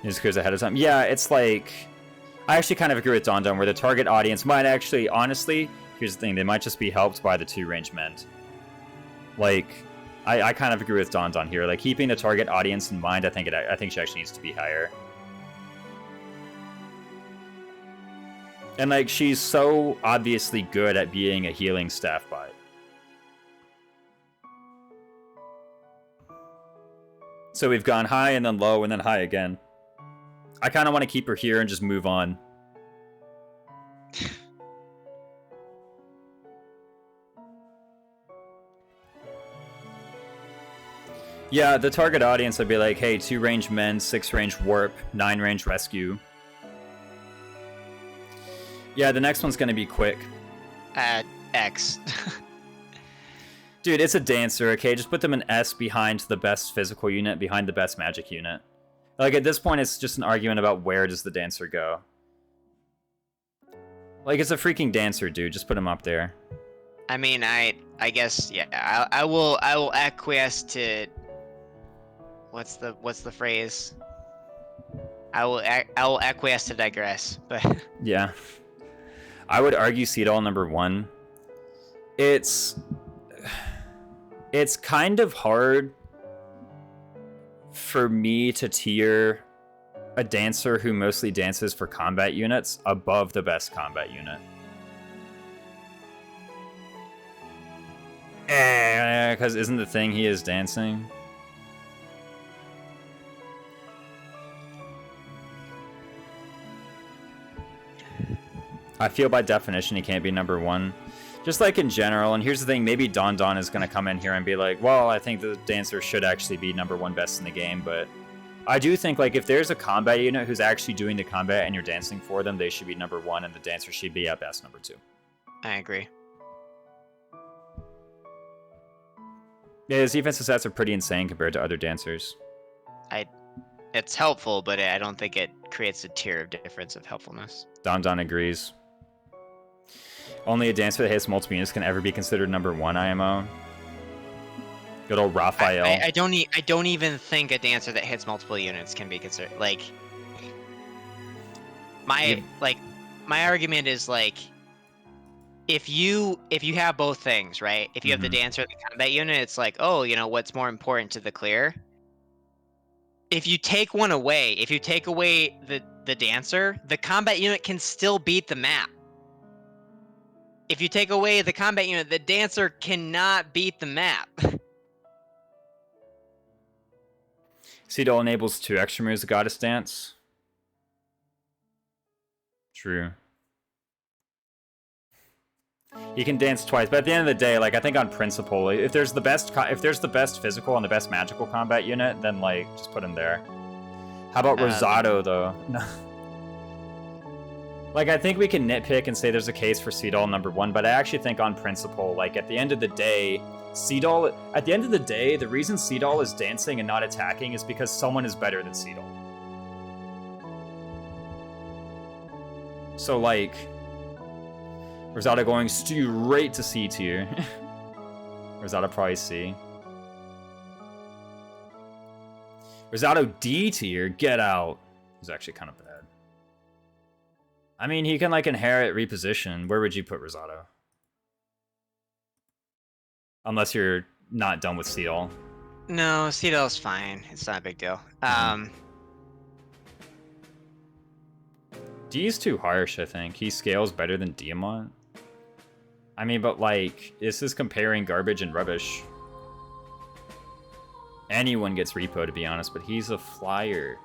Just because ahead of time. Yeah, it's like, I actually kind of agree with Don where the target audience might actually, honestly, here's the thing, they might just be helped by the 2 range mend. Like, I kind of agree with Don here. Like, keeping the target audience in mind, I think she actually needs to be higher. And, like, she's so obviously good at being a healing staff bot. So we've gone high and then low and then high again. I kind of want to keep her here and just move on. Yeah, the target audience would be like, hey, 2 range mend, 6 range warp, 9 range rescue. Yeah, the next one's going to be quick. X. Dude, it's a dancer, okay? Just put them in S behind the best physical unit, behind the best magic unit. Like, at this point, it's just an argument about where does the dancer go. Like, it's a freaking dancer, dude. Just put him up there. I mean, I guess, yeah. I will acquiesce to... What's the phrase? I will acquiesce to digress, but... Yeah. I would argue Seedall number 1. It's kind of hard for me to tier a dancer who mostly dances for combat units above the best combat unit. Because isn't the thing he is dancing? I feel by definition he can't be number 1. Just like in general, and here's the thing, maybe Don Don is going to come in here and be like, well, I think the dancer should actually be #1 best in the game, but I do think, like, if there's a combat unit who's actually doing the combat and you're dancing for them, they should be #1, and the dancer should be at best #2. I agree. Yeah, his defensive stats are pretty insane compared to other dancers. It's helpful, but I don't think it creates a tier of difference of helpfulness. Don Don agrees. Only a dancer that hits multiple units can ever be considered #1 IMO. Good old Raphael. I don't even think a dancer that hits multiple units can be considered, like, my argument is, like, if you have both things, right? If you have the dancer and the combat unit, it's like, oh, you know, what's more important to the clear? If you take one away, if you take away the dancer, the combat unit can still beat the map. If you take away the combat unit, the dancer cannot beat the map. Cedal enables 2 extra moves of Goddess Dance. True. He can dance twice, but at the end of the day, like, I think on principle, if there's the best physical and the best magical combat unit, then, like, just put him there. How about Rosado, though? No. Like, I think we can nitpick and say there's a case for Cedal #1, but I actually think on principle, like, at the end of the day, the reason Cedal is dancing and not attacking is because someone is better than Cedal. So, like, Rosado going straight to C tier. Rosado probably C. Rosado D tier, get out. He's actually kind of bad. I mean, he can, like, inherit reposition. Where would you put Rosado? Unless you're not done with Cedal. No, Cedal's fine. It's not a big deal. D's too harsh, I think. He scales better than Diamant. I mean, but, like, this is comparing garbage and rubbish. Anyone gets repo, to be honest, but he's a flyer.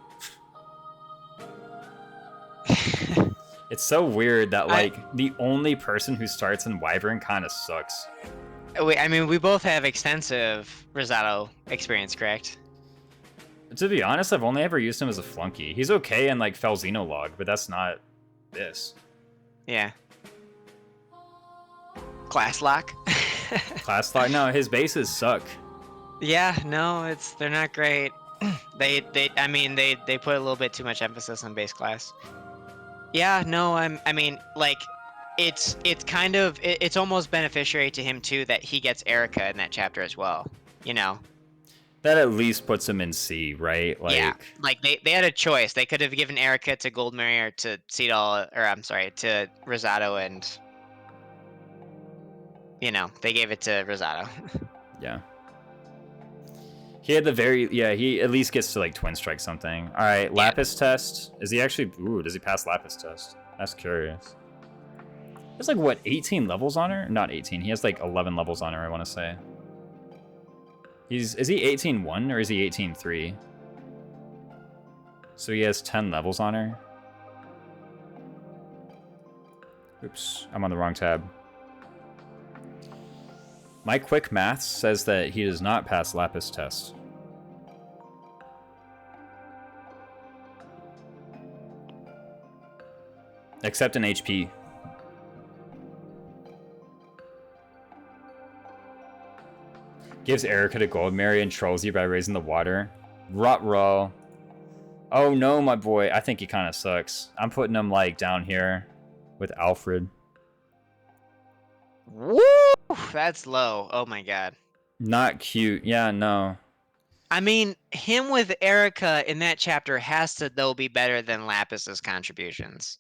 It's so weird that, like, the only person who starts in Wyvern kind of sucks. Wait, I mean, we both have extensive Rosado experience, correct? To be honest, I've only ever used him as a flunky. He's okay in, like, Felxenolog, but that's not this. Yeah. Class lock? Class lock? No, his bases suck. Yeah, no, they're not great. They put a little bit too much emphasis on base class. Yeah, no, I mean, like, it's almost beneficiary to him too that he gets Erica in that chapter as well, you know. That at least puts him in C, right? Like, yeah, like they had a choice. They could have given Erica to Goldmary or to Cedal, or I'm sorry, to Rosado, and you know, they gave it to Rosado. Yeah. He had he at least gets to, like, twin strike something. All right, Lapis test. Is he actually? Ooh, does he pass Lapis test? That's curious. There's, like, what, 18 levels on her? Not 18. He has, like, 11 levels on her, I want to say. Is he 18-1 or is he 18-3? So he has 10 levels on her. Oops, I'm on the wrong tab. My quick math says that he does not pass Lapis test. Except in HP. Gives Erica to Goldmary and trolls you by raising the water. Ruh-roh. Oh no, my boy. I think he kind of sucks. I'm putting him, like, down here with Alfred. Woo! That's low. Oh my god. Not cute. Yeah, no. I mean, him with Erica in that chapter has to, though, be better than Lapis's contributions.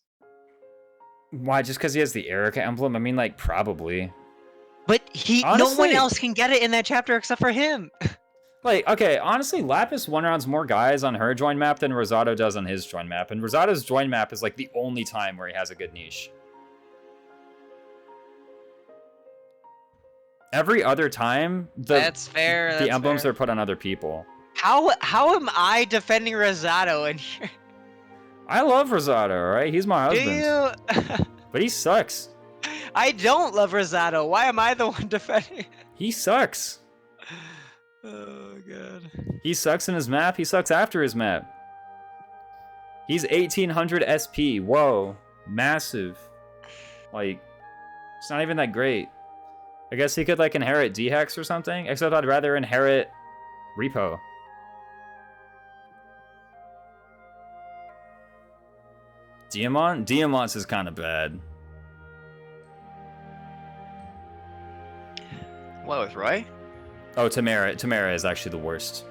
Why? Just because he has the Erica emblem? I mean, like, probably. But Honestly, no one else can get it in that chapter except for him. Like, okay, honestly, Lapis one-rounds more guys on her join map than Rosado does on his join map. And Rosado's join map is, like, the only time where he has a good niche. Every other time, that's fair. The emblems are put on other people. How am I defending Rosado in here? I love Rosado, alright? He's my husband. Do you? But he sucks. I don't love Rosado. Why am I the one defending? He sucks. Oh god. He sucks in his map. He sucks after his map. He's 1800 SP. Whoa. Massive. Like, it's not even that great. I guess he could, like, inherit D-Hex or something. Except I'd rather inherit Repo. Diamant? Diamant's is kind of bad. What with Roy? Oh, Tamara. Tamara is actually the worst.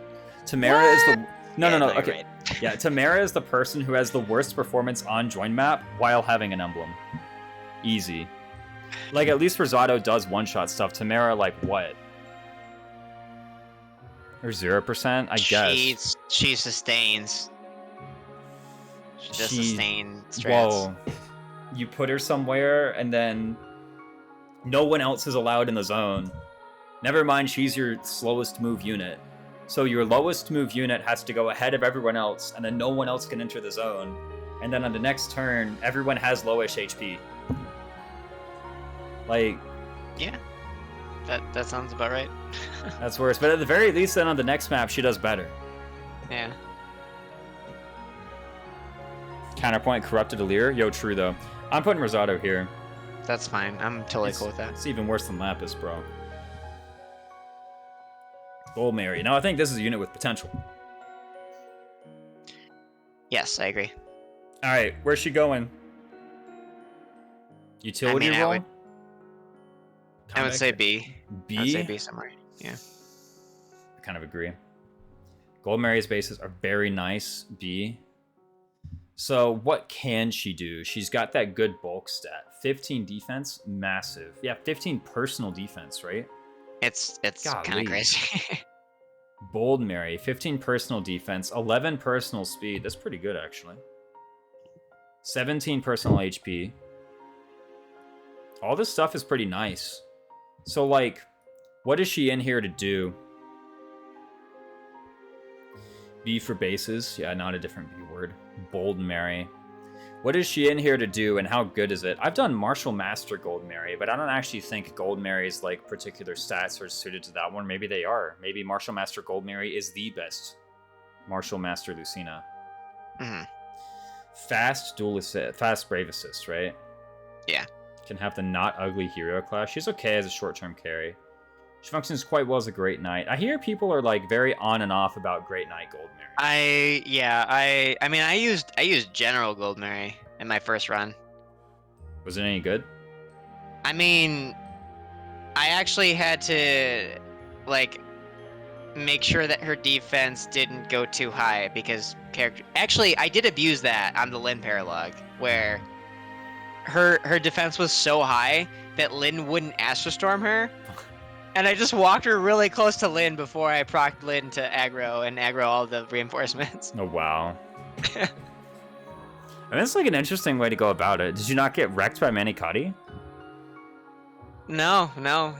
Tamara is the... No. Okay. Right. Yeah, Tamara is the person who has the worst performance on join map while having an emblem. Easy. Like, at least Rosado does one-shot stuff. Tamara, like, what? Or 0%, I guess. She sustains. She does sustain strats. Whoa. You put her somewhere, and then no one else is allowed in the zone. Never mind, she's your slowest move unit. So your lowest move unit has to go ahead of everyone else, and then no one else can enter the zone. And then on the next turn, everyone has lowish HP. Like... Yeah. That sounds about right. That's worse. But at the very least, then on the next map, she does better. Yeah. Counterpoint, Corrupted Allure? Yo, true, though. I'm putting Rosado here. That's fine. I'm totally cool with that. It's even worse than Lapis, bro. Gold Mary. Now, I think this is a unit with potential. Yes, I agree. All right, where's she going? Utility role? I would say B. B? I would say B somewhere. Yeah. I kind of agree. Gold Mary's bases are very nice. B. So what can she do? She's got that good bulk stat. 15 defense, massive. Yeah, 15 personal defense, right? It's kind of crazy. Bold Mary, 15 personal defense, 11 personal speed. That's pretty good, actually. 17 personal HP. All this stuff is pretty nice. So, like, what is she in here to do? B for bases. Yeah, not a different B word. Bold Mary. What is she in here to do, and how good is it? I've done Martial Master Gold Mary, but I don't actually think Gold Mary's, like, particular stats are suited to that one. Maybe they are. Maybe Martial Master Gold Mary is the best Martial Master Lucina. Mm-hmm. Fast dual assist, fast brave assist, right? Yeah. Can have the not ugly hero class. She's okay as a short-term carry. She functions quite well as a Great Knight. I hear people are like very on and off about Great Knight Gold Mary. I mean I used General Gold Mary in my first run. Was it any good? I mean, I actually had to like make sure that her defense didn't go too high because actually I did abuse that on the Lyn Paralog where her defense was so high that Lyn wouldn't Astrostorm her. And I just walked her really close to Lyn before I procced Lyn to aggro and aggro all the reinforcements. Oh, wow. I mean, it's like an interesting way to go about it. Did you not get wrecked by Manicotti? No,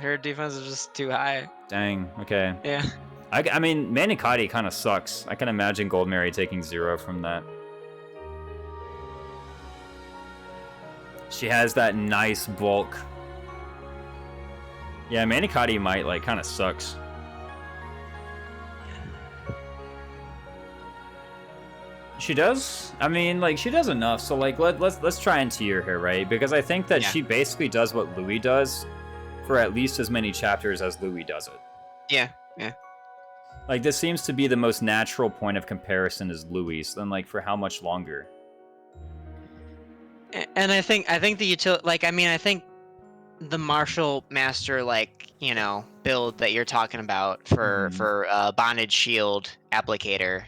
her defense is just too high. Dang, okay. Yeah. I mean, Manicotti kind of sucks. I can imagine Gold Mary taking 0 from that. She has that nice bulk. Yeah, Manicotti might, like, kind of sucks. She does? I mean, like, she does enough, so, like, let's try and tier her, right? Because I think that she basically does what Louis does for at least as many chapters as Louis does it. Yeah. Like, this seems to be the most natural point of comparison is Louis, then, like, for how much longer? And I think the utility, like, I mean, I think the Martial Master, like, you know, build that you're talking about for Bondage Shield Applicator,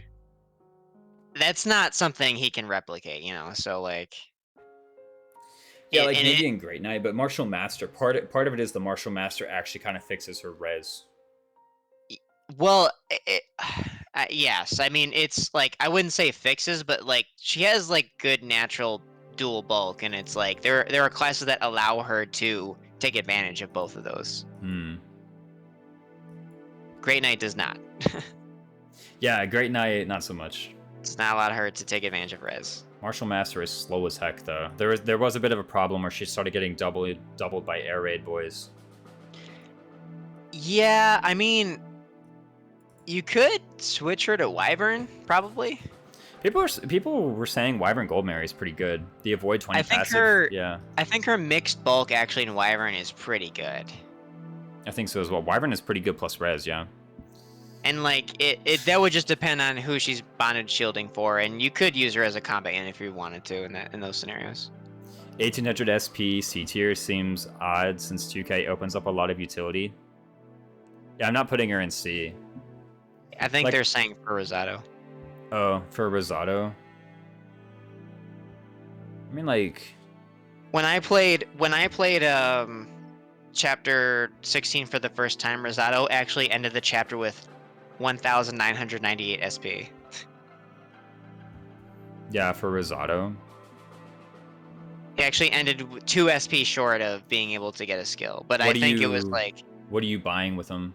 that's not something he can replicate, you know, so, like... Yeah, like, maybe in Great Knight, but Martial Master, part of it is the Martial Master actually kind of fixes her res. Well, yes, I mean, it's, like, I wouldn't say fixes, but, like, she has, like, good natural dual bulk, and it's, like, there are classes that allow her to take advantage of both of those. Great Knight does not. Yeah, Great Knight, not so much. It's not allow her to take advantage of res. Martial Master is slow as heck, though. There was a bit of a problem where she started getting doubled by air raid boys. Yeah, I mean, you could switch her to Wyvern, probably. People were saying Wyvern Goldmary is pretty good. The avoid 20 I think passive, yeah. I think her mixed bulk actually in Wyvern is pretty good. I think so as well. Wyvern is pretty good plus res, yeah. And like that would just depend on who she's bonded shielding for, and you could use her as a combat in if you wanted to in those scenarios. 1800 SP C tier seems odd since 2K opens up a lot of utility. Yeah, I'm not putting her in C. I think Like- they're saying for Rosado. Oh, for Rosado. I mean, like, When I played chapter 16 for the first time, Rosado actually ended the chapter with 1,998 SP. yeah, for Rosado. He actually ended 2 SP short of being able to get a skill, but I think it was like, What are you buying with him?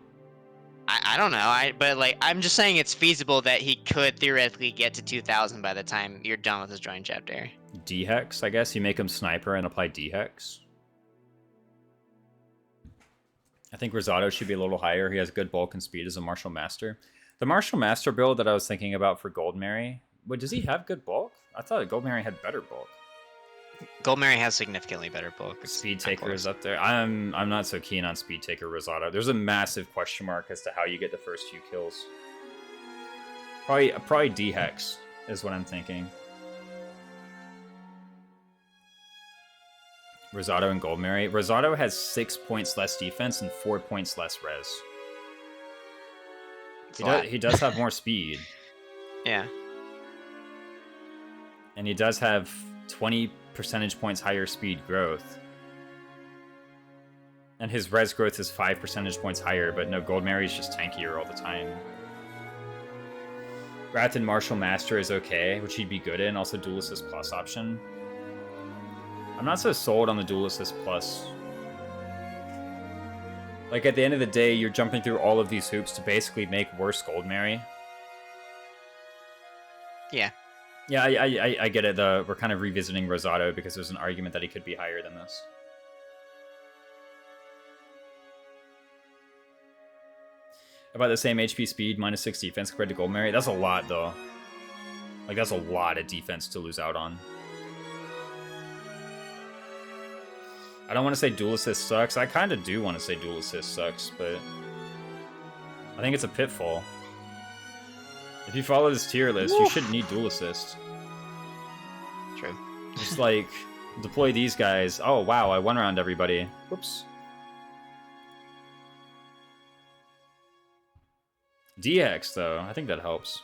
I don't know. But like I'm just saying it's feasible that he could theoretically get to 2,000 by the time you're done with his joint chapter. D-Hex, I guess. You make him Sniper and apply D-Hex. I think Rosado should be a little higher. He has good bulk and speed as a Martial Master. The Martial Master build that I was thinking about for Goldmary, does he have good bulk? I thought Goldmary had better bulk. Goldmary has significantly better bulk. It's Speed not Taker close. is up there. I'm not so keen on Speed Taker Rosado. There's a massive question mark as to how you get the first few kills. Probably D-Hex is what I'm thinking. Rosado and Goldmary. Rosado has 6 points less defense and 4 points less res. It's a lot. He does have more speed. Yeah. And he does have 20 percentage points higher speed growth. And his res growth is 5 percentage points higher, but no, Goldmary's just tankier all the time. Wrath and Martial Master is okay, which he'd be good in. Also Dual Assist Plus option. I'm not so sold on the Dual Assist Plus. Like, at the end of the day, you're jumping through all of these hoops to basically make worse Goldmary. Yeah. Yeah, I get it. We're kind of revisiting Rosado because there's an argument that he could be higher than this. About the same HP speed, minus 6 defense compared to Goldmary. That's a lot, though. Like, that's a lot of defense to lose out on. I don't want to say Dual Assist sucks. I kind of do want to say Dual Assist sucks, but I think it's a pitfall. If you follow this tier list, you shouldn't need Dual Assist. True. Just like, deploy these guys. Oh, wow, I one around everybody. Whoops. DX, though. I think that helps.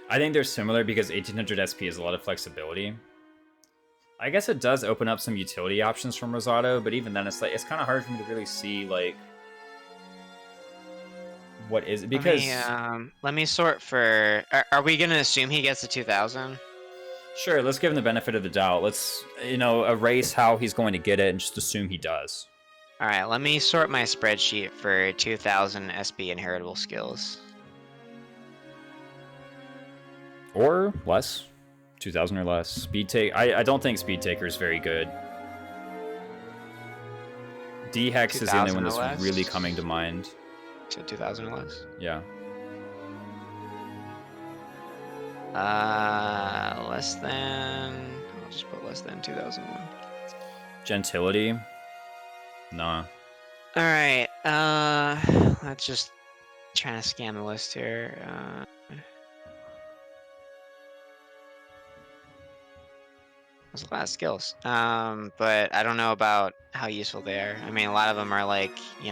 I think they're similar because 1800 SP has a lot of flexibility. I guess it does open up some utility options from Rosado, but even then, it's like it's kind of hard for me to really see, like, what is it? Because let me sort for. Are we gonna assume he gets to 2,000? sure, let's give him the benefit of the doubt. Let's, erase how he's going to get it and just assume he does. All right, let me sort my spreadsheet for 2,000 SB inheritable skills. Or less. 2,000 or less. Speed take. I don't think Speed Taker is very good. D-Hex is the only one 2,000 or that's less? really coming to mind. So 2,000 or less. Yeah. Less than. I'll just put less than 2,001. Gentility? Nah. All right. Let's just trying to scan the list here. There's a lot of skills. But I don't know about how useful they are. I mean, a lot of them are like, he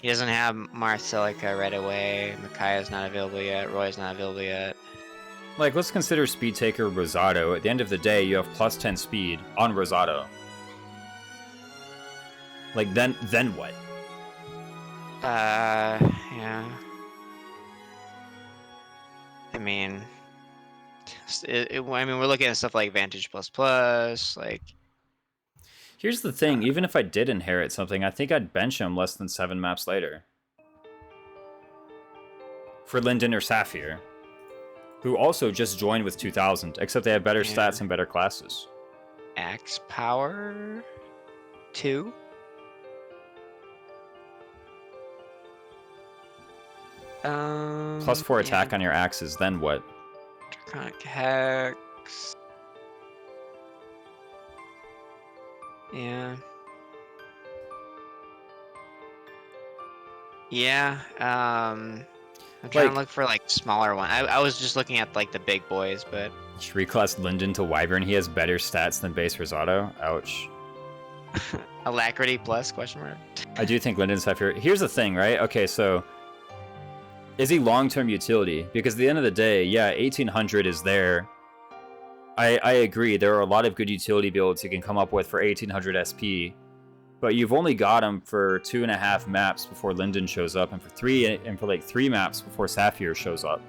doesn't have Marcelica right away. Micaiah's not available yet. Roy's not available yet. Like, let's consider Speed Taker Rosado. At the end of the day, you have plus 10 speed on Rosado. Like, then what? Yeah. I mean, we're looking at stuff like Vantage Plus Plus, like. Here's the thing, even if I did inherit something, I think I'd bench him less than 7 maps later. For Linden or Sapphire. who also just joined with 2000, except they have better stats and better classes. Axe power 2. +4 attack on your axes, then what? Draconic Hex. Yeah. Yeah. I'm trying to look for like smaller one. I was just looking at like the big boys, but Should reclass Linden to Wyvern. He has better stats than base Risotto. Ouch. Alacrity plus question mark. I do think Linden's heavier. Here's the thing, right? Okay, so is he long-term utility? Because at the end of the day, yeah, 1800 is there. I agree. There are a lot of good utility builds you can come up with for 1800 SP, but you've only got him for 2.5 maps before Linden shows up, and for like 3 maps before Sapphire shows up.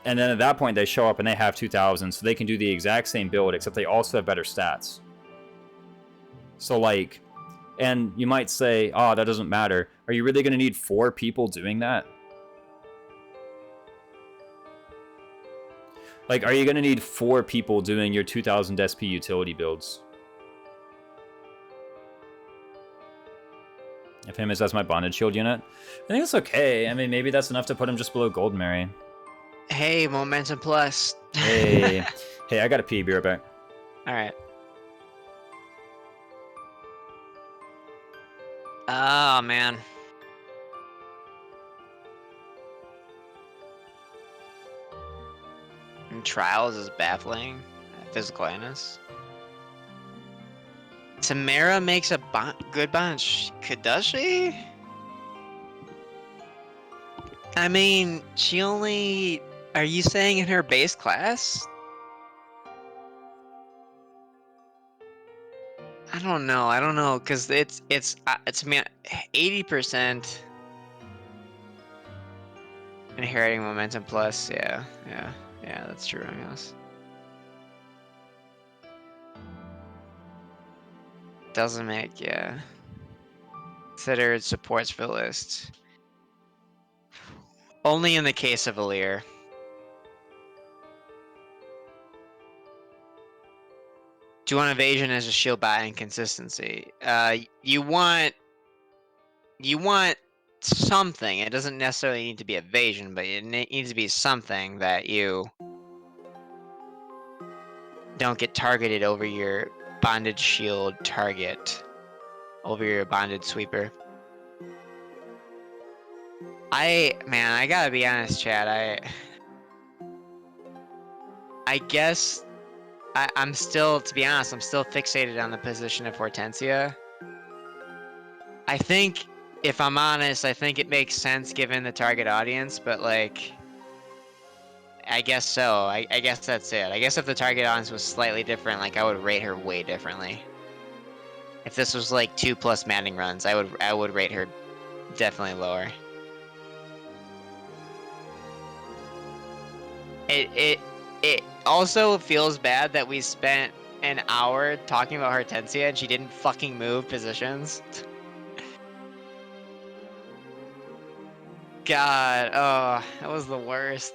And then at that point, they show up and they have 2000, so they can do the exact same build, except they also have better stats. So like, and you might say, oh, that doesn't matter. Are you really going to need 4 people doing that? Like, are you going to need 4 people doing your 2000 SP utility builds? If him is as my bonded shield unit, I think it's okay. I mean, maybe that's enough to put him just below Golden Mary. Hey, momentum plus. Hey, hey, I gotta pee. Be right back. All right. Oh man. And Trials is baffling. Physical Anus. Tamara makes a good bunch. Does she? I mean, she only... Are you saying in her base class? I don't know, because it's 80% inheriting momentum plus, yeah, that's true, I guess. Doesn't make, yeah. Considered supports for the list. Only in the case of Alir. Do you want evasion as a shield by inconsistency? You want something. It doesn't necessarily need to be evasion, but it needs to be something that you don't get targeted over your bonded shield target, over your bonded sweeper. Man, I gotta be honest, Chad. I guess I'm still, to be honest, I'm still fixated on the position of Hortensia. I think, if I'm honest, I think it makes sense given the target audience, but like, I guess so. I guess that's it. I guess if the target audience was slightly different, like I would rate her way differently. If this was like 2+ Maddening runs, I would rate her definitely lower. It also feels bad that we spent an hour talking about Hortensia and she didn't fucking move positions. God, oh, that was the worst.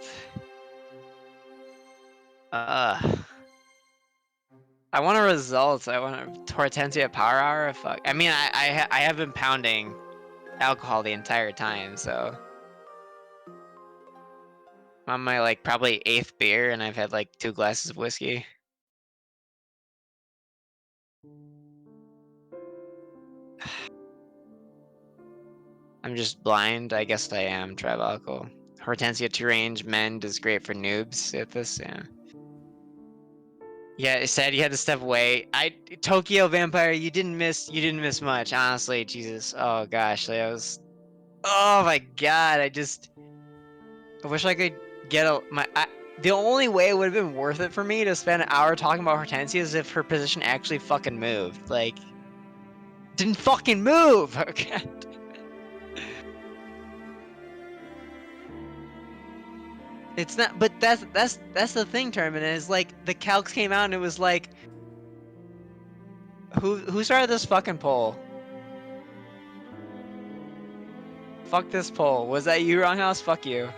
I want a result. I want a Hortensia power hour. Fuck. I mean, I have been pounding alcohol the entire time, so I'm on my like probably 8th beer, and I've had like 2 glasses of whiskey. I'm just blind. I guess I am tribal. Hortensia 2-range mend is great for noobs at this, yeah. Yeah, it said you had to step away. Tokyo Vampire, you didn't miss much, honestly. Jesus. Oh gosh, that was, oh my god, I wish I could get the only way it would have been worth it for me to spend an hour talking about Hortensia is if her position actually fucking moved. Like, didn't fucking move. Okay. It's not, but that's the thing, Tournament, is like the calcs came out and it was like, who started this fucking poll? Fuck this poll. Was that you, Wronghouse? Fuck you.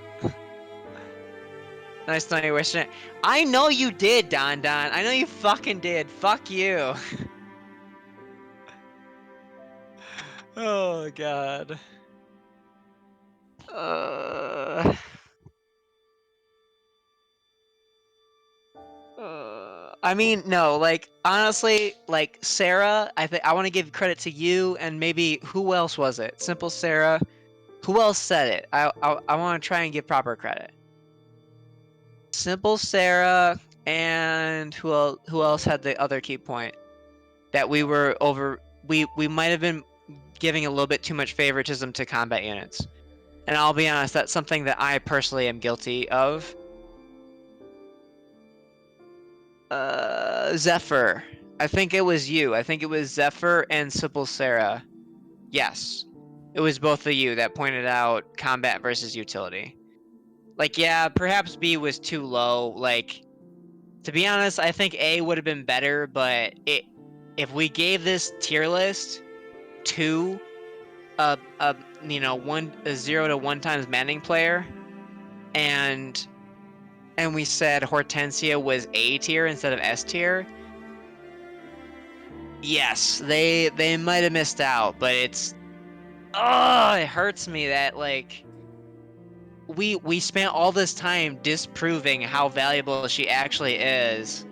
Nice to know you wishing it. I know you did, Don Don. I know you fucking did. Fuck you. Oh god. I mean, no, like honestly, like Sarah, I think I want to give credit to you and maybe who else was it? Simple Sarah. Who else said it? I want to try and give proper credit. Simple Sarah and who else had the other key point that we were over we might have been giving a little bit too much favoritism to combat units. And I'll be honest, that's something that I personally am guilty of. Zephyr. I think it was you. I think it was Zephyr and Simple Sarah. Yes. It was both of you that pointed out combat versus utility. Like, yeah, perhaps B was too low. Like, to be honest, I think A would have been better, but if we gave this tier list to a 0 to 1 times Manning player, and we said Hortensia was A tier instead of S tier, yes, they might have missed out, but it hurts me that like we spent all this time disproving how valuable she actually is,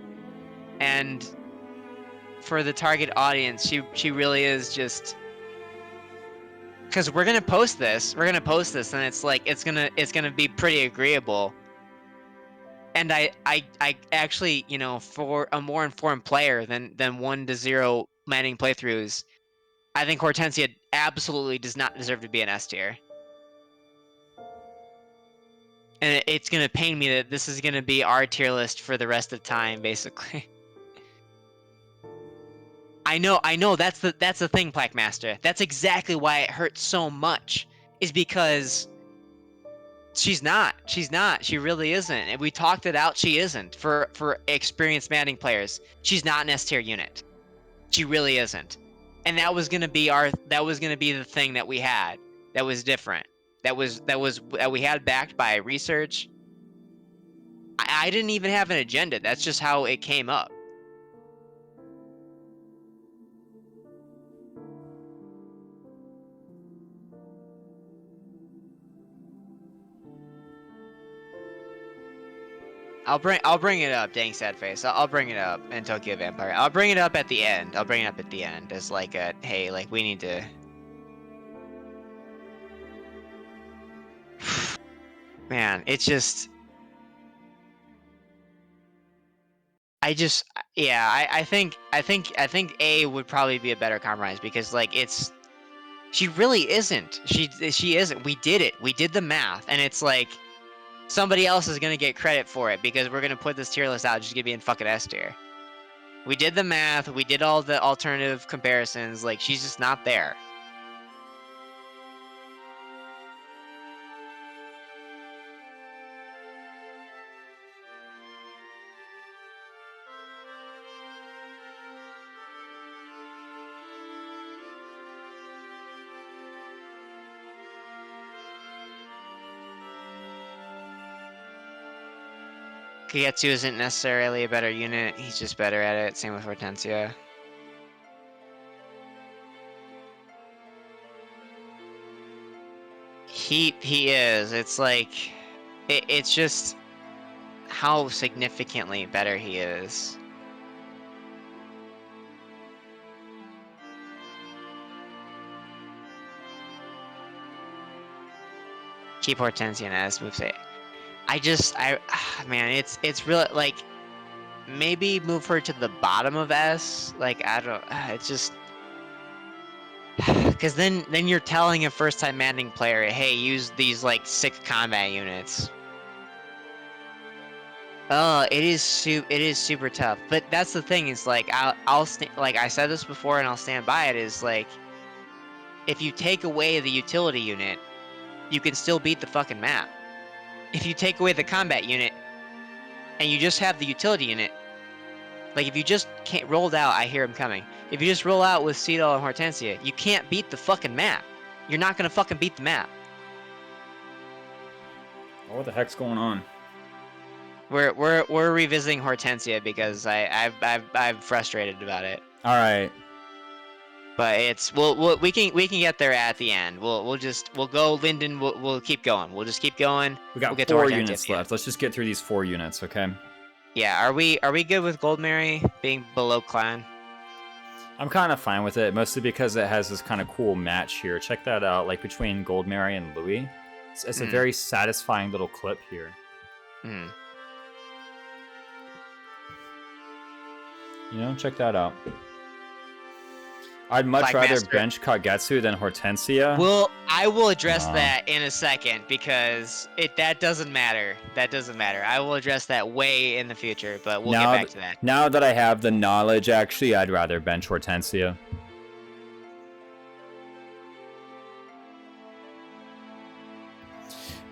and for the target audience, she really is just. Because we're gonna post this, and it's like it's gonna be pretty agreeable. And I actually, for a more informed player than 1 to 0 Manning playthroughs, I think Hortensia absolutely does not deserve to be an S tier. And it's gonna pain me that this is gonna be our tier list for the rest of time, basically. I know that's the thing, Plaquemaster. That's exactly why it hurts so much, is because she's not. She really isn't. And we talked it out. She isn't for experienced Manning players. She's not an S tier unit. She really isn't. And that was gonna be the thing that we had. That was different. That we had backed by research. I didn't even have an agenda. That's just how it came up. I'll bring it up, dang sad face. I'll bring it up in Tokyo Vampire. I'll bring it up at the end. As like a hey, like we need to. Man, it's just. I think A would probably be a better compromise because like she really isn't. She isn't. We did it. We did the math, and it's like. Somebody else is gonna get credit for it because we're gonna put this tier list out just to be in fucking S tier. We did the math, we did all the alternative comparisons, like she's just not there. Kigetsu isn't necessarily a better unit, he's just better at it, same with Hortensia. He is, it's like, it's just how significantly better he is. Keep Hortensia in S, moveset. Man, it's really like maybe move her to the bottom of S. Like I don't, it's just because then you're telling a first-time Manning player, hey, use these like 6 combat units. Oh, it is super tough. But that's the thing is like I'll like I said this before and I'll stand by it is like if you take away the utility unit, you can still beat the fucking map. If you take away the combat unit and you just have the utility unit, like if you just can't rolled out, I hear him coming. If you just roll out with Cedal and Hortensia, you can't beat the fucking map. You're not gonna fucking beat the map. Oh, what the heck's going on? We're revisiting Hortensia because I'm frustrated about it. All right. But we can get there at the end. We'll go Linden. We'll keep going. We'll just keep going. We got We'll get to 4 Hortensia units at the end. left. Let's just get through these 4 units, okay? Yeah. Are we good with Goldmary being below Clan? I'm kind of fine with it, mostly because it has this kind of cool match here. Check that out, like between Goldmary and Louis. It's a very satisfying little clip here. Hmm. You know, check that out. I'd much rather Master. bench Kagetsu than Hortensia. I will address that in a second because that doesn't matter. That doesn't matter. I will address that way in the future, but we'll get back to that. Now that I have the knowledge, actually, I'd rather bench Hortensia.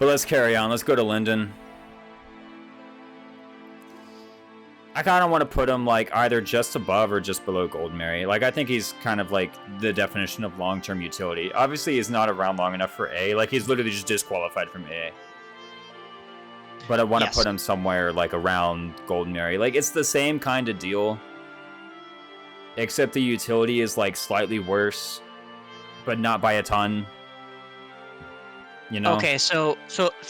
But let's carry on. Let's go to Linden. I kind of want to put him like either just above or just below Goldmary. Like I think he's kind of like the definition of long-term utility. Obviously, he's not around long enough for A. Like he's literally just disqualified from A. But I want to put him somewhere like around Goldmary. Like it's the same kind of deal, except the utility is like slightly worse, but not by a ton. You know? Okay, so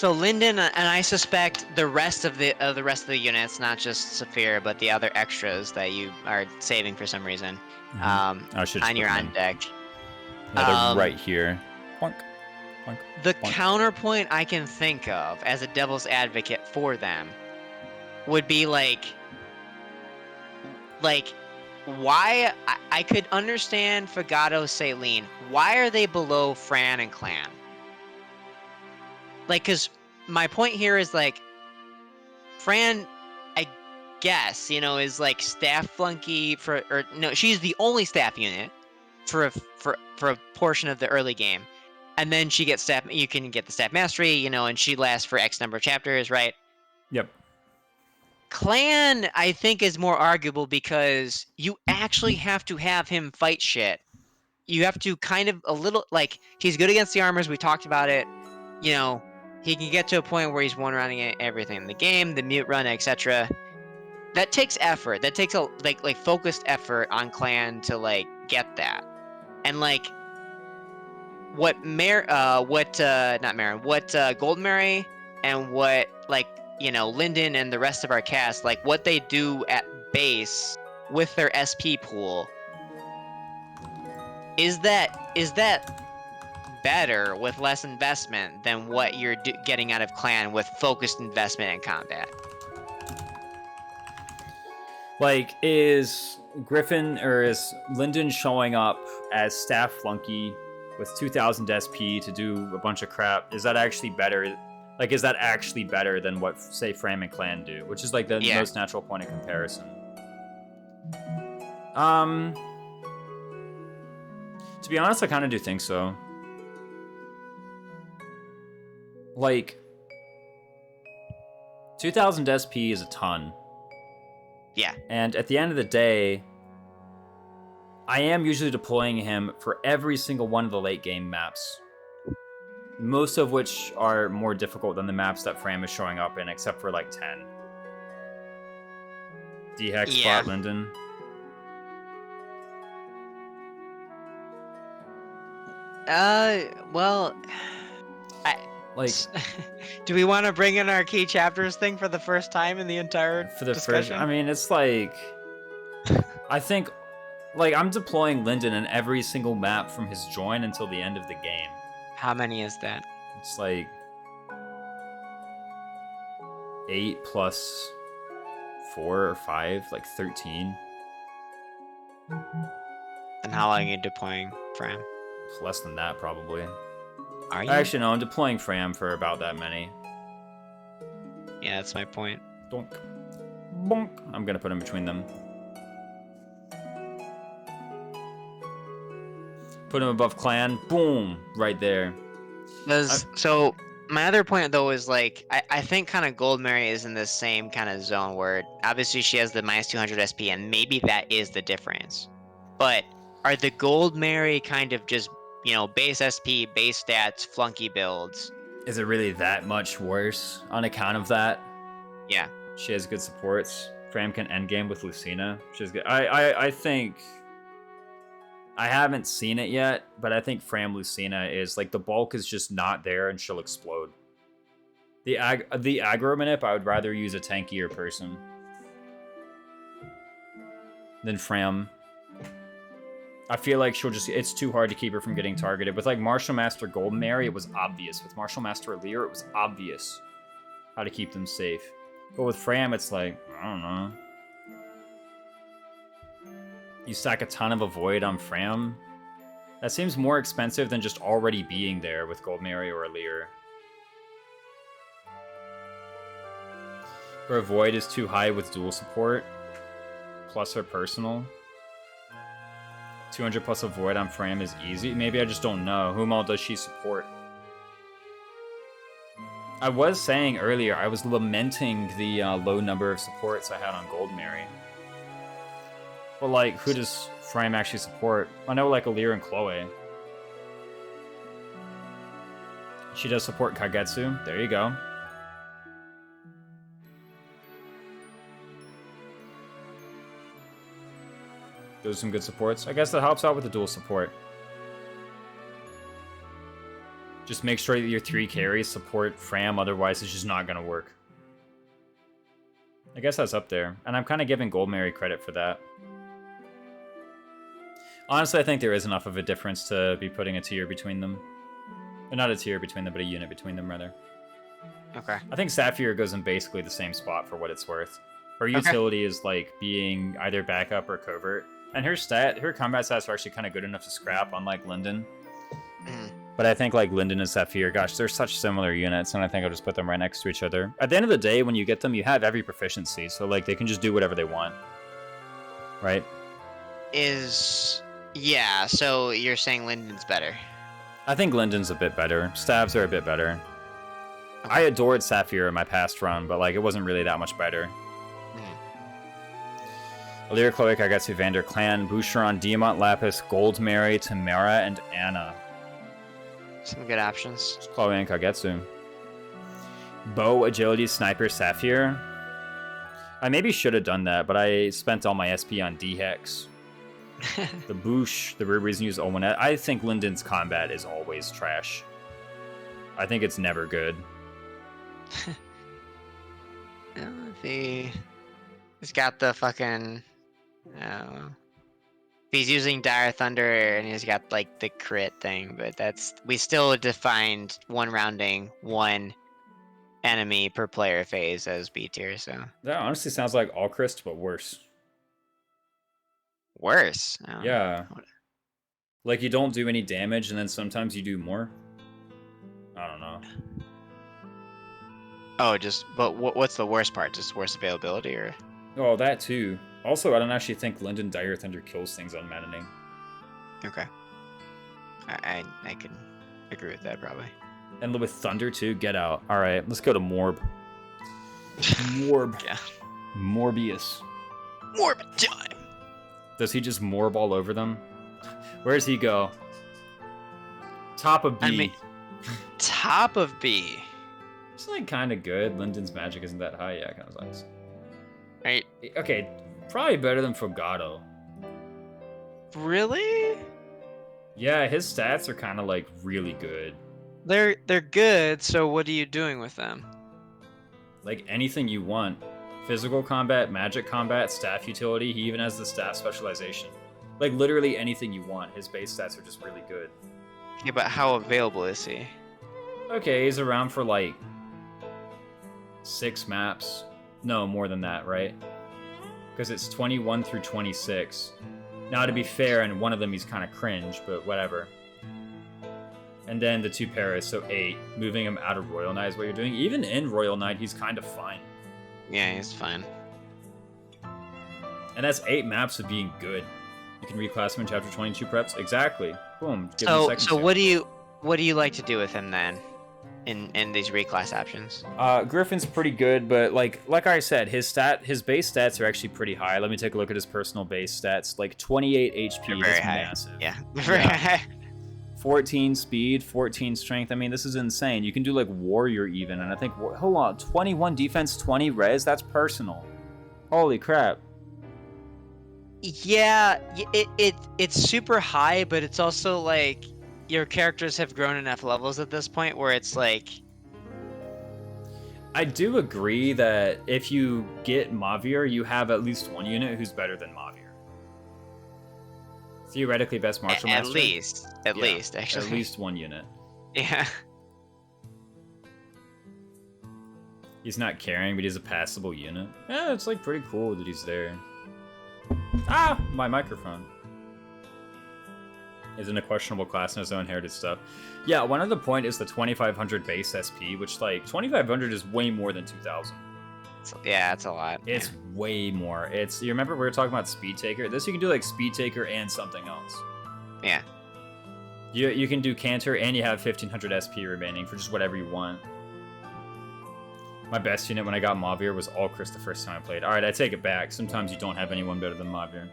Linden and I suspect the rest of the units, not just Saphir, but the other extras that you are saving for some reason, on your on deck. Yeah, they're right here. Bonk, bonk, the bonk. counterpoint I can think of as a devil's advocate for them would be like why I could understand Fagato, Saline. Why are they below Fran and Clan? Like, because my point here is, like, Fran, I guess, you know, is, like, staff flunky she's the only staff unit for a portion of the early game. And then she gets staff, you can get the staff mastery, you know, and she lasts for X number of chapters, right? Yep. Clan, I think, is more arguable because you actually have to have him fight shit. You have to kind of like, he's good against the armors, we talked about it, you know. He can get to a point where he's one-running everything in the game, the mute run, etc. That takes effort. That takes a like focused effort on Clan to like get that. And like what Goldmary and what like, you know, Linden and the rest of our cast, like what they do at base with their SP pool, is that better with less investment than what you're getting out of Clan with focused investment in combat? Like, is Griffin or is Linden showing up as staff flunky with 2000 SP to do a bunch of crap? Is that actually better? Like, is that actually better than what, say, Fram and Clan do? Which is, like, the most natural point of comparison. To be honest, I kind of do think so. Like, 2000 SP is a ton. Yeah. And at the end of the day, I am usually deploying him for every single one of the late game maps. Most of which are more difficult than the maps that Fram is showing up in, except for like 10. D-Hex spot, Linden. Well, like, do we want to bring in our key chapters thing for the first time in the entire discussion? I mean, it's like, I think, like, I'm deploying Linden in every single map from his join until the end of the game. How many is that? It's like 8 plus 4 or 5, like 13. And how long are you deploying Fram? Less than that, probably. Are you? Actually, no, I'm deploying Fram for about that many. Yeah, that's my point. Donk. Bonk. I'm gonna put him between them. Put him above Clan. Boom! Right there. So, my other point, though, is, like, I think kind of Goldmary is in this same kind of zone where, obviously, she has the minus 200 SP, and maybe that is the difference. But are the Goldmary kind of just, you know, base SP, base stats, flunky builds? Is it really that much worse on account of that? Yeah. She has good supports. Fram can endgame with Lucina. She's good. I think... I haven't seen it yet, but I think Fram Lucina is, like, the bulk is just not there and she'll explode. The aggro manip, I would rather use a tankier person than Fram. I feel like she'll just... It's too hard to keep her from getting targeted. With, like, Martial Master Golden Mary, it was obvious. With Martial Master Lear, it was obvious how to keep them safe. But with Fram, it's like, I don't know. You stack a ton of Avoid on Fram? That seems more expensive than just already being there with Gold Mary or Lear. Her Avoid is too high with dual support, plus her personal. 200 plus Avoid on Fram is easy. Maybe I just don't know. Whom all does she support? I was saying earlier, I was lamenting the low number of supports I had on Gold Mary. But, like, who does Fram actually support? I know, like, Alir and Chloe. She does support Kagetsu. There you go. Those are some good supports. I guess that helps out with the dual support. Just make sure that your 3 carries support Fram, otherwise it's just not going to work. I guess that's up there. And I'm kind of giving Gold Mary credit for that. Honestly, I think there is enough of a difference to be putting a tier between them. Or not a tier between them, but a unit between them, rather. Okay. I think Sapphire goes in basically the same spot for what it's worth. Her utility is, like, being either backup or covert. And her combat stats are actually kind of good enough to scrap, unlike Linden. But I think, like, Linden and Sapphire, gosh, they're such similar units, and I think I'll just put them right next to each other. At the end of the day, when you get them, you have every proficiency, so, like, they can just do whatever they want. Right? Yeah, so you're saying Linden's better. I think Linden's a bit better. Stabs are a bit better. Okay. I adored Sapphire in my past run, but, like, it wasn't really that much better. Alir, Chloe, Kagetsu, Vander, Clan, Boucheron, Diamant, Lapis, Gold Mary, Tamara, and Anna. Some good options. Just Chloe and Kagetsu. Bow, Agility, Sniper, Sapphire. I maybe should have done that, but I spent all my SP on D-Hex. The Boosh, the real reason to use Owen. I think Linden's combat is always trash. I think it's never good. He's got the fucking... he's using Dire Thunder and he's got, like, the crit thing, but that's... We still defined one rounding, one enemy per player phase as B tier, so... That honestly sounds like Allchrist, but worse. Worse? Yeah. Like, you don't do any damage, and then sometimes you do more. I don't know. Oh, but what's the worst part? Just worse availability, or? Oh, that too. Also, I don't actually think Linden Dire Thunder kills things on Maddening. Okay. I can agree with that, probably. And with Thunder too, get out. Alright, let's go to Morb. Morb. Yeah. Morbius. Morb time! Does he just Morb all over them? Where does he go? Top of B. I mean, top of B. It's like kind of good. Linden's magic isn't that high. Yeah, kind of nice. Right. Okay, probably better than Fogado. Really? Yeah, his stats are kind of like really good. They're good, so what are you doing with them? Like anything you want. Physical combat, magic combat, staff utility. He even has the staff specialization. Like literally anything you want. His base stats are just really good. Yeah, but how available is he? Okay, he's around for like 6 maps. No, more than that, right? Because it's 21 through 26. Now, to be fair, in one of them he's kind of cringe, but whatever. And then the 2 Paras, so 8. Moving him out of Royal Knight is what you're doing. Even in Royal Knight, he's kind of fine. Yeah, he's fine. And that's 8 maps of being good. You can reclass him in Chapter 22 preps. Exactly. Boom. Give him a second So suit. what do you like to do with him then? In these reclass options? Griffin's pretty good, but like I said, his base stats are actually pretty high. Let me take a look at his personal base stats. Like 28 HP, They're that's very high. massive. Yeah. Yeah. 14 speed, 14 strength. I mean, this is insane. You can do like warrior even, and I think hold on, 21 defense, 20 res. That's personal. Holy crap. Yeah, it's super high, but it's also like your characters have grown enough levels at this point where it's like. I do agree that if you get Mavir, you have at least one unit who's better than Mavir. Theoretically, best martial master. At least, actually. At least one unit. Yeah. He's not carrying, but he's a passable unit. Yeah, it's like pretty cool that he's there. Ah, my microphone. Is in a questionable class and has no inherited stuff. Yeah, one other point is the 2500 base SP, which like 2500 is way more than 2000. Yeah, it's a lot. It's way more. It's, you remember we were talking about Speed Taker? This you can do like Speed Taker and something else. Yeah. You can do Canter and you have 1500 SP remaining for just whatever you want. My best unit when I got Mavir was all Chris the first time I played. Alright, I take it back. Sometimes you don't have anyone better than Mavir.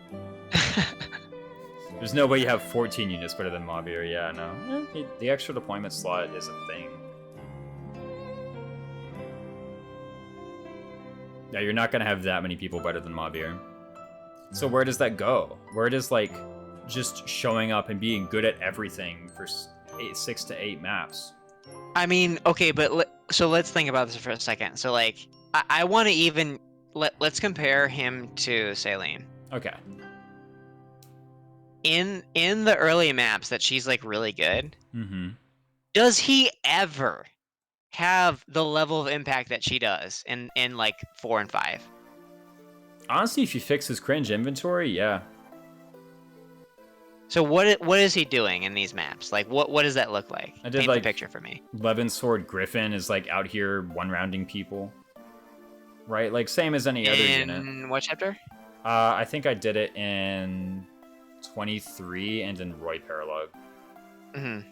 There's no way you have 14 units better than Mavir. Yeah, no. The extra deployment slot is a thing. Yeah, you're not going to have that many people better than Mavir. So where does that go? Where does, like, just showing up and being good at everything for 6 to 8 maps? I mean, okay, but so let's think about this for a second. So, like, I want to even... Let's compare him to Saline. Okay. In the early maps that she's, like, really good, does he ever have the level of impact that she does in like 4 and 5? Honestly, if you fix his cringe inventory, yeah. So what is he doing in these maps? Like what does that look like? I did Paint like the picture for me. Levin Sword Griffin is like out here one rounding people, right? Like same as any other unit. In what chapter? I think I did it in 23 and in Roy Paralog. Mm-hmm.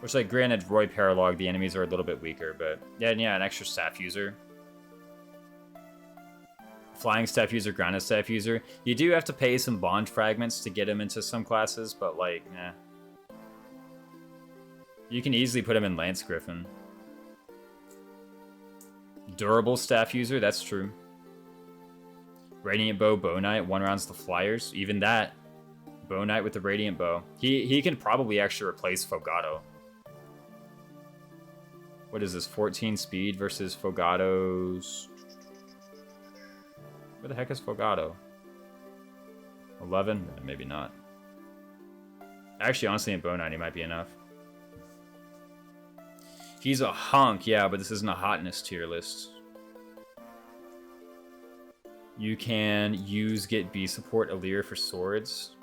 Which, like, granted, Roy Paralog, the enemies are a little bit weaker, but yeah, an extra staff user. Flying staff user, grounded staff user. You do have to pay some bond fragments to get him into some classes, but, like, eh. You can easily put him in Lance Griffin. Durable staff user, that's true. Radiant Bow, Bow Knight, one rounds the flyers. Even that. Bow Knight with the Radiant Bow. He can probably actually replace Fogato. What is this? 14 speed versus Fogato's... Where the heck is Fogato? 11? Maybe not. Actually, honestly, in Bow Knight, he might be enough. He's a hunk, yeah, but this isn't a hotness tier list. You can use Get B support Alir for swords.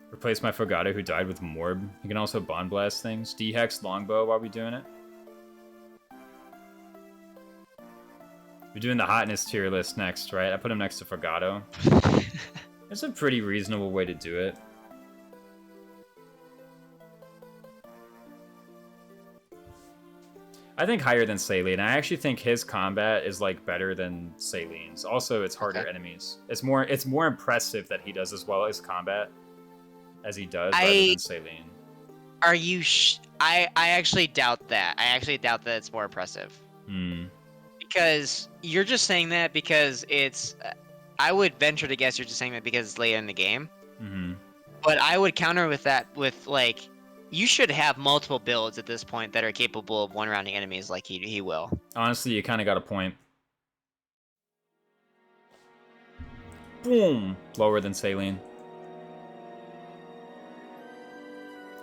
Replace my Fogato who died with Morb. You can also Bond Blast things. D-Hex Longbow while we're doing it. We're doing the hotness tier list next, right? I put him next to Fogato. It's a pretty reasonable way to do it. I think higher than Saline. I actually think his combat is like better than Saline's. Also, it's harder enemies. It's more impressive that he does as well as combat as he does rather than Saline. Are you I actually doubt that. I actually doubt that it's more impressive. Because you're just saying that because it's I would venture to guess you're just saying that because it's late in the game. But I would counter with that with like you should have multiple builds at this point that are capable of one-rounding enemies like he will. Honestly, you kind of got a point. Boom! Lower than Saline.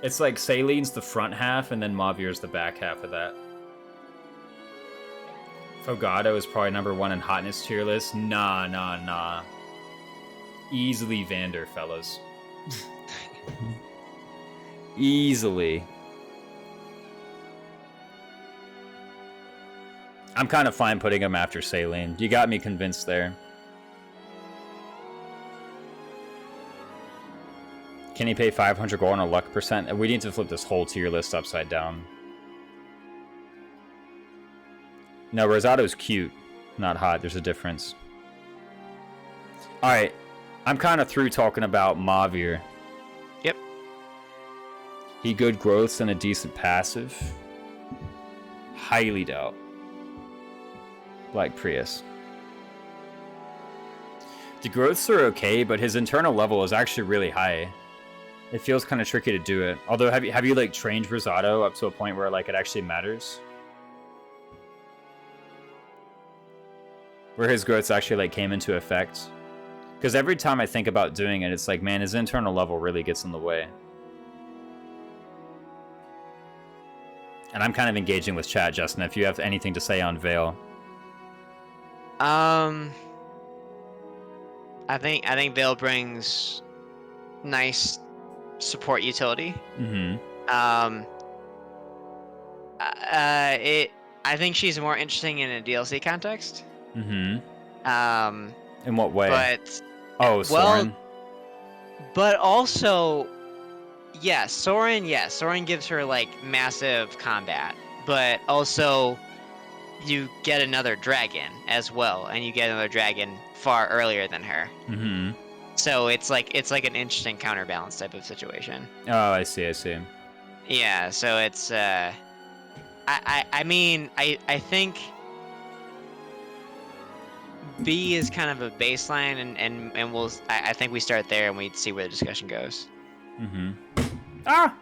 It's like Saline's the front half, and then Mavir's the back half of that. Fogato is probably #1 in hotness tier list. Nah. Easily Vander, fellas. Easily. I'm kind of fine putting him after Saline. You got me convinced there. Can he pay 500 gold on a luck percent? We need to flip this whole tier list upside down. No, Rosato's cute, not hot. There's a difference. Alright, I'm kind of through talking about Mavir. He good growths and a decent passive. Highly doubt. Black Prius. The growths are okay, but his internal level is actually really high. It feels kind of tricky to do it. Although, have you like trained Rosado up to a point where like it actually matters? Where his growths actually like came into effect? Because every time I think about doing it, it's like, man, his internal level really gets in the way. And I'm kind of engaging with chat, Justin, if you have anything to say on Veil. I think Veil brings nice support utility. Mm-hmm. I think she's more interesting in a DLC context. Mm-hmm. In what way? But Soren. But also, yes, Soren gives her like massive combat, but also you get another dragon as well, and you get another dragon far earlier than her. Mm-hmm. So it's like an interesting counterbalance type of situation. Oh, I see. Yeah, so it's I think B is kind of a baseline, and I think we start there and we see where the discussion goes. Mm-hmm. Ah!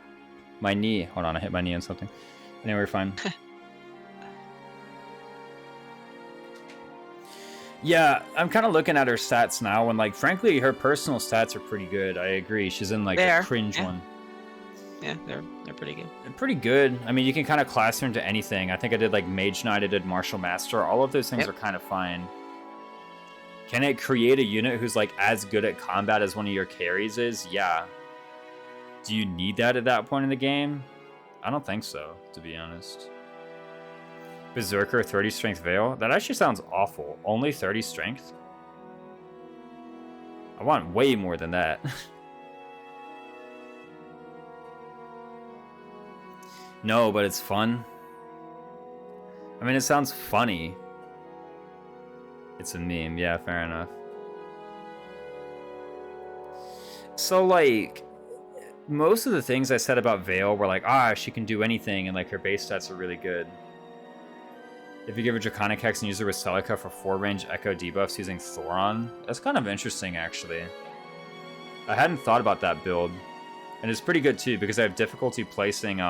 My knee. Hold on, I hit my knee on something. Anyway, we're fine. Yeah, I'm kind of looking at her stats now, and like, frankly, her personal stats are pretty good. I agree. She's in like a cringe one. Yeah, they're pretty good. They're pretty good. I mean, you can kind of class her into anything. I think I did like Mage Knight, I did Martial Master. All of those things are kind of fine. Can it create a unit who's like as good at combat as one of your carries is? Yeah. Do you need that at that point in the game? I don't think so, to be honest. Berserker, 30 strength Veil? That actually sounds awful. Only 30 strength? I want way more than that. No, but it's fun. I mean, it sounds funny. It's a meme. Yeah, fair enough. So, like, most of the things I said about Veil were like, she can do anything, and like her base stats are really good. If you give her Draconic Hex and use her with Celica for 4-range Echo debuffs using Thoron, that's kind of interesting, actually. I hadn't thought about that build. And it's pretty good, too, because I have difficulty placing, the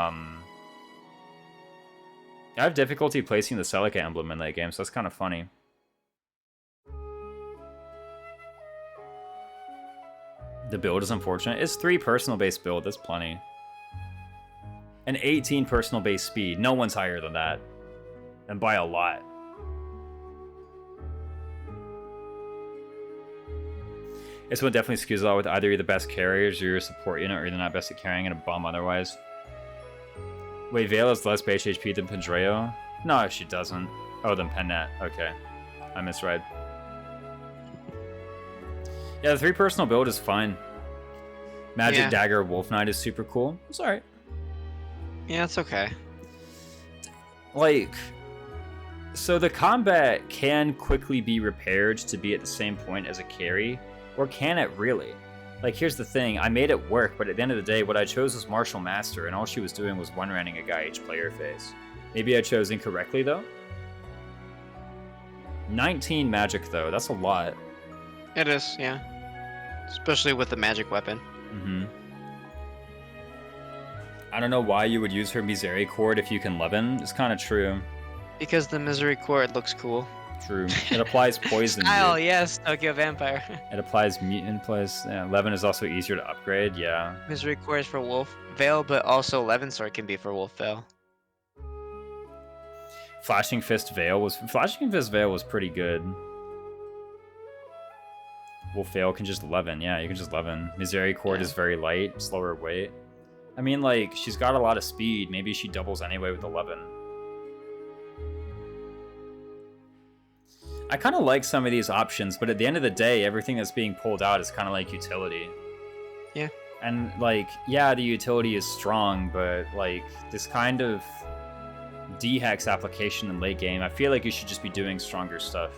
Celica emblem in that game, so that's kind of funny. The build is unfortunate. It's 3 personal-based build, that's plenty. And 18 personal-based speed. No one's higher than that. And by a lot. This one definitely skews a lot with either you're the best carriers or you're a support unit, or you're not best at carrying and a bum otherwise. Wait, Veil has less base HP than Pandreo? No, she doesn't. Oh, than Pennet. Okay. I misread. Yeah, the 3 personal build is fine. Magic Dagger Wolf Knight is super cool. It's alright. Yeah, it's okay. Like, so the combat can quickly be repaired to be at the same point as a carry, or can it really? Like, here's the thing, I made it work, but at the end of the day, what I chose was Martial Master, and all she was doing was one-ranning a guy each player phase. Maybe I chose incorrectly, though? 19 magic, though, that's a lot. It is, yeah. Especially with the magic weapon. Mm-hmm. I don't know why you would use her Misericord if you can Levin. It's kind of true. Because the Misericord looks cool. True. It applies poison. Style, yes, Tokyo Vampire. It applies mutant plus. Yeah, Levin is also easier to upgrade. Yeah. Misericord is for Wolf Veil, but also Levin Sword can be for Wolf Veil. Flashing Fist Veil was pretty good. Wolf Veil can just Levin. Yeah, you can just Levin. Misericord is very light, slower weight. I mean, like, she's got a lot of speed. Maybe she doubles anyway with 11. I kind of like some of these options, but at the end of the day, everything that's being pulled out is kind of like utility. Yeah. And, like, yeah, the utility is strong, but, like, this kind of D-Hex application in late game, I feel like you should just be doing stronger stuff.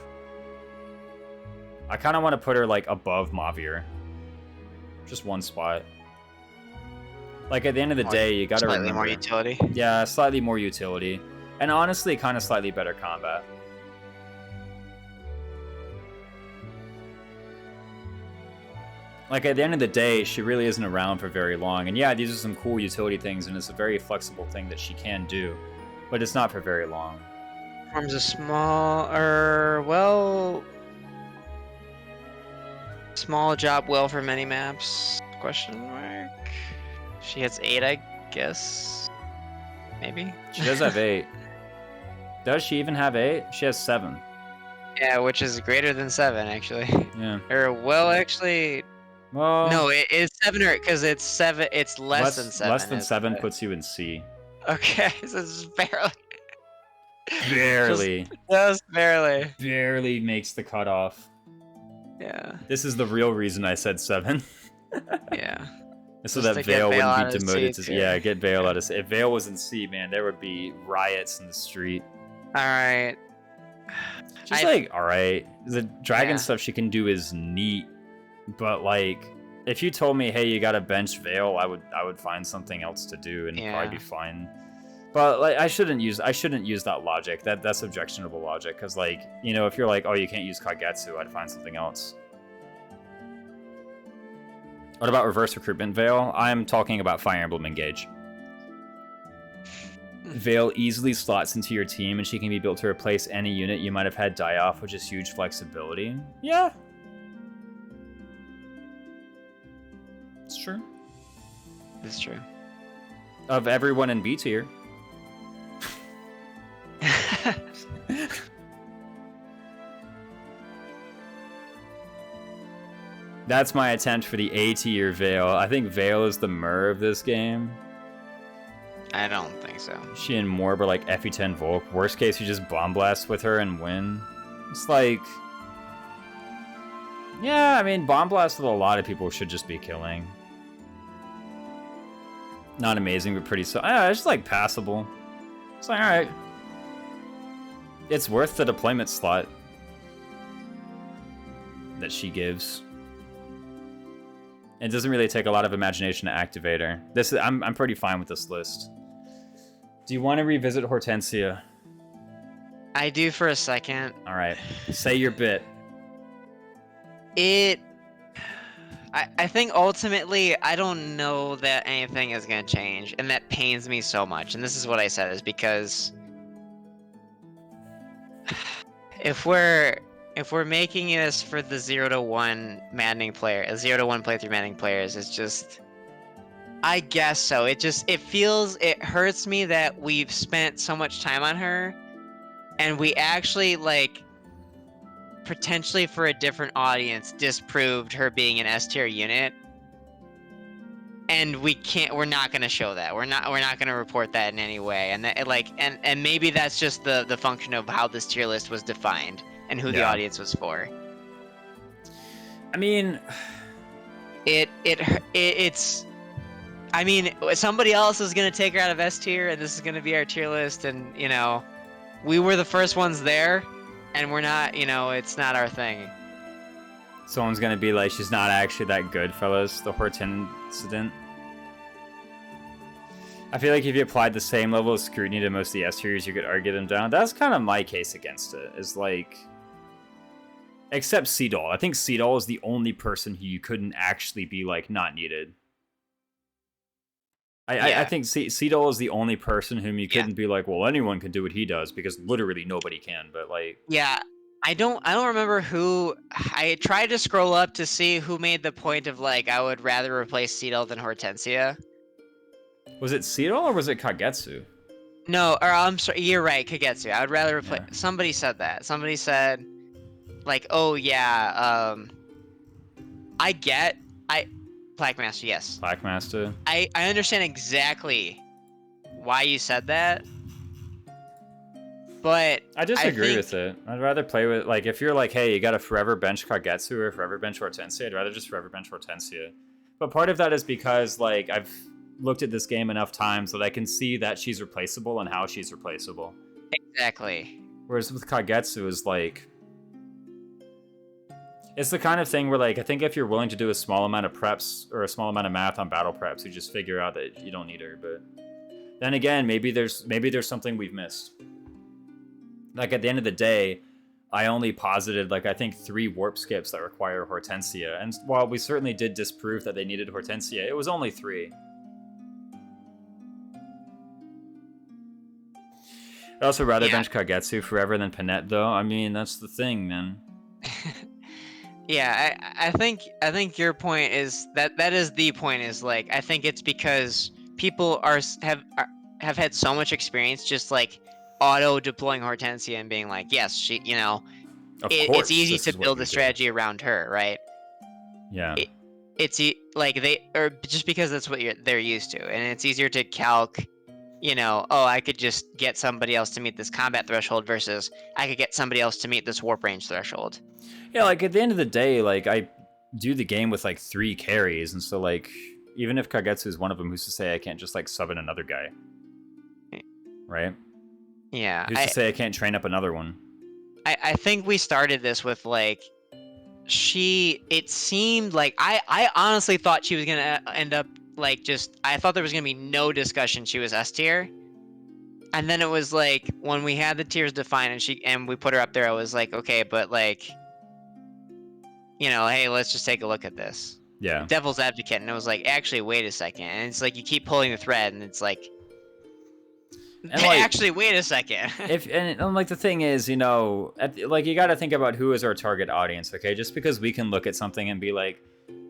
I kind of want to put her, like, above Mavir. Just one spot. Like, at the end of the day, you gotta remember... Slightly more utility. Yeah, slightly more utility. And honestly, kind of slightly better combat. Like, at the end of the day, she really isn't around for very long. And yeah, these are some cool utility things, and it's a very flexible thing that she can do. But it's not for very long. Forms a small, well... Small job well for many maps? Question mark. She hits 8, I guess. Maybe. She does have 8. Does she even have 8? She has 7. Yeah, which is greater than 7, actually. Yeah. Or well, actually, Well, no, it's 7 or because it's 7. It's less than 7. Less than 7 puts you in C. Okay, so it's barely. Barely. Just barely. Barely makes the cutoff. Yeah. This is the real reason I said 7. Yeah. So Just that to get Vale Vale wouldn't out be of demoted C, to... too. Yeah, get Vale out of C. If Vale was in C, man, there would be riots in the street. Alright. She's like, alright. The dragon Yeah. stuff she can do is neat. But like, if you told me, hey, you gotta bench Vale, I would find something else to do and Yeah. probably be fine. But like, I shouldn't use that logic. That's objectionable logic. Because like, you know, if you're like, oh, you can't use Kagetsu, I'd find something else. What about reverse recruitment Vale? I'm talking about Fire Emblem Engage. Vale easily slots into your team, and she can be built to replace any unit you might have had die off, which is huge flexibility. Yeah. It's true. It's true. Of everyone in B tier. That's my attempt for the A tier Vale. I think Vale is the Myrrh of this game. I don't think so. She and Morb are like FE10 Volk. Worst case, you just bomb blast with her and win. It's like... Yeah, I mean, bomb blast with a lot of people should just be killing. Not amazing, but pretty... It's just like passable. It's like, alright. It's worth the deployment slot that she gives. It doesn't really take a lot of imagination to activate her. I'm pretty fine with this list. Do you want to revisit Hortensia? I do for a second. All right, say your bit. I think ultimately, I don't know that anything is going to change, and that pains me so much. And this is what I said, is because if we're making this for the 0 to 1 Maddening player, 0 to 1 playthrough Maddening players, it's just, I guess so. It hurts me that we've spent so much time on her, and we actually, like, potentially for a different audience, disproved her being an S tier unit. And we're not gonna show that. We're not gonna report that in any way. And that, like, and maybe that's just the function of how this tier list was defined and who the audience was for. I mean, it's. I mean, somebody else is gonna take her out of S tier, and this is gonna be our tier list. And you know, we were the first ones there, and we're not. You know, it's not our thing. someone's gonna be like, she's not actually that good, fellas. The Horten incident. I feel like if you applied the same level of scrutiny to most of the S tiers, you could argue them down. That's kind of my case against it. Is like, except Seadoll. I think Seadoll is the only person who you couldn't actually be like not needed. I think Seadoll is the only person whom you couldn't be like, well, anyone can do what he does, because literally nobody can. But like, yeah, I don't remember who. I tried to scroll up to see who made the point of like, I would rather replace Seadoll than Hortensia. Was it Seadoll or was it Kagetsu? No, or I'm sorry, you're right, Kagetsu. I would rather replace. Yeah. Somebody said that. Somebody said, like, oh yeah, Blackmaster, yes. Blackmaster. I understand exactly why you said that, but I disagree with it. I'd rather play with, like, if you're like, hey, you gotta forever bench Kagetsu or forever bench Hortensia, I'd rather just forever bench Hortensia. But part of that is because, like, I've looked at this game enough times that I can see that she's replaceable and how she's replaceable. Exactly. Whereas with Kagetsu is like, It's the kind of thing where, like, I think if you're willing to do a small amount of preps or a small amount of math on battle preps, you just figure out that you don't need her. But then again, maybe there's something we've missed. Like, at the end of the day, I only posited, like, I think 3 warp skips that require Hortensia. And while we certainly did disprove that they needed Hortensia, it was only 3. I'd also rather bench Kagetsu forever than Panette, though. I mean, that's the thing, man. Yeah, I think your point is that is the point, is like, I think it's because people have had so much experience just like auto deploying Hortensia and being like, yes, she, you know, it's easy to build a strategy around her, right? Yeah. Like or just because that's what they're used to, and it's easier to calc, you know, oh, I could just get somebody else to meet this combat threshold versus I could get somebody else to meet this warp range threshold. Yeah, like, at the end of the day, like, I do the game with, like, 3 carries, and so, like, even if Kagetsu is one of them, who's to say I can't just, like, sub in another guy? Right? Yeah. Who's to say I can't train up another one? I think we started this with, like, it seemed like, I honestly thought she was going to end up, like, I thought there was going to be no discussion she was S tier. And then it was, like, when we had the tiers defined and we put her up there, I was like, okay, but, like, you know, hey, let's just take a look at this. Yeah. Devil's advocate. And it was like, actually, wait a second. And it's like, you keep pulling the thread, and it's like, and, like, actually, wait a second. and like, the thing is, you know, like, you got to think about who is our target audience, okay? Just because we can look at something and be like,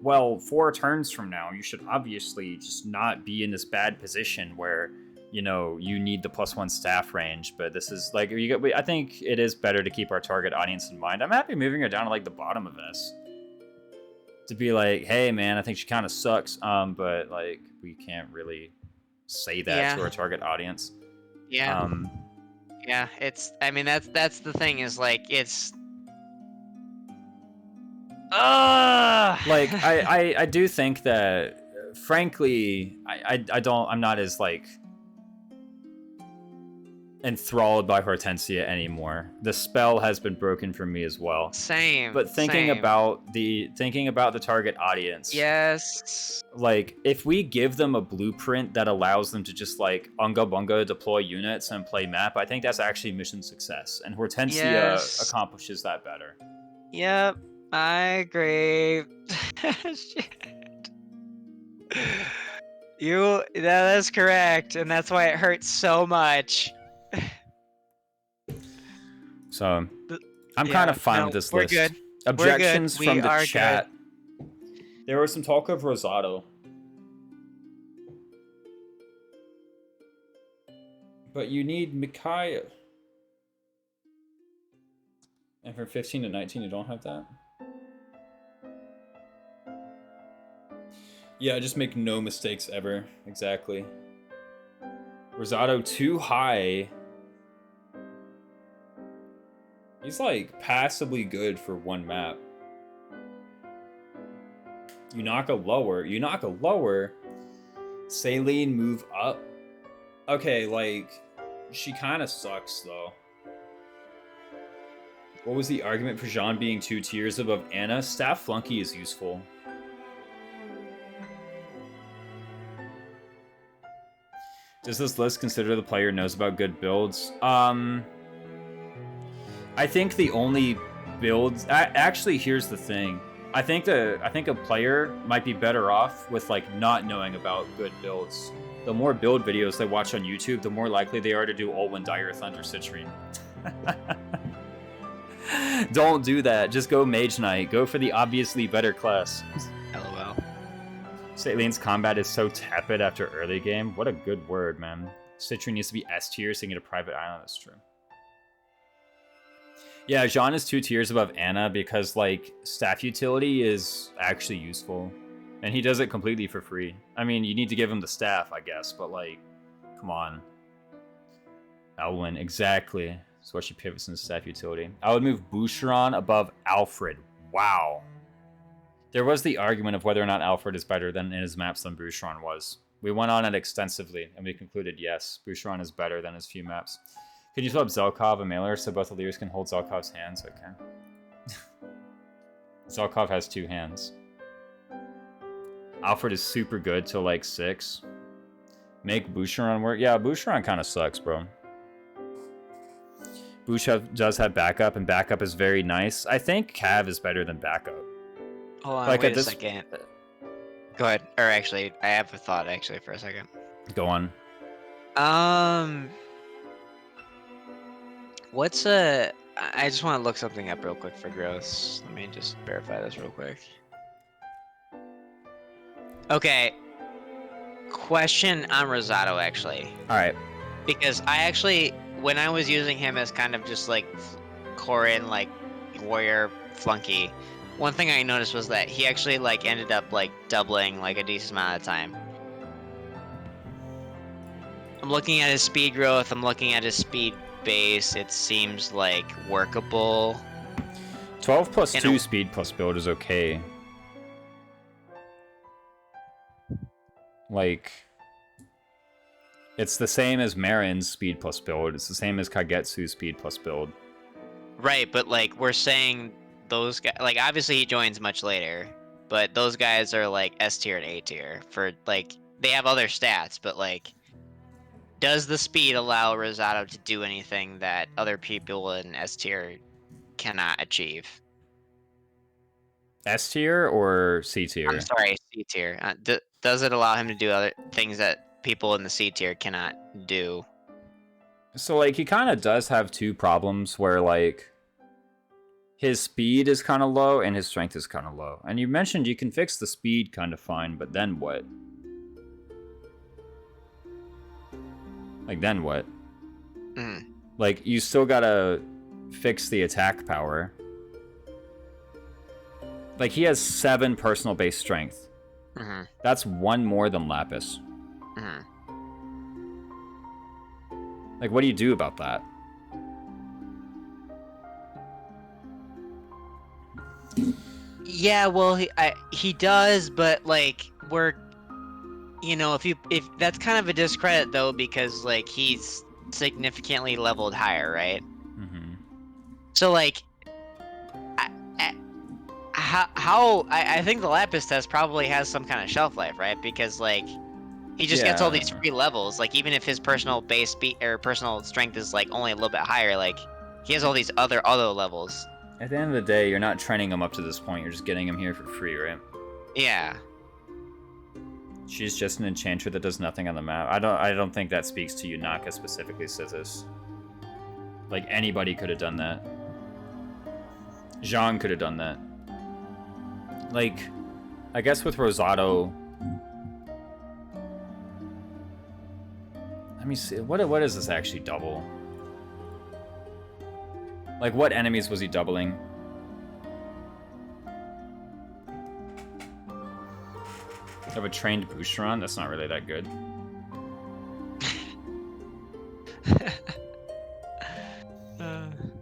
well, 4 turns from now, you should obviously just not be in this bad position where, you know, you need the +1 staff range. But this is like, I think it is better to keep our target audience in mind. I'm happy moving her down to, like, the bottom of this, to be like, hey, man, I think she kind of sucks. But, like, we can't really say that to our target audience. Yeah. Yeah, I mean, that's the thing, is like, it's like, I do think that, frankly, I'm not as, like, enthralled by Hortensia anymore. The spell has been broken for me as well. Same. But thinking about the target audience. Yes. Like, if we give them a blueprint that allows them to just, like, unga bunga deploy units and play map, I think that's actually mission success. And Hortensia accomplishes that better. Yep, I agree. Shit. That's correct, and that's why it hurts so much. So, I'm kind of fine with this list. We're good. Objections from the chat. Good. There was some talk of Rosado. But you need Micaiah. And from 15 to 19, you don't have that? Yeah, just make no mistakes ever. Exactly. Rosado too high. He's, like, passably good for 1 map. Yunaka lower. Saline move up. Okay, like, she kind of sucks, though. What was the argument for Jean being 2 tiers above Anna? Staff Flunky is useful. Does this list consider the player knows about good builds? I think the only builds... Actually, here's the thing. I think a player might be better off with, like, not knowing about good builds. The more build videos they watch on YouTube, the more likely they are to do Olwen, Dire, Thunder, Citrine. Don't do that. Just go Mage Knight. Go for the obviously better class. LOL. Saline's combat is so tepid after early game. What a good word, man. Citrine needs to be S tier so you can get a private island. That's true. Yeah, Jean is 2 tiers above Anna because, like, staff utility is actually useful. And he does it completely for free. I mean, you need to give him the staff, I guess, but, like, come on. Elwyn, exactly. That's why she pivots in staff utility. I would move Boucheron above Alfred. Wow. There was the argument of whether or not Alfred is better than in his maps than Boucheron was. We went on it extensively, and we concluded, yes, Boucheron is better than his few maps. Could you swap Zelkov and Mailer so both the leaders can hold Zelkov's hands? Okay. Zelkov has 2 hands. Alfred is super good till like 6. Make Boucheron work. Yeah, Boucheron kind of sucks, bro. Does have backup, and backup is very nice. I think Cav is better than backup. Hold on, Like, wait at a this- second. Go ahead. Or actually, I have a thought actually for a second. Go on. What's a? I just want to look something up real quick for gross. Let me just verify this real quick. Okay. Question on Rosado actually, All right. because I actually, when I was using him as kind of just like Korin, like warrior flunky, one thing I noticed was that he actually like ended up like doubling like a decent amount of time. I'm looking at his speed growth. I'm looking at his speed base. It seems like workable. 12 plus And 2 speed plus build is okay. Like, it's the same as Marin's speed plus build. It's the same as Kagetsu's speed plus build. Right, but like we're saying those guys, like obviously he joins much later, but those guys are like S tier and A tier for like they have other stats, but like does the speed allow Rosado to do anything that other people in S tier cannot achieve? S tier or C tier? I'm sorry, C tier. Does it allow him to do other things that people in the C tier cannot do? So, like, he kind of does have 2 problems where, like, his speed is kind of low and his strength is kind of low. And you mentioned you can fix the speed kind of fine, but then what? Like, then what? Like, you still gotta fix the attack power. Like, he has 7 personal base strength. That's 1 more than Lapis. Like, what do you do about that? Yeah, well, he does, but like we're, you know, if that's kind of a discredit though, because like he's significantly leveled higher, right? So like, I think the Lapis test probably has some kind of shelf life, right? Because like he just gets all these free levels. Like even if his personal base speed or personal strength is like only a little bit higher, like he has all these other levels. At the end of the day, you're not training him up to this point. You're just getting him here for free, right? Yeah. She's just an enchanter that does nothing on the map. I don't think that speaks to you. Naka specifically says this. Like anybody could have done that. Zhang could have done that. Like, I guess with Rosado. Let me see. What does this actually double? Like, what enemies was he doubling? Have a trained Boucheron? That's not really that good.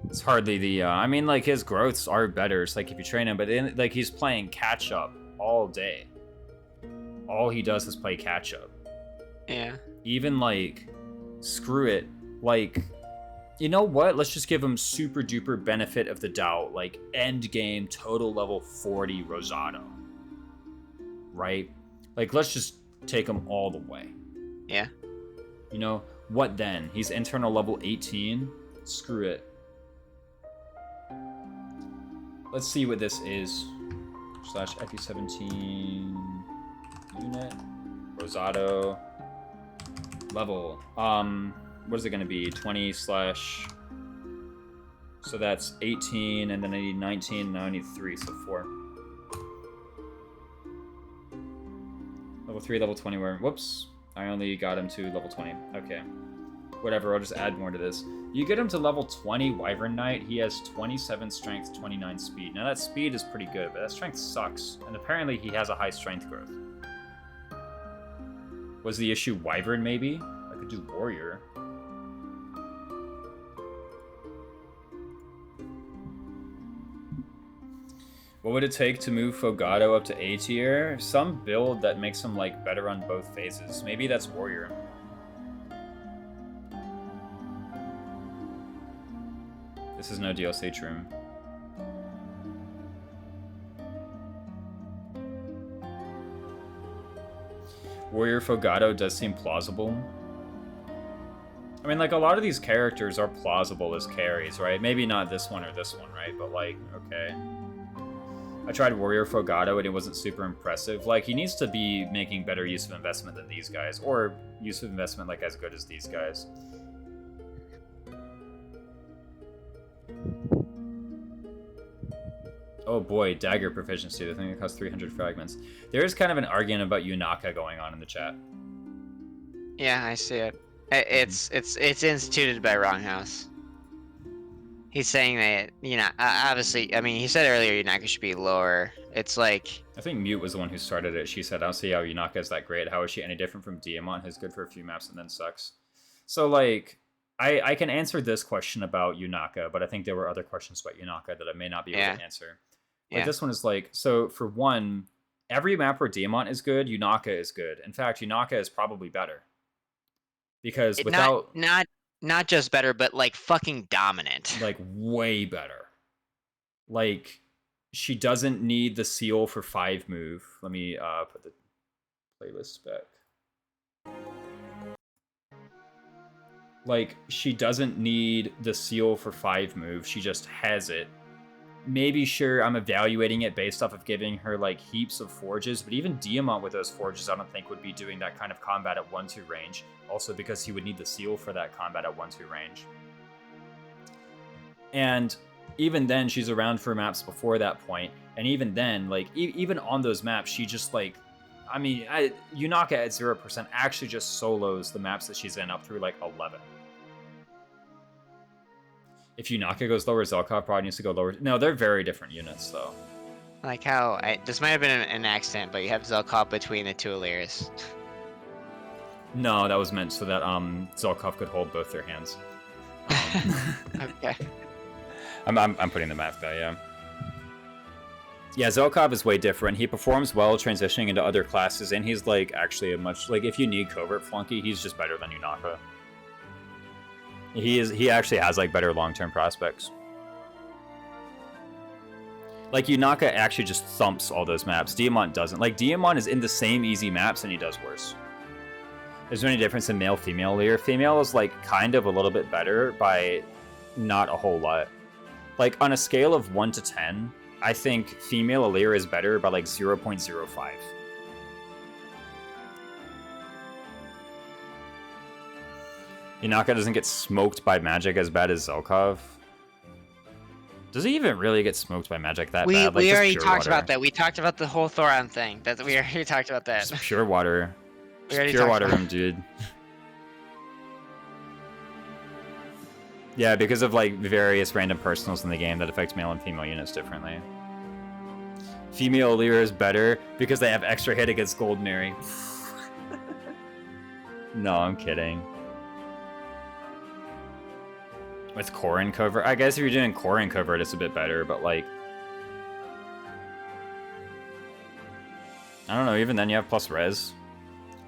It's hardly the, I mean, like, his growths are better. It's like if you train him, but then, like, he's playing catch-up all day. All he does is play catch-up. Yeah. Even, like, screw it. Like, you know what? Let's just give him super duper benefit of the doubt. Like, end game, total level 40 Rosado. Right? Like, let's just take him all the way. Yeah. You know, what then? He's internal level 18? Screw it. Let's see what this is. / FE17 unit. Rosado. Level. What is it going to be? 20 / so that's 18, and then I need 19, and now I need 3, so 4. Level 3, level 20, where... Whoops. I only got him to level 20. Okay. Whatever, I'll just add more to this. You get him to level 20, Wyvern Knight, he has 27 strength, 29 speed. Now that speed is pretty good, but that strength sucks. And apparently he has a high strength growth. Was the issue Wyvern, maybe? I could do Warrior. What would it take to move Fogado up to A tier? Some build that makes him like better on both phases. Maybe that's Warrior. This is no DLC room. Warrior Fogado does seem plausible. I mean, like, a lot of these characters are plausible as carries, right? Maybe not this one or this one, right? But, like, okay. I tried Warrior Fogado and it wasn't super impressive. Like, he needs to be making better use of investment than these guys. Or use of investment, like, as good as these guys. Oh boy, dagger proficiency, the thing that costs 300 fragments. There is kind of an argument about Yunaka going on in the chat. Yeah, I see it. It's instituted by Wronghouse. He's saying that, you know, obviously, I mean, he said earlier Yunaka should be lower. It's like... I think Mute was the one who started it. She said, I don't see how Yunaka is that great. How is she any different from Diamant, who's good for a few maps and then sucks? So, like, I can answer this question about Yunaka, but I think there were other questions about Yunaka that I may not be able to answer. Like, this one is like, so for one, every map where Diamant is good, Yunaka is good. In fact, Yunaka is probably better. Because without... Not just better, but, like, fucking dominant. Like, way better. Like, she doesn't need the seal for 5 move. Let me put the playlist back. Like, she doesn't need the seal for 5 move. She just has it. Maybe, sure, I'm evaluating it based off of giving her, like, heaps of forges, but even Diamant with those forges I don't think would be doing that kind of combat at 1-2 range. Also because he would need the seal for that combat at 1-2 range. And even then, she's around for maps before that point, and even then, like, even on those maps, she just, like, I mean, Yunaka at 0% actually just solos the maps that she's in up through, like, 11. If Yunaka goes lower, Zelkov probably needs to go lower. No, they're very different units, though. Like how... this might have been an accident, but you have Zelkov between the 2 Illyrs. No, that was meant so that Zelkov could hold both their hands. Okay. I'm putting the math guy, yeah. Yeah, Zelkov is way different. He performs well transitioning into other classes, and he's, like, actually a much... Like, if you need covert flunky, he's just better than Yunaka. He actually has, like, better long-term prospects. Like, Yunaka actually just thumps all those maps. Diamant doesn't. Like, Diamant is in the same easy maps, and he does worse. Is there any difference in male-female Lear? Female is, like, kind of a little bit better by not a whole lot. Like, on a scale of 1 to 10, I think female Lear is better by, like, 0.05. Yunaka doesn't get smoked by magic as bad as Zelkov. Does he even really get smoked by magic that bad? Like, we already talked about that. We talked about the whole Thoron thing. We already talked about that. Just pure water. Just pure water him, dude. Yeah, because of, like, various random personals in the game that affect male and female units differently. Female Lear is better because they have extra hit against Gold Mary. No, I'm kidding. With Korin cover, I guess if you're doing Korin cover, it's a bit better, but, like, I don't know, even then you have plus res.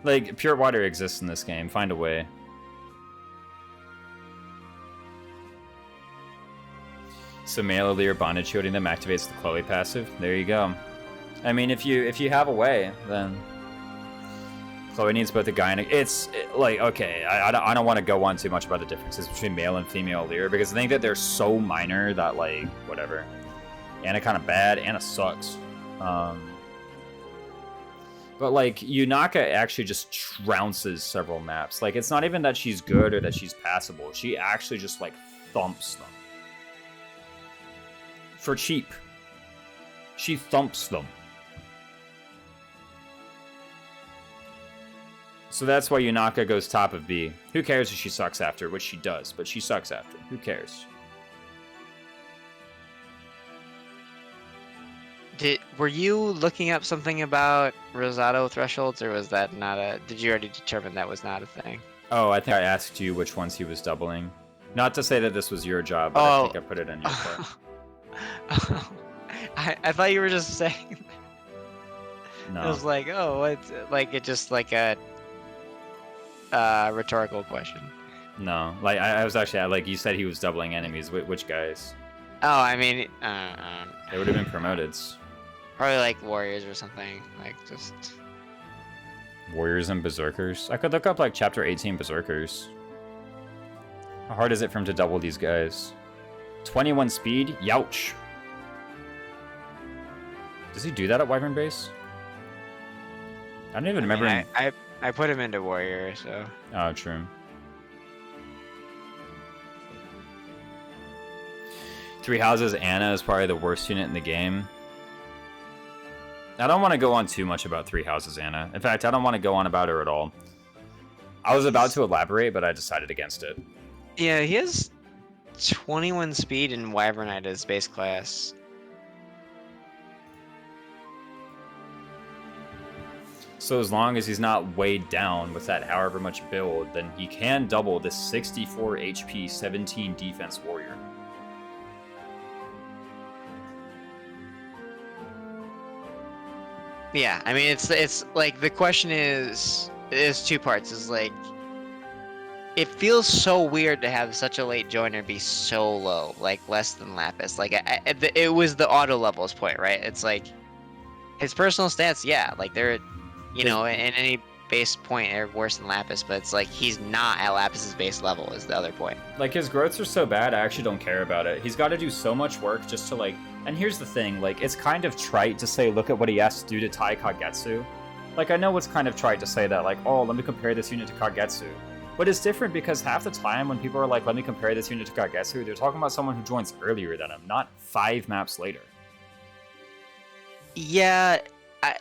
Like, pure water exists in this game, find a way. So male Lear bondage shielding them activates the Chloe passive. There you go. I mean, if you have a way, then Chloe needs both a guy and like, okay, I don't want to go on too much about the differences between male and female Lear, because I think that they're so minor that, like, whatever. Anna kind of bad, Anna sucks. But, like, Yunaka actually just trounces several maps. Like, it's not even that she's good or that she's passable. She actually just, like, thumps them. For cheap. She thumps them. So that's why Yunaka goes top of B. Who cares if she sucks after, which she does, but she sucks after. Who cares? Were you looking up something about Rosado thresholds, or was that not a... Did you already determine that was not a thing? Oh, I think I asked you which ones he was doubling. Not to say that this was your job, but I think I put it in your part. I thought you were just saying... No. It was like, oh, it's like it just like a rhetorical question. No, like I was actually like, you said he was doubling enemies. Which guys? Oh, I mean, They would have been promoted. probably like warriors or something. Like just Warriors and Berserkers. I could look up like chapter 18 Berserkers. How hard is it for him to double these guys? 21 speed? Youch. Does he do that at Wyvern Base? I don't even remember him. I put him into Warrior, so. Oh, true. Three Houses Anna is probably the worst unit in the game. I don't want to go on too much about Three Houses Anna. In fact, I don't want to go on about her at all. I was about to elaborate, but I decided against it. Yeah, he has 21 speed in Wyvernite as base class. So as long as he's not weighed down with that however much build, then he can double this 64 HP, 17 defense warrior. Yeah, I mean it's like the question is two parts. Is like it feels so weird to have such a late joiner be so low, like less than Lapis. Like it was the auto levels point, right? It's like his personal stats, yeah, like they're, you know, in any base point are worse than Lapis, but it's like he's not at Lapis's base level is the other point. Like his growths are so bad, I actually don't care about it. He's got to do so much work just to like. And here's the thing, like, it's kind of trite to say, look at what he has to do to tie Kagetsu. Like, I know it's kind of trite to say that, like, oh, let me compare this unit to Kagetsu. But it's different because half the time when people are like, let me compare this unit to Kagetsu, they're talking about someone who joins earlier than him, not 5 maps later. Yeah,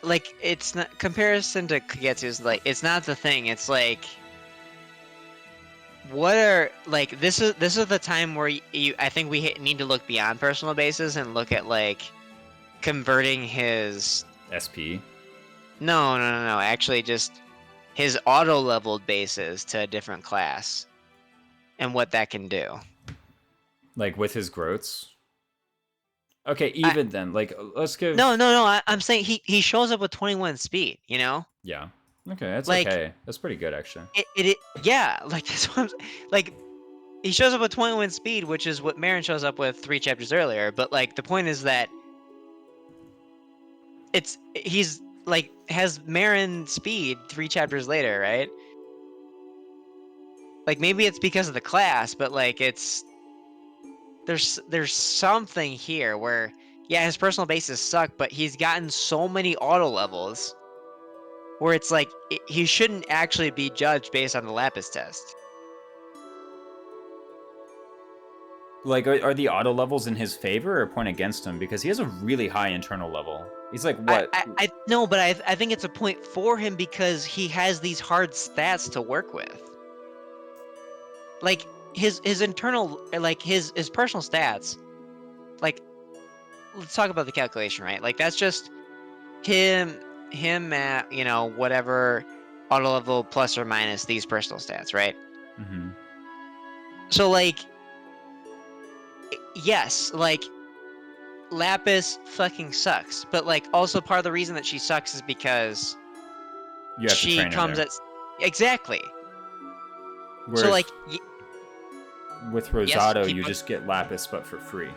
like, it's not, comparison to Kagetsu is like, it's not the thing, it's like, what are, like, this is the time where I think we need to look beyond personal bases and look at, like, converting his... SP? No, actually just his auto-leveled bases to a different class and what that can do. Like, with his growths? Okay, even then, like, let's give... No, I'm saying he shows up with 21 speed, you know? Yeah. Okay, that's like, okay. That's pretty good, actually. Yeah, like that's what like he shows up with 21 speed, which is what Marin shows up with 3 chapters earlier. But like the point is that he's like has Marin speed 3 chapters later, right? Like maybe it's because of the class, but like there's something here where yeah, his personal bases suck, but he's gotten so many auto levels. Where it's like, he shouldn't actually be judged based on the Lapis test. Like, are the auto levels in his favor or point against him? Because he has a really high internal level. He's like, what? No, but I think it's a point for him because he has these hard stats to work with. Like, his internal, like, his personal stats, like, let's talk about the calculation, right? Like, that's just him at, you know, whatever auto level plus or minus these personal stats, right? Mm-hmm. So, like, yes, like, Lapis fucking sucks, but, like, also part of the reason that she sucks is because she comes at... Exactly. Whereas so, like... with Rosado, you just get Lapis, but for free.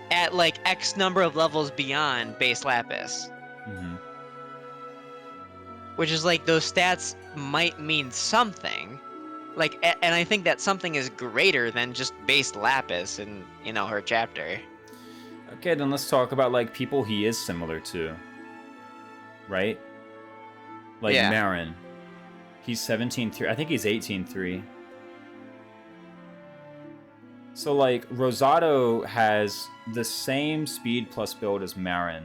At, like, X number of levels beyond base Lapis. Mm-hmm. Which is like those stats might mean something, like, and I think that something is greater than just base Lapis in, you know, her chapter. Okay, then let's talk about like people he is similar to, right? Like yeah. Marin, he's 17-3. I think he's 18-3. So like Rosado has the same speed plus build as Marin.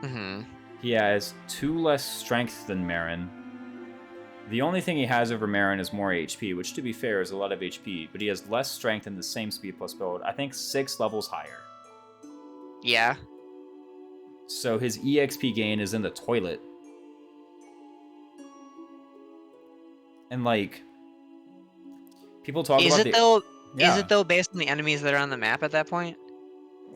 Mm-hmm. He has 2 less strength than Marin. The only thing he has over Marin is more HP, which to be fair is a lot of HP, but he has less strength and the same speed plus build. I think 6 levels higher. Yeah. So his EXP gain is in the toilet. And like, people talk about Is it though based on the enemies that are on the map at that point?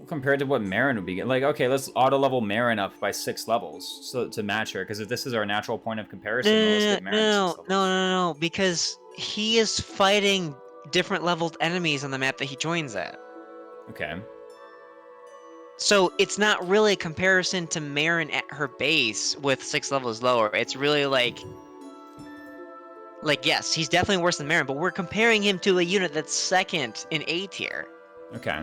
Compared to what Marin would be getting. Like, okay, let's auto-level Marin up by 6 levels so to match her, because if this is our natural point of comparison, let's get Marin 6 levels. No, because he is fighting different leveled enemies on the map that he joins at. Okay. So it's not really a comparison to Marin at her base with 6 levels lower. It's really like yes, he's definitely worse than Marin, but we're comparing him to a unit that's second in A tier. Okay.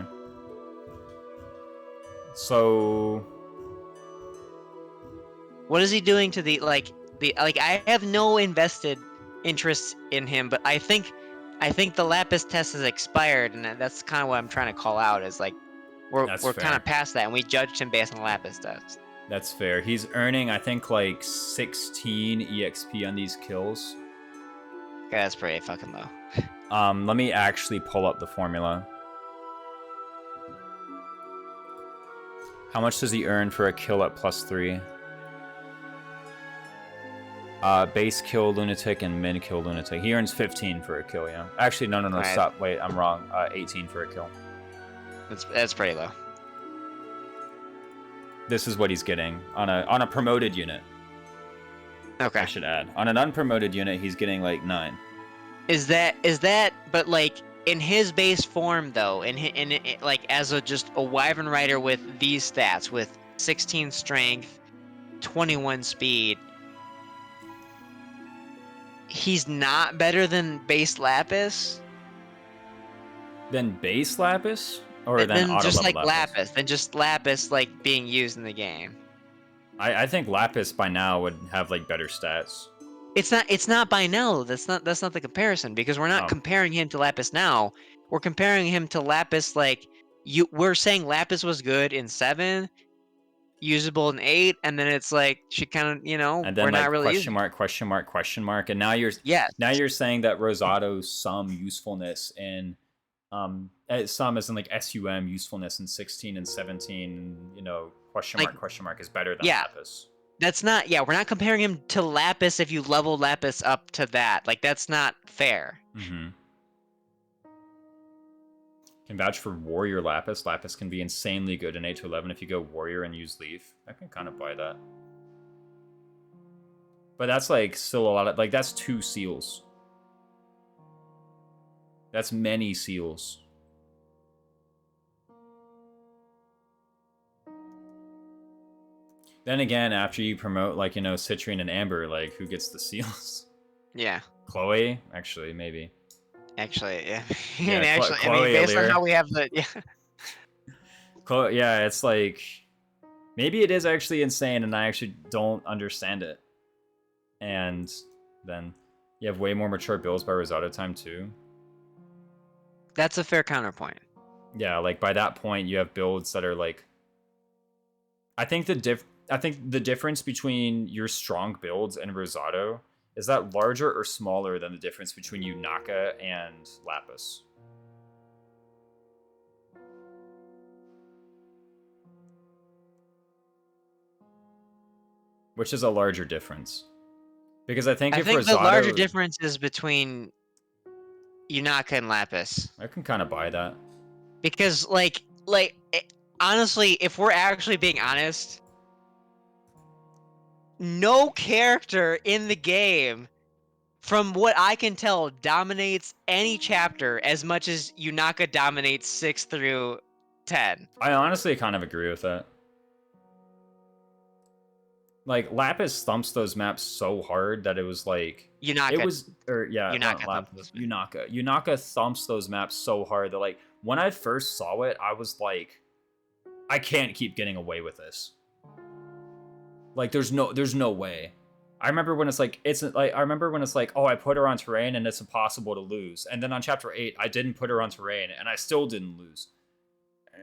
So what is he doing to the I have no invested interest in him, but I think the Lapis test has expired, and that's kind of what I'm trying to call out. Is like we're kind of past that, and we judged him based on the Lapis test. That's fair. He's earning, I think, like 16 EXP on these kills. Okay, that's pretty fucking low. Let me actually pull up the formula. How much does he earn for a kill at +3? Base kill lunatic and min kill lunatic. He earns 15 for a kill, yeah. Actually, no, right. Stop. Wait, I'm wrong. 18 for a kill. That's pretty low. This is what he's getting on a promoted unit. Okay. I should add. On an unpromoted unit, he's getting like 9. Is that? But like in his base form, though, like as just a Wyvern rider with these stats, with 16 strength, 21 speed. He's not better than base Lapis? Than base Lapis? Or than auto just like Lapis? Than just Lapis like being used in the game. I think Lapis by now would have like better stats. It's not by now. That's not the comparison, because we're not comparing him to Lapis now. We're comparing him to Lapis we're saying Lapis was good in 7, usable in 8, and then it's like she kind of, and then we're like not really question mark, and now you're saying that Rosado's some usefulness in some as in like SUM usefulness in 16 and 17, question mark is better than Lapis. That's not, we're not comparing him to Lapis if you level Lapis up to that. Like, that's not fair. Mm-hmm. Can vouch for Warrior Lapis. Lapis can be insanely good in 8 to 11 if you go Warrior and use Leaf. I can kind of buy that. But that's like still a lot of, like, that's 2 seals. That's many seals. Then again, after you promote, like, Citrine and Amber, like, who gets the seals? Yeah. Chloe? Actually, maybe. Actually, yeah. Chloe, based on how we have the... Yeah. Chloe, yeah, it's like... Maybe it is actually insane, and I actually don't understand it. And then you have way more mature builds by Rosado time, too. That's a fair counterpoint. Yeah, like, by that point, you have builds that are, like... I think the difference between your strong builds and Rosado is that larger or smaller than the difference between Yunaka and Lapis. Which is a larger difference. Because I think Rosado... the larger difference is between Yunaka and Lapis. I can kind of buy that. Because, honestly, if we're actually being honest... No character in the game, from what I can tell, dominates any chapter as much as Yunaka dominates 6 through 10. I honestly kind of agree with that. Like, Lapis thumps those maps so hard that it was like... Yunaka. Yunaka thumps those maps so hard that, like, when I first saw it, I was like, I can't keep getting away with this. Like, there's no way. I remember when it's like, oh, I put her on terrain and it's impossible to lose. And then on chapter 8, I didn't put her on terrain and I still didn't lose.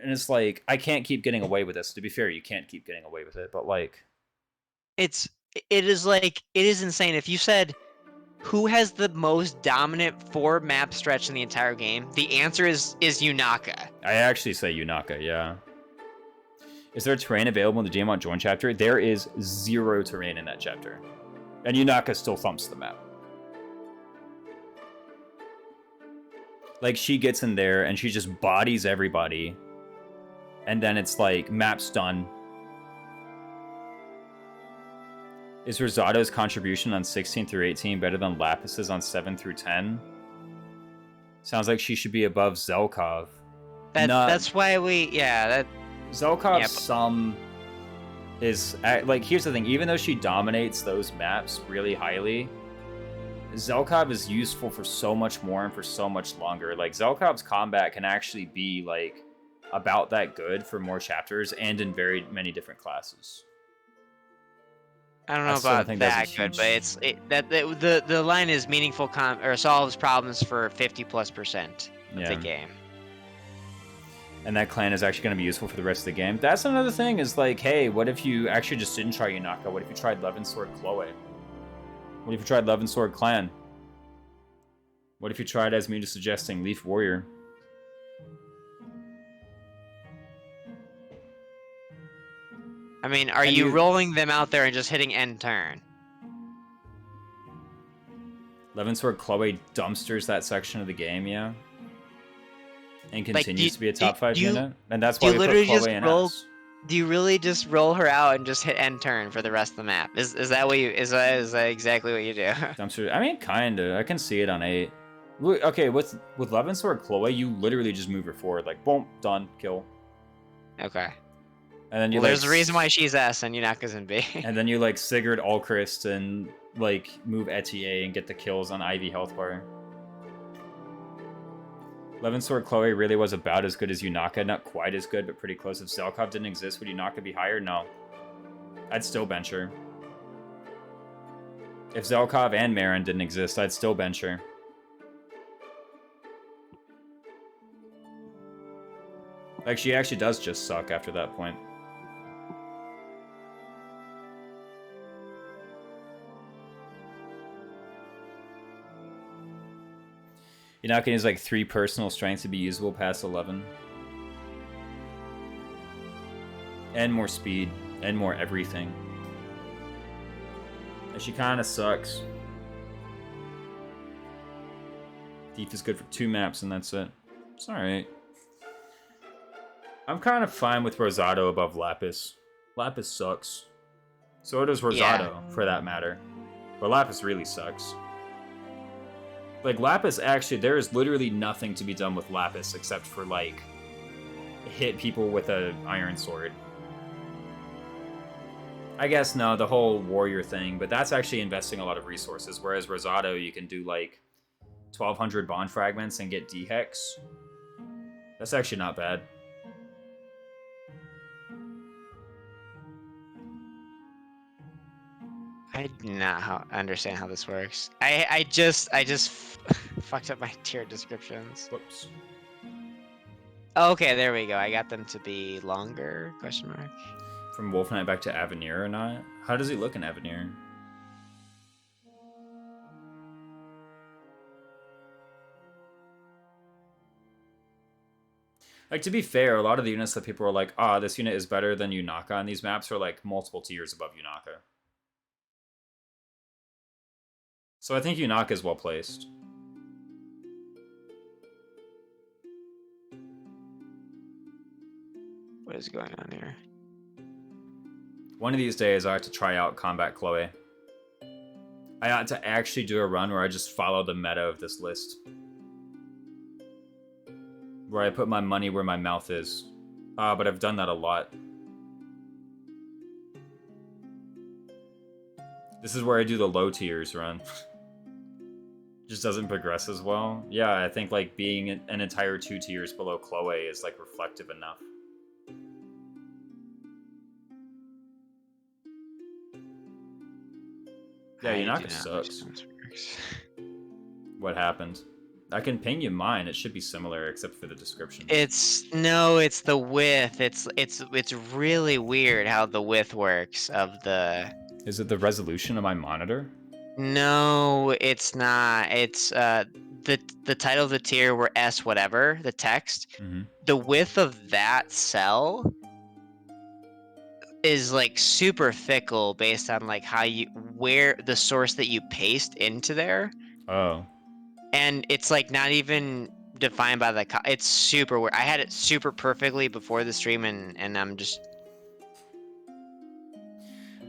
And it's like, I can't keep getting away with this. To be fair, you can't keep getting away with it, but like... It is insane. If you said, who has the most dominant 4 map stretch in the entire game? The answer is Yunaka. I actually say Yunaka, yeah. Is there terrain available in the Diamond Join chapter? There is 0 terrain in that chapter. And Yunaka still thumps the map. Like, she gets in there and she just bodies everybody. And then it's like, map's done. Is Rosado's contribution on 16 through 18 better than Lapis's on 7 through 10? Sounds like she should be above Zelkov. That's why Zelkov's sum is like, here's the thing, even though she dominates those maps really highly, Zelkov is useful for so much more and for so much longer. Like, Zelkov's combat can actually be like about that good for more chapters and in very many different classes. I don't know about that good, but the line is meaningful or solves problems for 50+% of the game. And that clan is actually going to be useful for the rest of the game. That's another thing, is like, hey, what if you actually just didn't try Yunaka? What if you tried Levin Sword Chloe? What if you tried Levin Sword Clan? What if you tried, as Muta's suggesting, Leaf Warrior? I mean, are you rolling them out there and just hitting end turn? Levin Sword Chloe dumpsters that section of the game, yeah. And continues to be a top 5 unit. And that's why we put Chloe in S. Do you really just roll her out and just hit end turn for the rest of the map? Is that what you is that exactly what you do? Dumpster. I mean, kinda. I can see it on 8. Okay, with Levin Sword Chloe, you literally just move her forward, like boom, done, kill. Okay. And then you there's a reason why she's S and Yunaka's in B. And then you like Sigurd Alchrist and like move Etier and get the kills on Ivy health bar. Levin Sword Chloe really was about as good as Yunaka. Not quite as good, but pretty close. If Zelkov didn't exist, would Yunaka be higher? No. I'd still bench her. If Zelkov and Marin didn't exist, I'd still bench her. Like, she actually does just suck after that point. Yunaka needs like 3 personal strengths to be usable past 11. And more speed. And more everything. And she kind of sucks. Thief is good for 2 maps and that's it. It's alright. I'm kind of fine with Rosado above Lapis. Lapis sucks. So does Rosado, for that matter. But Lapis really sucks. Like, Lapis, actually, there is literally nothing to be done with Lapis except for, like, hit people with a iron sword. I guess, no, the whole warrior thing, but that's actually investing a lot of resources, whereas Rosado, you can do, like, 1,200 bond fragments and get D-Hex. That's actually not bad. I do not understand how this works. I just fucked up my tier descriptions. Whoops. Okay, there we go. I got them to be longer, question mark. From Wolf Knight back to Avenir or not? How does he look in Avenir? Like, to be fair, a lot of the units that people are like, ah, this unit is better than Yunaka on these maps are like multiple tiers above Yunaka. So I think Yunaka is well placed. What is going on here? One of these days, I have to try out Combat Chloe. I ought to actually do a run where I just follow the meta of this list. Where I put my money where my mouth is. But I've done that a lot. This is where I do the low tiers run. Just doesn't progress as well. Yeah, I think like being an entire 2 tiers below Chloe is like reflective enough. Yeah, Yunaka sucks. What happened? I can ping you mine. It should be similar except for the description. It's the width. It's really weird how the width works of the. Is it the resolution of my monitor? No, it's not. It's the title of the tier were S whatever, the text. Mm-hmm. The width of that cell is like super fickle based on like where the source that you paste into there. Oh. And it's like not even defined by the it's super weird. I had it super perfectly before the stream and I'm just.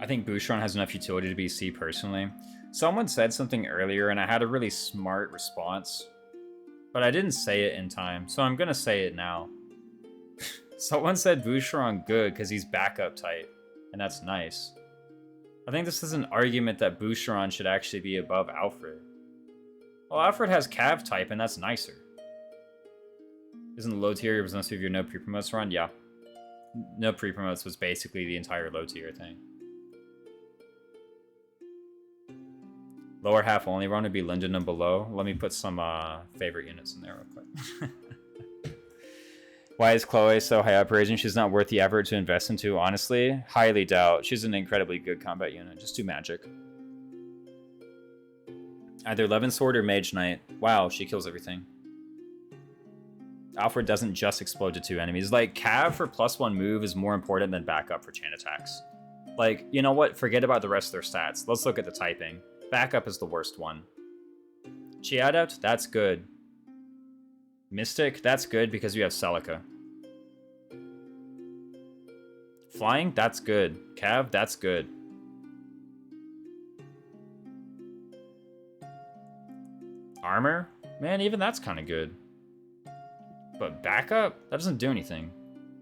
I think Bouchron has enough utility to be C personally. Someone said something earlier and I had a really smart response, but I didn't say it in time, so I'm gonna say it now. Someone said Boucheron good because he's backup type, and that's nice. I think this is an argument that Boucheron should actually be above Alfred. Well, Alfred has Cav type, and that's nicer. Isn't the low tier was most of your no pre-promotes run? Yeah. No pre-promotes was basically the entire low tier thing. Lower half only run would be Linden and below. Let me put some favorite units in there real quick. Why is Chloe so high up raising? She's not worth the effort to invest into, honestly. Highly doubt. She's an incredibly good combat unit. Just do magic. Either Levin Sword or Mage Knight. Wow, she kills everything. Alfred doesn't just explode to 2 enemies. Like, Cav for +1 move is more important than backup for chain attacks. Like, you know what? Forget about the rest of their stats. Let's look at the typing. Backup is the worst one. Chi Adept? That's good. Mystic? That's good because you have Celica. Flying? That's good. Cav? That's good. Armor? Man, even that's kind of good. But backup? That doesn't do anything.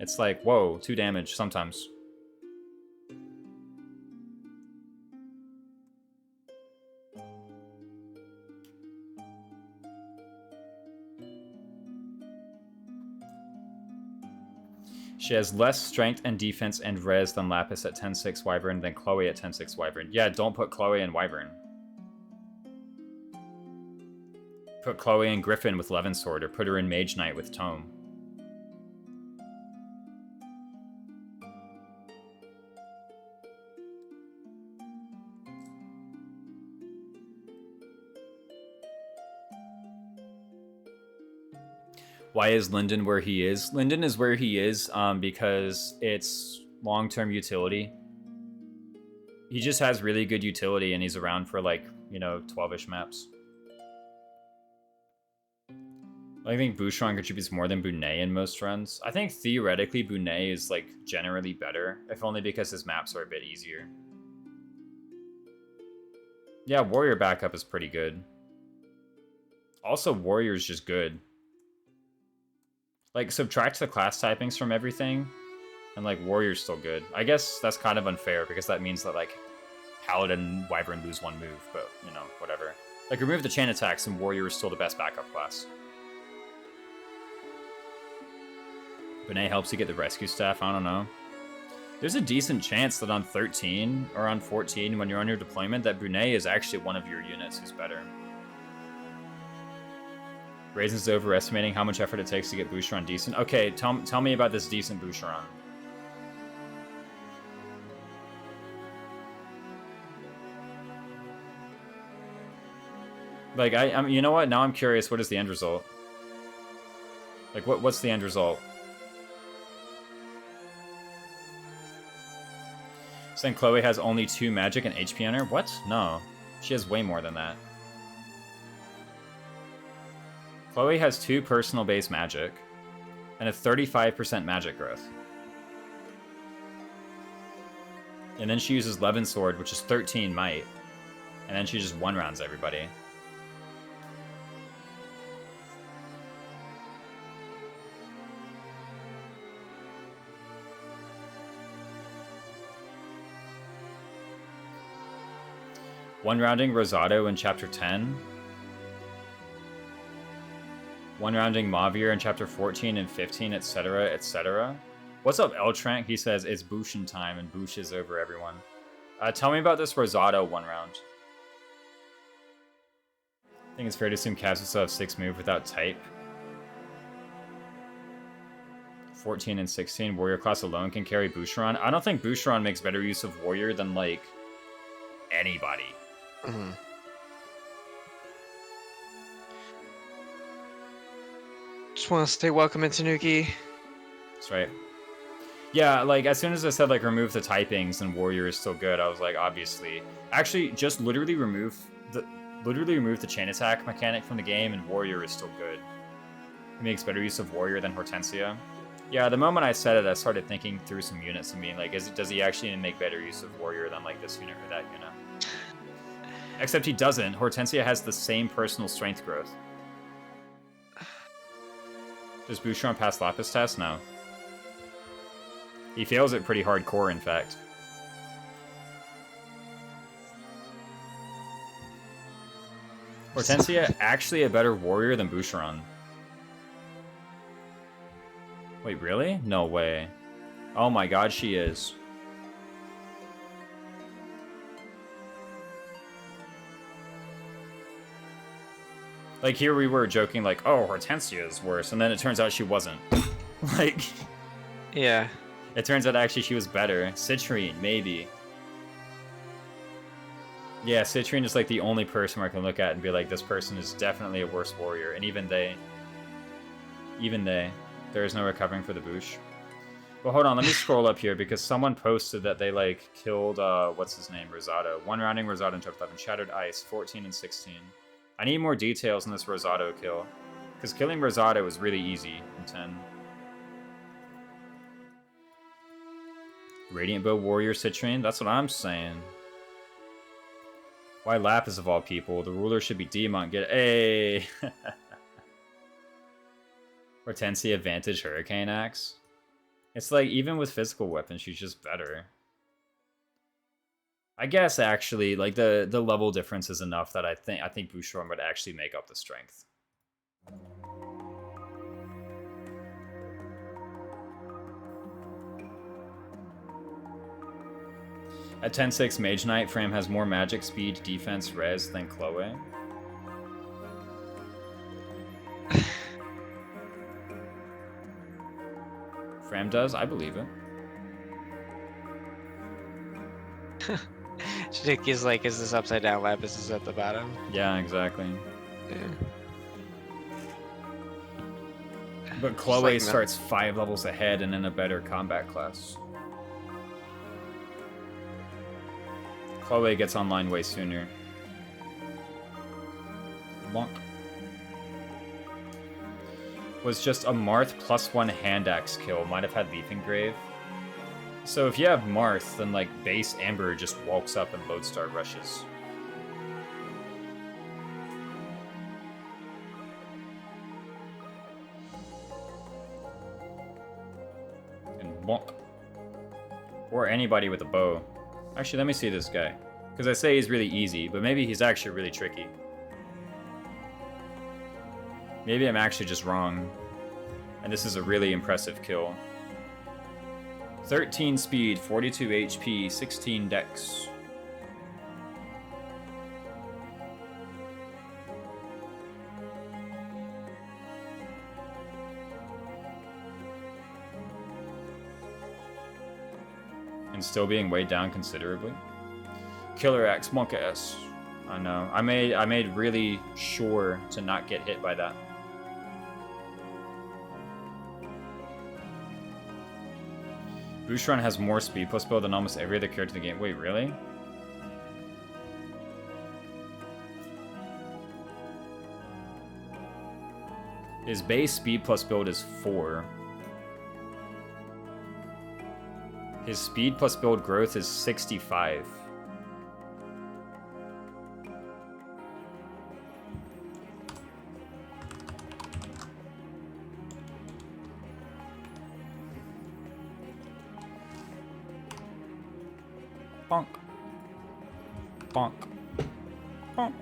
It's like, whoa, 2 damage sometimes. She has less strength and defense and res than Lapis at 10-6 Wyvern than Chloe at 10-6 Wyvern. Yeah, don't put Chloe in Wyvern. Put Chloe in Griffin with Levin Sword, or put her in Mage Knight with Tome. Why is Linden where he is? Linden is where he is because it's long-term utility. He just has really good utility, and he's around for, like, you know, 12-ish maps. I think Boucheron contributes more than Bunet in most runs. I think theoretically Bunet is, like, generally better, if only because his maps are a bit easier. Yeah, Warrior backup is pretty good. Also, Warrior's just good. Like, subtract the class typings from everything, and, like, Warrior's still good. I guess that's kind of unfair, because that means that, like, Paladin and Wyvern lose 1 move, but, you know, whatever. Like, remove the chain attacks, and Warrior is still the best backup class. Bunet helps you get the rescue staff, I don't know. There's a decent chance that on 13 or on 14, when you're on your deployment, that Bunet is actually one of your units who's better. Raisins overestimating how much effort it takes to get Boucheron decent. Okay, tell me about this decent Boucheron. Like, I'm you know what? Now I'm curious. What is the end result? Like, what's the end result? Saying Chloe has only 2 magic and HP on her? What? No. She has way more than that. Chloe has 2 personal base magic and a 35% magic growth. And then she uses Levin Sword, which is 13 might. And then she just 1-rounds everybody. One-rounding Rosado in Chapter 10. One-rounding Mavier in Chapter 14 and 15, etc., etc. What's up, Eltrank? He says, it's Bushin time, and Bush is over everyone. Tell me about this Rosado 1-round. I think it's fair to assume Cavs will still have 6 move without type. 14 and 16, Warrior class alone can carry Boucheron. I don't think Boucheron makes better use of Warrior than, like, anybody. Mm-hmm. Just want to stay welcome in Tanuki. That's right. Yeah, like, as soon as I said, like, remove the typings and Warrior is still good, I was like, obviously. Actually, just literally remove the chain attack mechanic from the game, and Warrior is still good. He makes better use of Warrior than Hortensia. Yeah, the moment I said it, I started thinking through some units and being like, does he actually make better use of Warrior than, like, this unit or that unit? Except he doesn't. Hortensia has the same personal strength growth. Does Boucheron pass Lapis test? No. He fails it pretty hardcore, in fact. Hortensia actually a better warrior than Boucheron. Wait, really? No way. Oh my god, she is. Like, here we were joking, like, oh, Hortensia is worse, and then it turns out she wasn't. Like... Yeah. It turns out actually she was better. Citrine, maybe. Yeah, Citrine is like the only person where I can look at and be like, this person is definitely a worse warrior. And even they, there is no recovering for the Bouche. But hold on, let me scroll up here because someone posted that they like killed, what's his name, Rosado. One rounding Rosado into 11, Shattered Ice, 14 and 16. I need more details on this Rosado kill. Because killing Rosado was really easy in 10. Radiant Bow Warrior Citrine? That's what I'm saying. Why Lapis of all people? The ruler should be Demon. Get a Hortensia Vantage Hurricane Axe. It's like even with physical weapons, she's just better. I guess actually, like the level difference is enough that I think Boucheron would actually make up the strength. At 10-6 Mage Knight, Fram has more magic, speed, defense, res than Chloe. Fram does? I believe it. Shiki's like, is this upside down Lapis is at the bottom? Yeah, exactly. Yeah. But Chloe like starts 5 levels ahead and in a better combat class. Chloe gets online way sooner. Bonk. Was just a Marth +1 hand axe kill. Might have had Leaf Engrave. So if you have Marth, then like base Amber just walks up and Lodestar rushes. And bonk. Or anybody with a bow. Actually, let me see this guy. Because I say he's really easy, but maybe he's actually really tricky. Maybe I'm actually just wrong. And this is a really impressive kill. 13 speed, 42 HP, 16 dex. And still being weighed down considerably. Killer Axe, Monk S. I know. I made really sure to not get hit by that. Boucheron has more speed plus build than almost every other character in the game. Wait, really? His base speed plus build is 4. His speed plus build growth is 65. Bonk. Bonk. Bonk.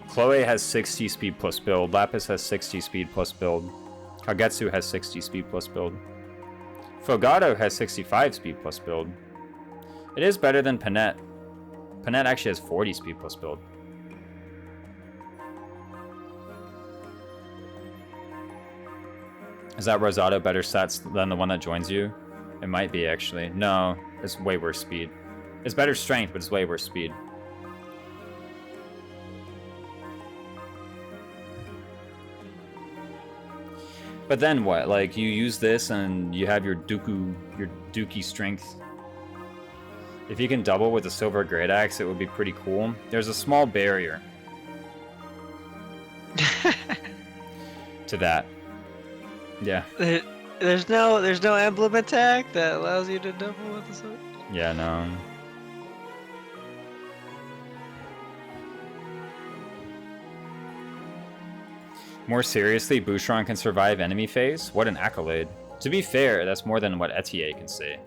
Chloe has 60 speed plus build. Lapis has 60 speed plus build. Kagetsu has 60 speed plus build. Fogado has 65 speed plus build. It is better than Panette. Panette actually has 40 speed plus build. Is that Rosado better stats than the one that joins you? It might be, actually. No, it's way worse speed. It's better strength, but it's way worse speed. But then what? Like, you use this and you have your Dookie strength. If you can double with a Silver Great Axe, it would be pretty cool. There's a small barrier to that. Yeah. There's no emblem attack that allows you to double with the sword. Yeah, no. More seriously, Boucheron can survive enemy phase? What an accolade. To be fair, that's more than what Etier can say.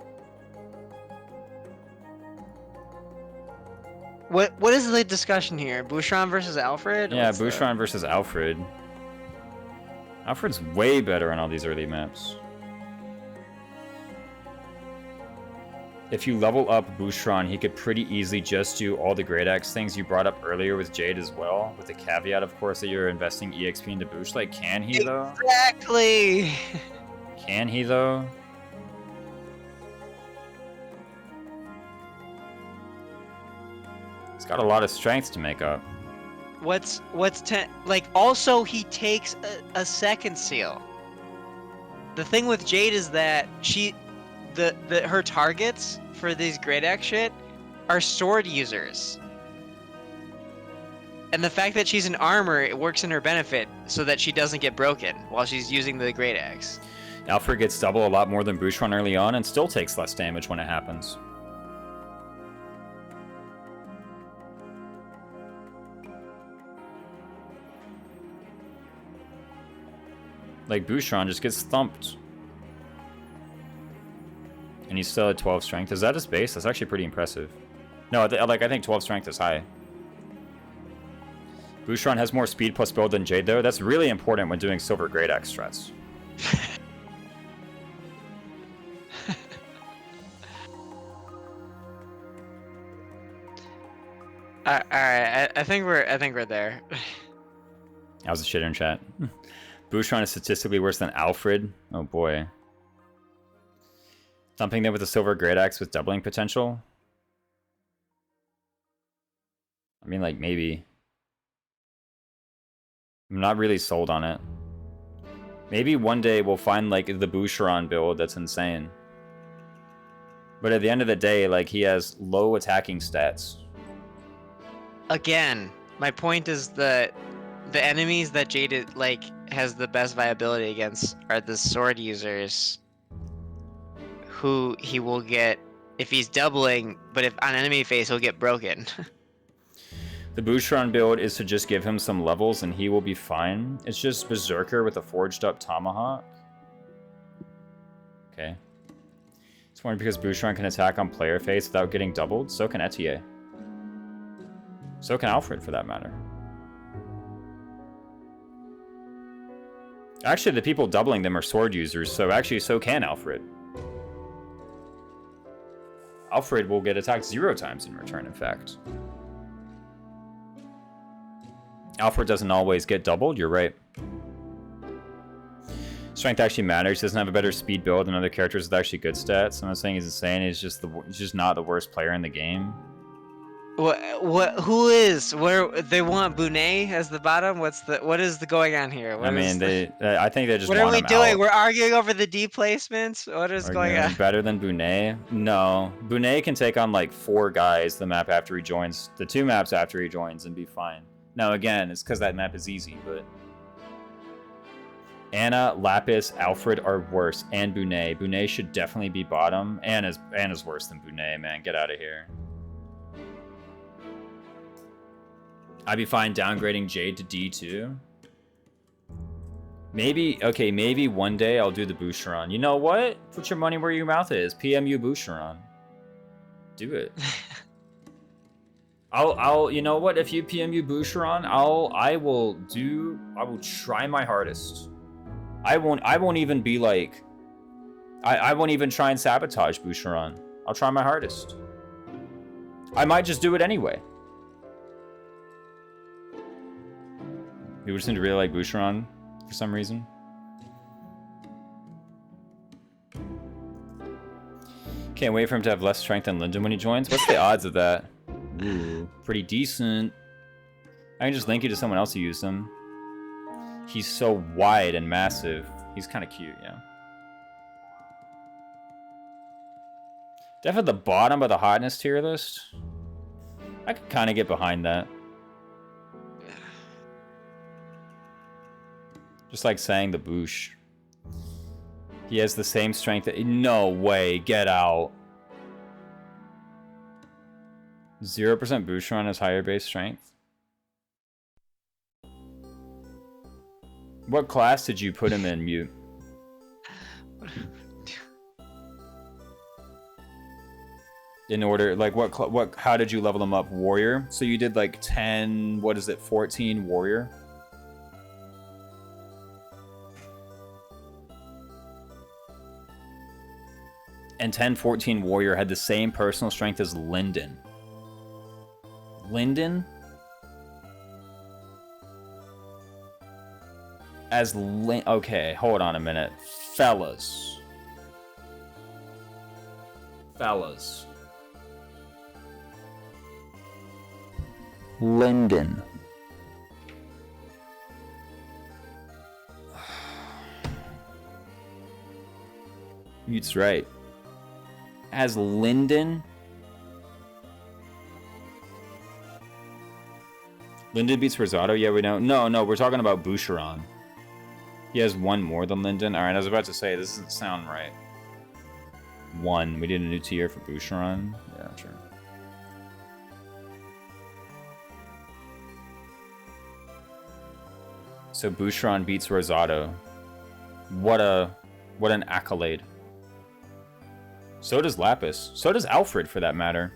What is the discussion here? Boucheron versus Alfred? Yeah, What's Boucheron versus Alfred. Alfred's way better on all these early maps. If you level up Boucheron, he could pretty easily just do all the Great Axe things you brought up earlier with Jade as well, with the caveat, of course, that you're investing EXP into Bouche. Like, can he, though? Exactly! Can he, though? He's got a lot of strength to make up. Like, also, he takes a second seal. The thing with Jade is that her targets for these Great Axe shit are sword users. And the fact that she's in armor, it works in her benefit so that she doesn't get broken while she's using the Great Axe. Alfred gets double a lot more than Boucheron early on and still takes less damage when it happens. Like, Boucheron just gets thumped. And he's still at 12 strength. Is that his base? That's actually pretty impressive. No, I think 12 strength is high. Boucheron has more speed plus build than Jade, though. That's really important when doing Silver Great Axe strats. Alright, I think we're there. I was a shitter in chat. Boucheron is statistically worse than Alfred. Oh boy. Thumping them with a Silver Great Axe with doubling potential? I mean, like, maybe. I'm not really sold on it. Maybe one day we'll find, like, the Boucheron build that's insane. But at the end of the day, like, he has low attacking stats. Again, my point is that the enemies that Jade, like, has the best viability against are the sword users, who he will get if he's doubling, but if on enemy phase he'll get broken. The Boucheron build is to just give him some levels and he will be fine. It's just Berserker with a forged up Tomahawk. Okay. It's more because Boucheron can attack on player phase without getting doubled. So can Etier. So can Alfred, for that matter. Actually, the people doubling them are sword users, so actually so can Alfred. Alfred will get attacked 0 times in return, in fact. Alfred doesn't always get doubled, you're right. Strength actually matters. He doesn't have a better speed build than other characters with actually good stats. I'm not saying he's insane, he's just not the worst player in the game. Who is? Where they want Bunet as the bottom? What is the going on here? I think they just What want are we him doing? out. We're arguing over the D placements? What is going on? Better than Bunet? No. Bunet can take on like 4 guys the map after he joins, the 2 maps after he joins, and be fine. Now again, it's because that map is easy, but Anna, Lapis, Alfred are worse, and Bunet. Bunet should definitely be bottom. Anna's worse than Bunet, man. Get out of here. I'd be fine downgrading Jade to D2. Maybe one day I'll do the Boucheron. You know what? Put your money where your mouth is. PMU Boucheron. Do it. You know what? If you PMU Boucheron, I will try my hardest. I won't even be like, I won't even try and sabotage Boucheron. I'll try my hardest. I might just do it anyway. People just seem to really like Boucheron for some reason. Can't wait for him to have less strength than Linden when he joins. What's the odds of that? Ooh, pretty decent. I can just link you to someone else who used him. He's so wide and massive. He's kind of cute, yeah. Definitely the bottom of the hotness tier list. I could kind of get behind that. Just like saying the Bouche. He has the same strength. No way. Get out. 0% Boucheron has higher base strength. What class did you put him in, Mute? In order, like, how did you level him up? Warrior? So you did like 10, what is it, 14 warrior? And 10, 14 warrior had the same personal strength as Lyndon. Lyndon? Okay, hold on a minute. Fellas. Lyndon. Mute's right. As Lyndon? Lyndon beats Rosado? Yeah, we know. No, we're talking about Boucheron. He has one more than Lyndon. Alright, I was about to say, this doesn't sound right. One. We did a new tier for Boucheron. Yeah, sure. So Boucheron beats Rosado. What an accolade. So does Lapis. So does Alfred, for that matter.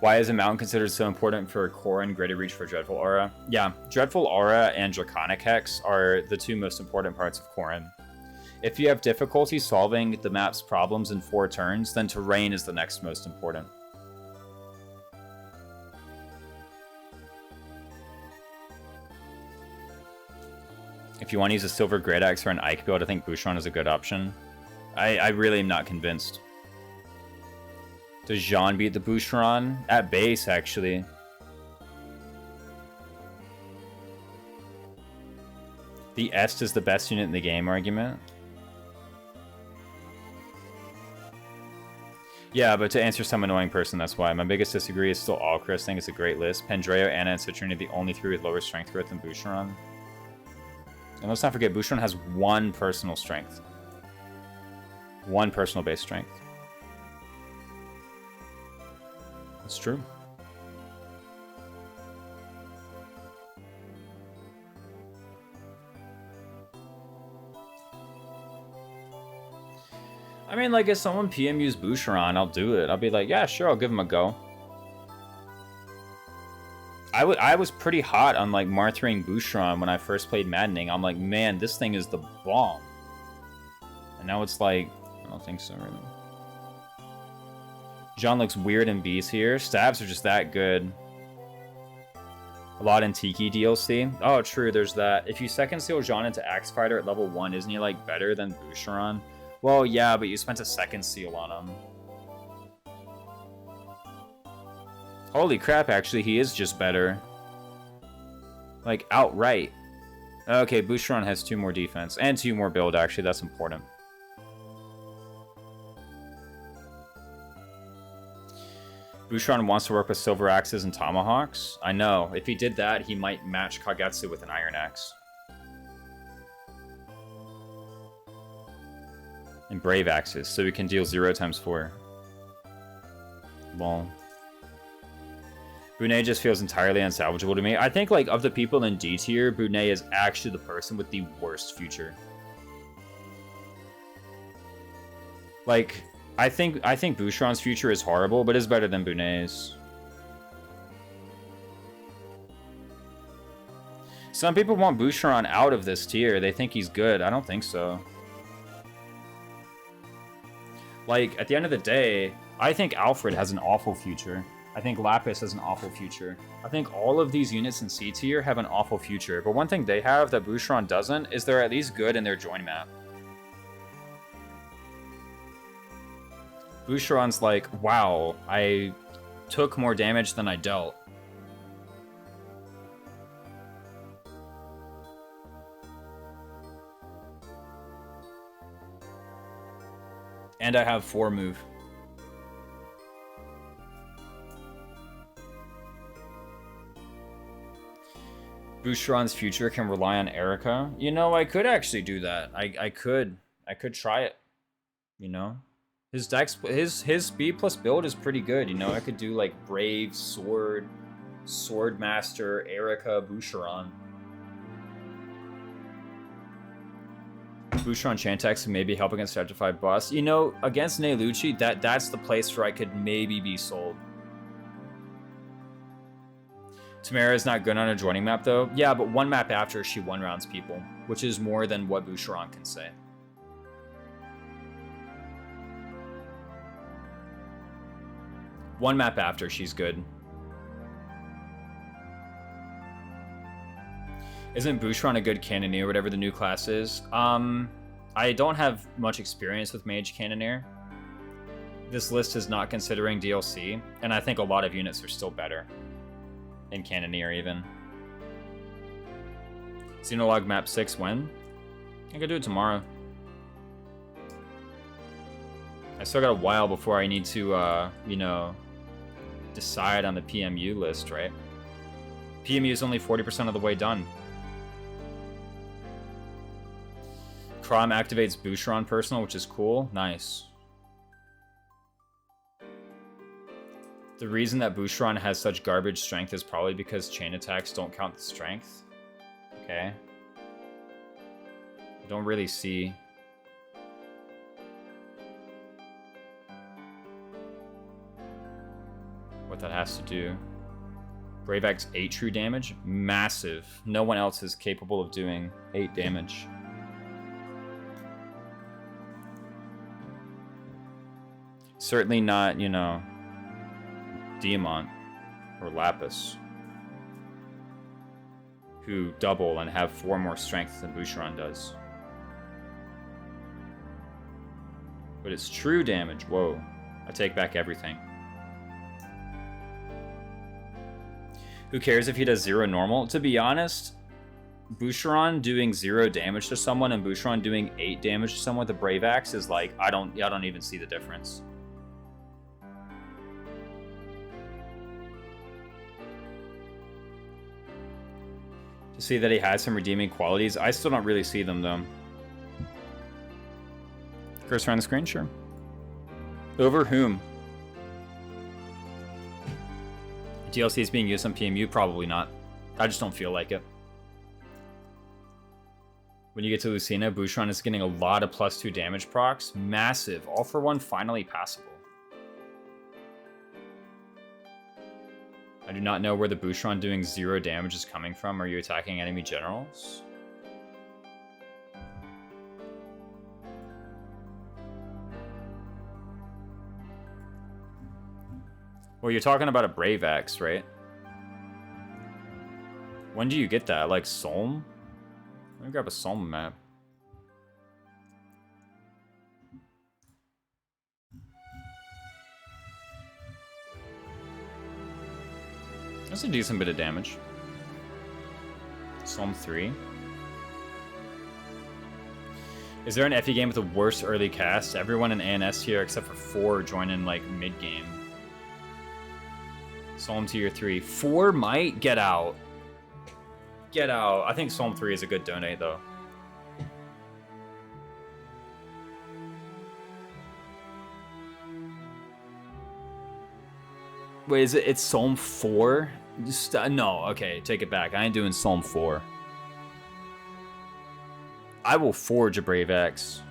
Why is a mountain considered so important for Corrin? Greater reach for Dreadful Aura? Yeah, Dreadful Aura and Draconic Hex are the two most important parts of Corrin. If you have difficulty solving the map's problems in 4 turns, then terrain is the next most important. If you want to use a Silver Great Axe or an Ike build, I think Boucheron is a good option. I really am not convinced. Does Jean beat the Boucheron? At base, actually. The Est is the best unit in the game argument. Yeah, but to answer some annoying person, that's why. My biggest disagree is still Alcryst. I think it's a great list. Pendreo, Anna, and Citrine are the only 3 with lower strength growth than Boucheron. And let's not forget, Boucheron has 1 personal strength. 1 personal base strength. That's true. I mean, like, if someone PMUs Boucheron, I'll do it. I'll be like, yeah, sure, I'll give him a go. I was pretty hot on, like, Marthering Boucheron when I first played Maddening. I'm like, man, this thing is the bomb. And now it's like, I don't think so, really. John looks weird in Beast here. Stabs are just that good. A lot in Tiki DLC. Oh, true, there's that. If you second seal Jean into Axe Fighter at level 1, isn't he, like, better than Boucheron? Well, yeah, but you spent a second seal on him. Holy crap, actually, he is just better. Like, outright. Okay, Boucheron has 2 more defense. And 2 more build, actually. That's important. Boucheron wants to work with silver axes and tomahawks. I know. If he did that, he might match Kagetsu with an iron axe. And brave axes, so we can deal 0 times 4. Lol. Bunei just feels entirely unsalvageable to me. I think, like, of the people in D tier, Bunei is actually the person with the worst future. Like, I think Boucheron's future is horrible, but is better than Bunei's. Some people want Boucheron out of this tier. They think he's good. I don't think so. Like, at the end of the day, I think Alfred has an awful future. I think Lapis has an awful future. I think all of these units in C tier have an awful future. But one thing they have that Boucheron doesn't is they're at least good in their join map. Boucheron's like, wow, I took more damage than I dealt. And I have 4 move. Boucheron's future can rely on Erica. You know, I could actually do that. I could try it. You know? His dex, his speed plus build is pretty good. You know, I could do like Brave, Sword, Swordmaster, Erica, Boucheron. Boucheron Chantex can maybe help against Stratified Boss. You know, against Neyluchi, that's the place where I could maybe be sold. Tamara is not good on a joining map, though. Yeah, but one map after, she one-rounds people, which is more than what Boucheron can say. One map after, she's good. Isn't Boucheron a good Cannoneer, whatever the new class is? I don't have much experience with Mage Cannoneer. This list is not considering DLC, and I think a lot of units are still better. In Cannoneer, even. Xenologue map 6 when? I could do it tomorrow. I still got a while before I need to, you know, decide on the PMU list, right? PMU is only 40% of the way done. Crom activates Boucheron personal, which is cool. Nice. The reason that Boucheron has such garbage strength is probably because chain attacks don't count the strength. Okay. I don't really see... what that has to do. Brave X 8 true damage? Massive. No one else is capable of doing 8 damage. Certainly not, you know... Diamant or Lapis, who double and have 4 more strength than Boucheron does. But it's true damage. Whoa. I take back everything. Who cares if he does 0 normal? To be honest, Boucheron doing 0 damage to someone and Boucheron doing 8 damage to someone with a Brave Axe is like, I don't even see the difference. To see that he has some redeeming qualities. I still don't really see them, though. Cursor on the screen? Sure. Over whom? DLC is being used on PMU? Probably not. I just don't feel like it. When you get to Lucina, Boucheron is getting a lot of +2 damage procs. Massive. All for one, finally passable. I do not know where the Boucheron doing 0 damage is coming from. Are you attacking enemy generals? Well, you're talking about a Brave Axe, right? When do you get that? Like Solm? Let me grab a Solm map. That's a decent bit of damage. Psalm 3. Is there an FE game with a worse early cast? Everyone in ANS here except for 4 join in like mid-game. Psalm tier 3. 4 might get out. Get out. I think Psalm 3 is a good donate though. Wait, is it? It's Psalm 4? Just, no, okay, take it back. I ain't doing Psalm 4. I will forge a Brave Axe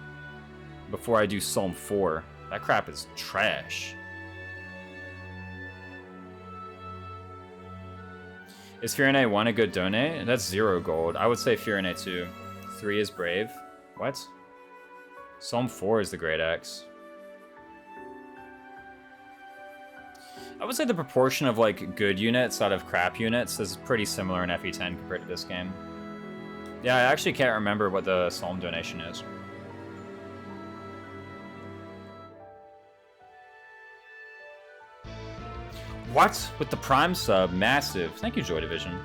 before I do Psalm 4. That crap is trash. Is Firene 1 a good donate? That's 0 gold. I would say Firene 2. 3 is Brave. What? Psalm 4 is the Great Axe. I would say the proportion of like good units out of crap units is pretty similar in FE10 compared to this game. Yeah, I actually can't remember what the Psalm donation is. What? With the Prime sub? Massive. Thank you, Joy Division.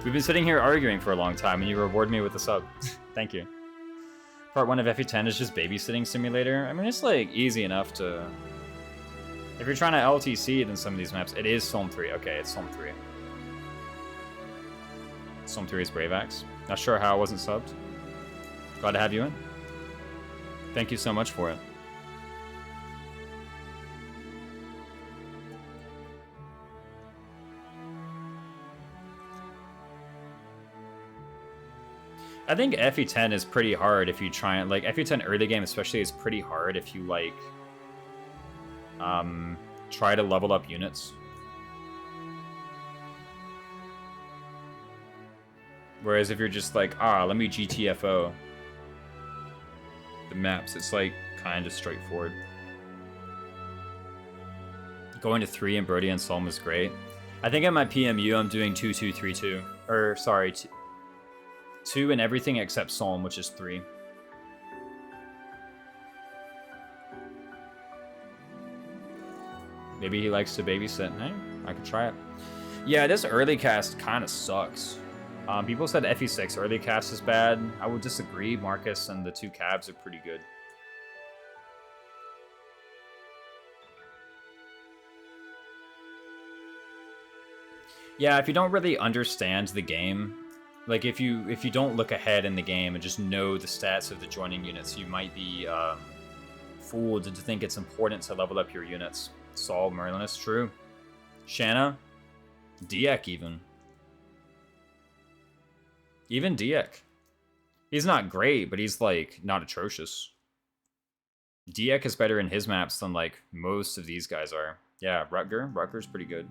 We've been sitting here arguing for a long time and you reward me with a sub. Thank you. Part 1 of FE10 is just babysitting simulator. I mean, it's like easy enough to... If you're trying to LTC in some of these maps, it is Psalm 3. Okay, it's Psalm 3. Psalm 3 is Brave Axe. Not sure how I wasn't subbed. Glad to have you in. Thank you so much for it. I think FE10 is pretty hard if you try and like FE10 early game especially is pretty hard if you like try to level up units. Whereas if you're just like, let me GTFO the maps, it's like kind of straightforward. Going to 3 in Brody and Solm is great. I think at my PMU I'm doing 2-2-3-2. Or sorry, 2 in everything except Solm, which is 3. Maybe he likes to babysit. Hey, I could try it. Yeah, this early cast kind of sucks. People said FE6 early cast is bad. I would disagree. Marcus and the 2 cabs are pretty good. Yeah, if you don't really understand the game, like if you don't look ahead in the game and just know the stats of the joining units, you might be fooled to think it's important to level up your units. Saul, Merlin is true. Shanna, Diek even. Even Diek. He's not great, but he's like not atrocious. Diek is better in his maps than like most of these guys are. Yeah, Rutger's pretty good.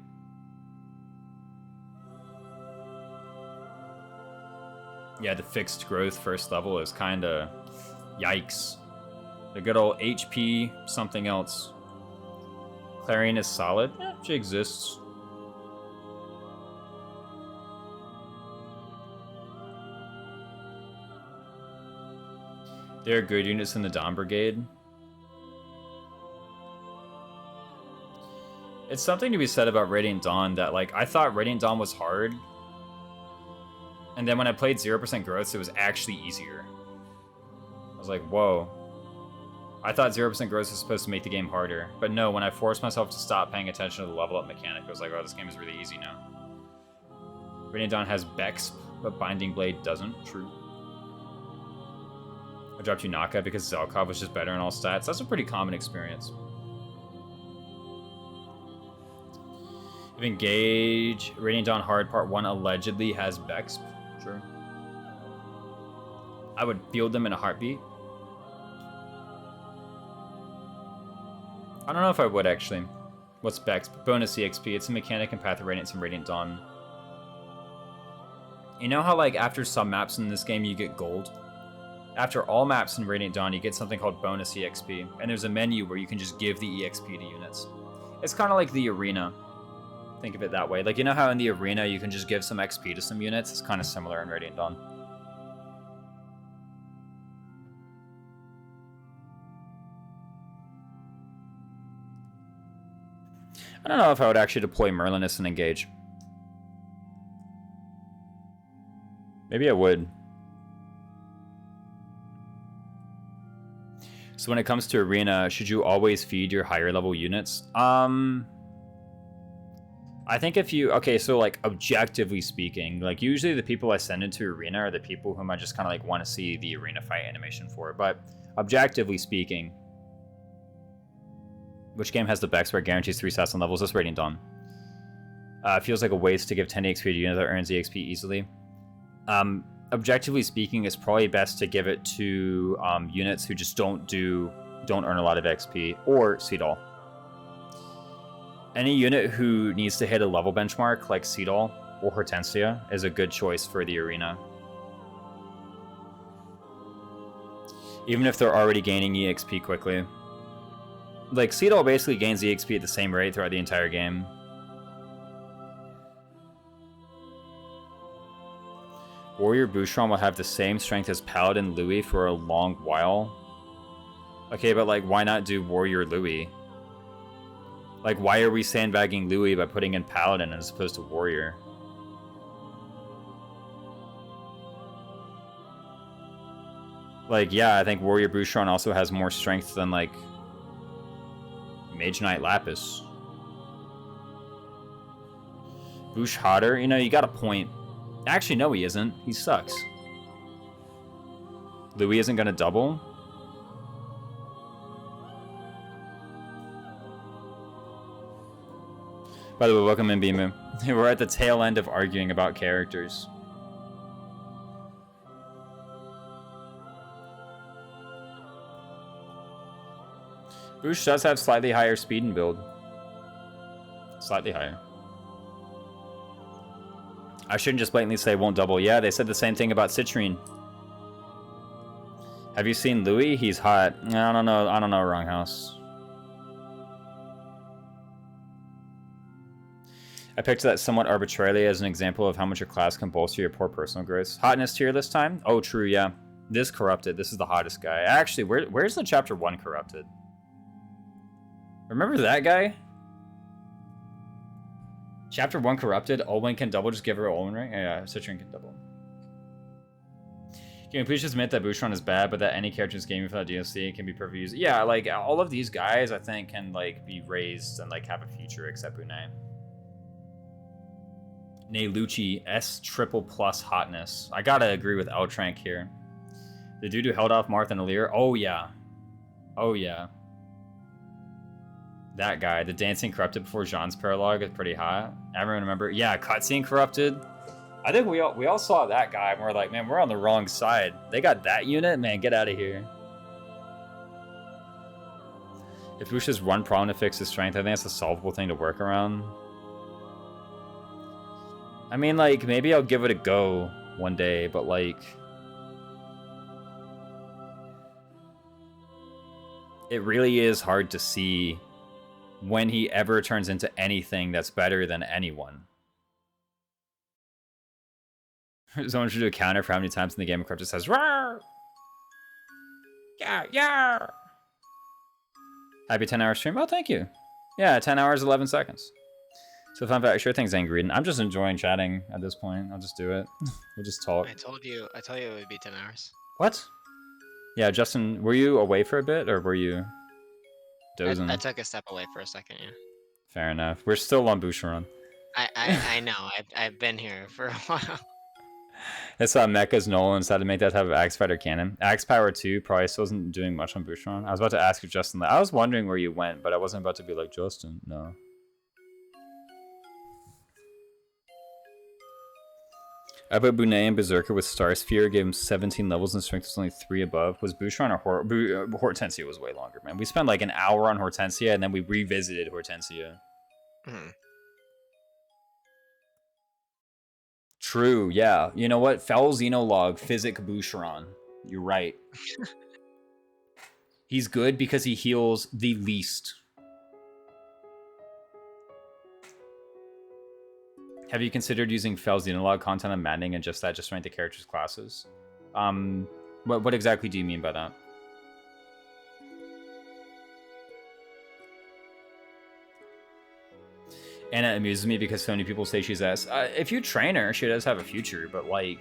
Yeah, the fixed growth first level is kind of yikes. The good old HP something else. Clarion is solid. Yeah, she exists. There are good units in the Dawn Brigade. It's something to be said about Radiant Dawn that, like, I thought Radiant Dawn was hard. And then when I played 0% growth, it was actually easier. I was like, whoa. I thought 0% growth was supposed to make the game harder. But no, when I forced myself to stop paying attention to the level up mechanic, I was like, oh, this game is really easy now. Radiant Dawn has Bexp, but Binding Blade doesn't. True. I dropped Unaka because Zelkov was just better in all stats. That's a pretty common experience. If Engage, Radiant Dawn Hard Part 1 allegedly has Bexp. Sure. I would field them in a heartbeat. I don't know if I would actually. What's Bexp? Bonus EXP. It's a mechanic in Path of Radiance and Radiant Dawn. You know how like after some maps in this game you get gold? After all maps in Radiant Dawn, you get something called bonus EXP, and there's a menu where you can just give the EXP to units. It's kind of like the arena. Think of it that way. Like, you know how in the arena you can just give some XP to some units? It's kind of similar in Radiant Dawn. I don't know if I would actually deploy Merlinus and Engage. Maybe I would. So when it comes to arena, should you always feed your higher level units? I think if you, okay, so like objectively speaking, like usually the people I send into arena are the people whom I just kind of like want to see the arena fight animation for. But objectively speaking, which game has the Bex where it guarantees 3 stats on levels? That's Radiant Dawn. Feels like a waste to give 10 EXP to a unit that earns EXP easily. Objectively speaking, it's probably best to give it to units who just don't earn a lot of XP, or Seedall. Any unit who needs to hit a level benchmark, like Seedall or Hortensia, is a good choice for the arena. Even if they're already gaining EXP quickly. Like, Seedall basically gains EXP at the same rate throughout the entire game. Warrior Bouchon will have the same strength as Paladin Louis for a long while. Okay, but like, why not do Warrior Louis? Like, why are we sandbagging Louis by putting in Paladin as opposed to Warrior? Like, yeah, I think Warrior Bouchon also has more strength than, like, Mage Knight Lapis. Bouch Hodder, you know, you got a point. Actually, no, he isn't. He sucks. Louis isn't gonna double? By the way, welcome in, Bimu. We're at the tail end of arguing about characters. Boosh does have slightly higher speed and build. Slightly higher. I shouldn't just blatantly say won't double. Yeah, they said the same thing about Citrine. Have you seen Louis? He's hot. I don't know. I don't know. Wrong house. I picked that somewhat arbitrarily as an example of how much your class can bolster your poor personal growth. Hotness tier this time? Oh, true, yeah. This corrupted. This is the hottest guy. Actually, where's the chapter 1 corrupted? Remember that guy? Chapter 1 corrupted. Olwen can double. Just give her Olwen ring. Yeah, Citrine can double. Can you please just admit that Bouchon is bad, but that any character's game without DLC can be perfectly used? Yeah, like all of these guys, I think, can like be raised and like have a future, except Bunai. Neyluchi S triple plus hotness. I gotta agree with Eltrank here. The dude who held off Marth and Alir. Oh yeah. Oh yeah. That guy, the dancing corrupted before Jean's paralogue is pretty hot. Everyone remember? Yeah, cutscene corrupted. I think we all saw that guy and we're like, man, we're on the wrong side. They got that unit? Man, get out of here. If Bush has one problem to fix his strength, I think that's a solvable thing to work around. I mean, like, maybe I'll give it a go one day, but like... it really is hard to see when he ever turns into anything that's better than anyone. Someone should do a counter for how many times in the game Corrupted says, "Rawr! Yeah, yeah!" Happy 10-hour stream? Oh, thank you. Yeah, 10 hours, 11 seconds. So fun fact, sure things, Angry. I'm just enjoying chatting at this point. I'll just do it. We'll just talk. I told you it would be 10 hours. What? Yeah, Justin, were you away for a bit, or were you dozing? I took a step away for a second, yeah. Fair enough. We're still on Boucheron. I know. I've been here for a while. That's Mecha's Nolan decided to make that type of Axe Fighter canon. Axe Power 2 probably still isn't doing much on Boucheron. I was about to ask if Justin... I was wondering where you went, but I wasn't about to be like, Justin, no. I put Bunei and Berserker with Star Sphere, gave him 17 levels and strength was only 3 above. Was Boucheron or Hortensia was way longer, man. We spent like an hour on Hortensia and then we revisited Hortensia. True, yeah. You know what? Fel Xenologue, Physic Boucheron. You're right. He's good because he heals the least. Have you considered using Fel Xenologue content on Maddening and just rank the characters' classes? What exactly do you mean by that? Anna amuses me because so many people say she's S. If you train her, she does have a future, but like...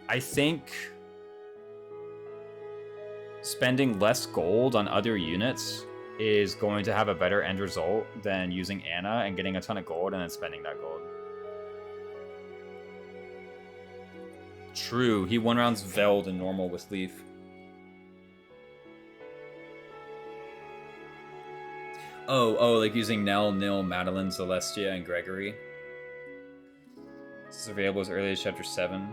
I think... spending less gold on other units is going to have a better end result than using Anna and getting a ton of gold and then spending that gold. True, he one rounds Veld in normal with Leaf. Oh, like using Nell, Nil, Madeline, Celestia, and Gregory. This is available as early as Chapter 7.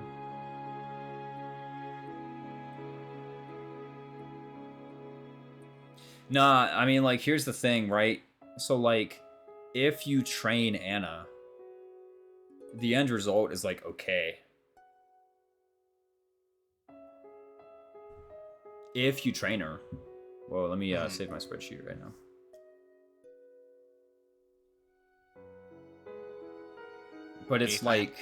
Nah, I mean, like, here's the thing, right? So, like, if you train Anna, the end result is, like, okay. If you train her. Well, let me save my spreadsheet right now. But it's like...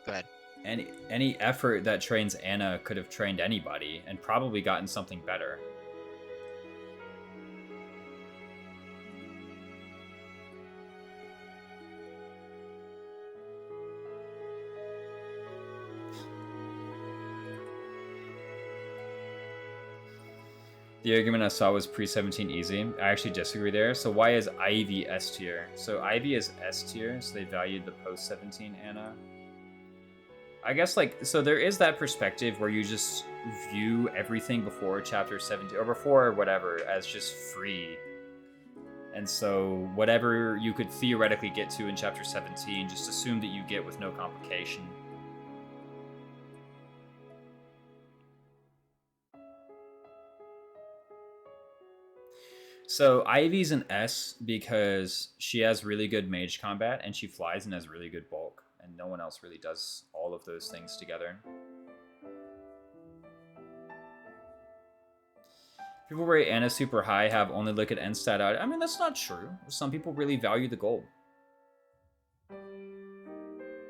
Go ahead. Any effort that trains Anna could have trained anybody and probably gotten something better. The argument I saw was pre-17 easy. I actually disagree there. So why is Ivy S tier? So Ivy is S tier, so they valued the post-17 Anna. I guess, like, so there is that perspective where you just view everything before chapter 17, or before whatever, as just free. And so whatever you could theoretically get to in chapter 17, just assume that you get with no complication. So Ivy's an S because she has really good mage combat and she flies and has really good bulk. And no one else really does all of those things together. People rate Anna super high have only look at end stat out. I mean, that's not true. Some people really value the gold.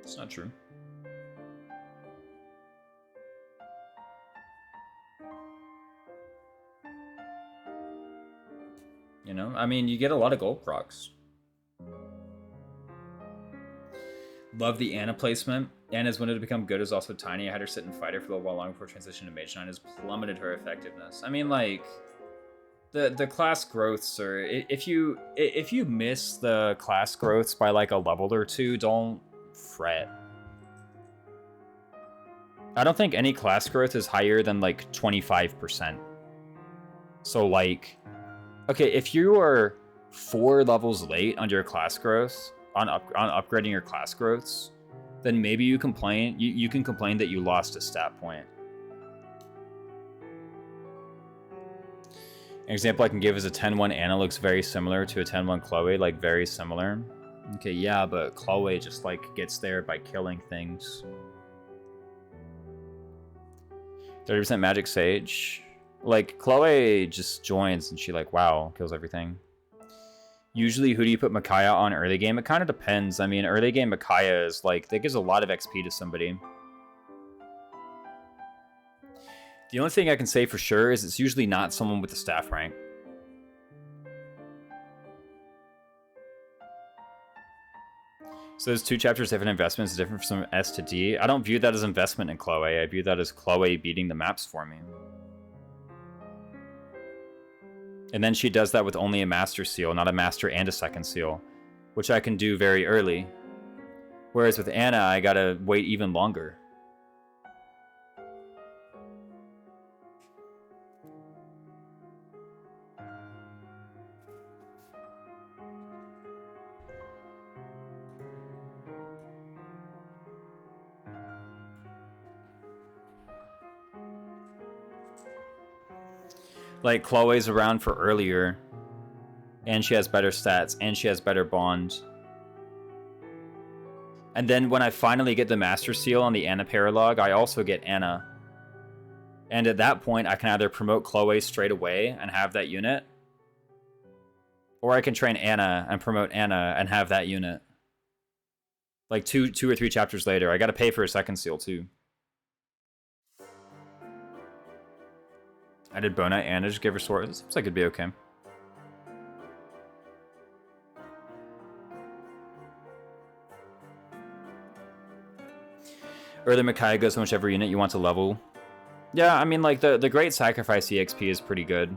It's not true. You know, I mean, you get a lot of gold procs. Love the Anna placement. Anna's window to become good is also tiny. I had her sit and fighter for a little while long before transition to Mage Knight has plummeted her effectiveness. I mean, like, the class growths are, if you miss the class growths by like a level or two, don't fret. I don't think any class growth is higher than like 25%. So like, okay, if you are 4 levels late on your class growth, on upgrading your class growths, then maybe you complain. You can complain that you lost a stat point. An example I can give is a 10-1 Anna looks very similar to a 10-1 Chloe, like very similar. Okay, yeah, but Chloe just like gets there by killing things. 30% Magic Sage. Like, Chloe just joins and she like, wow, kills everything. Usually, who do you put Micaiah on early game? It kind of depends. I mean, early game Micaiah is like, that gives a lot of XP to somebody. The only thing I can say for sure is it's usually not someone with the staff rank. So those 2 chapters different investments different from S to D. I don't view that as investment in Chloe. I view that as Chloe beating the maps for me. And then she does that with only a master seal, not a master and a second seal, which I can do very early. Whereas with Anna, I gotta wait even longer. Like, Chloe's around for earlier, and she has better stats, and she has better bond. And then when I finally get the Master Seal on the Anna paralog, I also get Anna. And at that point, I can either promote Chloe straight away and have that unit, or I can train Anna and promote Anna and have that unit. Like two or 3 chapters later, I gotta pay for a second seal too. I did Bona and I just gave her sword. It seems like it'd be okay. Early Micaiah goes on whichever unit you want to level. Yeah, I mean, like, the Great Sacrifice EXP is pretty good.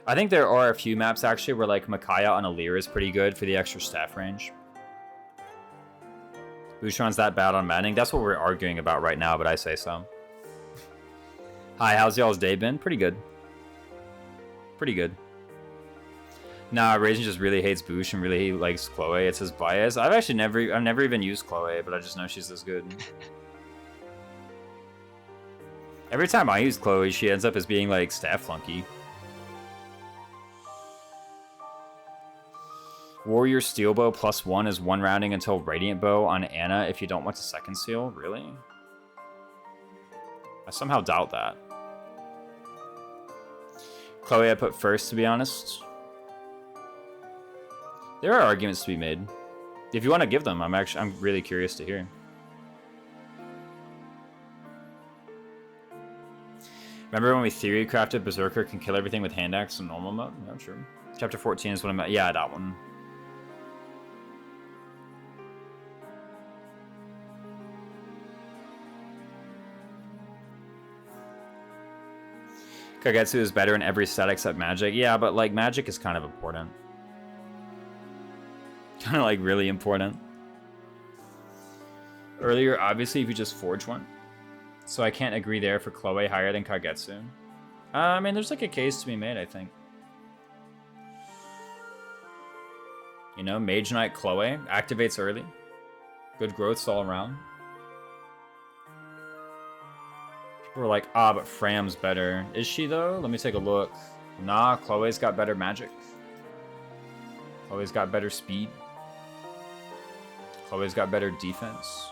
I think there are a few maps, actually, where, like, Micaiah on Alir is pretty good for the extra staff range. Bouchon's that bad on Maddening? That's what we're arguing about right now, but I say so. Hi, how's y'all's day been? Pretty good. Pretty good. Nah, Raisin just really hates Boosh and really likes Chloe. It's his bias. I've never even used Chloe, but I just know she's this good. Every time I use Chloe, she ends up as being like staff flunky. Warrior Steel Bow +1 is 1 rounding until Radiant Bow on Anna if you don't want a second seal. Really? I somehow doubt that. Chloe I put first, to be honest. There are arguments to be made. If you want to give them, I'm really curious to hear. Remember when we theory crafted Berserker can kill everything with hand axe in normal mode? No, true. Chapter 14 is what I'm at. Yeah, that one. Kagetsu is better in every set except magic. Yeah, but like magic is kind of important. Kind of like really important. Earlier, obviously, if you just forge one. So I can't agree there for Chloe higher than Kagetsu. I mean, there's like a case to be made, I think. You know, Mage Knight Chloe activates early. Good growths all around. People are like, ah, but Fram's better. Is she though? Let me take a look. Nah, Chloe's got better magic. Chloe's got better speed. Chloe's got better defense.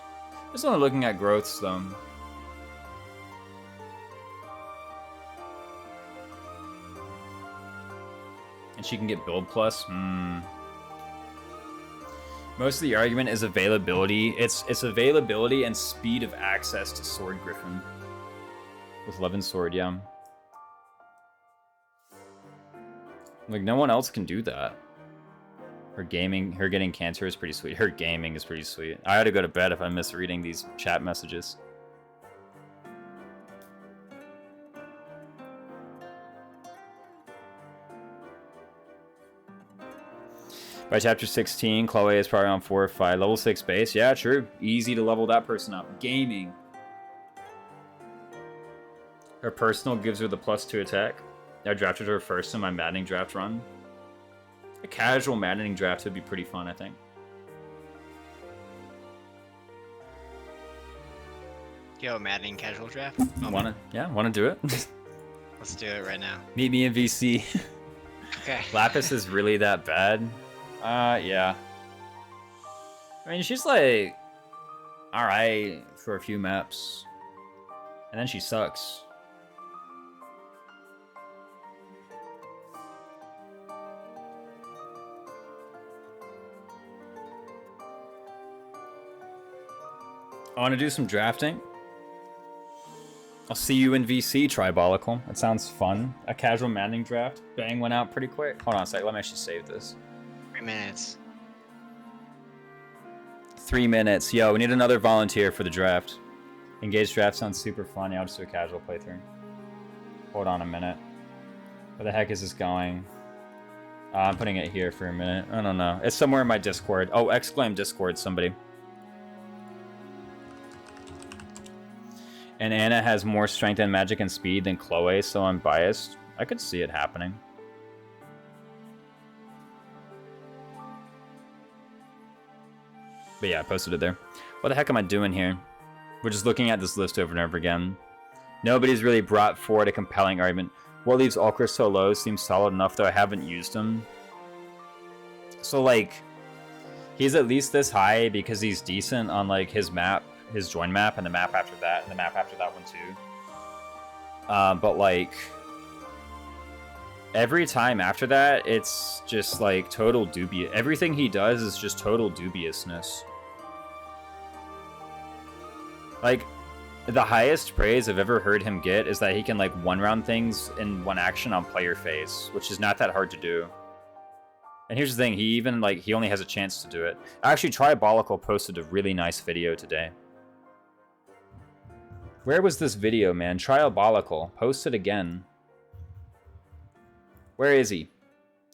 Just only looking at growths, though. And she can get build plus. Most of the argument is availability. It's availability and speed of access to Sword Griffin. With Levin Sword, yeah. Like, no one else can do that. Her getting cancer is pretty sweet. Her gaming is pretty sweet. I had to go to bed if I'm misreading these chat messages. By chapter 16, Chloe is probably on 4 or 5. Level 6 base. Yeah, true. Easy to level that person up. Gaming. Her personal gives her the +2 attack. I drafted her first in my Maddening draft run. A casual Maddening draft would be pretty fun, I think. Yo, Maddening casual draft? Wanna do it? Let's do it right now. Meet me in VC. Okay. Lapis is really that bad? Yeah. I mean, she's like alright for a few maps. And then she sucks. I want to do some drafting. I'll see you in VC, Tribolical. That sounds fun. A casual Maddening draft. Bang went out pretty quick. Hold on a sec. Let me actually save this. 3 minutes. 3 minutes. Yo, we need another volunteer for the draft. Engaged draft sounds super fun. Yeah, I'll just do a casual playthrough. Hold on a minute. Where the heck is this going? I'm putting it here for a minute. I don't know. It's somewhere in my Discord. Oh, exclaim Discord, somebody. And Anna has more strength and magic and speed than Chloe, so I'm biased. I could see it happening. But yeah, I posted it there. What the heck am I doing here? We're just looking at this list over and over again. Nobody's really brought forward a compelling argument. What leaves Ulcris so low seems solid enough, though I haven't used him. So, like, he's at least this high because he's decent on, like, his map. His join map, and the map after that, and the map after that one too. But like, every time after that, it's just like total dubious. Everything he does is just total dubiousness. Like, the highest praise I've ever heard him get is that he can like one-round things in one action on player phase, which is not that hard to do. And here's the thing, he only has a chance to do it. Actually, Tribolical posted a really nice video today. Where was this video, man? Tribolical. Post it again. Where is he?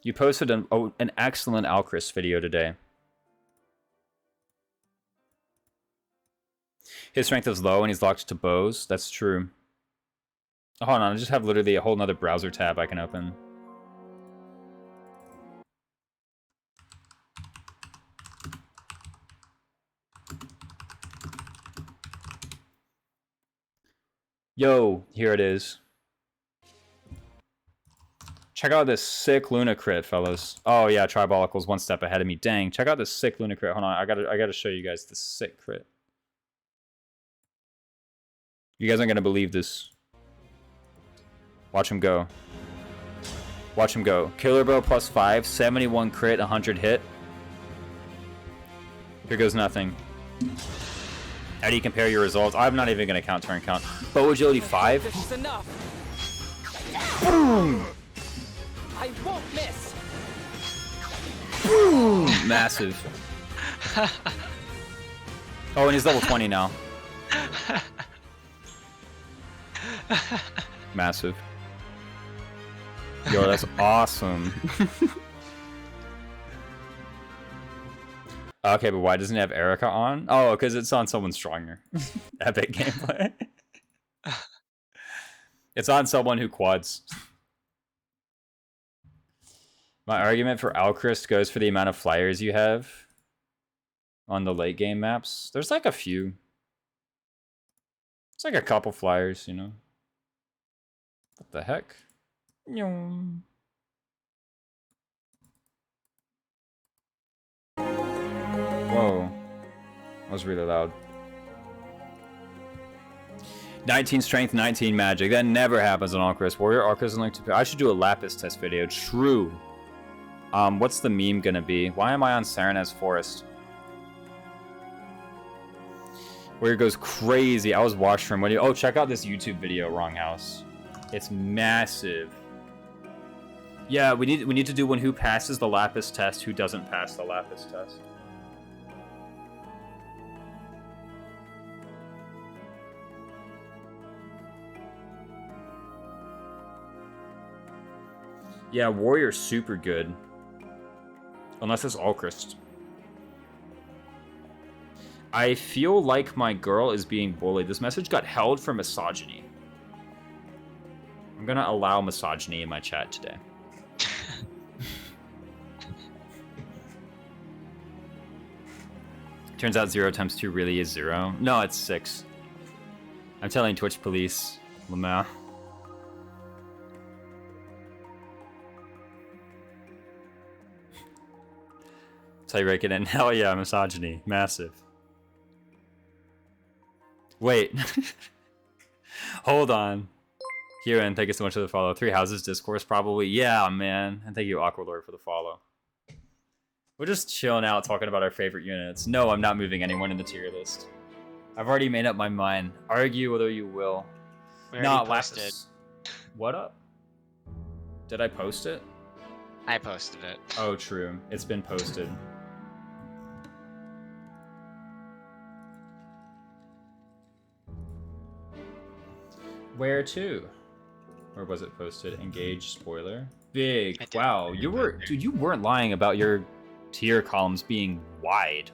You posted an excellent Alcris video today. His strength is low and he's locked to bows. That's true. Hold on, I just have literally a whole nother browser tab I can open. Yo, here it is. Check out this sick Luna crit, fellas. Oh yeah, Tribolical's one step ahead of me. Dang, check out this sick Luna crit. Hold on, I gotta show you guys this sick crit. You guys aren't gonna believe this. Watch him go. Watch him go. Killer Bow +5, 71 crit, 100 hit. Here goes nothing. How do you compare your results? I'm not even going to count turn count. Bow agility 5. This is enough. Boom! I won't miss. Boom! Massive. Oh, and he's level 20 now. Massive. Yo, that's awesome. Okay, but why doesn't it have Erica on? Oh, because it's on someone stronger. Epic gameplay. It's on someone who quads. My argument for Alcris goes for the amount of flyers you have on the late game maps. There's like a few. It's like a couple flyers, you know. What the heck? Whoa. That was really loud. 19 strength, 19 magic. That never happens on Alchris. Warrior Arcus and Link to... I should do a Lapis test video. True. What's the meme gonna be? Why am I on Saranez Forest? Warrior goes crazy. I was watching from... Oh, check out this YouTube video, Wrong House. It's massive. Yeah, we need to do one who passes the Lapis test, who doesn't pass the Lapis test. Yeah, Warrior's super good. Unless it's Alchrist. I feel like my girl is being bullied. This message got held for misogyny. I'm gonna allow misogyny in my chat today. Turns out 0 times 2 really is 0. No, it's 6. I'm telling Twitch police, Lamau. Tell you right it in. Hell yeah, misogyny. Massive. Wait. Hold on. Kieran, thank you so much for the follow. 3 Houses Discourse, probably. Yeah, man. And thank you, Awkward Lord, for the follow. We're just chilling out, talking about our favorite units. No, I'm not moving anyone in the tier list. I've already made up my mind. Argue whether you will. Not posted. What up? Did I post it? I posted it. Oh, true. It's been posted. Where to? Or was it posted? Engage spoiler. Big. Wow, you were, dude. You weren't lying about your tier columns being wide.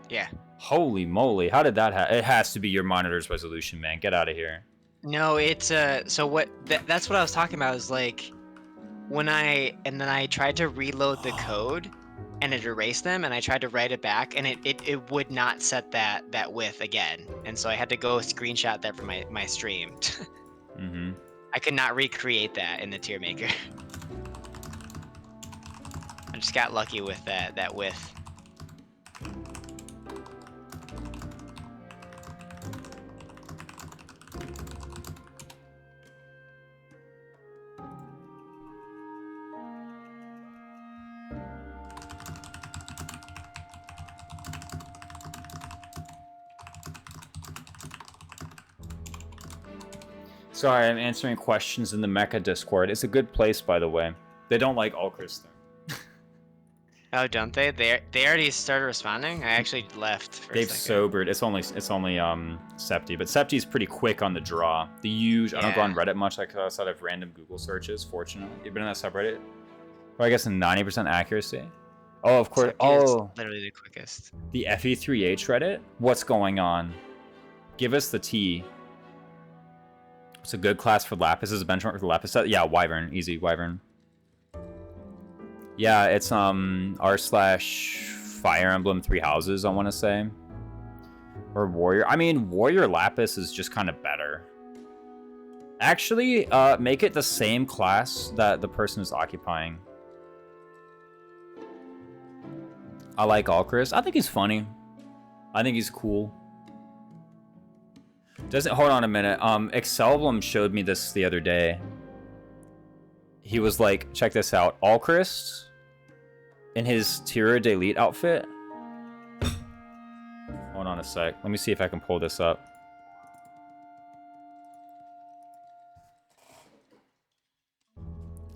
Yeah. Holy moly! How did that happen? It has to be your monitor's resolution, man. Get out of here. No, it's so what? That's what I was talking about. Is like when I tried to reload the code, and it erased them, and I tried to write it back, and it would not set that width again, and so I had to go screenshot that from my stream. Mm-hmm. I could not recreate that in the tier maker. I just got lucky with that width. Sorry, I'm answering questions in the Mecha Discord. It's a good place, by the way. They don't like Alchris though. Oh, don't they? They already started responding. I actually left. For They've sobered. It's only Septi, but Septi's pretty quick on the draw. The usual. I don't go on Reddit much, like outside of random Google searches. Fortunately, you've been in that subreddit. Well, I guess 90% accuracy. Oh, of course. Septi is oh, literally the quickest. The FE3H Reddit. What's going on? Give us the tea. It's a good class for Lapis. Is a benchmark for the Lapis set. Yeah, Wyvern, easy Wyvern. Yeah, it's r/Fire Emblem 3 Houses, I want to say, or Warrior. I mean, Warrior Lapis is just kind of better. Actually, make it the same class that the person is occupying. I like Alchris. I think he's funny. I think he's cool. Hold on a minute. Excelblem showed me this the other day. He was like, check this out. Alchris in his Tierra d'Elite outfit. Hold on a sec. Let me see if I can pull this up.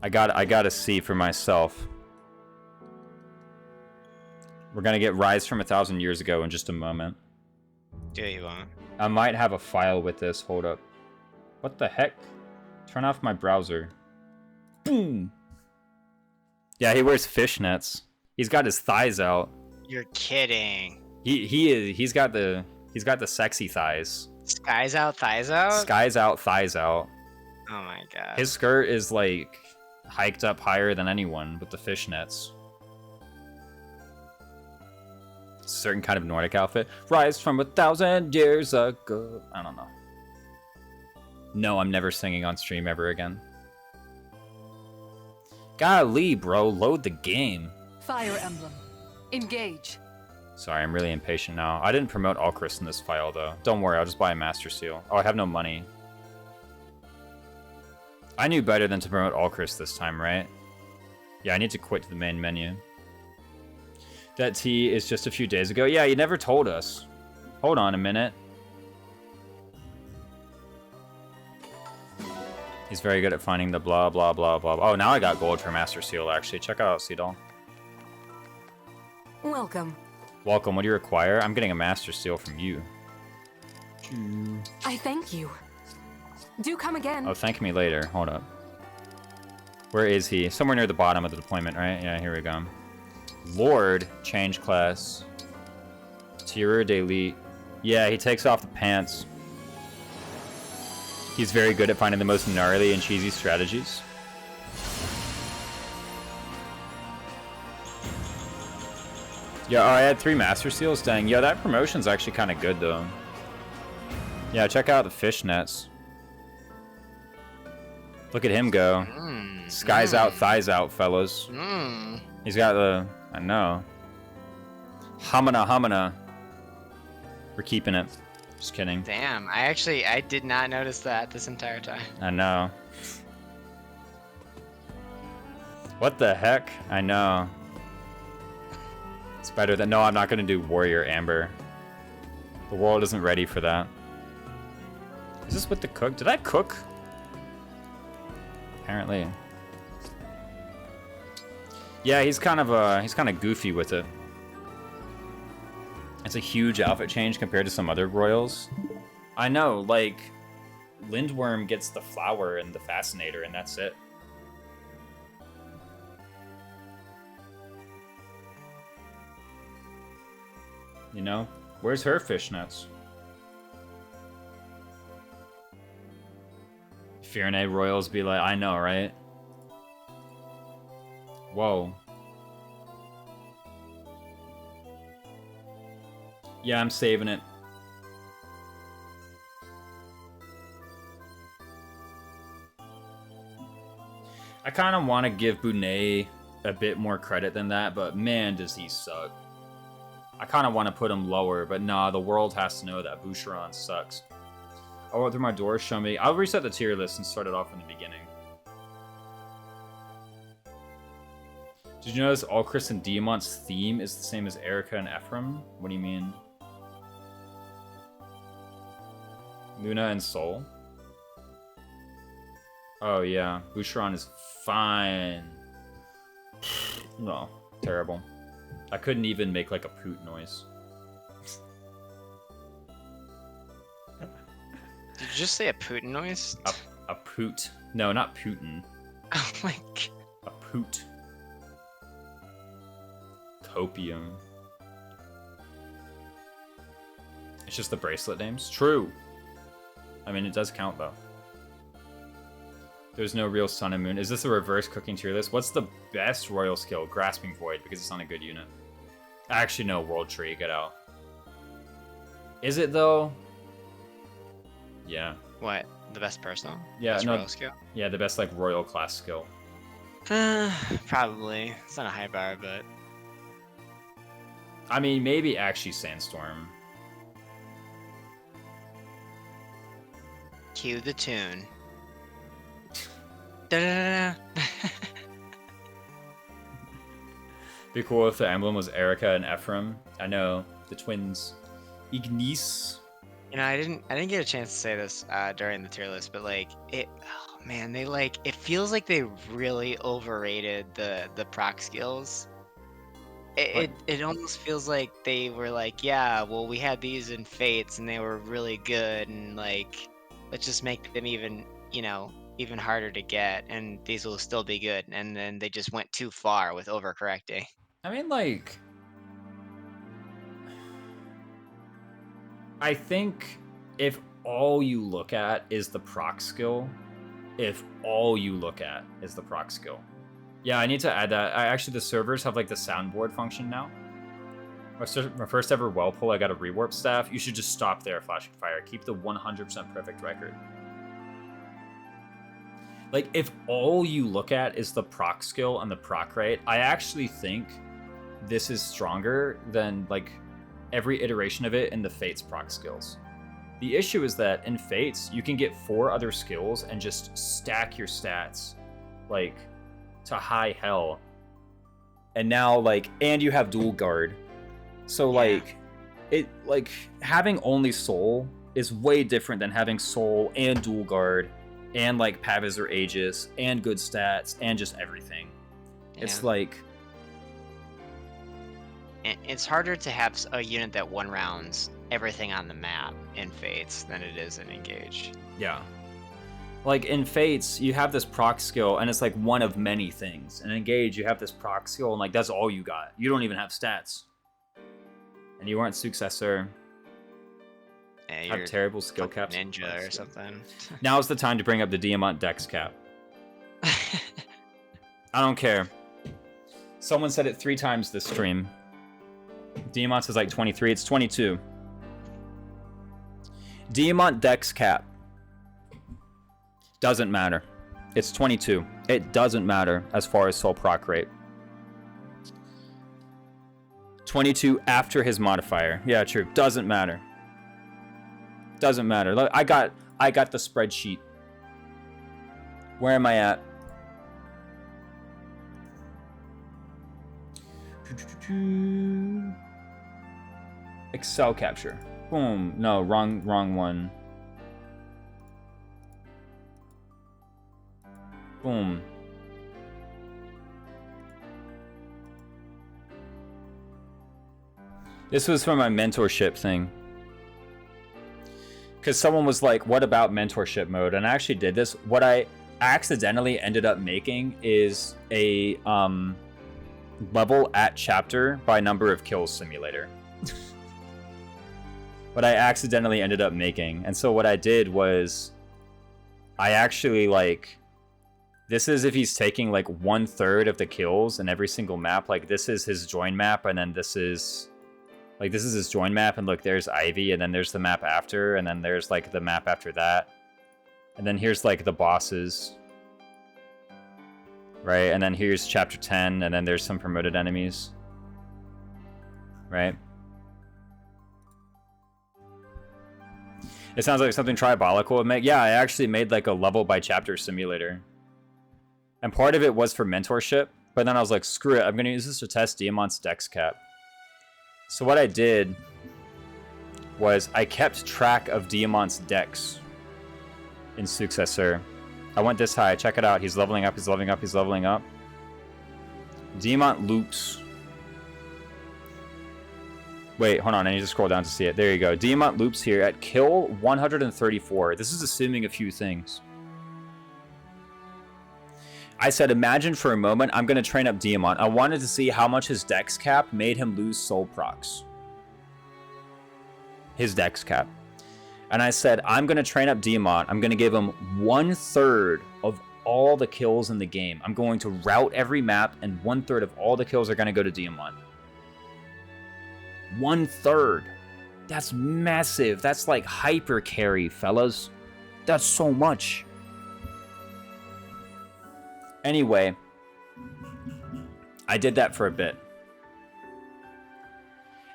I gotta see for myself. We're gonna get Rise from 1,000 Years Ago in just a moment. Do you want? I might have a file with this. Hold up. What the heck? Turn off my browser. Boom. Yeah, he wears fishnets. He's got his thighs out. You're kidding. He's got the sexy thighs. Skies out, thighs out? Skies out, thighs out. Oh my god. His skirt is like hiked up higher than anyone with the fishnets. Certain kind of Nordic outfit. Rise from 1,000 years ago. I don't know. No, I'm never singing on stream ever again. Golly, bro, load the game. Fire Emblem. Engage. Sorry, I'm really impatient now. I didn't promote Alchris in this file, though. Don't worry, I'll just buy a Master Seal. Oh, I have no money. I knew better than to promote Alchris this time, right? Yeah, I need to quit to the main menu. That tea is just a few days ago. Yeah, you never told us. Hold on a minute. He's very good at finding the blah, blah, blah, blah. Oh, now I got gold for Master Seal, actually. Check out Seedall. Welcome. Welcome. What do you require? I'm getting a Master Seal from you. I thank you. Do come again. Oh, thank me later. Hold up. Where is he? Somewhere near the bottom of the deployment, right? Yeah, here we go. Lord, change class. Tier d'Elite. Yeah, he takes off the pants. He's very good at finding the most gnarly and cheesy strategies. Yeah, oh, I had 3 Master Seals. Dang, yeah, that promotion's actually kind of good, though. Yeah, check out the fishnets. Look at him go. Skies out, thighs out, fellas. He's got the... I know. Hamana, hamana. We're keeping it. Just kidding. Damn, I did not notice that this entire time. I know. What the heck? I know. It's better than... No, I'm not going to do Warrior Amber. The world isn't ready for that. Is this with the cook? Did I cook? Apparently. Yeah, he's kind of goofy with it. It's a huge outfit change compared to some other royals. I know, like, Lindworm gets the flower and the fascinator, and that's it. You know? Where's her fishnets? Fiorne royals be like, I know, right? Whoa. Yeah, I'm saving it. I kind of want to give Bonet a bit more credit than that, but man, does he suck. I kind of want to put him lower, but nah, the world has to know that Boucheron sucks. I'll go through my doors, show me. I'll reset the tier list and start it off from the beginning. Did you notice Alchris and Diamant's theme is the same as Erica and Ephraim? What do you mean? Luna and Soul? Oh yeah, Boucheron is fine. No, terrible. I couldn't even make like a poot noise. Did you just say a Putin noise? A poot. No, not Putin. Oh my god. A poot. Copium. It's just the bracelet names? True. I mean, it does count, though. There's no real Sun and Moon. Is this a reverse cooking tier list? What's the best royal skill? Grasping Void, because it's on a good unit. Actually, no. World Tree. Get out. Is it, though? Yeah. What? The best personal? Yeah, best no. royal skill? Yeah, the best, like, royal class skill. Probably. It's not a high bar, but... I mean, maybe actually Sandstorm. Cue the tune. Da-da-da-da. Be cool if the emblem was Erica and Ephraim. I know, the twins. Ignis. You know, I didn't get a chance to say this during the tier list, but like oh man, it feels like they really overrated the proc skills. It almost feels like they were like, yeah, well, we had these in Fates and they were really good, and like, let's just make them even, you know, even harder to get, and these will still be good. And then they just went too far with overcorrecting. I mean, like, I think if all you look at is the proc skill, yeah, I need to add that. Actually, the servers have like the soundboard function now. My first ever well pull, I got a rewarp staff. You should just stop there, Flashing Fire. Keep the 100% perfect record. Like, if all you look at is the proc skill and the proc rate, I actually think this is stronger than, like, every iteration of it in the Fates proc skills. The issue is that in Fates, you can get 4 other skills and just stack your stats, like, to high hell. And now, like, and you have dual guard. So, like, having only soul is way different than having soul and dual guard and, like, Pavis or Aegis and good stats and just everything. Yeah. It's like... It's harder to have a unit that one-rounds everything on the map in Fates than it is in Engage. Yeah. Like, in Fates, you have this proc skill, and it's, like, one of many things. In Engage, you have this proc skill, and, like, that's all you got. You don't even have stats. And you aren't Successor. Yeah, have terrible skill like caps. Ninja or something. Now's the time to bring up the Diamant Dex cap. I don't care. Someone said it 3 times this stream. Diamant is like 23. It's 22. Diamant Dex cap. Doesn't matter. It's 22. It doesn't matter as far as soul proc rate. 22 after his modifier. Yeah, true. Doesn't matter. Doesn't matter. Look, I got the spreadsheet. Where am I at? Excel capture. Boom. No, wrong one. Boom. This was from my mentorship thing. Because someone was like, what about mentorship mode? And I actually did this. What I accidentally ended up making is a level at chapter by number of kills simulator. What I accidentally ended up making. And so what I did was I actually, like, this is if he's taking like 1/3 of the kills in every single map. Like, this is his join map, and then this is his join map, and look, there's Ivy, and then there's the map after, and then there's like the map after that. And then here's like the bosses. Right? And then here's chapter 10, and then there's some promoted enemies. Right? It sounds like something Tribolical would make. Yeah, I actually made like a level by chapter simulator. And part of it was for mentorship, but then I was like, screw it, I'm going to use this to test Diamant's Dex cap. So what I did was I kept track of Diamant's Dex in Successor. I went this high. Check it out. He's leveling up. He's leveling up. He's leveling up. Diamant loops. Wait, hold on. I need to scroll down to see it. There you go. Diamant loops here at kill 134. This is assuming a few things. I said, imagine for a moment, I'm going to train up Diamant. I wanted to see how much his Dex cap made him lose soul procs. His Dex cap. And I said, I'm going to train up Diamant. I'm going to give him 1/3 of all the kills in the game. I'm going to route every map, and 1/3 of all the kills are going to go to Diamant. 1/3. That's massive. That's like hyper carry, fellas. That's so much. Anyway, I did that for a bit.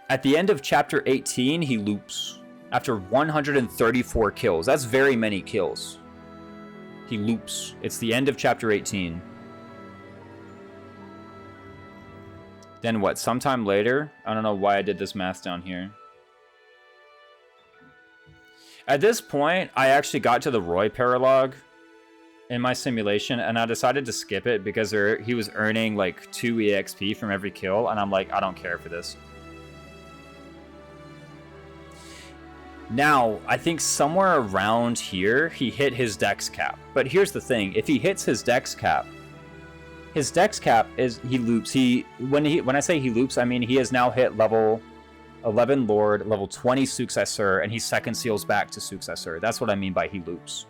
At the end of chapter 18, he loops. After 134 kills. That's very many kills. He loops. It's the end of chapter 18. Then what? Sometime later? I don't know why I did this math down here. At this point, I actually got to the Roy paralogue in my simulation, and I decided to skip it because he was earning like 2 EXP from every kill, and I'm like, I don't care for this. Now, I think somewhere around here, he hit his Dex cap. But here's the thing, if he hits his Dex cap is, he loops. When I say he loops, I mean he has now hit level 11 Lord, level 20 Successor, and he second seals back to Successor. That's what I mean by he loops.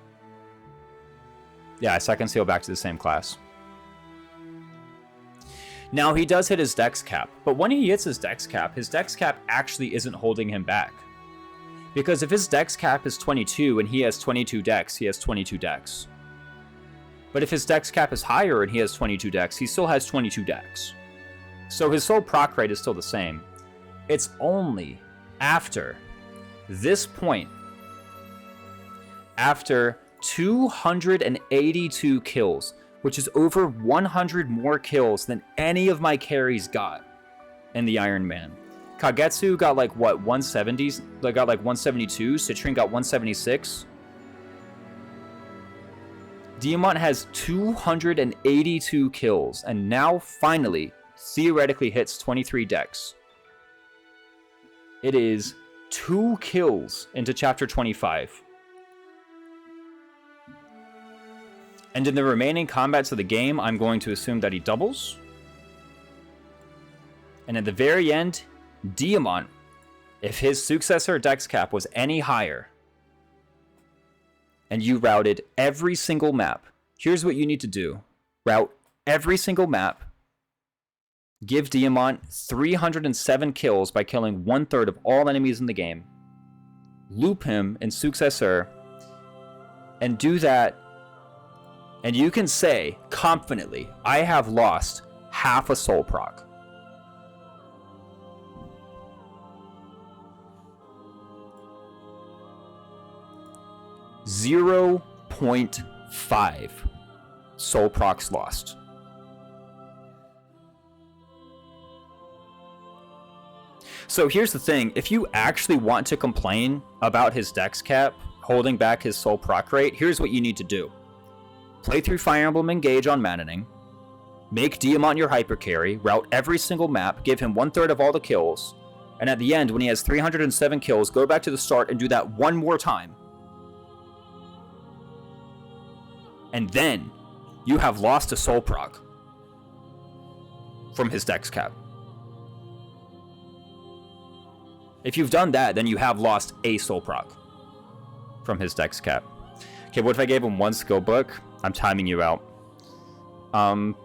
Yeah, I second seal back to the same class. Now, he does hit his Dex cap, but when he hits his Dex cap actually isn't holding him back. Because if his Dex cap is 22 and he has 22 Dex, he has 22 Dex. But if his dex cap is higher and he has 22 dex, he still has 22 dex. So his soul proc rate is still the same. It's only after this point, after 282 kills, which is over 100 more kills than any of my carries got in the Iron Man. Kagetsu got like what, 170s? They got like 172. Citrine got 176. Diamant has 282 kills, and now finally, theoretically hits 23 dex. It is 2 kills into chapter 25. And in the remaining combats of the game, I'm going to assume that he doubles. And at the very end, Diamant, if his successor dex cap was any higher, and you routed every single map, here's what you need to do. Route every single map. Give Diamant 307 kills by killing 1/3 of all enemies in the game. Loop him in Successor. And do that. And you can say, confidently, I have lost half a soul proc. .5 soul procs lost. So here's the thing, if you actually want to complain about his dex cap holding back his soul proc rate, here's what you need to do. Play through Fire Emblem Engage on Maddening, make Diamant your hyper carry, route every single map, give him 1/3 of all the kills, and at the end, when he has 307 kills, go back to the start and do that one more time. And then, you have lost a soul proc from his dex cap. If you've done that, then you have lost a soul proc from his dex cap. Okay, what if I gave him one skill book? I'm timing you out. I'm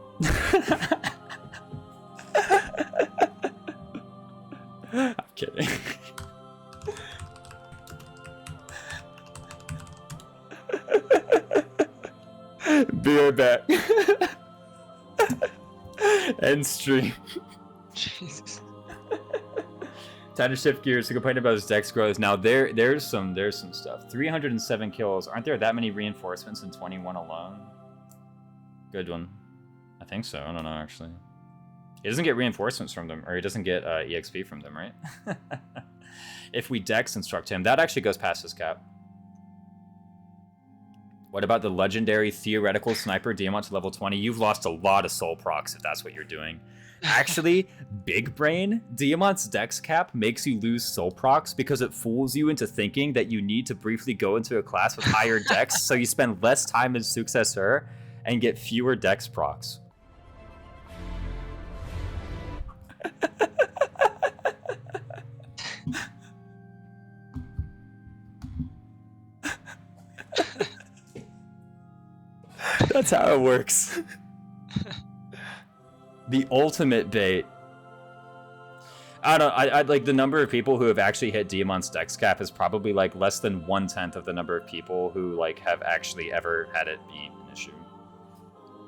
kidding. Be right back. End stream. Jesus. Time to shift gears to complain about his dex growth. Now there's some stuff. 307 kills. Aren't there that many reinforcements in 21 alone? Good one. I think so. I don't know actually. He doesn't get reinforcements from them, or he doesn't get EXP from them, right? If we dex instruct him, that actually goes past his cap. What about the legendary theoretical sniper Diamant to level 20? You've lost a lot of soul procs if that's what you're doing. Actually, big brain, Diamant's dex cap makes you lose soul procs because it fools you into thinking that you need to briefly go into a class with higher dex, so you spend less time in Successor and get fewer dex procs. That's how it works. The ultimate bait. I like the number of people who have actually hit Diamant's dex cap is probably like less than 1/10 of the number of people who like have actually ever had it be an issue.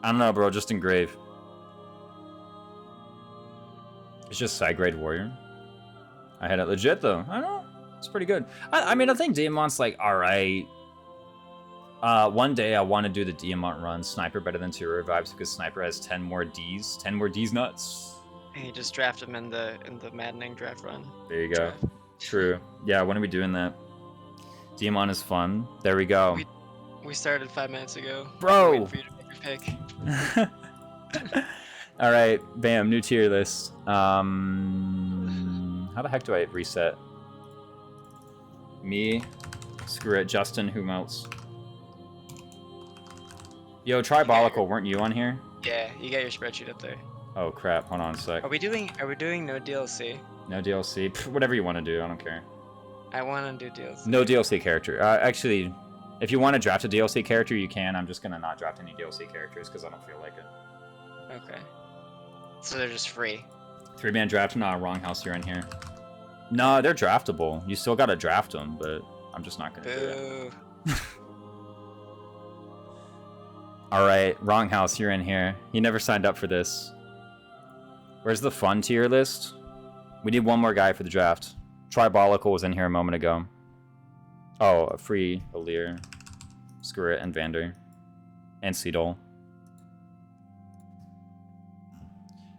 I don't know, bro. Just engrave. It's just side grade warrior. I had it legit though. I don't know. It's pretty good. I mean, I think Diamant's like all right. One day I want to do the Diamant run, Sniper better than Tier Revives, because Sniper has 10 more Ds. 10 more Ds nuts. And you just draft him in the Maddening draft run. There you go. True. Yeah, when are we doing that? Diamant is fun. There we go. We started 5 minutes ago. Bro! Waiting for you to make your pick. Alright, bam, new tier list. How the heck do I reset? Me? Screw it. Justin, who else? Yo, Tribolical, weren't you on here? Yeah, you got your spreadsheet up there. Oh crap, hold on a sec. Are we doing no DLC? No DLC? Pff, whatever you want to do, I don't care. I want to do DLC. No DLC character. Actually, if you want to draft a DLC character, you can. I'm just gonna not draft any DLC characters because I don't feel like it. Okay. So they're just free. 3-man draft? Nah, wrong house you're in here. No, they're draftable. You still gotta draft them, but I'm just not gonna do it. All right, wrong house. You're in here. You never signed up for this. Where's the fun tier list? We need one more guy for the draft. Tribolical was in here a moment ago. Oh, a free Alir. Screw it, and Vander. And Seedol.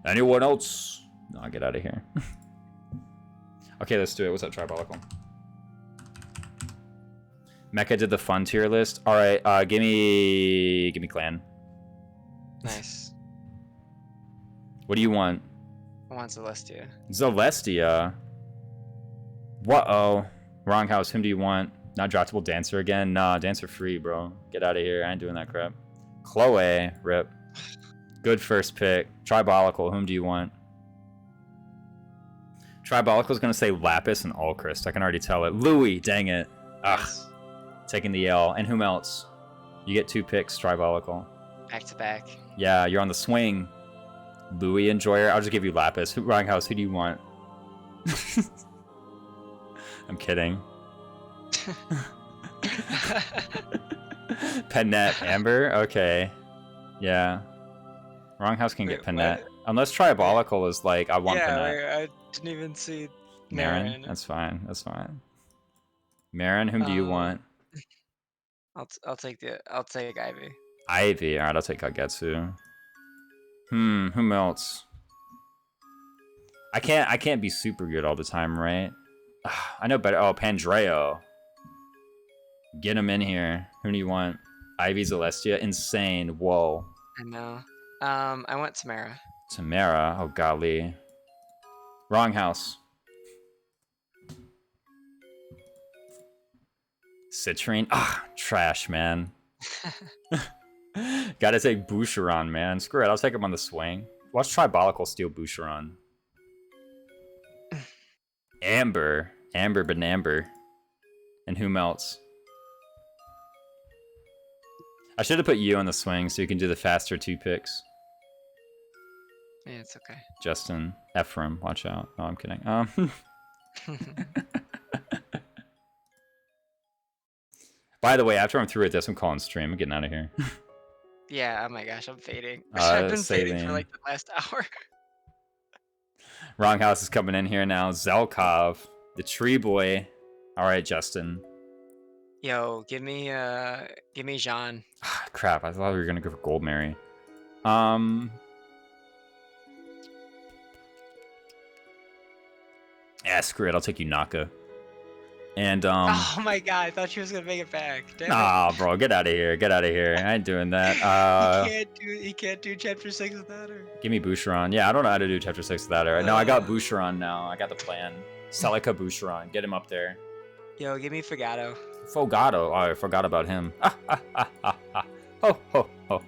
Anyone else? No, I'll get out of here. Okay, let's do it. What's up, Tribolical? Mecha did the fun tier list. All right, give me clan. Nice. What do you want? I want Celestia. Celestia. What? Oh, wrong house. Whom do you want? Not draftable dancer again? Nah, dancer free, bro. Get out of here. I ain't doing that crap. Chloe, rip. Good first pick. Tribolical. Whom do you want? Tribolical's gonna say Lapis and Alchrist. I can already tell it. Louis, dang it. Ugh. Taking the L. And whom else? You get 2 picks, Tribolical. Back to back. Yeah, you're on the swing. Louis Enjoyer. I'll just give you Lapis. Wrong house. Who do you want? I'm kidding. Pennet. Amber? Okay. Yeah. Wrong house can get Pennet. Unless Tribolical is like, I want Pennet. I didn't even see Marin? That's fine. That's fine. Marin, whom do you want? I'll take Ivy. Ivy. Alright, I'll take Kagetsu. Whom else? I can't be super good all the time, right? I know better. Oh, Pandreo. Get him in here. Who do you want? Ivy, Celestia. Insane. Whoa. I know. I want Tamara. Tamara. Oh, golly. Wrong house. Citrine. Ah, trash, man. Gotta take Boucheron, man. Screw it. I'll take him on the swing. Watch Tribolical steal Boucheron. Amber. Amber Benamber. And whom else? I should have put you on the swing so you can do the faster 2 picks. Yeah, it's okay. Justin. Ephraim. Watch out. No, I'm kidding. By the way, after I'm through with this, I'm calling stream. I'm getting out of here. Yeah, oh my gosh, I'm fading. I've been fading Saline. for like the last hour. Wrong house is coming in here now. Zelkov. The tree boy. Alright, Justin. Yo, give me Jean. Crap, I thought we were gonna go for Gold Mary. Yeah, screw it. I'll take you Naka. And Oh my god, I thought she was gonna make it back. Damn nah, bro, get out of here. Get out of here. I ain't doing that. he can't do chapter 6 without her. Give me Boucheron. Yeah, I don't know how to do chapter 6 without her. No, I got Boucheron now. I got the plan. Celica Boucheron. Get him up there. Yo, give me Fogado. Fogado. Oh, I forgot about him. Ho, ho, ho.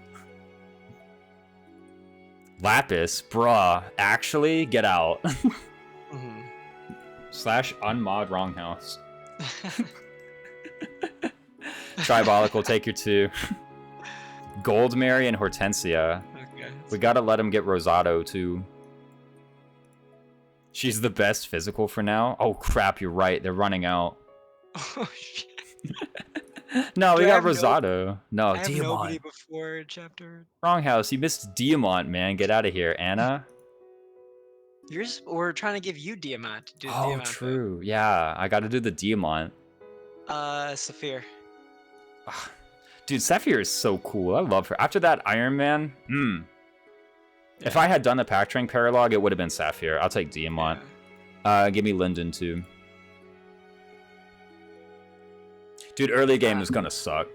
Lapis, bruh. Actually, get out. Slash unmod wrong house. Tribolical, take your 2. Gold Mary and Hortensia. Okay. We gotta let him get Rosado too. She's the best physical for now. Oh crap, you're right. They're running out. Oh shit. No, we Do I got have Rosado. No, I have nobody Diamond. before chapter. Wrong house. You missed Diamond, man. Get out of here, Anna. We're trying to give you Diamant to do the Oh, Diamant. true. Yeah, I gotta do the Diamond. Saphir. Dude, Sapphire is so cool. I love her. After that Iron Man, If I had done the Pack Train Paralog, it would have been Sapphire. I'll take Diamant. Give me Linden too. Dude, early game is gonna suck.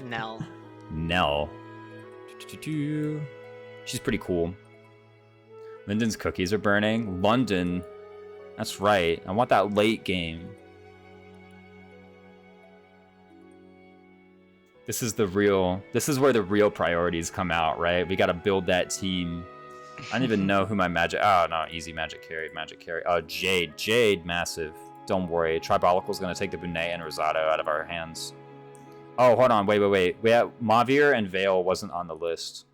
Nell. Nell. She's pretty cool. Linden's cookies are burning. London. That's right. I want that late game. This is where the real priorities come out, right? We gotta build that team. I don't even know who my magic... Oh, no. Easy magic carry. Jade. Jade, massive. Don't worry. Tribolical's gonna take the Bunet and Rosado out of our hands. Oh, hold on. Wait. We have Mavir and Vale wasn't on the list.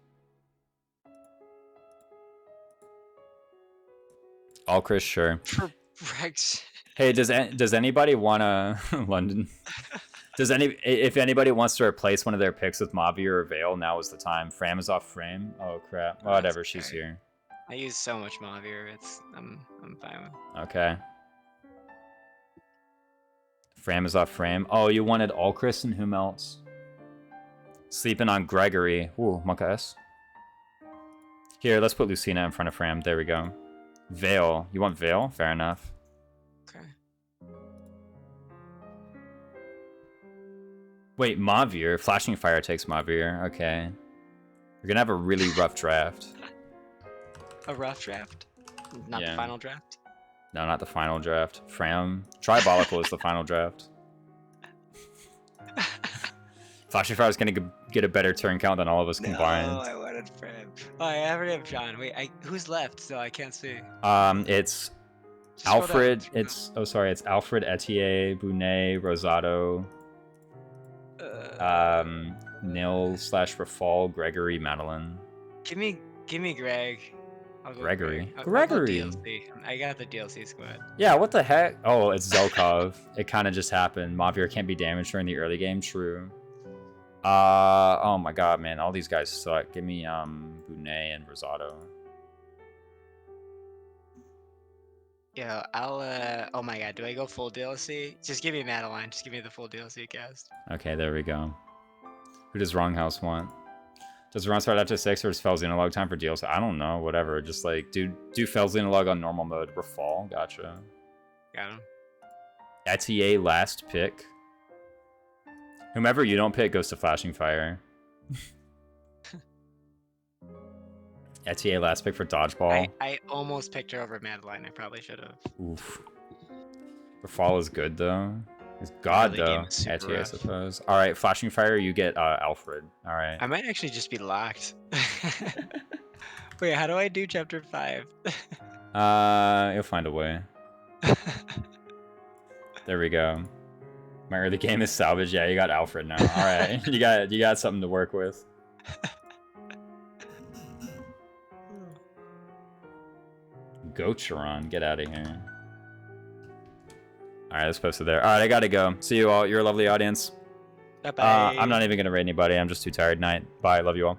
All Chris, sure. For Rex. Hey, does anybody want to London? If anybody wants to replace one of their picks with Mavi or Veil, now is the time. Fram is off frame. Oh crap. Oh, Whatever, that's she's okay. here. I use so much Mavir. I'm fine with. Okay. Fram is off frame. Oh, you wanted Alchris and whom else? Sleeping on Gregory. Ooh, Monka S. Here, let's put Lucina in front of Fram. There we go. Veil. You want Veil? Fair enough. Okay. Wait, Mavir. Flashing Fire takes Mavir. Okay. You're gonna have a really rough draft. A rough draft? Not Yeah. the final draft? No, not the final draft. Fram. Tribolical is the final draft. Flashing Fire is gonna get a better turn count than all of us combined. No, I wanted Fram. Oh, I already have John. Wait, who's left? So I can't see. It's Just scroll down, Alfred. scroll It's Alfred, Etier, Bunet, Rosado, down. Nil/Rafal, Gregory, Madeline. Give me Greg. I'll go Gregory. I'll go Gregory. DLC. I got the DLC squad. Yeah, what the heck? Oh, it's Zelkov. It kind of just happened. Mavir can't be damaged during the early game. True. Oh my god, man. All these guys suck. Give me Bunet and Rosado. Yeah, I'll oh my god, do I go full DLC? Just give me Madeline. Just give me the full DLC cast. Okay, there we go. Who does Wrong House want? Does run start after 6 or is Felxenolog time for DLC? I don't know, whatever. Just like do Felxenolog on normal mode. Rafal, gotcha. Got him. Etier last pick. Whomever you don't pick goes to Flashing Fire. Etier last pick for Dodgeball. I almost picked her over Madeline. I probably should have. Oof. Rafal is good though. He's God Early game though. is super Etier, I rough. suppose. Alright, Flashing Fire, you get Alfred. Alright. I might actually just be locked. Wait, how do I do chapter 5? You'll find a way. There we go. My early game is salvage. Yeah, you got Alfred now. All right, you got something to work with. Gocharon, get out of here. All right, let's post it there. All right, I gotta go. See you all. You're a lovely audience. Bye-bye. I'm not even gonna raid anybody. I'm just too tired. Night. Bye. Love you all.